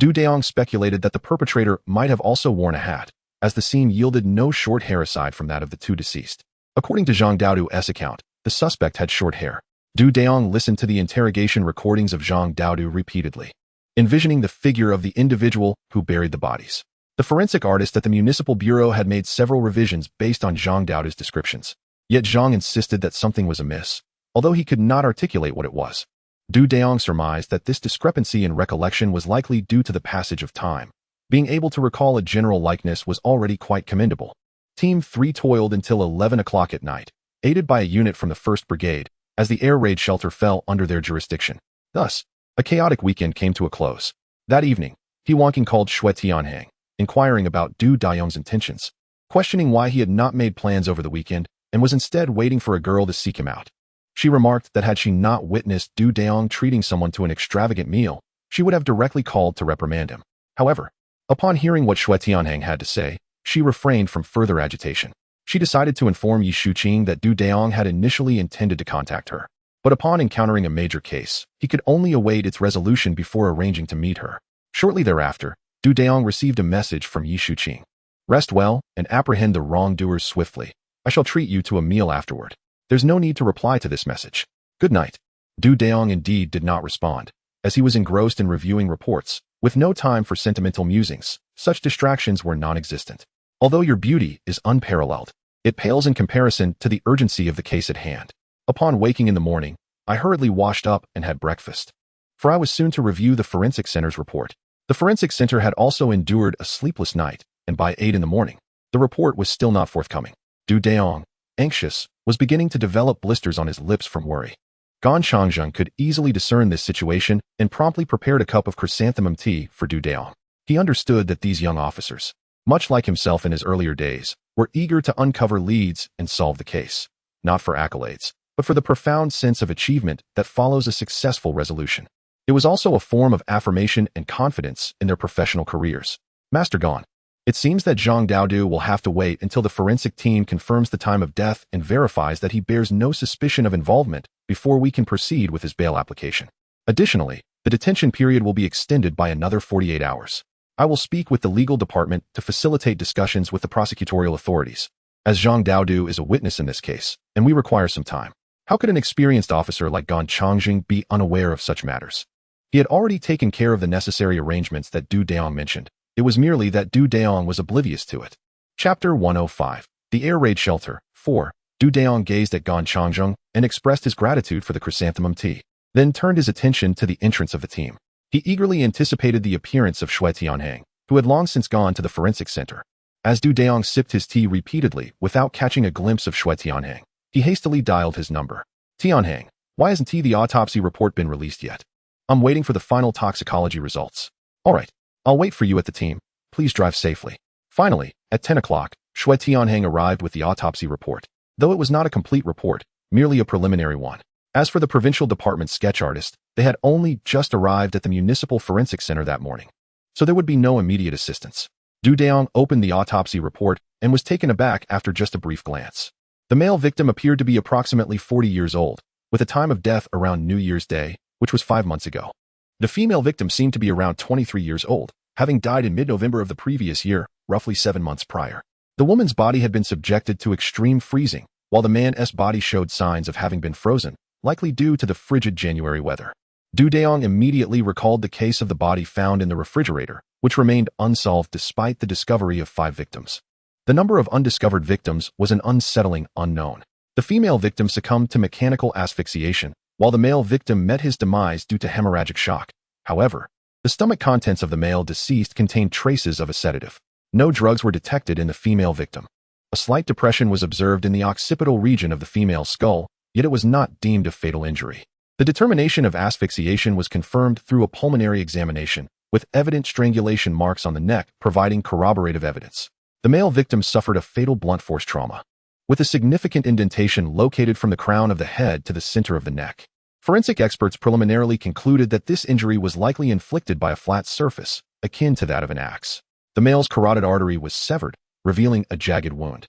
Dayong speculated that the perpetrator might have also worn a hat, as the scene yielded no short hair aside from that of the two deceased. According to Zhang Daodu's account, the suspect had short hair. Dayong listened to the interrogation recordings of Zhang Daodu repeatedly, envisioning the figure of the individual who buried the bodies. The forensic artist at the Municipal Bureau had made several revisions based on Zhang Daodu's descriptions. Yet Zhang insisted that something was amiss, although he could not articulate what it was. Dayong surmised that this discrepancy in recollection was likely due to the passage of time. Being able to recall a general likeness was already quite commendable. Team 3 toiled until 11 o'clock at night, aided by a unit from the 1st Brigade, as the air raid shelter fell under their jurisdiction. Thus, a chaotic weekend came to a close. That evening, Hewanking called Shui Tianhang, inquiring about Dayong's intentions, questioning why he had not made plans over the weekend and was instead waiting for a girl to seek him out. She remarked that had she not witnessed Dayong treating someone to an extravagant meal, she would have directly called to reprimand him. However, upon hearing what Shui Tianhang had to say, she refrained from further agitation. She decided to inform Yi Shuqing that Dayong had initially intended to contact her, but upon encountering a major case, he could only await its resolution before arranging to meet her. Shortly thereafter, Dayong received a message from Yi Shuqing. Rest well and apprehend the wrongdoers swiftly. I shall treat you to a meal afterward. There's no need to reply to this message. Good night. Dayong indeed did not respond, as he was engrossed in reviewing reports, with no time for sentimental musings. Such distractions were non-existent. Although your beauty is unparalleled, it pales in comparison to the urgency of the case at hand. Upon waking in the morning, I hurriedly washed up and had breakfast, for I was soon to review the forensic center's report. The forensic center had also endured a sleepless night, and by 8 in the morning, the report was still not forthcoming. Dayong, anxious, was beginning to develop blisters on his lips from worry. Gan Changjung could easily discern this situation and promptly prepared a cup of chrysanthemum tea for Dayong. He understood that these young officers, much like himself in his earlier days, were eager to uncover leads and solve the case, not for accolades, but for the profound sense of achievement that follows a successful resolution. It was also a form of affirmation and confidence in their professional careers. Master Gan, it seems that Zhang Daodu will have to wait until the forensic team confirms the time of death and verifies that he bears no suspicion of involvement before we can proceed with his bail application. Additionally, the detention period will be extended by another 48 hours. I will speak with the legal department to facilitate discussions with the prosecutorial authorities, as Zhang Daodu is a witness in this case, and we require some time. How could an experienced officer like Gan Changjing be unaware of such matters? He had already taken care of the necessary arrangements that Dayong mentioned. It was merely that Dayong was oblivious to it. Chapter 105. The Air Raid Shelter. 4. Dayong gazed at Gan Changjung and expressed his gratitude for the chrysanthemum tea, then turned his attention to the entrance of the team. He eagerly anticipated the appearance of Shui Tianhang, who had long since gone to the forensic center. As Dayong sipped his tea repeatedly without catching a glimpse of Shui Tianhang, he hastily dialed his number. Tianhang, why hasn't the autopsy report been released yet? I'm waiting for the final toxicology results. All right, I'll wait for you at the team. Please drive safely. Finally, at 10 o'clock, Shui Tianheng arrived with the autopsy report. Though it was not a complete report, merely a preliminary one. As for the provincial department sketch artist, they had only just arrived at the municipal forensic center that morning, so there would be no immediate assistance. Dayong opened the autopsy report and was taken aback after just a brief glance. The male victim appeared to be approximately 40 years old, with a time of death around New Year's Day, which was 5 months ago. The female victim seemed to be around 23 years old, having died in mid-November of the previous year, roughly 7 months prior. The woman's body had been subjected to extreme freezing, while the man's body showed signs of having been frozen, likely due to the frigid January weather. Dayong immediately recalled the case of the body found in the refrigerator, which remained unsolved despite the discovery of 5 victims. The number of undiscovered victims was an unsettling unknown. The female victim succumbed to mechanical asphyxiation, while the male victim met his demise due to hemorrhagic shock. However, the stomach contents of the male deceased contained traces of a sedative. No drugs were detected in the female victim. A slight depression was observed in the occipital region of the female's skull, yet it was not deemed a fatal injury. The determination of asphyxiation was confirmed through a pulmonary examination, with evident strangulation marks on the neck providing corroborative evidence. The male victim suffered a fatal blunt force trauma, with a significant indentation located from the crown of the head to the center of the neck. Forensic experts preliminarily concluded that this injury was likely inflicted by a flat surface, akin to that of an axe. The male's carotid artery was severed, revealing a jagged wound,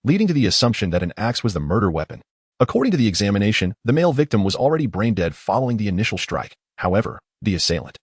leading to the assumption that an axe was the murder weapon. According to the examination, the male victim was already brain dead following the initial strike. However, the assailant,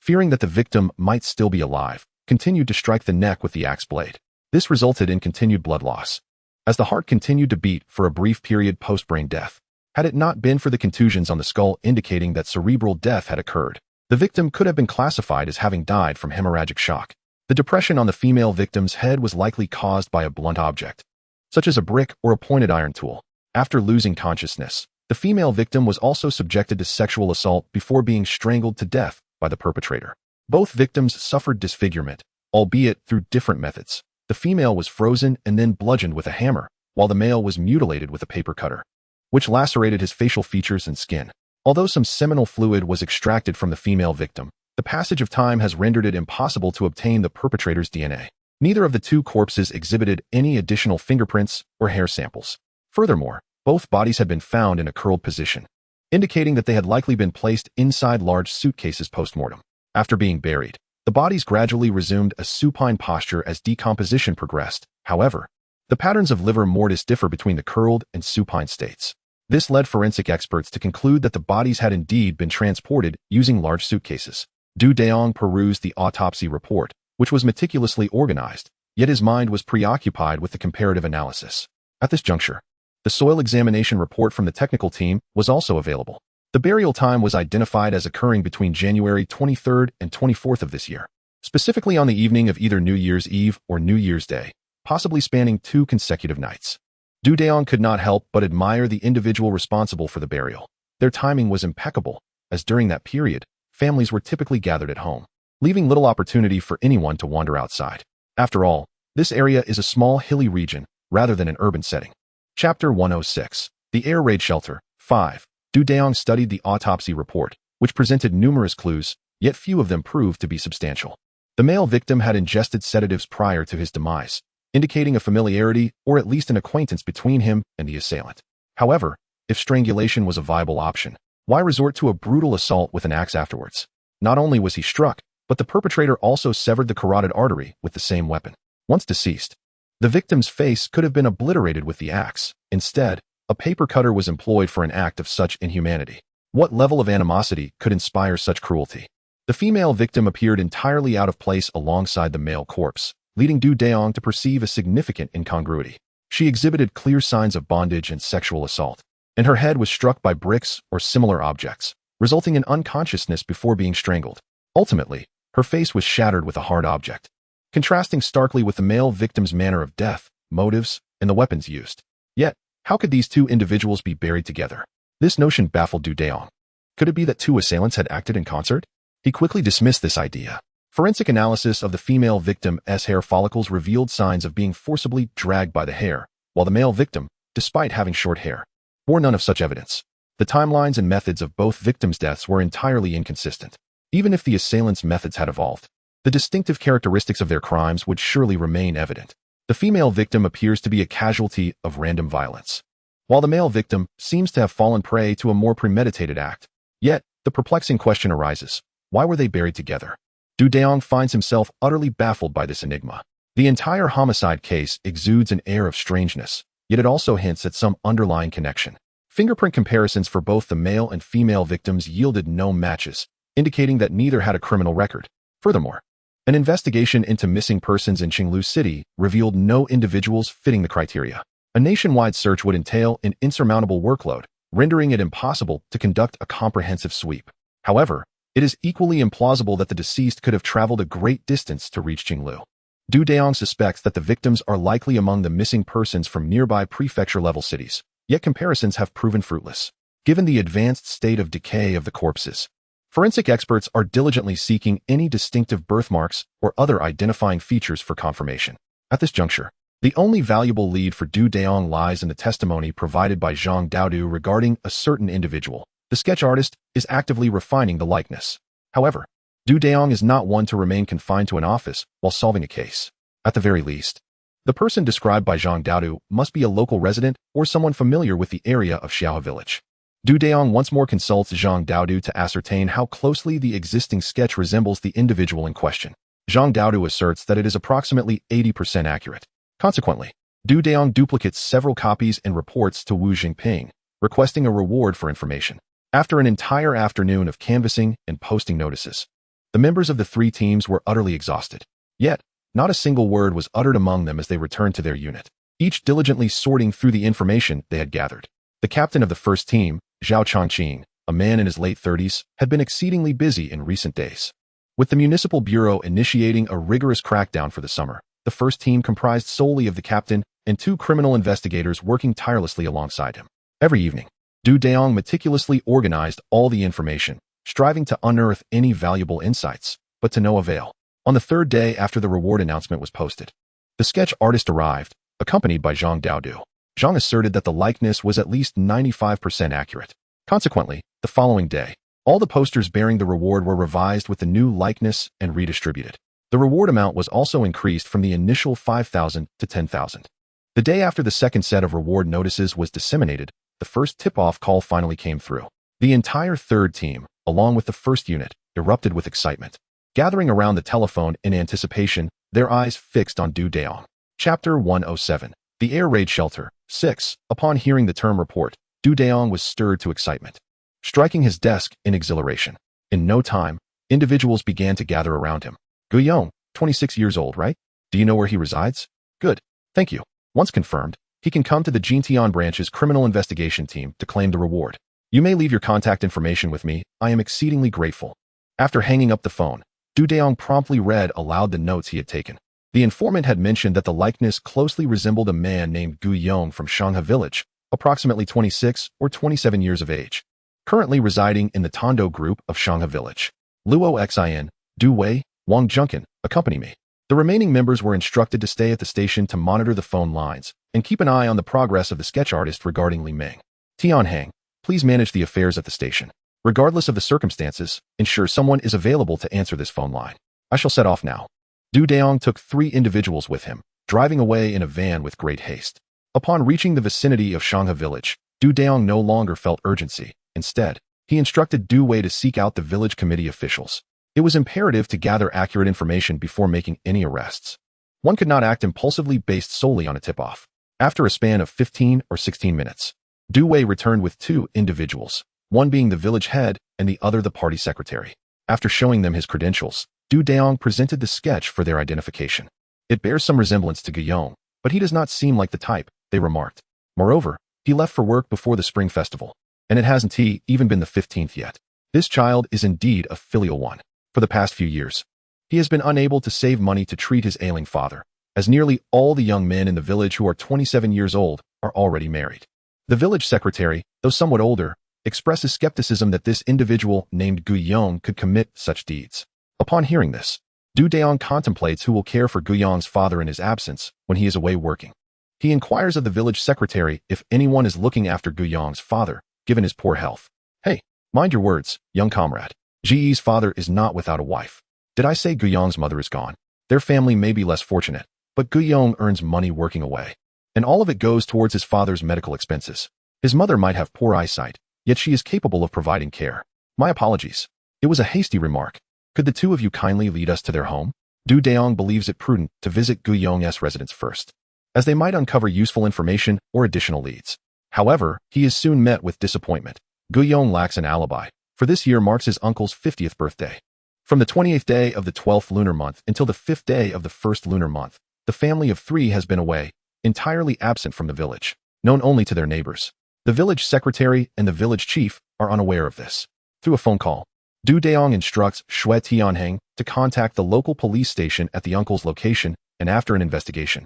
fearing that the victim might still be alive, continued to strike the neck with the axe blade. This resulted in continued blood loss, as the heart continued to beat for a brief period post-brain death. Had it not been for the contusions on the skull indicating that cerebral death had occurred, the victim could have been classified as having died from hemorrhagic shock. The depression on the female victim's head was likely caused by a blunt object, such as a brick or a pointed iron tool. After losing consciousness, the female victim was also subjected to sexual assault before being strangled to death by the perpetrator. Both victims suffered disfigurement, albeit through different methods. The female was frozen and then bludgeoned with a hammer, while the male was mutilated with a paper cutter, which lacerated his facial features and skin. Although some seminal fluid was extracted from the female victim, the passage of time has rendered it impossible to obtain the perpetrator's DNA. Neither of the 2 corpses exhibited any additional fingerprints or hair samples. Furthermore, both bodies had been found in a curled position, indicating that they had likely been placed inside large suitcases post-mortem. After being buried, the bodies gradually resumed a supine posture as decomposition progressed. However, the patterns of livor mortis differ between the curled and supine states. This led forensic experts to conclude that the bodies had indeed been transported using large suitcases. Dayong perused the autopsy report, which was meticulously organized, yet his mind was preoccupied with the comparative analysis. At this juncture, the soil examination report from the technical team was also available. The burial time was identified as occurring between January 23rd and 24th of this year, specifically on the evening of either New Year's Eve or New Year's Day, possibly spanning 2 consecutive nights. Dayong could not help but admire the individual responsible for the burial. Their timing was impeccable, as during that period, families were typically gathered at home, leaving little opportunity for anyone to wander outside. After all, this area is a small hilly region rather than an urban setting. Chapter 106. The Air Raid Shelter. 5. Dayong studied the autopsy report, which presented numerous clues, yet few of them proved to be substantial. The male victim had ingested sedatives prior to his demise, indicating a familiarity or at least an acquaintance between him and the assailant. However, if strangulation was a viable option, why resort to a brutal assault with an axe afterwards? Not only was he struck, but the perpetrator also severed the carotid artery with the same weapon. Once deceased, the victim's face could have been obliterated with the axe. Instead, a paper cutter was employed for an act of such inhumanity. What level of animosity could inspire such cruelty? The female victim appeared entirely out of place alongside the male corpse, leading Dayong to perceive a significant incongruity. She exhibited clear signs of bondage and sexual assault, and her head was struck by bricks or similar objects, resulting in unconsciousness before being strangled. Ultimately, her face was shattered with a hard object, contrasting starkly with the male victim's manner of death, motives, and the weapons used. Yet, how could these 2 individuals be buried together? This notion baffled Dayong. Could it be that 2 assailants had acted in concert? He quickly dismissed this idea. Forensic analysis of the female victim's hair follicles revealed signs of being forcibly dragged by the hair, while the male victim, despite having short hair, bore none of such evidence. The timelines and methods of both victims' deaths were entirely inconsistent, even if the assailants' methods had evolved. the distinctive characteristics of their crimes would surely remain evident. The female victim appears to be a casualty of random violence, while the male victim seems to have fallen prey to a more premeditated act. Yet, the perplexing question arises: why were they buried together? Dayong finds himself utterly baffled by this enigma. The entire homicide case exudes an air of strangeness, yet it also hints at some underlying connection. Fingerprint comparisons for both the male and female victims yielded no matches, indicating that neither had a criminal record. Furthermore, an investigation into missing persons in Qinglu City revealed no individuals fitting the criteria. A nationwide search would entail an insurmountable workload, rendering it impossible to conduct a comprehensive sweep. However, it is equally implausible that the deceased could have traveled a great distance to reach Qinglu. Dayong suspects that the victims are likely among the missing persons from nearby prefecture-level cities, yet comparisons have proven fruitless. Given the advanced state of decay of the corpses, forensic experts are diligently seeking any distinctive birthmarks or other identifying features for confirmation. At this juncture, the only valuable lead for Dayong lies in the testimony provided by Zhang Daodu regarding a certain individual. The sketch artist is actively refining the likeness. However, Dayong is not one to remain confined to an office while solving a case. At the very least, the person described by Zhang Daodu must be a local resident or someone familiar with the area of Xiao Village. Dayong once more consults Zhang Daodu to ascertain how closely the existing sketch resembles the individual in question. Zhang Daodu asserts that it is approximately 80% accurate. Consequently, Dayong duplicates several copies and reports to Wu Jingping, requesting a reward for information. After an entire afternoon of canvassing and posting notices, the members of the three teams were utterly exhausted. Yet, not a single word was uttered among them as they returned to their unit, each diligently sorting through the information they had gathered. The captain of the first team, Zhao Changqing, a man in his late 30s, had been exceedingly busy in recent days. With the municipal bureau initiating a rigorous crackdown for the summer, the first team comprised solely of the captain and two criminal investigators working tirelessly alongside him. Every evening, Dayong meticulously organized all the information, striving to unearth any valuable insights, but to no avail. On the third day after the reward announcement was posted, the sketch artist arrived, accompanied by Zhang Daodu. Zhang asserted that the likeness was at least 95% accurate. Consequently, the following day, all the posters bearing the reward were revised with the new likeness and redistributed. The reward amount was also increased from the initial 5,000 to 10,000. The day after the second set of reward notices was disseminated, the first tip-off call finally came through. The entire third team, along with the first unit, erupted with excitement. Gathering around the telephone in anticipation, their eyes fixed on Dayong. Chapter 107. The Air Raid Shelter. 6. Upon hearing the term report, Dayong was stirred to excitement, striking his desk in exhilaration. In no time, individuals began to gather around him. Dayong, 26 years old, right? Do you know where he resides? Good. Thank you. Once confirmed, he can come to the Jintian branch's criminal investigation team to claim the reward. You may leave your contact information with me. I am exceedingly grateful. After hanging up the phone, Dayong promptly read aloud the notes he had taken. The informant had mentioned that the likeness closely resembled a man named Dayong from Shanghe Village, approximately 26 or 27 years of age, currently residing in the Tondo group of Shanghe Village. Luo Xin, Du Wei, Wang Junkin, accompany me. The remaining members were instructed to stay at the station to monitor the phone lines and keep an eye on the progress of the sketch artist regarding Li Ming. Tianhang, please manage the affairs at the station. Regardless of the circumstances, ensure someone is available to answer this phone line. I shall set off now. Dayong took 3 individuals with him, driving away in a van with great haste. Upon reaching the vicinity of Shanghe Village, Dayong no longer felt urgency. Instead, he instructed Du Wei to seek out the village committee officials. It was imperative to gather accurate information before making any arrests. One could not act impulsively based solely on a tip-off. After a span of 15 or 16 minutes, Du Wei returned with 2 individuals, one being the village head and the other the party secretary. After showing them his credentials, Dayong presented the sketch for their identification. It bears some resemblance to Dayong, but he does not seem like the type, they remarked. Moreover, he left for work before the spring festival, and it hasn't even been the 15th yet. This child is indeed a filial one. For the past few years, he has been unable to save money to treat his ailing father, as nearly all the young men in the village who are 27 years old are already married. The village secretary, though somewhat older, expresses skepticism that this individual named Dayong could commit such deeds. Upon hearing this, Dayong contemplates who will care for Dayong's father in his absence when he is away working. He inquires of the village secretary if anyone is looking after Dayong's father, given his poor health. Hey, mind your words, young comrade. Ji's father is not without a wife. Did I say Dayong's mother is gone? Their family may be less fortunate, but Dayong earns money working away, and all of it goes towards his father's medical expenses. His mother might have poor eyesight, yet she is capable of providing care. My apologies. It was a hasty remark. Could the two of you kindly lead us to their home? Dayong believes it prudent to visit Dayong's residence first, as they might uncover useful information or additional leads. However, he is soon met with disappointment. Dayong lacks an alibi, for this year marks his uncle's 50th birthday. From the 28th day of the 12th lunar month until the 5th day of the 1st lunar month, the family of 3 has been away, entirely absent from the village, known only to their neighbors. The village secretary and the village chief are unaware of this. Through a phone call, Dayong instructs Shui Tianheng to contact the local police station at the uncle's location, and after an investigation,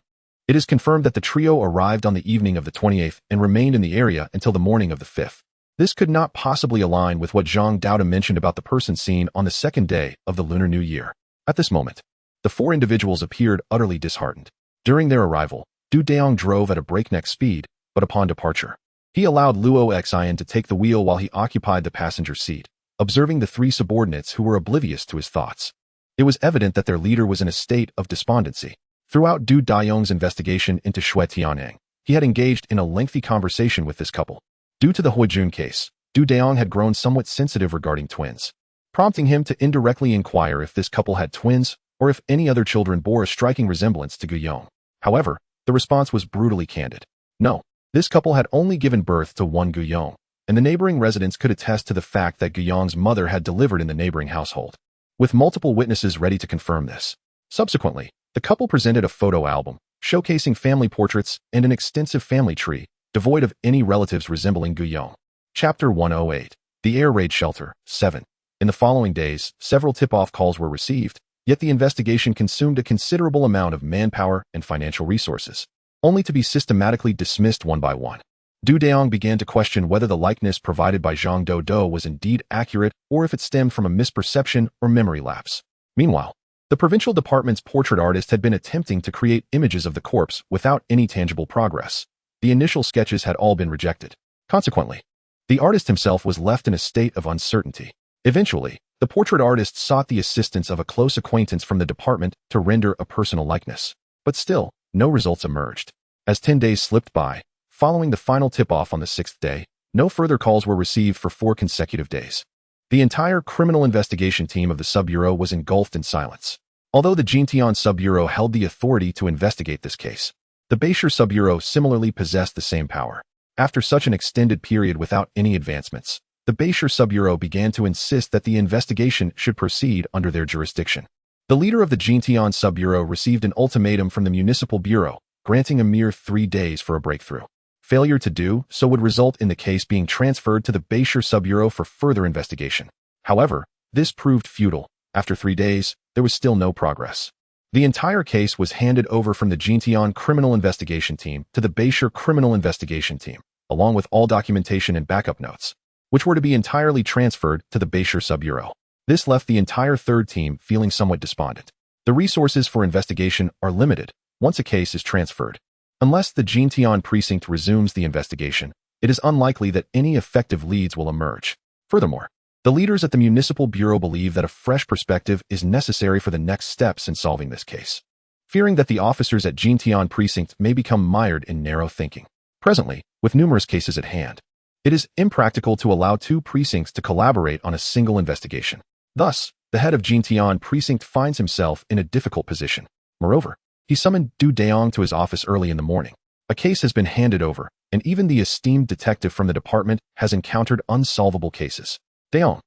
it is confirmed that the trio arrived on the evening of the 28th and remained in the area until the morning of the 5th. This could not possibly align with what Zhang Daoda mentioned about the person seen on the 2nd day of the Lunar New Year. At this moment, the 4 individuals appeared utterly disheartened. During their arrival, Dayong drove at a breakneck speed, but upon departure, he allowed Luo Xian to take the wheel while he occupied the passenger seat, observing the 3 subordinates who were oblivious to his thoughts. It was evident that their leader was in a state of despondency. Throughout Dayong's investigation into Shui Tianheng, he had engaged in a lengthy conversation with this couple. Due to the Huijun case, Dayong had grown somewhat sensitive regarding twins, prompting him to indirectly inquire if this couple had twins or if any other children bore a striking resemblance to Dayong. However, the response was brutally candid. No, this couple had only given birth to one Dayong, and the neighboring residents could attest to the fact that Dayong's mother had delivered in the neighboring household, with multiple witnesses ready to confirm this. Subsequently, the couple presented a photo album, showcasing family portraits and an extensive family tree, devoid of any relatives resembling Dayong. Chapter 108. The Air Raid Shelter, 7. In the following days, several tip-off calls were received, yet the investigation consumed a considerable amount of manpower and financial resources, only to be systematically dismissed one by one. Dayong began to question whether the likeness provided by Zhang Dodo was indeed accurate or if it stemmed from a misperception or memory lapse. Meanwhile, the provincial department's portrait artist had been attempting to create images of the corpse without any tangible progress. The initial sketches had all been rejected. Consequently, the artist himself was left in a state of uncertainty. Eventually, the portrait artist sought the assistance of a close acquaintance from the department to render a personal likeness. But still, no results emerged. As 10 days slipped by, following the final tip-off on the 6th day, no further calls were received for 4 consecutive days. The entire criminal investigation team of the Sub-Bureau was engulfed in silence. Although the Jintian Sub-Bureau held the authority to investigate this case, the Beishir Sub-Bureau similarly possessed the same power. After such an extended period without any advancements, the Beishir Sub-Bureau began to insist that the investigation should proceed under their jurisdiction. The leader of the Jintian Sub-Bureau received an ultimatum from the Municipal Bureau, granting a mere 3 days for a breakthrough. Failure to do so would result in the case being transferred to the Beishir Sub-Bureau for further investigation. However, this proved futile. After 3 days, there was still no progress. The entire case was handed over from the Jintian Criminal Investigation Team to the Beishir Criminal Investigation Team, along with all documentation and backup notes, which were to be entirely transferred to the Beishir Sub-Bureau. This left the entire 3rd team feeling somewhat despondent. The resources for investigation are limited once a case is transferred. Unless the Jintian precinct resumes the investigation, it is unlikely that any effective leads will emerge. Furthermore, the leaders at the Municipal Bureau believe that a fresh perspective is necessary for the next steps in solving this case, fearing that the officers at Jintian Precinct may become mired in narrow thinking. Presently, with numerous cases at hand, it is impractical to allow 2 precincts to collaborate on a single investigation. Thus, the head of Jintian Precinct finds himself in a difficult position. Moreover, he summoned Dayong to his office early in the morning. A case has been handed over, and even the esteemed detective from the department has encountered unsolvable cases. Dayong,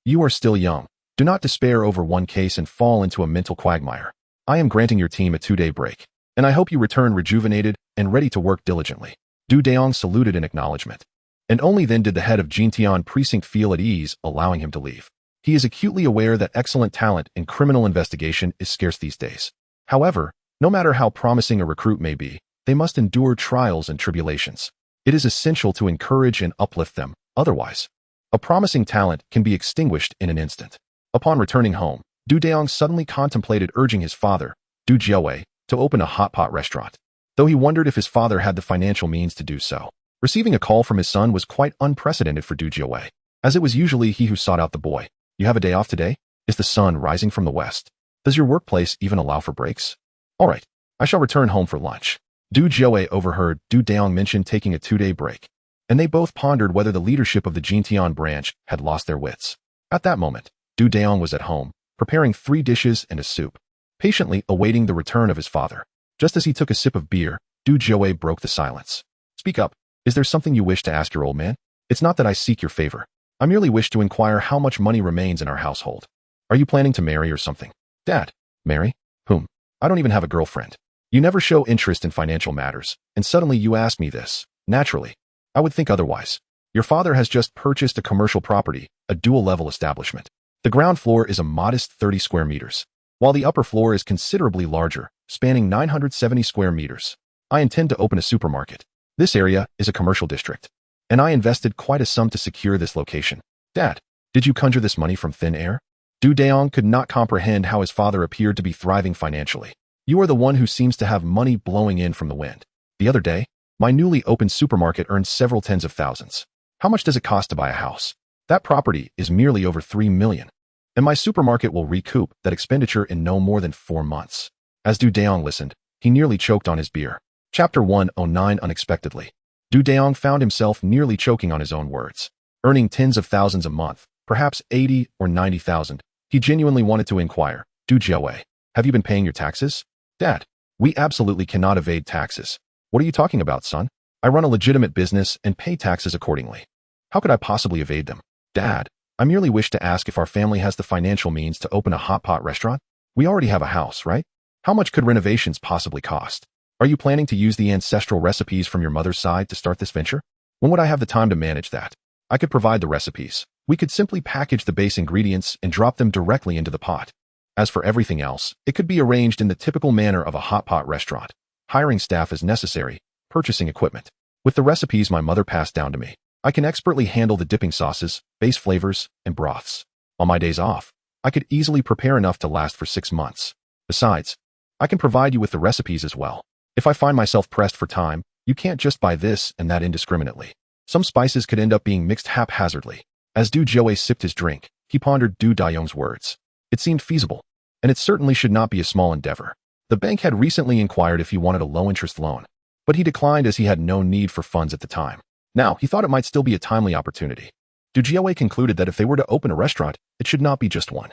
you are still young. Do not despair over one case and fall into a mental quagmire. I am granting your team a 2-day break, and I hope you return rejuvenated and ready to work diligently. Dayong saluted in acknowledgement, and only then did the head of Jintian Precinct feel at ease, allowing him to leave. He is acutely aware that excellent talent in criminal investigation is scarce these days. However, no matter how promising a recruit may be, they must endure trials and tribulations. It is essential to encourage and uplift them, otherwise, a promising talent can be extinguished in an instant. Upon returning home, Dayong suddenly contemplated urging his father, Du Jiawei, to open a hot pot restaurant, though he wondered if his father had the financial means to do so. Receiving a call from his son was quite unprecedented for Du Jiawei, as it was usually he who sought out the boy. You have a day off today? Is the sun rising from the west? Does your workplace even allow for breaks? All right, I shall return home for lunch. Du Jiaowei overheard Du Dayong mention taking a 2-day break, and they both pondered whether the leadership of the Jintian branch had lost their wits. At that moment, Du Dayong was at home, preparing 3 dishes and a soup, patiently awaiting the return of his father. Just as he took a sip of beer, Du Jiaowei broke the silence. Speak up. Is there something you wish to ask your old man? It's not that I seek your favor. I merely wish to inquire how much money remains in our household. Are you planning to marry or something? Dad. Marry? Whom? I don't even have a girlfriend. You never show interest in financial matters, and suddenly you ask me this. Naturally, I would think otherwise. Your father has just purchased a commercial property, a dual-level establishment. The ground floor is a modest 30 square meters, while the upper floor is considerably larger, spanning 970 square meters. I intend to open a supermarket. This area is a commercial district, and I invested quite a sum to secure this location. Dad, did you conjure this money from thin air? Du Dayong could not comprehend how his father appeared to be thriving financially. You are the one who seems to have money blowing in from the wind. The other day, my newly opened supermarket earned several tens of thousands. How much does it cost to buy a house? That property is merely over 3 million. And my supermarket will recoup that expenditure in no more than 4 months. As Du Dayong listened, he nearly choked on his beer. Chapter 109 Unexpectedly. Du Dayong found himself nearly choking on his own words. Earning tens of thousands a month, perhaps 80 or 90,000, he genuinely wanted to inquire, Du Jiaowei, have you been paying your taxes? Dad, we absolutely cannot evade taxes. What are you talking about, son? I run a legitimate business and pay taxes accordingly. How could I possibly evade them? Dad, I merely wish to ask if our family has the financial means to open a hot pot restaurant. We already have a house, right? How much could renovations possibly cost? Are you planning to use the ancestral recipes from your mother's side to start this venture? When would I have the time to manage that? I could provide the recipes. We could simply package the base ingredients and drop them directly into the pot. As for everything else, it could be arranged in the typical manner of a hot pot restaurant. Hiring staff as necessary, purchasing equipment. With the recipes my mother passed down to me, I can expertly handle the dipping sauces, base flavors, and broths. On my days off, I could easily prepare enough to last for 6 months. Besides, I can provide you with the recipes as well. If I find myself pressed for time, you can't just buy this and that indiscriminately. Some spices could end up being mixed haphazardly. As Du Jiaowei sipped his drink, he pondered Du Dayong's words. It seemed feasible, and it certainly should not be a small endeavor. The bank had recently inquired if he wanted a low-interest loan, but he declined as he had no need for funds at the time. Now, he thought it might still be a timely opportunity. Du Jiaowei concluded that if they were to open a restaurant, it should not be just one.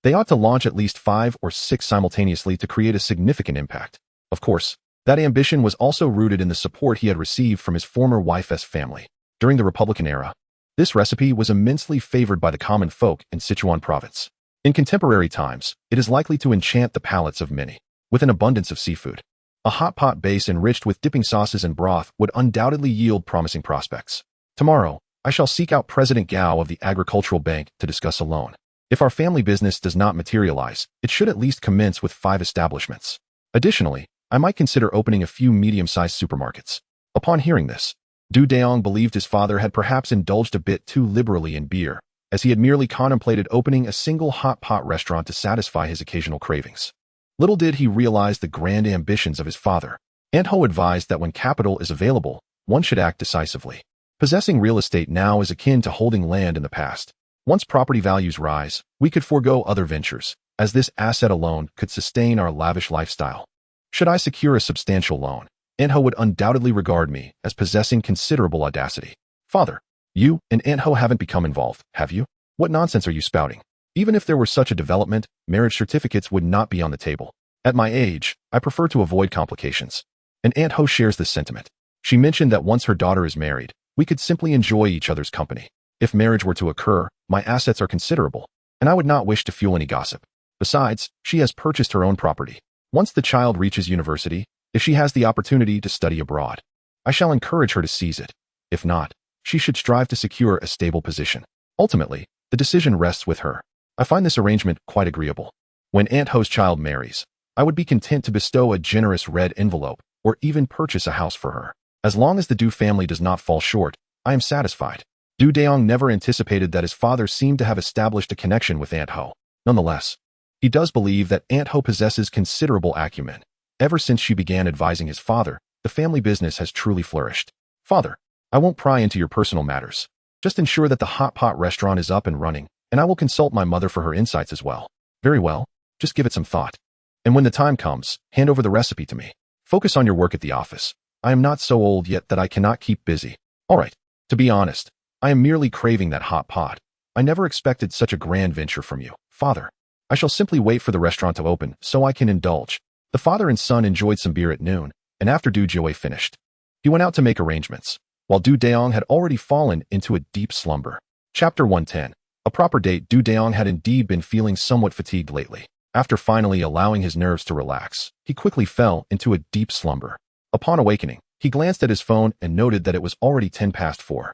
They ought to launch at least 5 or 6 simultaneously to create a significant impact. Of course, that ambition was also rooted in the support he had received from his former wife's family. During the Republican era, this recipe was immensely favored by the common folk in Sichuan province. In contemporary times, it is likely to enchant the palates of many. With an abundance of seafood, a hot pot base enriched with dipping sauces and broth would undoubtedly yield promising prospects. Tomorrow, I shall seek out President Gao of the Agricultural Bank to discuss a loan. If our family business does not materialize, it should at least commence with 5 establishments. Additionally, I might consider opening a few medium-sized supermarkets. Upon hearing this, Du Dayong believed his father had perhaps indulged a bit too liberally in beer, as he had merely contemplated opening a single hot pot restaurant to satisfy his occasional cravings. Little did he realize the grand ambitions of his father. Aunt Ho advised that when capital is available, one should act decisively. Possessing real estate now is akin to holding land in the past. Once property values rise, we could forego other ventures, as this asset alone could sustain our lavish lifestyle. Should I secure a substantial loan, Aunt Ho would undoubtedly regard me as possessing considerable audacity. Father, you and Aunt Ho haven't become involved, have you? What nonsense are you spouting? Even if there were such a development, marriage certificates would not be on the table. At my age, I prefer to avoid complications. And Aunt Ho shares this sentiment. She mentioned that once her daughter is married, we could simply enjoy each other's company. If marriage were to occur, my assets are considerable, and I would not wish to fuel any gossip. Besides, she has purchased her own property. Once the child reaches university, if she has the opportunity to study abroad, I shall encourage her to seize it. If not, she should strive to secure a stable position. Ultimately, the decision rests with her. I find this arrangement quite agreeable. When Aunt Ho's child marries, I would be content to bestow a generous red envelope or even purchase a house for her. As long as the Du family does not fall short, I am satisfied. Du Dayong never anticipated that his father seemed to have established a connection with Aunt Ho. Nonetheless, he does believe that Aunt Ho possesses considerable acumen. Ever since she began advising his father, the family business has truly flourished. Father, I won't pry into your personal matters. Just ensure that the hot pot restaurant is up and running, and I will consult my mother for her insights as well. Very well. Just give it some thought. And when the time comes, hand over the recipe to me. Focus on your work at the office. I am not so old yet that I cannot keep busy. All right. To be honest, I am merely craving that hot pot. I never expected such a grand venture from you, father. I shall simply wait for the restaurant to open so I can indulge. The father and son enjoyed some beer at noon, and after Du Jiawei finished, he went out to make arrangements, while Du Dayong had already fallen into a deep slumber. Chapter 110. A proper date. Du Dayong had indeed been feeling somewhat fatigued lately. After finally allowing his nerves to relax, he quickly fell into a deep slumber. Upon awakening, he glanced at his phone and noted that it was already 4:10.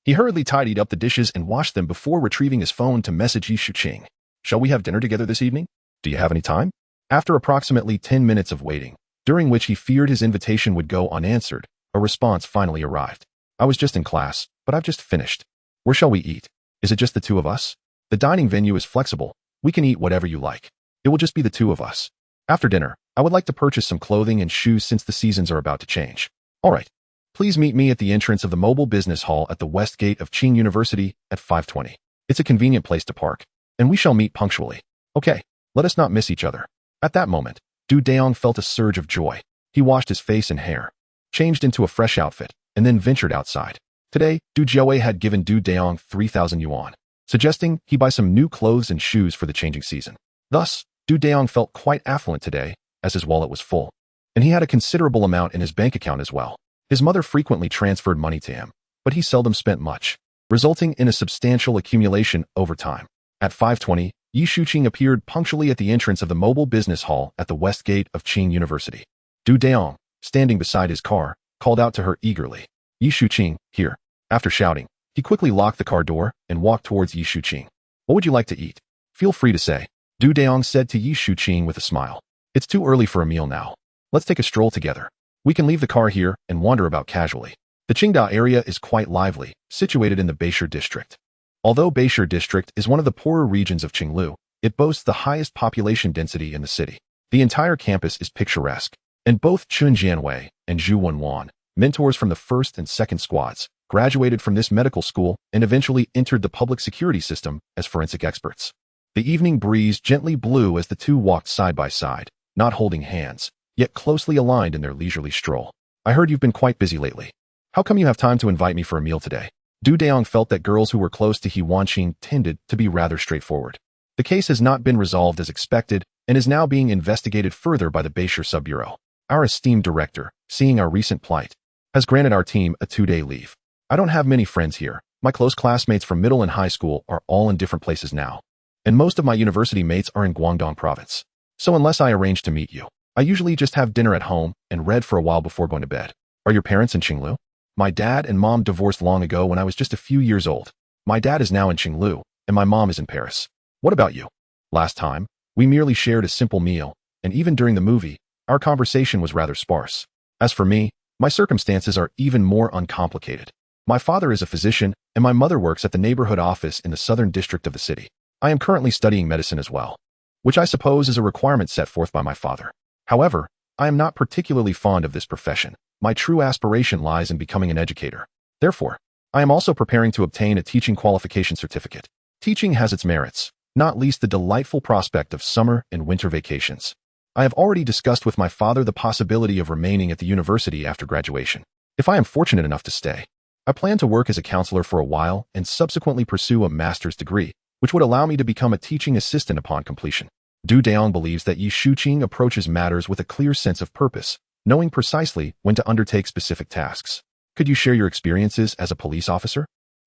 He hurriedly tidied up the dishes and washed them before retrieving his phone to message Yi Shuqing. Shall we have dinner together this evening? Do you have any time? After approximately 10 minutes of waiting, during which he feared his invitation would go unanswered, a response finally arrived. I was just in class, but I've just finished. Where shall we eat? Is it just the two of us? The dining venue is flexible. We can eat whatever you like. It will just be the two of us. After dinner, I would like to purchase some clothing and shoes since the seasons are about to change. All right. Please meet me at the entrance of the Mobile Business Hall at the west gate of Qing University at 5:20. It's a convenient place to park, and we shall meet punctually. Okay, let us not miss each other. At that moment, Du Dayong felt a surge of joy. He washed his face and hair, changed into a fresh outfit, and then ventured outside. Today, Du Jiawei had given Du Dayong 3,000 yuan, suggesting he buy some new clothes and shoes for the changing season. Thus, Du Dayong felt quite affluent today, as his wallet was full, and he had a considerable amount in his bank account as well. His mother frequently transferred money to him, but he seldom spent much, resulting in a substantial accumulation over time. At 5:20, Yi Shuqing appeared punctually at the entrance of the Mobile Business Hall at the west gate of Qing University. Du Dayong, standing beside his car, called out to her eagerly. Yi Shuqing, here. After shouting, he quickly locked the car door and walked towards Yi Shuqing. What would you like to eat? Feel free to say, Du Dayong said to Yi Shuqing with a smile. It's too early for a meal now. Let's take a stroll together. We can leave the car here and wander about casually. The Qingdao area is quite lively, situated in the Beishir district. Although Beishir district is one of the poorer regions of Qinglu, it boasts the highest population density in the city. The entire campus is picturesque, and both Chun Jianwei and Zhu Wenwan, mentors from the first and second squads, graduated from this medical school and eventually entered the public security system as forensic experts. The evening breeze gently blew as the two walked side by side, not holding hands, yet closely aligned in their leisurely stroll. I heard you've been quite busy lately. How come you have time to invite me for a meal today? Du Dayong felt that girls who were close to He Wanqing tended to be rather straightforward. The case has not been resolved as expected and is now being investigated further by the Beishir Sub-Bureau. Our esteemed director, seeing our recent plight, has granted our team a 2-day leave. I don't have many friends here. My close classmates from middle and high school are all in different places now, and most of my university mates are in Guangdong province. So unless I arrange to meet you, I usually just have dinner at home and read for a while before going to bed. Are your parents in Qinglu? My dad and mom divorced long ago when I was just a few years old. My dad is now in Qinglu, and my mom is in Paris. What about you? Last time, we merely shared a simple meal, and even during the movie, our conversation was rather sparse. As for me, my circumstances are even more uncomplicated. My father is a physician, and my mother works at the neighborhood office in the southern district of the city. I am currently studying medicine as well, which I suppose is a requirement set forth by my father. However, I am not particularly fond of this profession. My true aspiration lies in becoming an educator. Therefore, I am also preparing to obtain a teaching qualification certificate. Teaching has its merits, not least the delightful prospect of summer and winter vacations. I have already discussed with my father the possibility of remaining at the university after graduation. If I am fortunate enough to stay, I plan to work as a counselor for a while and subsequently pursue a master's degree, which would allow me to become a teaching assistant upon completion. Du Dayong believes that Yi Shuqing approaches matters with a clear sense of purpose, knowing precisely when to undertake specific tasks. Could you share your experiences as a police officer?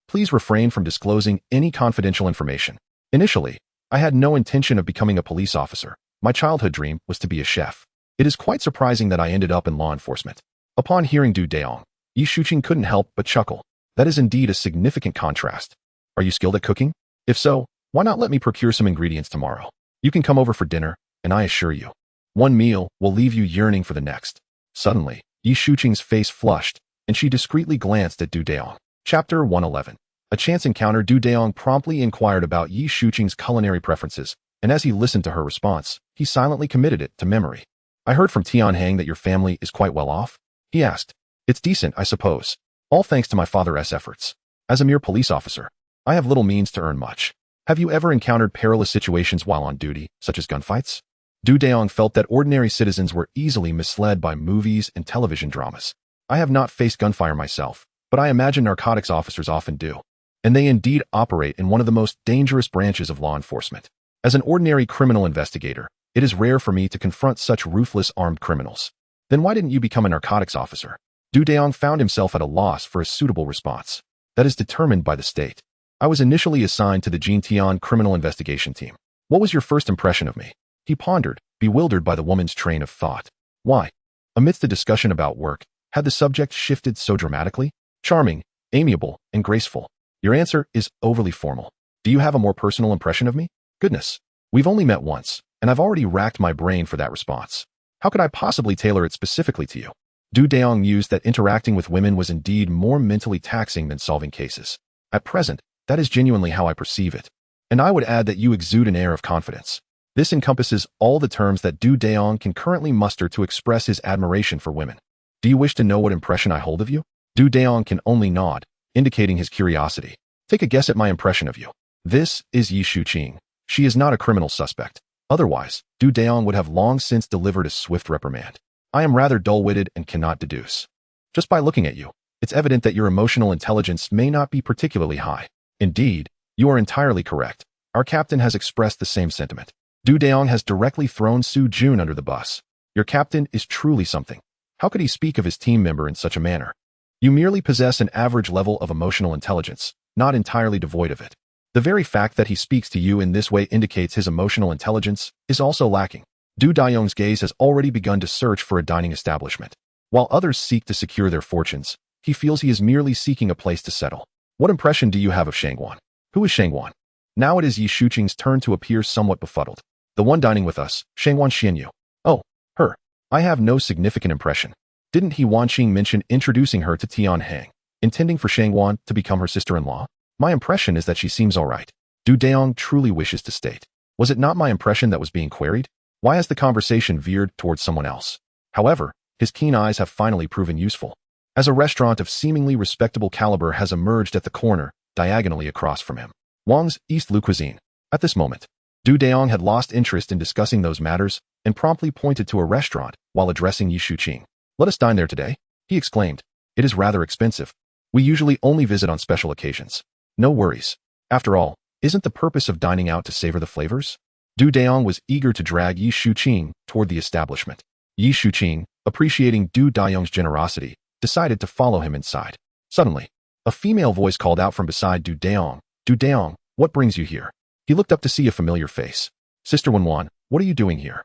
Please refrain from disclosing any confidential information. Initially, I had no intention of becoming a police officer. My childhood dream was to be a chef. It is quite surprising that I ended up in law enforcement. Upon hearing Du Dayong, Yi Shuqing couldn't help but chuckle. That is indeed a significant contrast. Are you skilled at cooking? If so, why not let me procure some ingredients tomorrow? You can come over for dinner, and I assure you, one meal will leave you yearning for the next. Suddenly, Yi Shuqing's face flushed, and she discreetly glanced at Du Dayong. Chapter 111. A chance encounter. Du Dayong promptly inquired about Yi Shuqing's culinary preferences, and as he listened to her response, he silently committed it to memory. I heard from Tianhang that your family is quite well off? He asked. It's decent, I suppose. All thanks to my father's efforts. As a mere police officer, I have little means to earn much. Have you ever encountered perilous situations while on duty, such as gunfights? Dayong felt that ordinary citizens were easily misled by movies and television dramas. I have not faced gunfire myself, but I imagine narcotics officers often do. And they indeed operate in one of the most dangerous branches of law enforcement. As an ordinary criminal investigator, it is rare for me to confront such ruthless armed criminals. Then why didn't you become a narcotics officer? Dayong found himself at a loss for a suitable response. That is determined by the state. I was initially assigned to the Jintian criminal investigation team. What was your first impression of me? He pondered, bewildered by the woman's train of thought. Why? Amidst the discussion about work, had the subject shifted so dramatically? Charming, amiable, and graceful. Your answer is overly formal. Do you have a more personal impression of me? Goodness. We've only met once, and I've already racked my brain for that response. How could I possibly tailor it specifically to you? Dayong mused that interacting with women was indeed more mentally taxing than solving cases. At present, that is genuinely how I perceive it. And I would add that you exude an air of confidence. This encompasses all the terms that Dayong can currently muster to express his admiration for women. Do you wish to know what impression I hold of you? Dayong can only nod, indicating his curiosity. Take a guess at my impression of you. This is Yi Shuqing. She is not a criminal suspect. Otherwise, Dayong would have long since delivered a swift reprimand. I am rather dull-witted and cannot deduce. Just by looking at you, it's evident that your emotional intelligence may not be particularly high. Indeed, you are entirely correct. Our captain has expressed the same sentiment. Dayong has directly thrown Su Jun under the bus. Your captain is truly something. How could he speak of his team member in such a manner? You merely possess an average level of emotional intelligence, not entirely devoid of it. The very fact that he speaks to you in this way indicates his emotional intelligence is also lacking. Dayong's gaze has already begun to search for a dining establishment. While others seek to secure their fortunes, he feels he is merely seeking a place to settle. What impression do you have of Shangguan? Who is Shangguan? Now it is Yi Shuqing's turn to appear somewhat befuddled. The one dining with us, Shangguan Xianyu. Oh, her. I have no significant impression. Didn't he Wanqing mention introducing her to Tian Hang, intending for Shangguan to become her sister-in-law? My impression is that she seems all right. Dayong truly wishes to state. Was it not my impression that was being queried? Why has the conversation veered towards someone else? However, his keen eyes have finally proven useful. As a restaurant of seemingly respectable caliber has emerged at the corner, diagonally across from him. Wang's East Lu Cuisine. At this moment, Dayong had lost interest in discussing those matters and promptly pointed to a restaurant while addressing Yi Shuqing. Let us dine there today, he exclaimed. It is rather expensive. We usually only visit on special occasions. No worries. After all, isn't the purpose of dining out to savor the flavors? Dayong was eager to drag Yi Shuqing toward the establishment. Yi Shuqing, appreciating Dayong's generosity, decided to follow him inside. Suddenly, a female voice called out from beside Dayong. Dayong, what brings you here? He looked up to see a familiar face. Sister Wenwan, what are you doing here?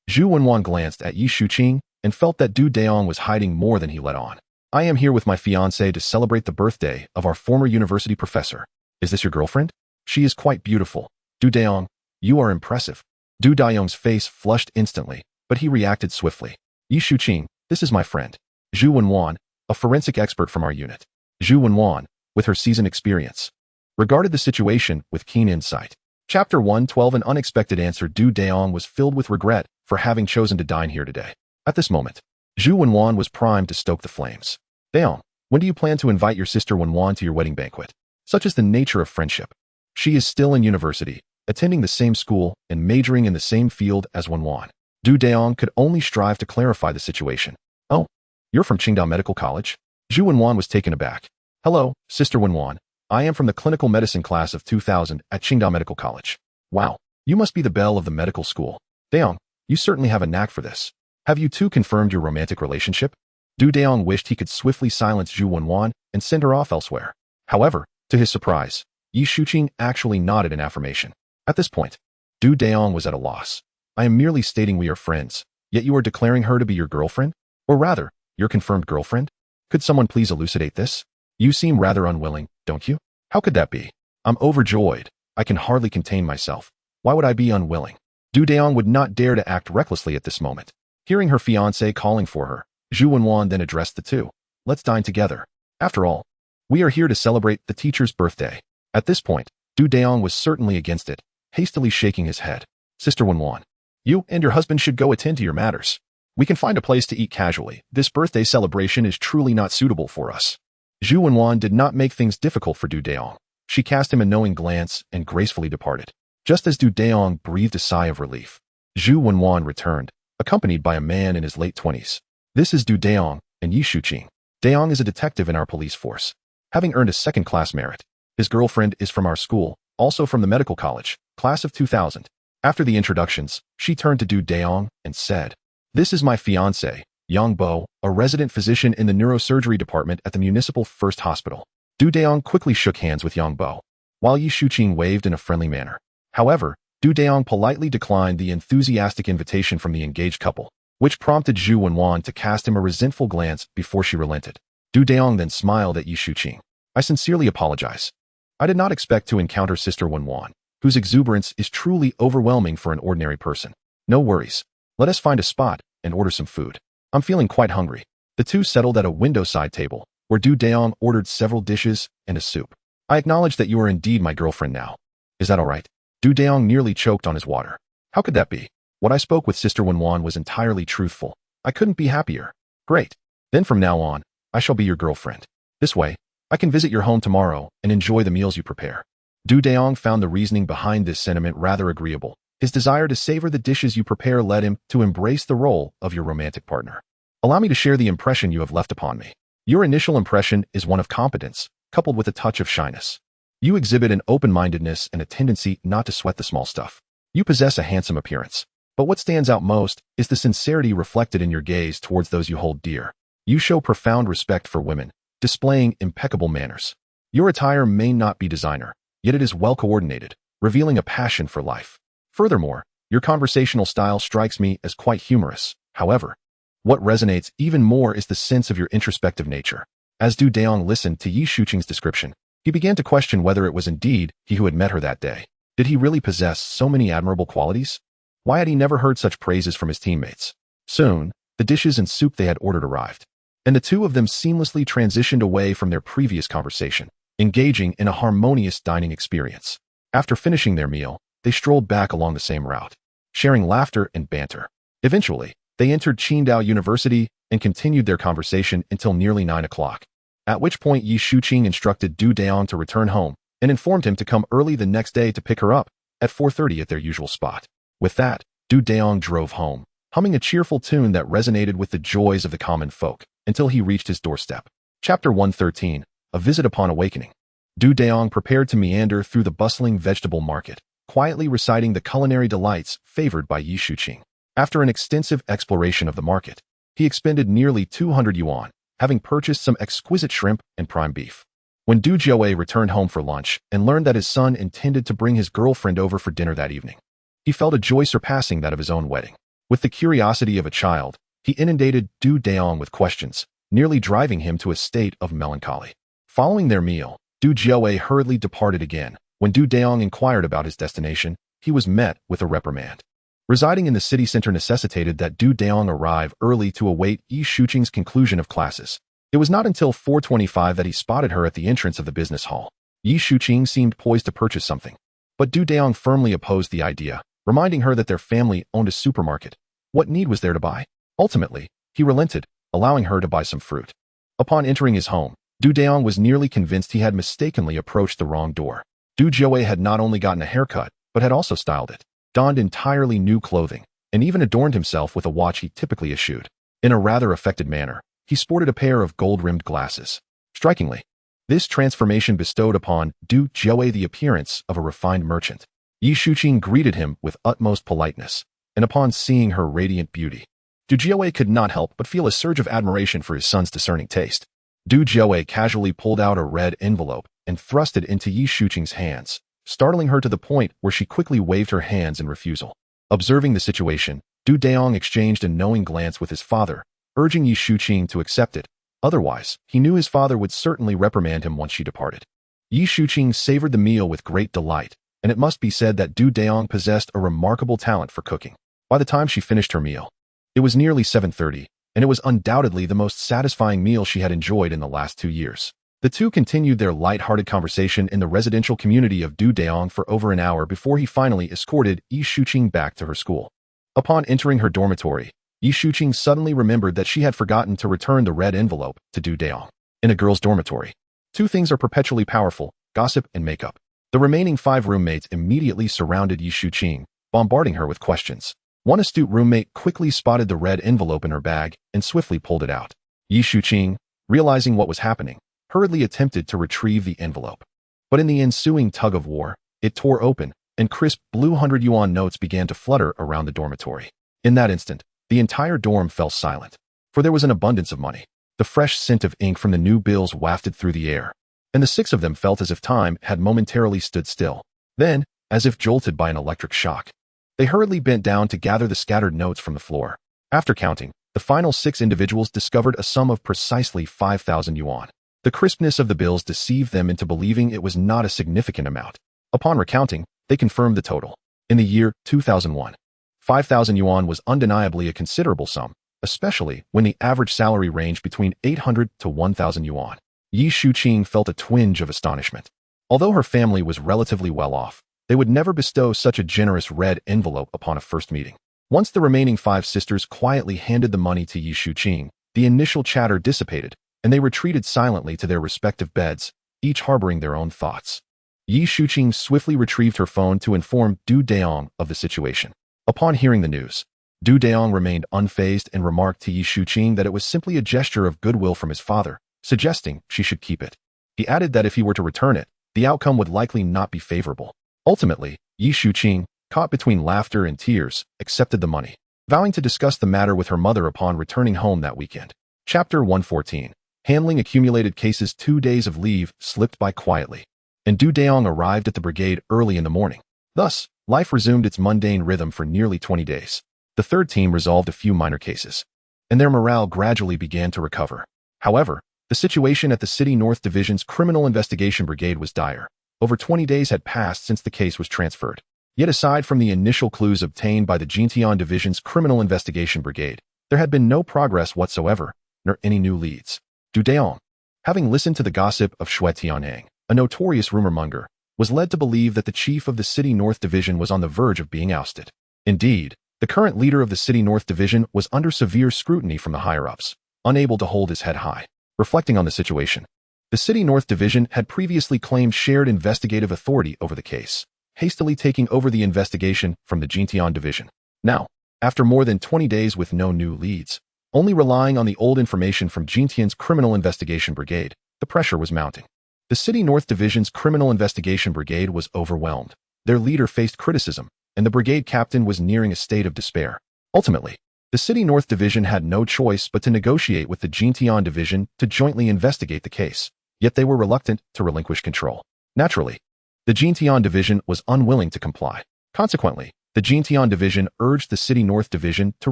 Zhu Wenwan glanced at Yi Shuqing and felt that Dayong was hiding more than he let on. I am here with my fiancée to celebrate the birthday of our former university professor. Is this your girlfriend? She is quite beautiful. Dayong, you are impressive. Dayong's face flushed instantly, but he reacted swiftly. Yi Shuqing, this is my friend. Zhu Wenwan, a forensic expert from our unit. Zhu Wenwan, with her seasoned experience, regarded the situation with keen insight. Chapter 112 An unexpected answer. Dayong was filled with regret for having chosen to dine here today. At this moment, Zhu Wenwan was primed to stoke the flames. Dayong, when do you plan to invite your sister Wenwan to your wedding banquet? Such is the nature of friendship. She is still in university, attending the same school and majoring in the same field as Wenwan. Dayong could only strive to clarify the situation. Oh, you're from Qingdao Medical College? Zhu Wenwan was taken aback. Hello, Sister Wenwan. I am from the clinical medicine class of 2000 at Qingdao Medical College. Wow, you must be the belle of the medical school. Dayong, you certainly have a knack for this. Have you two confirmed your romantic relationship? Dayong wished he could swiftly silence Zhu Wenwan and send her off elsewhere. However, to his surprise, Yi Shuqing actually nodded in affirmation. At this point, Dayong was at a loss. I am merely stating we are friends, yet you are declaring her to be your girlfriend? Or rather, your confirmed girlfriend? Could someone please elucidate this? You seem rather unwilling, don't you? How could that be? I'm overjoyed. I can hardly contain myself. Why would I be unwilling? Dayong would not dare to act recklessly at this moment. Hearing her fiancé calling for her, Zhu Wenwan then addressed the two. Let's dine together. After all, we are here to celebrate the teacher's birthday. At this point, Dayong was certainly against it, hastily shaking his head. Sister Wenwan, you and your husband should go attend to your matters. We can find a place to eat casually. This birthday celebration is truly not suitable for us. Zhu Wenwan did not make things difficult for Dayong. She cast him a knowing glance and gracefully departed. Just as Du Dayong breathed a sigh of relief, Zhu Wenwan returned, accompanied by a man in his late 20s. This is Du Dayong and Yi Shuqing. Dayong is a detective in our police force, having earned a second-class merit. His girlfriend is from our school, also from the medical college, class of 2000. After the introductions, she turned to Du Dayong and said, "This is my fiancé, Yang Bo, a resident physician in the neurosurgery department at the municipal first hospital." Du Dayong quickly shook hands with Yang Bo, while Yi Shuqing waved in a friendly manner. However, Du Dayong politely declined the enthusiastic invitation from the engaged couple, which prompted Zhu Wenwan to cast him a resentful glance before she relented. Du Dayong then smiled at Yi Shuqing. "I sincerely apologize. I did not expect to encounter Sister Wenwan, whose exuberance is truly overwhelming for an ordinary person. No worries. Let us find a spot and order some food. I'm feeling quite hungry." The two settled at a window-side table, where Du Dayong ordered several dishes and a soup. "I acknowledge that you are indeed my girlfriend now. Is that all right?" Du Dayong nearly choked on his water. "How could that be? What I spoke with Sister Wenwan was entirely truthful. I couldn't be happier." "Great. Then from now on, I shall be your girlfriend. This way, I can visit your home tomorrow and enjoy the meals you prepare." Du Dayong found the reasoning behind this sentiment rather agreeable. His desire to savor the dishes you prepare led him to embrace the role of your romantic partner. "Allow me to share the impression you have left upon me. Your initial impression is one of competence, coupled with a touch of shyness. You exhibit an open-mindedness and a tendency not to sweat the small stuff. You possess a handsome appearance. But what stands out most is the sincerity reflected in your gaze towards those you hold dear. You show profound respect for women, displaying impeccable manners. Your attire may not be designer, yet it is well coordinated, revealing a passion for life. Furthermore, your conversational style strikes me as quite humorous. However, what resonates even more is the sense of your introspective nature." As Du Dayong listened to Yi Shuqing's description, he began to question whether it was indeed he who had met her that day. Did he really possess so many admirable qualities? Why had he never heard such praises from his teammates? Soon, the dishes and soup they had ordered arrived, and the two of them seamlessly transitioned away from their previous conversation, engaging in a harmonious dining experience. After finishing their meal, they strolled back along the same route, sharing laughter and banter. Eventually, they entered Qingdao University and continued their conversation until nearly 9 o'clock, at which point Yi Shuqing instructed Du Dayong to return home and informed him to come early the next day to pick her up at 4:30 at their usual spot. With that, Du Dayong drove home, humming a cheerful tune that resonated with the joys of the common folk, until he reached his doorstep. Chapter 113, A Visit Upon Awakening. Du Dayong prepared to meander through the bustling vegetable market, quietly reciting the culinary delights favored by Yi Shuqing. After an extensive exploration of the market, he expended nearly 200 yuan, having purchased some exquisite shrimp and prime beef. When Du Jiaowei returned home for lunch and learned that his son intended to bring his girlfriend over for dinner that evening, he felt a joy surpassing that of his own wedding. With the curiosity of a child, he inundated Du Dayong with questions, nearly driving him to a state of melancholy. Following their meal, Du Jiaowei hurriedly departed again. When Du Dayong inquired about his destination, he was met with a reprimand. Residing in the city center necessitated that Du Dayong arrive early to await Yi Shuqing's conclusion of classes. It was not until 4:25 that he spotted her at the entrance of the business hall. Yi Shuqing seemed poised to purchase something, but Du Dayong firmly opposed the idea, reminding her that their family owned a supermarket. What need was there to buy? Ultimately, he relented, allowing her to buy some fruit. Upon entering his home, Du Dayong was nearly convinced he had mistakenly approached the wrong door. Du Jiaowei had not only gotten a haircut, but had also styled it, donned entirely new clothing, and even adorned himself with a watch he typically eschewed. In a rather affected manner, he sported a pair of gold-rimmed glasses. Strikingly, this transformation bestowed upon Du Jiaowei the appearance of a refined merchant. Yi Shuqing greeted him with utmost politeness, and upon seeing her radiant beauty, Du Jiaowei could not help but feel a surge of admiration for his son's discerning taste. Du Jiaowei casually pulled out a red envelope and thrust it into Yi Shuqing's hands, startling her to the point where she quickly waved her hands in refusal. Observing the situation, Du Dayong exchanged a knowing glance with his father, urging Yi Shuqing to accept it. Otherwise, he knew his father would certainly reprimand him once she departed. Yi Shuqing savored the meal with great delight, and it must be said that Du Dayong possessed a remarkable talent for cooking. By the time she finished her meal, it was nearly 7:30, and it was undoubtedly the most satisfying meal she had enjoyed in the last 2 years. The two continued their light-hearted conversation in the residential community of Du Dayong for over an hour before he finally escorted Yi Shuqing back to her school. Upon entering her dormitory, Yi Shuqing suddenly remembered that she had forgotten to return the red envelope to Du Dayong. In a girl's dormitory, two things are perpetually powerful: gossip, and makeup. The remaining 5 roommates immediately surrounded Yi Shuqing, bombarding her with questions. One astute roommate quickly spotted the red envelope in her bag and swiftly pulled it out. Yi Shuqing, realizing what was happening, hurriedly attempted to retrieve the envelope. But in the ensuing tug-of-war, it tore open, and crisp blue 100 yuan notes began to flutter around the dormitory. In that instant, the entire dorm fell silent, for there was an abundance of money. The fresh scent of ink from the new bills wafted through the air, and the 6 of them felt as if time had momentarily stood still. Then, as if jolted by an electric shock, they hurriedly bent down to gather the scattered notes from the floor. After counting, the final 6 individuals discovered a sum of precisely 5,000 yuan. The crispness of the bills deceived them into believing it was not a significant amount. Upon recounting, they confirmed the total. In the year 2001, 5,000 yuan was undeniably a considerable sum, especially when the average salary ranged between 800 to 1,000 yuan. Yi Shuqing felt a twinge of astonishment. Although her family was relatively well off, they would never bestow such a generous red envelope upon a first meeting. Once the remaining 5 sisters quietly handed the money to Yi Shuqing, the initial chatter dissipated, and they retreated silently to their respective beds, each harboring their own thoughts. Yi Shuqing swiftly retrieved her phone to inform Dayong of the situation. Upon hearing the news, Dayong remained unfazed and remarked to Yi Shuqing that it was simply a gesture of goodwill from his father, suggesting she should keep it. He added that if he were to return it, the outcome would likely not be favorable. Ultimately, Yi Shuqing, caught between laughter and tears, accepted the money, vowing to discuss the matter with her mother upon returning home that weekend. Chapter 114. Handling accumulated cases. 2 days of leave slipped by quietly, and Dayong arrived at the brigade early in the morning. Thus, life resumed its mundane rhythm for nearly 20 days. The third team resolved a few minor cases, and their morale gradually began to recover. However, the situation at the City North Division's Criminal Investigation Brigade was dire. Over 20 days had passed since the case was transferred. Yet aside from the initial clues obtained by the Jintian Division's Criminal Investigation Brigade, there had been no progress whatsoever, nor any new leads. Dayong, having listened to the gossip of Shui Tianyang, a notorious rumor-monger, was led to believe that the chief of the City North Division was on the verge of being ousted. Indeed, the current leader of the City North Division was under severe scrutiny from the higher-ups, unable to hold his head high. Reflecting on the situation, the City North Division had previously claimed shared investigative authority over the case, hastily taking over the investigation from the Jintian Division. Now, after more than 20 days with no new leads, only relying on the old information from Jintian's Criminal Investigation Brigade, the pressure was mounting. The City North Division's Criminal Investigation Brigade was overwhelmed. Their leader faced criticism, and the brigade captain was nearing a state of despair. Ultimately, the City North Division had no choice but to negotiate with the Jintian Division to jointly investigate the case, yet they were reluctant to relinquish control. Naturally, the Jintian Division was unwilling to comply. Consequently, the Jintian Division urged the City North Division to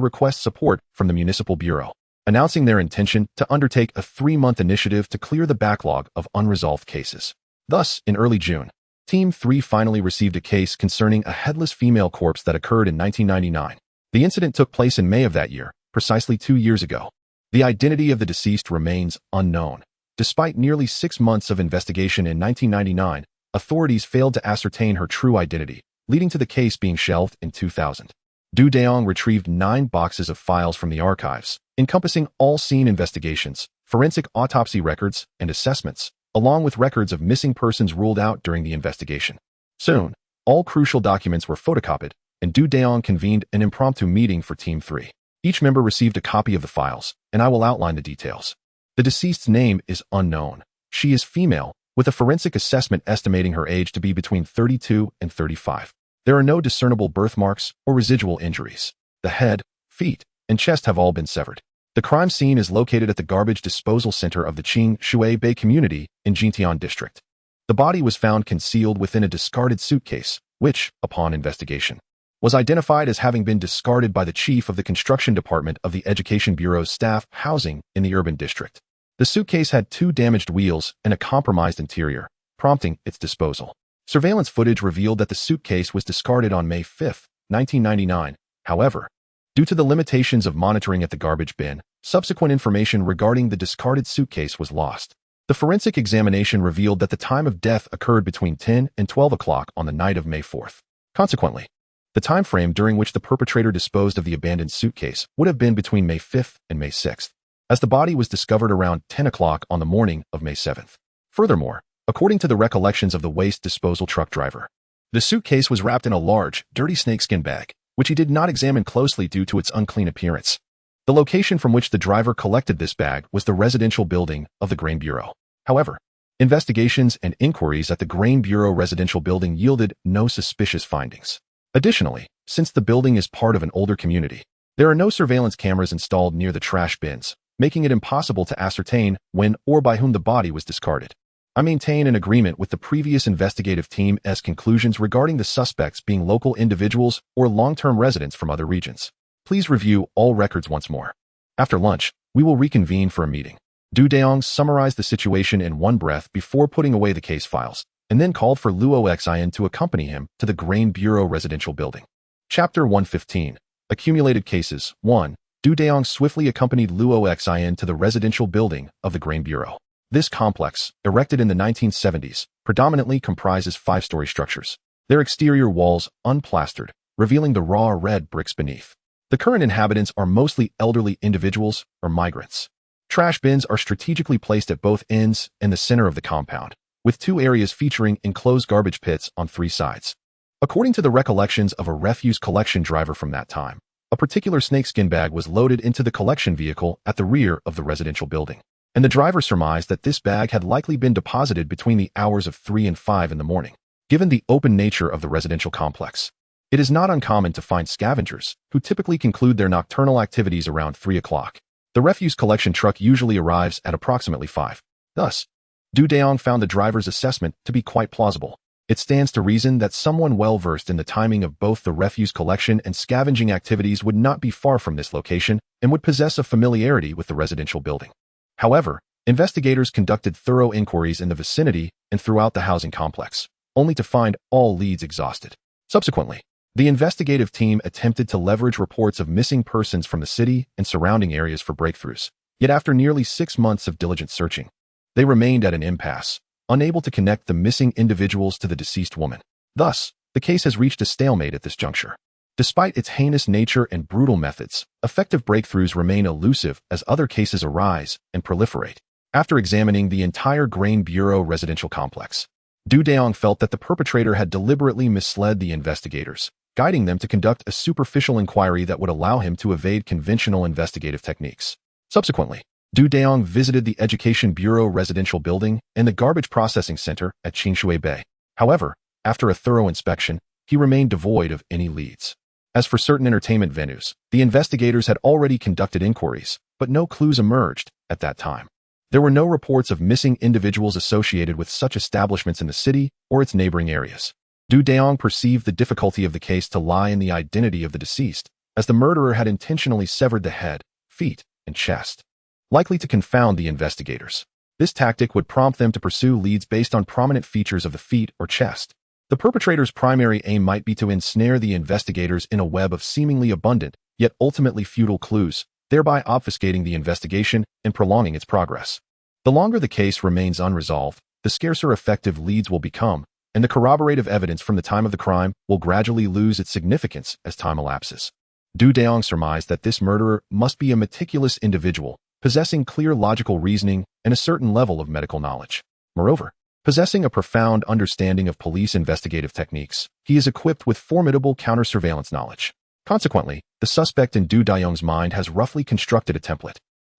request support from the Municipal Bureau, announcing their intention to undertake a 3-month initiative to clear the backlog of unresolved cases. Thus, in early June, Team 3 finally received a case concerning a headless female corpse that occurred in 1999. The incident took place in May of that year, precisely 2 years ago. The identity of the deceased remains unknown. Despite nearly 6 months of investigation in 1999, authorities failed to ascertain her true identity, leading to the case being shelved in 2000. Dayong retrieved 9 boxes of files from the archives, encompassing all scene investigations, forensic autopsy records, and assessments, along with records of missing persons ruled out during the investigation. Soon, all crucial documents were photocopied, and Dayong convened an impromptu meeting for Team 3. Each member received a copy of the files, and I will outline the details. The deceased's name is unknown. She is female, with a forensic assessment estimating her age to be between 32 and 35. There are no discernible birthmarks or residual injuries. The head, feet, and chest have all been severed. The crime scene is located at the garbage disposal center of the Qing Shui Bay community in Jintian district. The body was found concealed within a discarded suitcase, which, upon investigation, was identified as having been discarded by the chief of the construction department of the Education Bureau's staff housing in the urban district. The suitcase had 2 damaged wheels and a compromised interior, prompting its disposal. Surveillance footage revealed that the suitcase was discarded on May 5, 1999. However, due to the limitations of monitoring at the garbage bin, subsequent information regarding the discarded suitcase was lost. The forensic examination revealed that the time of death occurred between 10 and 12 o'clock on the night of May 4th. Consequently, the time frame during which the perpetrator disposed of the abandoned suitcase would have been between May 5th and May 6th, as the body was discovered around 10 o'clock on the morning of May 7th. Furthermore, according to the recollections of the waste disposal truck driver. The suitcase was wrapped in a large, dirty snakeskin bag, which he did not examine closely due to its unclean appearance. The location from which the driver collected this bag was the residential building of the Grain Bureau. However, investigations and inquiries at the Grain Bureau residential building yielded no suspicious findings. Additionally, since the building is part of an older community, there are no surveillance cameras installed near the trash bins, making it impossible to ascertain when or by whom the body was discarded. I maintain an agreement with the previous investigative team's conclusions regarding the suspects being local individuals or long-term residents from other regions. Please review all records once more. After lunch, we will reconvene for a meeting. Dayong summarized the situation in one breath before putting away the case files, and then called for Luo Xin to accompany him to the Grain Bureau residential building. Chapter 115. Accumulated Cases 1. Dayong swiftly accompanied Luo Xin to the residential building of the Grain Bureau. This complex, erected in the 1970s, predominantly comprises 5-story structures, their exterior walls unplastered, revealing the raw red bricks beneath. The current inhabitants are mostly elderly individuals or migrants. Trash bins are strategically placed at both ends and the center of the compound, with 2 areas featuring enclosed garbage pits on 3 sides. According to the recollections of a refuse collection driver from that time, a particular snakeskin bag was loaded into the collection vehicle at the rear of the residential building, and the driver surmised that this bag had likely been deposited between the hours of 3 and 5 in the morning. Given the open nature of the residential complex, it is not uncommon to find scavengers who typically conclude their nocturnal activities around 3 o'clock. The refuse collection truck usually arrives at approximately 5. Thus, Dayong found the driver's assessment to be quite plausible. It stands to reason that someone well-versed in the timing of both the refuse collection and scavenging activities would not be far from this location and would possess a familiarity with the residential building. However, investigators conducted thorough inquiries in the vicinity and throughout the housing complex, only to find all leads exhausted. Subsequently, the investigative team attempted to leverage reports of missing persons from the city and surrounding areas for breakthroughs. Yet after nearly 6 months of diligent searching, they remained at an impasse, unable to connect the missing individuals to the deceased woman. Thus, the case has reached a stalemate at this juncture. Despite its heinous nature and brutal methods, effective breakthroughs remain elusive as other cases arise and proliferate. After examining the entire Grain Bureau residential complex, Dayong felt that the perpetrator had deliberately misled the investigators, guiding them to conduct a superficial inquiry that would allow him to evade conventional investigative techniques. Subsequently, Dayong visited the Education Bureau residential building and the garbage processing center at Qingshui Bay. However, after a thorough inspection, he remained devoid of any leads. As for certain entertainment venues, the investigators had already conducted inquiries, but no clues emerged at that time. There were no reports of missing individuals associated with such establishments in the city or its neighboring areas. Dayong perceived the difficulty of the case to lie in the identity of the deceased, as the murderer had intentionally severed the head, feet, and chest, likely to confound the investigators. This tactic would prompt them to pursue leads based on prominent features of the feet or chest. The perpetrator's primary aim might be to ensnare the investigators in a web of seemingly abundant, yet ultimately futile clues, thereby obfuscating the investigation and prolonging its progress. The longer the case remains unresolved, the scarcer effective leads will become, and the corroborative evidence from the time of the crime will gradually lose its significance as time elapses. Dayong surmised that this murderer must be a meticulous individual, possessing clear logical reasoning and a certain level of medical knowledge. Moreover, possessing a profound understanding of police investigative techniques, he is equipped with formidable counter-surveillance knowledge. Consequently, the suspect in Dayong's mind has roughly constructed a template.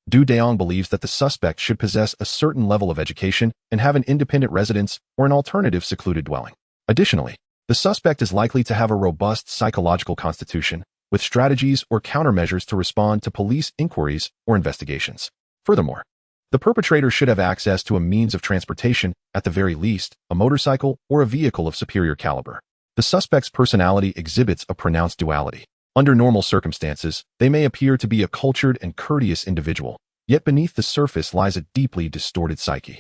Dayong believes that the suspect should possess a certain level of education and have an independent residence or an alternative secluded dwelling. Additionally, the suspect is likely to have a robust psychological constitution, with strategies or countermeasures to respond to police inquiries or investigations. Furthermore, the perpetrator should have access to a means of transportation, at the very least, a motorcycle or a vehicle of superior caliber. The suspect's personality exhibits a pronounced duality. Under normal circumstances, they may appear to be a cultured and courteous individual, yet beneath the surface lies a deeply distorted psyche.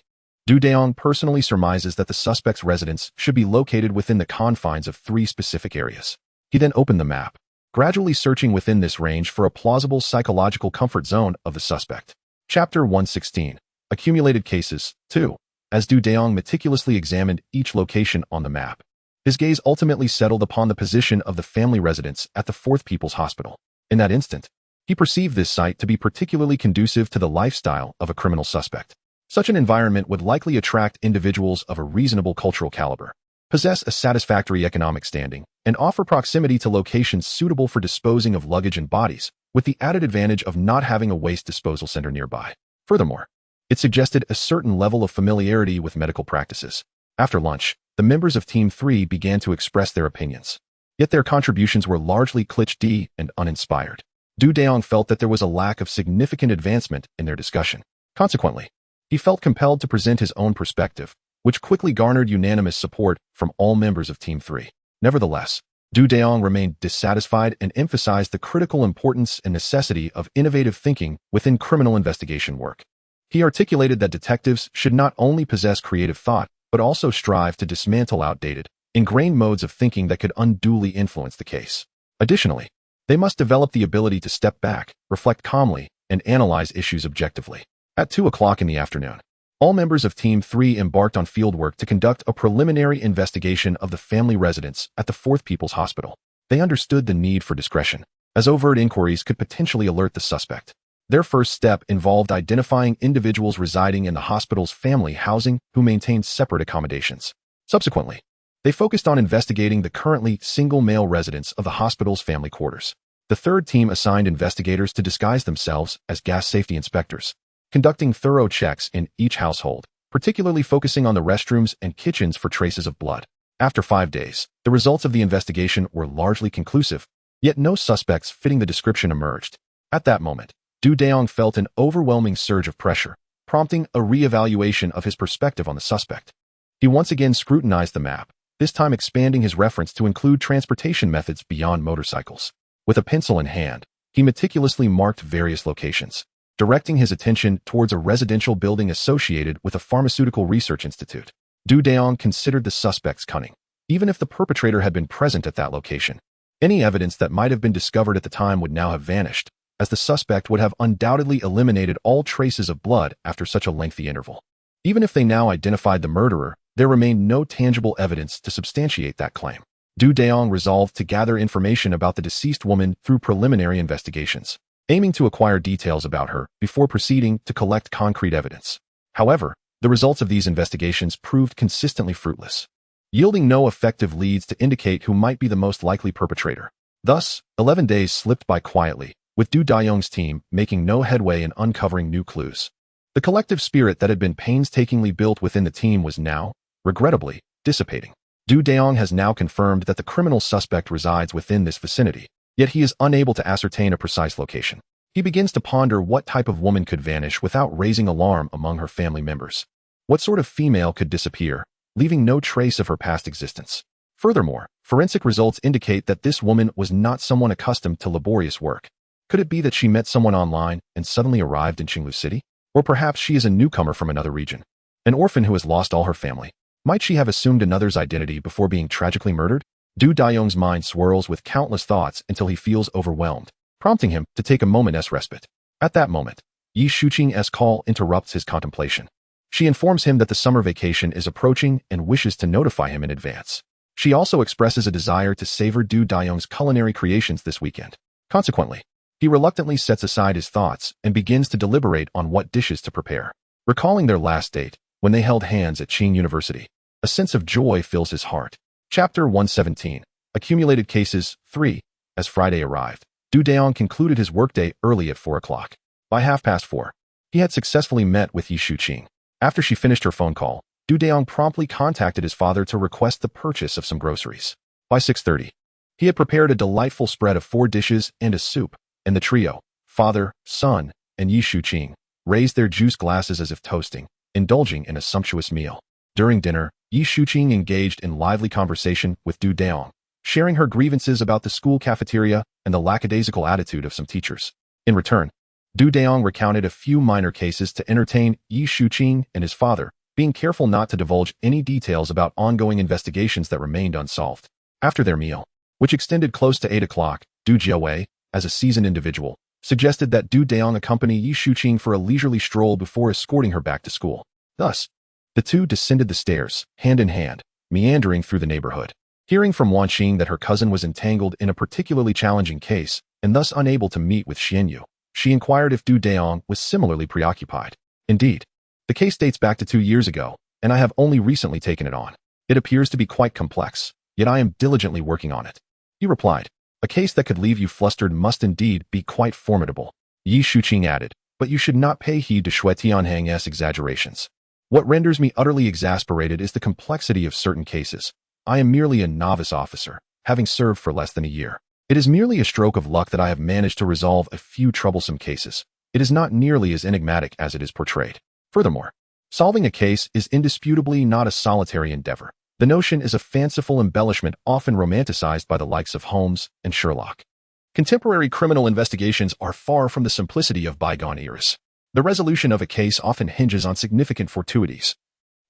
Dayong personally surmises that the suspect's residence should be located within the confines of 3 specific areas. He then opened the map, gradually searching within this range for a plausible psychological comfort zone of the suspect. Chapter 116. Accumulated Cases 2. As Dayong meticulously examined each location on the map, his gaze ultimately settled upon the position of the family residence at the 4th People's Hospital. In that instant, he perceived this site to be particularly conducive to the lifestyle of a criminal suspect. Such an environment would likely attract individuals of a reasonable cultural caliber, possess a satisfactory economic standing, and offer proximity to locations suitable for disposing of luggage and bodies, with the added advantage of not having a waste disposal center nearby. Furthermore, it suggested a certain level of familiarity with medical practices. After lunch, the members of Team 3 began to express their opinions. Yet their contributions were largely cliché and uninspired. Dayong felt that there was a lack of significant advancement in their discussion. Consequently, he felt compelled to present his own perspective, which quickly garnered unanimous support from all members of Team 3. Nevertheless, Dayong remained dissatisfied and emphasized the critical importance and necessity of innovative thinking within criminal investigation work. He articulated that detectives should not only possess creative thought, but also strive to dismantle outdated, ingrained modes of thinking that could unduly influence the case. Additionally, they must develop the ability to step back, reflect calmly, and analyze issues objectively. At 2 o'clock in the afternoon, all members of Team 3 embarked on fieldwork to conduct a preliminary investigation of the family residence at the 4th People's Hospital. They understood the need for discretion, as overt inquiries could potentially alert the suspect. Their first step involved identifying individuals residing in the hospital's family housing who maintained separate accommodations. Subsequently, they focused on investigating the currently single male residents of the hospital's family quarters. The third team assigned investigators to disguise themselves as gas safety inspectors, conducting thorough checks in each household, particularly focusing on the restrooms and kitchens for traces of blood. After 5 days, the results of the investigation were largely conclusive, yet no suspects fitting the description emerged. At that moment, Dayong felt an overwhelming surge of pressure, prompting a re-evaluation of his perspective on the suspect. He once again scrutinized the map, this time expanding his reference to include transportation methods beyond motorcycles. With a pencil in hand, he meticulously marked various locations, directing his attention towards a residential building associated with a pharmaceutical research institute. Dayong considered the suspects cunning, even if the perpetrator had been present at that location. Any evidence that might have been discovered at the time would now have vanished, as the suspect would have undoubtedly eliminated all traces of blood after such a lengthy interval. Even if they now identified the murderer, there remained no tangible evidence to substantiate that claim. Dayong resolved to gather information about the deceased woman through preliminary investigations, aiming to acquire details about her before proceeding to collect concrete evidence. However, the results of these investigations proved consistently fruitless, yielding no effective leads to indicate who might be the most likely perpetrator. Thus, 11 days slipped by quietly, with Dayong's team making no headway in uncovering new clues. The collective spirit that had been painstakingly built within the team was now, regrettably, dissipating. Dayong has now confirmed that the criminal suspect resides within this vicinity, yet he is unable to ascertain a precise location. He begins to ponder what type of woman could vanish without raising alarm among her family members. What sort of female could disappear, leaving no trace of her past existence? Furthermore, forensic results indicate that this woman was not someone accustomed to laborious work. Could it be that she met someone online and suddenly arrived in Qinglu City? Or perhaps she is a newcomer from another region, an orphan who has lost all her family. Might she have assumed another's identity before being tragically murdered? Dayong's mind swirls with countless thoughts until he feels overwhelmed, prompting him to take a moment's respite. At that moment, Yi Shuqing's call interrupts his contemplation. She informs him that the summer vacation is approaching and wishes to notify him in advance. She also expresses a desire to savor Dayong's culinary creations this weekend. Consequently, he reluctantly sets aside his thoughts and begins to deliberate on what dishes to prepare. Recalling their last date, when they held hands at Qing University, a sense of joy fills his heart. Chapter 117. Accumulated Cases 3. As Friday arrived, Dayong concluded his workday early at 4 o'clock. By 4:30, he had successfully met with Yi Shuqing. After she finished her phone call, Dayong promptly contacted his father to request the purchase of some groceries. By 6:30, he had prepared a delightful spread of 4 dishes and a soup, and the trio, father, son, and Yi Shuqing, raised their juice glasses as if toasting, indulging in a sumptuous meal. During dinner, Yi Shuqing engaged in lively conversation with Dayong, sharing her grievances about the school cafeteria and the lackadaisical attitude of some teachers. In return, Dayong recounted a few minor cases to entertain Yi Shuqing and his father, being careful not to divulge any details about ongoing investigations that remained unsolved. After their meal, which extended close to 8 o'clock, Du Jiawei, as a seasoned individual, suggested that Dayong accompany Yi Shuqing for a leisurely stroll before escorting her back to school. Thus, the two descended the stairs, hand in hand, meandering through the neighborhood. Hearing from Wanqing that her cousin was entangled in a particularly challenging case and thus unable to meet with Xianyu, she inquired if Dayong was similarly preoccupied. Indeed, The case dates back to 2 years ago, and I have only recently taken it on. It appears to be quite complex, yet I am diligently working on it. He replied, a case that could leave you flustered must indeed be quite formidable. Yi Shuqing added, but you should not pay heed to Shui Tianhang's exaggerations. What renders me utterly exasperated is the complexity of certain cases. I am merely a novice officer, having served for less than a year. It is merely a stroke of luck that I have managed to resolve a few troublesome cases. It is not nearly as enigmatic as it is portrayed. Furthermore, solving a case is indisputably not a solitary endeavor. The notion is a fanciful embellishment often romanticized by the likes of Holmes and Sherlock. Contemporary criminal investigations are far from the simplicity of bygone eras. The resolution of a case often hinges on significant fortuities.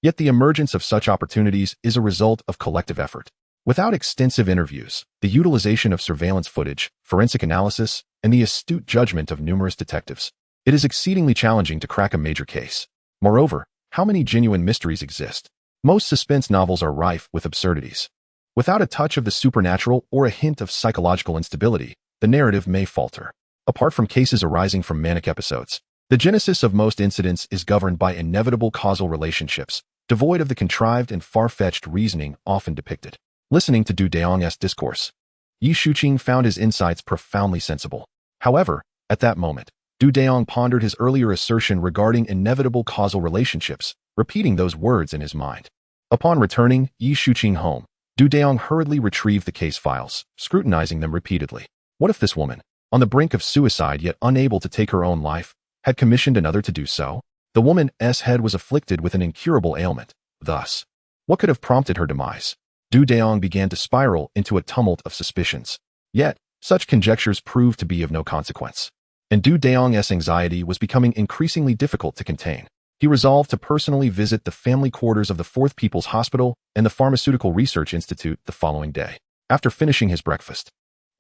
Yet the emergence of such opportunities is a result of collective effort. Without extensive interviews, the utilization of surveillance footage, forensic analysis, and the astute judgment of numerous detectives, it is exceedingly challenging to crack a major case. Moreover, how many genuine mysteries exist? Most suspense novels are rife with absurdities. Without a touch of the supernatural or a hint of psychological instability, the narrative may falter. Apart from cases arising from manic episodes, the genesis of most incidents is governed by inevitable causal relationships, devoid of the contrived and far-fetched reasoning often depicted. Listening to Dayong's discourse, Yi Shuqing found his insights profoundly sensible. However, at that moment, Dayong pondered his earlier assertion regarding inevitable causal relationships, repeating those words in his mind. Upon returning Yi Shuqing home, Dayong hurriedly retrieved the case files, scrutinizing them repeatedly. What if this woman, on the brink of suicide yet unable to take her own life, had commissioned another to do so? The woman's head was afflicted with an incurable ailment. Thus, what could have prompted her demise? Dayong began to spiral into a tumult of suspicions. Yet, such conjectures proved to be of no consequence. And Dayong's anxiety was becoming increasingly difficult to contain. He resolved to personally visit the family quarters of the 4th People's Hospital and the Pharmaceutical Research Institute the following day. After finishing his breakfast,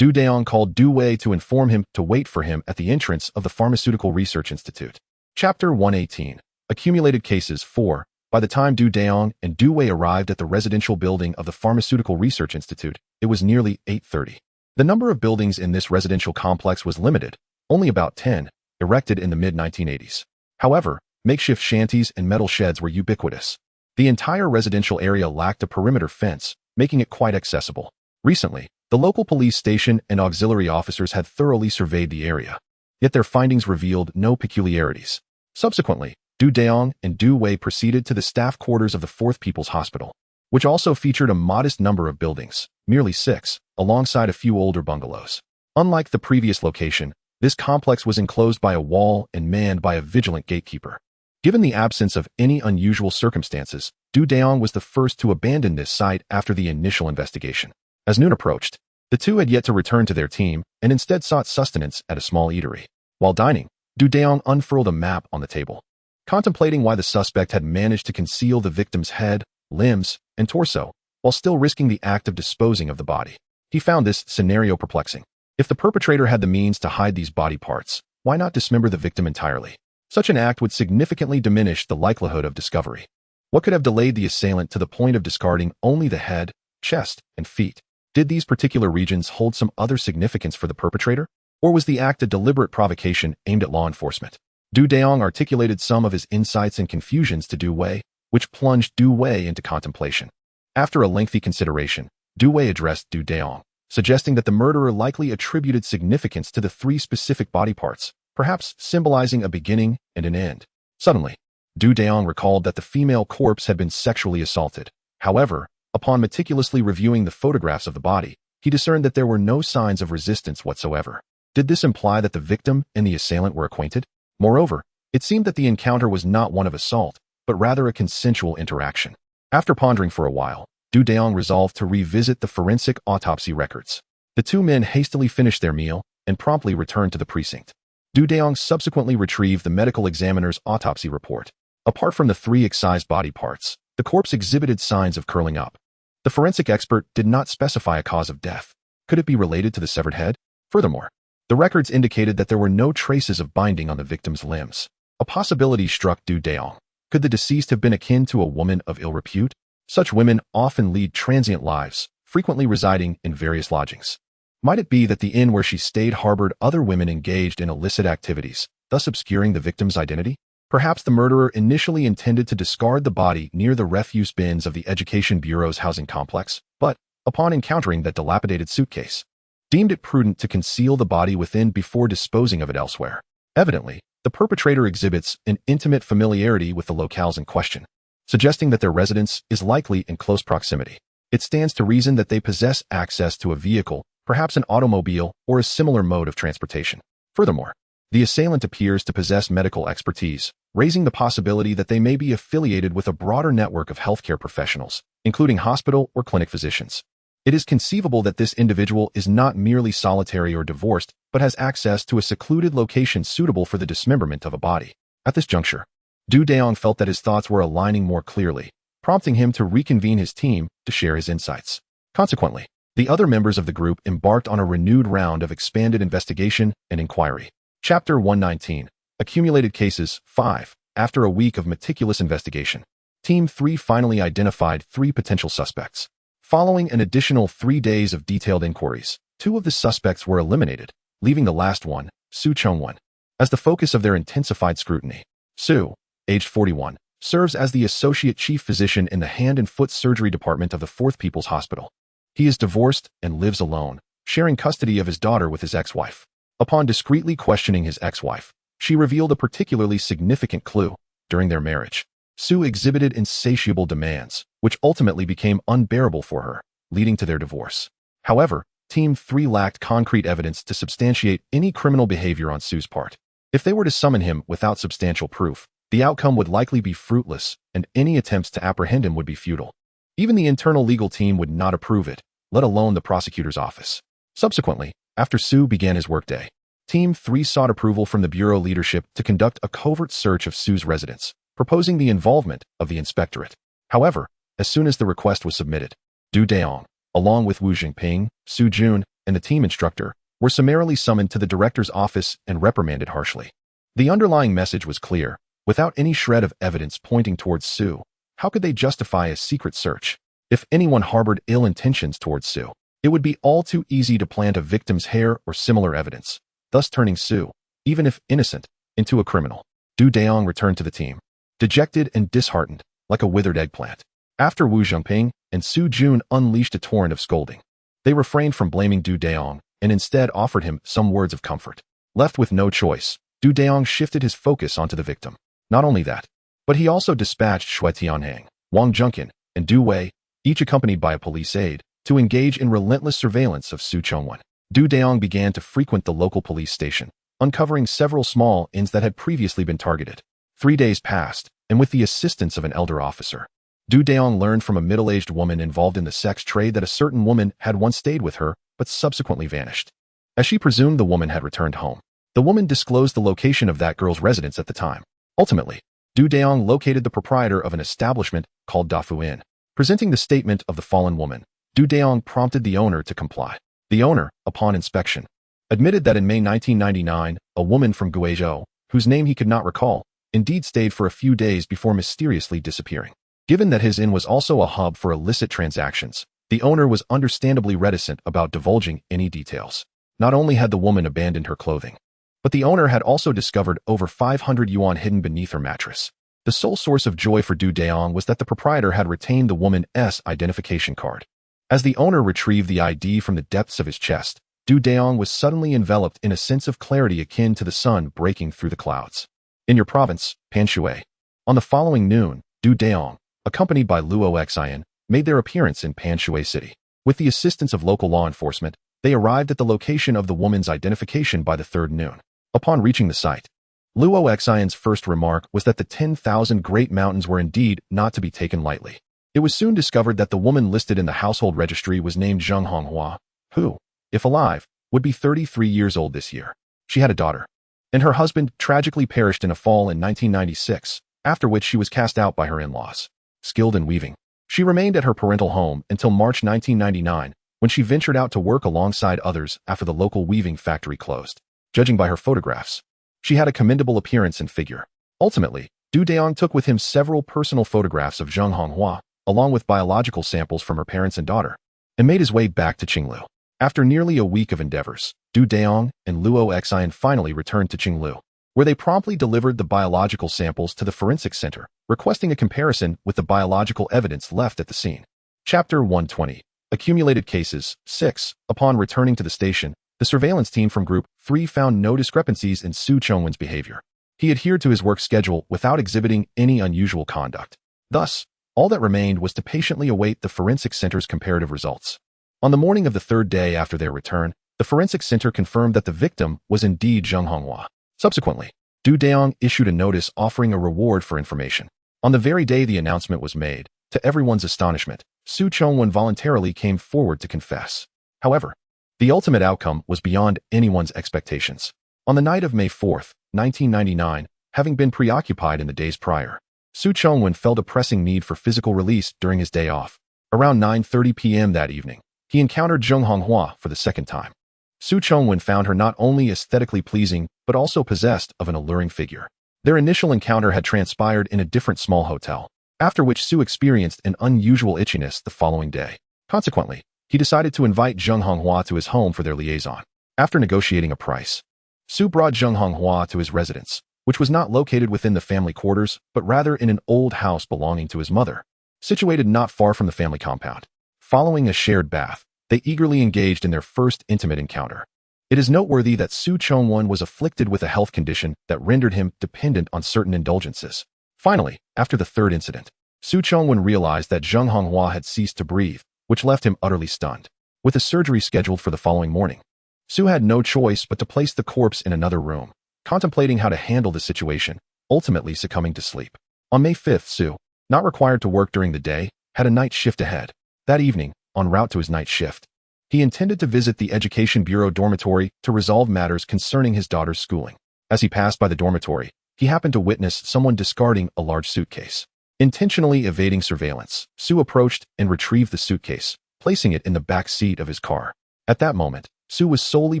Dayong called Du Wei to inform him to wait for him at the entrance of the Pharmaceutical Research Institute. Chapter 118. Accumulated Cases 4. By the time Dayong and Du Wei arrived at the residential building of the Pharmaceutical Research Institute, it was nearly 8:30. The number of buildings in this residential complex was limited, only about 10, erected in the mid-1980s. However, makeshift shanties and metal sheds were ubiquitous. The entire residential area lacked a perimeter fence, making it quite accessible. Recently, the local police station and auxiliary officers had thoroughly surveyed the area, yet their findings revealed no peculiarities. Subsequently, Dayong and Du Wei proceeded to the staff quarters of the 4th People's Hospital, which also featured a modest number of buildings, merely 6, alongside a few older bungalows. Unlike the previous location, this complex was enclosed by a wall and manned by a vigilant gatekeeper. Given the absence of any unusual circumstances, Dayong was the first to abandon this site after the initial investigation. As noon approached, the two had yet to return to their team and instead sought sustenance at a small eatery. While dining, Dayong unfurled a map on the table. Contemplating why the suspect had managed to conceal the victim's head, limbs, and torso, while still risking the act of disposing of the body, he found this scenario perplexing. If the perpetrator had the means to hide these body parts, why not dismember the victim entirely? Such an act would significantly diminish the likelihood of discovery. What could have delayed the assailant to the point of discarding only the head, chest, and feet? Did these particular regions hold some other significance for the perpetrator? Or was the act a deliberate provocation aimed at law enforcement? Dayong articulated some of his insights and confusions to Du Wei, which plunged Du Wei into contemplation. After a lengthy consideration, Du Wei addressed Dayong, suggesting that the murderer likely attributed significance to the 3 specific body parts, perhaps symbolizing a beginning and an end. Suddenly, Dayong recalled that the female corpse had been sexually assaulted. However, upon meticulously reviewing the photographs of the body, he discerned that there were no signs of resistance whatsoever. Did this imply that the victim and the assailant were acquainted? Moreover, it seemed that the encounter was not one of assault, but rather a consensual interaction. After pondering for a while, Dayong resolved to revisit the forensic autopsy records. The 2 men hastily finished their meal and promptly returned to the precinct. Dayong subsequently retrieved the medical examiner's autopsy report. Apart from the 3 excised body parts, the corpse exhibited signs of curling up. The forensic expert did not specify a cause of death. Could it be related to the severed head? Furthermore, the records indicated that there were no traces of binding on the victim's limbs. A possibility struck Dayong. Could the deceased have been akin to a woman of ill repute? Such women often lead transient lives, frequently residing in various lodgings. Might it be that the inn where she stayed harbored other women engaged in illicit activities, thus obscuring the victim's identity? Perhaps the murderer initially intended to discard the body near the refuse bins of the Education Bureau's housing complex, but, upon encountering that dilapidated suitcase, deemed it prudent to conceal the body within before disposing of it elsewhere. Evidently, the perpetrator exhibits an intimate familiarity with the locales in question, suggesting that their residence is likely in close proximity. It stands to reason that they possess access to a vehicle, perhaps an automobile or a similar mode of transportation. Furthermore, the assailant appears to possess medical expertise, raising the possibility that they may be affiliated with a broader network of healthcare professionals, including hospital or clinic physicians. It is conceivable that this individual is not merely solitary or divorced, but has access to a secluded location suitable for the dismemberment of a body. At this juncture, Dayong felt that his thoughts were aligning more clearly, prompting him to reconvene his team to share his insights. Consequently, the other members of the group embarked on a renewed round of expanded investigation and inquiry. Chapter 119. Accumulated Cases 5. After a week of meticulous investigation, Team 3 finally identified 3 potential suspects. Following an additional 3 days of detailed inquiries, 2 of the suspects were eliminated, leaving the last one, Su Chongwon, as the focus of their intensified scrutiny. Su, aged 41, serves as the associate chief physician in the hand and foot surgery department of the 4th People's Hospital. He is divorced and lives alone, sharing custody of his daughter with his ex-wife. Upon discreetly questioning his ex-wife, she revealed a particularly significant clue. During their marriage, Su exhibited insatiable demands, which ultimately became unbearable for her, leading to their divorce. However, Team 3 lacked concrete evidence to substantiate any criminal behavior on Su's part. If they were to summon him without substantial proof, the outcome would likely be fruitless, and any attempts to apprehend him would be futile. Even the internal legal team would not approve it, let alone the prosecutor's office. Subsequently, after Su began his workday, Team 3 sought approval from the Bureau leadership to conduct a covert search of Su's residence, proposing the involvement of the inspectorate. However, as soon as the request was submitted, Dayong, along with Wu Jingping, Su Jun, and the team instructor, were summarily summoned to the director's office and reprimanded harshly. The underlying message was clear. Without any shred of evidence pointing towards Su, how could they justify a secret search? If anyone harbored ill intentions towards Su, it would be all too easy to plant a victim's hair or similar evidence, thus turning Su, even if innocent, into a criminal. Dayong returned to the team, dejected and disheartened, like a withered eggplant. After Wu Zhengping and Su Jun unleashed a torrent of scolding, they refrained from blaming Dayong and instead offered him some words of comfort. Left with no choice, Dayong shifted his focus onto the victim. Not only that, but he also dispatched Shui Tianhang, Wang Junkin, and Du Wei, each accompanied by a police aide, to engage in relentless surveillance of Su Chongwon. Dayong began to frequent the local police station, uncovering several small inns that had previously been targeted. 3 days passed, and with the assistance of an elder officer, Dayong learned from a middle-aged woman involved in the sex trade that a certain woman had once stayed with her, but subsequently vanished. As she presumed the woman had returned home, the woman disclosed the location of that girl's residence at the time. Ultimately, Dayong located the proprietor of an establishment called Dafu Inn. Presenting the statement of the fallen woman, Dayong prompted the owner to comply. The owner, upon inspection, admitted that in May 1999, a woman from Guizhou, whose name he could not recall, indeed stayed for a few days before mysteriously disappearing. Given that his inn was also a hub for illicit transactions, the owner was understandably reticent about divulging any details. Not only had the woman abandoned her clothing, but the owner had also discovered over 500 yuan hidden beneath her mattress. The sole source of joy for Dayong was that the proprietor had retained the woman's identification card. As the owner retrieved the ID from the depths of his chest, Dayong was suddenly enveloped in a sense of clarity akin to the sun breaking through the clouds. In your province, Panshui. On the following noon, Dayong, accompanied by Luo Xian, made their appearance in Panshui City. With the assistance of local law enforcement, they arrived at the location of the woman's identification by the 3rd noon. Upon reaching the site, Luo Xian's first remark was that the 10,000 Great Mountains were indeed not to be taken lightly. It was soon discovered that the woman listed in the household registry was named Zheng Honghua, who, if alive, would be 33 years old this year. She had a daughter, and her husband tragically perished in a fall in 1996, after which she was cast out by her in-laws. Skilled in weaving, she remained at her parental home until March 1999, when she ventured out to work alongside others after the local weaving factory closed. Judging by her photographs, she had a commendable appearance and figure. Ultimately, Dayong took with him several personal photographs of Zheng Honghua, along with biological samples from her parents and daughter, and made his way back to Qinglu. After nearly a week of endeavors, Dayong and Luo Xian finally returned to Qinglu. where they promptly delivered the biological samples to the forensic center, requesting a comparison with the biological evidence left at the scene. Chapter 120. Accumulated Cases 6. Upon returning to the station, the surveillance team from Group 3 found no discrepancies in Su Chongwen's behavior. He adhered to his work schedule without exhibiting any unusual conduct. Thus, all that remained was to patiently await the forensic center's comparative results. On the morning of the third day after their return, the forensic center confirmed that the victim was indeed Zheng Honghua. Subsequently, Dayong issued a notice offering a reward for information. On the very day the announcement was made, to everyone's astonishment, Su Chongwen voluntarily came forward to confess. However, the ultimate outcome was beyond anyone's expectations. On the night of May 4, 1999, having been preoccupied in the days prior, Su Chongwen felt a pressing need for physical release during his day off. Around 9:30 p.m. that evening, he encountered Zheng Honghua for the second time. Su Chongwen found her not only aesthetically pleasing, but also possessed of an alluring figure. Their initial encounter had transpired in a different small hotel, after which Su experienced an unusual itchiness the following day. Consequently, he decided to invite Zheng Honghua to his home for their liaison. After negotiating a price, Su brought Zheng Honghua to his residence, which was not located within the family quarters, but rather in an old house belonging to his mother, situated not far from the family compound. Following a shared bath, they eagerly engaged in their first intimate encounter. It is noteworthy that Su Chongwen was afflicted with a health condition that rendered him dependent on certain indulgences. Finally, after the third incident, Su Chongwen realized that Zheng Honghua had ceased to breathe, which left him utterly stunned. With a surgery scheduled for the following morning, Su had no choice but to place the corpse in another room, contemplating how to handle the situation, ultimately succumbing to sleep. On May 5th, Su, not required to work during the day, had a night shift ahead. That evening, en route to his night shift, he intended to visit the Education Bureau dormitory to resolve matters concerning his daughter's schooling. As he passed by the dormitory, he happened to witness someone discarding a large suitcase. Intentionally evading surveillance, Su approached and retrieved the suitcase, placing it in the back seat of his car. At that moment, Su was solely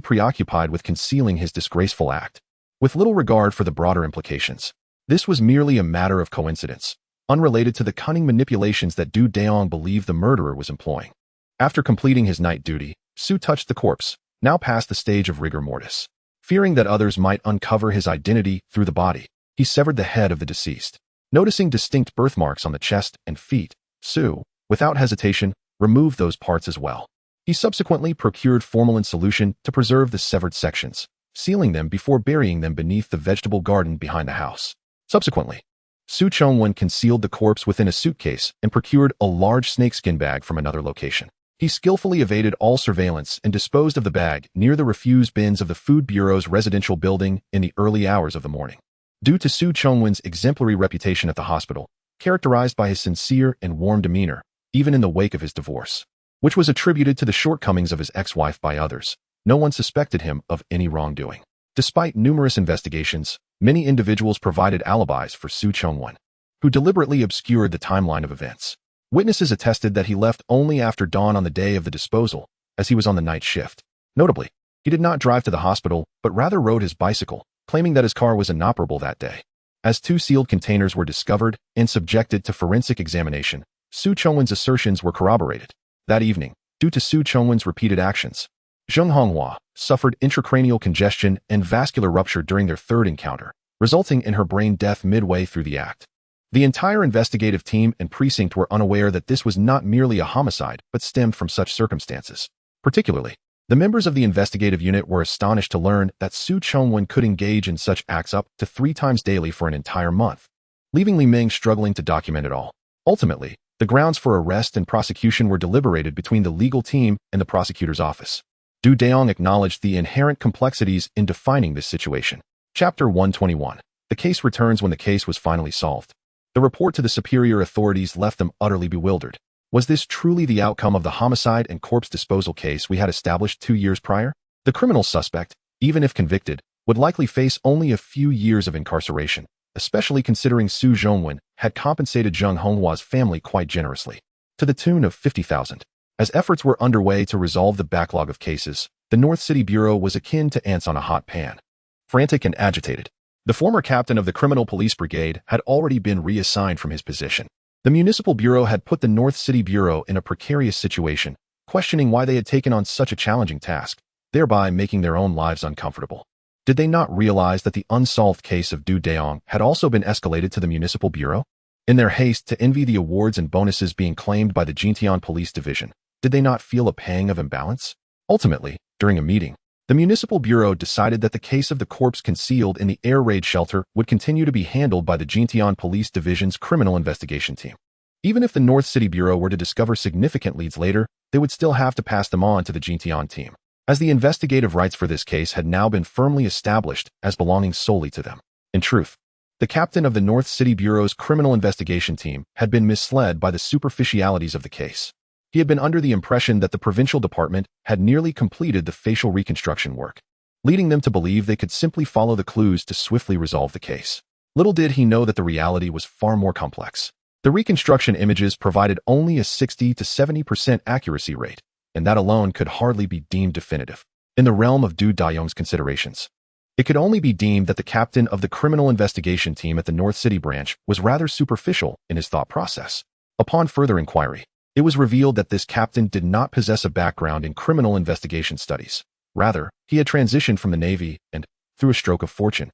preoccupied with concealing his disgraceful act, with little regard for the broader implications. This was merely a matter of coincidence, unrelated to the cunning manipulations that Dayong believed the murderer was employing. After completing his night duty, Su touched the corpse, now past the stage of rigor mortis. Fearing that others might uncover his identity through the body, he severed the head of the deceased. Noticing distinct birthmarks on the chest and feet, Su, without hesitation, removed those parts as well. He subsequently procured formalin solution to preserve the severed sections, sealing them before burying them beneath the vegetable garden behind the house. Subsequently, Su Chongwen concealed the corpse within a suitcase and procured a large snakeskin bag from another location. He skillfully evaded all surveillance and disposed of the bag near the refuse bins of the Food Bureau's residential building in the early hours of the morning. Due to Su Chongwen's exemplary reputation at the hospital, characterized by his sincere and warm demeanor, even in the wake of his divorce, which was attributed to the shortcomings of his ex-wife by others, no one suspected him of any wrongdoing. Despite numerous investigations, many individuals provided alibis for Su Chongwen, who deliberately obscured the timeline of events. Witnesses attested that he left only after dawn on the day of the disposal, as he was on the night shift. Notably, he did not drive to the hospital, but rather rode his bicycle, claiming that his car was inoperable that day. As 2 sealed containers were discovered and subjected to forensic examination, Su Chongwen's assertions were corroborated. That evening, due to Su Chongwen's repeated actions, Zheng Honghua suffered intracranial congestion and vascular rupture during their third encounter, resulting in her brain death midway through the act. The entire investigative team and precinct were unaware that this was not merely a homicide, but stemmed from such circumstances. Particularly, the members of the investigative unit were astonished to learn that Su Chongwen could engage in such acts up to 3 times daily for an entire month, leaving Li Ming struggling to document it all. Ultimately, the grounds for arrest and prosecution were deliberated between the legal team and the prosecutor's office. Dayong acknowledged the inherent complexities in defining this situation. Chapter 121. The case returns when the case was finally solved. The report to the superior authorities left them utterly bewildered. Was this truly the outcome of the homicide and corpse disposal case we had established 2 years prior? The criminal suspect, even if convicted, would likely face only a few years of incarceration, especially considering Su Chongwen had compensated Zheng Honghua's family quite generously, to the tune of 50,000. As efforts were underway to resolve the backlog of cases, the North City Bureau was akin to ants on a hot pan. Frantic and agitated, the former captain of the Criminal Police Brigade had already been reassigned from his position. The Municipal Bureau had put the North City Bureau in a precarious situation, questioning why they had taken on such a challenging task, thereby making their own lives uncomfortable. Did they not realize that the unsolved case of Dayong had also been escalated to the municipal bureau? In their haste to envy the awards and bonuses being claimed by the Jintian Police Division, did they not feel a pang of imbalance? Ultimately, during a meeting, the municipal bureau decided that the case of the corpse concealed in the air raid shelter would continue to be handled by the Jintian Police Division's criminal investigation team. Even if the North City Bureau were to discover significant leads later, they would still have to pass them on to the Jintian team, as the investigative rights for this case had now been firmly established as belonging solely to them. In truth, the captain of the North City Bureau's criminal investigation team had been misled by the superficialities of the case. He had been under the impression that the provincial department had nearly completed the facial reconstruction work, leading them to believe they could simply follow the clues to swiftly resolve the case. Little did he know that the reality was far more complex. The reconstruction images provided only a 60 to 70% accuracy rate, and that alone could hardly be deemed definitive. In the realm of Dayong's considerations, it could only be deemed that the captain of the criminal investigation team at the North City branch was rather superficial in his thought process. Upon further inquiry, it was revealed that this captain did not possess a background in criminal investigation studies. Rather, he had transitioned from the Navy and, through a stroke of fortune,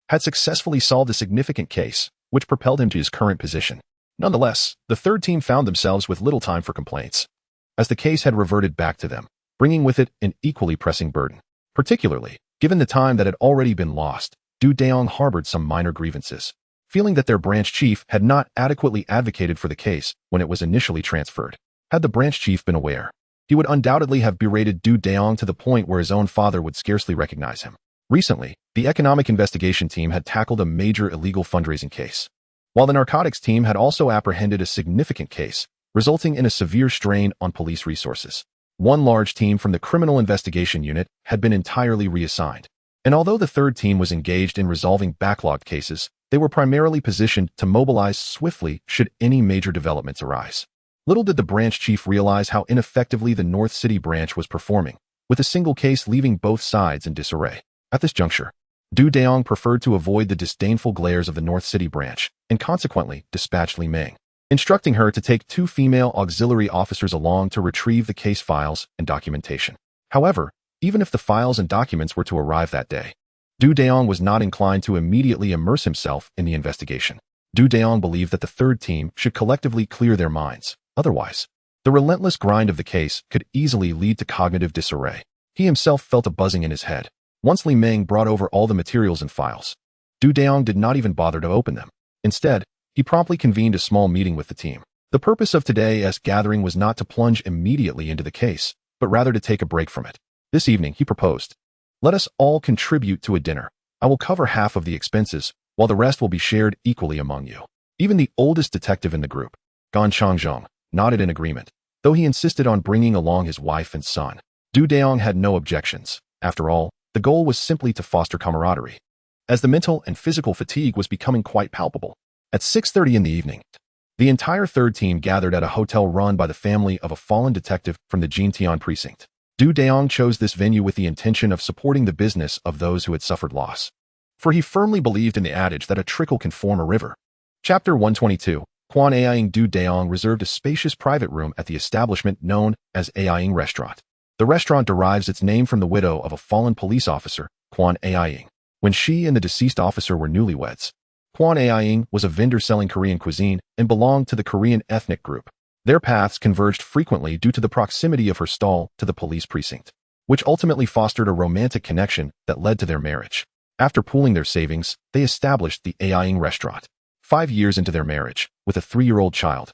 had successfully solved a significant case, which propelled him to his current position. Nonetheless, the third team found themselves with little time for complaints, as the case had reverted back to them, bringing with it an equally pressing burden. Particularly, given the time that had already been lost, Dayong harbored some minor grievances, feeling that their branch chief had not adequately advocated for the case when it was initially transferred. Had the branch chief been aware, he would undoubtedly have berated Dayong to the point where his own father would scarcely recognize him. Recently, the economic investigation team had tackled a major illegal fundraising case, while the narcotics team had also apprehended a significant case, resulting in a severe strain on police resources. One large team from the criminal investigation unit had been entirely reassigned, and although the third team was engaged in resolving backlogged cases, they were primarily positioned to mobilize swiftly should any major developments arise. Little did the branch chief realize how ineffectively the North City branch was performing, with a single case leaving both sides in disarray. At this juncture, Dayong preferred to avoid the disdainful glares of the North City branch, and consequently dispatched Li Meng, instructing her to take 2 female auxiliary officers along to retrieve the case files and documentation. However, even if the files and documents were to arrive that day, Dayong was not inclined to immediately immerse himself in the investigation. Dayong believed that the third team should collectively clear their minds. Otherwise, the relentless grind of the case could easily lead to cognitive disarray. He himself felt a buzzing in his head. Once Li Meng brought over all the materials and files, Dayong did not even bother to open them. Instead, he promptly convened a small meeting with the team. The purpose of today's gathering was not to plunge immediately into the case, but rather to take a break from it. This evening, he proposed, "Let us all contribute to a dinner. I will cover half of the expenses, while the rest will be shared equally among you." Even the oldest detective in the group, Gan Changzhong, nodded in agreement, though he insisted on bringing along his wife and son. Dayong had no objections. After all, the goal was simply to foster camaraderie, as the mental and physical fatigue was becoming quite palpable. At 6:30 in the evening, the entire third team gathered at a hotel run by the family of a fallen detective from the Jintian precinct. Dayong chose this venue with the intention of supporting the business of those who had suffered loss, for he firmly believed in the adage that a trickle can form a river. Chapter 122. Quan Aiying. Dayong reserved a spacious private room at the establishment known as Aiying Restaurant. The restaurant derives its name from the widow of a fallen police officer, Quan Aiying, when she and the deceased officer were newlyweds. Quan Aiying was a vendor selling Korean cuisine and belonged to the Korean ethnic group. Their paths converged frequently due to the proximity of her stall to the police precinct, which ultimately fostered a romantic connection that led to their marriage. After pooling their savings, they established the Aiying Restaurant. 5 years into their marriage, with a 3-year-old child,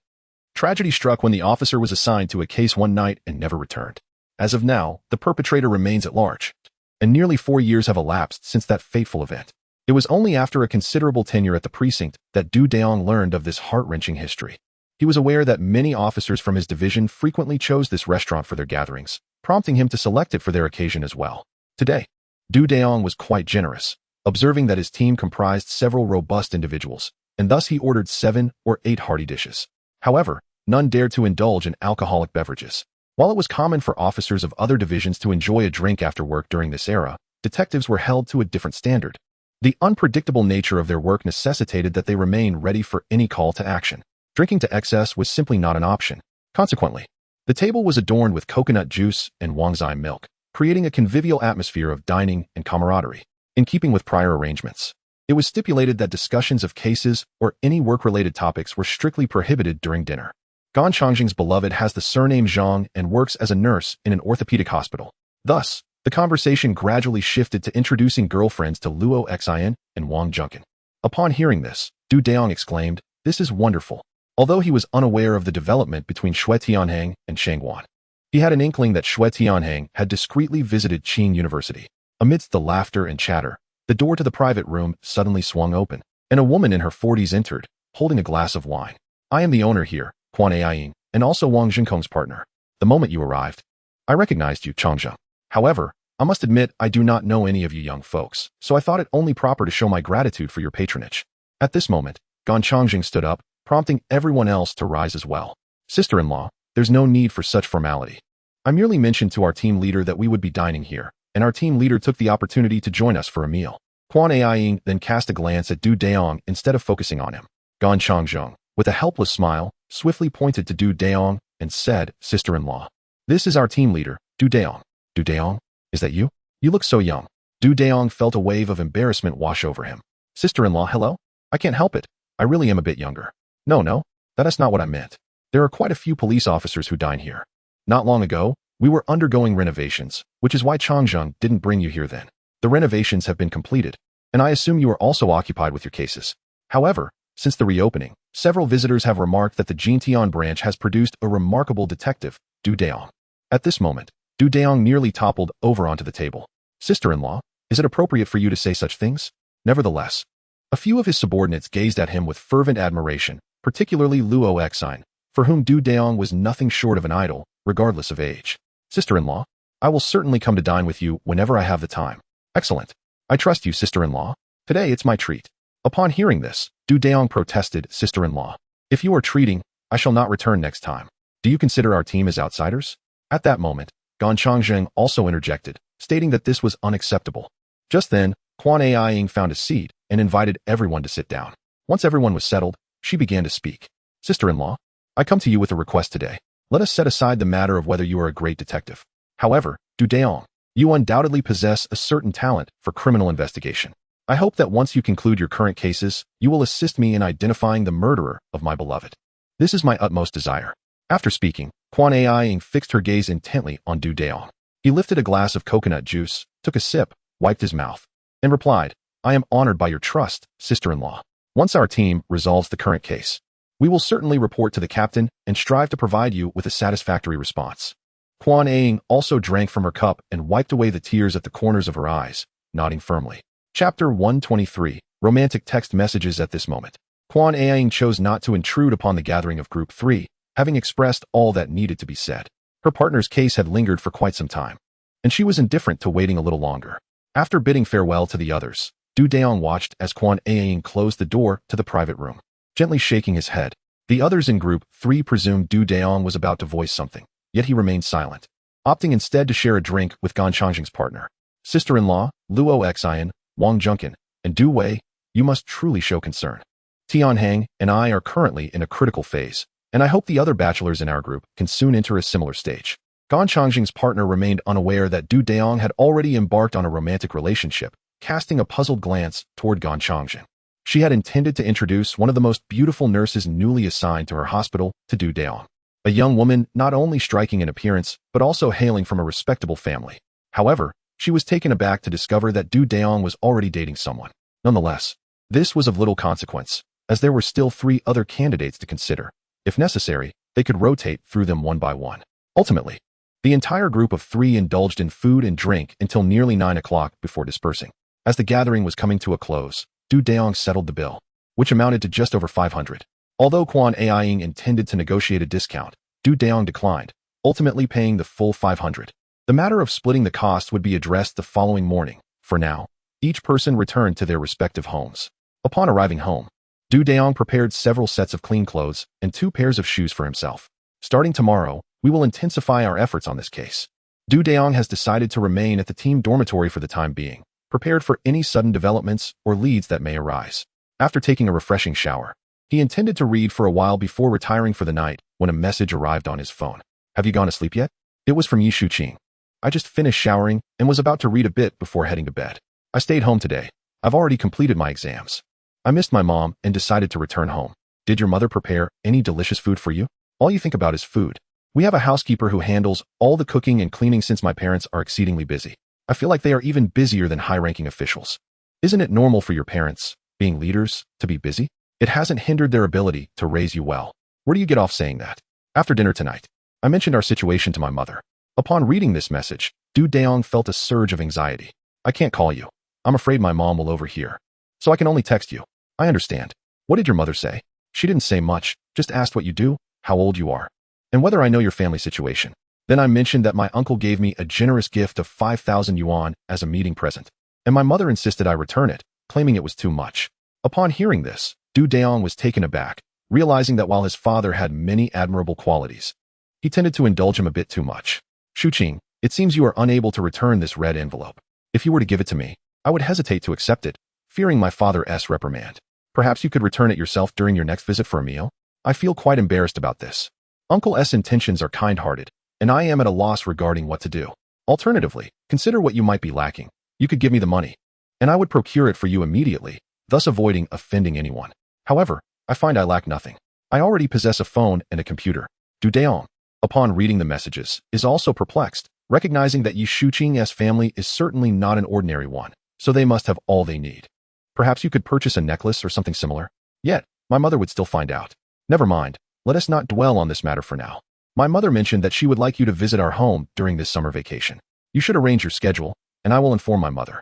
tragedy struck when the officer was assigned to a case one night and never returned. As of now, the perpetrator remains at large, and nearly 4 years have elapsed since that fateful event. It was only after a considerable tenure at the precinct that Dayong learned of this heart-wrenching history. He was aware that many officers from his division frequently chose this restaurant for their gatherings, prompting him to select it for their occasion as well. Today, Dayong was quite generous, observing that his team comprised several robust individuals, and thus he ordered 7 or 8 hearty dishes. However, none dared to indulge in alcoholic beverages. While it was common for officers of other divisions to enjoy a drink after work during this era, detectives were held to a different standard. The unpredictable nature of their work necessitated that they remain ready for any call to action. Drinking to excess was simply not an option. Consequently, the table was adorned with coconut juice and wangzai milk, creating a convivial atmosphere of dining and camaraderie. in keeping with prior arrangements. It was stipulated that discussions of cases or any work-related topics were strictly prohibited during dinner. Gan Changjing's beloved has the surname Zhang and works as a nurse in an orthopedic hospital. Thus, the conversation gradually shifted to introducing girlfriends to Luo Xin and Wang Junkin. Upon hearing this, Du Dayong exclaimed, "This is wonderful." Although he was unaware of the development between Xue Tianheng and Shang Guan, he had an inkling that Xue Tianheng had discreetly visited Qing University. Amidst the laughter and chatter, the door to the private room suddenly swung open, and a woman in her 40s entered, holding a glass of wine. "I am the owner here, Quan Aiying, and also Wang Jinkong's partner. The moment you arrived, I recognized you, Changzheng. However, I must admit I do not know any of you young folks, so I thought it only proper to show my gratitude for your patronage." At this moment, Gan Changjing stood up, prompting everyone else to rise as well. "Sister-in-law, there's no need for such formality. I merely mentioned to our team leader that we would be dining here, and our team leader took the opportunity to join us for a meal." Quan Aiying then cast a glance at Du Dayong instead of focusing on him. Gan Changjing, with a helpless smile, swiftly pointed to Du Dayong and said, "Sister-in-law, this is our team leader, Du Dayong." "Du Dayong? Is that you? You look so young." Du Dayong felt a wave of embarrassment wash over him. "Sister-in-law, hello? I can't help it. I really am a bit younger." No, that is not what I meant. There are quite a few police officers who dine here. Not long ago, we were undergoing renovations, which is why Changzheng didn't bring you here then. The renovations have been completed, and I assume you are also occupied with your cases. However, since the reopening, several visitors have remarked that the Jintian branch has produced a remarkable detective, Du Dayong. At this moment, Du Dayong nearly toppled over onto the table. "Sister-in-law, is it appropriate for you to say such things?" Nevertheless, a few of his subordinates gazed at him with fervent admiration, particularly Luo Xin, for whom Du Dayong was nothing short of an idol, regardless of age. "Sister-in-law, I will certainly come to dine with you whenever I have the time." "Excellent. I trust you, sister-in-law. Today it's my treat." Upon hearing this, Du Dayong protested, "Sister-in-law, if you are treating, I shall not return next time. Do you consider our team as outsiders?" At that moment, Gan Changjing also interjected, stating that this was unacceptable. Just then, Quan Aiying found a seat and invited everyone to sit down. Once everyone was settled, she began to speak. "Sister-in-law, I come to you with a request today. Let us set aside the matter of whether you are a great detective. However, Du Dayong, you undoubtedly possess a certain talent for criminal investigation. I hope that once you conclude your current cases, you will assist me in identifying the murderer of my beloved. This is my utmost desire." After speaking, Quan Aiying fixed her gaze intently on Du Dayong. He lifted a glass of coconut juice, took a sip, wiped his mouth, and replied, "I am honored by your trust, sister-in-law. Once our team resolves the current case, we will certainly report to the captain and strive to provide you with a satisfactory response." Quan Aiying also drank from her cup and wiped away the tears at the corners of her eyes, nodding firmly. Chapter 123, Romantic Text Messages. At this moment, Quan Aiying chose not to intrude upon the gathering of Group 3, having expressed all that needed to be said. Her partner's case had lingered for quite some time, and she was indifferent to waiting a little longer. After bidding farewell to the others, Du Dayong watched as Quan Aiying closed the door to the private room, gently shaking his head. The others in Group 3 presumed Du Dayong was about to voice something, yet he remained silent, opting instead to share a drink with Gan Changjing's partner. "Sister-in-law, Luo Xin, Wang Junkin, and Du Wei, you must truly show concern. Tianheng and I are currently in a critical phase, and I hope the other bachelors in our group can soon enter a similar stage." Gan Changjing's partner remained unaware that Du Dayong had already embarked on a romantic relationship, casting a puzzled glance toward Gan Changjing. She had intended to introduce one of the most beautiful nurses newly assigned to her hospital to Du Dayong, a young woman not only striking in appearance, but also hailing from a respectable family. However, she was taken aback to discover that Du Dayong was already dating someone. Nonetheless, this was of little consequence, as there were still 3 other candidates to consider. If necessary, they could rotate through them one by one. Ultimately, the entire group of 3 indulged in food and drink until nearly 9 o'clock before dispersing. As the gathering was coming to a close, Du Dayong settled the bill, which amounted to just over 500. Although Quan Aiying intended to negotiate a discount, Du Dayong declined, ultimately paying the full 500. The matter of splitting the cost would be addressed the following morning. For now, each person returned to their respective homes. Upon arriving home, Du Dayong prepared several sets of clean clothes and 2 pairs of shoes for himself. "Starting tomorrow, we will intensify our efforts on this case." Du Dayong has decided to remain at the team dormitory for the time being, prepared for any sudden developments or leads that may arise. After taking a refreshing shower, he intended to read for a while before retiring for the night when a message arrived on his phone. "Have you gone to sleep yet?" It was from Yi Shuqing. "I just finished showering and was about to read a bit before heading to bed." I stayed home today. I've already completed my exams. I missed my mom and decided to return home. Did your mother prepare any delicious food for you? All you think about is food. We have a housekeeper who handles all the cooking and cleaning since my parents are exceedingly busy. I feel like they are even busier than high-ranking officials. Isn't it normal for your parents, being leaders, to be busy? It hasn't hindered their ability to raise you well. Where do you get off saying that? After dinner tonight, I mentioned our situation to my mother. Upon reading this message, Dayong felt a surge of anxiety. I can't call you. I'm afraid my mom will overhear. So I can only text you. I understand. What did your mother say? She didn't say much, just asked what you do, how old you are, and whether I know your family situation. Then I mentioned that my uncle gave me a generous gift of 5,000 yuan as a meeting present, and my mother insisted I return it, claiming it was too much. Upon hearing this, Dayong was taken aback, realizing that while his father had many admirable qualities, he tended to indulge him a bit too much. Shuqing, it seems you are unable to return this red envelope. If you were to give it to me, I would hesitate to accept it, fearing my father's reprimand. Perhaps you could return it yourself during your next visit for a meal? I feel quite embarrassed about this. Uncle's intentions are kind-hearted, and I am at a loss regarding what to do. Alternatively, consider what you might be lacking. You could give me the money, and I would procure it for you immediately, thus avoiding offending anyone. However, I find I lack nothing. I already possess a phone and a computer. Dayong, upon reading the messages, is also perplexed, recognizing that Shuqing's family is certainly not an ordinary one, so they must have all they need. Perhaps you could purchase a necklace or something similar. Yet, my mother would still find out. Never mind, let us not dwell on this matter for now. My mother mentioned that she would like you to visit our home during this summer vacation. You should arrange your schedule, and I will inform my mother.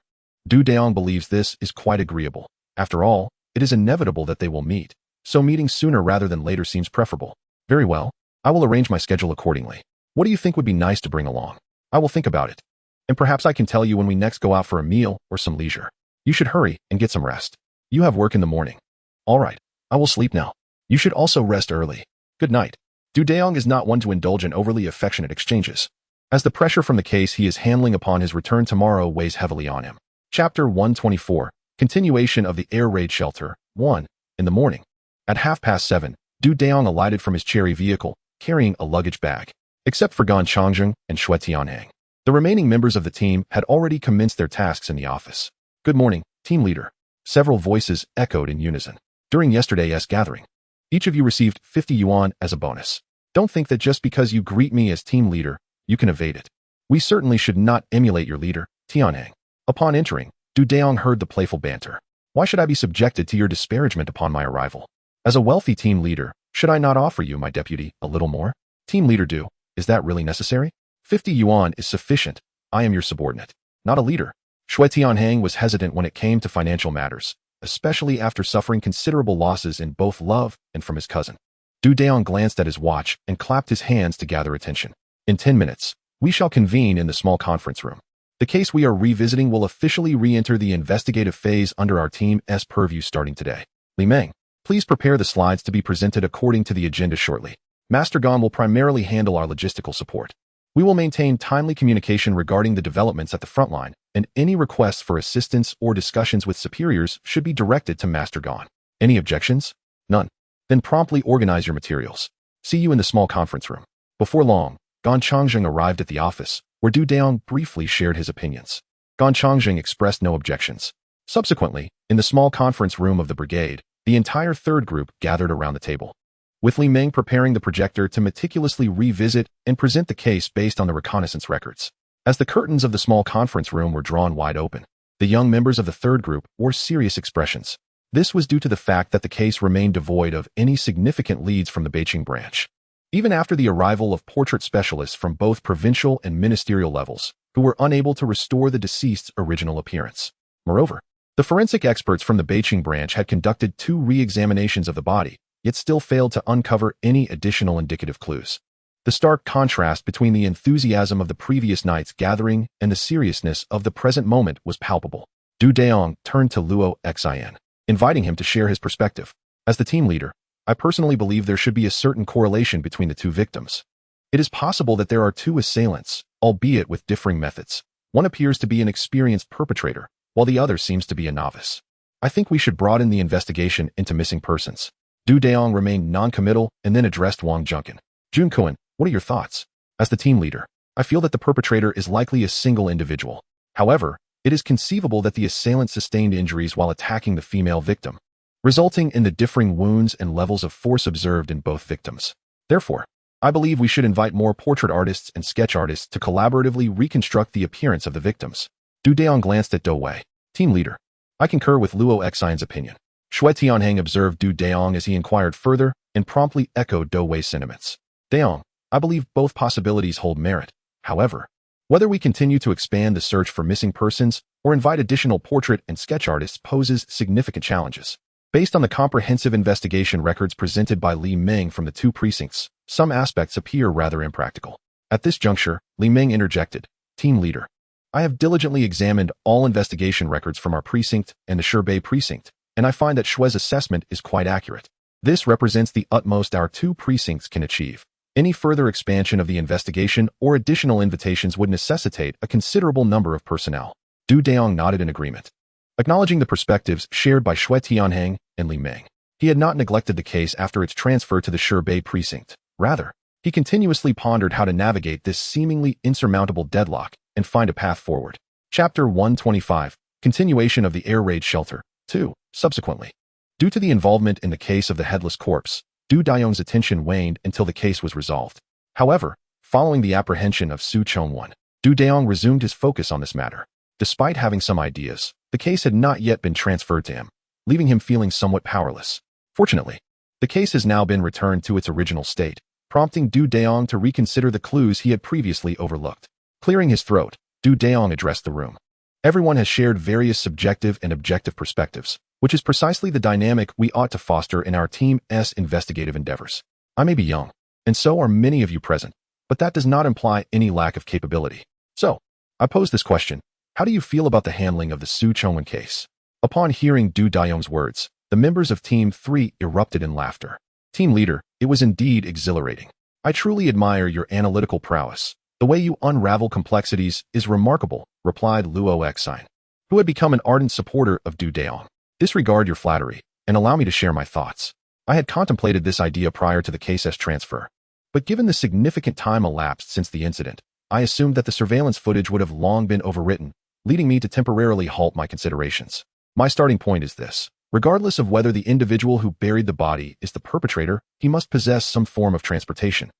Dayong believes this is quite agreeable. After all, it is inevitable that they will meet, so meeting sooner rather than later seems preferable. Very well, I will arrange my schedule accordingly. What do you think would be nice to bring along? I will think about it. And perhaps I can tell you when we next go out for a meal or some leisure. You should hurry and get some rest. You have work in the morning. All right, I will sleep now. You should also rest early. Good night. Dayong is not one to indulge in overly affectionate exchanges, as the pressure from the case he is handling upon his return tomorrow weighs heavily on him. Chapter 124, Continuation of the Air Raid Shelter, 1. In the morning. At 7:30, Dayong alighted from his cherry vehicle, carrying a luggage bag. Except for Gan Changzheng and Shui Tianhang, the remaining members of the team had already commenced their tasks in the office. Good morning, team leader. Several voices echoed in unison. During yesterday's gathering, each of you received 50 yuan as a bonus. Don't think that just because you greet me as team leader, you can evade it. We certainly should not emulate your leader, Tianhang. Upon entering, Dayong heard the playful banter. Why should I be subjected to your disparagement upon my arrival? As a wealthy team leader, should I not offer you, my deputy, a little more? Team leader do. Is that really necessary? 50 yuan is sufficient. I am your subordinate, not a leader. Shui Tianhang was hesitant when it came to financial matters, especially after suffering considerable losses in both love and from his cousin. Dayong glanced at his watch and clapped his hands to gather attention. In 10 minutes, we shall convene in the small conference room. The case we are revisiting will officially re-enter the investigative phase under our team's purview starting today. Li Meng, please prepare the slides to be presented according to the agenda shortly. Master Gan will primarily handle our logistical support. We will maintain timely communication regarding the developments at the front line, and any requests for assistance or discussions with superiors should be directed to Master Gan. Any objections? None. Then promptly organize your materials. See you in the small conference room. Before long, Gan Changzheng arrived at the office, where Dayong briefly shared his opinions. Gan Changzheng expressed no objections. Subsequently, in the small conference room of the brigade, the entire third group gathered around the table, with Li Meng preparing the projector to meticulously revisit and present the case based on the reconnaissance records. As the curtains of the small conference room were drawn wide open, the young members of the third group wore serious expressions. This was due to the fact that the case remained devoid of any significant leads from the Beijing branch, even after the arrival of portrait specialists from both provincial and ministerial levels, who were unable to restore the deceased's original appearance. Moreover, the forensic experts from the Beijing branch had conducted 2 re-examinations of the body, yet still failed to uncover any additional indicative clues. The stark contrast between the enthusiasm of the previous night's gathering and the seriousness of the present moment was palpable. Dayong turned to Luo Xin, inviting him to share his perspective. As the team leader, I personally believe there should be a certain correlation between the 2 victims. It is possible that there are 2 assailants, albeit with differing methods. One appears to be an experienced perpetrator, while the other seems to be a novice. I think we should broaden the investigation into missing persons. Dayong remained non-committal and then addressed Wang Junkin. Junkuan, what are your thoughts? As the team leader, I feel that the perpetrator is likely a single individual. However, it is conceivable that the assailant sustained injuries while attacking the female victim, resulting in the differing wounds and levels of force observed in both victims. Therefore, I believe we should invite more portrait artists and sketch artists to collaboratively reconstruct the appearance of the victims. Dayong glanced at Do Wei, team leader. I concur with Luo Xian's opinion. Shui Tianheng observed Dayong as he inquired further and promptly echoed Do Wei's sentiments. Dayong, I believe both possibilities hold merit. However, whether we continue to expand the search for missing persons or invite additional portrait and sketch artists poses significant challenges. Based on the comprehensive investigation records presented by Li Ming from the two precincts, some aspects appear rather impractical. At this juncture, Li Ming interjected, team leader. I have diligently examined all investigation records from our precinct and the Shubei precinct, and I find that Shui's assessment is quite accurate. This represents the utmost our two precincts can achieve. Any further expansion of the investigation or additional invitations would necessitate a considerable number of personnel. Dayong nodded in agreement, acknowledging the perspectives shared by Shui Tianheng and Li Ming. He had not neglected the case after its transfer to the Shubei precinct. Rather, he continuously pondered how to navigate this seemingly insurmountable deadlock and find a path forward. Chapter 125, Continuation of the Air Raid Shelter. 2. Subsequently, due to the involvement in the case of the headless corpse, Dayong's attention waned until the case was resolved. However, following the apprehension of Su Chonwon, Dayong resumed his focus on this matter. Despite having some ideas, the case had not yet been transferred to him, leaving him feeling somewhat powerless. Fortunately, the case has now been returned to its original state, prompting Dayong to reconsider the clues he had previously overlooked. Clearing his throat, Dayong addressed the room. Everyone has shared various subjective and objective perspectives, which is precisely the dynamic we ought to foster in our team's investigative endeavors. I may be young, and so are many of you present, but that does not imply any lack of capability. So, I pose this question. How do you feel about the handling of the Su Chonwon case? Upon hearing Dayong's words, the members of Team 3 erupted in laughter. Team leader, it was indeed exhilarating. I truly admire your analytical prowess. The way you unravel complexities is remarkable, replied Luo Xian, who had become an ardent supporter of Dayong. Disregard your flattery, and allow me to share my thoughts. I had contemplated this idea prior to the case's transfer, but given the significant time elapsed since the incident, I assumed that the surveillance footage would have long been overwritten, leading me to temporarily halt my considerations. My starting point is this. Regardless of whether the individual who buried the body is the perpetrator, he must possess some form of transportation,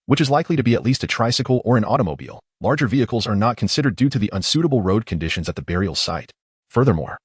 which is likely to be at least a tricycle or an automobile. Larger vehicles are not considered due to the unsuitable road conditions at the burial site. Furthermore,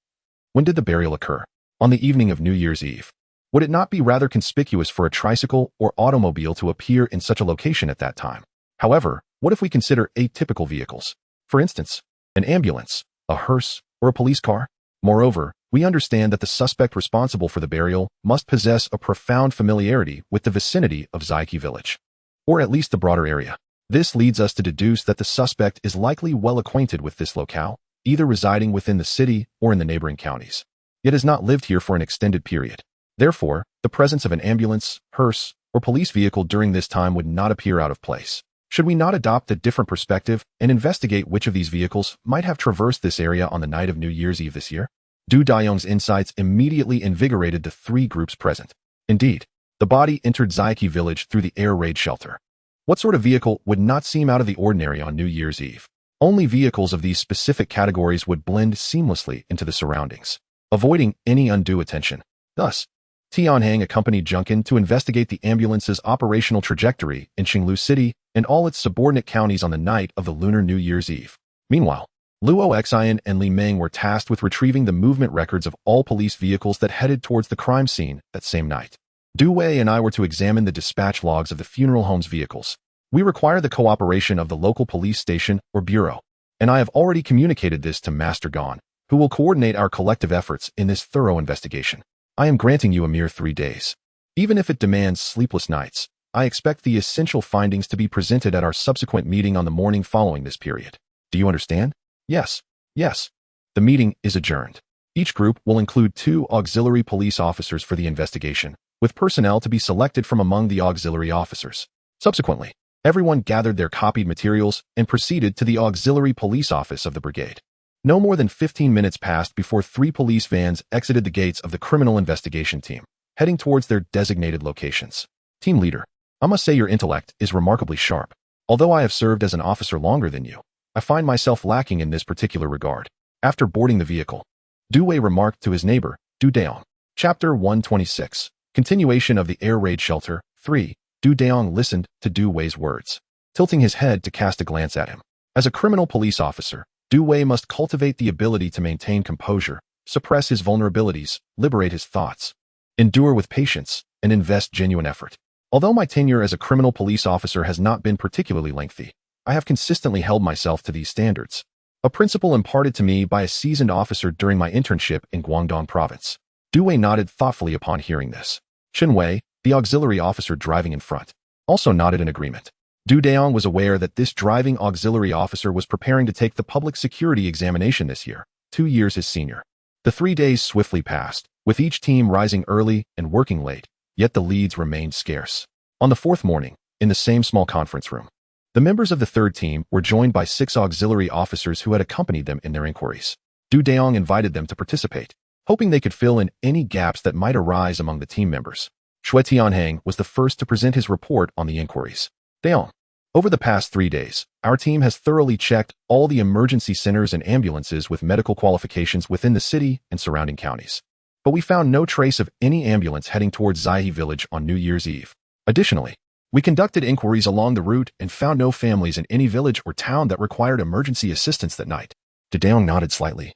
when did the burial occur? On the evening of New Year's Eve. Would it not be rather conspicuous for a tricycle or automobile to appear in such a location at that time? However, what if we consider atypical vehicles? For instance, an ambulance, a hearse, or a police car? Moreover, we understand that the suspect responsible for the burial must possess a profound familiarity with the vicinity of Zaiki village, or at least the broader area. This leads us to deduce that the suspect is likely well acquainted with this locale, either residing within the city or in the neighboring counties, yet has not lived here for an extended period. Therefore, the presence of an ambulance, hearse, or police vehicle during this time would not appear out of place. Should we not adopt a different perspective and investigate which of these vehicles might have traversed this area on the night of New Year's Eve this year? Dayong's insights immediately invigorated the three groups present. Indeed, the body entered Zaiki village through the air raid shelter. What sort of vehicle would not seem out of the ordinary on New Year's Eve? Only vehicles of these specific categories would blend seamlessly into the surroundings, avoiding any undue attention. Thus, Tianheng accompanied Junkin to investigate the ambulance's operational trajectory in Qinglu City and all its subordinate counties on the night of the Lunar New Year's Eve. Meanwhile, Luo Xian and Li Ming were tasked with retrieving the movement records of all police vehicles that headed towards the crime scene that same night. Du Wei and I were to examine the dispatch logs of the funeral home's vehicles. We require the cooperation of the local police station or bureau, and I have already communicated this to Master Gon, who will coordinate our collective efforts in this thorough investigation. I am granting you a mere 3 days. Even if it demands sleepless nights, I expect the essential findings to be presented at our subsequent meeting on the morning following this period. Do you understand? Yes. Yes. The meeting is adjourned. Each group will include 2 auxiliary police officers for the investigation, with personnel to be selected from among the auxiliary officers. Subsequently, everyone gathered their copied materials and proceeded to the auxiliary police office of the brigade. No more than 15 minutes passed before 3 police vans exited the gates of the criminal investigation team, heading towards their designated locations. Team leader, I must say your intellect is remarkably sharp. Although I have served as an officer longer than you, I find myself lacking in this particular regard. After boarding the vehicle, Du Wei remarked to his neighbor, Du Dayong. Chapter 126. Continuation of the air raid shelter. 3. Du Dayong listened to Du Wei's words, tilting his head to cast a glance at him. As a criminal police officer, Du Wei must cultivate the ability to maintain composure, suppress his vulnerabilities, liberate his thoughts, endure with patience, and invest genuine effort. Although my tenure as a criminal police officer has not been particularly lengthy, I have consistently held myself to these standards, a principle imparted to me by a seasoned officer during my internship in Guangdong province. Du Wei nodded thoughtfully upon hearing this. Chen Wei, the auxiliary officer driving in front, also nodded in agreement. Du Dayong was aware that this driving auxiliary officer was preparing to take the public security examination this year, 2 years his senior. The 3 days swiftly passed, with each team rising early and working late, yet the leads remained scarce. On the 4th morning, in the same small conference room, the members of the 3rd team were joined by 6 auxiliary officers who had accompanied them in their inquiries. Du Dayong invited them to participate, hoping they could fill in any gaps that might arise among the team members. Shui Tianhang was the first to present his report on the inquiries. Dayong. Over the past 3 days, our team has thoroughly checked all the emergency centers and ambulances with medical qualifications within the city and surrounding counties. But we found no trace of any ambulance heading towards Zaihe village on New Year's Eve. Additionally, we conducted inquiries along the route and found no families in any village or town that required emergency assistance that night. Dayong nodded slightly,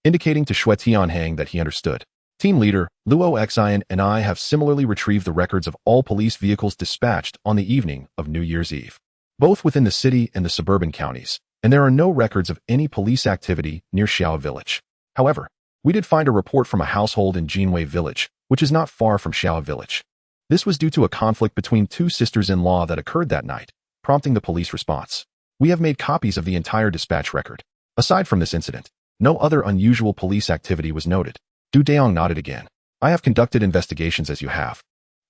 indicating to Shui Tianhang that he understood. Team leader, Luo Xian and I have similarly retrieved the records of all police vehicles dispatched on the evening of New Year's Eve, both within the city and the suburban counties, and there are no records of any police activity near Xiao village. However, we did find a report from a household in Jinwei village, which is not far from Xiao village. This was due to a conflict between 2 sisters-in-law that occurred that night, prompting the police response. We have made copies of the entire dispatch record. Aside from this incident, no other unusual police activity was noted. Du Dayong nodded again. I have conducted investigations as you have,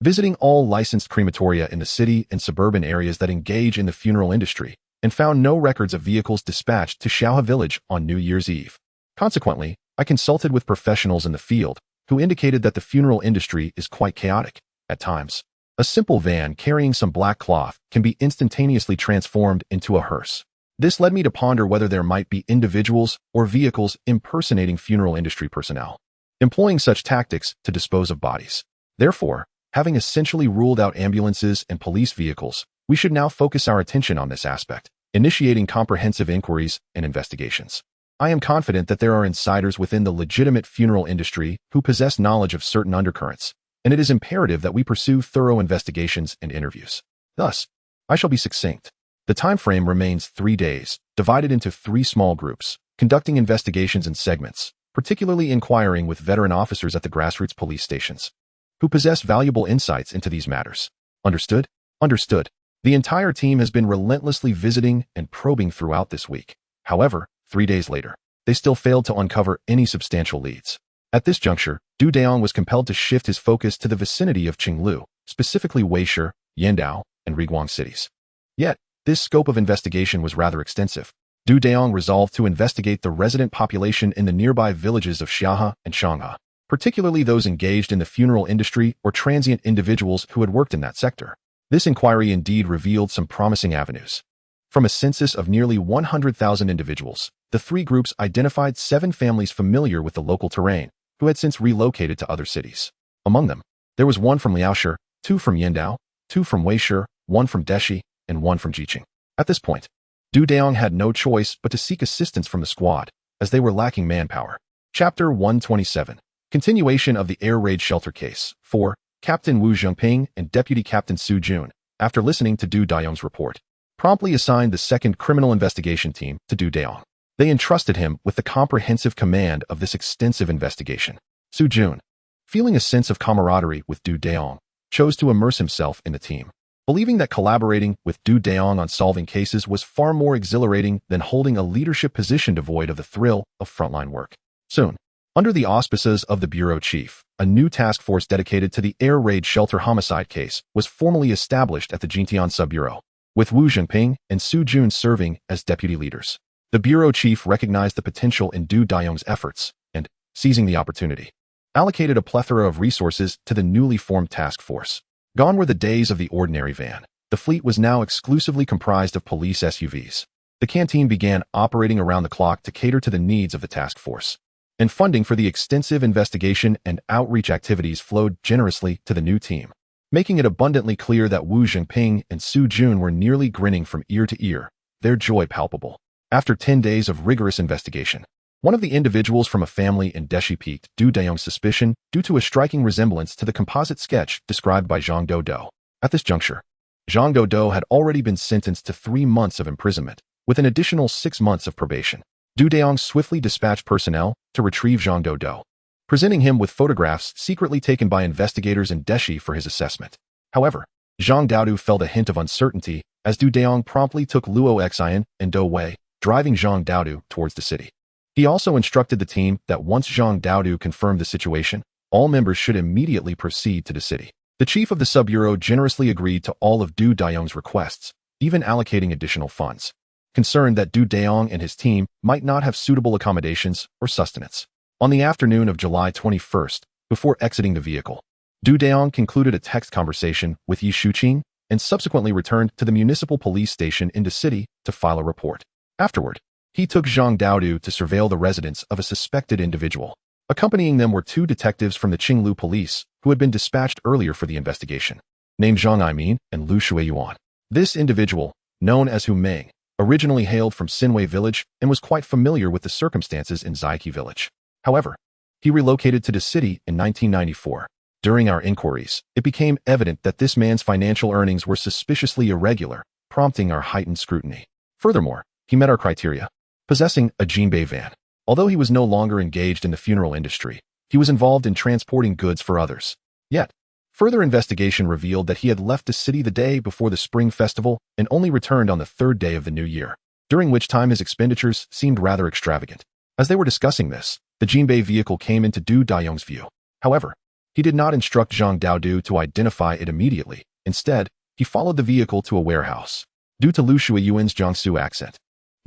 visiting all licensed crematoria in the city and suburban areas that engage in the funeral industry, and found no records of vehicles dispatched to Xiaohe village on New Year's Eve. Consequently, I consulted with professionals in the field, who indicated that the funeral industry is quite chaotic. At times, a simple van carrying some black cloth can be instantaneously transformed into a hearse. This led me to ponder whether there might be individuals or vehicles impersonating funeral industry personnel, employing such tactics to dispose of bodies. Therefore, having essentially ruled out ambulances and police vehicles, we should now focus our attention on this aspect, initiating comprehensive inquiries and investigations. I am confident that there are insiders within the legitimate funeral industry who possess knowledge of certain undercurrents, and it is imperative that we pursue thorough investigations and interviews. Thus, I shall be succinct. The time frame remains 3 days, divided into 3 small groups, conducting investigations in segments, particularly inquiring with veteran officers at the grassroots police stations, who possess valuable insights into these matters. Understood? Understood. The entire team has been relentlessly visiting and probing throughout this week. However, 3 days later, they still failed to uncover any substantial leads. At this juncture, Du Dayong was compelled to shift his focus to the vicinity of Qinglu, specifically Weishe, Yandao, and Riguang cities. Yet, this scope of investigation was rather extensive. Du Dayong resolved to investigate the resident population in the nearby villages of Xiahe and Shanghe, particularly those engaged in the funeral industry or transient individuals who had worked in that sector. This inquiry indeed revealed some promising avenues. From a census of nearly 100,000 individuals, the 3 groups identified 7 families familiar with the local terrain, who had since relocated to other cities. Among them, there was 1 from Liaoshi, 2 from Yandao, 2 from Weishe, 1 from Deshi, and 1 from Jiqing. At this point, Du Dayong had no choice but to seek assistance from the squad, as they were lacking manpower. Chapter 127. Continuation of the air raid shelter case. 4. Captain Wu Zhengping and Deputy Captain Su Jun, after listening to Du Dayong's report, promptly assigned the 2nd criminal investigation team to Du Dayong. They entrusted him with the comprehensive command of this extensive investigation. Su Jun, feeling a sense of camaraderie with Du Dayong, chose to immerse himself in the team, believing that collaborating with Du Dayong on solving cases was far more exhilarating than holding a leadership position devoid of the thrill of frontline work. Soon, under the auspices of the bureau chief, a new task force dedicated to the air raid shelter homicide case was formally established at the Jintian Sub-Bureau, with Wu Zhengping and Su Jun serving as deputy leaders. The bureau chief recognized the potential in Du Dayong's efforts and, seizing the opportunity, allocated a plethora of resources to the newly formed task force. Gone were the days of the ordinary van. The fleet was now exclusively comprised of police SUVs. The canteen began operating around the clock to cater to the needs of the task force, and funding for the extensive investigation and outreach activities flowed generously to the new team, making it abundantly clear that Wu Jingping and Su Jun were nearly grinning from ear to ear, their joy palpable. After 10 days of rigorous investigation, one of the individuals from a family in Deshi piqued Dayong's suspicion due to a striking resemblance to the composite sketch described by Zhang Dodo. At this juncture, Zhang Dodo had already been sentenced to 3 months of imprisonment, with an additional 6 months of probation. Dayong swiftly dispatched personnel to retrieve Zhang Dodo, presenting him with photographs secretly taken by investigators in Deshi for his assessment. However, Zhang Dodo felt a hint of uncertainty as Dayong promptly took Luo Xian and Do Wei, driving Zhang Dodo towards the city. He also instructed the team that once Zhang Dodo confirmed the situation, all members should immediately proceed to the city. The chief of the sub-bureau generously agreed to all of Dayong's requests, even allocating additional funds, concerned that Dayong and his team might not have suitable accommodations or sustenance. On the afternoon of July 21st, before exiting the vehicle, Dayong concluded a text conversation with Yi Shuqing and subsequently returned to the municipal police station in the city to file a report. Afterward, he took Zhang Dodo to surveil the residence of a suspected individual. Accompanying them were 2 detectives from the Qinglu police who had been dispatched earlier for the investigation, named Zhang Aimin and Lu Shuiyuan. This individual, known as Hu Meng, originally hailed from Sinwei village and was quite familiar with the circumstances in Zaiqi village. However, he relocated to the city in 1994. During our inquiries, it became evident that this man's financial earnings were suspiciously irregular, prompting our heightened scrutiny. Furthermore, he met our criteria, possessing a Jinbei van. Although he was no longer engaged in the funeral industry, he was involved in transporting goods for others. Yet, further investigation revealed that he had left the city the day before the Spring Festival and only returned on the 3rd day of the new year, during which time his expenditures seemed rather extravagant. As they were discussing this, the Jinbei vehicle came into Dayong's view. However, he did not instruct Zhang Dodo to identify it immediately. Instead, he followed the vehicle to a warehouse. Due to Lu Shuiyuan's Jiangsu accent,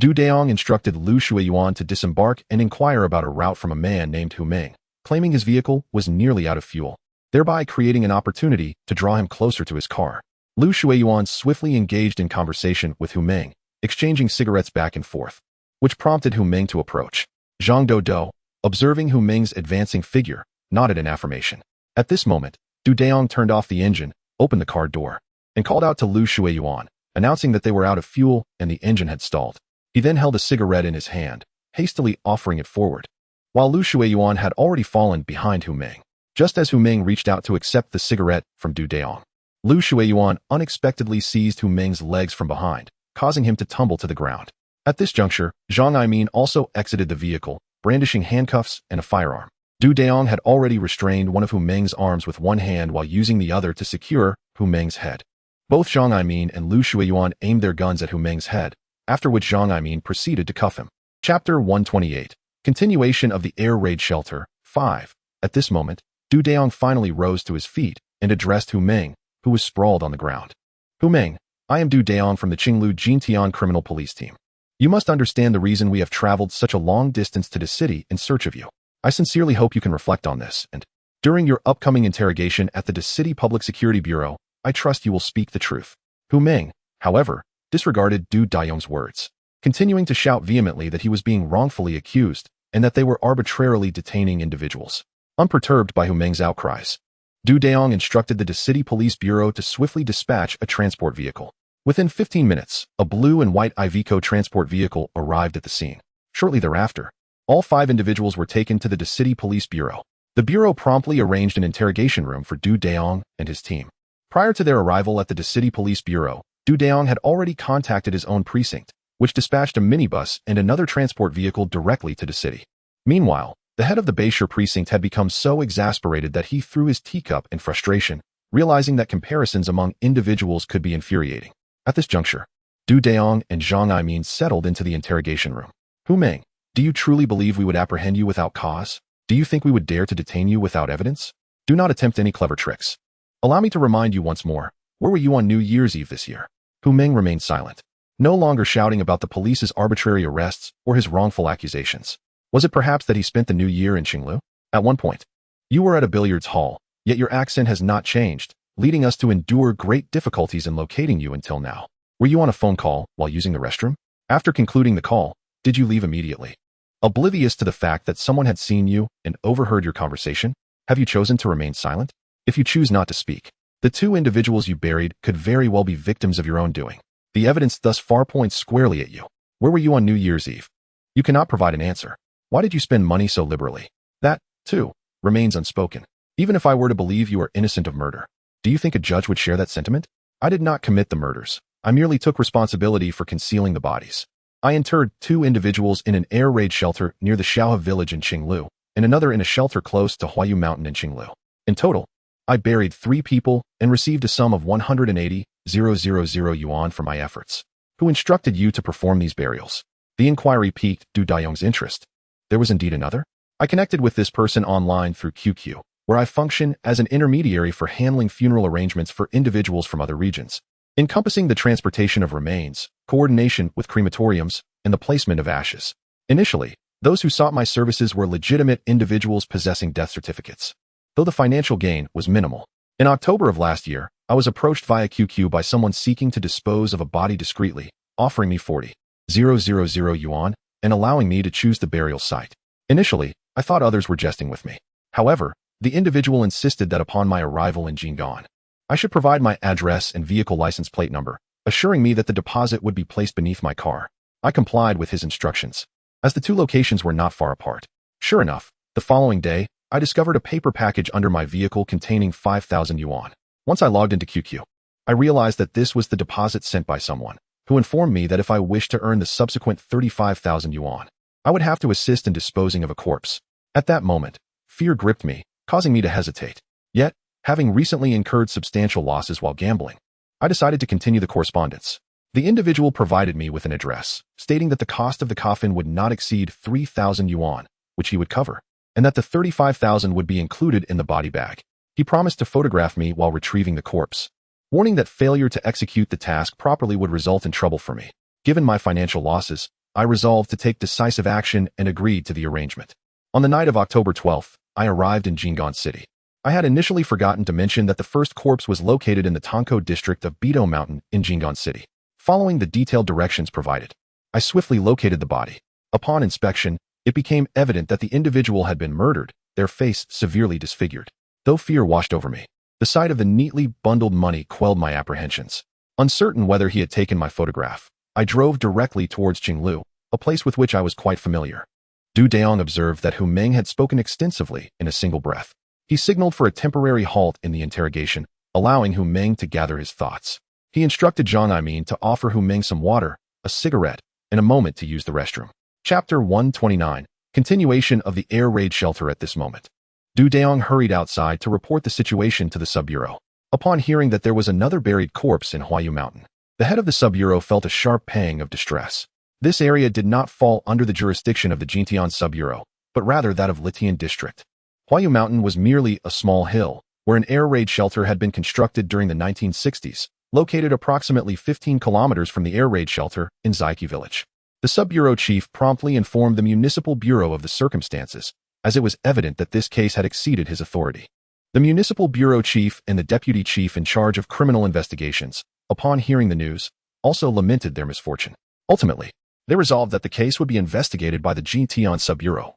Dayong instructed Lu Shuiyuan to disembark and inquire about a route from a man named Hu Meng, claiming his vehicle was nearly out of fuel, thereby creating an opportunity to draw him closer to his car. Lu Shuiyuan swiftly engaged in conversation with Hu Meng, exchanging cigarettes back and forth, which prompted Hu Meng to approach. Zhang Dodo, observing Hu Meng's advancing figure, nodded in affirmation. At this moment, Dayong turned off the engine, opened the car door, and called out to Lu Shuiyuan, announcing that they were out of fuel and the engine had stalled. He then held a cigarette in his hand, hastily offering it forward, while Lu Shuiyuan had already fallen behind Hu Meng. Just as Hu Meng reached out to accept the cigarette from Dayong, Lu Shuiyuan unexpectedly seized Hu Meng's legs from behind, causing him to tumble to the ground. At this juncture, Zhang Aimin also exited the vehicle, brandishing handcuffs and a firearm. Dayong had already restrained one of Hu Meng's arms with one hand while using the other to secure Hu Meng's head. Both Zhang Aimin and Lu Shuiyuan aimed their guns at Hu Meng's head, after which Zhang Aimin proceeded to cuff him. Chapter 128. Continuation of the Air Raid Shelter, 5. At this moment, Dayong finally rose to his feet and addressed Hu Meng, who was sprawled on the ground. Hu Meng, I am Dayong from the Qinglu Jintian Criminal Police Team. You must understand the reason we have traveled such a long distance to the city in search of you. I sincerely hope you can reflect on this, and during your upcoming interrogation at the City Public Security Bureau, I trust you will speak the truth. Hu Meng, however, disregarded Dayong's words, continuing to shout vehemently that he was being wrongfully accused and that they were arbitrarily detaining individuals. Unperturbed by Hu Meng's outcries, Dayong instructed the City Police Bureau to swiftly dispatch a transport vehicle. Within 15 minutes, a blue and white Iveco transport vehicle arrived at the scene. Shortly thereafter, all 5 individuals were taken to the City Police Bureau. The Bureau promptly arranged an interrogation room for Dayong and his team. Prior to their arrival at the City Police Bureau, Dayong had already contacted his own precinct, which dispatched a minibus and another transport vehicle directly to the city. Meanwhile, the head of the Bayshire precinct had become so exasperated that he threw his teacup in frustration, realizing that comparisons among individuals could be infuriating. At this juncture, Dayong and Zhang Aimin settled into the interrogation room. Hu Meng, do you truly believe we would apprehend you without cause? Do you think we would dare to detain you without evidence? Do not attempt any clever tricks. Allow me to remind you once more, where were you on New Year's Eve this year? Hu Meng remained silent, no longer shouting about the police's arbitrary arrests or his wrongful accusations. Was it perhaps that he spent the new year in Qinglu? At one point, you were at a billiards hall, yet your accent has not changed, leading us to endure great difficulties in locating you until now. Were you on a phone call while using the restroom? After concluding the call, did you leave immediately? Oblivious to the fact that someone had seen you and overheard your conversation? Have you chosen to remain silent? If you choose not to speak, the two individuals you buried could very well be victims of your own doing. The evidence thus far points squarely at you. Where were you on New Year's Eve? You cannot provide an answer. Why did you spend money so liberally? That, too, remains unspoken. Even if I were to believe you are innocent of murder, do you think a judge would share that sentiment? I did not commit the murders. I merely took responsibility for concealing the bodies. I interred two individuals in an air raid shelter near the Shaohe village in Qinglu, and another in a shelter close to Huayu Mountain in Qinglu. In total, I buried 3 people and received a sum of 180,000 yuan for my efforts. Who instructed you to perform these burials? The inquiry piqued Du Dayong's interest. There was indeed another? I connected with this person online through QQ, where I function as an intermediary for handling funeral arrangements for individuals from other regions, encompassing the transportation of remains, coordination with crematoriums, and the placement of ashes. Initially, those who sought my services were legitimate individuals possessing death certificates, though the financial gain was minimal. In October of last year, I was approached via QQ by someone seeking to dispose of a body discreetly, offering me 40,000 yuan and allowing me to choose the burial site. Initially, I thought others were jesting with me. However, the individual insisted that upon my arrival in Jing'an, I should provide my address and vehicle license plate number, assuring me that the deposit would be placed beneath my car. I complied with his instructions, as the two locations were not far apart. Sure enough, the following day, I discovered a paper package under my vehicle containing 5,000 yuan. Once I logged into QQ, I realized that this was the deposit sent by someone, who informed me that if I wished to earn the subsequent 35,000 yuan, I would have to assist in disposing of a corpse. At that moment, fear gripped me, causing me to hesitate. Yet, having recently incurred substantial losses while gambling, I decided to continue the correspondence. The individual provided me with an address, stating that the cost of the coffin would not exceed 3,000 yuan, which he would cover, and that the 35,000 would be included in the body bag. He promised to photograph me while retrieving the corpse, warning that failure to execute the task properly would result in trouble for me. Given my financial losses, I resolved to take decisive action and agreed to the arrangement. On the night of October 12th, I arrived in Jing'an City. I had initially forgotten to mention that the first corpse was located in the Tongkou district of Beidou Mountain in Jing'an City. Following the detailed directions provided, I swiftly located the body. Upon inspection, it became evident that the individual had been murdered, their face severely disfigured. Though fear washed over me, the sight of the neatly bundled money quelled my apprehensions. Uncertain whether he had taken my photograph, I drove directly towards Qinglu, a place with which I was quite familiar. Du Dayong observed that Hu Meng had spoken extensively in a single breath. He signaled for a temporary halt in the interrogation, allowing Hu Meng to gather his thoughts. He instructed Zhang Aimin to offer Hu Meng some water, a cigarette, and a moment to use the restroom. Chapter 129. Continuation of the air raid shelter. At this moment, Du Dayong hurried outside to report the situation to the sub-bureau. Upon hearing that there was another buried corpse in Huayu Mountain, the head of the sub-bureau felt a sharp pang of distress. This area did not fall under the jurisdiction of the Jintian sub-bureau, but rather that of Litian district. Huayu Mountain was merely a small hill, where an air raid shelter had been constructed during the 1960s, located approximately 15 kilometers from the air raid shelter in Zaiqi village. The sub-bureau chief promptly informed the municipal bureau of the circumstances, as it was evident that this case had exceeded his authority. The municipal bureau chief and the deputy chief in charge of criminal investigations, upon hearing the news, also lamented their misfortune. Ultimately, they resolved that the case would be investigated by the Jintian sub-bureau,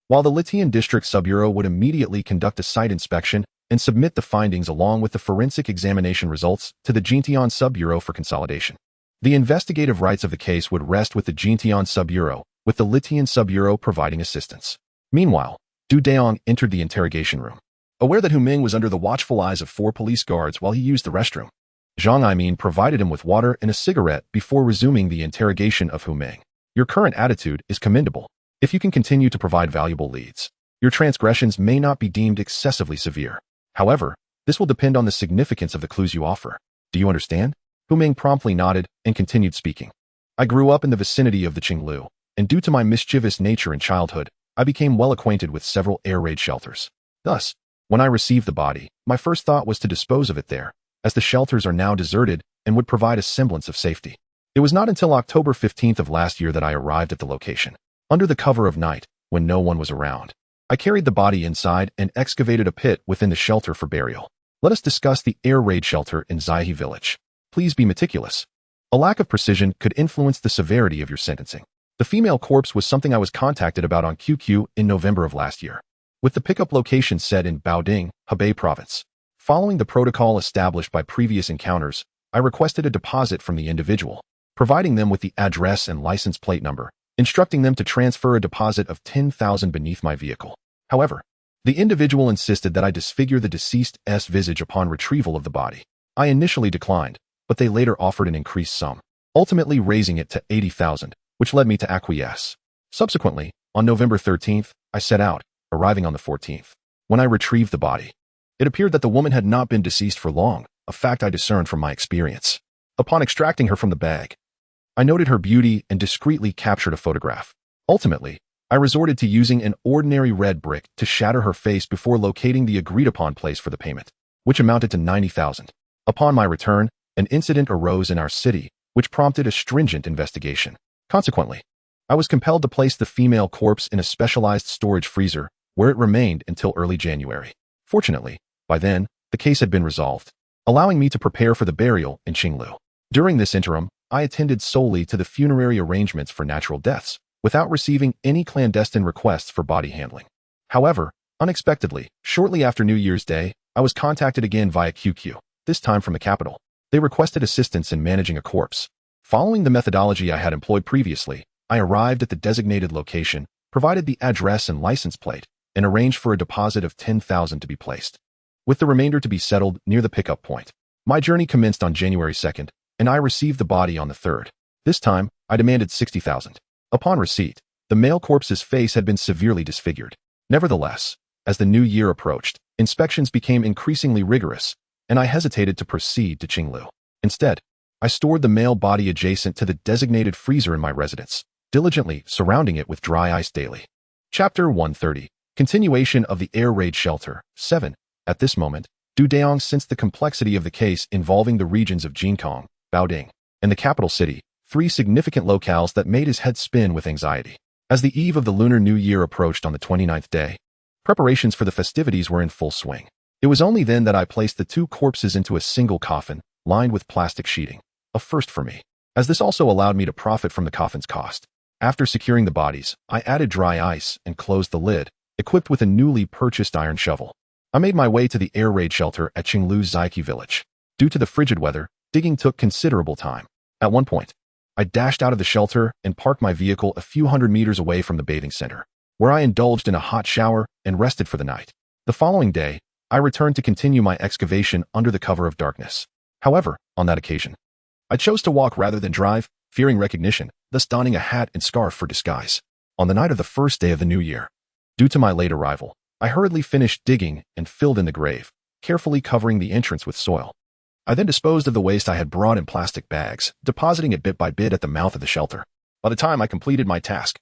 while the Litian district sub-bureau would immediately conduct a site inspection and submit the findings along with the forensic examination results to the Jintian sub-bureau for consolidation. The investigative rights of the case would rest with the Jintian sub-bureau, with the Litian sub-bureau providing assistance. Meanwhile, Du Dayong entered the interrogation room. Aware that Hu Meng was under the watchful eyes of 4 police guards while he used the restroom, Zhang Aimin provided him with water and a cigarette before resuming the interrogation of Hu Meng. Your current attitude is commendable. If you can continue to provide valuable leads, your transgressions may not be deemed excessively severe. However, this will depend on the significance of the clues you offer. Do you understand? Hu Meng promptly nodded and continued speaking. I grew up in the vicinity of the Qinglu, and due to my mischievous nature in childhood, I became well acquainted with several air raid shelters. Thus, when I received the body, my first thought was to dispose of it there, as the shelters are now deserted and would provide a semblance of safety. It was not until October 15th of last year that I arrived at the location. Under the cover of night, when no one was around, I carried the body inside and excavated a pit within the shelter for burial. Let us discuss the air raid shelter in Zaihe village. Please be meticulous. A lack of precision could influence the severity of your sentencing. The female corpse was something I was contacted about on QQ in November of last year, with the pickup location set in Baoding, Hebei province. Following the protocol established by previous encounters, I requested a deposit from the individual, providing them with the address and license plate number, instructing them to transfer a deposit of 10,000 beneath my vehicle. However, the individual insisted that I disfigure the deceased's visage upon retrieval of the body. I initially declined, but they later offered an increased sum, ultimately raising it to 80,000, which led me to acquiesce. Subsequently, on November 13th, I set out, arriving on the 14th. When I retrieved the body, it appeared that the woman had not been deceased for long, a fact I discerned from my experience. Upon extracting her from the bag, I noted her beauty and discreetly captured a photograph. Ultimately, I resorted to using an ordinary red brick to shatter her face before locating the agreed-upon place for the payment, which amounted to 90,000. Upon my return, an incident arose in our city, which prompted a stringent investigation. Consequently, I was compelled to place the female corpse in a specialized storage freezer, where it remained until early January. Fortunately, by then, the case had been resolved, allowing me to prepare for the burial in Qinglu. During this interim, I attended solely to the funerary arrangements for natural deaths, without receiving any clandestine requests for body handling. However, unexpectedly, shortly after New Year's Day, I was contacted again via QQ, this time from the capital. They requested assistance in managing a corpse. Following the methodology I had employed previously, I arrived at the designated location, provided the address and license plate, and arranged for a deposit of 10,000 to be placed, with the remainder to be settled near the pickup point. My journey commenced on January 2nd, and I received the body on the 3rd. This time, I demanded 60,000. Upon receipt, the male corpse's face had been severely disfigured. Nevertheless, as the new year approached, inspections became increasingly rigorous, and I hesitated to proceed to Qinglu. Instead, I stored the male body adjacent to the designated freezer in my residence, diligently surrounding it with dry ice daily. Chapter 130. Continuation of the air raid shelter. 7. At this moment, Dayong sensed the complexity of the case involving the regions of Jinkong, Baoding, and the capital city, 3 significant locales that made his head spin with anxiety. As the eve of the Lunar New Year approached on the 29th day, preparations for the festivities were in full swing. It was only then that I placed the 2 corpses into a single coffin, lined with plastic sheeting, a first for me, as this also allowed me to profit from the coffin's cost. After securing the bodies, I added dry ice and closed the lid, equipped with a newly purchased iron shovel. I made my way to the air raid shelter at Qinglu's Zaiki village. Due to the frigid weather, digging took considerable time. At one point, I dashed out of the shelter and parked my vehicle a few hundred meters away from the bathing center, where I indulged in a hot shower and rested for the night. The following day, I returned to continue my excavation under the cover of darkness. However, on that occasion, I chose to walk rather than drive, fearing recognition, thus donning a hat and scarf for disguise. On the night of the first day of the new year, due to my late arrival, I hurriedly finished digging and filled in the grave, carefully covering the entrance with soil. I then disposed of the waste I had brought in plastic bags, depositing it bit by bit at the mouth of the shelter. By the time I completed my task,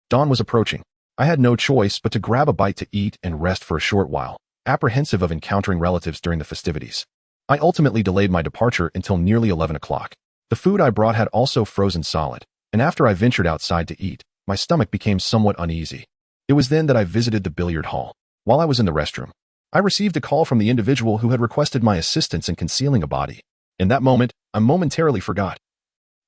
dawn was approaching. I had no choice but to grab a bite to eat and rest for a short while, apprehensive of encountering relatives during the festivities. I ultimately delayed my departure until nearly 11 o'clock. The food I brought had also frozen solid, and after I ventured outside to eat, my stomach became somewhat uneasy. It was then that I visited the billiard hall. While I was in the restroom, I received a call from the individual who had requested my assistance in concealing a body. In that moment, I momentarily forgot.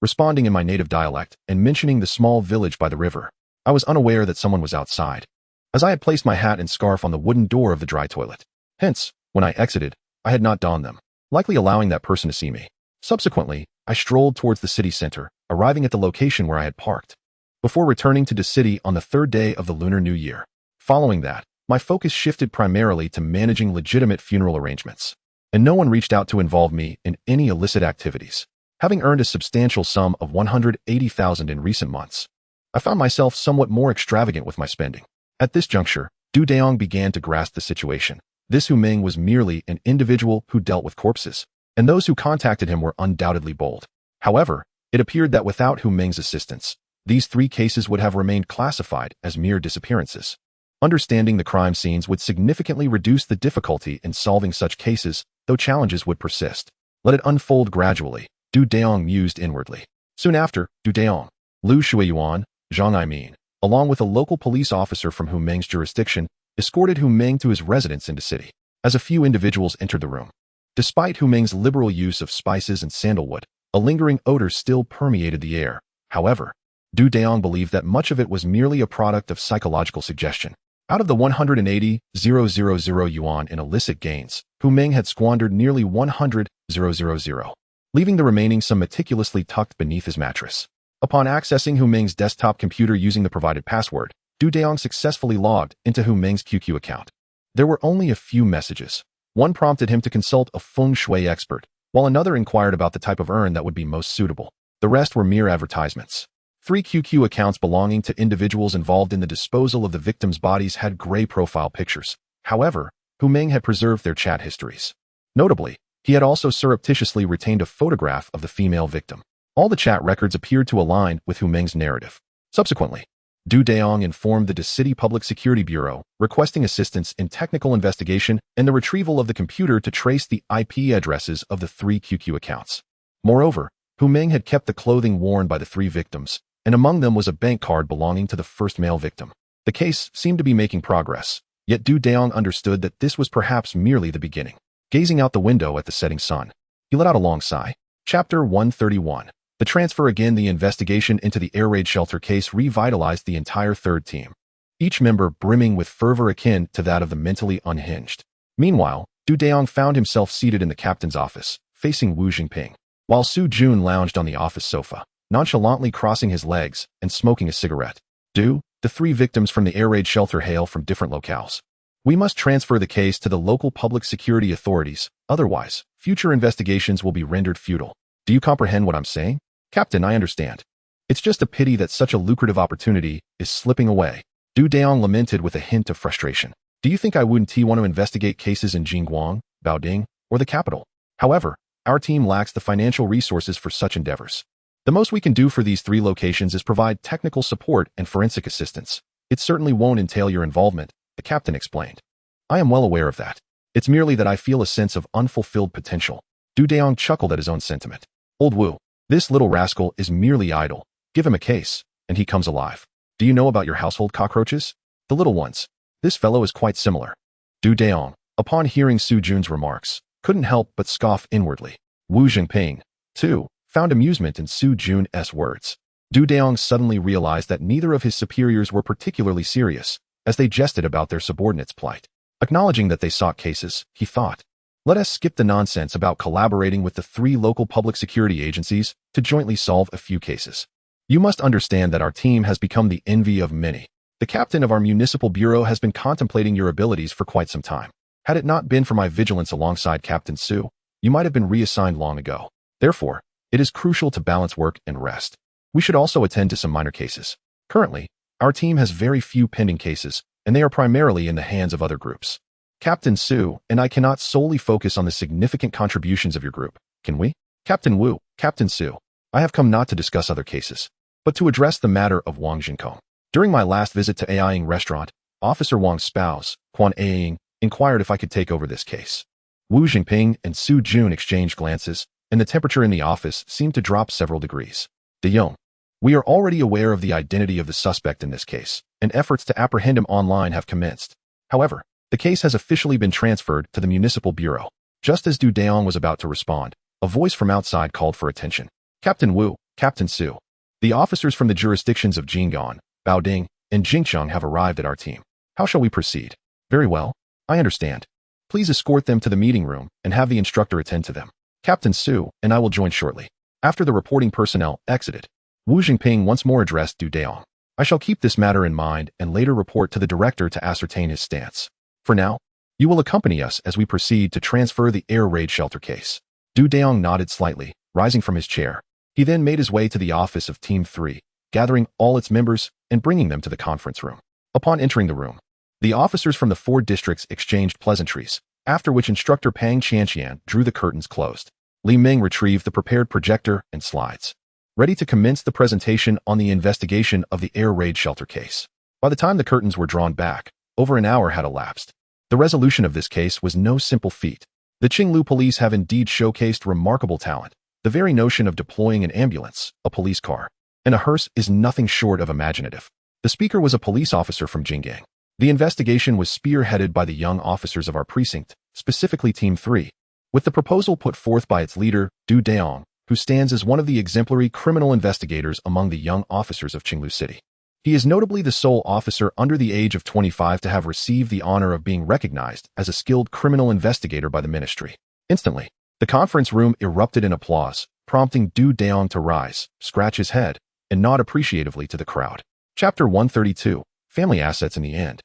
Responding in my native dialect and mentioning the small village by the river, I was unaware that someone was outside, as I had placed my hat and scarf on the wooden door of the dry toilet. Hence, when I exited, I had not donned them, likely allowing that person to see me. Subsequently, I strolled towards the city center, arriving at the location where I had parked, before returning to the city on the 3rd day of the Lunar New Year. Following that, my focus shifted primarily to managing legitimate funeral arrangements, and no one reached out to involve me in any illicit activities. Having earned a substantial sum of 180,000 in recent months, I found myself somewhat more extravagant with my spending. At this juncture, Dayong began to grasp the situation. This Hu Ming was merely an individual who dealt with corpses, and those who contacted him were undoubtedly bold. However, it appeared that without Hu Ming's assistance, these 3 cases would have remained classified as mere disappearances. Understanding the crime scenes would significantly reduce the difficulty in solving such cases, though challenges would persist. Let it unfold gradually, Dayong mused inwardly. Soon after, Dayong, Lu Shuiyuan, Zhang Aimin, along with a local police officer from Hu Ming's jurisdiction, escorted Hu Ming to his residence in the city. As a few individuals entered the room, despite Hu Ming's liberal use of spices and sandalwood, A lingering odor still permeated the air. However, Dayong believed that much of it was merely a product of psychological suggestion. Out of the 180,000 yuan in illicit gains, Hu Ming had squandered nearly 100,000, leaving the remaining sum meticulously tucked beneath his mattress. Upon accessing Hu Ming's desktop computer using the provided password, Dayong successfully logged into Hu Ming's QQ account. There were only a few messages. One prompted him to consult a feng shui expert, while another inquired about the type of urn that would be most suitable. The rest were mere advertisements. 3 QQ accounts belonging to individuals involved in the disposal of the victims' bodies had gray profile pictures. However, Hu Ming had preserved their chat histories. Notably, he had also surreptitiously retained a photograph of the female victim. All the chat records appeared to align with Hu Ming's narrative. Subsequently, Dayong informed the City Public Security Bureau, requesting assistance in technical investigation and the retrieval of the computer to trace the IP addresses of the 3 QQ accounts. Moreover, Hu Ming had kept the clothing worn by the 3 victims, and among them was a bank card belonging to the first male victim. The case seemed to be making progress, yet Dayong understood that this was perhaps merely the beginning. Gazing out the window at the setting sun, he let out a long sigh. Chapter 131. The transfer again. The investigation into the air raid shelter case revitalized the entire third team, each member brimming with fervor akin to that of the mentally unhinged. Meanwhile, Dayong found himself seated in the captain's office, facing Wu Jingping, while Su Jun lounged on the office sofa, nonchalantly crossing his legs and smoking a cigarette. The 3 victims from the air raid shelter hail from different locales. We must transfer the case to the local public security authorities, otherwise, future investigations will be rendered futile. Do you comprehend what I'm saying? Captain, I understand. It's just a pity that such a lucrative opportunity is slipping away. Dayong lamented with a hint of frustration. Do you think I wouldn't want to investigate cases in Jingguang, Baoding, or the capital? However, our team lacks the financial resources for such endeavors. The most we can do for these 3 locations is provide technical support and forensic assistance. It certainly won't entail your involvement, the captain explained. I am well aware of that. It's merely that I feel a sense of unfulfilled potential. Dayong chuckled at his own sentiment. Old Wu, this little rascal is merely idle. Give him a case, and he comes alive. Do you know about your household cockroaches? The little ones. This fellow is quite similar. Dayong, upon hearing Su Jun's remarks, couldn't help but scoff inwardly. Wu Jingping, too, found amusement in Su Jun's words. Dayong suddenly realized that neither of his superiors were particularly serious, as they jested about their subordinates' plight. Acknowledging that they sought cases, he thought, let us skip the nonsense about collaborating with the 3 local public security agencies to jointly solve a few cases. You must understand that our team has become the envy of many. The captain of our municipal bureau has been contemplating your abilities for quite some time. Had it not been for my vigilance alongside Captain Su, you might have been reassigned long ago. Therefore, it is crucial to balance work and rest. We should also attend to some minor cases. Currently, our team has very few pending cases, and they are primarily in the hands of other groups. Captain Su and I cannot solely focus on the significant contributions of your group, can we? Captain Wu, Captain Su, I have come not to discuss other cases, but to address the matter of Wang Jinkong. During my last visit to Aying restaurant, Officer Wang's spouse, Quan Aying, inquired if I could take over this case. Wu Jingping and Su Jun exchanged glances, and the temperature in the office seemed to drop several degrees. Dayong, we are already aware of the identity of the suspect in this case, and efforts to apprehend him online have commenced. However, the case has officially been transferred to the Municipal Bureau. Just as Dayong was about to respond, a voice from outside called for attention. Captain Wu, Captain Su, the officers from the jurisdictions of Jingguang, Baoding, and Jingcheng have arrived at our team. How shall we proceed? Very well. I understand. Please escort them to the meeting room and have the instructor attend to them. Captain Su and I will join shortly. After the reporting personnel exited, Wu Jingping once more addressed Dayong. I shall keep this matter in mind and later report to the director to ascertain his stance. For now, you will accompany us as we proceed to transfer the air raid shelter case. Dayong nodded slightly, rising from his chair. He then made his way to the office of Team 3, gathering all its members and bringing them to the conference room. Upon entering the room, the officers from the 4 districts exchanged pleasantries, after which instructor Pang Qianqian drew the curtains closed. Li Ming retrieved the prepared projector and slides, ready to commence the presentation on the investigation of the air raid shelter case. By the time the curtains were drawn back, over an hour had elapsed. The resolution of this case was no simple feat. The Qinglu police have indeed showcased remarkable talent. The very notion of deploying an ambulance, a police car, and a hearse is nothing short of imaginative. The speaker was a police officer from Jinggang. The investigation was spearheaded by the young officers of our precinct, specifically Team 3, with the proposal put forth by its leader, Dayong, who stands as one of the exemplary criminal investigators among the young officers of Qinglu City. He is notably the sole officer under the age of 25 to have received the honor of being recognized as a skilled criminal investigator by the ministry. Instantly, the conference room erupted in applause, prompting Dayong to rise, scratch his head, and nod appreciatively to the crowd. Chapter 132, Family Assets in the End.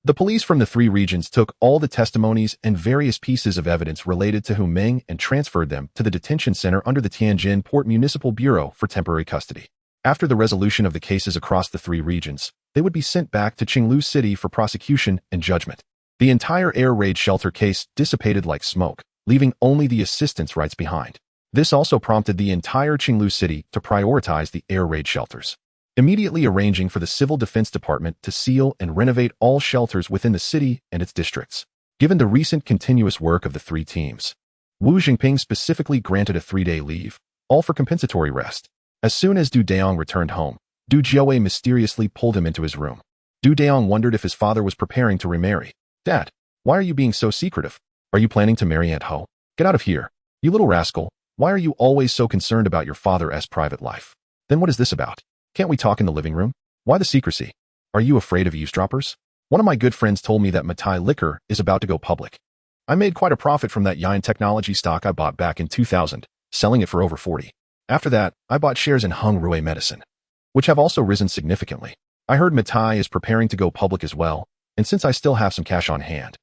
The police from the three regions took all the testimonies and various pieces of evidence related to Hu Ming and transferred them to the detention center under the Tianjin Port Municipal Bureau for temporary custody. After the resolution of the cases across the three regions, they would be sent back to Qinglu City for prosecution and judgment. The entire air raid shelter case dissipated like smoke, leaving only the assistance rights behind. This also prompted the entire Qinglu City to prioritize the air raid shelters, immediately arranging for the Civil Defense Department to seal and renovate all shelters within the city and its districts. Given the recent continuous work of the three teams, Wu Jingping specifically granted a 3-day leave, all for compensatory rest. As soon as Dayong returned home, Du Jiawei mysteriously pulled him into his room. Dayong wondered if his father was preparing to remarry. "Dad, why are you being so secretive? Are you planning to marry Aunt Ho? Get out of here. You little rascal, why are you always so concerned about your father's private life? Then what is this about? Can't we talk in the living room? Why the secrecy? Are you afraid of eavesdroppers? One of my good friends told me that Matai Liquor is about to go public. I made quite a profit from that Yin Technology stock I bought back in 2000, selling it for over 40. After that, I bought shares in Hung Rui Medicine, which have also risen significantly. I heard Matai is preparing to go public as well, and since I still have some cash on hand,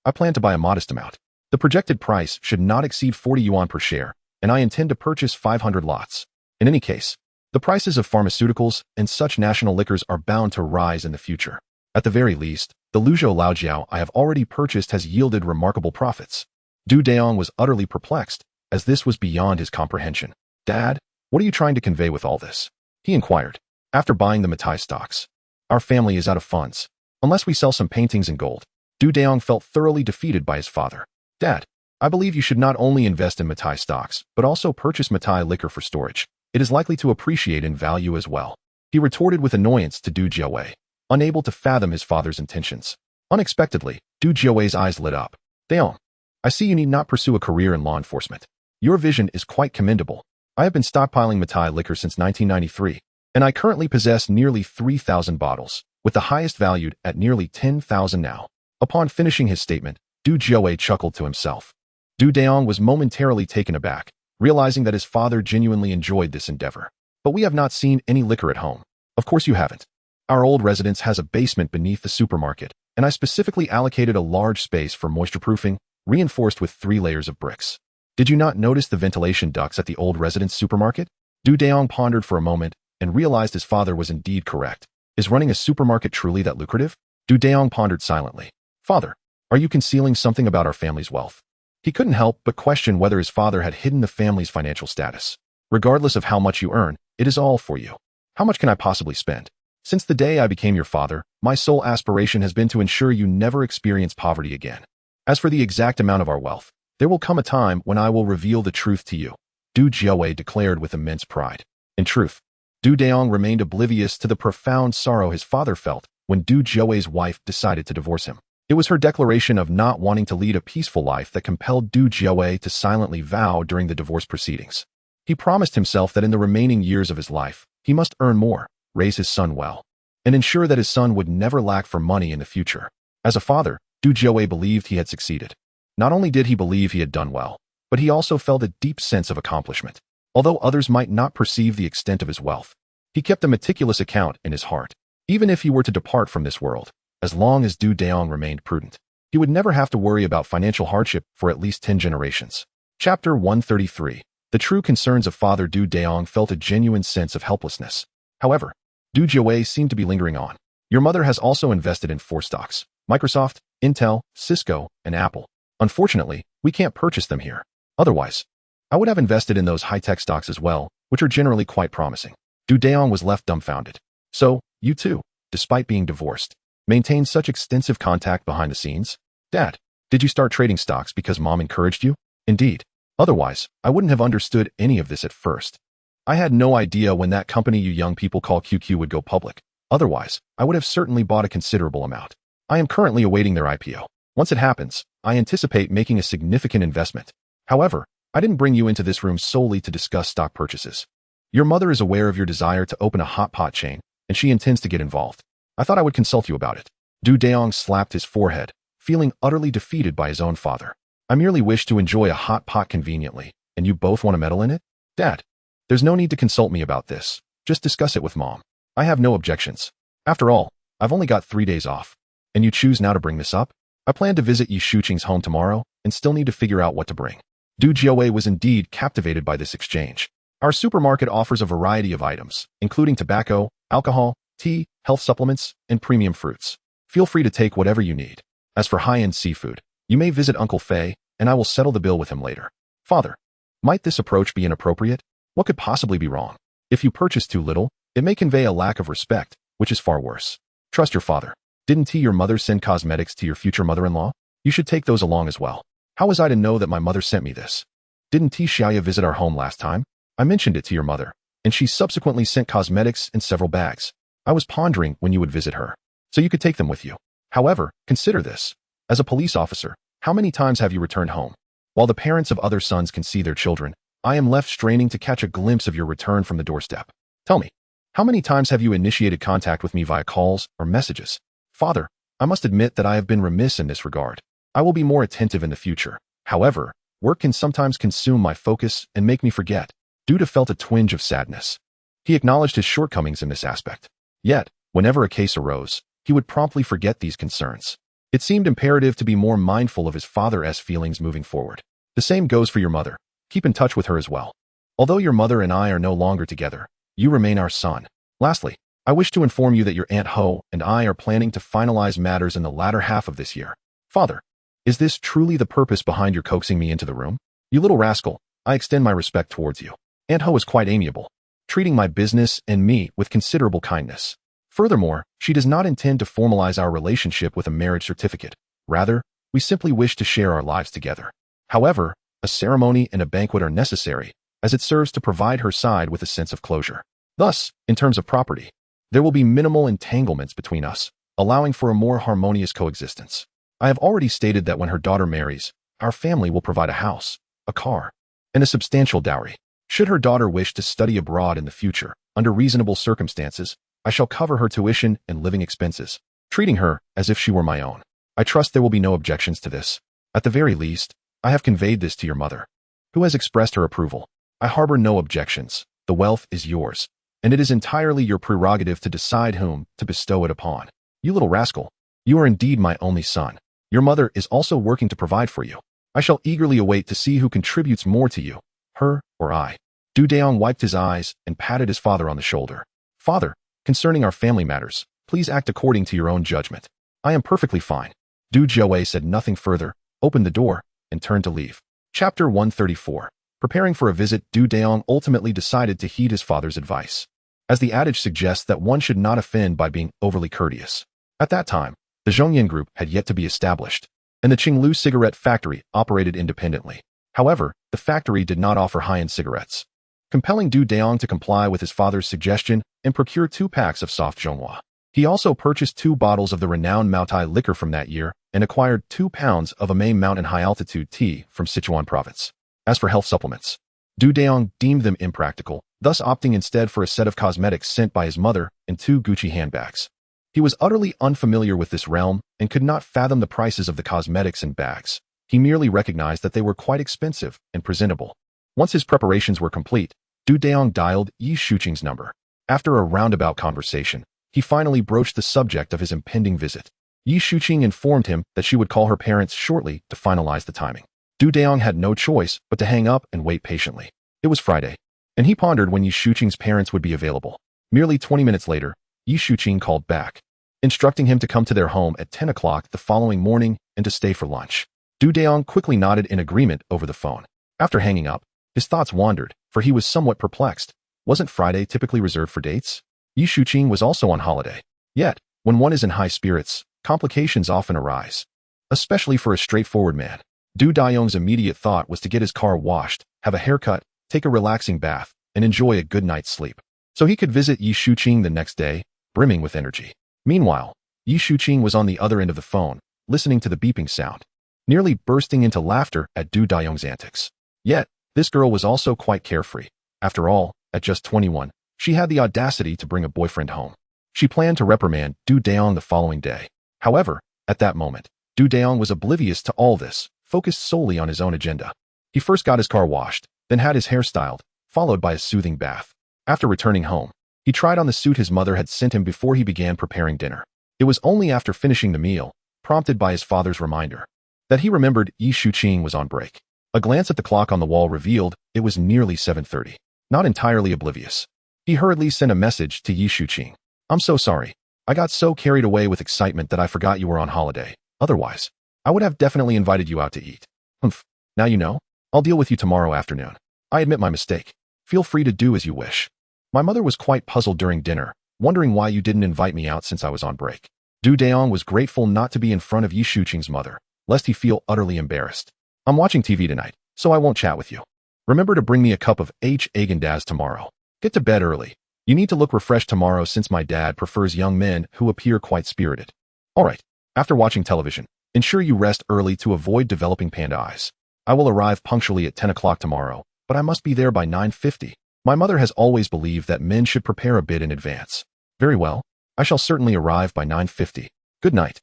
I plan to buy a modest amount. The projected price should not exceed 40 yuan per share, and I intend to purchase 500 lots. In any case, the prices of pharmaceuticals and such national liquors are bound to rise in the future. At the very least, the Luzhou Laojiao I have already purchased has yielded remarkable profits." Dayong was utterly perplexed, as this was beyond his comprehension. "Dad, what are you trying to convey with all this?" he inquired. "After buying the Matai stocks, our family is out of funds, unless we sell some paintings in gold." Dayong felt thoroughly defeated by his father. "Dad, I believe you should not only invest in Matai stocks, but also purchase Matai liquor for storage. It is likely to appreciate in value as well," he retorted with annoyance to Du Jiawei, unable to fathom his father's intentions. Unexpectedly, Du Jiawei's eyes lit up. "Dayong, I see you need not pursue a career in law enforcement. Your vision is quite commendable. I have been stockpiling Matai liquor since 1993, and I currently possess nearly 3,000 bottles, with the highest valued at nearly 10,000 now." Upon finishing his statement, Du Jiawei chuckled to himself. Dayong was momentarily taken aback, realizing that his father genuinely enjoyed this endeavor. "But we have not seen any liquor at home." "Of course you haven't. Our old residence has a basement beneath the supermarket, and I specifically allocated a large space for moisture-proofing, reinforced with 3 layers of bricks. Did you not notice the ventilation ducts at the old residence supermarket?" Dayong pondered for a moment and realized his father was indeed correct. Is running a supermarket truly that lucrative? Dayong pondered silently. "Father, are you concealing something about our family's wealth?" He couldn't help but question whether his father had hidden the family's financial status. "Regardless of how much you earn, it is all for you. How much can I possibly spend? Since the day I became your father, my sole aspiration has been to ensure you never experience poverty again. As for the exact amount of our wealth, there will come a time when I will reveal the truth to you," Du Jiawei declared with immense pride. In truth, Dayong remained oblivious to the profound sorrow his father felt when Du Jiawei's wife decided to divorce him. It was her declaration of not wanting to lead a peaceful life that compelled Du Jiawei to silently vow during the divorce proceedings. He promised himself that in the remaining years of his life, he must earn more, raise his son well, and ensure that his son would never lack for money in the future. As a father, Du Jiawei believed he had succeeded. Not only did he believe he had done well, but he also felt a deep sense of accomplishment. Although others might not perceive the extent of his wealth, he kept a meticulous account in his heart. Even if he were to depart from this world, as long as Dayong remained prudent, he would never have to worry about financial hardship for at least 10 generations. Chapter 133. The true concerns of Father Dayong felt a genuine sense of helplessness. However, Du Jiawei seemed to be lingering on. "Your mother has also invested in 4 stocks: Microsoft, Intel, Cisco, and Apple. Unfortunately, we can't purchase them here. Otherwise, I would have invested in those high-tech stocks as well, which are generally quite promising." Dayong was left dumbfounded. "So, you too, despite being divorced, maintain such extensive contact behind the scenes? Dad, did you start trading stocks because Mom encouraged you?" "Indeed. Otherwise, I wouldn't have understood any of this at first. I had no idea when that company you young people call QQ would go public. Otherwise, I would have certainly bought a considerable amount. I am currently awaiting their IPO. Once it happens, I anticipate making a significant investment. However, I didn't bring you into this room solely to discuss stock purchases. Your mother is aware of your desire to open a hot pot chain, and she intends to get involved. I thought I would consult you about it. Dayong slapped his forehead, feeling utterly defeated by his own father. I merely wish to enjoy a hot pot conveniently, and you both want to meddle in it? Dad, there's no need to consult me about this. Just discuss it with Mom. I have no objections. After all, I've only got 3 days off. And you choose now to bring this up? I plan to visit Yi Shuqing's home tomorrow and still need to figure out what to bring. Du Jiawei was indeed captivated by this exchange. Our supermarket offers a variety of items, including tobacco, alcohol, tea, health supplements, and premium fruits. Feel free to take whatever you need. As for high-end seafood, you may visit Uncle Fei, and I will settle the bill with him later. Father, might this approach be inappropriate? What could possibly be wrong? If you purchase too little, it may convey a lack of respect, which is far worse. Trust your father. Didn't your mother send cosmetics to your future mother-in-law? You should take those along as well. How was I to know that my mother sent me this? Didn't Xiaoya visit our home last time? I mentioned it to your mother, and she subsequently sent cosmetics in several bags. I was pondering when you would visit her, so you could take them with you. However, consider this. As a police officer, how many times have you returned home? While the parents of other sons can see their children, I am left straining to catch a glimpse of your return from the doorstep. Tell me, how many times have you initiated contact with me via calls or messages? Father, I must admit that I have been remiss in this regard. I will be more attentive in the future. However, work can sometimes consume my focus and make me forget. Duda felt a twinge of sadness. He acknowledged his shortcomings in this aspect. Yet, whenever a case arose, he would promptly forget these concerns. It seemed imperative to be more mindful of his father's feelings moving forward. The same goes for your mother. Keep in touch with her as well. Although your mother and I are no longer together, you remain our son. Lastly, I wish to inform you that your Aunt Ho and I are planning to finalize matters in the latter half of this year. Father, is this truly the purpose behind your coaxing me into the room? You little rascal, I extend my respect towards you. Aunt Ho is quite amiable, treating my business and me with considerable kindness. Furthermore, she does not intend to formalize our relationship with a marriage certificate. Rather, we simply wish to share our lives together. However, a ceremony and a banquet are necessary, as it serves to provide her side with a sense of closure. Thus, in terms of property, there will be minimal entanglements between us, allowing for a more harmonious coexistence. I have already stated that when her daughter marries, our family will provide a house, a car, and a substantial dowry. Should her daughter wish to study abroad in the future, under reasonable circumstances, I shall cover her tuition and living expenses, treating her as if she were my own. I trust there will be no objections to this. At the very least, I have conveyed this to your mother, who has expressed her approval. I harbor no objections. The wealth is yours, and it is entirely your prerogative to decide whom to bestow it upon. You little rascal, you are indeed my only son. Your mother is also working to provide for you. I shall eagerly await to see who contributes more to you, her or I. Dayong wiped his eyes and patted his father on the shoulder. Father, concerning our family matters, please act according to your own judgment. I am perfectly fine. Du Jiawei said nothing further, opened the door, and turned to leave. Chapter 134. Preparing for a visit, Dayong ultimately decided to heed his father's advice, as the adage suggests that one should not offend by being overly courteous. At that time, the Zhongyan Group had yet to be established, and the Qinglu cigarette factory operated independently. However, the factory did not offer high-end cigarettes, compelling Dayong to comply with his father's suggestion and procure 2 packs of soft Zhonghua. He also purchased 2 bottles of the renowned Maotai liquor from that year and acquired 2 pounds of Amei mountain high-altitude tea from Sichuan province. As for health supplements, Dayong deemed them impractical, thus opting instead for a set of cosmetics sent by his mother and 2 Gucci handbags. He was utterly unfamiliar with this realm and could not fathom the prices of the cosmetics and bags. He merely recognized that they were quite expensive and presentable. Once his preparations were complete, Dayong dialed Yi Shuqing's number. After a roundabout conversation, he finally broached the subject of his impending visit. Yi Shuqing informed him that she would call her parents shortly to finalize the timing. Dayong had no choice but to hang up and wait patiently. It was Friday, and he pondered when Yi Shuqing's parents would be available. Merely 20 minutes later, Yi Shuqing called back, instructing him to come to their home at 10 o'clock the following morning and to stay for lunch. Dayong quickly nodded in agreement over the phone. After hanging up, his thoughts wandered, for he was somewhat perplexed. Wasn't Friday typically reserved for dates? Yi Shuqing was also on holiday. Yet, when one is in high spirits, complications often arise, especially for a straightforward man. Dayong's immediate thought was to get his car washed, have a haircut, take a relaxing bath, and enjoy a good night's sleep, so he could visit Yi Shuqing the next day, brimming with energy. Meanwhile, Yi Shuqing was on the other end of the phone, listening to the beeping sound, nearly bursting into laughter at Dayong's antics. Yet, This girl was also quite carefree. After all, at just 21, she had the audacity to bring a boyfriend home. She planned to reprimand Dayong the following day. However, at that moment, Dayong was oblivious to all this, focused solely on his own agenda. He first got his car washed, then had his hair styled, followed by a soothing bath. After returning home, he tried on the suit his mother had sent him before he began preparing dinner. It was only after finishing the meal, prompted by his father's reminder, that he remembered Yi Shuqing was on break. A glance at the clock on the wall revealed it was nearly 7:30. Not entirely oblivious, he hurriedly sent a message to Yi Shuqing. I'm so sorry. I got so carried away with excitement that I forgot you were on holiday. Otherwise, I would have definitely invited you out to eat. Humph. Now you know. I'll deal with you tomorrow afternoon. I admit my mistake. Feel free to do as you wish. My mother was quite puzzled during dinner, wondering why you didn't invite me out since I was on break. Dayong was grateful not to be in front of Yi Shuqing's mother, lest he feel utterly embarrassed. I'm watching TV tonight, so I won't chat with you. Remember to bring me a cup of Haagen-Dazs tomorrow. Get to bed early. You need to look refreshed tomorrow since my dad prefers young men who appear quite spirited. Alright, after watching television, ensure you rest early to avoid developing panda eyes. I will arrive punctually at 10 o'clock tomorrow, but I must be there by 9:50. My mother has always believed that men should prepare a bit in advance. Very well. I shall certainly arrive by 9:50. Good night.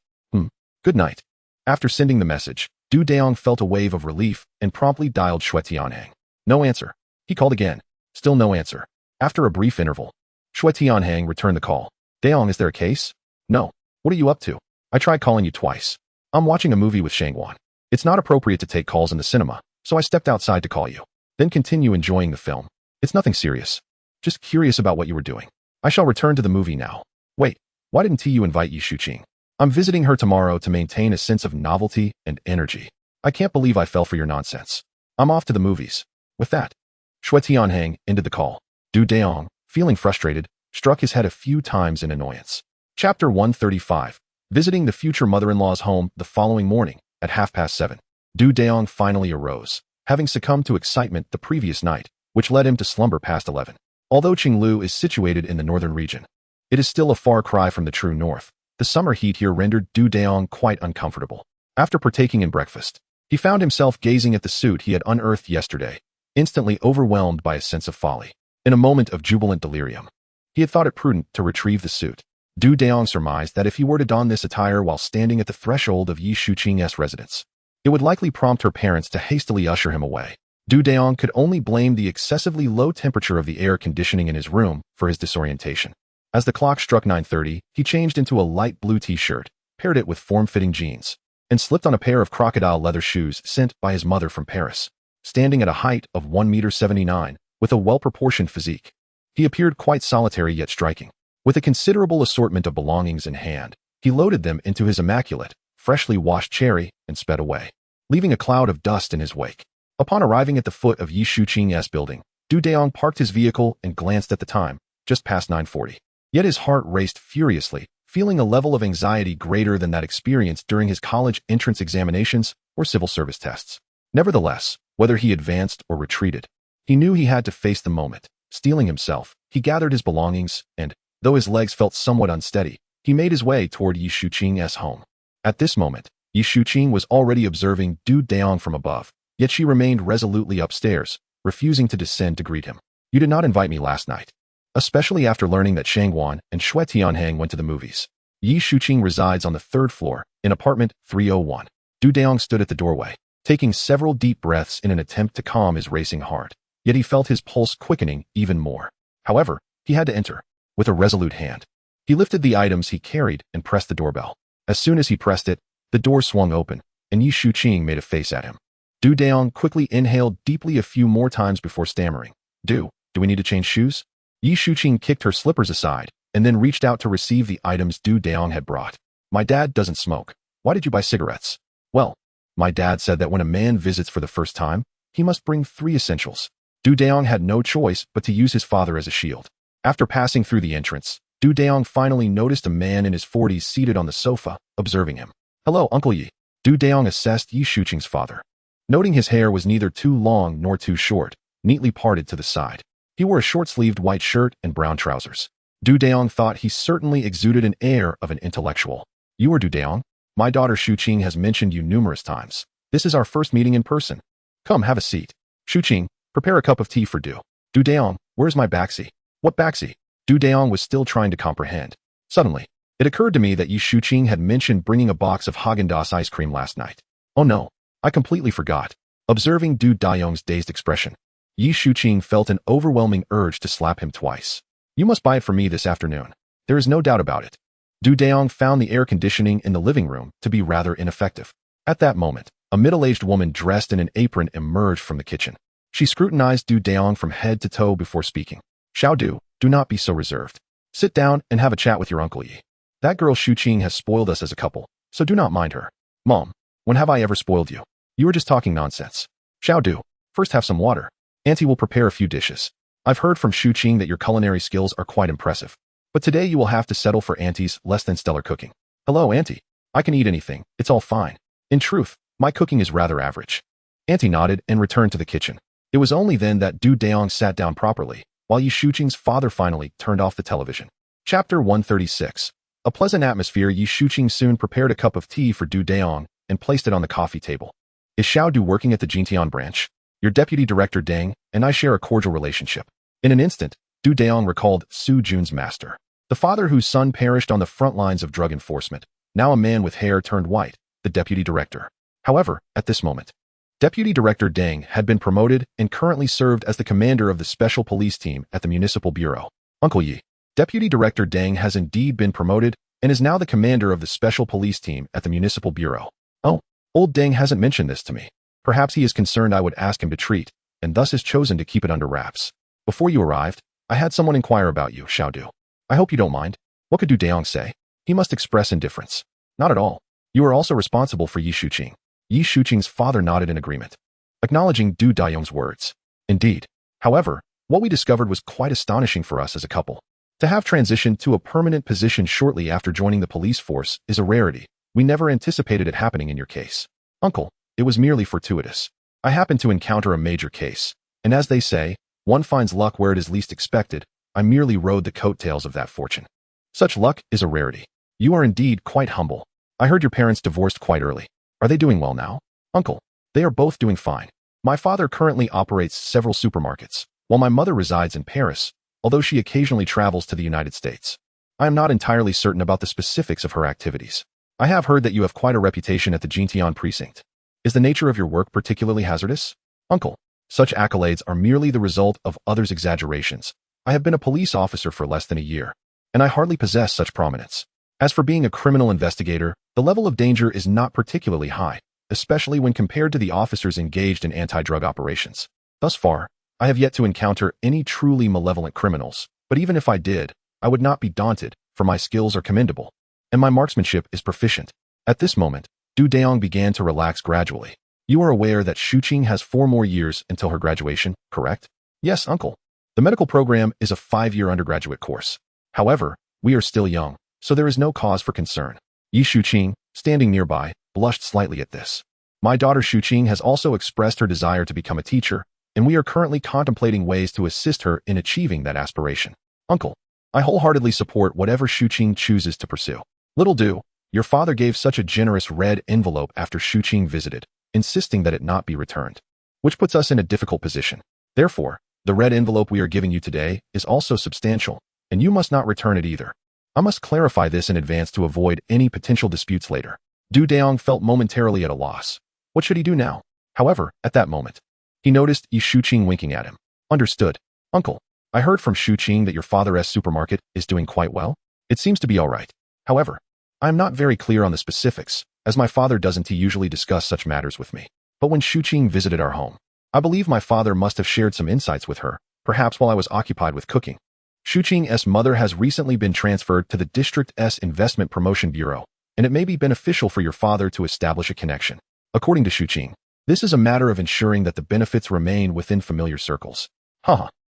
Good night. After sending the message, Dayong felt a wave of relief and promptly dialed Shui Tianhang. No answer. He called again. Still no answer. After a brief interval, Shui Tianhang returned the call. Dayong, is there a case? No. What are you up to? I tried calling you twice. I'm watching a movie with Shangwan. It's not appropriate to take calls in the cinema, so I stepped outside to call you. Then continue enjoying the film. It's nothing serious. Just curious about what you were doing. I shall return to the movie now. Wait, why didn't you invite Yi Shuqing? I'm visiting her tomorrow to maintain a sense of novelty and energy. I can't believe I fell for your nonsense. I'm off to the movies. With that, Shui Tianhang ended the call. Dayong, feeling frustrated, struck his head a few times in annoyance. Chapter 135. Visiting the future mother-in-law's home the following morning at 7:30. Dayong finally arose, having succumbed to excitement the previous night, which led him to slumber past 11. Although Qinglu is situated in the northern region, it is still a far cry from the true north. The summer heat here rendered Dayong quite uncomfortable. After partaking in breakfast, he found himself gazing at the suit he had unearthed yesterday, instantly overwhelmed by a sense of folly. In a moment of jubilant delirium, he had thought it prudent to retrieve the suit. Dayong surmised that if he were to don this attire while standing at the threshold of Yi Shuqing's residence, it would likely prompt her parents to hastily usher him away. Dayong could only blame the excessively low temperature of the air conditioning in his room for his disorientation. As the clock struck 9:30, he changed into a light blue t-shirt, paired it with form-fitting jeans, and slipped on a pair of crocodile leather shoes sent by his mother from Paris. Standing at a height of 1.79 m, with a well-proportioned physique, he appeared quite solitary yet striking. With a considerable assortment of belongings in hand, he loaded them into his immaculate, freshly washed Cherry and sped away, leaving a cloud of dust in his wake. Upon arriving at the foot of Yi Shuqing's building, Dayong parked his vehicle and glanced at the time, just past 9:40. Yet his heart raced furiously, feeling a level of anxiety greater than that experienced during his college entrance examinations or civil service tests. Nevertheless, whether he advanced or retreated, he knew he had to face the moment. Steeling himself, he gathered his belongings and, though his legs felt somewhat unsteady, he made his way toward Yi Shuqing's home. At this moment, Yi Shuqing was already observing Dayong from above, yet she remained resolutely upstairs, refusing to descend to greet him. You did not invite me last night. Especially after learning that Shangwan and Shui Tianhang went to the movies. Yi Shuqing resides on the 3rd floor, in apartment 301. Dayong stood at the doorway, taking several deep breaths in an attempt to calm his racing heart. Yet he felt his pulse quickening even more. However, he had to enter. With a resolute hand, he lifted the items he carried and pressed the doorbell. As soon as he pressed it, the door swung open, and Yi Shuqing made a face at him. Dayong quickly inhaled deeply a few more times before stammering. Do we need to change shoes? Yi Shuqing kicked her slippers aside, and then reached out to receive the items Dayong had brought. My dad doesn't smoke. Why did you buy cigarettes? Well, my dad said that when a man visits for the first time, he must bring 3 essentials. Dayong had no choice but to use his father as a shield. After passing through the entrance, Dayong finally noticed a man in his 40s seated on the sofa, observing him. Hello, Uncle Yi. Dayong assessed Yi Shuqing's father. Noting his hair was neither too long nor too short, neatly parted to the side. He wore a short-sleeved white shirt and brown trousers. Dayong thought he certainly exuded an air of an intellectual. You are Dayong? My daughter Shuqing has mentioned you numerous times. This is our first meeting in person. Come, have a seat. Shuqing, Prepare a cup of tea for Dayong, where's my baxi? What baxi? Dayong was still trying to comprehend. Suddenly, it occurred to me that Yi Shuqing had mentioned bringing a box of Haagen-Dazs ice cream last night. Oh no, I completely forgot. Observing Dayong's dazed expression, Yi Shuqing felt an overwhelming urge to slap him twice. You must buy it for me this afternoon. There is no doubt about it. Dayong found the air conditioning in the living room to be rather ineffective. At that moment, a middle-aged woman dressed in an apron emerged from the kitchen. She scrutinized Dayong from head to toe before speaking. Xiao Du, do not be so reserved. Sit down and have a chat with your Uncle Yi. That girl Shuqing has spoiled us as a couple, so do not mind her. Mom, when have I ever spoiled you? You were just talking nonsense. Xiao Du, first have some water. Auntie will prepare a few dishes. I've heard from Shuqing that your culinary skills are quite impressive. But today you will have to settle for Auntie's less than stellar cooking. Hello, Auntie. I can eat anything, it's all fine. In truth, my cooking is rather average. Auntie nodded and returned to the kitchen. It was only then that Dayong sat down properly, while Yi Shuqing's father finally turned off the television. Chapter 136. A pleasant atmosphere. Yi Shuqing soon prepared a cup of tea for Dayong and placed it on the coffee table. Is Xiao Du working at the Jintian branch? Your deputy director Deng and I share a cordial relationship. In an instant, Dayong recalled Su Jun's master, the father whose son perished on the front lines of drug enforcement, now a man with hair turned white, the deputy director. However, at this moment, Deputy Director Deng had been promoted and currently served as the commander of the special police team at the municipal bureau. Uncle Yi, Deputy Director Deng has indeed been promoted and is now the commander of the special police team at the municipal bureau. Oh, old Deng hasn't mentioned this to me. Perhaps he is concerned I would ask him to treat, and thus has chosen to keep it under wraps. Before you arrived, I had someone inquire about you, Xiao Du. I hope you don't mind. What could Dayong say? He must express indifference. Not at all. You are also responsible for Yi Shuqing. Yi Shuqing's father nodded in agreement, acknowledging Dayong's words. Indeed. However, what we discovered was quite astonishing for us as a couple. To have transitioned to a permanent position shortly after joining the police force is a rarity. We never anticipated it happening in your case. Uncle, it was merely fortuitous. I happened to encounter a major case, and as they say, one finds luck where it is least expected. I merely rode the coattails of that fortune. Such luck is a rarity. You are indeed quite humble. I heard your parents divorced quite early. Are they doing well now? Uncle, they are both doing fine. My father currently operates several supermarkets, while my mother resides in Paris, although she occasionally travels to the United States. I am not entirely certain about the specifics of her activities. I have heard that you have quite a reputation at the Jintian precinct. Is the nature of your work particularly hazardous? Uncle, such accolades are merely the result of others' exaggerations. I have been a police officer for less than a year, and I hardly possess such prominence. As for being a criminal investigator, the level of danger is not particularly high, especially when compared to the officers engaged in anti-drug operations. Thus far, I have yet to encounter any truly malevolent criminals, but even if I did, I would not be daunted, for my skills are commendable, and my marksmanship is proficient. At this moment, Dayong began to relax gradually. You are aware that Shuqing has 4 more years until her graduation, correct? Yes, uncle. The medical program is a 5-year undergraduate course. However, we are still young, so there is no cause for concern. Yi Shuqing, standing nearby, blushed slightly at this. My daughter Shuqing has also expressed her desire to become a teacher, and we are currently contemplating ways to assist her in achieving that aspiration. Uncle, I wholeheartedly support whatever Shuqing chooses to pursue. Little do, your father gave such a generous red envelope after Shuqing visited, insisting that it not be returned, which puts us in a difficult position. Therefore, the red envelope we are giving you today is also substantial, and you must not return it either. I must clarify this in advance to avoid any potential disputes later. Dayong felt momentarily at a loss. What should he do now? However, at that moment, he noticed Yi Shuqing winking at him. Understood. Uncle, I heard from Shuqing that your father's supermarket is doing quite well. It seems to be all right. However, I am not very clear on the specifics, as my father doesn't usually discuss such matters with me. But when Shuqing visited our home, I believe my father must have shared some insights with her, perhaps while I was occupied with cooking. Shuqing's mother has recently been transferred to the district's investment promotion bureau, and it may be beneficial for your father to establish a connection. According to Shuqing, this is a matter of ensuring that the benefits remain within familiar circles.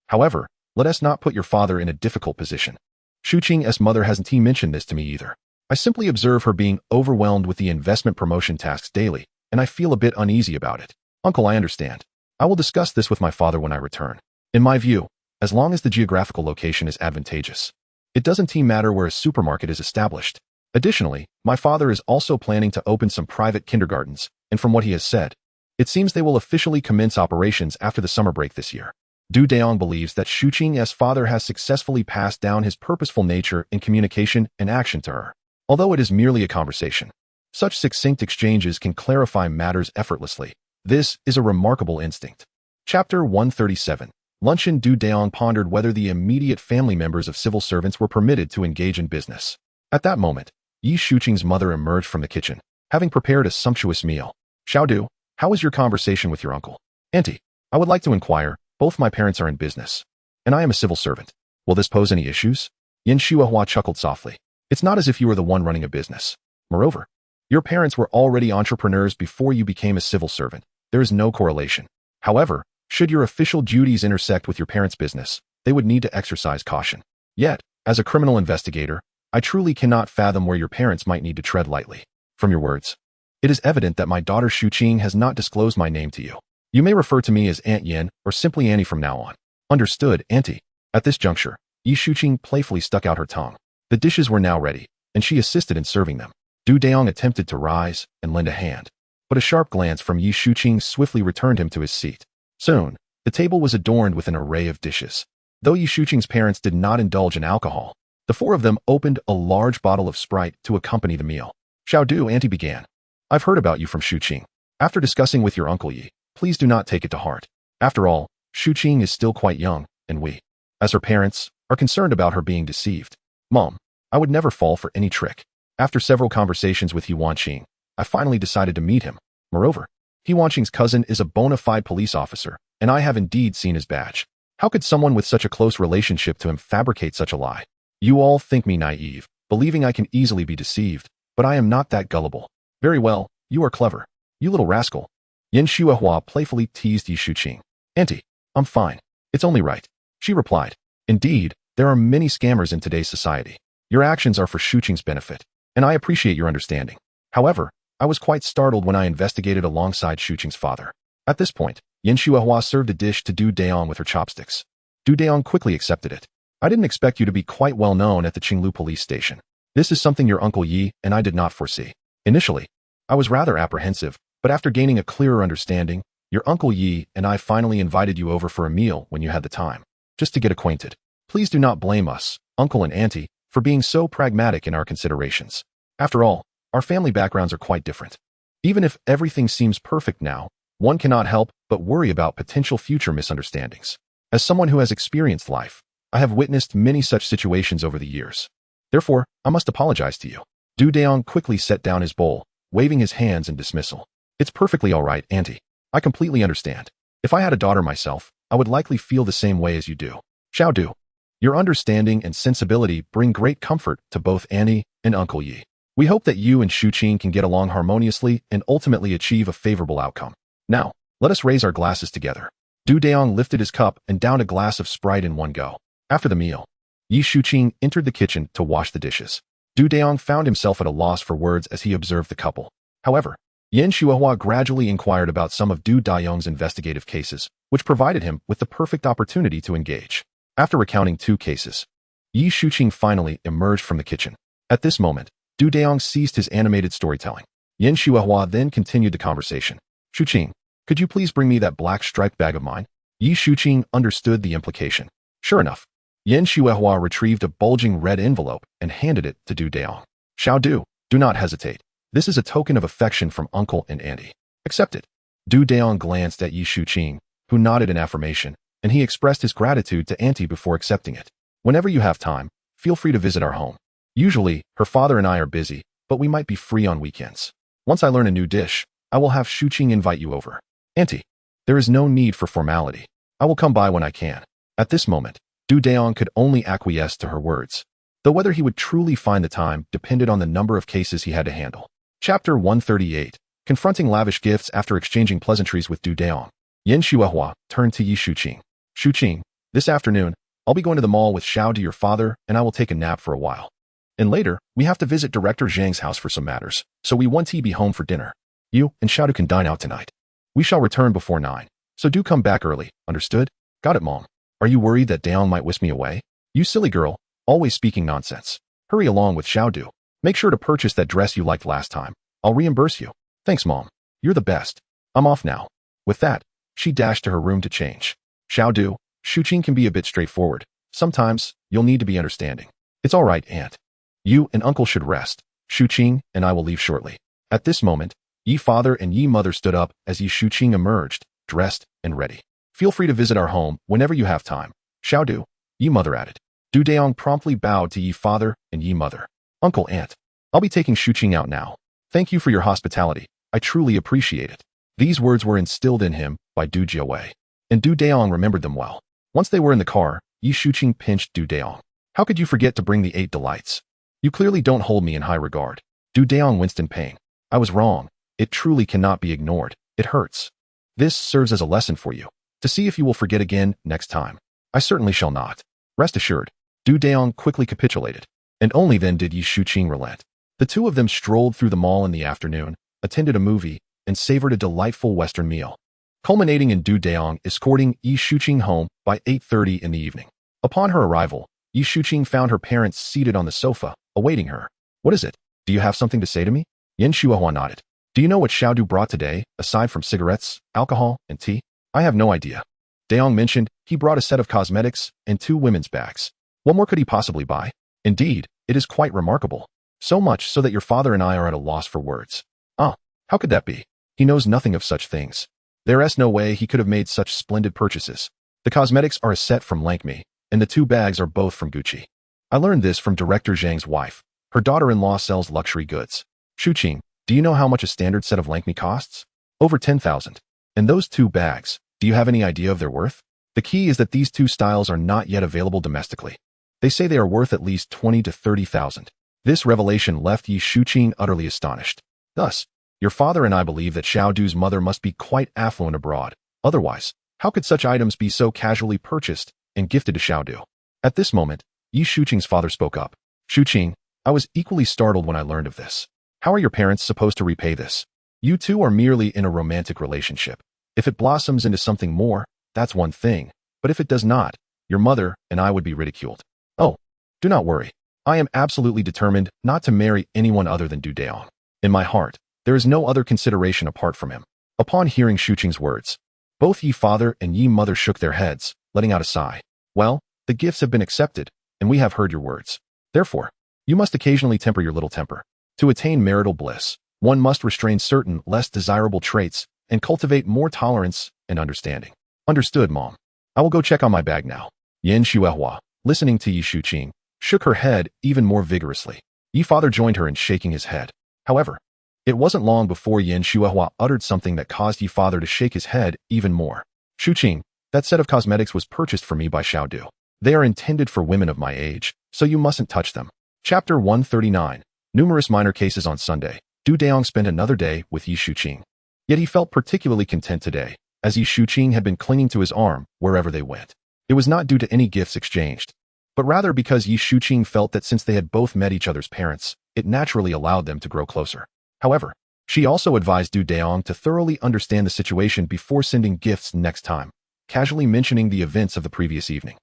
However, let us not put your father in a difficult position. Shuqing's mother hasn't mentioned this to me either. I simply observe her being overwhelmed with the investment promotion tasks daily, and I feel a bit uneasy about it. Uncle, I understand. I will discuss this with my father when I return. In my view, as long as the geographical location is advantageous, it doesn't matter where a supermarket is established. Additionally, my father is also planning to open some private kindergartens, and from what he has said, It seems they will officially commence operations after the summer break this year. Dayong believes that Shuqing's father has successfully passed down his purposeful nature in communication and action to her. Although it is merely a conversation, such succinct exchanges can clarify matters effortlessly. This is a remarkable instinct. Chapter 137. Luncheon. Dayong pondered whether the immediate family members of civil servants were permitted to engage in business. At that moment, Yi Shuqing's mother emerged from the kitchen, having prepared a sumptuous meal. Xiaodu, how was your conversation with your uncle? Auntie, I would like to inquire. Both my parents are in business, and I am a civil servant. Will this pose any issues? Yin Shuahua chuckled softly. It's not as if you were the one running a business. Moreover, your parents were already entrepreneurs before you became a civil servant. There is no correlation. However, should your official duties intersect with your parents' business, they would need to exercise caution. Yet, as a criminal investigator, I truly cannot fathom where your parents might need to tread lightly. From your words, it is evident that my daughter Shuqing has not disclosed my name to you. You may refer to me as Aunt Yin or simply Annie from now on. Understood, Auntie. At this juncture, Yi Shuqing playfully stuck out her tongue. The dishes were now ready, and she assisted in serving them. Dayong attempted to rise and lend a hand, but a sharp glance from Yi Shuqing swiftly returned him to his seat. Soon, the table was adorned with an array of dishes. Though Yi Shuqing's parents did not indulge in alcohol, the four of them opened a large bottle of Sprite to accompany the meal. Xiaodu, Auntie began. I've heard about you from Shuqing. After discussing with your uncle Yi, please do not take it to heart. After all, Shuqing is still quite young, and we, as her parents, are concerned about her being deceived. Mom, I would never fall for any trick. After several conversations with He Wanqing, I finally decided to meet him. Moreover, He Wanqing's cousin is a bona fide police officer, and I have indeed seen his badge. How could someone with such a close relationship to him fabricate such a lie? You all think me naive, believing I can easily be deceived, but I am not that gullible. Very well, you are clever. You little rascal. Yin Shuahua playfully teased Yi Shuqing. Auntie, I'm fine. It's only right. She replied. Indeed, there are many scammers in today's society. Your actions are for Shuqing's benefit, and I appreciate your understanding. However, I was quite startled when I investigated alongside Shuqing's father. At this point, Yin Shuahua served a dish to Dayong with her chopsticks. Dayong quickly accepted it. I didn't expect you to be quite well known at the Qinglu police station. This is something your uncle Yi and I did not foresee. Initially, I was rather apprehensive, but after gaining a clearer understanding, your uncle Yi and I finally invited you over for a meal when you had the time, just to get acquainted. Please do not blame us, uncle and auntie, for being so pragmatic in our considerations. After all, our family backgrounds are quite different. Even if everything seems perfect now, one cannot help but worry about potential future misunderstandings. As someone who has experienced life, I have witnessed many such situations over the years. Therefore, I must apologize to you. Dayong quickly set down his bowl, waving his hands in dismissal. It's perfectly all right, auntie. I completely understand. If I had a daughter myself, I would likely feel the same way as you do. Xiaodu, your understanding and sensibility bring great comfort to both Annie and Uncle Yi. We hope that you and Shuqing can get along harmoniously and ultimately achieve a favorable outcome. Now, let us raise our glasses together. Dayong lifted his cup and downed a glass of Sprite in one go. After the meal, Yi Shuqing entered the kitchen to wash the dishes. Dayong found himself at a loss for words as he observed the couple. However, Yin Shuahua gradually inquired about some of Dayong's investigative cases, which provided him with the perfect opportunity to engage. After recounting 2 cases, Yi Shuqing finally emerged from the kitchen. At this moment, Dayong ceased his animated storytelling. Yin Shuahua then continued the conversation. Shuqing, could you please bring me that black striped bag of mine? Yi Shuqing understood the implication. Sure enough, Yin Shuahua retrieved a bulging red envelope and handed it to Dayong. Xiaodu, do not hesitate. This is a token of affection from uncle and auntie. Accept it. Dayong glanced at Yi Shuqing, who nodded in affirmation, and he expressed his gratitude to auntie before accepting it. Whenever you have time, feel free to visit our home. Usually, her father and I are busy, but we might be free on weekends. Once I learn a new dish, I will have Shuqing invite you over. Auntie, there is no need for formality. I will come by when I can. At this moment, Dayong could only acquiesce to her words, though whether he would truly find the time depended on the number of cases he had to handle. Chapter 138. Confronting lavish gifts. After exchanging pleasantries with Dayong, Yin Shuahua turned to Yi Shuqing. Shuqing, this afternoon, I'll be going to the mall with Xiao, your father, and I will take a nap for a while. And later, we have to visit Director Zhang's house for some matters, so we want to be home for dinner. You and Xiao can dine out tonight. We shall return before 9, so do come back early, understood? Got it, Mom. Are you worried that Dayong might whisk me away? You silly girl, always speaking nonsense. Hurry along with Xiaodu. Make sure to purchase that dress you liked last time. I'll reimburse you. Thanks, Mom. You're the best. I'm off now. With that, she dashed to her room to change. Xiaodu, Shuqing can be a bit straightforward. Sometimes, you'll need to be understanding. It's all right, Aunt. You and Uncle should rest. Shuqing and I will leave shortly. At this moment, Yi father and Yi mother stood up as Yi Shuqing emerged, dressed and ready. Feel free to visit our home whenever you have time. Xiaodu, Yi mother added. Du Dayong promptly bowed to Yi father and Yi mother. Uncle, Aunt. I'll be taking Shuqing out now. Thank you for your hospitality. I truly appreciate it. These words were instilled in him by Du Jiawei, and Du Dayong remembered them well. Once they were in the car, Yi Shuqing pinched Du Dayong. How could you forget to bring the 8 delights? You clearly don't hold me in high regard. Du Dayong winced in pain. I was wrong. It truly cannot be ignored. It hurts. This serves as a lesson for you, to see if you will forget again next time. I certainly shall not. Rest assured. Du Dayong quickly capitulated, and only then did Yi Shuqing relent. The two of them strolled through the mall in the afternoon, attended a movie, and savored a delightful Western meal, culminating in Du Dayong escorting Yi Shuqing home by 8:30 in the evening. Upon her arrival, Yi Shuqing found her parents seated on the sofa, awaiting her. What is it? Do you have something to say to me? Yan Shuahua nodded. Do you know what Xiaodu brought today, aside from cigarettes, alcohol, and tea? I have no idea. Dayong mentioned he brought a set of cosmetics and 2 women's bags. What more could he possibly buy? Indeed, it is quite remarkable. So much so that your father and I are at a loss for words. Ah, how could that be? He knows nothing of such things. There is no way he could have made such splendid purchases. The cosmetics are a set from Lankme, and the 2 bags are both from Gucci. I learned this from Director Zhang's wife. Her daughter-in-law sells luxury goods. Shuqing, do you know how much a standard set of Lankme costs? Over 10,000. And those 2 bags, do you have any idea of their worth? The key is that these 2 styles are not yet available domestically. They say they are worth at least 20 to 30,000. This revelation left Yi Shuqing utterly astonished. Thus, your father and I believe that Xiaodu's mother must be quite affluent abroad. Otherwise, how could such items be so casually purchased and gifted to Xiaodu? At this moment, Yi Shuqing's father spoke up. Shuqing, I was equally startled when I learned of this. How are your parents supposed to repay this? You two are merely in a romantic relationship. If it blossoms into something more, that's one thing. But if it does not, your mother and I would be ridiculed. Oh, do not worry. I am absolutely determined not to marry anyone other than Du Dayong. In my heart, there is no other consideration apart from him. Upon hearing Shuqing's words, both Yi father and Yi mother shook their heads, letting out a sigh. Well, the gifts have been accepted, and we have heard your words. Therefore, you must occasionally temper your little temper. To attain marital bliss, one must restrain certain less desirable traits and cultivate more tolerance and understanding. Understood, Mom. I will go check on my bag now. Yan Shuehua, listening to Yi Shuqing, shook her head even more vigorously. Yi father joined her in shaking his head. However, it wasn't long before Yan Shuehua uttered something that caused Yi father to shake his head even more. Shuqing, that set of cosmetics was purchased for me by Xiaodu. They are intended for women of my age, so you mustn't touch them. Chapter 139. Numerous minor cases on Sunday. Du Dayong spent another day with Yi Shuqing. Yet he felt particularly content today, as Yi Shuqing had been clinging to his arm wherever they went. It was not due to any gifts exchanged, but rather because Yi Shuqing felt that since they had both met each other's parents, it naturally allowed them to grow closer. However, she also advised Du Dayong to thoroughly understand the situation before sending gifts next time, casually mentioning the events of the previous evening.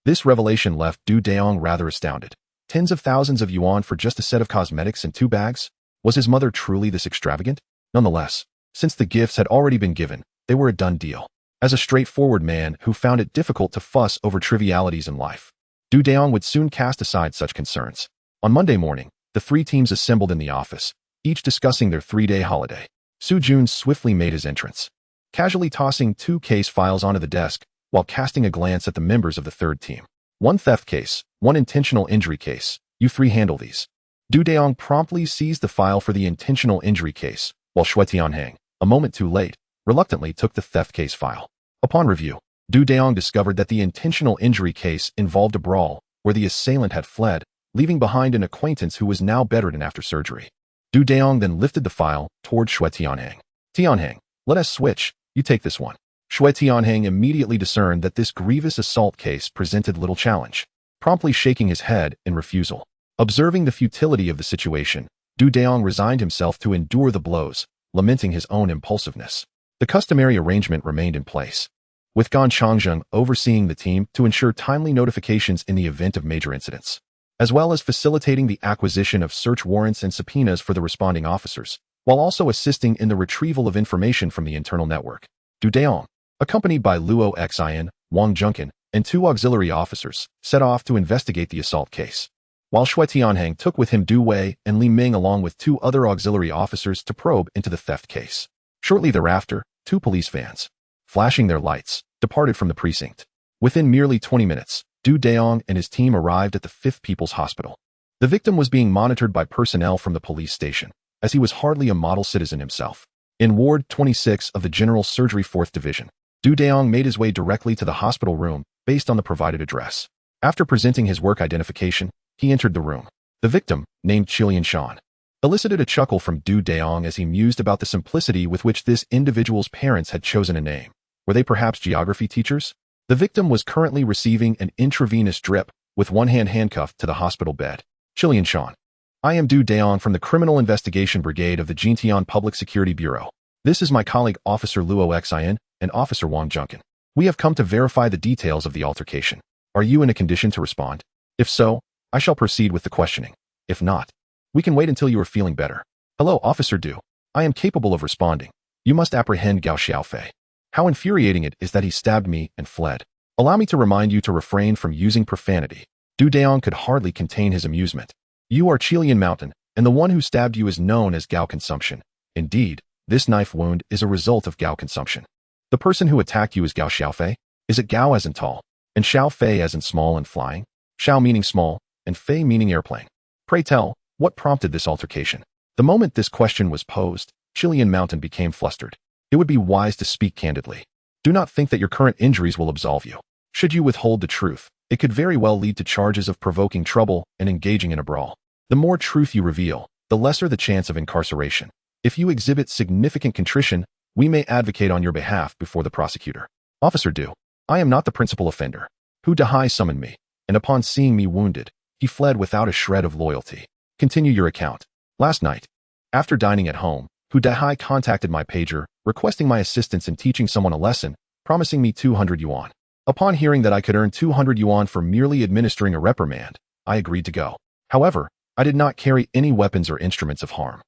This revelation left Du Dayong rather astounded. Tens of thousands of yuan for just a set of cosmetics and 2 bags? Was his mother truly this extravagant? Nonetheless, since the gifts had already been given, they were a done deal. As a straightforward man who found it difficult to fuss over trivialities in life, Du Dayong would soon cast aside such concerns. On Monday morning, the 3 teams assembled in the office, each discussing their 3-day holiday. Su Jun swiftly made his entrance, casually tossing 2 case files onto the desk while casting a glance at the members of the 3rd team. 1 theft case, 1 intentional injury case. You 3 handle these. Du Dayong promptly seized the file for the intentional injury case, while Shui Tianheng, a moment too late, reluctantly took the theft case file. Upon review, Du Dayong discovered that the intentional injury case involved a brawl where the assailant had fled, leaving behind an acquaintance who was now bedridden after surgery. Du Dayong then lifted the file toward Shui Tianheng. Tianheng, let us switch. You take this one. Shui Tianheng immediately discerned that this grievous assault case presented little challenge, promptly shaking his head in refusal. Observing the futility of the situation, Du Dayong resigned himself to endure the blows, lamenting his own impulsiveness. The customary arrangement remained in place, with Gan Changzheng overseeing the team to ensure timely notifications in the event of major incidents, as well as facilitating the acquisition of search warrants and subpoenas for the responding officers. while also assisting in the retrieval of information from the internal network. Dayong, accompanied by Luo Xin, Wang Junkin, and 2 auxiliary officers, set off to investigate the assault case, while Shui Tianheng took with him Du Wei and Li Ming along with 2 other auxiliary officers to probe into the theft case. Shortly thereafter, 2 police vans, flashing their lights, departed from the precinct. Within merely 20 minutes, Dayong and his team arrived at the 5th People's Hospital. The victim was being monitored by personnel from the police station, as he was hardly a model citizen himself. In Ward 26 of the General Surgery 4th Division, Dayong made his way directly to the hospital room based on the provided address. After presenting his work identification, he entered the room. The victim, named Qilian Shan, elicited a chuckle from Dayong as he mused about the simplicity with which this individual's parents had chosen a name. Were they perhaps geography teachers? The victim was currently receiving an intravenous drip, with one hand handcuffed to the hospital bed. Qilian Shan. I am Dayong from the Criminal Investigation Brigade of the Jintian Public Security Bureau. This is my colleague Officer Luo Xin and Officer Wang Junkin. We have come to verify the details of the altercation. Are you in a condition to respond? If so, I shall proceed with the questioning. If not, we can wait until you are feeling better. Hello, Officer Du. I am capable of responding. You must apprehend Gao Xiaofei. How infuriating it is that he stabbed me and fled. Allow me to remind you to refrain from using profanity. Dayong could hardly contain his amusement. You are Qilian Mountain, and the one who stabbed you is known as Gao consumption. Indeed, this knife wound is a result of Gao consumption. The person who attacked you is Gao Xiaofei? Is it Gao as in tall, and Xiaofei as in small and flying? Xiao meaning small, and Fei meaning airplane. Pray tell, what prompted this altercation? The moment this question was posed, Qilian Mountain became flustered. It would be wise to speak candidly. Do not think that your current injuries will absolve you. Should you withhold the truth, it could very well lead to charges of provoking trouble and engaging in a brawl. The more truth you reveal, the lesser the chance of incarceration. If you exhibit significant contrition, we may advocate on your behalf before the prosecutor. Officer Du, I am not the principal offender. Hu Dahai summoned me, and upon seeing me wounded, he fled without a shred of loyalty. Continue your account. Last night, after dining at home, Hu Dahai contacted my pager, requesting my assistance in teaching someone a lesson, promising me 200 yuan. Upon hearing that I could earn 200 yuan for merely administering a reprimand, I agreed to go. However, I did not carry any weapons or instruments of harm.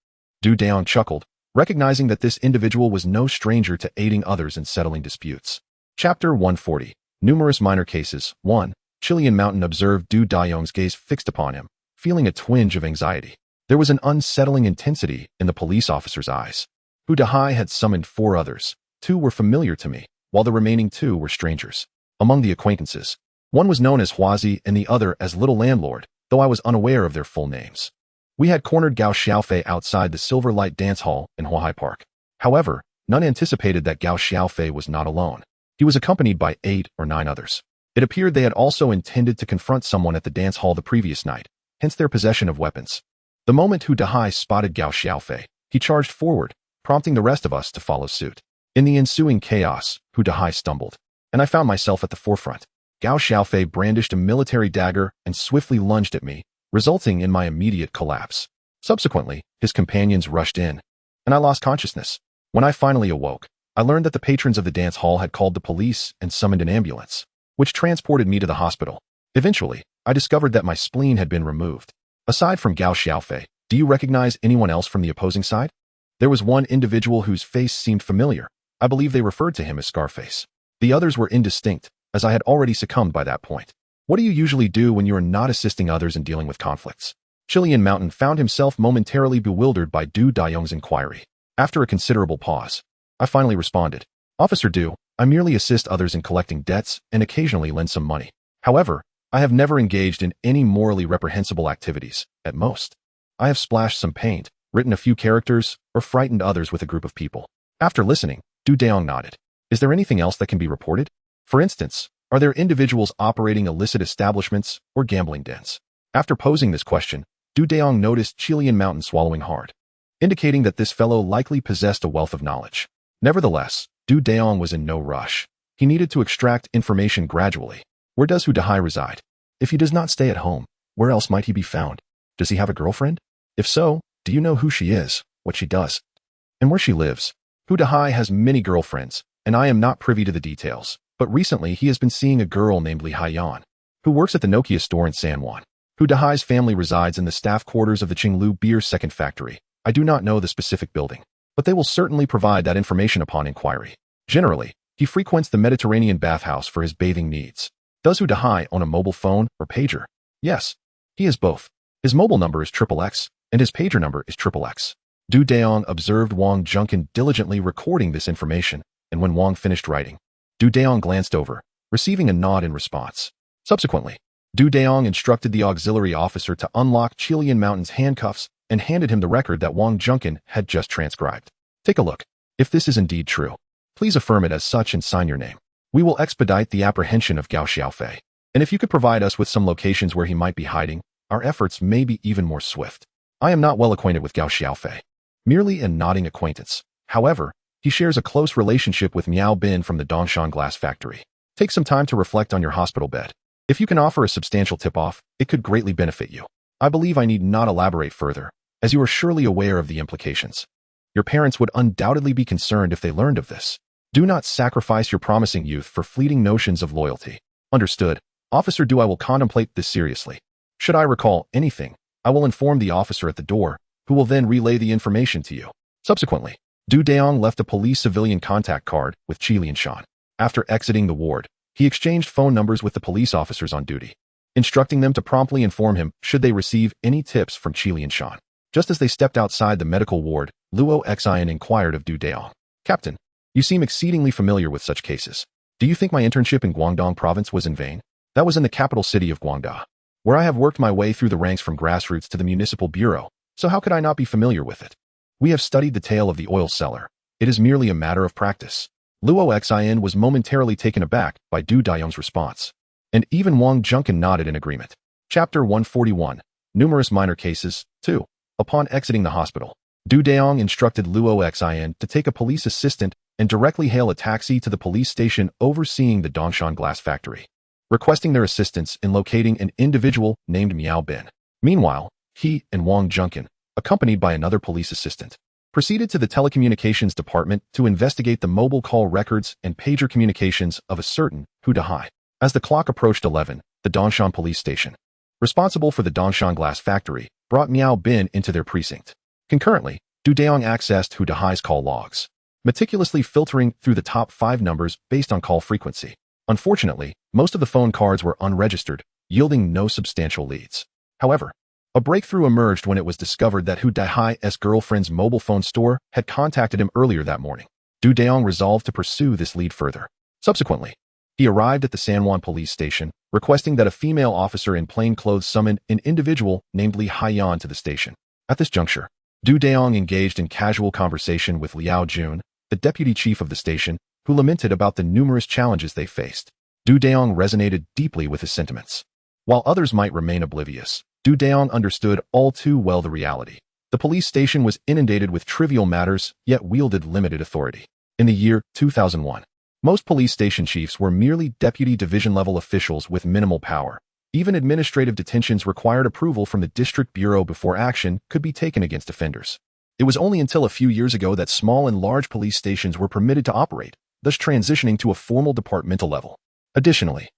Dayong chuckled, recognizing that this individual was no stranger to aiding others in settling disputes. Chapter 140. Numerous minor cases. 1. Qilian Mountain observed Dayong's gaze fixed upon him, feeling a twinge of anxiety. There was an unsettling intensity in the police officer's eyes. Hu Dahai had summoned 4 others. 2 were familiar to me, while the remaining 2 were strangers. Among the acquaintances, one was known as Huazi and the other as Little Landlord, though I was unaware of their full names. We had cornered Gao Xiaofei outside the Silver Light Dance Hall in Huahai Park. However, none anticipated that Gao Xiaofei was not alone. He was accompanied by 8 or 9 others. It appeared they had also intended to confront someone at the dance hall the previous night, hence their possession of weapons. The moment Hu Dahai spotted Gao Xiaofei, he charged forward, prompting the rest of us to follow suit. In the ensuing chaos, Hu Dahai stumbled, and I found myself at the forefront. Gao Xiaofei brandished a military dagger and swiftly lunged at me, resulting in my immediate collapse. Subsequently, his companions rushed in, and I lost consciousness. When I finally awoke, I learned that the patrons of the dance hall had called the police and summoned an ambulance, which transported me to the hospital. Eventually, I discovered that my spleen had been removed. Aside from Gao Xiaofei, do you recognize anyone else from the opposing side? There was one individual whose face seemed familiar. I believe they referred to him as Scarface. The others were indistinct, as I had already succumbed by that point. What do you usually do when you are not assisting others in dealing with conflicts? Qilian Mountain found himself momentarily bewildered by Dayong's inquiry. After a considerable pause, I finally responded. Officer Du, I merely assist others in collecting debts and occasionally lend some money. However, I have never engaged in any morally reprehensible activities. At most, I have splashed some paint, written a few characters, or frightened others with a group of people. After listening, Dayong nodded. Is there anything else that can be reported? For instance, are there individuals operating illicit establishments or gambling dens? After posing this question, Dayong noticed Qilian Mountain swallowing hard, indicating that this fellow likely possessed a wealth of knowledge. Nevertheless, Dayong was in no rush. He needed to extract information gradually. Where does Hu Dahai reside? If he does not stay at home, where else might he be found? Does he have a girlfriend? If so, do you know who she is, what she does, and where she lives? Hu Dahai has many girlfriends, and I am not privy to the details, but recently he has been seeing a girl named Li Haiyan, who works at the Nokia store in San Juan. Hu Dahai's family resides in the staff quarters of the Qinglu Beer Second Factory. I do not know the specific building, but they will certainly provide that information upon inquiry. Generally, he frequents the Mediterranean bathhouse for his bathing needs. Does Hu Dahai own a mobile phone or pager? Yes, he has both. His mobile number is XXX, and his pager number is XXX. Du Dayong observed Wang Junkin diligently recording this information, and when Wang finished writing, Du Dayong glanced over, receiving a nod in response. Subsequently, Du Dayong instructed the auxiliary officer to unlock Chilean Mountain's handcuffs and handed him the record that Wang Junkin had just transcribed. Take a look. If this is indeed true, please affirm it as such and sign your name. We will expedite the apprehension of Gao Xiaofei. And if you could provide us with some locations where he might be hiding, our efforts may be even more swift. I am not well acquainted with Gao Xiaofei. Merely a nodding acquaintance. However, he shares a close relationship with Miao Bin from the Dongshan glass factory. Take some time to reflect on your hospital bed. If you can offer a substantial tip-off, it could greatly benefit you. I believe I need not elaborate further, as you are surely aware of the implications. Your parents would undoubtedly be concerned if they learned of this. Do not sacrifice your promising youth for fleeting notions of loyalty. Understood. Officer Du, I will contemplate this seriously. Should I recall anything, I will inform the officer at the door, who will then relay the information to you. Subsequently, Du Dayong left a police civilian contact card with Qi Lianshan. After exiting the ward, he exchanged phone numbers with the police officers on duty, instructing them to promptly inform him should they receive any tips from Qi Lianshan. Just as they stepped outside the medical ward, Luo Xian inquired of Du Dayong. Captain, you seem exceedingly familiar with such cases. Do you think my internship in Guangdong province was in vain? That was in the capital city of Guangda, where I have worked my way through the ranks from grassroots to the municipal bureau, so how could I not be familiar with it? We have studied the tale of the oil cellar. It is merely a matter of practice. Luo Xian was momentarily taken aback by Du Dayong's response, and even Wang Junkin nodded in agreement. Chapter 141, Numerous Minor Cases, 2. Upon exiting the hospital, Du Dayong instructed Luo Xian to take a police assistant and directly hail a taxi to the police station overseeing the Dongshan glass factory, requesting their assistance in locating an individual named Miao Bin. Meanwhile, he and Wang Junkin, accompanied by another police assistant, proceeded to the telecommunications department to investigate the mobile call records and pager communications of a certain Hu Dahai. As the clock approached 11, the Dongshan police station, responsible for the Dongshan glass factory, brought Miao Bin into their precinct. Concurrently, Du Dayong accessed Hu Dahai's call logs, meticulously filtering through the top 5 numbers based on call frequency. Unfortunately, most of the phone cards were unregistered, yielding no substantial leads. However, a breakthrough emerged when it was discovered that Hu Dahai's girlfriend's mobile phone store had contacted him earlier that morning. Du Dayong resolved to pursue this lead further. Subsequently, he arrived at the Sanwan police station, requesting that a female officer in plain clothes summon an individual named Li Haiyan to the station. At this juncture, Du Dayong engaged in casual conversation with Liao Jun, the deputy chief of the station, who lamented about the numerous challenges they faced. Du Dayong resonated deeply with his sentiments. While others might remain oblivious, Du Dayong understood all too well the reality. The police station was inundated with trivial matters, yet wielded limited authority. In the year 2001, most police station chiefs were merely deputy division-level officials with minimal power. Even administrative detentions required approval from the district bureau before action could be taken against offenders. It was only until a few years ago that small and large police stations were permitted to operate, thus transitioning to a formal departmental level. Additionally,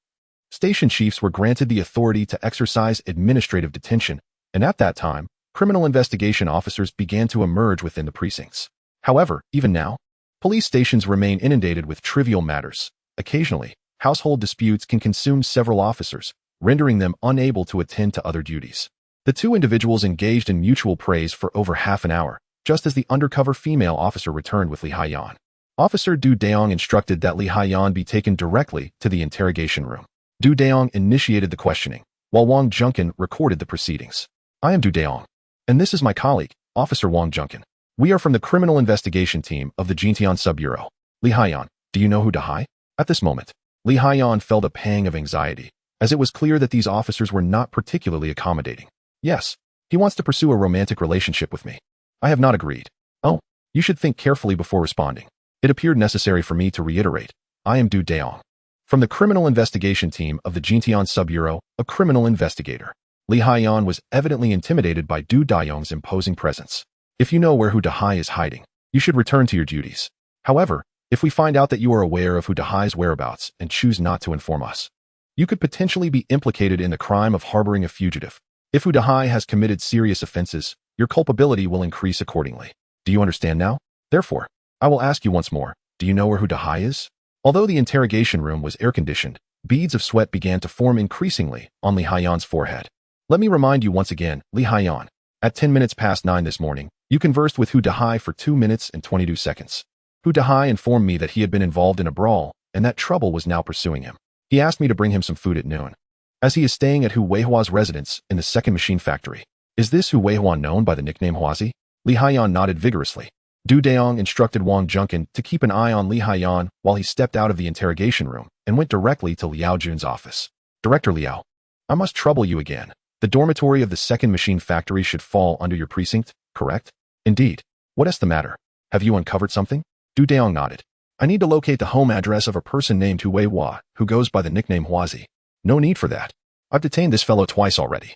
station chiefs were granted the authority to exercise administrative detention, and at that time, criminal investigation officers began to emerge within the precincts. However, even now, police stations remain inundated with trivial matters. Occasionally, household disputes can consume several officers, rendering them unable to attend to other duties. The two individuals engaged in mutual praise for over half an hour, just as the undercover female officer returned with Li Haiyan. Officer Du Dayong instructed that Li Haiyan be taken directly to the interrogation room. Du Dayong initiated the questioning, while Wang Junkin recorded the proceedings. I am Du Dayong, and this is my colleague, Officer Wang Junkin. We are from the criminal investigation team of the Jintian Sub-Bureau. Li Haiyan, do you know Hu Dahai? At this moment, Li Haiyan felt a pang of anxiety, as it was clear that these officers were not particularly accommodating. Yes, he wants to pursue a romantic relationship with me. I have not agreed. Oh, you should think carefully before responding. It appeared necessary for me to reiterate. I am Du Dayong, from the criminal investigation team of the Jintian Sub-Bureau, a criminal investigator. Li Haiyan was evidently intimidated by Du Dayong's imposing presence. If you know where Hu Dahai is hiding, you should return to your duties. However, if we find out that you are aware of Hu Dahai's whereabouts and choose not to inform us, you could potentially be implicated in the crime of harboring a fugitive. If Hu Dahai has committed serious offenses, your culpability will increase accordingly. Do you understand now? Therefore, I will ask you once more, do you know where Hu Dahai is? Although the interrogation room was air-conditioned, beads of sweat began to form increasingly on Li Haiyan's forehead. Let me remind you once again, Li Haiyan. At 10 minutes past 9 this morning, you conversed with Hu Dahai for 2 minutes and 22 seconds. Hu Dahai informed me that he had been involved in a brawl and that trouble was now pursuing him. He asked me to bring him some food at noon, as he is staying at Hu Weihua's residence in the second machine factory. Is this Hu Weihua known by the nickname Huazi? Li Haiyan nodded vigorously. Du Dayong instructed Wang Junkin to keep an eye on Li Haiyan while he stepped out of the interrogation room and went directly to Liao Jun's office. Director Liao, I must trouble you again. The dormitory of the second machine factory should fall under your precinct, correct? Indeed. What is the matter? Have you uncovered something? Du Dayong nodded. I need to locate the home address of a person named Hu Weihua, who goes by the nickname Huazi. No need for that. I've detained this fellow twice already.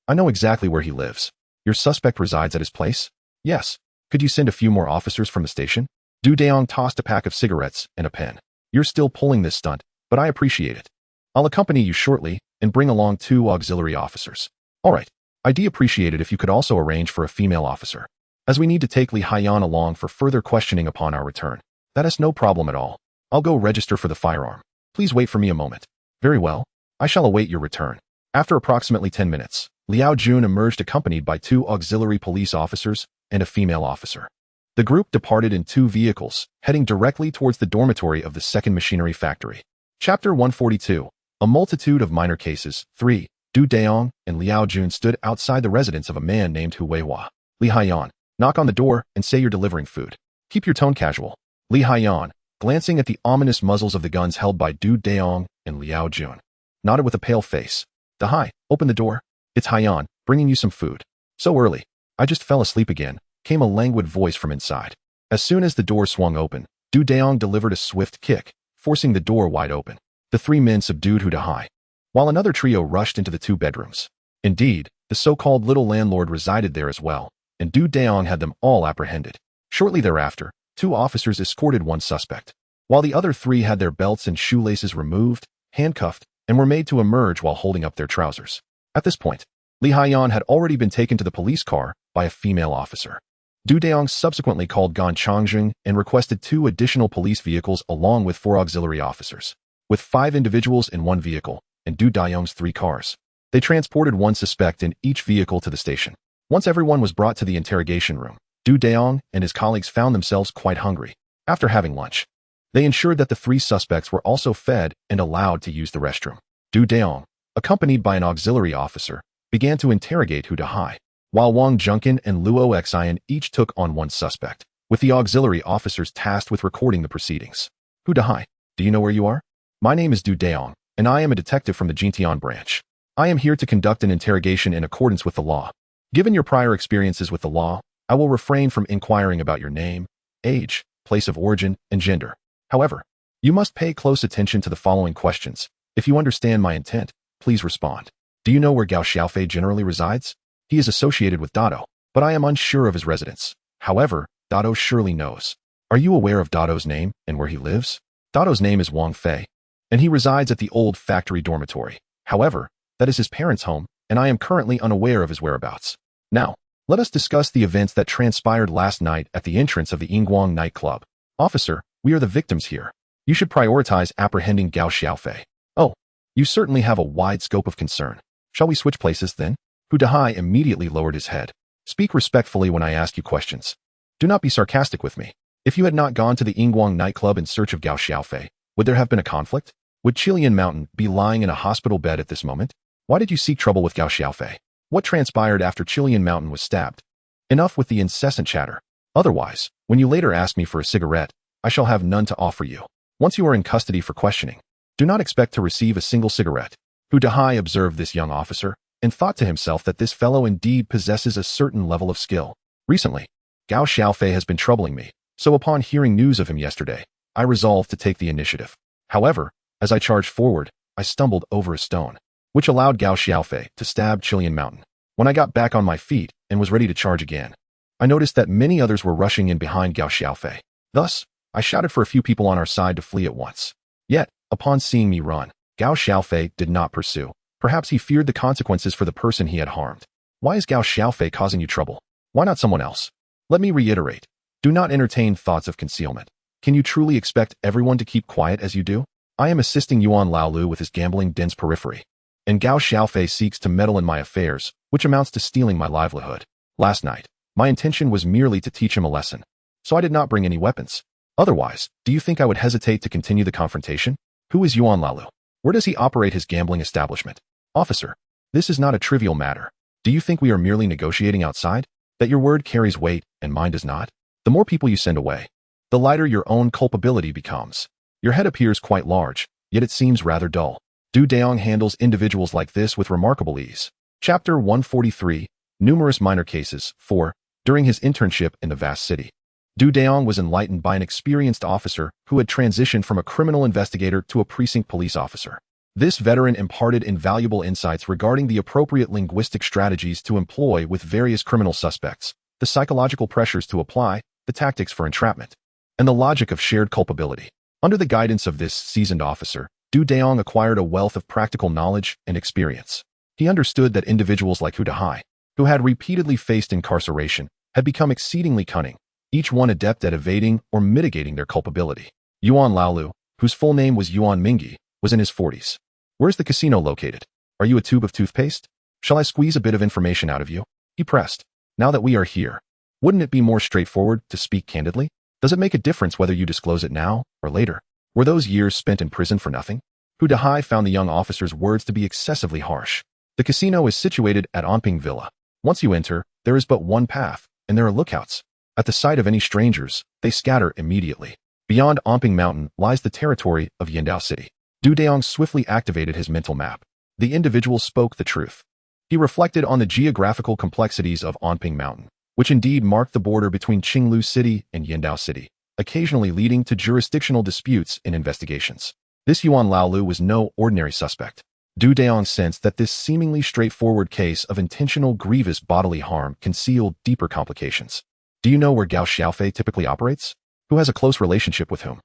I know exactly where he lives. Your suspect resides at his place? Yes. Could you send a few more officers from the station? Du Dayong tossed a pack of cigarettes and a pen. You're still pulling this stunt, but I appreciate it. I'll accompany you shortly and bring along 2 auxiliary officers. All right. I'd appreciate it if you could also arrange for a female officer, as we need to take Li Haiyan along for further questioning upon our return. That is no problem at all. I'll go register for the firearm. Please wait for me a moment. Very well. I shall await your return. After approximately 10 minutes, Liao Jun emerged accompanied by 2 auxiliary police officers and a female officer. The group departed in 2 vehicles, heading directly towards the dormitory of the second machinery factory. Chapter 142. A multitude of minor cases. 3. Du Dayong and Liao Jun stood outside the residence of a man named Hu Weihua. Li Haiyan, knock on the door and say you're delivering food. Keep your tone casual. Li Haiyan, glancing at the ominous muzzles of the guns held by Du Dayong and Liao Jun, nodded with a pale face. Dahai, open the door. It's Haiyan, bringing you some food. So early. I just fell asleep again, came a languid voice from inside. As soon as the door swung open, Du Dayong delivered a swift kick, forcing the door wide open. The 3 men subdued Hu Dahai, while another trio rushed into the 2 bedrooms. Indeed, the so-called little landlord resided there as well, and Du Dayong had them all apprehended. Shortly thereafter, 2 officers escorted 1 suspect, while the other 3 had their belts and shoelaces removed, handcuffed, and were made to emerge while holding up their trousers. At this point, Li Haiyan had already been taken to the police car by a female officer. Du Dayong subsequently called Gan Changjing and requested 2 additional police vehicles along with 4 auxiliary officers, with 5 individuals in 1 vehicle, and Du Dayong's 3 cars. They transported 1 suspect in each vehicle to the station. Once everyone was brought to the interrogation room, Du Dayong and his colleagues found themselves quite hungry. After having lunch, they ensured that the 3 suspects were also fed and allowed to use the restroom. Du Dayong, accompanied by an auxiliary officer, began to interrogate Hu Dahai, while Wang Junkin and Luo Xian each took on 1 suspect, with the auxiliary officers tasked with recording the proceedings. Hu Dahai, do you know where you are? My name is Du Dayong, and I am a detective from the Jintian branch. I am here to conduct an interrogation in accordance with the law. Given your prior experiences with the law, I will refrain from inquiring about your name, age, place of origin, and gender. However, you must pay close attention to the following questions. If you understand my intent, please respond. Do you know where Gao Xiaofei generally resides? He is associated with Dado, but I am unsure of his residence. However, Dado surely knows. Are you aware of Dado's name and where he lives? Dado's name is Wang Fei, and he resides at the old factory dormitory. However, that is his parents' home, and I am currently unaware of his whereabouts. Now, let us discuss the events that transpired last night at the entrance of the Yingguang nightclub. Officer, we are the victims here. You should prioritize apprehending Gao Xiaofei. Oh, you certainly have a wide scope of concern. Shall we switch places then? Hu Dahai immediately lowered his head. Speak respectfully when I ask you questions. Do not be sarcastic with me. If you had not gone to the Yingguang nightclub in search of Gao Xiaofei, would there have been a conflict? Would Qilian Mountain be lying in a hospital bed at this moment? Why did you seek trouble with Gao Xiaofei? What transpired after Qilian Mountain was stabbed? Enough with the incessant chatter. Otherwise, when you later ask me for a cigarette, I shall have none to offer you. Once you are in custody for questioning, do not expect to receive a single cigarette. Hu Dahai observed this young officer and thought to himself that this fellow indeed possesses a certain level of skill. Recently, Gao Xiaofei has been troubling me, so upon hearing news of him yesterday, I resolved to take the initiative. However, as I charged forward, I stumbled over a stone, which allowed Gao Xiaofei to stab Qilian Mountain. When I got back on my feet and was ready to charge again, I noticed that many others were rushing in behind Gao Xiaofei. Thus, I shouted for a few people on our side to flee at once. Yet, upon seeing me run, Gao Xiaofei did not pursue. Perhaps he feared the consequences for the person he had harmed. Why is Gao Xiaofei causing you trouble? Why not someone else? Let me reiterate. Do not entertain thoughts of concealment. Can you truly expect everyone to keep quiet as you do? I am assisting Yuan Laolu with his gambling den's periphery, and Gao Xiaofei seeks to meddle in my affairs, which amounts to stealing my livelihood. Last night, my intention was merely to teach him a lesson, so I did not bring any weapons. Otherwise, do you think I would hesitate to continue the confrontation? Who is Yuan Laolu? Where does he operate his gambling establishment? Officer, this is not a trivial matter. Do you think we are merely negotiating outside? That your word carries weight and mine does not? The more people you send away, the lighter your own culpability becomes. Your head appears quite large, yet it seems rather dull. Dayong handles individuals like this with remarkable ease. Chapter 143, Numerous Minor Cases, 4. During his internship in the vast city, Dayong was enlightened by an experienced officer who had transitioned from a criminal investigator to a precinct police officer. This veteran imparted invaluable insights regarding the appropriate linguistic strategies to employ with various criminal suspects, the psychological pressures to apply, the tactics for entrapment, and the logic of shared culpability. Under the guidance of this seasoned officer, Dayong acquired a wealth of practical knowledge and experience. He understood that individuals like Hu Dahai, who had repeatedly faced incarceration, had become exceedingly cunning, each one adept at evading or mitigating their culpability. Yuan Laolu, whose full name was Yuan Mingyi, was in his 40s. Where's the casino located? Are you a tube of toothpaste? Shall I squeeze a bit of information out of you? He pressed. Now that we are here, wouldn't it be more straightforward to speak candidly? Does it make a difference whether you disclose it now or later? Were those years spent in prison for nothing? Hu Dahai found the young officer's words to be excessively harsh. The casino is situated at Anping Villa. Once you enter, there is but one path, and there are lookouts. At the sight of any strangers, they scatter immediately. Beyond Anping Mountain lies the territory of Yindao City. Dayong swiftly activated his mental map. The individual spoke the truth. He reflected on the geographical complexities of Anping Mountain, which indeed marked the border between Qinglu City and Yindao City, occasionally leading to jurisdictional disputes and investigations. This Yuan Laolu was no ordinary suspect. Dayong sensed that this seemingly straightforward case of intentional grievous bodily harm concealed deeper complications. Do you know where Gao Xiaofei typically operates? Who has a close relationship with whom?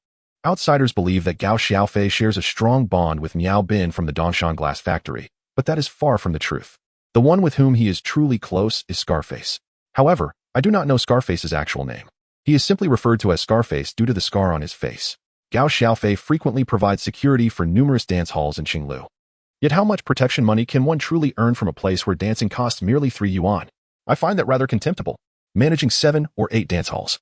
Outsiders believe that Gao Xiaofei shares a strong bond with Miao Bin from the Dongshan glass factory, but that is far from the truth. The one with whom he is truly close is Scarface. However, I do not know Scarface's actual name. He is simply referred to as Scarface due to the scar on his face. Gao Xiaofei frequently provides security for numerous dance halls in Qinglu. Yet how much protection money can one truly earn from a place where dancing costs merely 3 yuan? I find that rather contemptible. Managing 7 or 8 dance halls.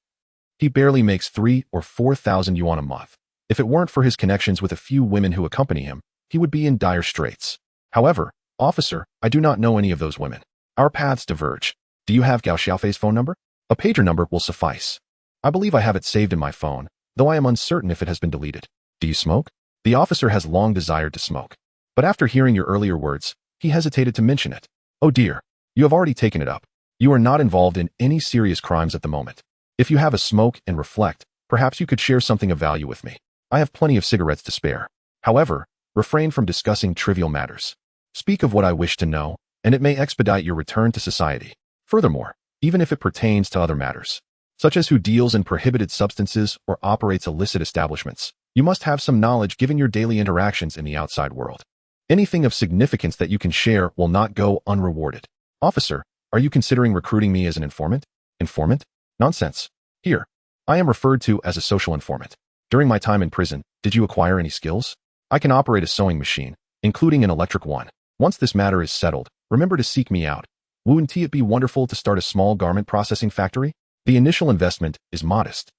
He barely makes 3 or 4,000 yuan a month. If it weren't for his connections with a few women who accompany him, he would be in dire straits. However, officer, I do not know any of those women. Our paths diverge. Do you have Gao Xiaofei's phone number? A pager number will suffice. I believe I have it saved in my phone, though I am uncertain if it has been deleted. Do you smoke? The officer has long desired to smoke. But after hearing your earlier words, he hesitated to mention it. Oh dear, you have already taken it up. You are not involved in any serious crimes at the moment. If you have a smoke and reflect, perhaps you could share something of value with me. I have plenty of cigarettes to spare. However, refrain from discussing trivial matters. Speak of what I wish to know, and it may expedite your return to society. Furthermore, even if it pertains to other matters, such as who deals in prohibited substances or operates illicit establishments, you must have some knowledge given your daily interactions in the outside world. Anything of significance that you can share will not go unrewarded. Officer, are you considering recruiting me as an informant? Informant? Nonsense. Here, I am referred to as a social informant. During my time in prison, did you acquire any skills? I can operate a sewing machine, including an electric one. Once this matter is settled, remember to seek me out. Wouldn't it be wonderful to start a small garment processing factory? The initial investment is modest,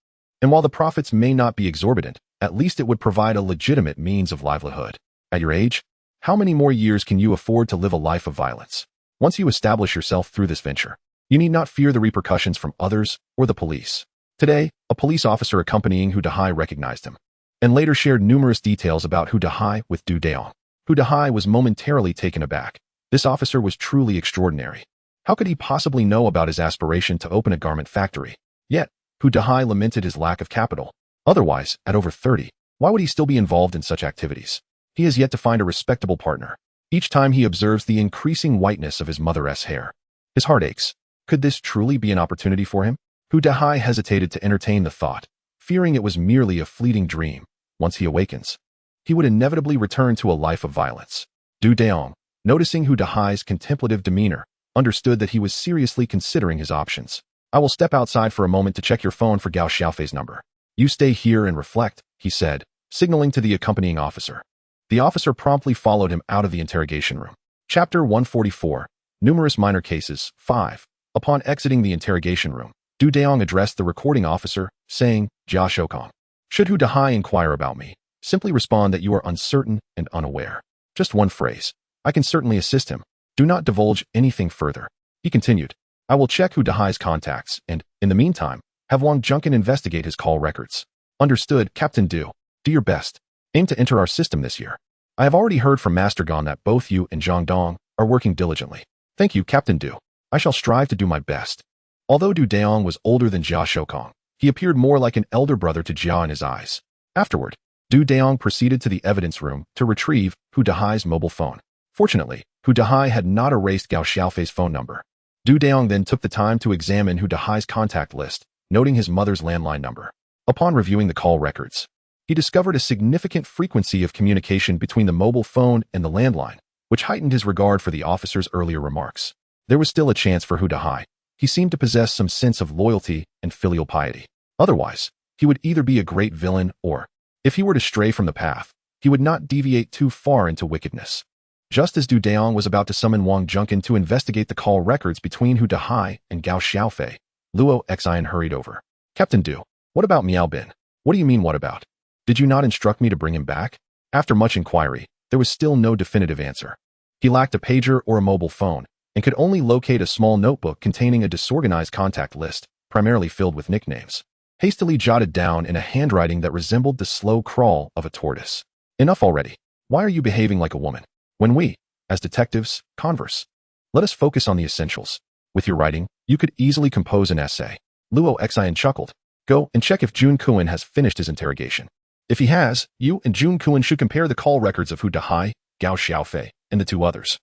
and while the profits may not be exorbitant, at least it would provide a legitimate means of livelihood. At your age, how many more years can you afford to live a life of violence? Once you establish yourself through this venture, you need not fear the repercussions from others or the police. Today, a police officer accompanying Hu Dahai recognized him, and later shared numerous details about Hu Dahai with Dayong. Hu Dahai was momentarily taken aback. This officer was truly extraordinary. How could he possibly know about his aspiration to open a garment factory? Yet, Hu Dahai lamented his lack of capital. Otherwise, at over 30, why would he still be involved in such activities? He has yet to find a respectable partner. Each time he observes the increasing whiteness of his mother's hair, his heart aches. Could this truly be an opportunity for him? Hu Dahai hesitated to entertain the thought, fearing it was merely a fleeting dream. Once he awakens, he would inevitably return to a life of violence. Dayong, noticing Hu Dahai's contemplative demeanor, understood that he was seriously considering his options. I will step outside for a moment to check your phone for Gao Xiaofei's number. You stay here and reflect, he said, signaling to the accompanying officer. The officer promptly followed him out of the interrogation room. Chapter 144, Numerous Minor Cases, 5. Upon exiting the interrogation room, Du Dayong addressed the recording officer, saying, Jia Shoukong. Should Hu Dahai inquire about me, simply respond that you are uncertain and unaware. Just one phrase. I can certainly assist him. Do not divulge anything further. He continued. I will check Hu Dahai's contacts and, in the meantime, have Wang Junkin investigate his call records. Understood, Captain Du. Do your best. Aim to enter our system this year. I have already heard from Master Gon that both you and Zhang Dong are working diligently. Thank you, Captain Du. I shall strive to do my best. Although Du Dayong was older than Jia Shoukong, he appeared more like an elder brother to Jia in his eyes. Afterward, Du Dayong proceeded to the evidence room to retrieve Hu Dahai's mobile phone. Fortunately, Hu Dahai had not erased Gao Xiaofei's phone number. Du Dayong then took the time to examine Hu Dahai's contact list, noting his mother's landline number. Upon reviewing the call records, he discovered a significant frequency of communication between the mobile phone and the landline, which heightened his regard for the officer's earlier remarks. There was still a chance for Hu Dahai. He seemed to possess some sense of loyalty and filial piety. Otherwise, he would either be a great villain or, if he were to stray from the path, he would not deviate too far into wickedness. Just as Du Dayong was about to summon Wang Junkin to investigate the call records between Hu Dahai and Gao Xiaofei, Luo Xian hurried over. Captain Du, what about Miao Bin? What do you mean what about? Did you not instruct me to bring him back? After much inquiry, there was still no definitive answer. He lacked a pager or a mobile phone, and could only locate a small notebook containing a disorganized contact list, primarily filled with nicknames, hastily jotted down in a handwriting that resembled the slow crawl of a tortoise. Enough already. Why are you behaving like a woman? When we, as detectives, converse. Let us focus on the essentials. With your writing, you could easily compose an essay. Luo Xian chuckled. Go and check if Jun Kuan has finished his interrogation. If he has, you and Jun Kuan should compare the call records of Hu Dahai, Gao Xiaofei, and the two others,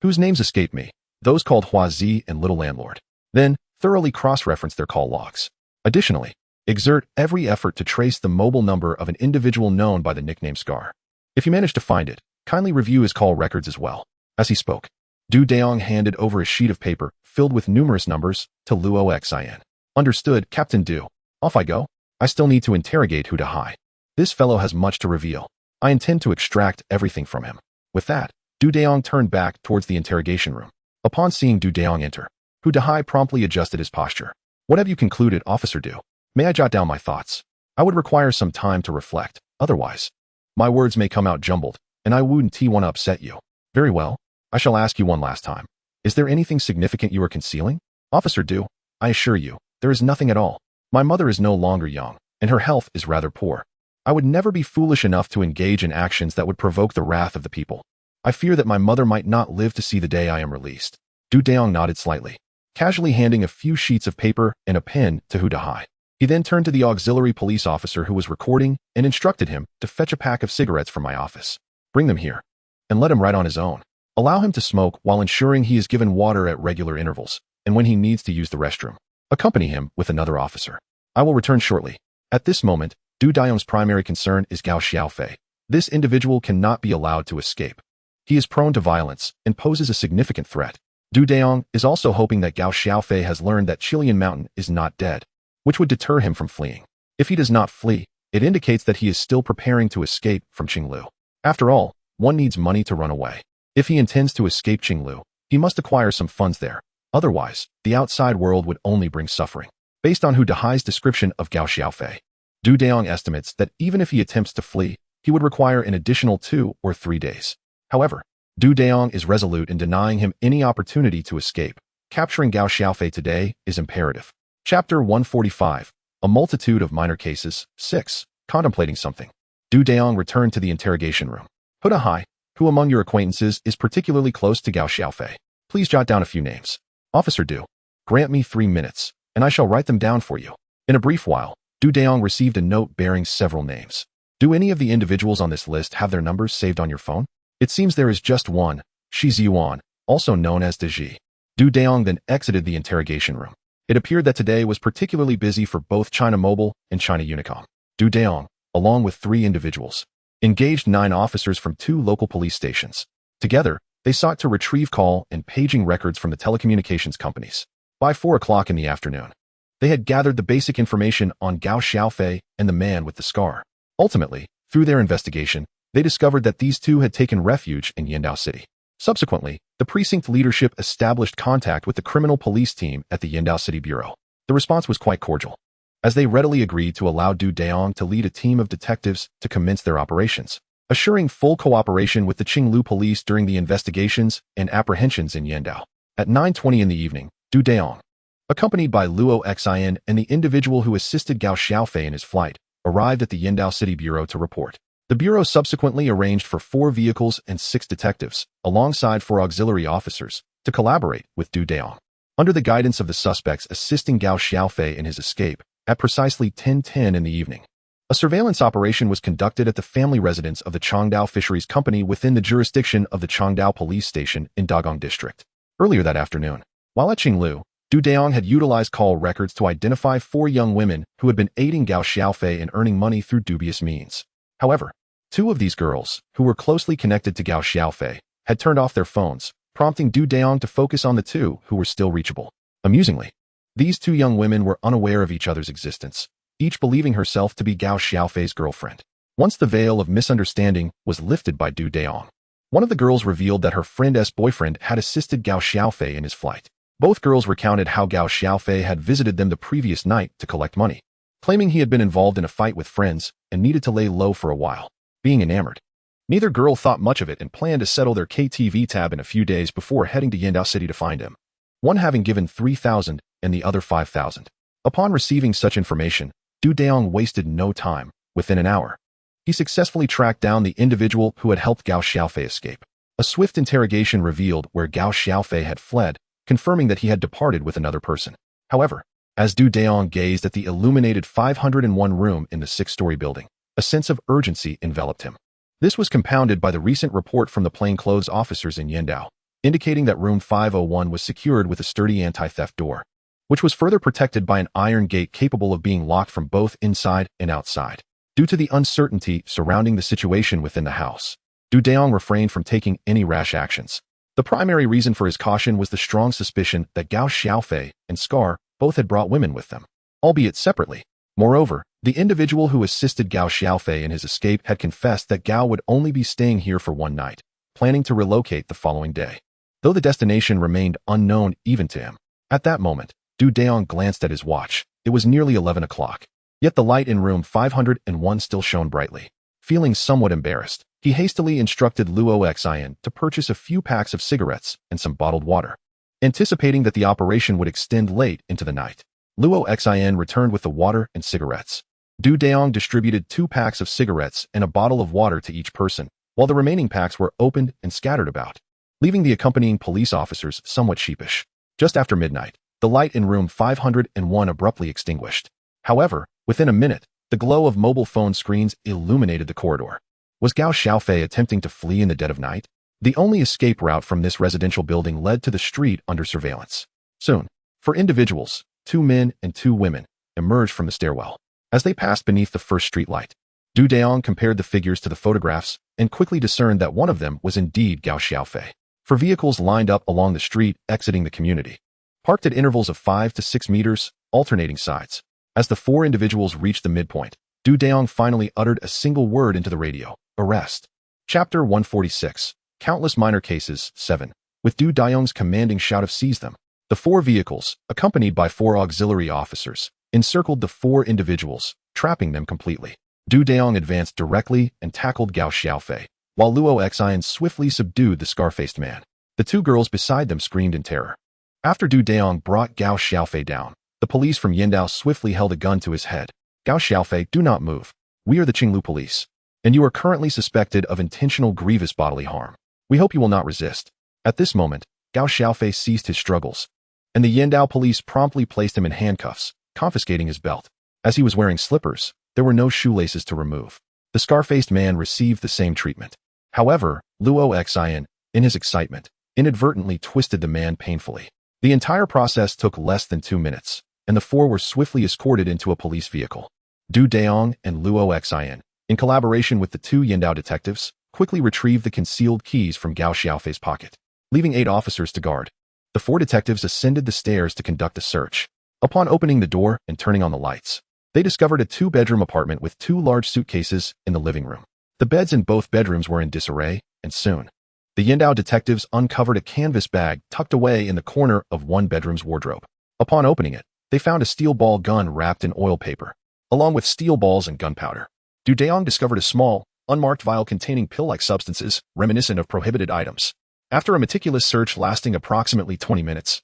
whose names escape me, those called Hua Zi and Little Landlord. Then, thoroughly cross-reference their call logs. Additionally, exert every effort to trace the mobile number of an individual known by the nickname Scar. If you manage to find it, kindly review his call records as well. As he spoke, Du Dayong handed over a sheet of paper filled with numerous numbers to Luo Xian. Understood, Captain Du. Off I go. I still need to interrogate Hu Dahai. This fellow has much to reveal. I intend to extract everything from him. With that, Du Dayong turned back towards the interrogation room. Upon seeing Du Dayong enter, Hu Dahai promptly adjusted his posture. What have you concluded, Officer Du? May I jot down my thoughts? I would require some time to reflect. Otherwise, my words may come out jumbled, and I wouldn't want to upset you. Very well. I shall ask you one last time. Is there anything significant you are concealing? Officer Du, I assure you, there is nothing at all. My mother is no longer young, and her health is rather poor. I would never be foolish enough to engage in actions that would provoke the wrath of the people. I fear that my mother might not live to see the day I am released. Du Dayong nodded slightly, casually handing a few sheets of paper and a pen to Hu Dahai. He then turned to the auxiliary police officer who was recording and instructed him to fetch a pack of cigarettes from my office. Bring them here, and let him write on his own. Allow him to smoke while ensuring he is given water at regular intervals, and when he needs to use the restroom. Accompany him with another officer. I will return shortly. At this moment, Du Dayong's primary concern is Gao Xiaofei. This individual cannot be allowed to escape. He is prone to violence and poses a significant threat. Du Dayong is also hoping that Gao Xiaofei has learned that Qilian Mountain is not dead, which would deter him from fleeing. If he does not flee, it indicates that he is still preparing to escape from Qinglu. After all, one needs money to run away. If he intends to escape Qinglu, he must acquire some funds there. Otherwise, the outside world would only bring suffering. Based on Hu Dahai's description of Gao Xiaofei, Du Dayong estimates that even if he attempts to flee, he would require an additional 2 or 3 days. However, Du Dayong is resolute in denying him any opportunity to escape. Capturing Gao Xiaofei today is imperative. Chapter 145, A Multitude of Minor Cases, 6. Contemplating something. Du Dayong returned to the interrogation room. Hu Dahai, who among your acquaintances is particularly close to Gao Xiaofei? Please jot down a few names. Officer Du, grant me 3 minutes, and I shall write them down for you. In a brief while, Du Dayong received a note bearing several names. Do any of the individuals on this list have their numbers saved on your phone? It seems there is just one, Shi Ziyuan, also known as Deji. Du Dayong then exited the interrogation room. It appeared that today was particularly busy for both China Mobile and China Unicom. Du Dayong, along with 3 individuals, engaged 9 officers from 2 local police stations. Together, They sought to retrieve call and paging records from the telecommunications companies. By 4 o'clock in the afternoon, they had gathered the basic information on Gao Xiaofei and the man with the scar. Ultimately, through their investigation, they discovered that these two had taken refuge in Yindao City. Subsequently, the precinct leadership established contact with the criminal police team at the Yindao City Bureau. The response was quite cordial, as they readily agreed to allow Dayong to lead a team of detectives to commence their operations, assuring full cooperation with the Qinglu police during the investigations and apprehensions in Yindao. At 9:20 in the evening, Dayong, accompanied by Luo Xin and the individual who assisted Gao Xiaofei in his flight, arrived at the Yindao City Bureau to report. The Bureau subsequently arranged for 4 vehicles and 6 detectives, alongside 4 auxiliary officers, to collaborate with Dayong. Under the guidance of the suspects assisting Gao Xiaofei in his escape, at precisely 10:10 in the evening, a surveillance operation was conducted at the family residence of the Changdao Fisheries Company within the jurisdiction of the Changdao Police Station in Dagong District. Earlier that afternoon, while at Qinglu, Dayong had utilized call records to identify 4 young women who had been aiding Gao Xiaofei in earning money through dubious means. However, 2 of these girls, who were closely connected to Gao Xiaofei, had turned off their phones, prompting Dayong to focus on the 2 who were still reachable. Amusingly, these 2 young women were unaware of each other's existence, each believing herself to be Gao Xiaofei's girlfriend. Once the veil of misunderstanding was lifted by Dayong, one of the girls revealed that her friend's boyfriend had assisted Gao Xiaofei in his flight. Both girls recounted how Gao Xiaofei had visited them the previous night to collect money, claiming he had been involved in a fight with friends and needed to lay low for a while, being enamored. Neither girl thought much of it and planned to settle their KTV tab in a few days before heading to Yindao City to find him, one having given 3,000 and the other 5,000. Upon receiving such information, Dayong wasted no time. Within an hour, he successfully tracked down the individual who had helped Gao Xiaofei escape. A swift interrogation revealed where Gao Xiaofei had fled, confirming that he had departed with another person. However, as Dayong gazed at the illuminated 501 room in the 6-story building, a sense of urgency enveloped him. This was compounded by the recent report from the plainclothes officers in Yindao, indicating that room 501 was secured with a sturdy anti-theft door, which was further protected by an iron gate capable of being locked from both inside and outside. Due to the uncertainty surrounding the situation within the house, Dayong refrained from taking any rash actions. The primary reason for his caution was the strong suspicion that Gao Xiaofei and Scar both had brought women with them, albeit separately. Moreover, the individual who assisted Gao Xiaofei in his escape had confessed that Gao would only be staying here for one night, planning to relocate the following day, though the destination remained unknown even to him. At that moment, Dayong glanced at his watch. It was nearly 11 o'clock, yet the light in room 501 still shone brightly. Feeling somewhat embarrassed, he hastily instructed Luo Xin to purchase a few packs of cigarettes and some bottled water, anticipating that the operation would extend late into the night. Luo Xin returned with the water and cigarettes. Dayong distributed 2 packs of cigarettes and a bottle of water to each person, while the remaining packs were opened and scattered about, leaving the accompanying police officers somewhat sheepish. Just after midnight, the light in room 501 abruptly extinguished. However, within a minute, the glow of mobile phone screens illuminated the corridor. Was Gao Xiaofei attempting to flee in the dead of night? The only escape route from this residential building led to the street under surveillance. Soon, 4 individuals, 2 men and 2 women, emerged from the stairwell. As they passed beneath the first streetlight, Dayong compared the figures to the photographs and quickly discerned that one of them was indeed Gao Xiaofei. 4 vehicles lined up along the street exiting the community, parked at intervals of 5 to 6 meters, alternating sides. As the 4 individuals reached the midpoint, Dayong finally uttered a single word into the radio: arrest. Chapter 146, Countless Minor Cases, 7. With Dayong's commanding shout of seize them, the 4 vehicles, accompanied by 4 auxiliary officers, encircled the 4 individuals, trapping them completely. Dayong advanced directly and tackled Gao Xiaofei, while Luo Xin swiftly subdued the scar-faced man. The 2 girls beside them screamed in terror. After Dayong brought Gao Xiaofei down, the police from Yindao swiftly held a gun to his head. Gao Xiaofei, do not move. We are the Qinglu police, and you are currently suspected of intentional grievous bodily harm. We hope you will not resist. At this moment, Gao Xiaofei ceased his struggles, and the Yindao police promptly placed him in handcuffs, confiscating his belt. As he was wearing slippers, there were no shoelaces to remove. The scar-faced man received the same treatment. However, Luo Xin, in his excitement, inadvertently twisted the man painfully. The entire process took less than 2 minutes, and the 4 were swiftly escorted into a police vehicle. Dayong and Luo Xin, in collaboration with the 2 Yindao detectives, quickly retrieved the concealed keys from Gao Xiaofei's pocket, leaving 8 officers to guard. The 4 detectives ascended the stairs to conduct a search. Upon opening the door and turning on the lights, they discovered a 2-bedroom apartment with 2 large suitcases in the living room. The beds in both bedrooms were in disarray, and soon, the Yindao detectives uncovered a canvas bag tucked away in the corner of one bedroom's wardrobe. Upon opening it, they found a steel ball gun wrapped in oil paper, along with steel balls and gunpowder. Dayong discovered a small, unmarked vial containing pill-like substances reminiscent of prohibited items. After a meticulous search lasting approximately 20 minutes,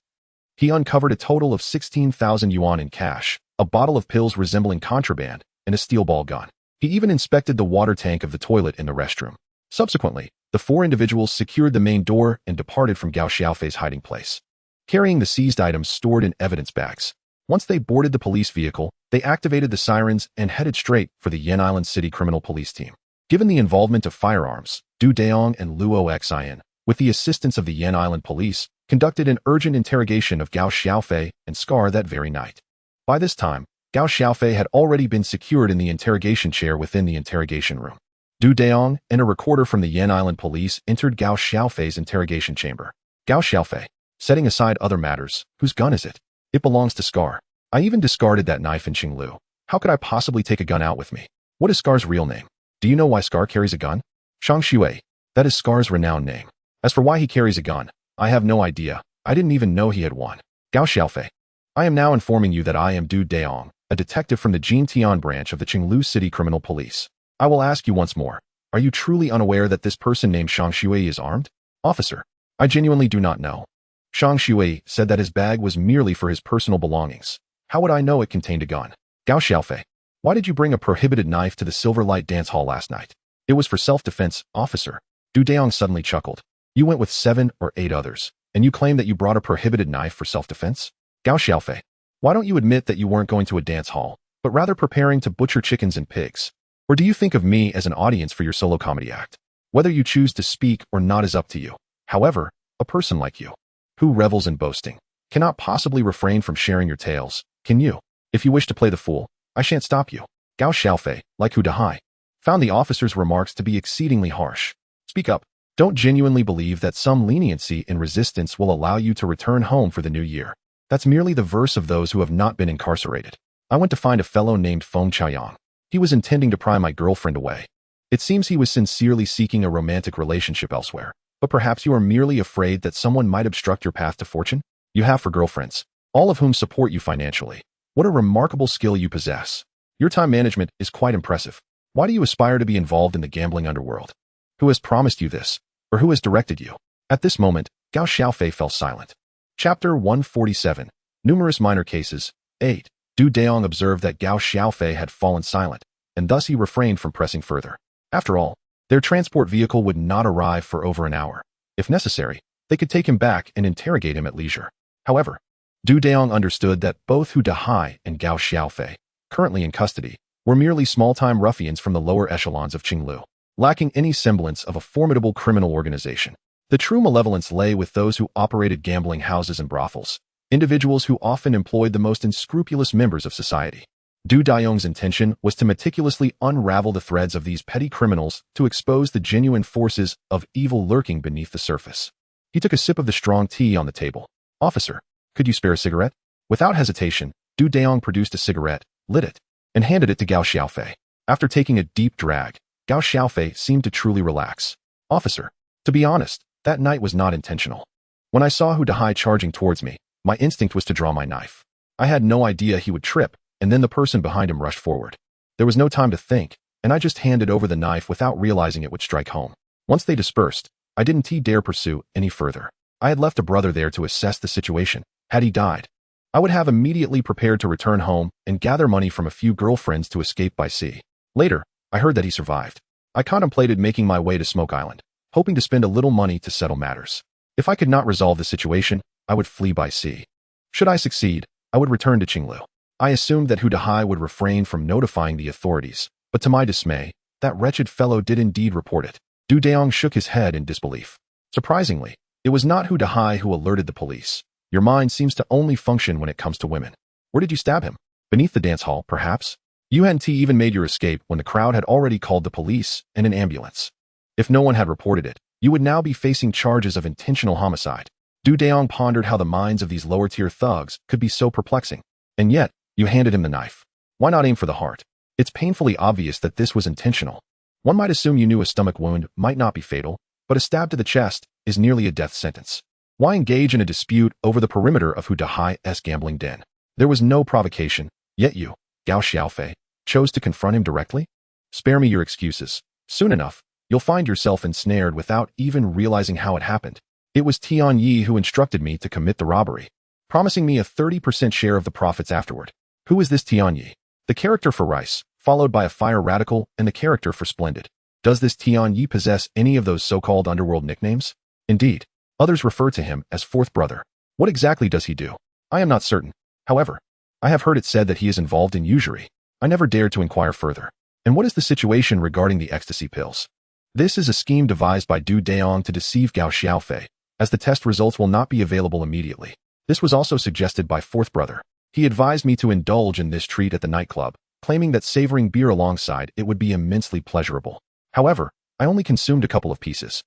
he uncovered a total of 16,000 yuan in cash, a bottle of pills resembling contraband, and a steel ball gun. He even inspected the water tank of the toilet in the restroom. Subsequently, the 4 individuals secured the main door and departed from Gao Xiaofei's hiding place, carrying the seized items stored in evidence bags. Once they boarded the police vehicle, they activated the sirens and headed straight for the Yen Island City Criminal Police Team. Given the involvement of firearms, Dayong and Luo Xin, with the assistance of the Yen Island Police, conducted an urgent interrogation of Gao Xiaofei and Scar that very night. By this time, Gao Xiaofei had already been secured in the interrogation chair within the interrogation room. Dayong and a recorder from the Yen Island Police entered Gao Xiaofei's interrogation chamber. Gao Xiaofei, setting aside other matters, whose gun is it? It belongs to Scar. I even discarded that knife in Qinglu. How could I possibly take a gun out with me? What is Scar's real name? Do you know why Scar carries a gun? Shang Shui. That is Scar's renowned name. As for why he carries a gun, I have no idea. I didn't even know he had one. Gao Xiaofei. I am now informing you that I am Dayong, a detective from the Jintian branch of the Qinglu City Criminal Police. I will ask you once more. Are you truly unaware that this person named Shang Shui is armed? Officer. I genuinely do not know. Shang Shui said that his bag was merely for his personal belongings. How would I know it contained a gun? Gao Xiaofei. Why did you bring a prohibited knife to the Silverlight dance hall last night? It was for self-defense, officer. Dayong suddenly chuckled. You went with 7 or 8 others, and you claim that you brought a prohibited knife for self-defense? Gao Xiaofei. Why don't you admit that you weren't going to a dance hall, but rather preparing to butcher chickens and pigs? Or do you think of me as an audience for your solo comedy act? Whether you choose to speak or not is up to you. However, a person like you, who revels in boasting, cannot possibly refrain from sharing your tales, can you? If you wish to play the fool, I shan't stop you. Gao Xiaofei, like Hu Dahai, found the officer's remarks to be exceedingly harsh. Speak up. Don't genuinely believe that some leniency in resistance will allow you to return home for the new year. That's merely the verse of those who have not been incarcerated. I went to find a fellow named Feng Chaoyang. He was intending to pry my girlfriend away. It seems he was sincerely seeking a romantic relationship elsewhere, but perhaps you are merely afraid that someone might obstruct your path to fortune? You have 4 girlfriends, all of whom support you financially. What a remarkable skill you possess. Your time management is quite impressive. Why do you aspire to be involved in the gambling underworld? Who has promised you this? Or who has directed you? At this moment, Gao Xiaofei fell silent. Chapter 147. Numerous minor cases. 8. Dayong observed that Gao Xiaofei had fallen silent, and thus he refrained from pressing further. After all, their transport vehicle would not arrive for over an hour. If necessary, they could take him back and interrogate him at leisure. However, Dayong understood that both Hu Dahai and Gao Xiaofei, currently in custody, were merely small-time ruffians from the lower echelons of Qinglu, lacking any semblance of a formidable criminal organization. The true malevolence lay with those who operated gambling houses and brothels, individuals who often employed the most unscrupulous members of society. Dayong's intention was to meticulously unravel the threads of these petty criminals to expose the genuine forces of evil lurking beneath the surface. He took a sip of the strong tea on the table. Officer, could you spare a cigarette? Without hesitation, Dayong produced a cigarette, lit it, and handed it to Gao Xiaofei. After taking a deep drag, Gao Xiaofei seemed to truly relax. Officer, to be honest, that night was not intentional. When I saw Hu Dahai charging towards me, my instinct was to draw my knife. I had no idea he would trip, and then the person behind him rushed forward. There was no time to think, and I just handed over the knife without realizing it would strike home. Once they dispersed, I didn't dare pursue any further. I had left a brother there to assess the situation. Had he died, I would have immediately prepared to return home and gather money from a few girlfriends to escape by sea. Later, I heard that he survived. I contemplated making my way to Smoke Island, hoping to spend a little money to settle matters. If I could not resolve the situation, I would flee by sea. Should I succeed, I would return to Qinglu. I assumed that Hu Dahai would refrain from notifying the authorities, but to my dismay, that wretched fellow did indeed report it. Dayong shook his head in disbelief. Surprisingly, it was not Hu Dahai who alerted the police. Your mind seems to only function when it comes to women. Where did you stab him? Beneath the dance hall, perhaps? You hadn't even made your escape when the crowd had already called the police and an ambulance. If no one had reported it, you would now be facing charges of intentional homicide. Dayong pondered how the minds of these lower-tier thugs could be so perplexing. And yet, you handed him the knife. Why not aim for the heart? It's painfully obvious that this was intentional. One might assume you knew a stomach wound might not be fatal, but a stab to the chest is nearly a death sentence. Why engage in a dispute over the perimeter of Hu Dahai's gambling den? There was no provocation, yet you, Gao Xiaofei, chose to confront him directly? Spare me your excuses. Soon enough, you'll find yourself ensnared without even realizing how it happened. It was Tian Yi who instructed me to commit the robbery, promising me a 30% share of the profits afterward. Who is this Tian Yi? The character for Rice, followed by a fire radical, and the character for Splendid. Does this Tian Yi possess any of those so-called underworld nicknames? Indeed, others refer to him as Fourth Brother. What exactly does he do? I am not certain. However, I have heard it said that he is involved in usury. I never dared to inquire further. And what is the situation regarding the ecstasy pills? This is a scheme devised by Dayong to deceive Gao Xiaofei, as the test results will not be available immediately. This was also suggested by Fourth Brother. He advised me to indulge in this treat at the nightclub, claiming that savoring beer alongside it would be immensely pleasurable. However, I only consumed a couple of pieces.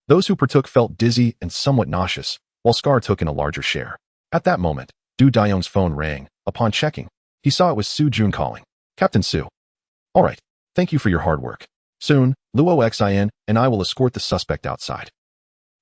Those who partook felt dizzy and somewhat nauseous, while Scar took in a larger share. At that moment, Dayong's phone rang. Upon checking, he saw it was Su Jun calling. Captain Su. All right, thank you for your hard work. Soon, Luo Xin and I will escort the suspect outside.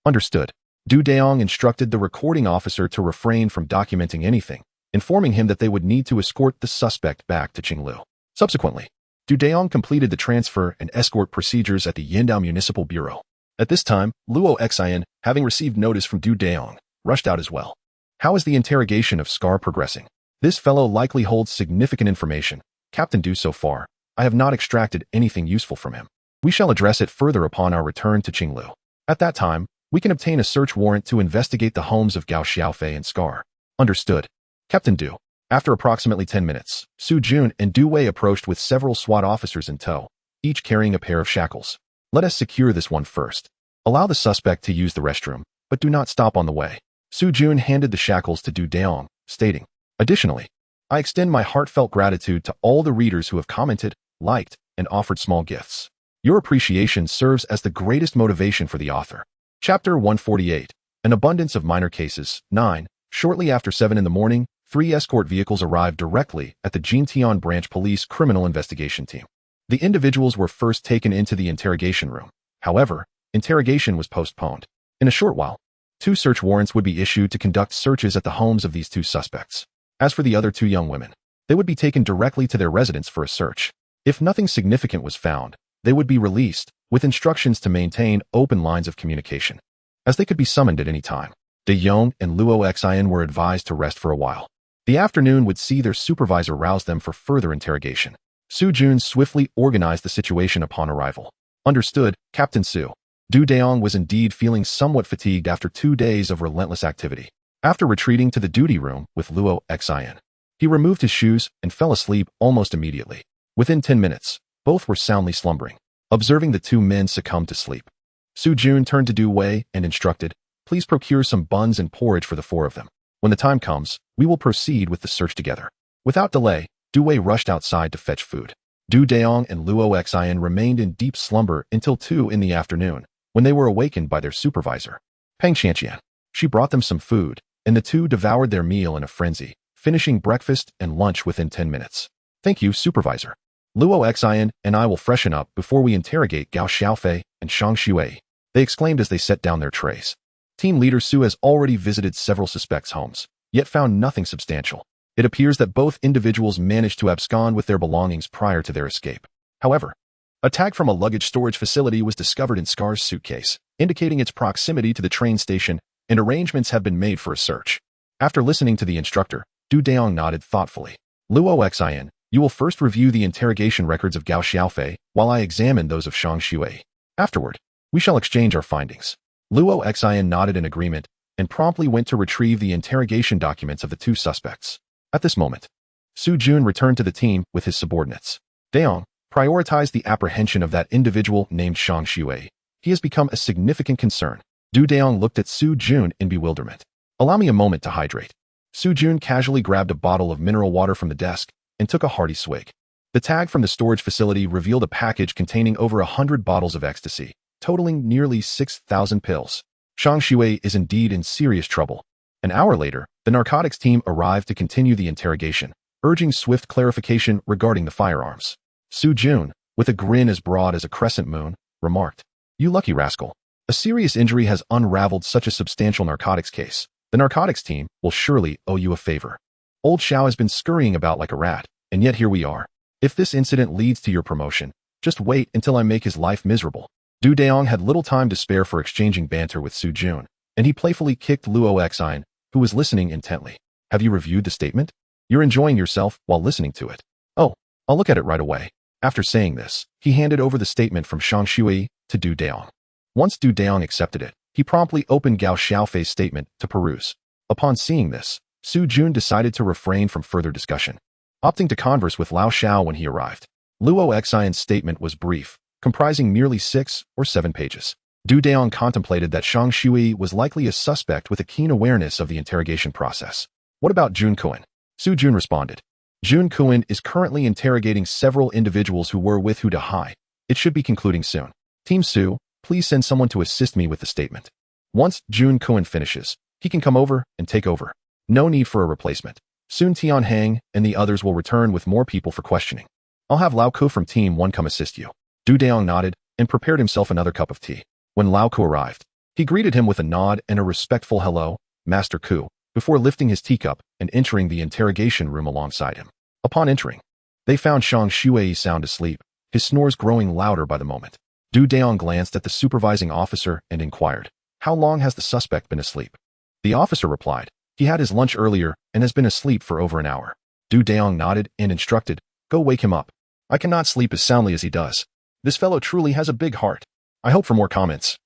Understood. Dayong instructed the recording officer to refrain from documenting anything, informing him that they would need to escort the suspect back to Qinglu. Subsequently, Dayong completed the transfer and escort procedures at the Yindao Municipal Bureau. At this time, Luo Xin, having received notice from Dayong, rushed out as well. How is the interrogation of Scar progressing? This fellow likely holds significant information. Captain Du, so far, I have not extracted anything useful from him. We shall address it further upon our return to Qinglu. At that time, we can obtain a search warrant to investigate the homes of Gao Xiaofei and Scar. Understood. Captain Du. After approximately 10 minutes, Su Jun and Du Wei approached with several SWAT officers in tow, each carrying a pair of shackles. Let us secure this one first. Allow the suspect to use the restroom, but do not stop on the way. Su Jun handed the shackles to Dayong, stating, additionally, I extend my heartfelt gratitude to all the readers who have commented, liked, and offered small gifts. Your appreciation serves as the greatest motivation for the author. Chapter 148. An abundance of minor cases. 9. Shortly after 7 in the morning, 3 escort vehicles arrived directly at the Jintian Branch Police Criminal Investigation Team. The individuals were first taken into the interrogation room. However, interrogation was postponed. In a short while, 2 search warrants would be issued to conduct searches at the homes of these 2 suspects. As for the other 2 young women, they would be taken directly to their residence for a search. If nothing significant was found, they would be released, with instructions to maintain open lines of communication, as they could be summoned at any time. Dayong and Luo Xin were advised to rest for a while. The afternoon would see their supervisor rouse them for further interrogation. Su Jun swiftly organized the situation upon arrival. Understood, Captain Su. Dayong was indeed feeling somewhat fatigued after 2 days of relentless activity. After retreating to the duty room with Luo Xin, he removed his shoes and fell asleep almost immediately. Within 10 minutes, both were soundly slumbering. Observing the 2 men succumb to sleep, Su Jun turned to Du Wei and instructed, please procure some buns and porridge for the 4 of them. When the time comes, we will proceed with the search together. Without delay, Du Wei rushed outside to fetch food. Dayong and Luo Xin remained in deep slumber until 2 in the afternoon, when they were awakened by their supervisor, Peng Qianqian. She brought them some food, and the 2 devoured their meal in a frenzy, finishing breakfast and lunch within 10 minutes. Thank you, supervisor. Luo Xin and I will freshen up before we interrogate Gao Xiaofei and Shang Xue, they exclaimed as they set down their trays. Team leader Su has already visited several suspects' homes, yet found nothing substantial. It appears that both individuals managed to abscond with their belongings prior to their escape. However, a tag from a luggage storage facility was discovered in Scar's suitcase, indicating its proximity to the train station, and arrangements have been made for a search. After listening to the instructor, Dayong nodded thoughtfully. Luo Xin, you will first review the interrogation records of Gao Xiaofei, while I examine those of Shang Xue. Afterward, we shall exchange our findings. Luo Xin nodded in agreement, and promptly went to retrieve the interrogation documents of the 2 suspects. At this moment, Su Jun returned to the team with his subordinates. Dayong, prioritize the apprehension of that individual named Shang Xue. He has become a significant concern. Dayong looked at Su Jun in bewilderment. Allow me a moment to hydrate. Su Jun casually grabbed a bottle of mineral water from the desk and took a hearty swig. The tag from the storage facility revealed a package containing over 100 bottles of ecstasy, totaling nearly 6,000 pills. Shang Shui is indeed in serious trouble. An hour later, the narcotics team arrived to continue the interrogation, urging swift clarification regarding the firearms. Su Jun, with a grin as broad as a crescent moon, remarked, "You lucky rascal. A serious injury has unraveled such a substantial narcotics case. The narcotics team will surely owe you a favor. Old Xiao has been scurrying about like a rat, and yet here we are. If this incident leads to your promotion, just wait until I make his life miserable." Du Dayong had little time to spare for exchanging banter with Su Jun, and he playfully kicked Luo Xin, who was listening intently. "Have you reviewed the statement? You're enjoying yourself while listening to it." "Oh, I'll look at it right away." After saying this, he handed over the statement from Shang Shui to Du Dayong. Once Du Dayong accepted it, he promptly opened Gao Xiaofei's statement to peruse. Upon seeing this, Su Jun decided to refrain from further discussion, opting to converse with Lao Xiao when he arrived. Luo Xion's statement was brief, comprising merely 6 or 7 pages. Du Dayong contemplated that Shang Shui was likely a suspect with a keen awareness of the interrogation process. "What about Jun Kuan?" Su Jun responded. "Jun Kuan is currently interrogating several individuals who were with Hu Dahai. It should be concluding soon. Team Su, please send someone to assist me with the statement. Once Jun Kuan finishes, he can come over and take over. No need for a replacement. Soon Tian Hang and the others will return with more people for questioning. I'll have Lao Ku from Team 1 come assist you." Du Dayong nodded and prepared himself another cup of tea. When Lao Ku arrived, he greeted him with a nod and a respectful "Hello, Master Ku," before lifting his teacup and entering the interrogation room alongside him. Upon entering, they found Shang Shui sound asleep, his snores growing louder by the moment. Du Dayong glanced at the supervising officer and inquired, "How long has the suspect been asleep?" The officer replied, "He had his lunch earlier and has been asleep for over an hour." Du Dayong nodded and instructed, "Go wake him up. I cannot sleep as soundly as he does. This fellow truly has a big heart." I hope for more comments,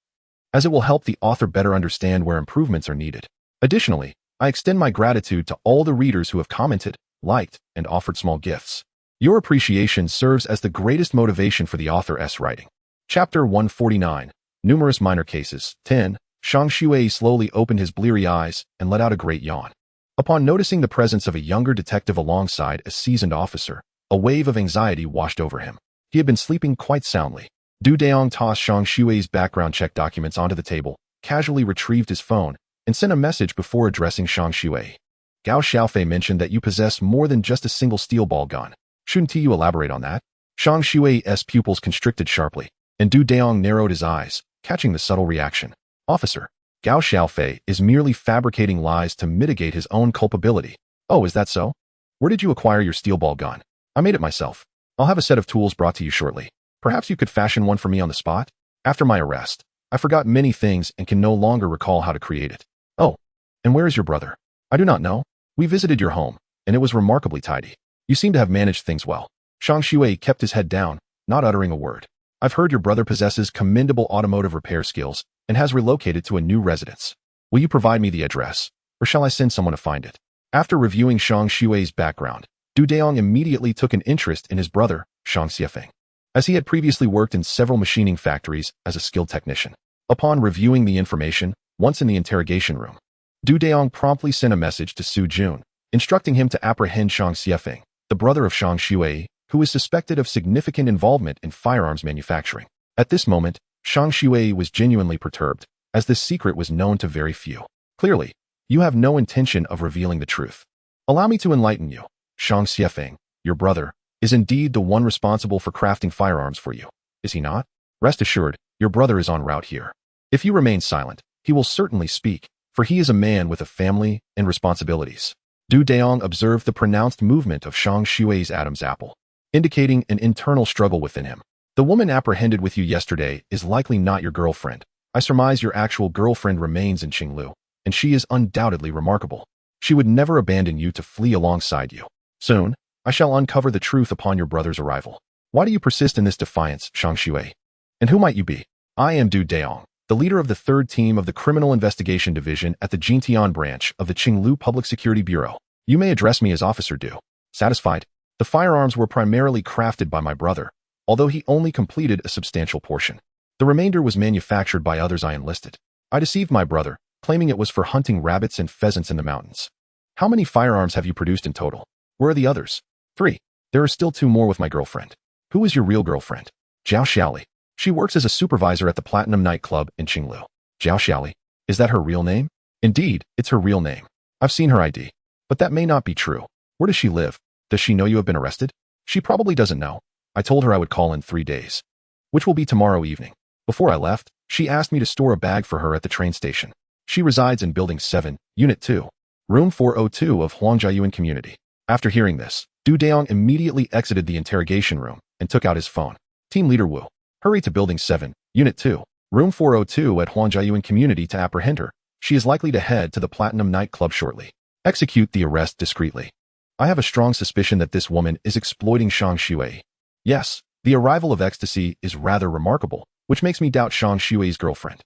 as it will help the author better understand where improvements are needed. Additionally, I extend my gratitude to all the readers who have commented, liked, and offered small gifts. Your appreciation serves as the greatest motivation for the author's writing. Chapter 149, Numerous Minor Cases. 10. Shang Shui slowly opened his bleary eyes and let out a great yawn. Upon noticing the presence of a younger detective alongside a seasoned officer, a wave of anxiety washed over him. He had been sleeping quite soundly. Du Dayong tossed Shang Shui's background check documents onto the table, casually retrieved his phone, and sent a message before addressing Shang Shui. "Gao Xiaofei mentioned that you possess more than just a single steel ball gun. Shouldn't you elaborate on that?" Shang Shui's pupils constricted sharply, and Du Dayong narrowed his eyes, catching the subtle reaction. "Officer, Gao Xiaofei is merely fabricating lies to mitigate his own culpability." "Oh, is that so? Where did you acquire your steel ball gun?" "I made it myself. I'll have a set of tools brought to you shortly. Perhaps you could fashion one for me on the spot? After my arrest, I forgot many things and can no longer recall how to create it." "Oh, and where is your brother?" "I do not know. We visited your home, and it was remarkably tidy. You seem to have managed things well." Shang Shui kept his head down, not uttering a word. "I've heard your brother possesses commendable automotive repair skills and has relocated to a new residence. Will you provide me the address, or shall I send someone to find it?" After reviewing Shang Shui's background, Du Dayong immediately took an interest in his brother, Shang Xiefeng, as he had previously worked in several machining factories as a skilled technician. Upon reviewing the information, once in the interrogation room, Du Dayong promptly sent a message to Su Jun, instructing him to apprehend Shang Xiefeng, the brother of Shang Shui, who is suspected of significant involvement in firearms manufacturing. At this moment, Shang Shui was genuinely perturbed, as this secret was known to very few. "Clearly, you have no intention of revealing the truth. Allow me to enlighten you. Shang Xiefeng, your brother, is indeed the one responsible for crafting firearms for you, is he not? Rest assured, your brother is en route here. If you remain silent, he will certainly speak, for he is a man with a family and responsibilities." Du Dayong observed the pronounced movement of Shang Shui's Adam's apple, indicating an internal struggle within him. "The woman apprehended with you yesterday is likely not your girlfriend. I surmise your actual girlfriend remains in Qinglu, and she is undoubtedly remarkable. She would never abandon you to flee alongside you. Soon, I shall uncover the truth upon your brother's arrival. Why do you persist in this defiance, Shang Shui? And who might you be?" "I am Du Dayong, the leader of the 3rd team of the Criminal Investigation Division at the Jintian branch of the Qinglu Public Security Bureau. You may address me as Officer Du." Satisfied? "The firearms were primarily crafted by my brother, although he only completed a substantial portion. The remainder was manufactured by others I enlisted. I deceived my brother, claiming it was for hunting rabbits and pheasants in the mountains." "How many firearms have you produced in total? Where are the others?" 3. "There are still 2 more with my girlfriend." "Who is your real girlfriend?" "Zhao Xiaoli." She works as a supervisor at the Platinum nightclub in Qinglu. Zhao Xiaoli. Is that her real name? Indeed, it's her real name. I've seen her ID. But that may not be true. Where does she live? Does she know you have been arrested? She probably doesn't know. I told her I would call in 3 days, which will be tomorrow evening. Before I left, she asked me to store a bag for her at the train station. She resides in Building 7, Unit 2, Room 402 of Huangjiayuan Community. After hearing this, Du Dayong immediately exited the interrogation room and took out his phone. Team Leader Wu, hurry to Building 7, Unit 2, Room 402 at Huangjiayuan Community to apprehend her. She is likely to head to the Platinum nightclub shortly. Execute the arrest discreetly. I have a strong suspicion that this woman is exploiting Shang Xuei. Yes, the arrival of ecstasy is rather remarkable, which makes me doubt Shang Xuei's girlfriend.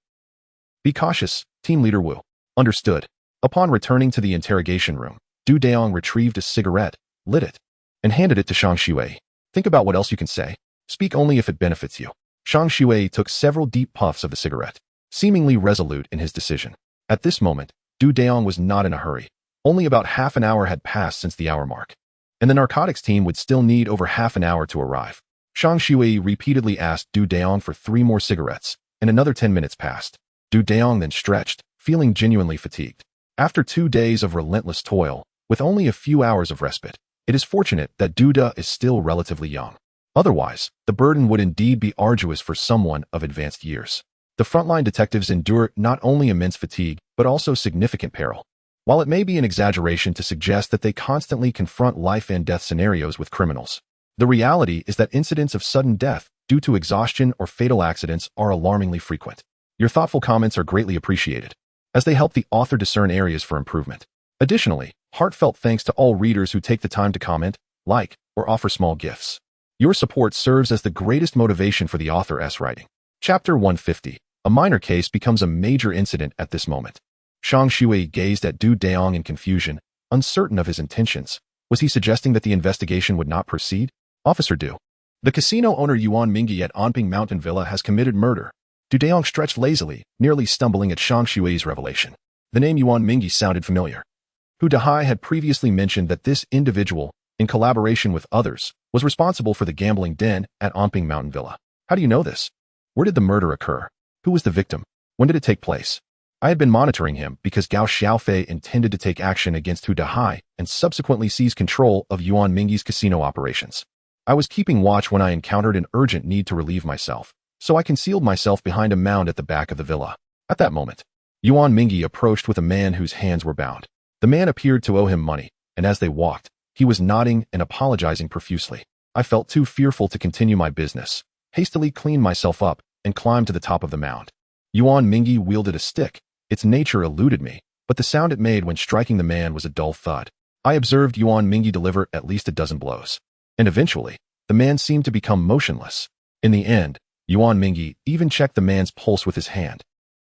Be cautious, Team Leader Wu. Understood. Upon returning to the interrogation room, Du Dayong retrieved a cigarette, lit it, and handed it to Shang Xuei. Think about what else you can say. Speak only if it benefits you. Shang Xuei took several deep puffs of the cigarette, seemingly resolute in his decision. At this moment, Du Dayong was not in a hurry. Only about half an hour had passed since the hour mark, and the narcotics team would still need over half an hour to arrive. Shang Xuei repeatedly asked Du Dayong for 3 more cigarettes, and another 10 minutes passed. Du Dayong then stretched, feeling genuinely fatigued. After 2 days of relentless toil, with only a few hours of respite, it is fortunate that Duda is still relatively young. Otherwise, the burden would indeed be arduous for someone of advanced years. The frontline detectives endure not only immense fatigue, but also significant peril. While it may be an exaggeration to suggest that they constantly confront life and death scenarios with criminals, the reality is that incidents of sudden death due to exhaustion or fatal accidents are alarmingly frequent. Your thoughtful comments are greatly appreciated, as they help the author discern areas for improvement. Additionally, heartfelt thanks to all readers who take the time to comment, like, or offer small gifts. Your support serves as the greatest motivation for the author's writing. Chapter 150. A minor case becomes a major incident at this moment. Shang Xuei gazed at Du Dayong in confusion, uncertain of his intentions. Was he suggesting that the investigation would not proceed? Officer Du. The casino owner Yuan Mingyi at Anping Mountain Villa has committed murder. Du Dayong stretched lazily, nearly stumbling at Shang Xuei's revelation. The name Yuan Mingyi sounded familiar. Hu Dahai had previously mentioned that this individual, in collaboration with others, was responsible for the gambling den at Anping Mountain Villa. How do you know this? Where did the murder occur? Who was the victim? When did it take place? I had been monitoring him because Gao Xiaofei intended to take action against Hu Dahai and subsequently seize control of Yuan Mingyi's casino operations. I was keeping watch when I encountered an urgent need to relieve myself, so I concealed myself behind a mound at the back of the villa. At that moment, Yuan Mingyi approached with a man whose hands were bound. The man appeared to owe him money, and as they walked, he was nodding and apologizing profusely. I felt too fearful to continue my business, hastily cleaned myself up, and climbed to the top of the mound. Yuan Mingyi wielded a stick. Its nature eluded me, but the sound it made when striking the man was a dull thud. I observed Yuan Mingyi deliver at least a dozen blows, and eventually, the man seemed to become motionless. In the end, Yuan Mingyi even checked the man's pulse with his hand.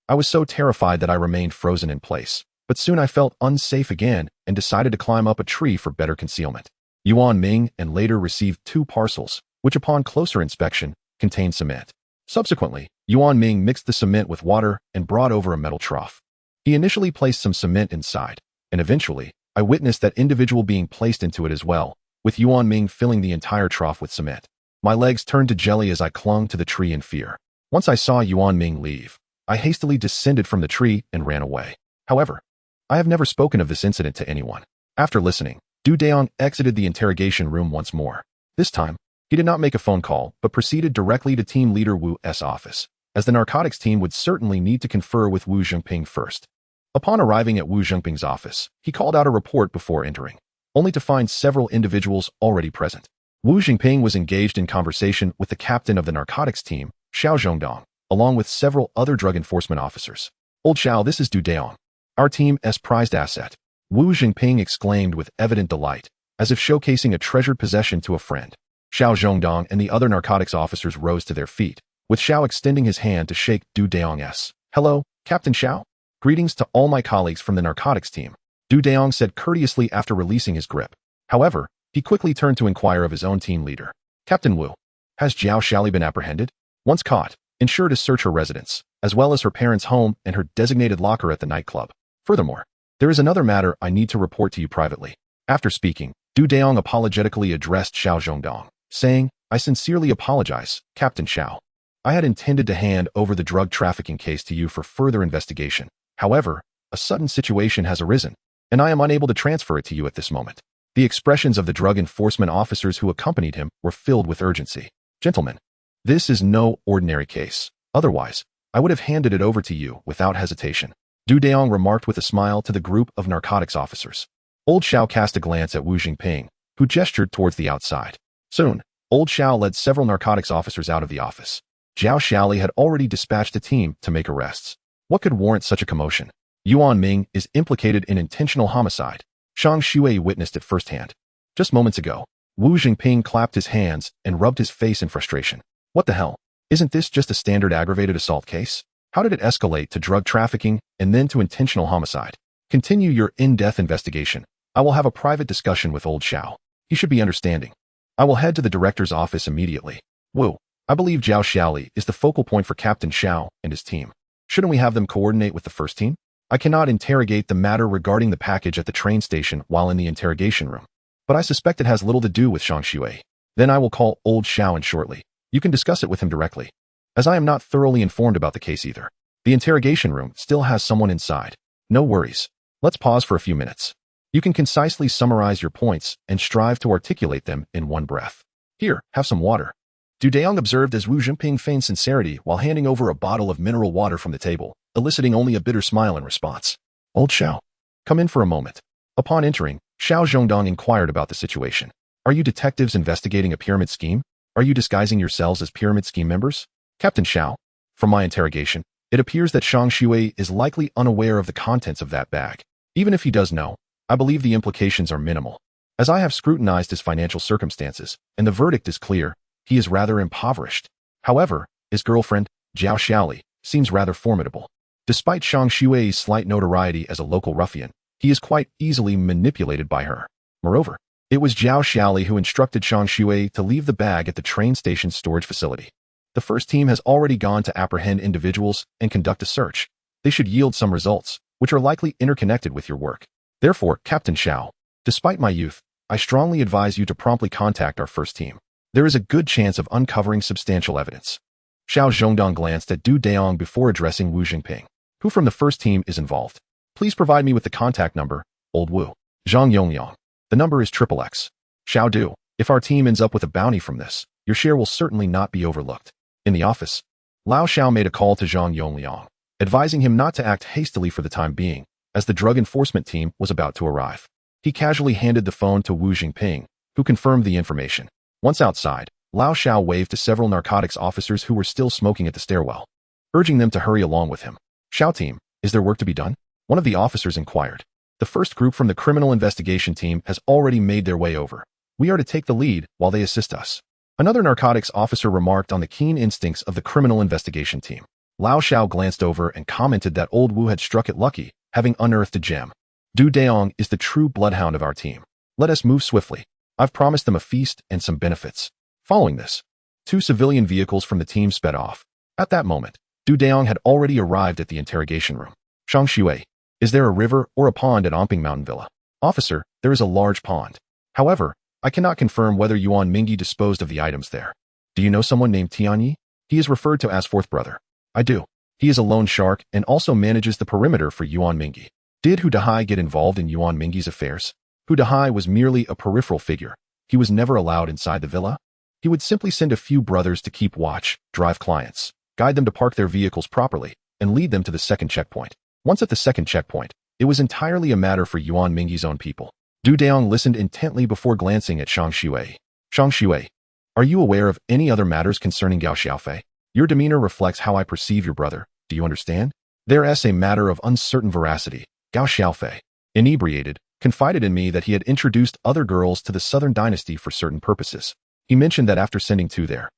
I was so terrified that I remained frozen in place, but soon I felt unsafe again and decided to climb up a tree for better concealment. Yuan Ming and later received 2 parcels, which upon closer inspection, contained cement. Subsequently, Yuan Ming mixed the cement with water and brought over a metal trough. He initially placed some cement inside, and eventually, I witnessed that individual being placed into it as well, with Yuan Ming filling the entire trough with cement. My legs turned to jelly as I clung to the tree in fear. Once I saw Yuan Ming leave, I hastily descended from the tree and ran away. However, I have never spoken of this incident to anyone. After listening, Du Dayong exited the interrogation room once more. This time, he did not make a phone call, but proceeded directly to Team Leader Wu's office, as the narcotics team would certainly need to confer with Wu Zhengping first. Upon arriving at Wu Zhengping's office, he called out a report before entering, only to find several individuals already present. Wu Zhengping was engaged in conversation with the captain of the narcotics team, Xiao Zhongdong, along with several other drug enforcement officers. Old Xiao, this is Du Dayong, our team's prized asset. Wu Zhengping exclaimed with evident delight, as if showcasing a treasured possession to a friend. Xiao Zhongdong and the other narcotics officers rose to their feet, with Xiao extending his hand to shake Du Dayong's. Hello, Captain Xiao. Greetings to all my colleagues from the narcotics team, Du Dayong said courteously after releasing his grip. However, he quickly turned to inquire of his own team leader. Captain Wu, has Zhao Xiaoli been apprehended? Once caught, ensure to search her residence, as well as her parents' home and her designated locker at the nightclub. Furthermore, there is another matter I need to report to you privately. After speaking, Du Dayong apologetically addressed Xiao Zhongdong, saying, I sincerely apologize, Captain Xiao. I had intended to hand over the drug trafficking case to you for further investigation. However, a sudden situation has arisen, and I am unable to transfer it to you at this moment." The expressions of the drug enforcement officers who accompanied him were filled with urgency. "Gentlemen, this is no ordinary case. Otherwise, I would have handed it over to you without hesitation," Dayong remarked with a smile to the group of narcotics officers. Old Xiao cast a glance at Wu Jingping, who gestured towards the outside. Soon, Old Xiao led several narcotics officers out of the office. Zhao Xiaoli had already dispatched a team to make arrests. What could warrant such a commotion? Yuan Ming is implicated in intentional homicide. Shang Shui witnessed it firsthand. Just moments ago, Wu Jingping clapped his hands and rubbed his face in frustration. What the hell? Isn't this just a standard aggravated assault case? How did it escalate to drug trafficking and then to intentional homicide? Continue your in-depth investigation. I will have a private discussion with Old Xiao. He should be understanding. I will head to the director's office immediately. Wu, I believe Zhao Xiaoli is the focal point for Captain Xiao and his team. Shouldn't we have them coordinate with the first team? I cannot interrogate the matter regarding the package at the train station while in the interrogation room, but I suspect it has little to do with Shang Shui. Then I will call Old Xiao in shortly. You can discuss it with him directly, as I am not thoroughly informed about the case either. The interrogation room still has someone inside. No worries. Let's pause for a few minutes. You can concisely summarize your points and strive to articulate them in one breath. Here, have some water. Dayong observed as Wu Jingping feigned sincerity while handing over a bottle of mineral water from the table, eliciting only a bitter smile in response. Old Xiao, come in for a moment. Upon entering, Xiao Zhongdong inquired about the situation. Are you detectives investigating a pyramid scheme? Are you disguising yourselves as pyramid scheme members? Captain Xiao, from my interrogation, it appears that Shang Shui is likely unaware of the contents of that bag. Even if he does know, I believe the implications are minimal. As I have scrutinized his financial circumstances, and the verdict is clear, he is rather impoverished. However, his girlfriend, Zhao Xiaoli, seems rather formidable. Despite Shang Shui's slight notoriety as a local ruffian, he is quite easily manipulated by her. Moreover, it was Zhao Xiaoli who instructed Shang Shui to leave the bag at the train station's storage facility. The first team has already gone to apprehend individuals and conduct a search. They should yield some results, which are likely interconnected with your work. Therefore, Captain Xiao, despite my youth, I strongly advise you to promptly contact our first team. There is a good chance of uncovering substantial evidence. Xiao Zhongdong glanced at Dayong before addressing Wu Jingping. Who from the first team is involved? Please provide me with the contact number, Old Wu. Zhang Yongyang. The number is XXX. Xiao Du, if our team ends up with a bounty from this, your share will certainly not be overlooked. In the office, Lao Xiao made a call to Zhang Yongliang, advising him not to act hastily for the time being, as the drug enforcement team was about to arrive. He casually handed the phone to Wu Jingping, who confirmed the information. Once outside, Lao Xiao waved to several narcotics officers who were still smoking at the stairwell, urging them to hurry along with him. Xiao team, is there work to be done? One of the officers inquired. The first group from the criminal investigation team has already made their way over. We are to take the lead while they assist us. Another narcotics officer remarked on the keen instincts of the criminal investigation team. Lao Xiao glanced over and commented that Old Wu had struck it lucky, having unearthed a gem. Dayong is the true bloodhound of our team. Let us move swiftly. I've promised them a feast and some benefits. Following this, 2 civilian vehicles from the team sped off. At that moment, Dayong had already arrived at the interrogation room. Shang Shui, is there a river or a pond at Omping Mountain Villa? Officer, there is a large pond. However, I cannot confirm whether Yuan Mingyi disposed of the items there. Do you know someone named Tianyi? He is referred to as fourth brother. I do. He is a loan shark and also manages the perimeter for Yuan Mingyi. Did Hu Dahai get involved in Yuan Mingyi's affairs? Hu Dahai was merely a peripheral figure. He was never allowed inside the villa. He would simply send a few brothers to keep watch, drive clients, guide them to park their vehicles properly, and lead them to the second checkpoint. Once at the second checkpoint, it was entirely a matter for Yuan Mingyi's own people. Dayong listened intently before glancing at Shang Shui. Shang Shui, are you aware of any other matters concerning Gao Xiaofei? Your demeanor reflects how I perceive your brother. Do you understand? There's a matter of uncertain veracity. Gao Xiaofei, inebriated, confided in me that he had introduced other girls to the Southern Dynasty for certain purposes. He mentioned that after sending 2 there,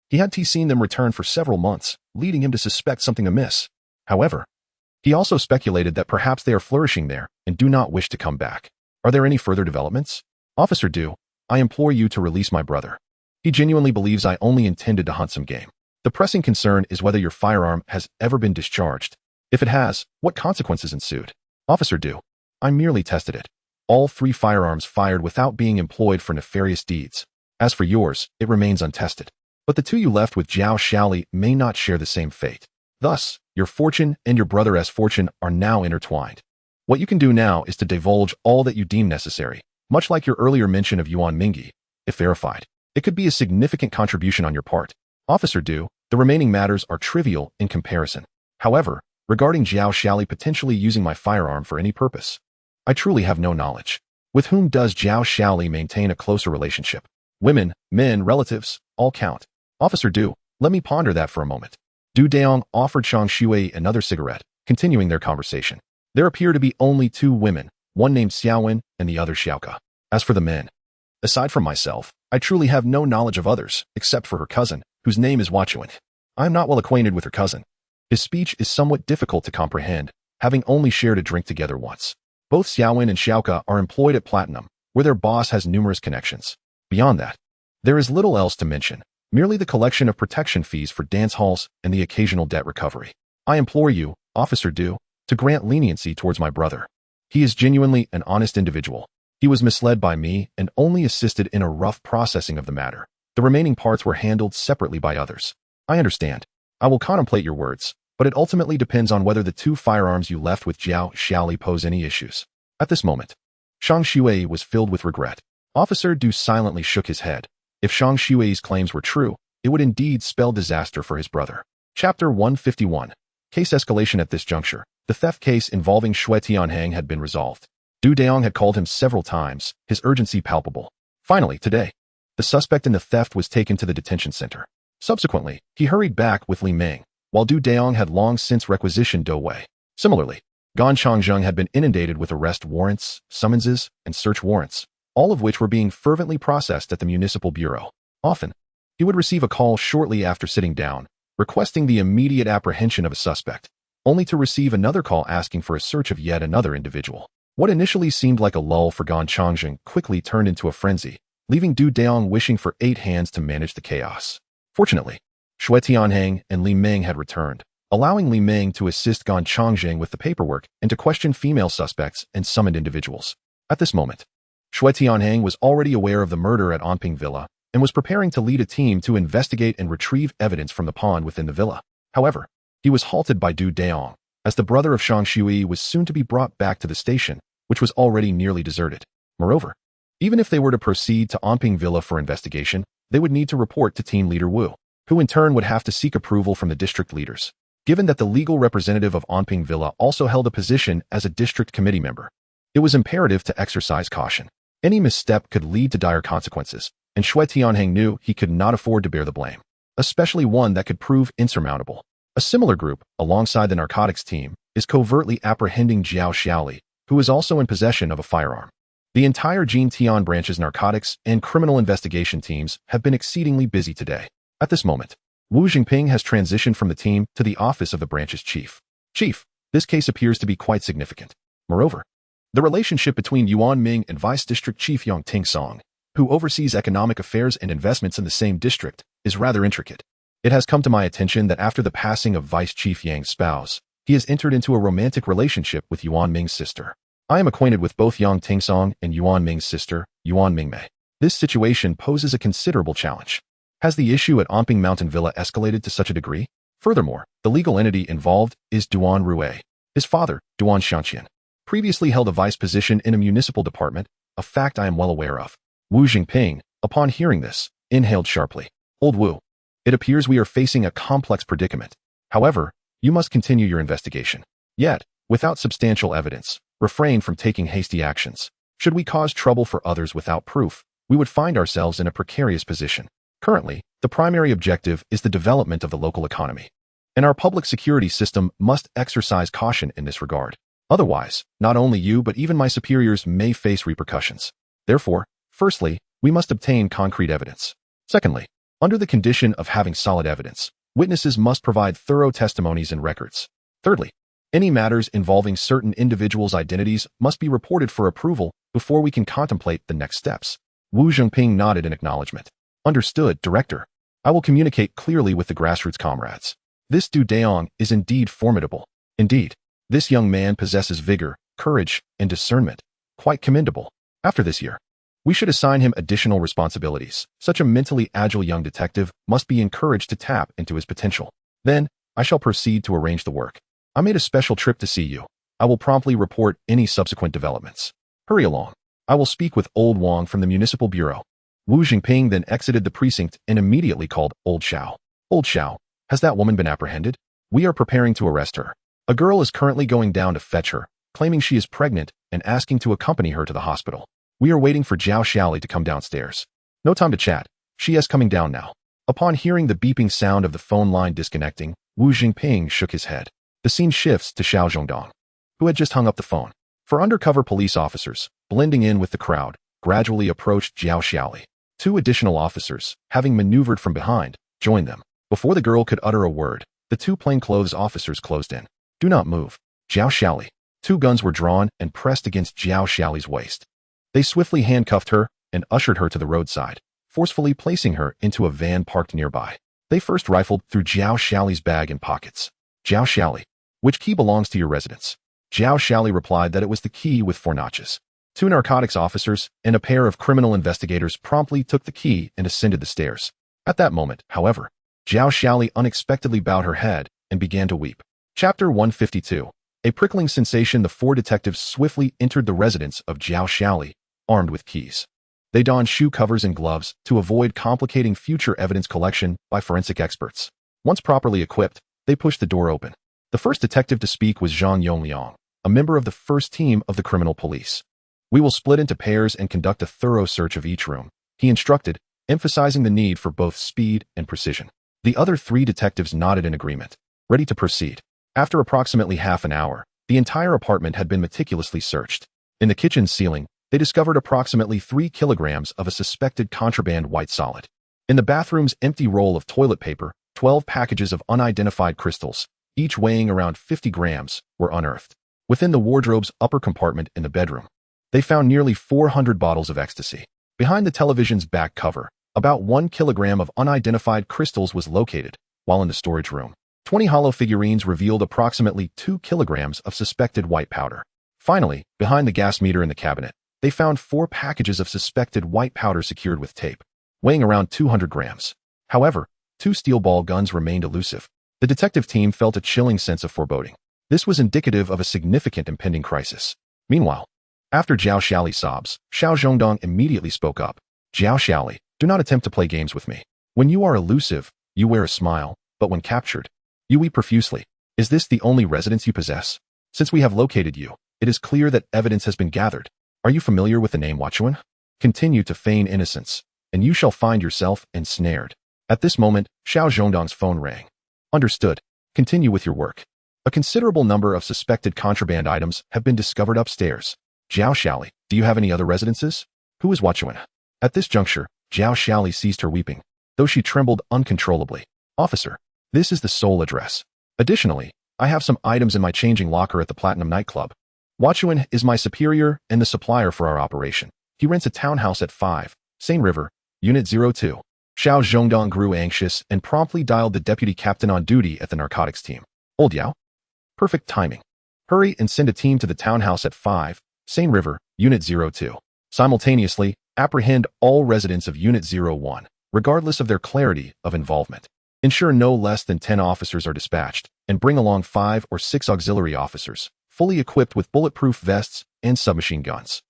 he had seen them return for several months, leading him to suspect something amiss. However, he also speculated that perhaps they are flourishing there and do not wish to come back. Are there any further developments? Officer Du, I implore you to release my brother. He genuinely believes I only intended to hunt some game. The pressing concern is whether your firearm has ever been discharged. If it has, what consequences ensued? Officer Du, I merely tested it. All 3 firearms fired without being employed for nefarious deeds. As for yours, it remains untested. But the two you left with Zhao Xiaoli may not share the same fate. Thus, your fortune and your brother's fortune are now intertwined. What you can do now is to divulge all that you deem necessary, much like your earlier mention of Yuan Mingyi. If verified, it could be a significant contribution on your part. Officer Du, the remaining matters are trivial in comparison. However, regarding Zhao Xiaoli potentially using my firearm for any purpose, I truly have no knowledge. With whom does Zhao Xiaoli maintain a closer relationship? Women, men, relatives, all count. Officer Du, let me ponder that for a moment. Du Dayong offered Shang Shui another cigarette, continuing their conversation. There appear to be only two women, one named Xiaowen and the other Xiaoka. As for the men, aside from myself, I truly have no knowledge of others, except for her cousin, whose name is Wachuan. I am not well acquainted with her cousin. His speech is somewhat difficult to comprehend, having only shared a drink together once. Both Xiaowen and Xiaoka are employed at Platinum, where their boss has numerous connections. Beyond that, there is little else to mention, merely the collection of protection fees for dance halls and the occasional debt recovery. I implore you, Officer Du, to grant leniency towards my brother. He is genuinely an honest individual. He was misled by me and only assisted in a rough processing of the matter. The remaining parts were handled separately by others. I understand. I will contemplate your words, but it ultimately depends on whether the two firearms you left with Zhao Xiaoli pose any issues. At this moment, Shang Shui was filled with regret. Officer Du silently shook his head. If Shang Shui's claims were true, it would indeed spell disaster for his brother. Chapter 151. Case escalation. At this juncture, the theft case involving Shui Tianhang had been resolved. Du Dayong had called him several times, his urgency palpable. Finally, today, the suspect in the theft was taken to the detention center. Subsequently, he hurried back with Li Ming, while Du Dayong had long since requisitioned Do Wei. Similarly, Gan Changzheng had been inundated with arrest warrants, summonses, and search warrants, all of which were being fervently processed at the municipal bureau. Often, he would receive a call shortly after sitting down, requesting the immediate apprehension of a suspect, only to receive another call asking for a search of yet another individual. What initially seemed like a lull for Gan Changzheng quickly turned into a frenzy, leaving Du Dayong wishing for 8 hands to manage the chaos. Fortunately, Shui Tianhang and Li Ming had returned, allowing Li Ming to assist Gan Changzheng with the paperwork and to question female suspects and summoned individuals. At this moment, Shui Tianhang was already aware of the murder at Anping Villa and was preparing to lead a team to investigate and retrieve evidence from the pond within the villa. However, he was halted by Du Dayong, as the brother of Shang Shui was soon to be brought back to the station, which was already nearly deserted. Moreover, even if they were to proceed to Anping Villa for investigation, they would need to report to Team Leader Wu, who in turn would have to seek approval from the district leaders. Given that the legal representative of Anping Villa also held a position as a district committee member, it was imperative to exercise caution. Any misstep could lead to dire consequences, and Shui Tianhang knew he could not afford to bear the blame, especially one that could prove insurmountable. A similar group, alongside the narcotics team, is covertly apprehending Zhao Xiaoli, who is also in possession of a firearm. The entire Jin Tian branch's narcotics and criminal investigation teams have been exceedingly busy today. At this moment, Wu Jingping has transitioned from the team to the office of the branch's chief. Chief, this case appears to be quite significant. Moreover, the relationship between Yuan Ming and Vice District Chief Yang Tingsong, who oversees economic affairs and investments in the same district, is rather intricate. It has come to my attention that after the passing of Vice Chief Yang's spouse, he has entered into a romantic relationship with Yuan Ming's sister. I am acquainted with both Yang Tingsong and Yuan Ming's sister, Yuan Mingmei. This situation poses a considerable challenge. Has the issue at Anping Mountain Villa escalated to such a degree? Furthermore, the legal entity involved is Duan Rue. His father, Duan Xianqian, previously held a vice position in a municipal department, a fact I am well aware of. Wu Jingping, upon hearing this, inhaled sharply. Old Wu, it appears we are facing a complex predicament. However, you must continue your investigation. Yet, without substantial evidence, refrain from taking hasty actions. Should we cause trouble for others without proof, we would find ourselves in a precarious position. Currently, the primary objective is the development of the local economy, and our public security system must exercise caution in this regard. Otherwise, not only you but even my superiors may face repercussions. Therefore, firstly, we must obtain concrete evidence. Secondly, under the condition of having solid evidence, witnesses must provide thorough testimonies and records. Thirdly, any matters involving certain individuals' identities must be reported for approval before we can contemplate the next steps. Wu Zhengping nodded in acknowledgement. Understood, Director. I will communicate clearly with the grassroots comrades. This Du Dayong is indeed formidable. Indeed, this young man possesses vigor, courage, and discernment. Quite commendable. After this year, We should assign him additional responsibilities. Such a mentally agile young detective must be encouraged to tap into his potential. Then, I shall proceed to arrange the work. I made a special trip to see you. I will promptly report any subsequent developments. Hurry along. I will speak with old Wang from the municipal bureau. Wu Jingping then exited the precinct and immediately called Old Xiao. Old Xiao, has that woman been apprehended? We are preparing to arrest her. A girl is currently going down to fetch her, claiming she is pregnant and asking to accompany her to the hospital. We are waiting for Zhao Xiaoli to come downstairs. No time to chat. She is coming down now. Upon hearing the beeping sound of the phone line disconnecting, Wu Jingping shook his head. The scene shifts to Xiao Zhongdong, who had just hung up the phone. For undercover police officers, blending in with the crowd, gradually approached Zhao Xiaoli. Two additional officers, having maneuvered from behind, joined them. Before the girl could utter a word, the two plainclothes officers closed in. Do not move. Zhao Xiaoli. Two guns were drawn and pressed against Zhao Xiaoli's waist. They swiftly handcuffed her and ushered her to the roadside, forcefully placing her into a van parked nearby. They first rifled through Zhao Xiaoli's bag and pockets. Zhao Xiaoli, which key belongs to your residence? Zhao Xiaoli replied that it was the key with 4 notches. 2 narcotics officers and a pair of criminal investigators promptly took the key and ascended the stairs. At that moment, however, Zhao Xiaoli unexpectedly bowed her head and began to weep. Chapter 152. A prickling sensation. The 4 detectives swiftly entered the residence of Zhao Xiaoli, armed with keys. They donned shoe covers and gloves to avoid complicating future evidence collection by forensic experts. Once properly equipped, they pushed the door open. The first detective to speak was Zhang Yongliang, a member of the first team of the criminal police. We will split into pairs and conduct a thorough search of each room, he instructed, emphasizing the need for both speed and precision. The other 3 detectives nodded in agreement, ready to proceed. After approximately half an hour, the entire apartment had been meticulously searched. In the kitchen ceiling, they discovered approximately 3 kilograms of a suspected contraband white solid. In the bathroom's empty roll of toilet paper, 12 packages of unidentified crystals, each weighing around 50 grams, were unearthed. Within the wardrobe's upper compartment in the bedroom, they found nearly 400 bottles of ecstasy. Behind the television's back cover, about 1 kilogram of unidentified crystals was located, while in the storage room, 20 hollow figurines revealed approximately 2 kilograms of suspected white powder. Finally, behind the gas meter in the cabinet, they found 4 packages of suspected white powder secured with tape, weighing around 200 grams. However, 2 steel ball guns remained elusive. The detective team felt a chilling sense of foreboding. This was indicative of a significant impending crisis. Meanwhile, after Zhao Xiaoli's sobs, Xiao Zhongdong immediately spoke up. Zhao Xiaoli, do not attempt to play games with me. When you are elusive, you wear a smile, but when captured, you weep profusely. Is this the only residence you possess? Since we have located you, it is clear that evidence has been gathered. Are you familiar with the name Huachuan? Continue to feign innocence, and you shall find yourself ensnared. At this moment, Xiao Zhongdong's phone rang. Understood. Continue with your work. A considerable number of suspected contraband items have been discovered upstairs. Zhao Xiaoli, do you have any other residences? Who is Huachuan? At this juncture, Zhao Xiaoli ceased her weeping, though she trembled uncontrollably. Officer, this is the sole address. Additionally, I have some items in my changing locker at the Platinum nightclub. Huachuan is my superior and the supplier for our operation. He rents a townhouse at 5, Seine River, Unit 02. Xiao Zhongdong grew anxious and promptly dialed the deputy captain on duty at the narcotics team. Old Yao? Perfect timing. Hurry and send a team to the townhouse at 5, Seine River, Unit 02. Simultaneously, apprehend all residents of Unit 01, regardless of their clarity of involvement. Ensure no less than 10 officers are dispatched, and bring along 5 or 6 auxiliary officers, fully equipped with bulletproof vests and submachine guns.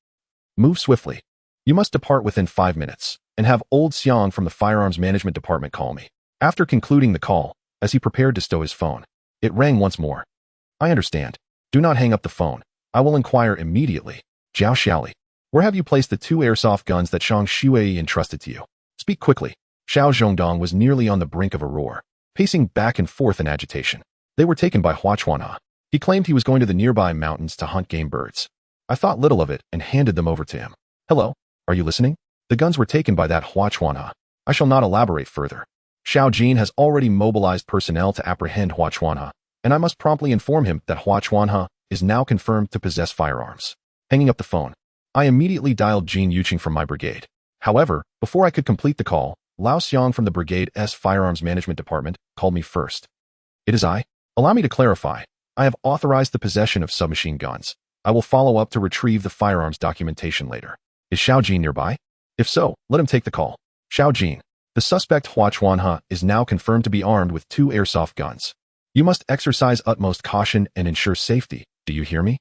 Move swiftly. You must depart within 5 minutes, and have old Xiang from the firearms management department call me. After concluding the call, as he prepared to stow his phone, it rang once more. I understand. Do not hang up the phone. I will inquire immediately. Zhao Xiaoli, where have you placed the 2 airsoft guns that Shang Shui entrusted to you? Speak quickly. Xiao Zhongdong was nearly on the brink of a roar, pacing back and forth in agitation. They were taken by Huachuan. He claimed he was going to the nearby mountains to hunt game birds. I thought little of it and handed them over to him. Hello, are you listening? The guns were taken by that Huachuan. I shall not elaborate further. Xiao Jin has already mobilized personnel to apprehend Huachuan, and I must promptly inform him that Huachuan is now confirmed to possess firearms. Hanging up the phone, I immediately dialed Jin Yuqing from my brigade. However, before I could complete the call, Lao Xiang from the brigade's firearms management department called me first. It is I. Allow me to clarify. I have authorized the possession of submachine guns. I will follow up to retrieve the firearms documentation later. Is Xiao Jin nearby? If so, let him take the call. Xiao Jin. The suspect Hua Chuanhe is now confirmed to be armed with 2 airsoft guns. You must exercise utmost caution and ensure safety. Do you hear me?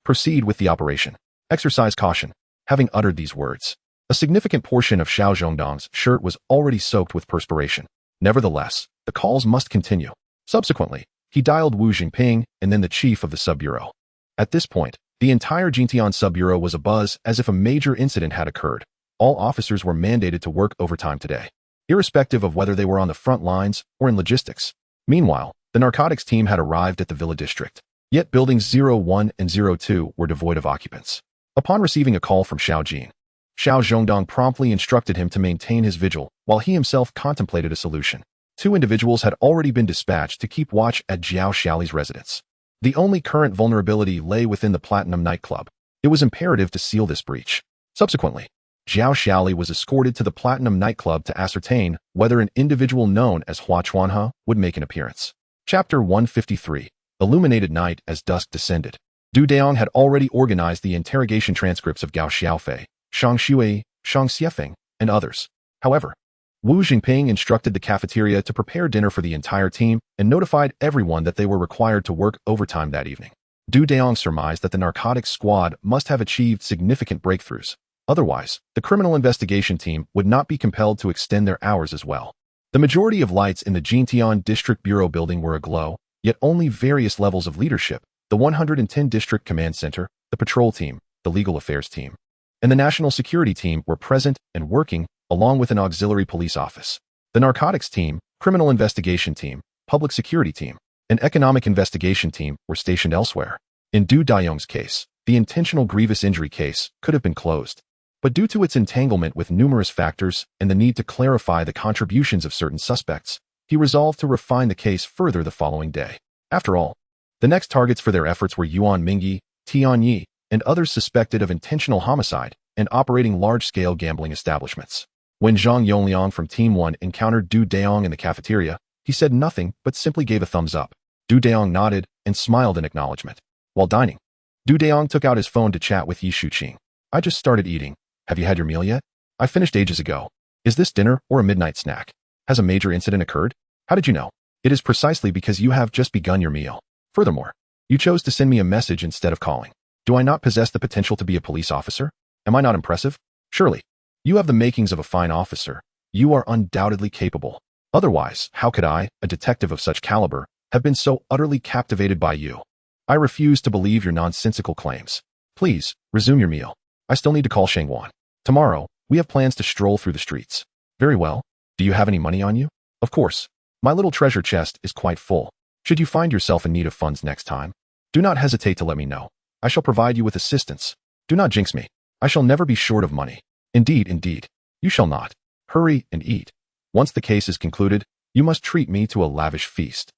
Proceed with the operation. Exercise caution. Having uttered these words, a significant portion of Xiao Zhongdong's shirt was already soaked with perspiration. Nevertheless, the calls must continue. Subsequently, he dialed Wu Jingping and then the chief of the sub-bureau. At this point, the entire Jintian sub-bureau was abuzz as if a major incident had occurred. All officers were mandated to work overtime today, irrespective of whether they were on the front lines or in logistics. Meanwhile, the narcotics team had arrived at the Villa district. Yet buildings 01 and 02 were devoid of occupants. Upon receiving a call from Xiao Jin, Xiao Zhongdong promptly instructed him to maintain his vigil while he himself contemplated a solution. 2 individuals had already been dispatched to keep watch at Jiao Xiaoli's residence. The only current vulnerability lay within the Platinum nightclub. It was imperative to seal this breach. Subsequently, Jiao Xiaoli was escorted to the Platinum nightclub to ascertain whether an individual known as Hua Chuanhe would make an appearance. Chapter 153. Illuminated night as dusk descended. Du Dayong had already organized the interrogation transcripts of Gao Xiaofei, Shang Shui, Shang Xiefeng, and others. However, Wu Jingping instructed the cafeteria to prepare dinner for the entire team and notified everyone that they were required to work overtime that evening. Du Dayong surmised that the narcotics squad must have achieved significant breakthroughs. Otherwise, the criminal investigation team would not be compelled to extend their hours as well. The majority of lights in the Jintian District Bureau building were aglow, yet only various levels of leadership, the 110 District Command Center, the patrol team, the legal affairs team, and the national security team were present and working, along with an auxiliary police office. The narcotics team, criminal investigation team, public security team, and economic investigation team were stationed elsewhere. In Du Dayong's case, the intentional grievous injury case could have been closed. But due to its entanglement with numerous factors and the need to clarify the contributions of certain suspects, he resolved to refine the case further the following day. After all, the next targets for their efforts were Yuan Mingyi, Tian Yi, and others suspected of intentional homicide and operating large-scale gambling establishments. When Zhang Yongliang from Team 1 encountered Du Dayong in the cafeteria, he said nothing but simply gave a thumbs up. Du Dayong nodded and smiled in acknowledgement. While dining, Du Dayong took out his phone to chat with Yi Shuqing. I just started eating. Have you had your meal yet? I finished ages ago. Is this dinner or a midnight snack? Has a major incident occurred? How did you know? It is precisely because you have just begun your meal. Furthermore, you chose to send me a message instead of calling. Do I not possess the potential to be a police officer? Am I not impressive? Surely. You have the makings of a fine officer. You are undoubtedly capable. Otherwise, how could I, a detective of such caliber, have been so utterly captivated by you? I refuse to believe your nonsensical claims. Please, resume your meal. I still need to call Shangwan. Tomorrow, we have plans to stroll through the streets. Very well. Do you have any money on you? Of course. My little treasure chest is quite full. Should you find yourself in need of funds next time, do not hesitate to let me know. I shall provide you with assistance. Do not jinx me. I shall never be short of money. Indeed, you shall not. Hurry and eat. Once the case is concluded, you must treat me to a lavish feast.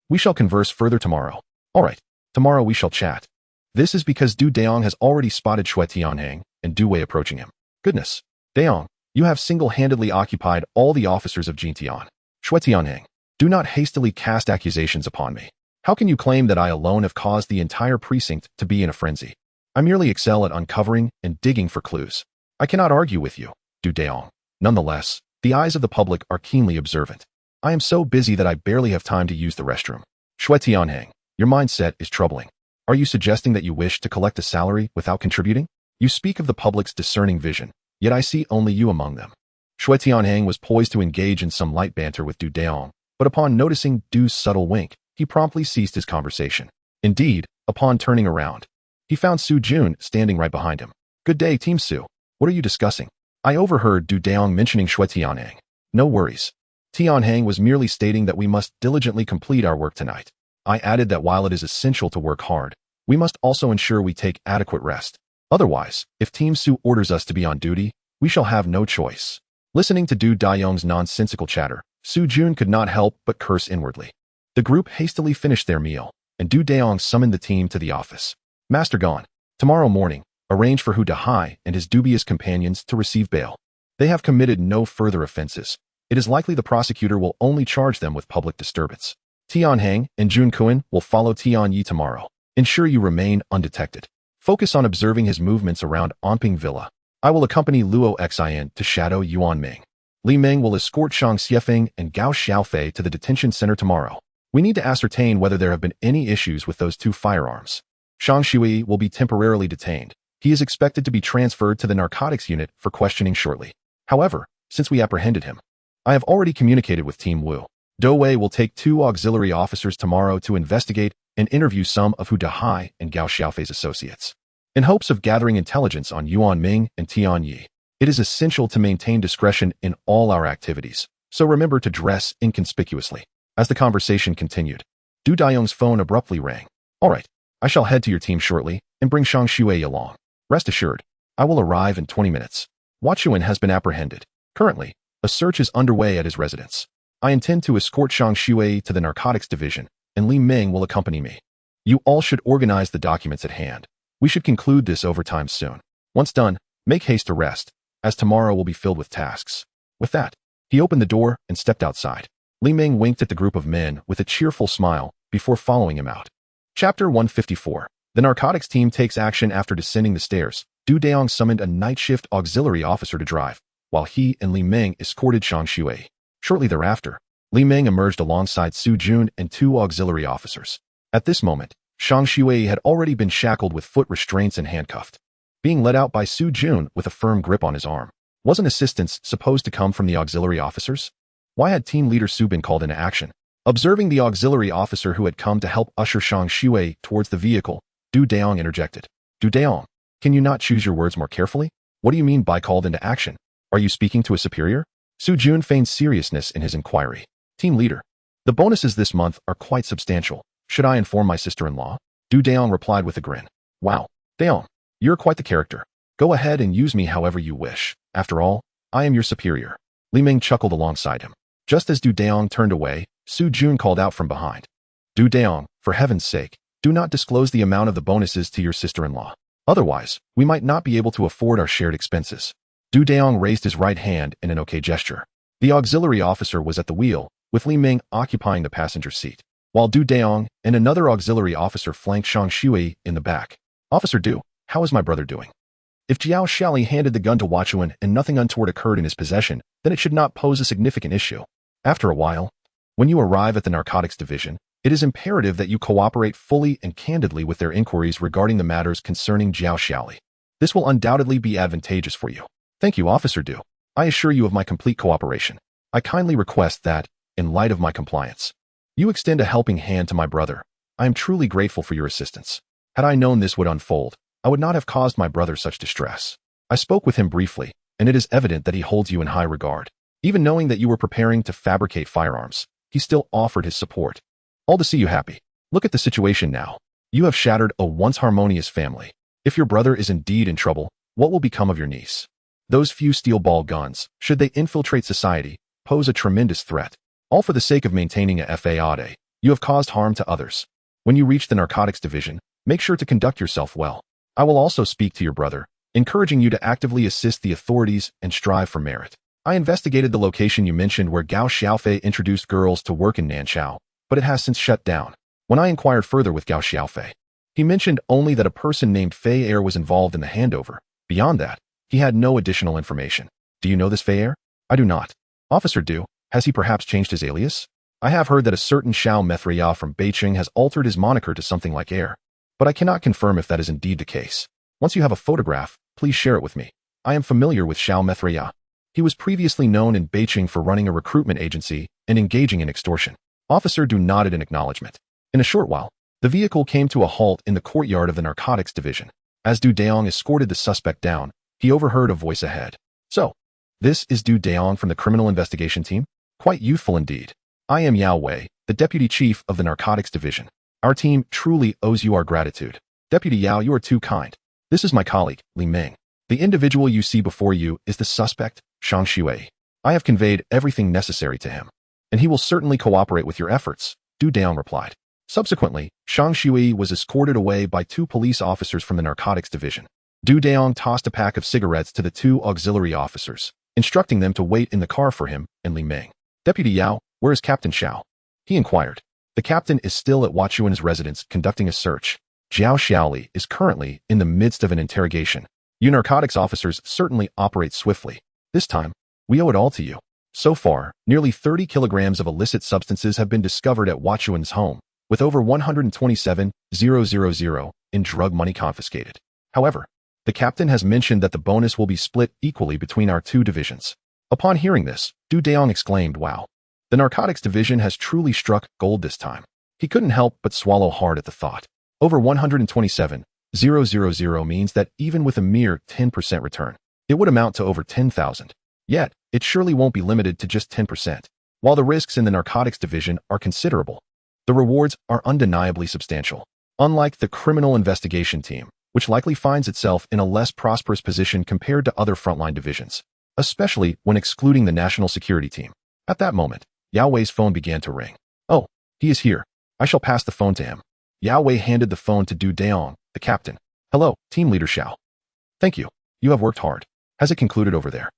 We shall converse further tomorrow. All right, tomorrow we shall chat. This is because Du Dayong has already spotted Shui Tianheng and Du Wei approaching him. Goodness, Dayong, you have single-handedly occupied all the officers of Jintian. Shui Tianheng, do not hastily cast accusations upon me. How can you claim that I alone have caused the entire precinct to be in a frenzy? I merely excel at uncovering and digging for clues. I cannot argue with you, Du Dayong. Nonetheless, the eyes of the public are keenly observant. I am so busy that I barely have time to use the restroom. Shui Tianheng, your mindset is troubling. Are you suggesting that you wish to collect a salary without contributing? You speak of the public's discerning vision, yet I see only you among them. Shui Tianheng was poised to engage in some light banter with Du Dayong, but upon noticing Du's subtle wink, he promptly ceased his conversation. Indeed, upon turning around, he found Su Jun standing right behind him. Good day, Team Su. What are you discussing? I overheard Du Dayong mentioning Shui Tianheng. No worries. Tianheng was merely stating that we must diligently complete our work tonight. I added that while it is essential to work hard, we must also ensure we take adequate rest. Otherwise, if Team Su orders us to be on duty, we shall have no choice. Listening to Du Dayong's nonsensical chatter, Su Jun could not help but curse inwardly. The group hastily finished their meal, and Du Dayong summoned the team to the office. Master Gon, tomorrow morning, arrange for Hu Dahai and his dubious companions to receive bail. They have committed no further offenses. It is likely the prosecutor will only charge them with public disturbance. Tianheng and Jun Kuan will follow Tian Yi tomorrow. Ensure you remain undetected. Focus on observing his movements around Anping Villa. I will accompany Luo Xin to shadow Yuan Ming. Li Ming will escort Shang Xiefeng and Gao Xiaofei to the detention center tomorrow. We need to ascertain whether there have been any issues with those two firearms. Shang Shui will be temporarily detained. He is expected to be transferred to the narcotics unit for questioning shortly. However, since we apprehended him, I have already communicated with Team Wu. Do Wei will take 2 auxiliary officers tomorrow to investigate and interview some of Hu Dahai and Gao Xiaofei's associates, in hopes of gathering intelligence on Yuan Ming and Tian Yi. It is essential to maintain discretion in all our activities, so remember to dress inconspicuously. As the conversation continued, Du Dayong's phone abruptly rang. All right, I shall head to your team shortly and bring Shang Shui along. Rest assured, I will arrive in 20 minutes. Hua Chuan has been apprehended. Currently, a search is underway at his residence. I intend to escort Shang Shui to the narcotics division, and Li Ming will accompany me. You all should organize the documents at hand. We should conclude this overtime soon. Once done, make haste to rest, as tomorrow will be filled with tasks. With that, he opened the door and stepped outside. Li Ming winked at the group of men with a cheerful smile before following him out. Chapter 154. The narcotics team takes action after descending the stairs. Du Dayong summoned a night shift auxiliary officer to drive, while he and Li Ming escorted Shang Shui. Shortly thereafter, Li Ming emerged alongside Su Jun and 2 auxiliary officers. At this moment, Shang Shui had already been shackled with foot restraints and handcuffed, being led out by Su Jun with a firm grip on his arm. Wasn't assistance supposed to come from the auxiliary officers? Why had team leader Su been called into action? Observing the auxiliary officer who had come to help usher Shang Shui towards the vehicle, Du Dayong interjected. Du Dayong, can you not choose your words more carefully? What do you mean by called into action? Are you speaking to a superior? Su Jun feigned seriousness in his inquiry. Team leader, the bonuses this month are quite substantial. Should I inform my sister-in-law? Du Dayong replied with a grin. Wow, Dayong, you're quite the character. Go ahead and use me however you wish. After all, I am your superior. Li Ming chuckled alongside him. Just as Du Dayong turned away, Su Jun called out from behind. Du Dayong, for heaven's sake, do not disclose the amount of the bonuses to your sister-in-law. Otherwise, we might not be able to afford our shared expenses. Du Dayong raised his right hand in an okay gesture. The auxiliary officer was at the wheel, with Li Ming occupying the passenger seat, while Du Dayong and another auxiliary officer flanked Shang Shui in the back. Officer Du, how is my brother doing? If Jiao Shaoli handed the gun to Hua Chuan and nothing untoward occurred in his possession, then it should not pose a significant issue. After a while, when you arrive at the narcotics division, it is imperative that you cooperate fully and candidly with their inquiries regarding the matters concerning Jiao Shaoli. This will undoubtedly be advantageous for you. Thank you, Officer Du. I assure you of my complete cooperation. I kindly request that, in light of my compliance, you extend a helping hand to my brother. I am truly grateful for your assistance. Had I known this would unfold, I would not have caused my brother such distress. I spoke with him briefly, and it is evident that he holds you in high regard. Even knowing that you were preparing to fabricate firearms, he still offered his support. All to see you happy. Look at the situation now. You have shattered a once harmonious family. If your brother is indeed in trouble, what will become of your niece? Those few steel ball guns, should they infiltrate society, pose a tremendous threat. All for the sake of maintaining a fade. You have caused harm to others. When you reach the narcotics division, make sure to conduct yourself well. I will also speak to your brother, encouraging you to actively assist the authorities and strive for merit. I investigated the location you mentioned where Gao Xiaofei introduced girls to work in Nanchao, but it has since shut down. When I inquired further with Gao Xiaofei, he mentioned only that a person named Fei Er was involved in the handover. Beyond that, he had no additional information. Do you know this Fei Er? I do not. Officer Du, has he perhaps changed his alias? I have heard that a certain Xiao Methria from Beijing has altered his moniker to something like Er, but I cannot confirm if that is indeed the case. Once you have a photograph, please share it with me. I am familiar with Xiao Methria. He was previously known in Beijing for running a recruitment agency and engaging in extortion. Officer Du nodded in acknowledgement. In a short while, the vehicle came to a halt in the courtyard of the narcotics division. As Du Dayong escorted the suspect down, he overheard a voice ahead. So, this is Du Dayong from the criminal investigation team? Quite youthful indeed. I am Yao Wei, the deputy chief of the narcotics division. Our team truly owes you our gratitude. Deputy Yao, you are too kind. This is my colleague, Li Ming. The individual you see before you is the suspect, Shang Shui. I have conveyed everything necessary to him, and he will certainly cooperate with your efforts, Du Dayong replied. Subsequently, Shang Shui was escorted away by 2 police officers from the narcotics division. Du Dayong tossed a pack of cigarettes to the 2 auxiliary officers, instructing them to wait in the car for him and Li Ming. Deputy Yao, where is Captain Xiao? He inquired. The captain is still at Hua Chuan's residence conducting a search. Jiao Shaoli is currently in the midst of an interrogation. You narcotics officers certainly operate swiftly. This time, we owe it all to you. So far, nearly 30 kilograms of illicit substances have been discovered at Huachuan's home, with over 127,000 in drug money confiscated. However, the captain has mentioned that the bonus will be split equally between our two divisions. Upon hearing this, Dayong exclaimed, "Wow, the narcotics division has truly struck gold this time." He couldn't help but swallow hard at the thought. Over 127,000 means that even with a mere 10% return, it would amount to over 10,000. Yet, it surely won't be limited to just 10%. While the risks in the narcotics division are considerable, the rewards are undeniably substantial. Unlike the criminal investigation team, which likely finds itself in a less prosperous position compared to other frontline divisions, especially when excluding the national security team. At that moment, Yao Wei's phone began to ring. "Oh, he is here. I shall pass the phone to him." Yao Wei handed the phone to Dayong, the captain. "Hello, team leader Xiao. Thank you. You have worked hard. Has it concluded over there?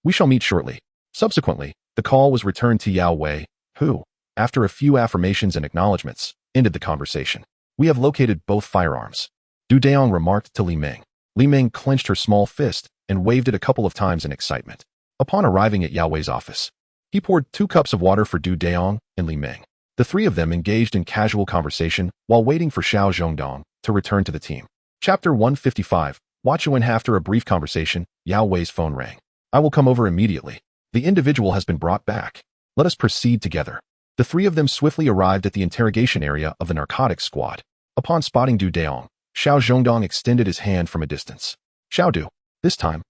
We shall meet shortly." Subsequently, the call was returned to Yao Wei, who, after a few affirmations and acknowledgments, ended the conversation. "We have located both firearms," Dayong remarked to Li Ming. Li Ming clenched her small fist and waved it a couple of times in excitement. Upon arriving at Yao Wei's office, he poured 2 cups of water for Dayong and Li Ming. The three of them engaged in casual conversation while waiting for Xiao Zhongdong to return to the team. Chapter 155, Huachuan. After a brief conversation, Yao Wei's phone rang. "I will come over immediately. The individual has been brought back. Let us proceed together." The three of them swiftly arrived at the interrogation area of the narcotics squad. Upon spotting Dayong, Xiao Zhongdong extended his hand from a distance. "Xiao Du, this time,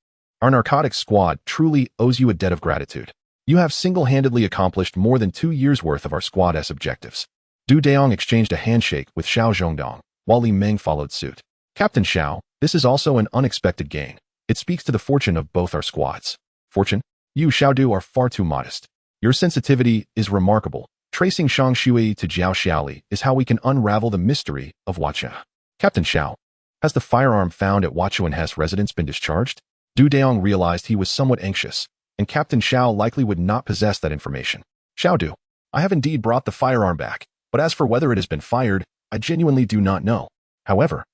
our narcotics squad truly owes you a debt of gratitude. You have single-handedly accomplished more than 2 years' worth of our squad's objectives." Dayong exchanged a handshake with Xiao Zhongdong, while Li Ming followed suit. "Captain Xiao, this is also an unexpected gain. It speaks to the fortune of both our squads." "Fortune? You, Xiao Du, are far too modest. Your sensitivity is remarkable. Tracing Shang Shui to Jiao Xiaoli is how we can unravel the mystery of Huachuan." "Captain Xiao, has the firearm found at Huachuan's residence been discharged?" Dayong realized he was somewhat anxious, and Captain Xiao likely would not possess that information. "Xiao Du, I have indeed brought the firearm back, but as for whether it has been fired, I genuinely do not know. However,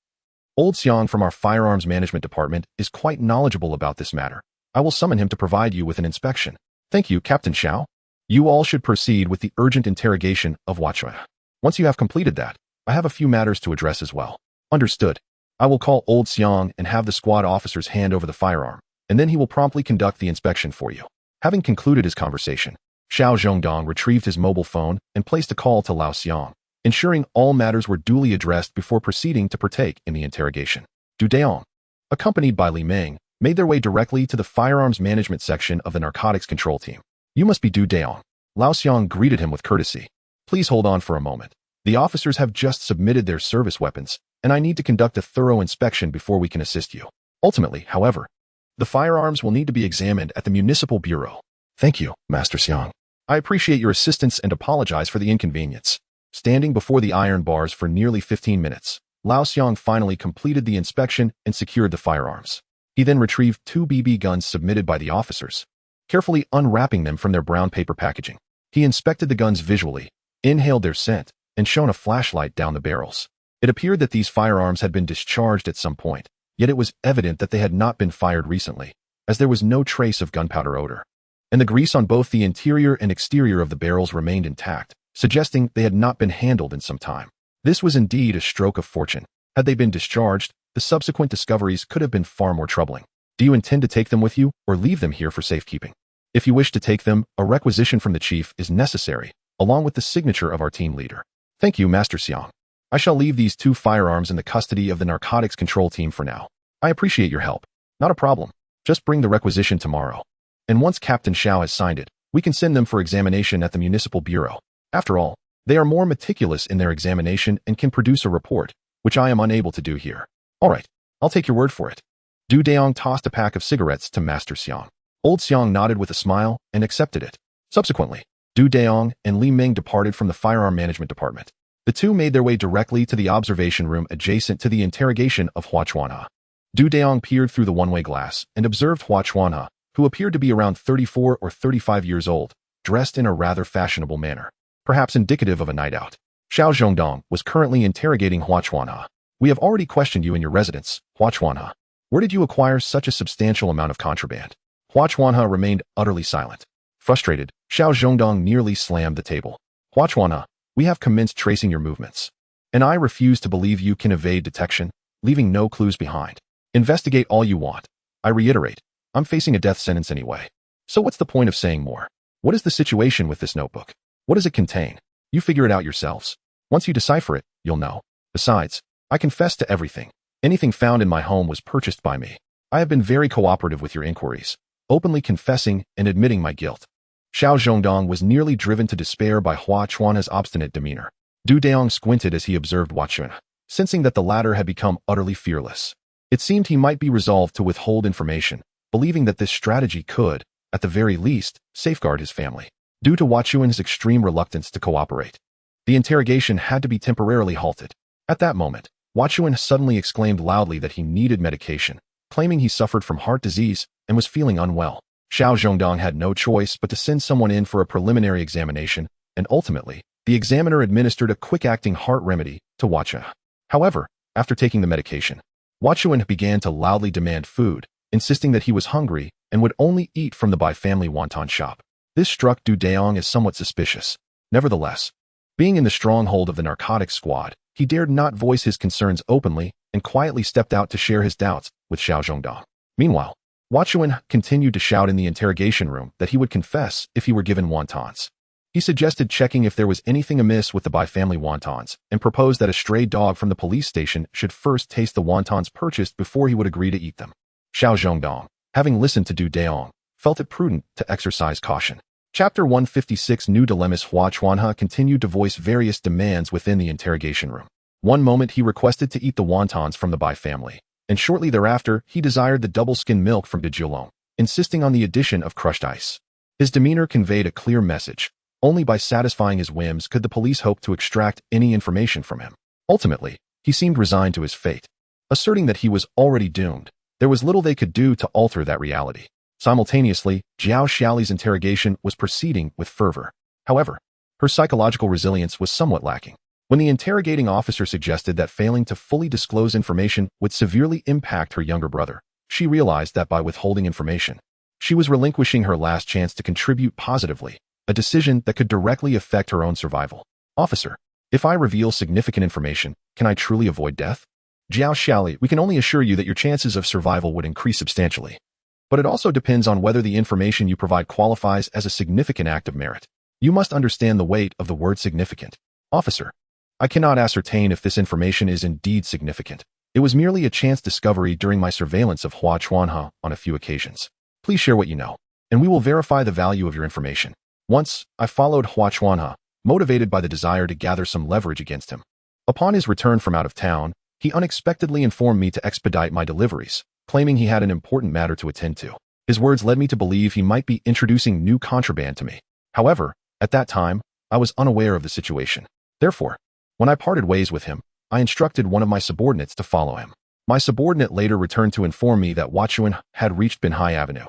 Old Xiang from our firearms management department is quite knowledgeable about this matter. I will summon him to provide you with an inspection." "Thank you, Captain Xiao. You all should proceed with the urgent interrogation of Huachuan. Once you have completed that, I have a few matters to address as well." "Understood. I will call Old Xiang and have the squad officers hand over the firearm, and then he will promptly conduct the inspection for you." Having concluded his conversation, Xiao Zhongdong retrieved his mobile phone and placed a call to Lao Xiang, ensuring all matters were duly addressed before proceeding to partake in the interrogation. Dayong, accompanied by Li Ming, made their way directly to the firearms management section of the narcotics control team. "You must be Dayong." Lao Xiang greeted him with courtesy. "Please hold on for a moment. The officers have just submitted their service weapons, and I need to conduct a thorough inspection before we can assist you. Ultimately, however, the firearms will need to be examined at the municipal bureau." "Thank you, Master Xiang. I appreciate your assistance and apologize for the inconvenience." Standing before the iron bars for nearly 15 minutes, Lao Xiang finally completed the inspection and secured the firearms. He then retrieved 2 BB guns submitted by the officers, carefully unwrapping them from their brown paper packaging. He inspected the guns visually, inhaled their scent, and shone a flashlight down the barrels. It appeared that these firearms had been discharged at some point, yet it was evident that they had not been fired recently, as there was no trace of gunpowder odor. And the grease on both the interior and exterior of the barrels remained intact, suggesting they had not been handled in some time. This was indeed a stroke of fortune. Had they been discharged, the subsequent discoveries could have been far more troubling. "Do you intend to take them with you, or leave them here for safekeeping?" "If you wish to take them, a requisition from the chief is necessary, along with the signature of our team leader." "Thank you, Master Xiang. I shall leave these 2 firearms in the custody of the narcotics control team for now. I appreciate your help." "Not a problem. Just bring the requisition tomorrow. And once Captain Xiao has signed it, we can send them for examination at the municipal bureau. After all, they are more meticulous in their examination and can produce a report, which I am unable to do here." "All right, I'll take your word for it." Dayong tossed a pack of cigarettes to Master Xiang. Old Xiang nodded with a smile and accepted it. Subsequently, Dayong and Li Ming departed from the firearm management department. The two made their way directly to the observation room adjacent to the interrogation of Huachuan. Dayong peered through the one-way glass and observed Huachuan, who appeared to be around 34 or 35 years old, dressed in a rather fashionable manner, perhaps indicative of a night out. Xiao Zhongdong was currently interrogating Huachuan. "We have already questioned you in your residence, Huachuan. Where did you acquire such a substantial amount of contraband? Hua Chuanhe remained utterly silent. Frustrated, Xiao Zhongdong nearly slammed the table. Hua Chuanhe, we have commenced tracing your movements. And I refuse to believe you can evade detection, leaving no clues behind. Investigate all you want. I reiterate, I'm facing a death sentence anyway. So what's the point of saying more? What is the situation with this notebook? What does it contain? You figure it out yourselves. Once you decipher it, you'll know. Besides, I confess to everything. Anything found in my home was purchased by me. I have been very cooperative with your inquiries, openly confessing and admitting my guilt. Xiao Zhongdong was nearly driven to despair by Hua Chuanhe's obstinate demeanor. Du Dayong squinted as he observed Hua Chuanhe, sensing that the latter had become utterly fearless. It seemed he might be resolved to withhold information, believing that this strategy could, at the very least, safeguard his family. Due to Hua Chuanhe's extreme reluctance to cooperate, the interrogation had to be temporarily halted. At that moment, Hua Chuanhe suddenly exclaimed loudly that he needed medication, claiming he suffered from heart disease and was feeling unwell. Xiao Zhongdong had no choice but to send someone in for a preliminary examination, and ultimately, the examiner administered a quick-acting heart remedy to Hua Chuanhe. However, after taking the medication, Hua Chuanhe began to loudly demand food, insisting that he was hungry and would only eat from the by-family wonton shop. This struck Du Dayong as somewhat suspicious. Nevertheless, being in the stronghold of the narcotics squad, he dared not voice his concerns openly and quietly stepped out to share his doubts with Xiao Zhongdong. Meanwhile, Hua Chuanhe continued to shout in the interrogation room that he would confess if he were given wontons. He suggested checking if there was anything amiss with the by-family wontons and proposed that a stray dog from the police station should first taste the wontons purchased before he would agree to eat them. Xiao Zhongdong, having listened to Du Dayong, felt it prudent to exercise caution. Chapter 156 New Dilemmas. Hua Chuanhe continued to voice various demands within the interrogation room. One moment he requested to eat the wontons from the Bai family, and shortly thereafter he desired the double-skin milk from Dayong, insisting on the addition of crushed ice. His demeanor conveyed a clear message. Only by satisfying his whims could the police hope to extract any information from him. Ultimately, he seemed resigned to his fate. Asserting that he was already doomed, there was little they could do to alter that reality. Simultaneously, Jiao Xiaoli's interrogation was proceeding with fervor. However, her psychological resilience was somewhat lacking. When the interrogating officer suggested that failing to fully disclose information would severely impact her younger brother, she realized that by withholding information, she was relinquishing her last chance to contribute positively, a decision that could directly affect her own survival. Officer, if I reveal significant information, can I truly avoid death? Jiao Xiaoli, we can only assure you that your chances of survival would increase substantially. But it also depends on whether the information you provide qualifies as a significant act of merit. You must understand the weight of the word significant. Officer, I cannot ascertain if this information is indeed significant. It was merely a chance discovery during my surveillance of Hua Chuanhe on a few occasions. Please share what you know, and we will verify the value of your information. Once, I followed Hua Chuanhe, motivated by the desire to gather some leverage against him. Upon his return from out of town, he unexpectedly informed me to expedite my deliveries, claiming he had an important matter to attend to. His words led me to believe he might be introducing new contraband to me. However, at that time, I was unaware of the situation. Therefore, when I parted ways with him, I instructed one of my subordinates to follow him. My subordinate later returned to inform me that Hua Chuanhe had reached Binhai Avenue,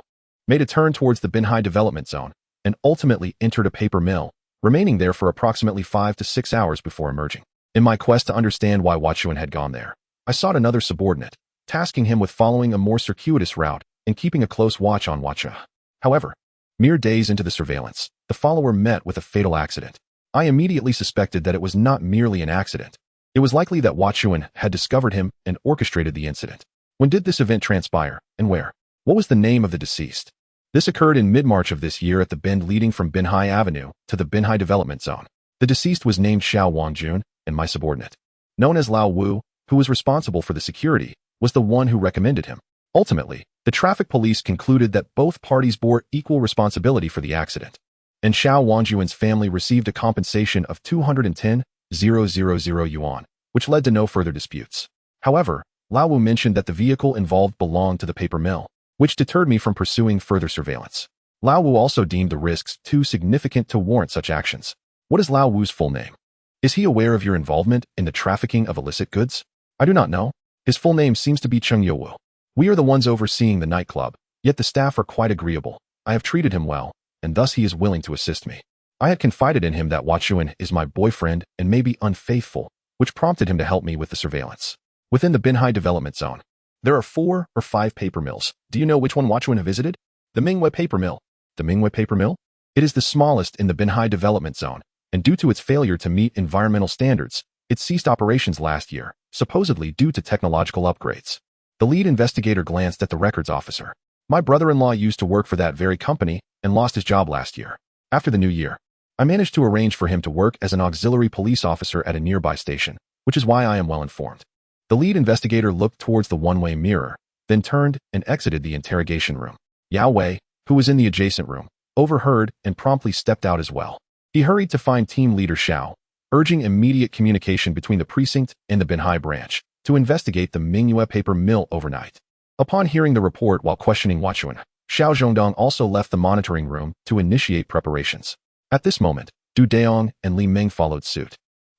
made a turn towards the Binhai development zone, and ultimately entered a paper mill, remaining there for approximately 5 to 6 hours before emerging. In my quest to understand why Hua Chuanhe had gone there, I sought another subordinate, tasking him with following a more circuitous route and keeping a close watch on Hua Chuanhe. However, mere days into the surveillance, the follower met with a fatal accident. I immediately suspected that it was not merely an accident. It was likely that Hua Chuanhe had discovered him and orchestrated the incident. When did this event transpire, and where? What was the name of the deceased? This occurred in mid-March of this year at the bend leading from Binhai Avenue to the Binhai development zone. The deceased was named Xiao Wangjun, and my subordinate, known as Lao Wu, who was responsible for the security, was the one who recommended him. Ultimately, the traffic police concluded that both parties bore equal responsibility for the accident, and Xiao Wangjun's family received a compensation of 210,000 yuan, which led to no further disputes. However, Lao Wu mentioned that the vehicle involved belonged to the paper mill, which deterred me from pursuing further surveillance. Lao Wu also deemed the risks too significant to warrant such actions. What is Lao Wu's full name? Is he aware of your involvement in the trafficking of illicit goods? I do not know. His full name seems to be Cheng Youwu. We are the ones overseeing the nightclub, yet the staff are quite agreeable. I have treated him well, and thus he is willing to assist me. I had confided in him that Hua Chuanhe is my boyfriend and may be unfaithful, which prompted him to help me with the surveillance. Within the Binhai development zone, There are 4 or 5 paper mills. Do you know which one Huachuan visited? The Mingwei paper mill. The Mingwei paper mill? It is the smallest in the Binhai development zone, and due to its failure to meet environmental standards, it ceased operations last year, supposedly due to technological upgrades. The lead investigator glanced at the records officer. My brother-in-law used to work for that very company and lost his job last year. After the new year, I managed to arrange for him to work as an auxiliary police officer at a nearby station, which is why I am well informed. The lead investigator looked towards the one-way mirror, then turned and exited the interrogation room. Yao Wei, who was in the adjacent room, overheard and promptly stepped out as well. He hurried to find team leader Xiao, urging immediate communication between the precinct and the Binhai branch to investigate the Mingyue paper mill overnight. Upon hearing the report while questioning Huachuan, Xiao Zhongdong also left the monitoring room to initiate preparations. At this moment, Du Dayong and Li Ming followed suit.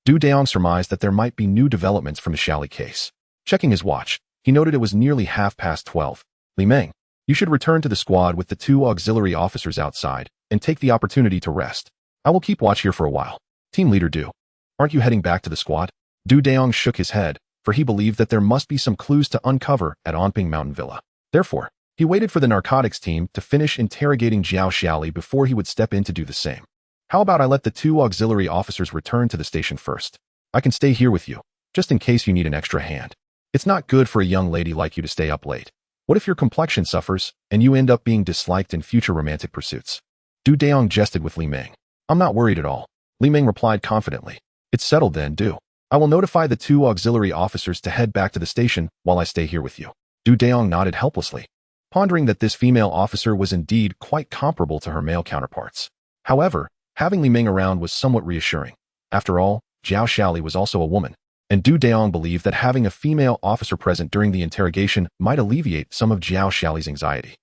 Du Dayong surmised that there might be new developments from the Xiaoli case. Checking his watch, he noted it was nearly 12:30. Li Ming, you should return to the squad with the 2 auxiliary officers outside and take the opportunity to rest. I will keep watch here for a while. Team leader Du, aren't you heading back to the squad? Du Dayong shook his head, for he believed that there must be some clues to uncover at Onping Mountain Villa. Therefore, he waited for the narcotics team to finish interrogating Jiao Xiaoli before he would step in to do the same. How about I let the 2 auxiliary officers return to the station first? I can stay here with you, just in case you need an extra hand. It's not good for a young lady like you to stay up late. What if your complexion suffers and you end up being disliked in future romantic pursuits? Du Dayong jested with Li Ming. I'm not worried at all. Li Ming replied confidently. It's settled then, Du. I will notify the 2 auxiliary officers to head back to the station while I stay here with you. Du Dayong nodded helplessly, pondering that this female officer was indeed quite comparable to her male counterparts. However, having Li Ming around was somewhat reassuring. After all, Jiao Xiaoli was also a woman, and Du Dayong believed that having a female officer present during the interrogation might alleviate some of Jiao Xiaoli's anxiety.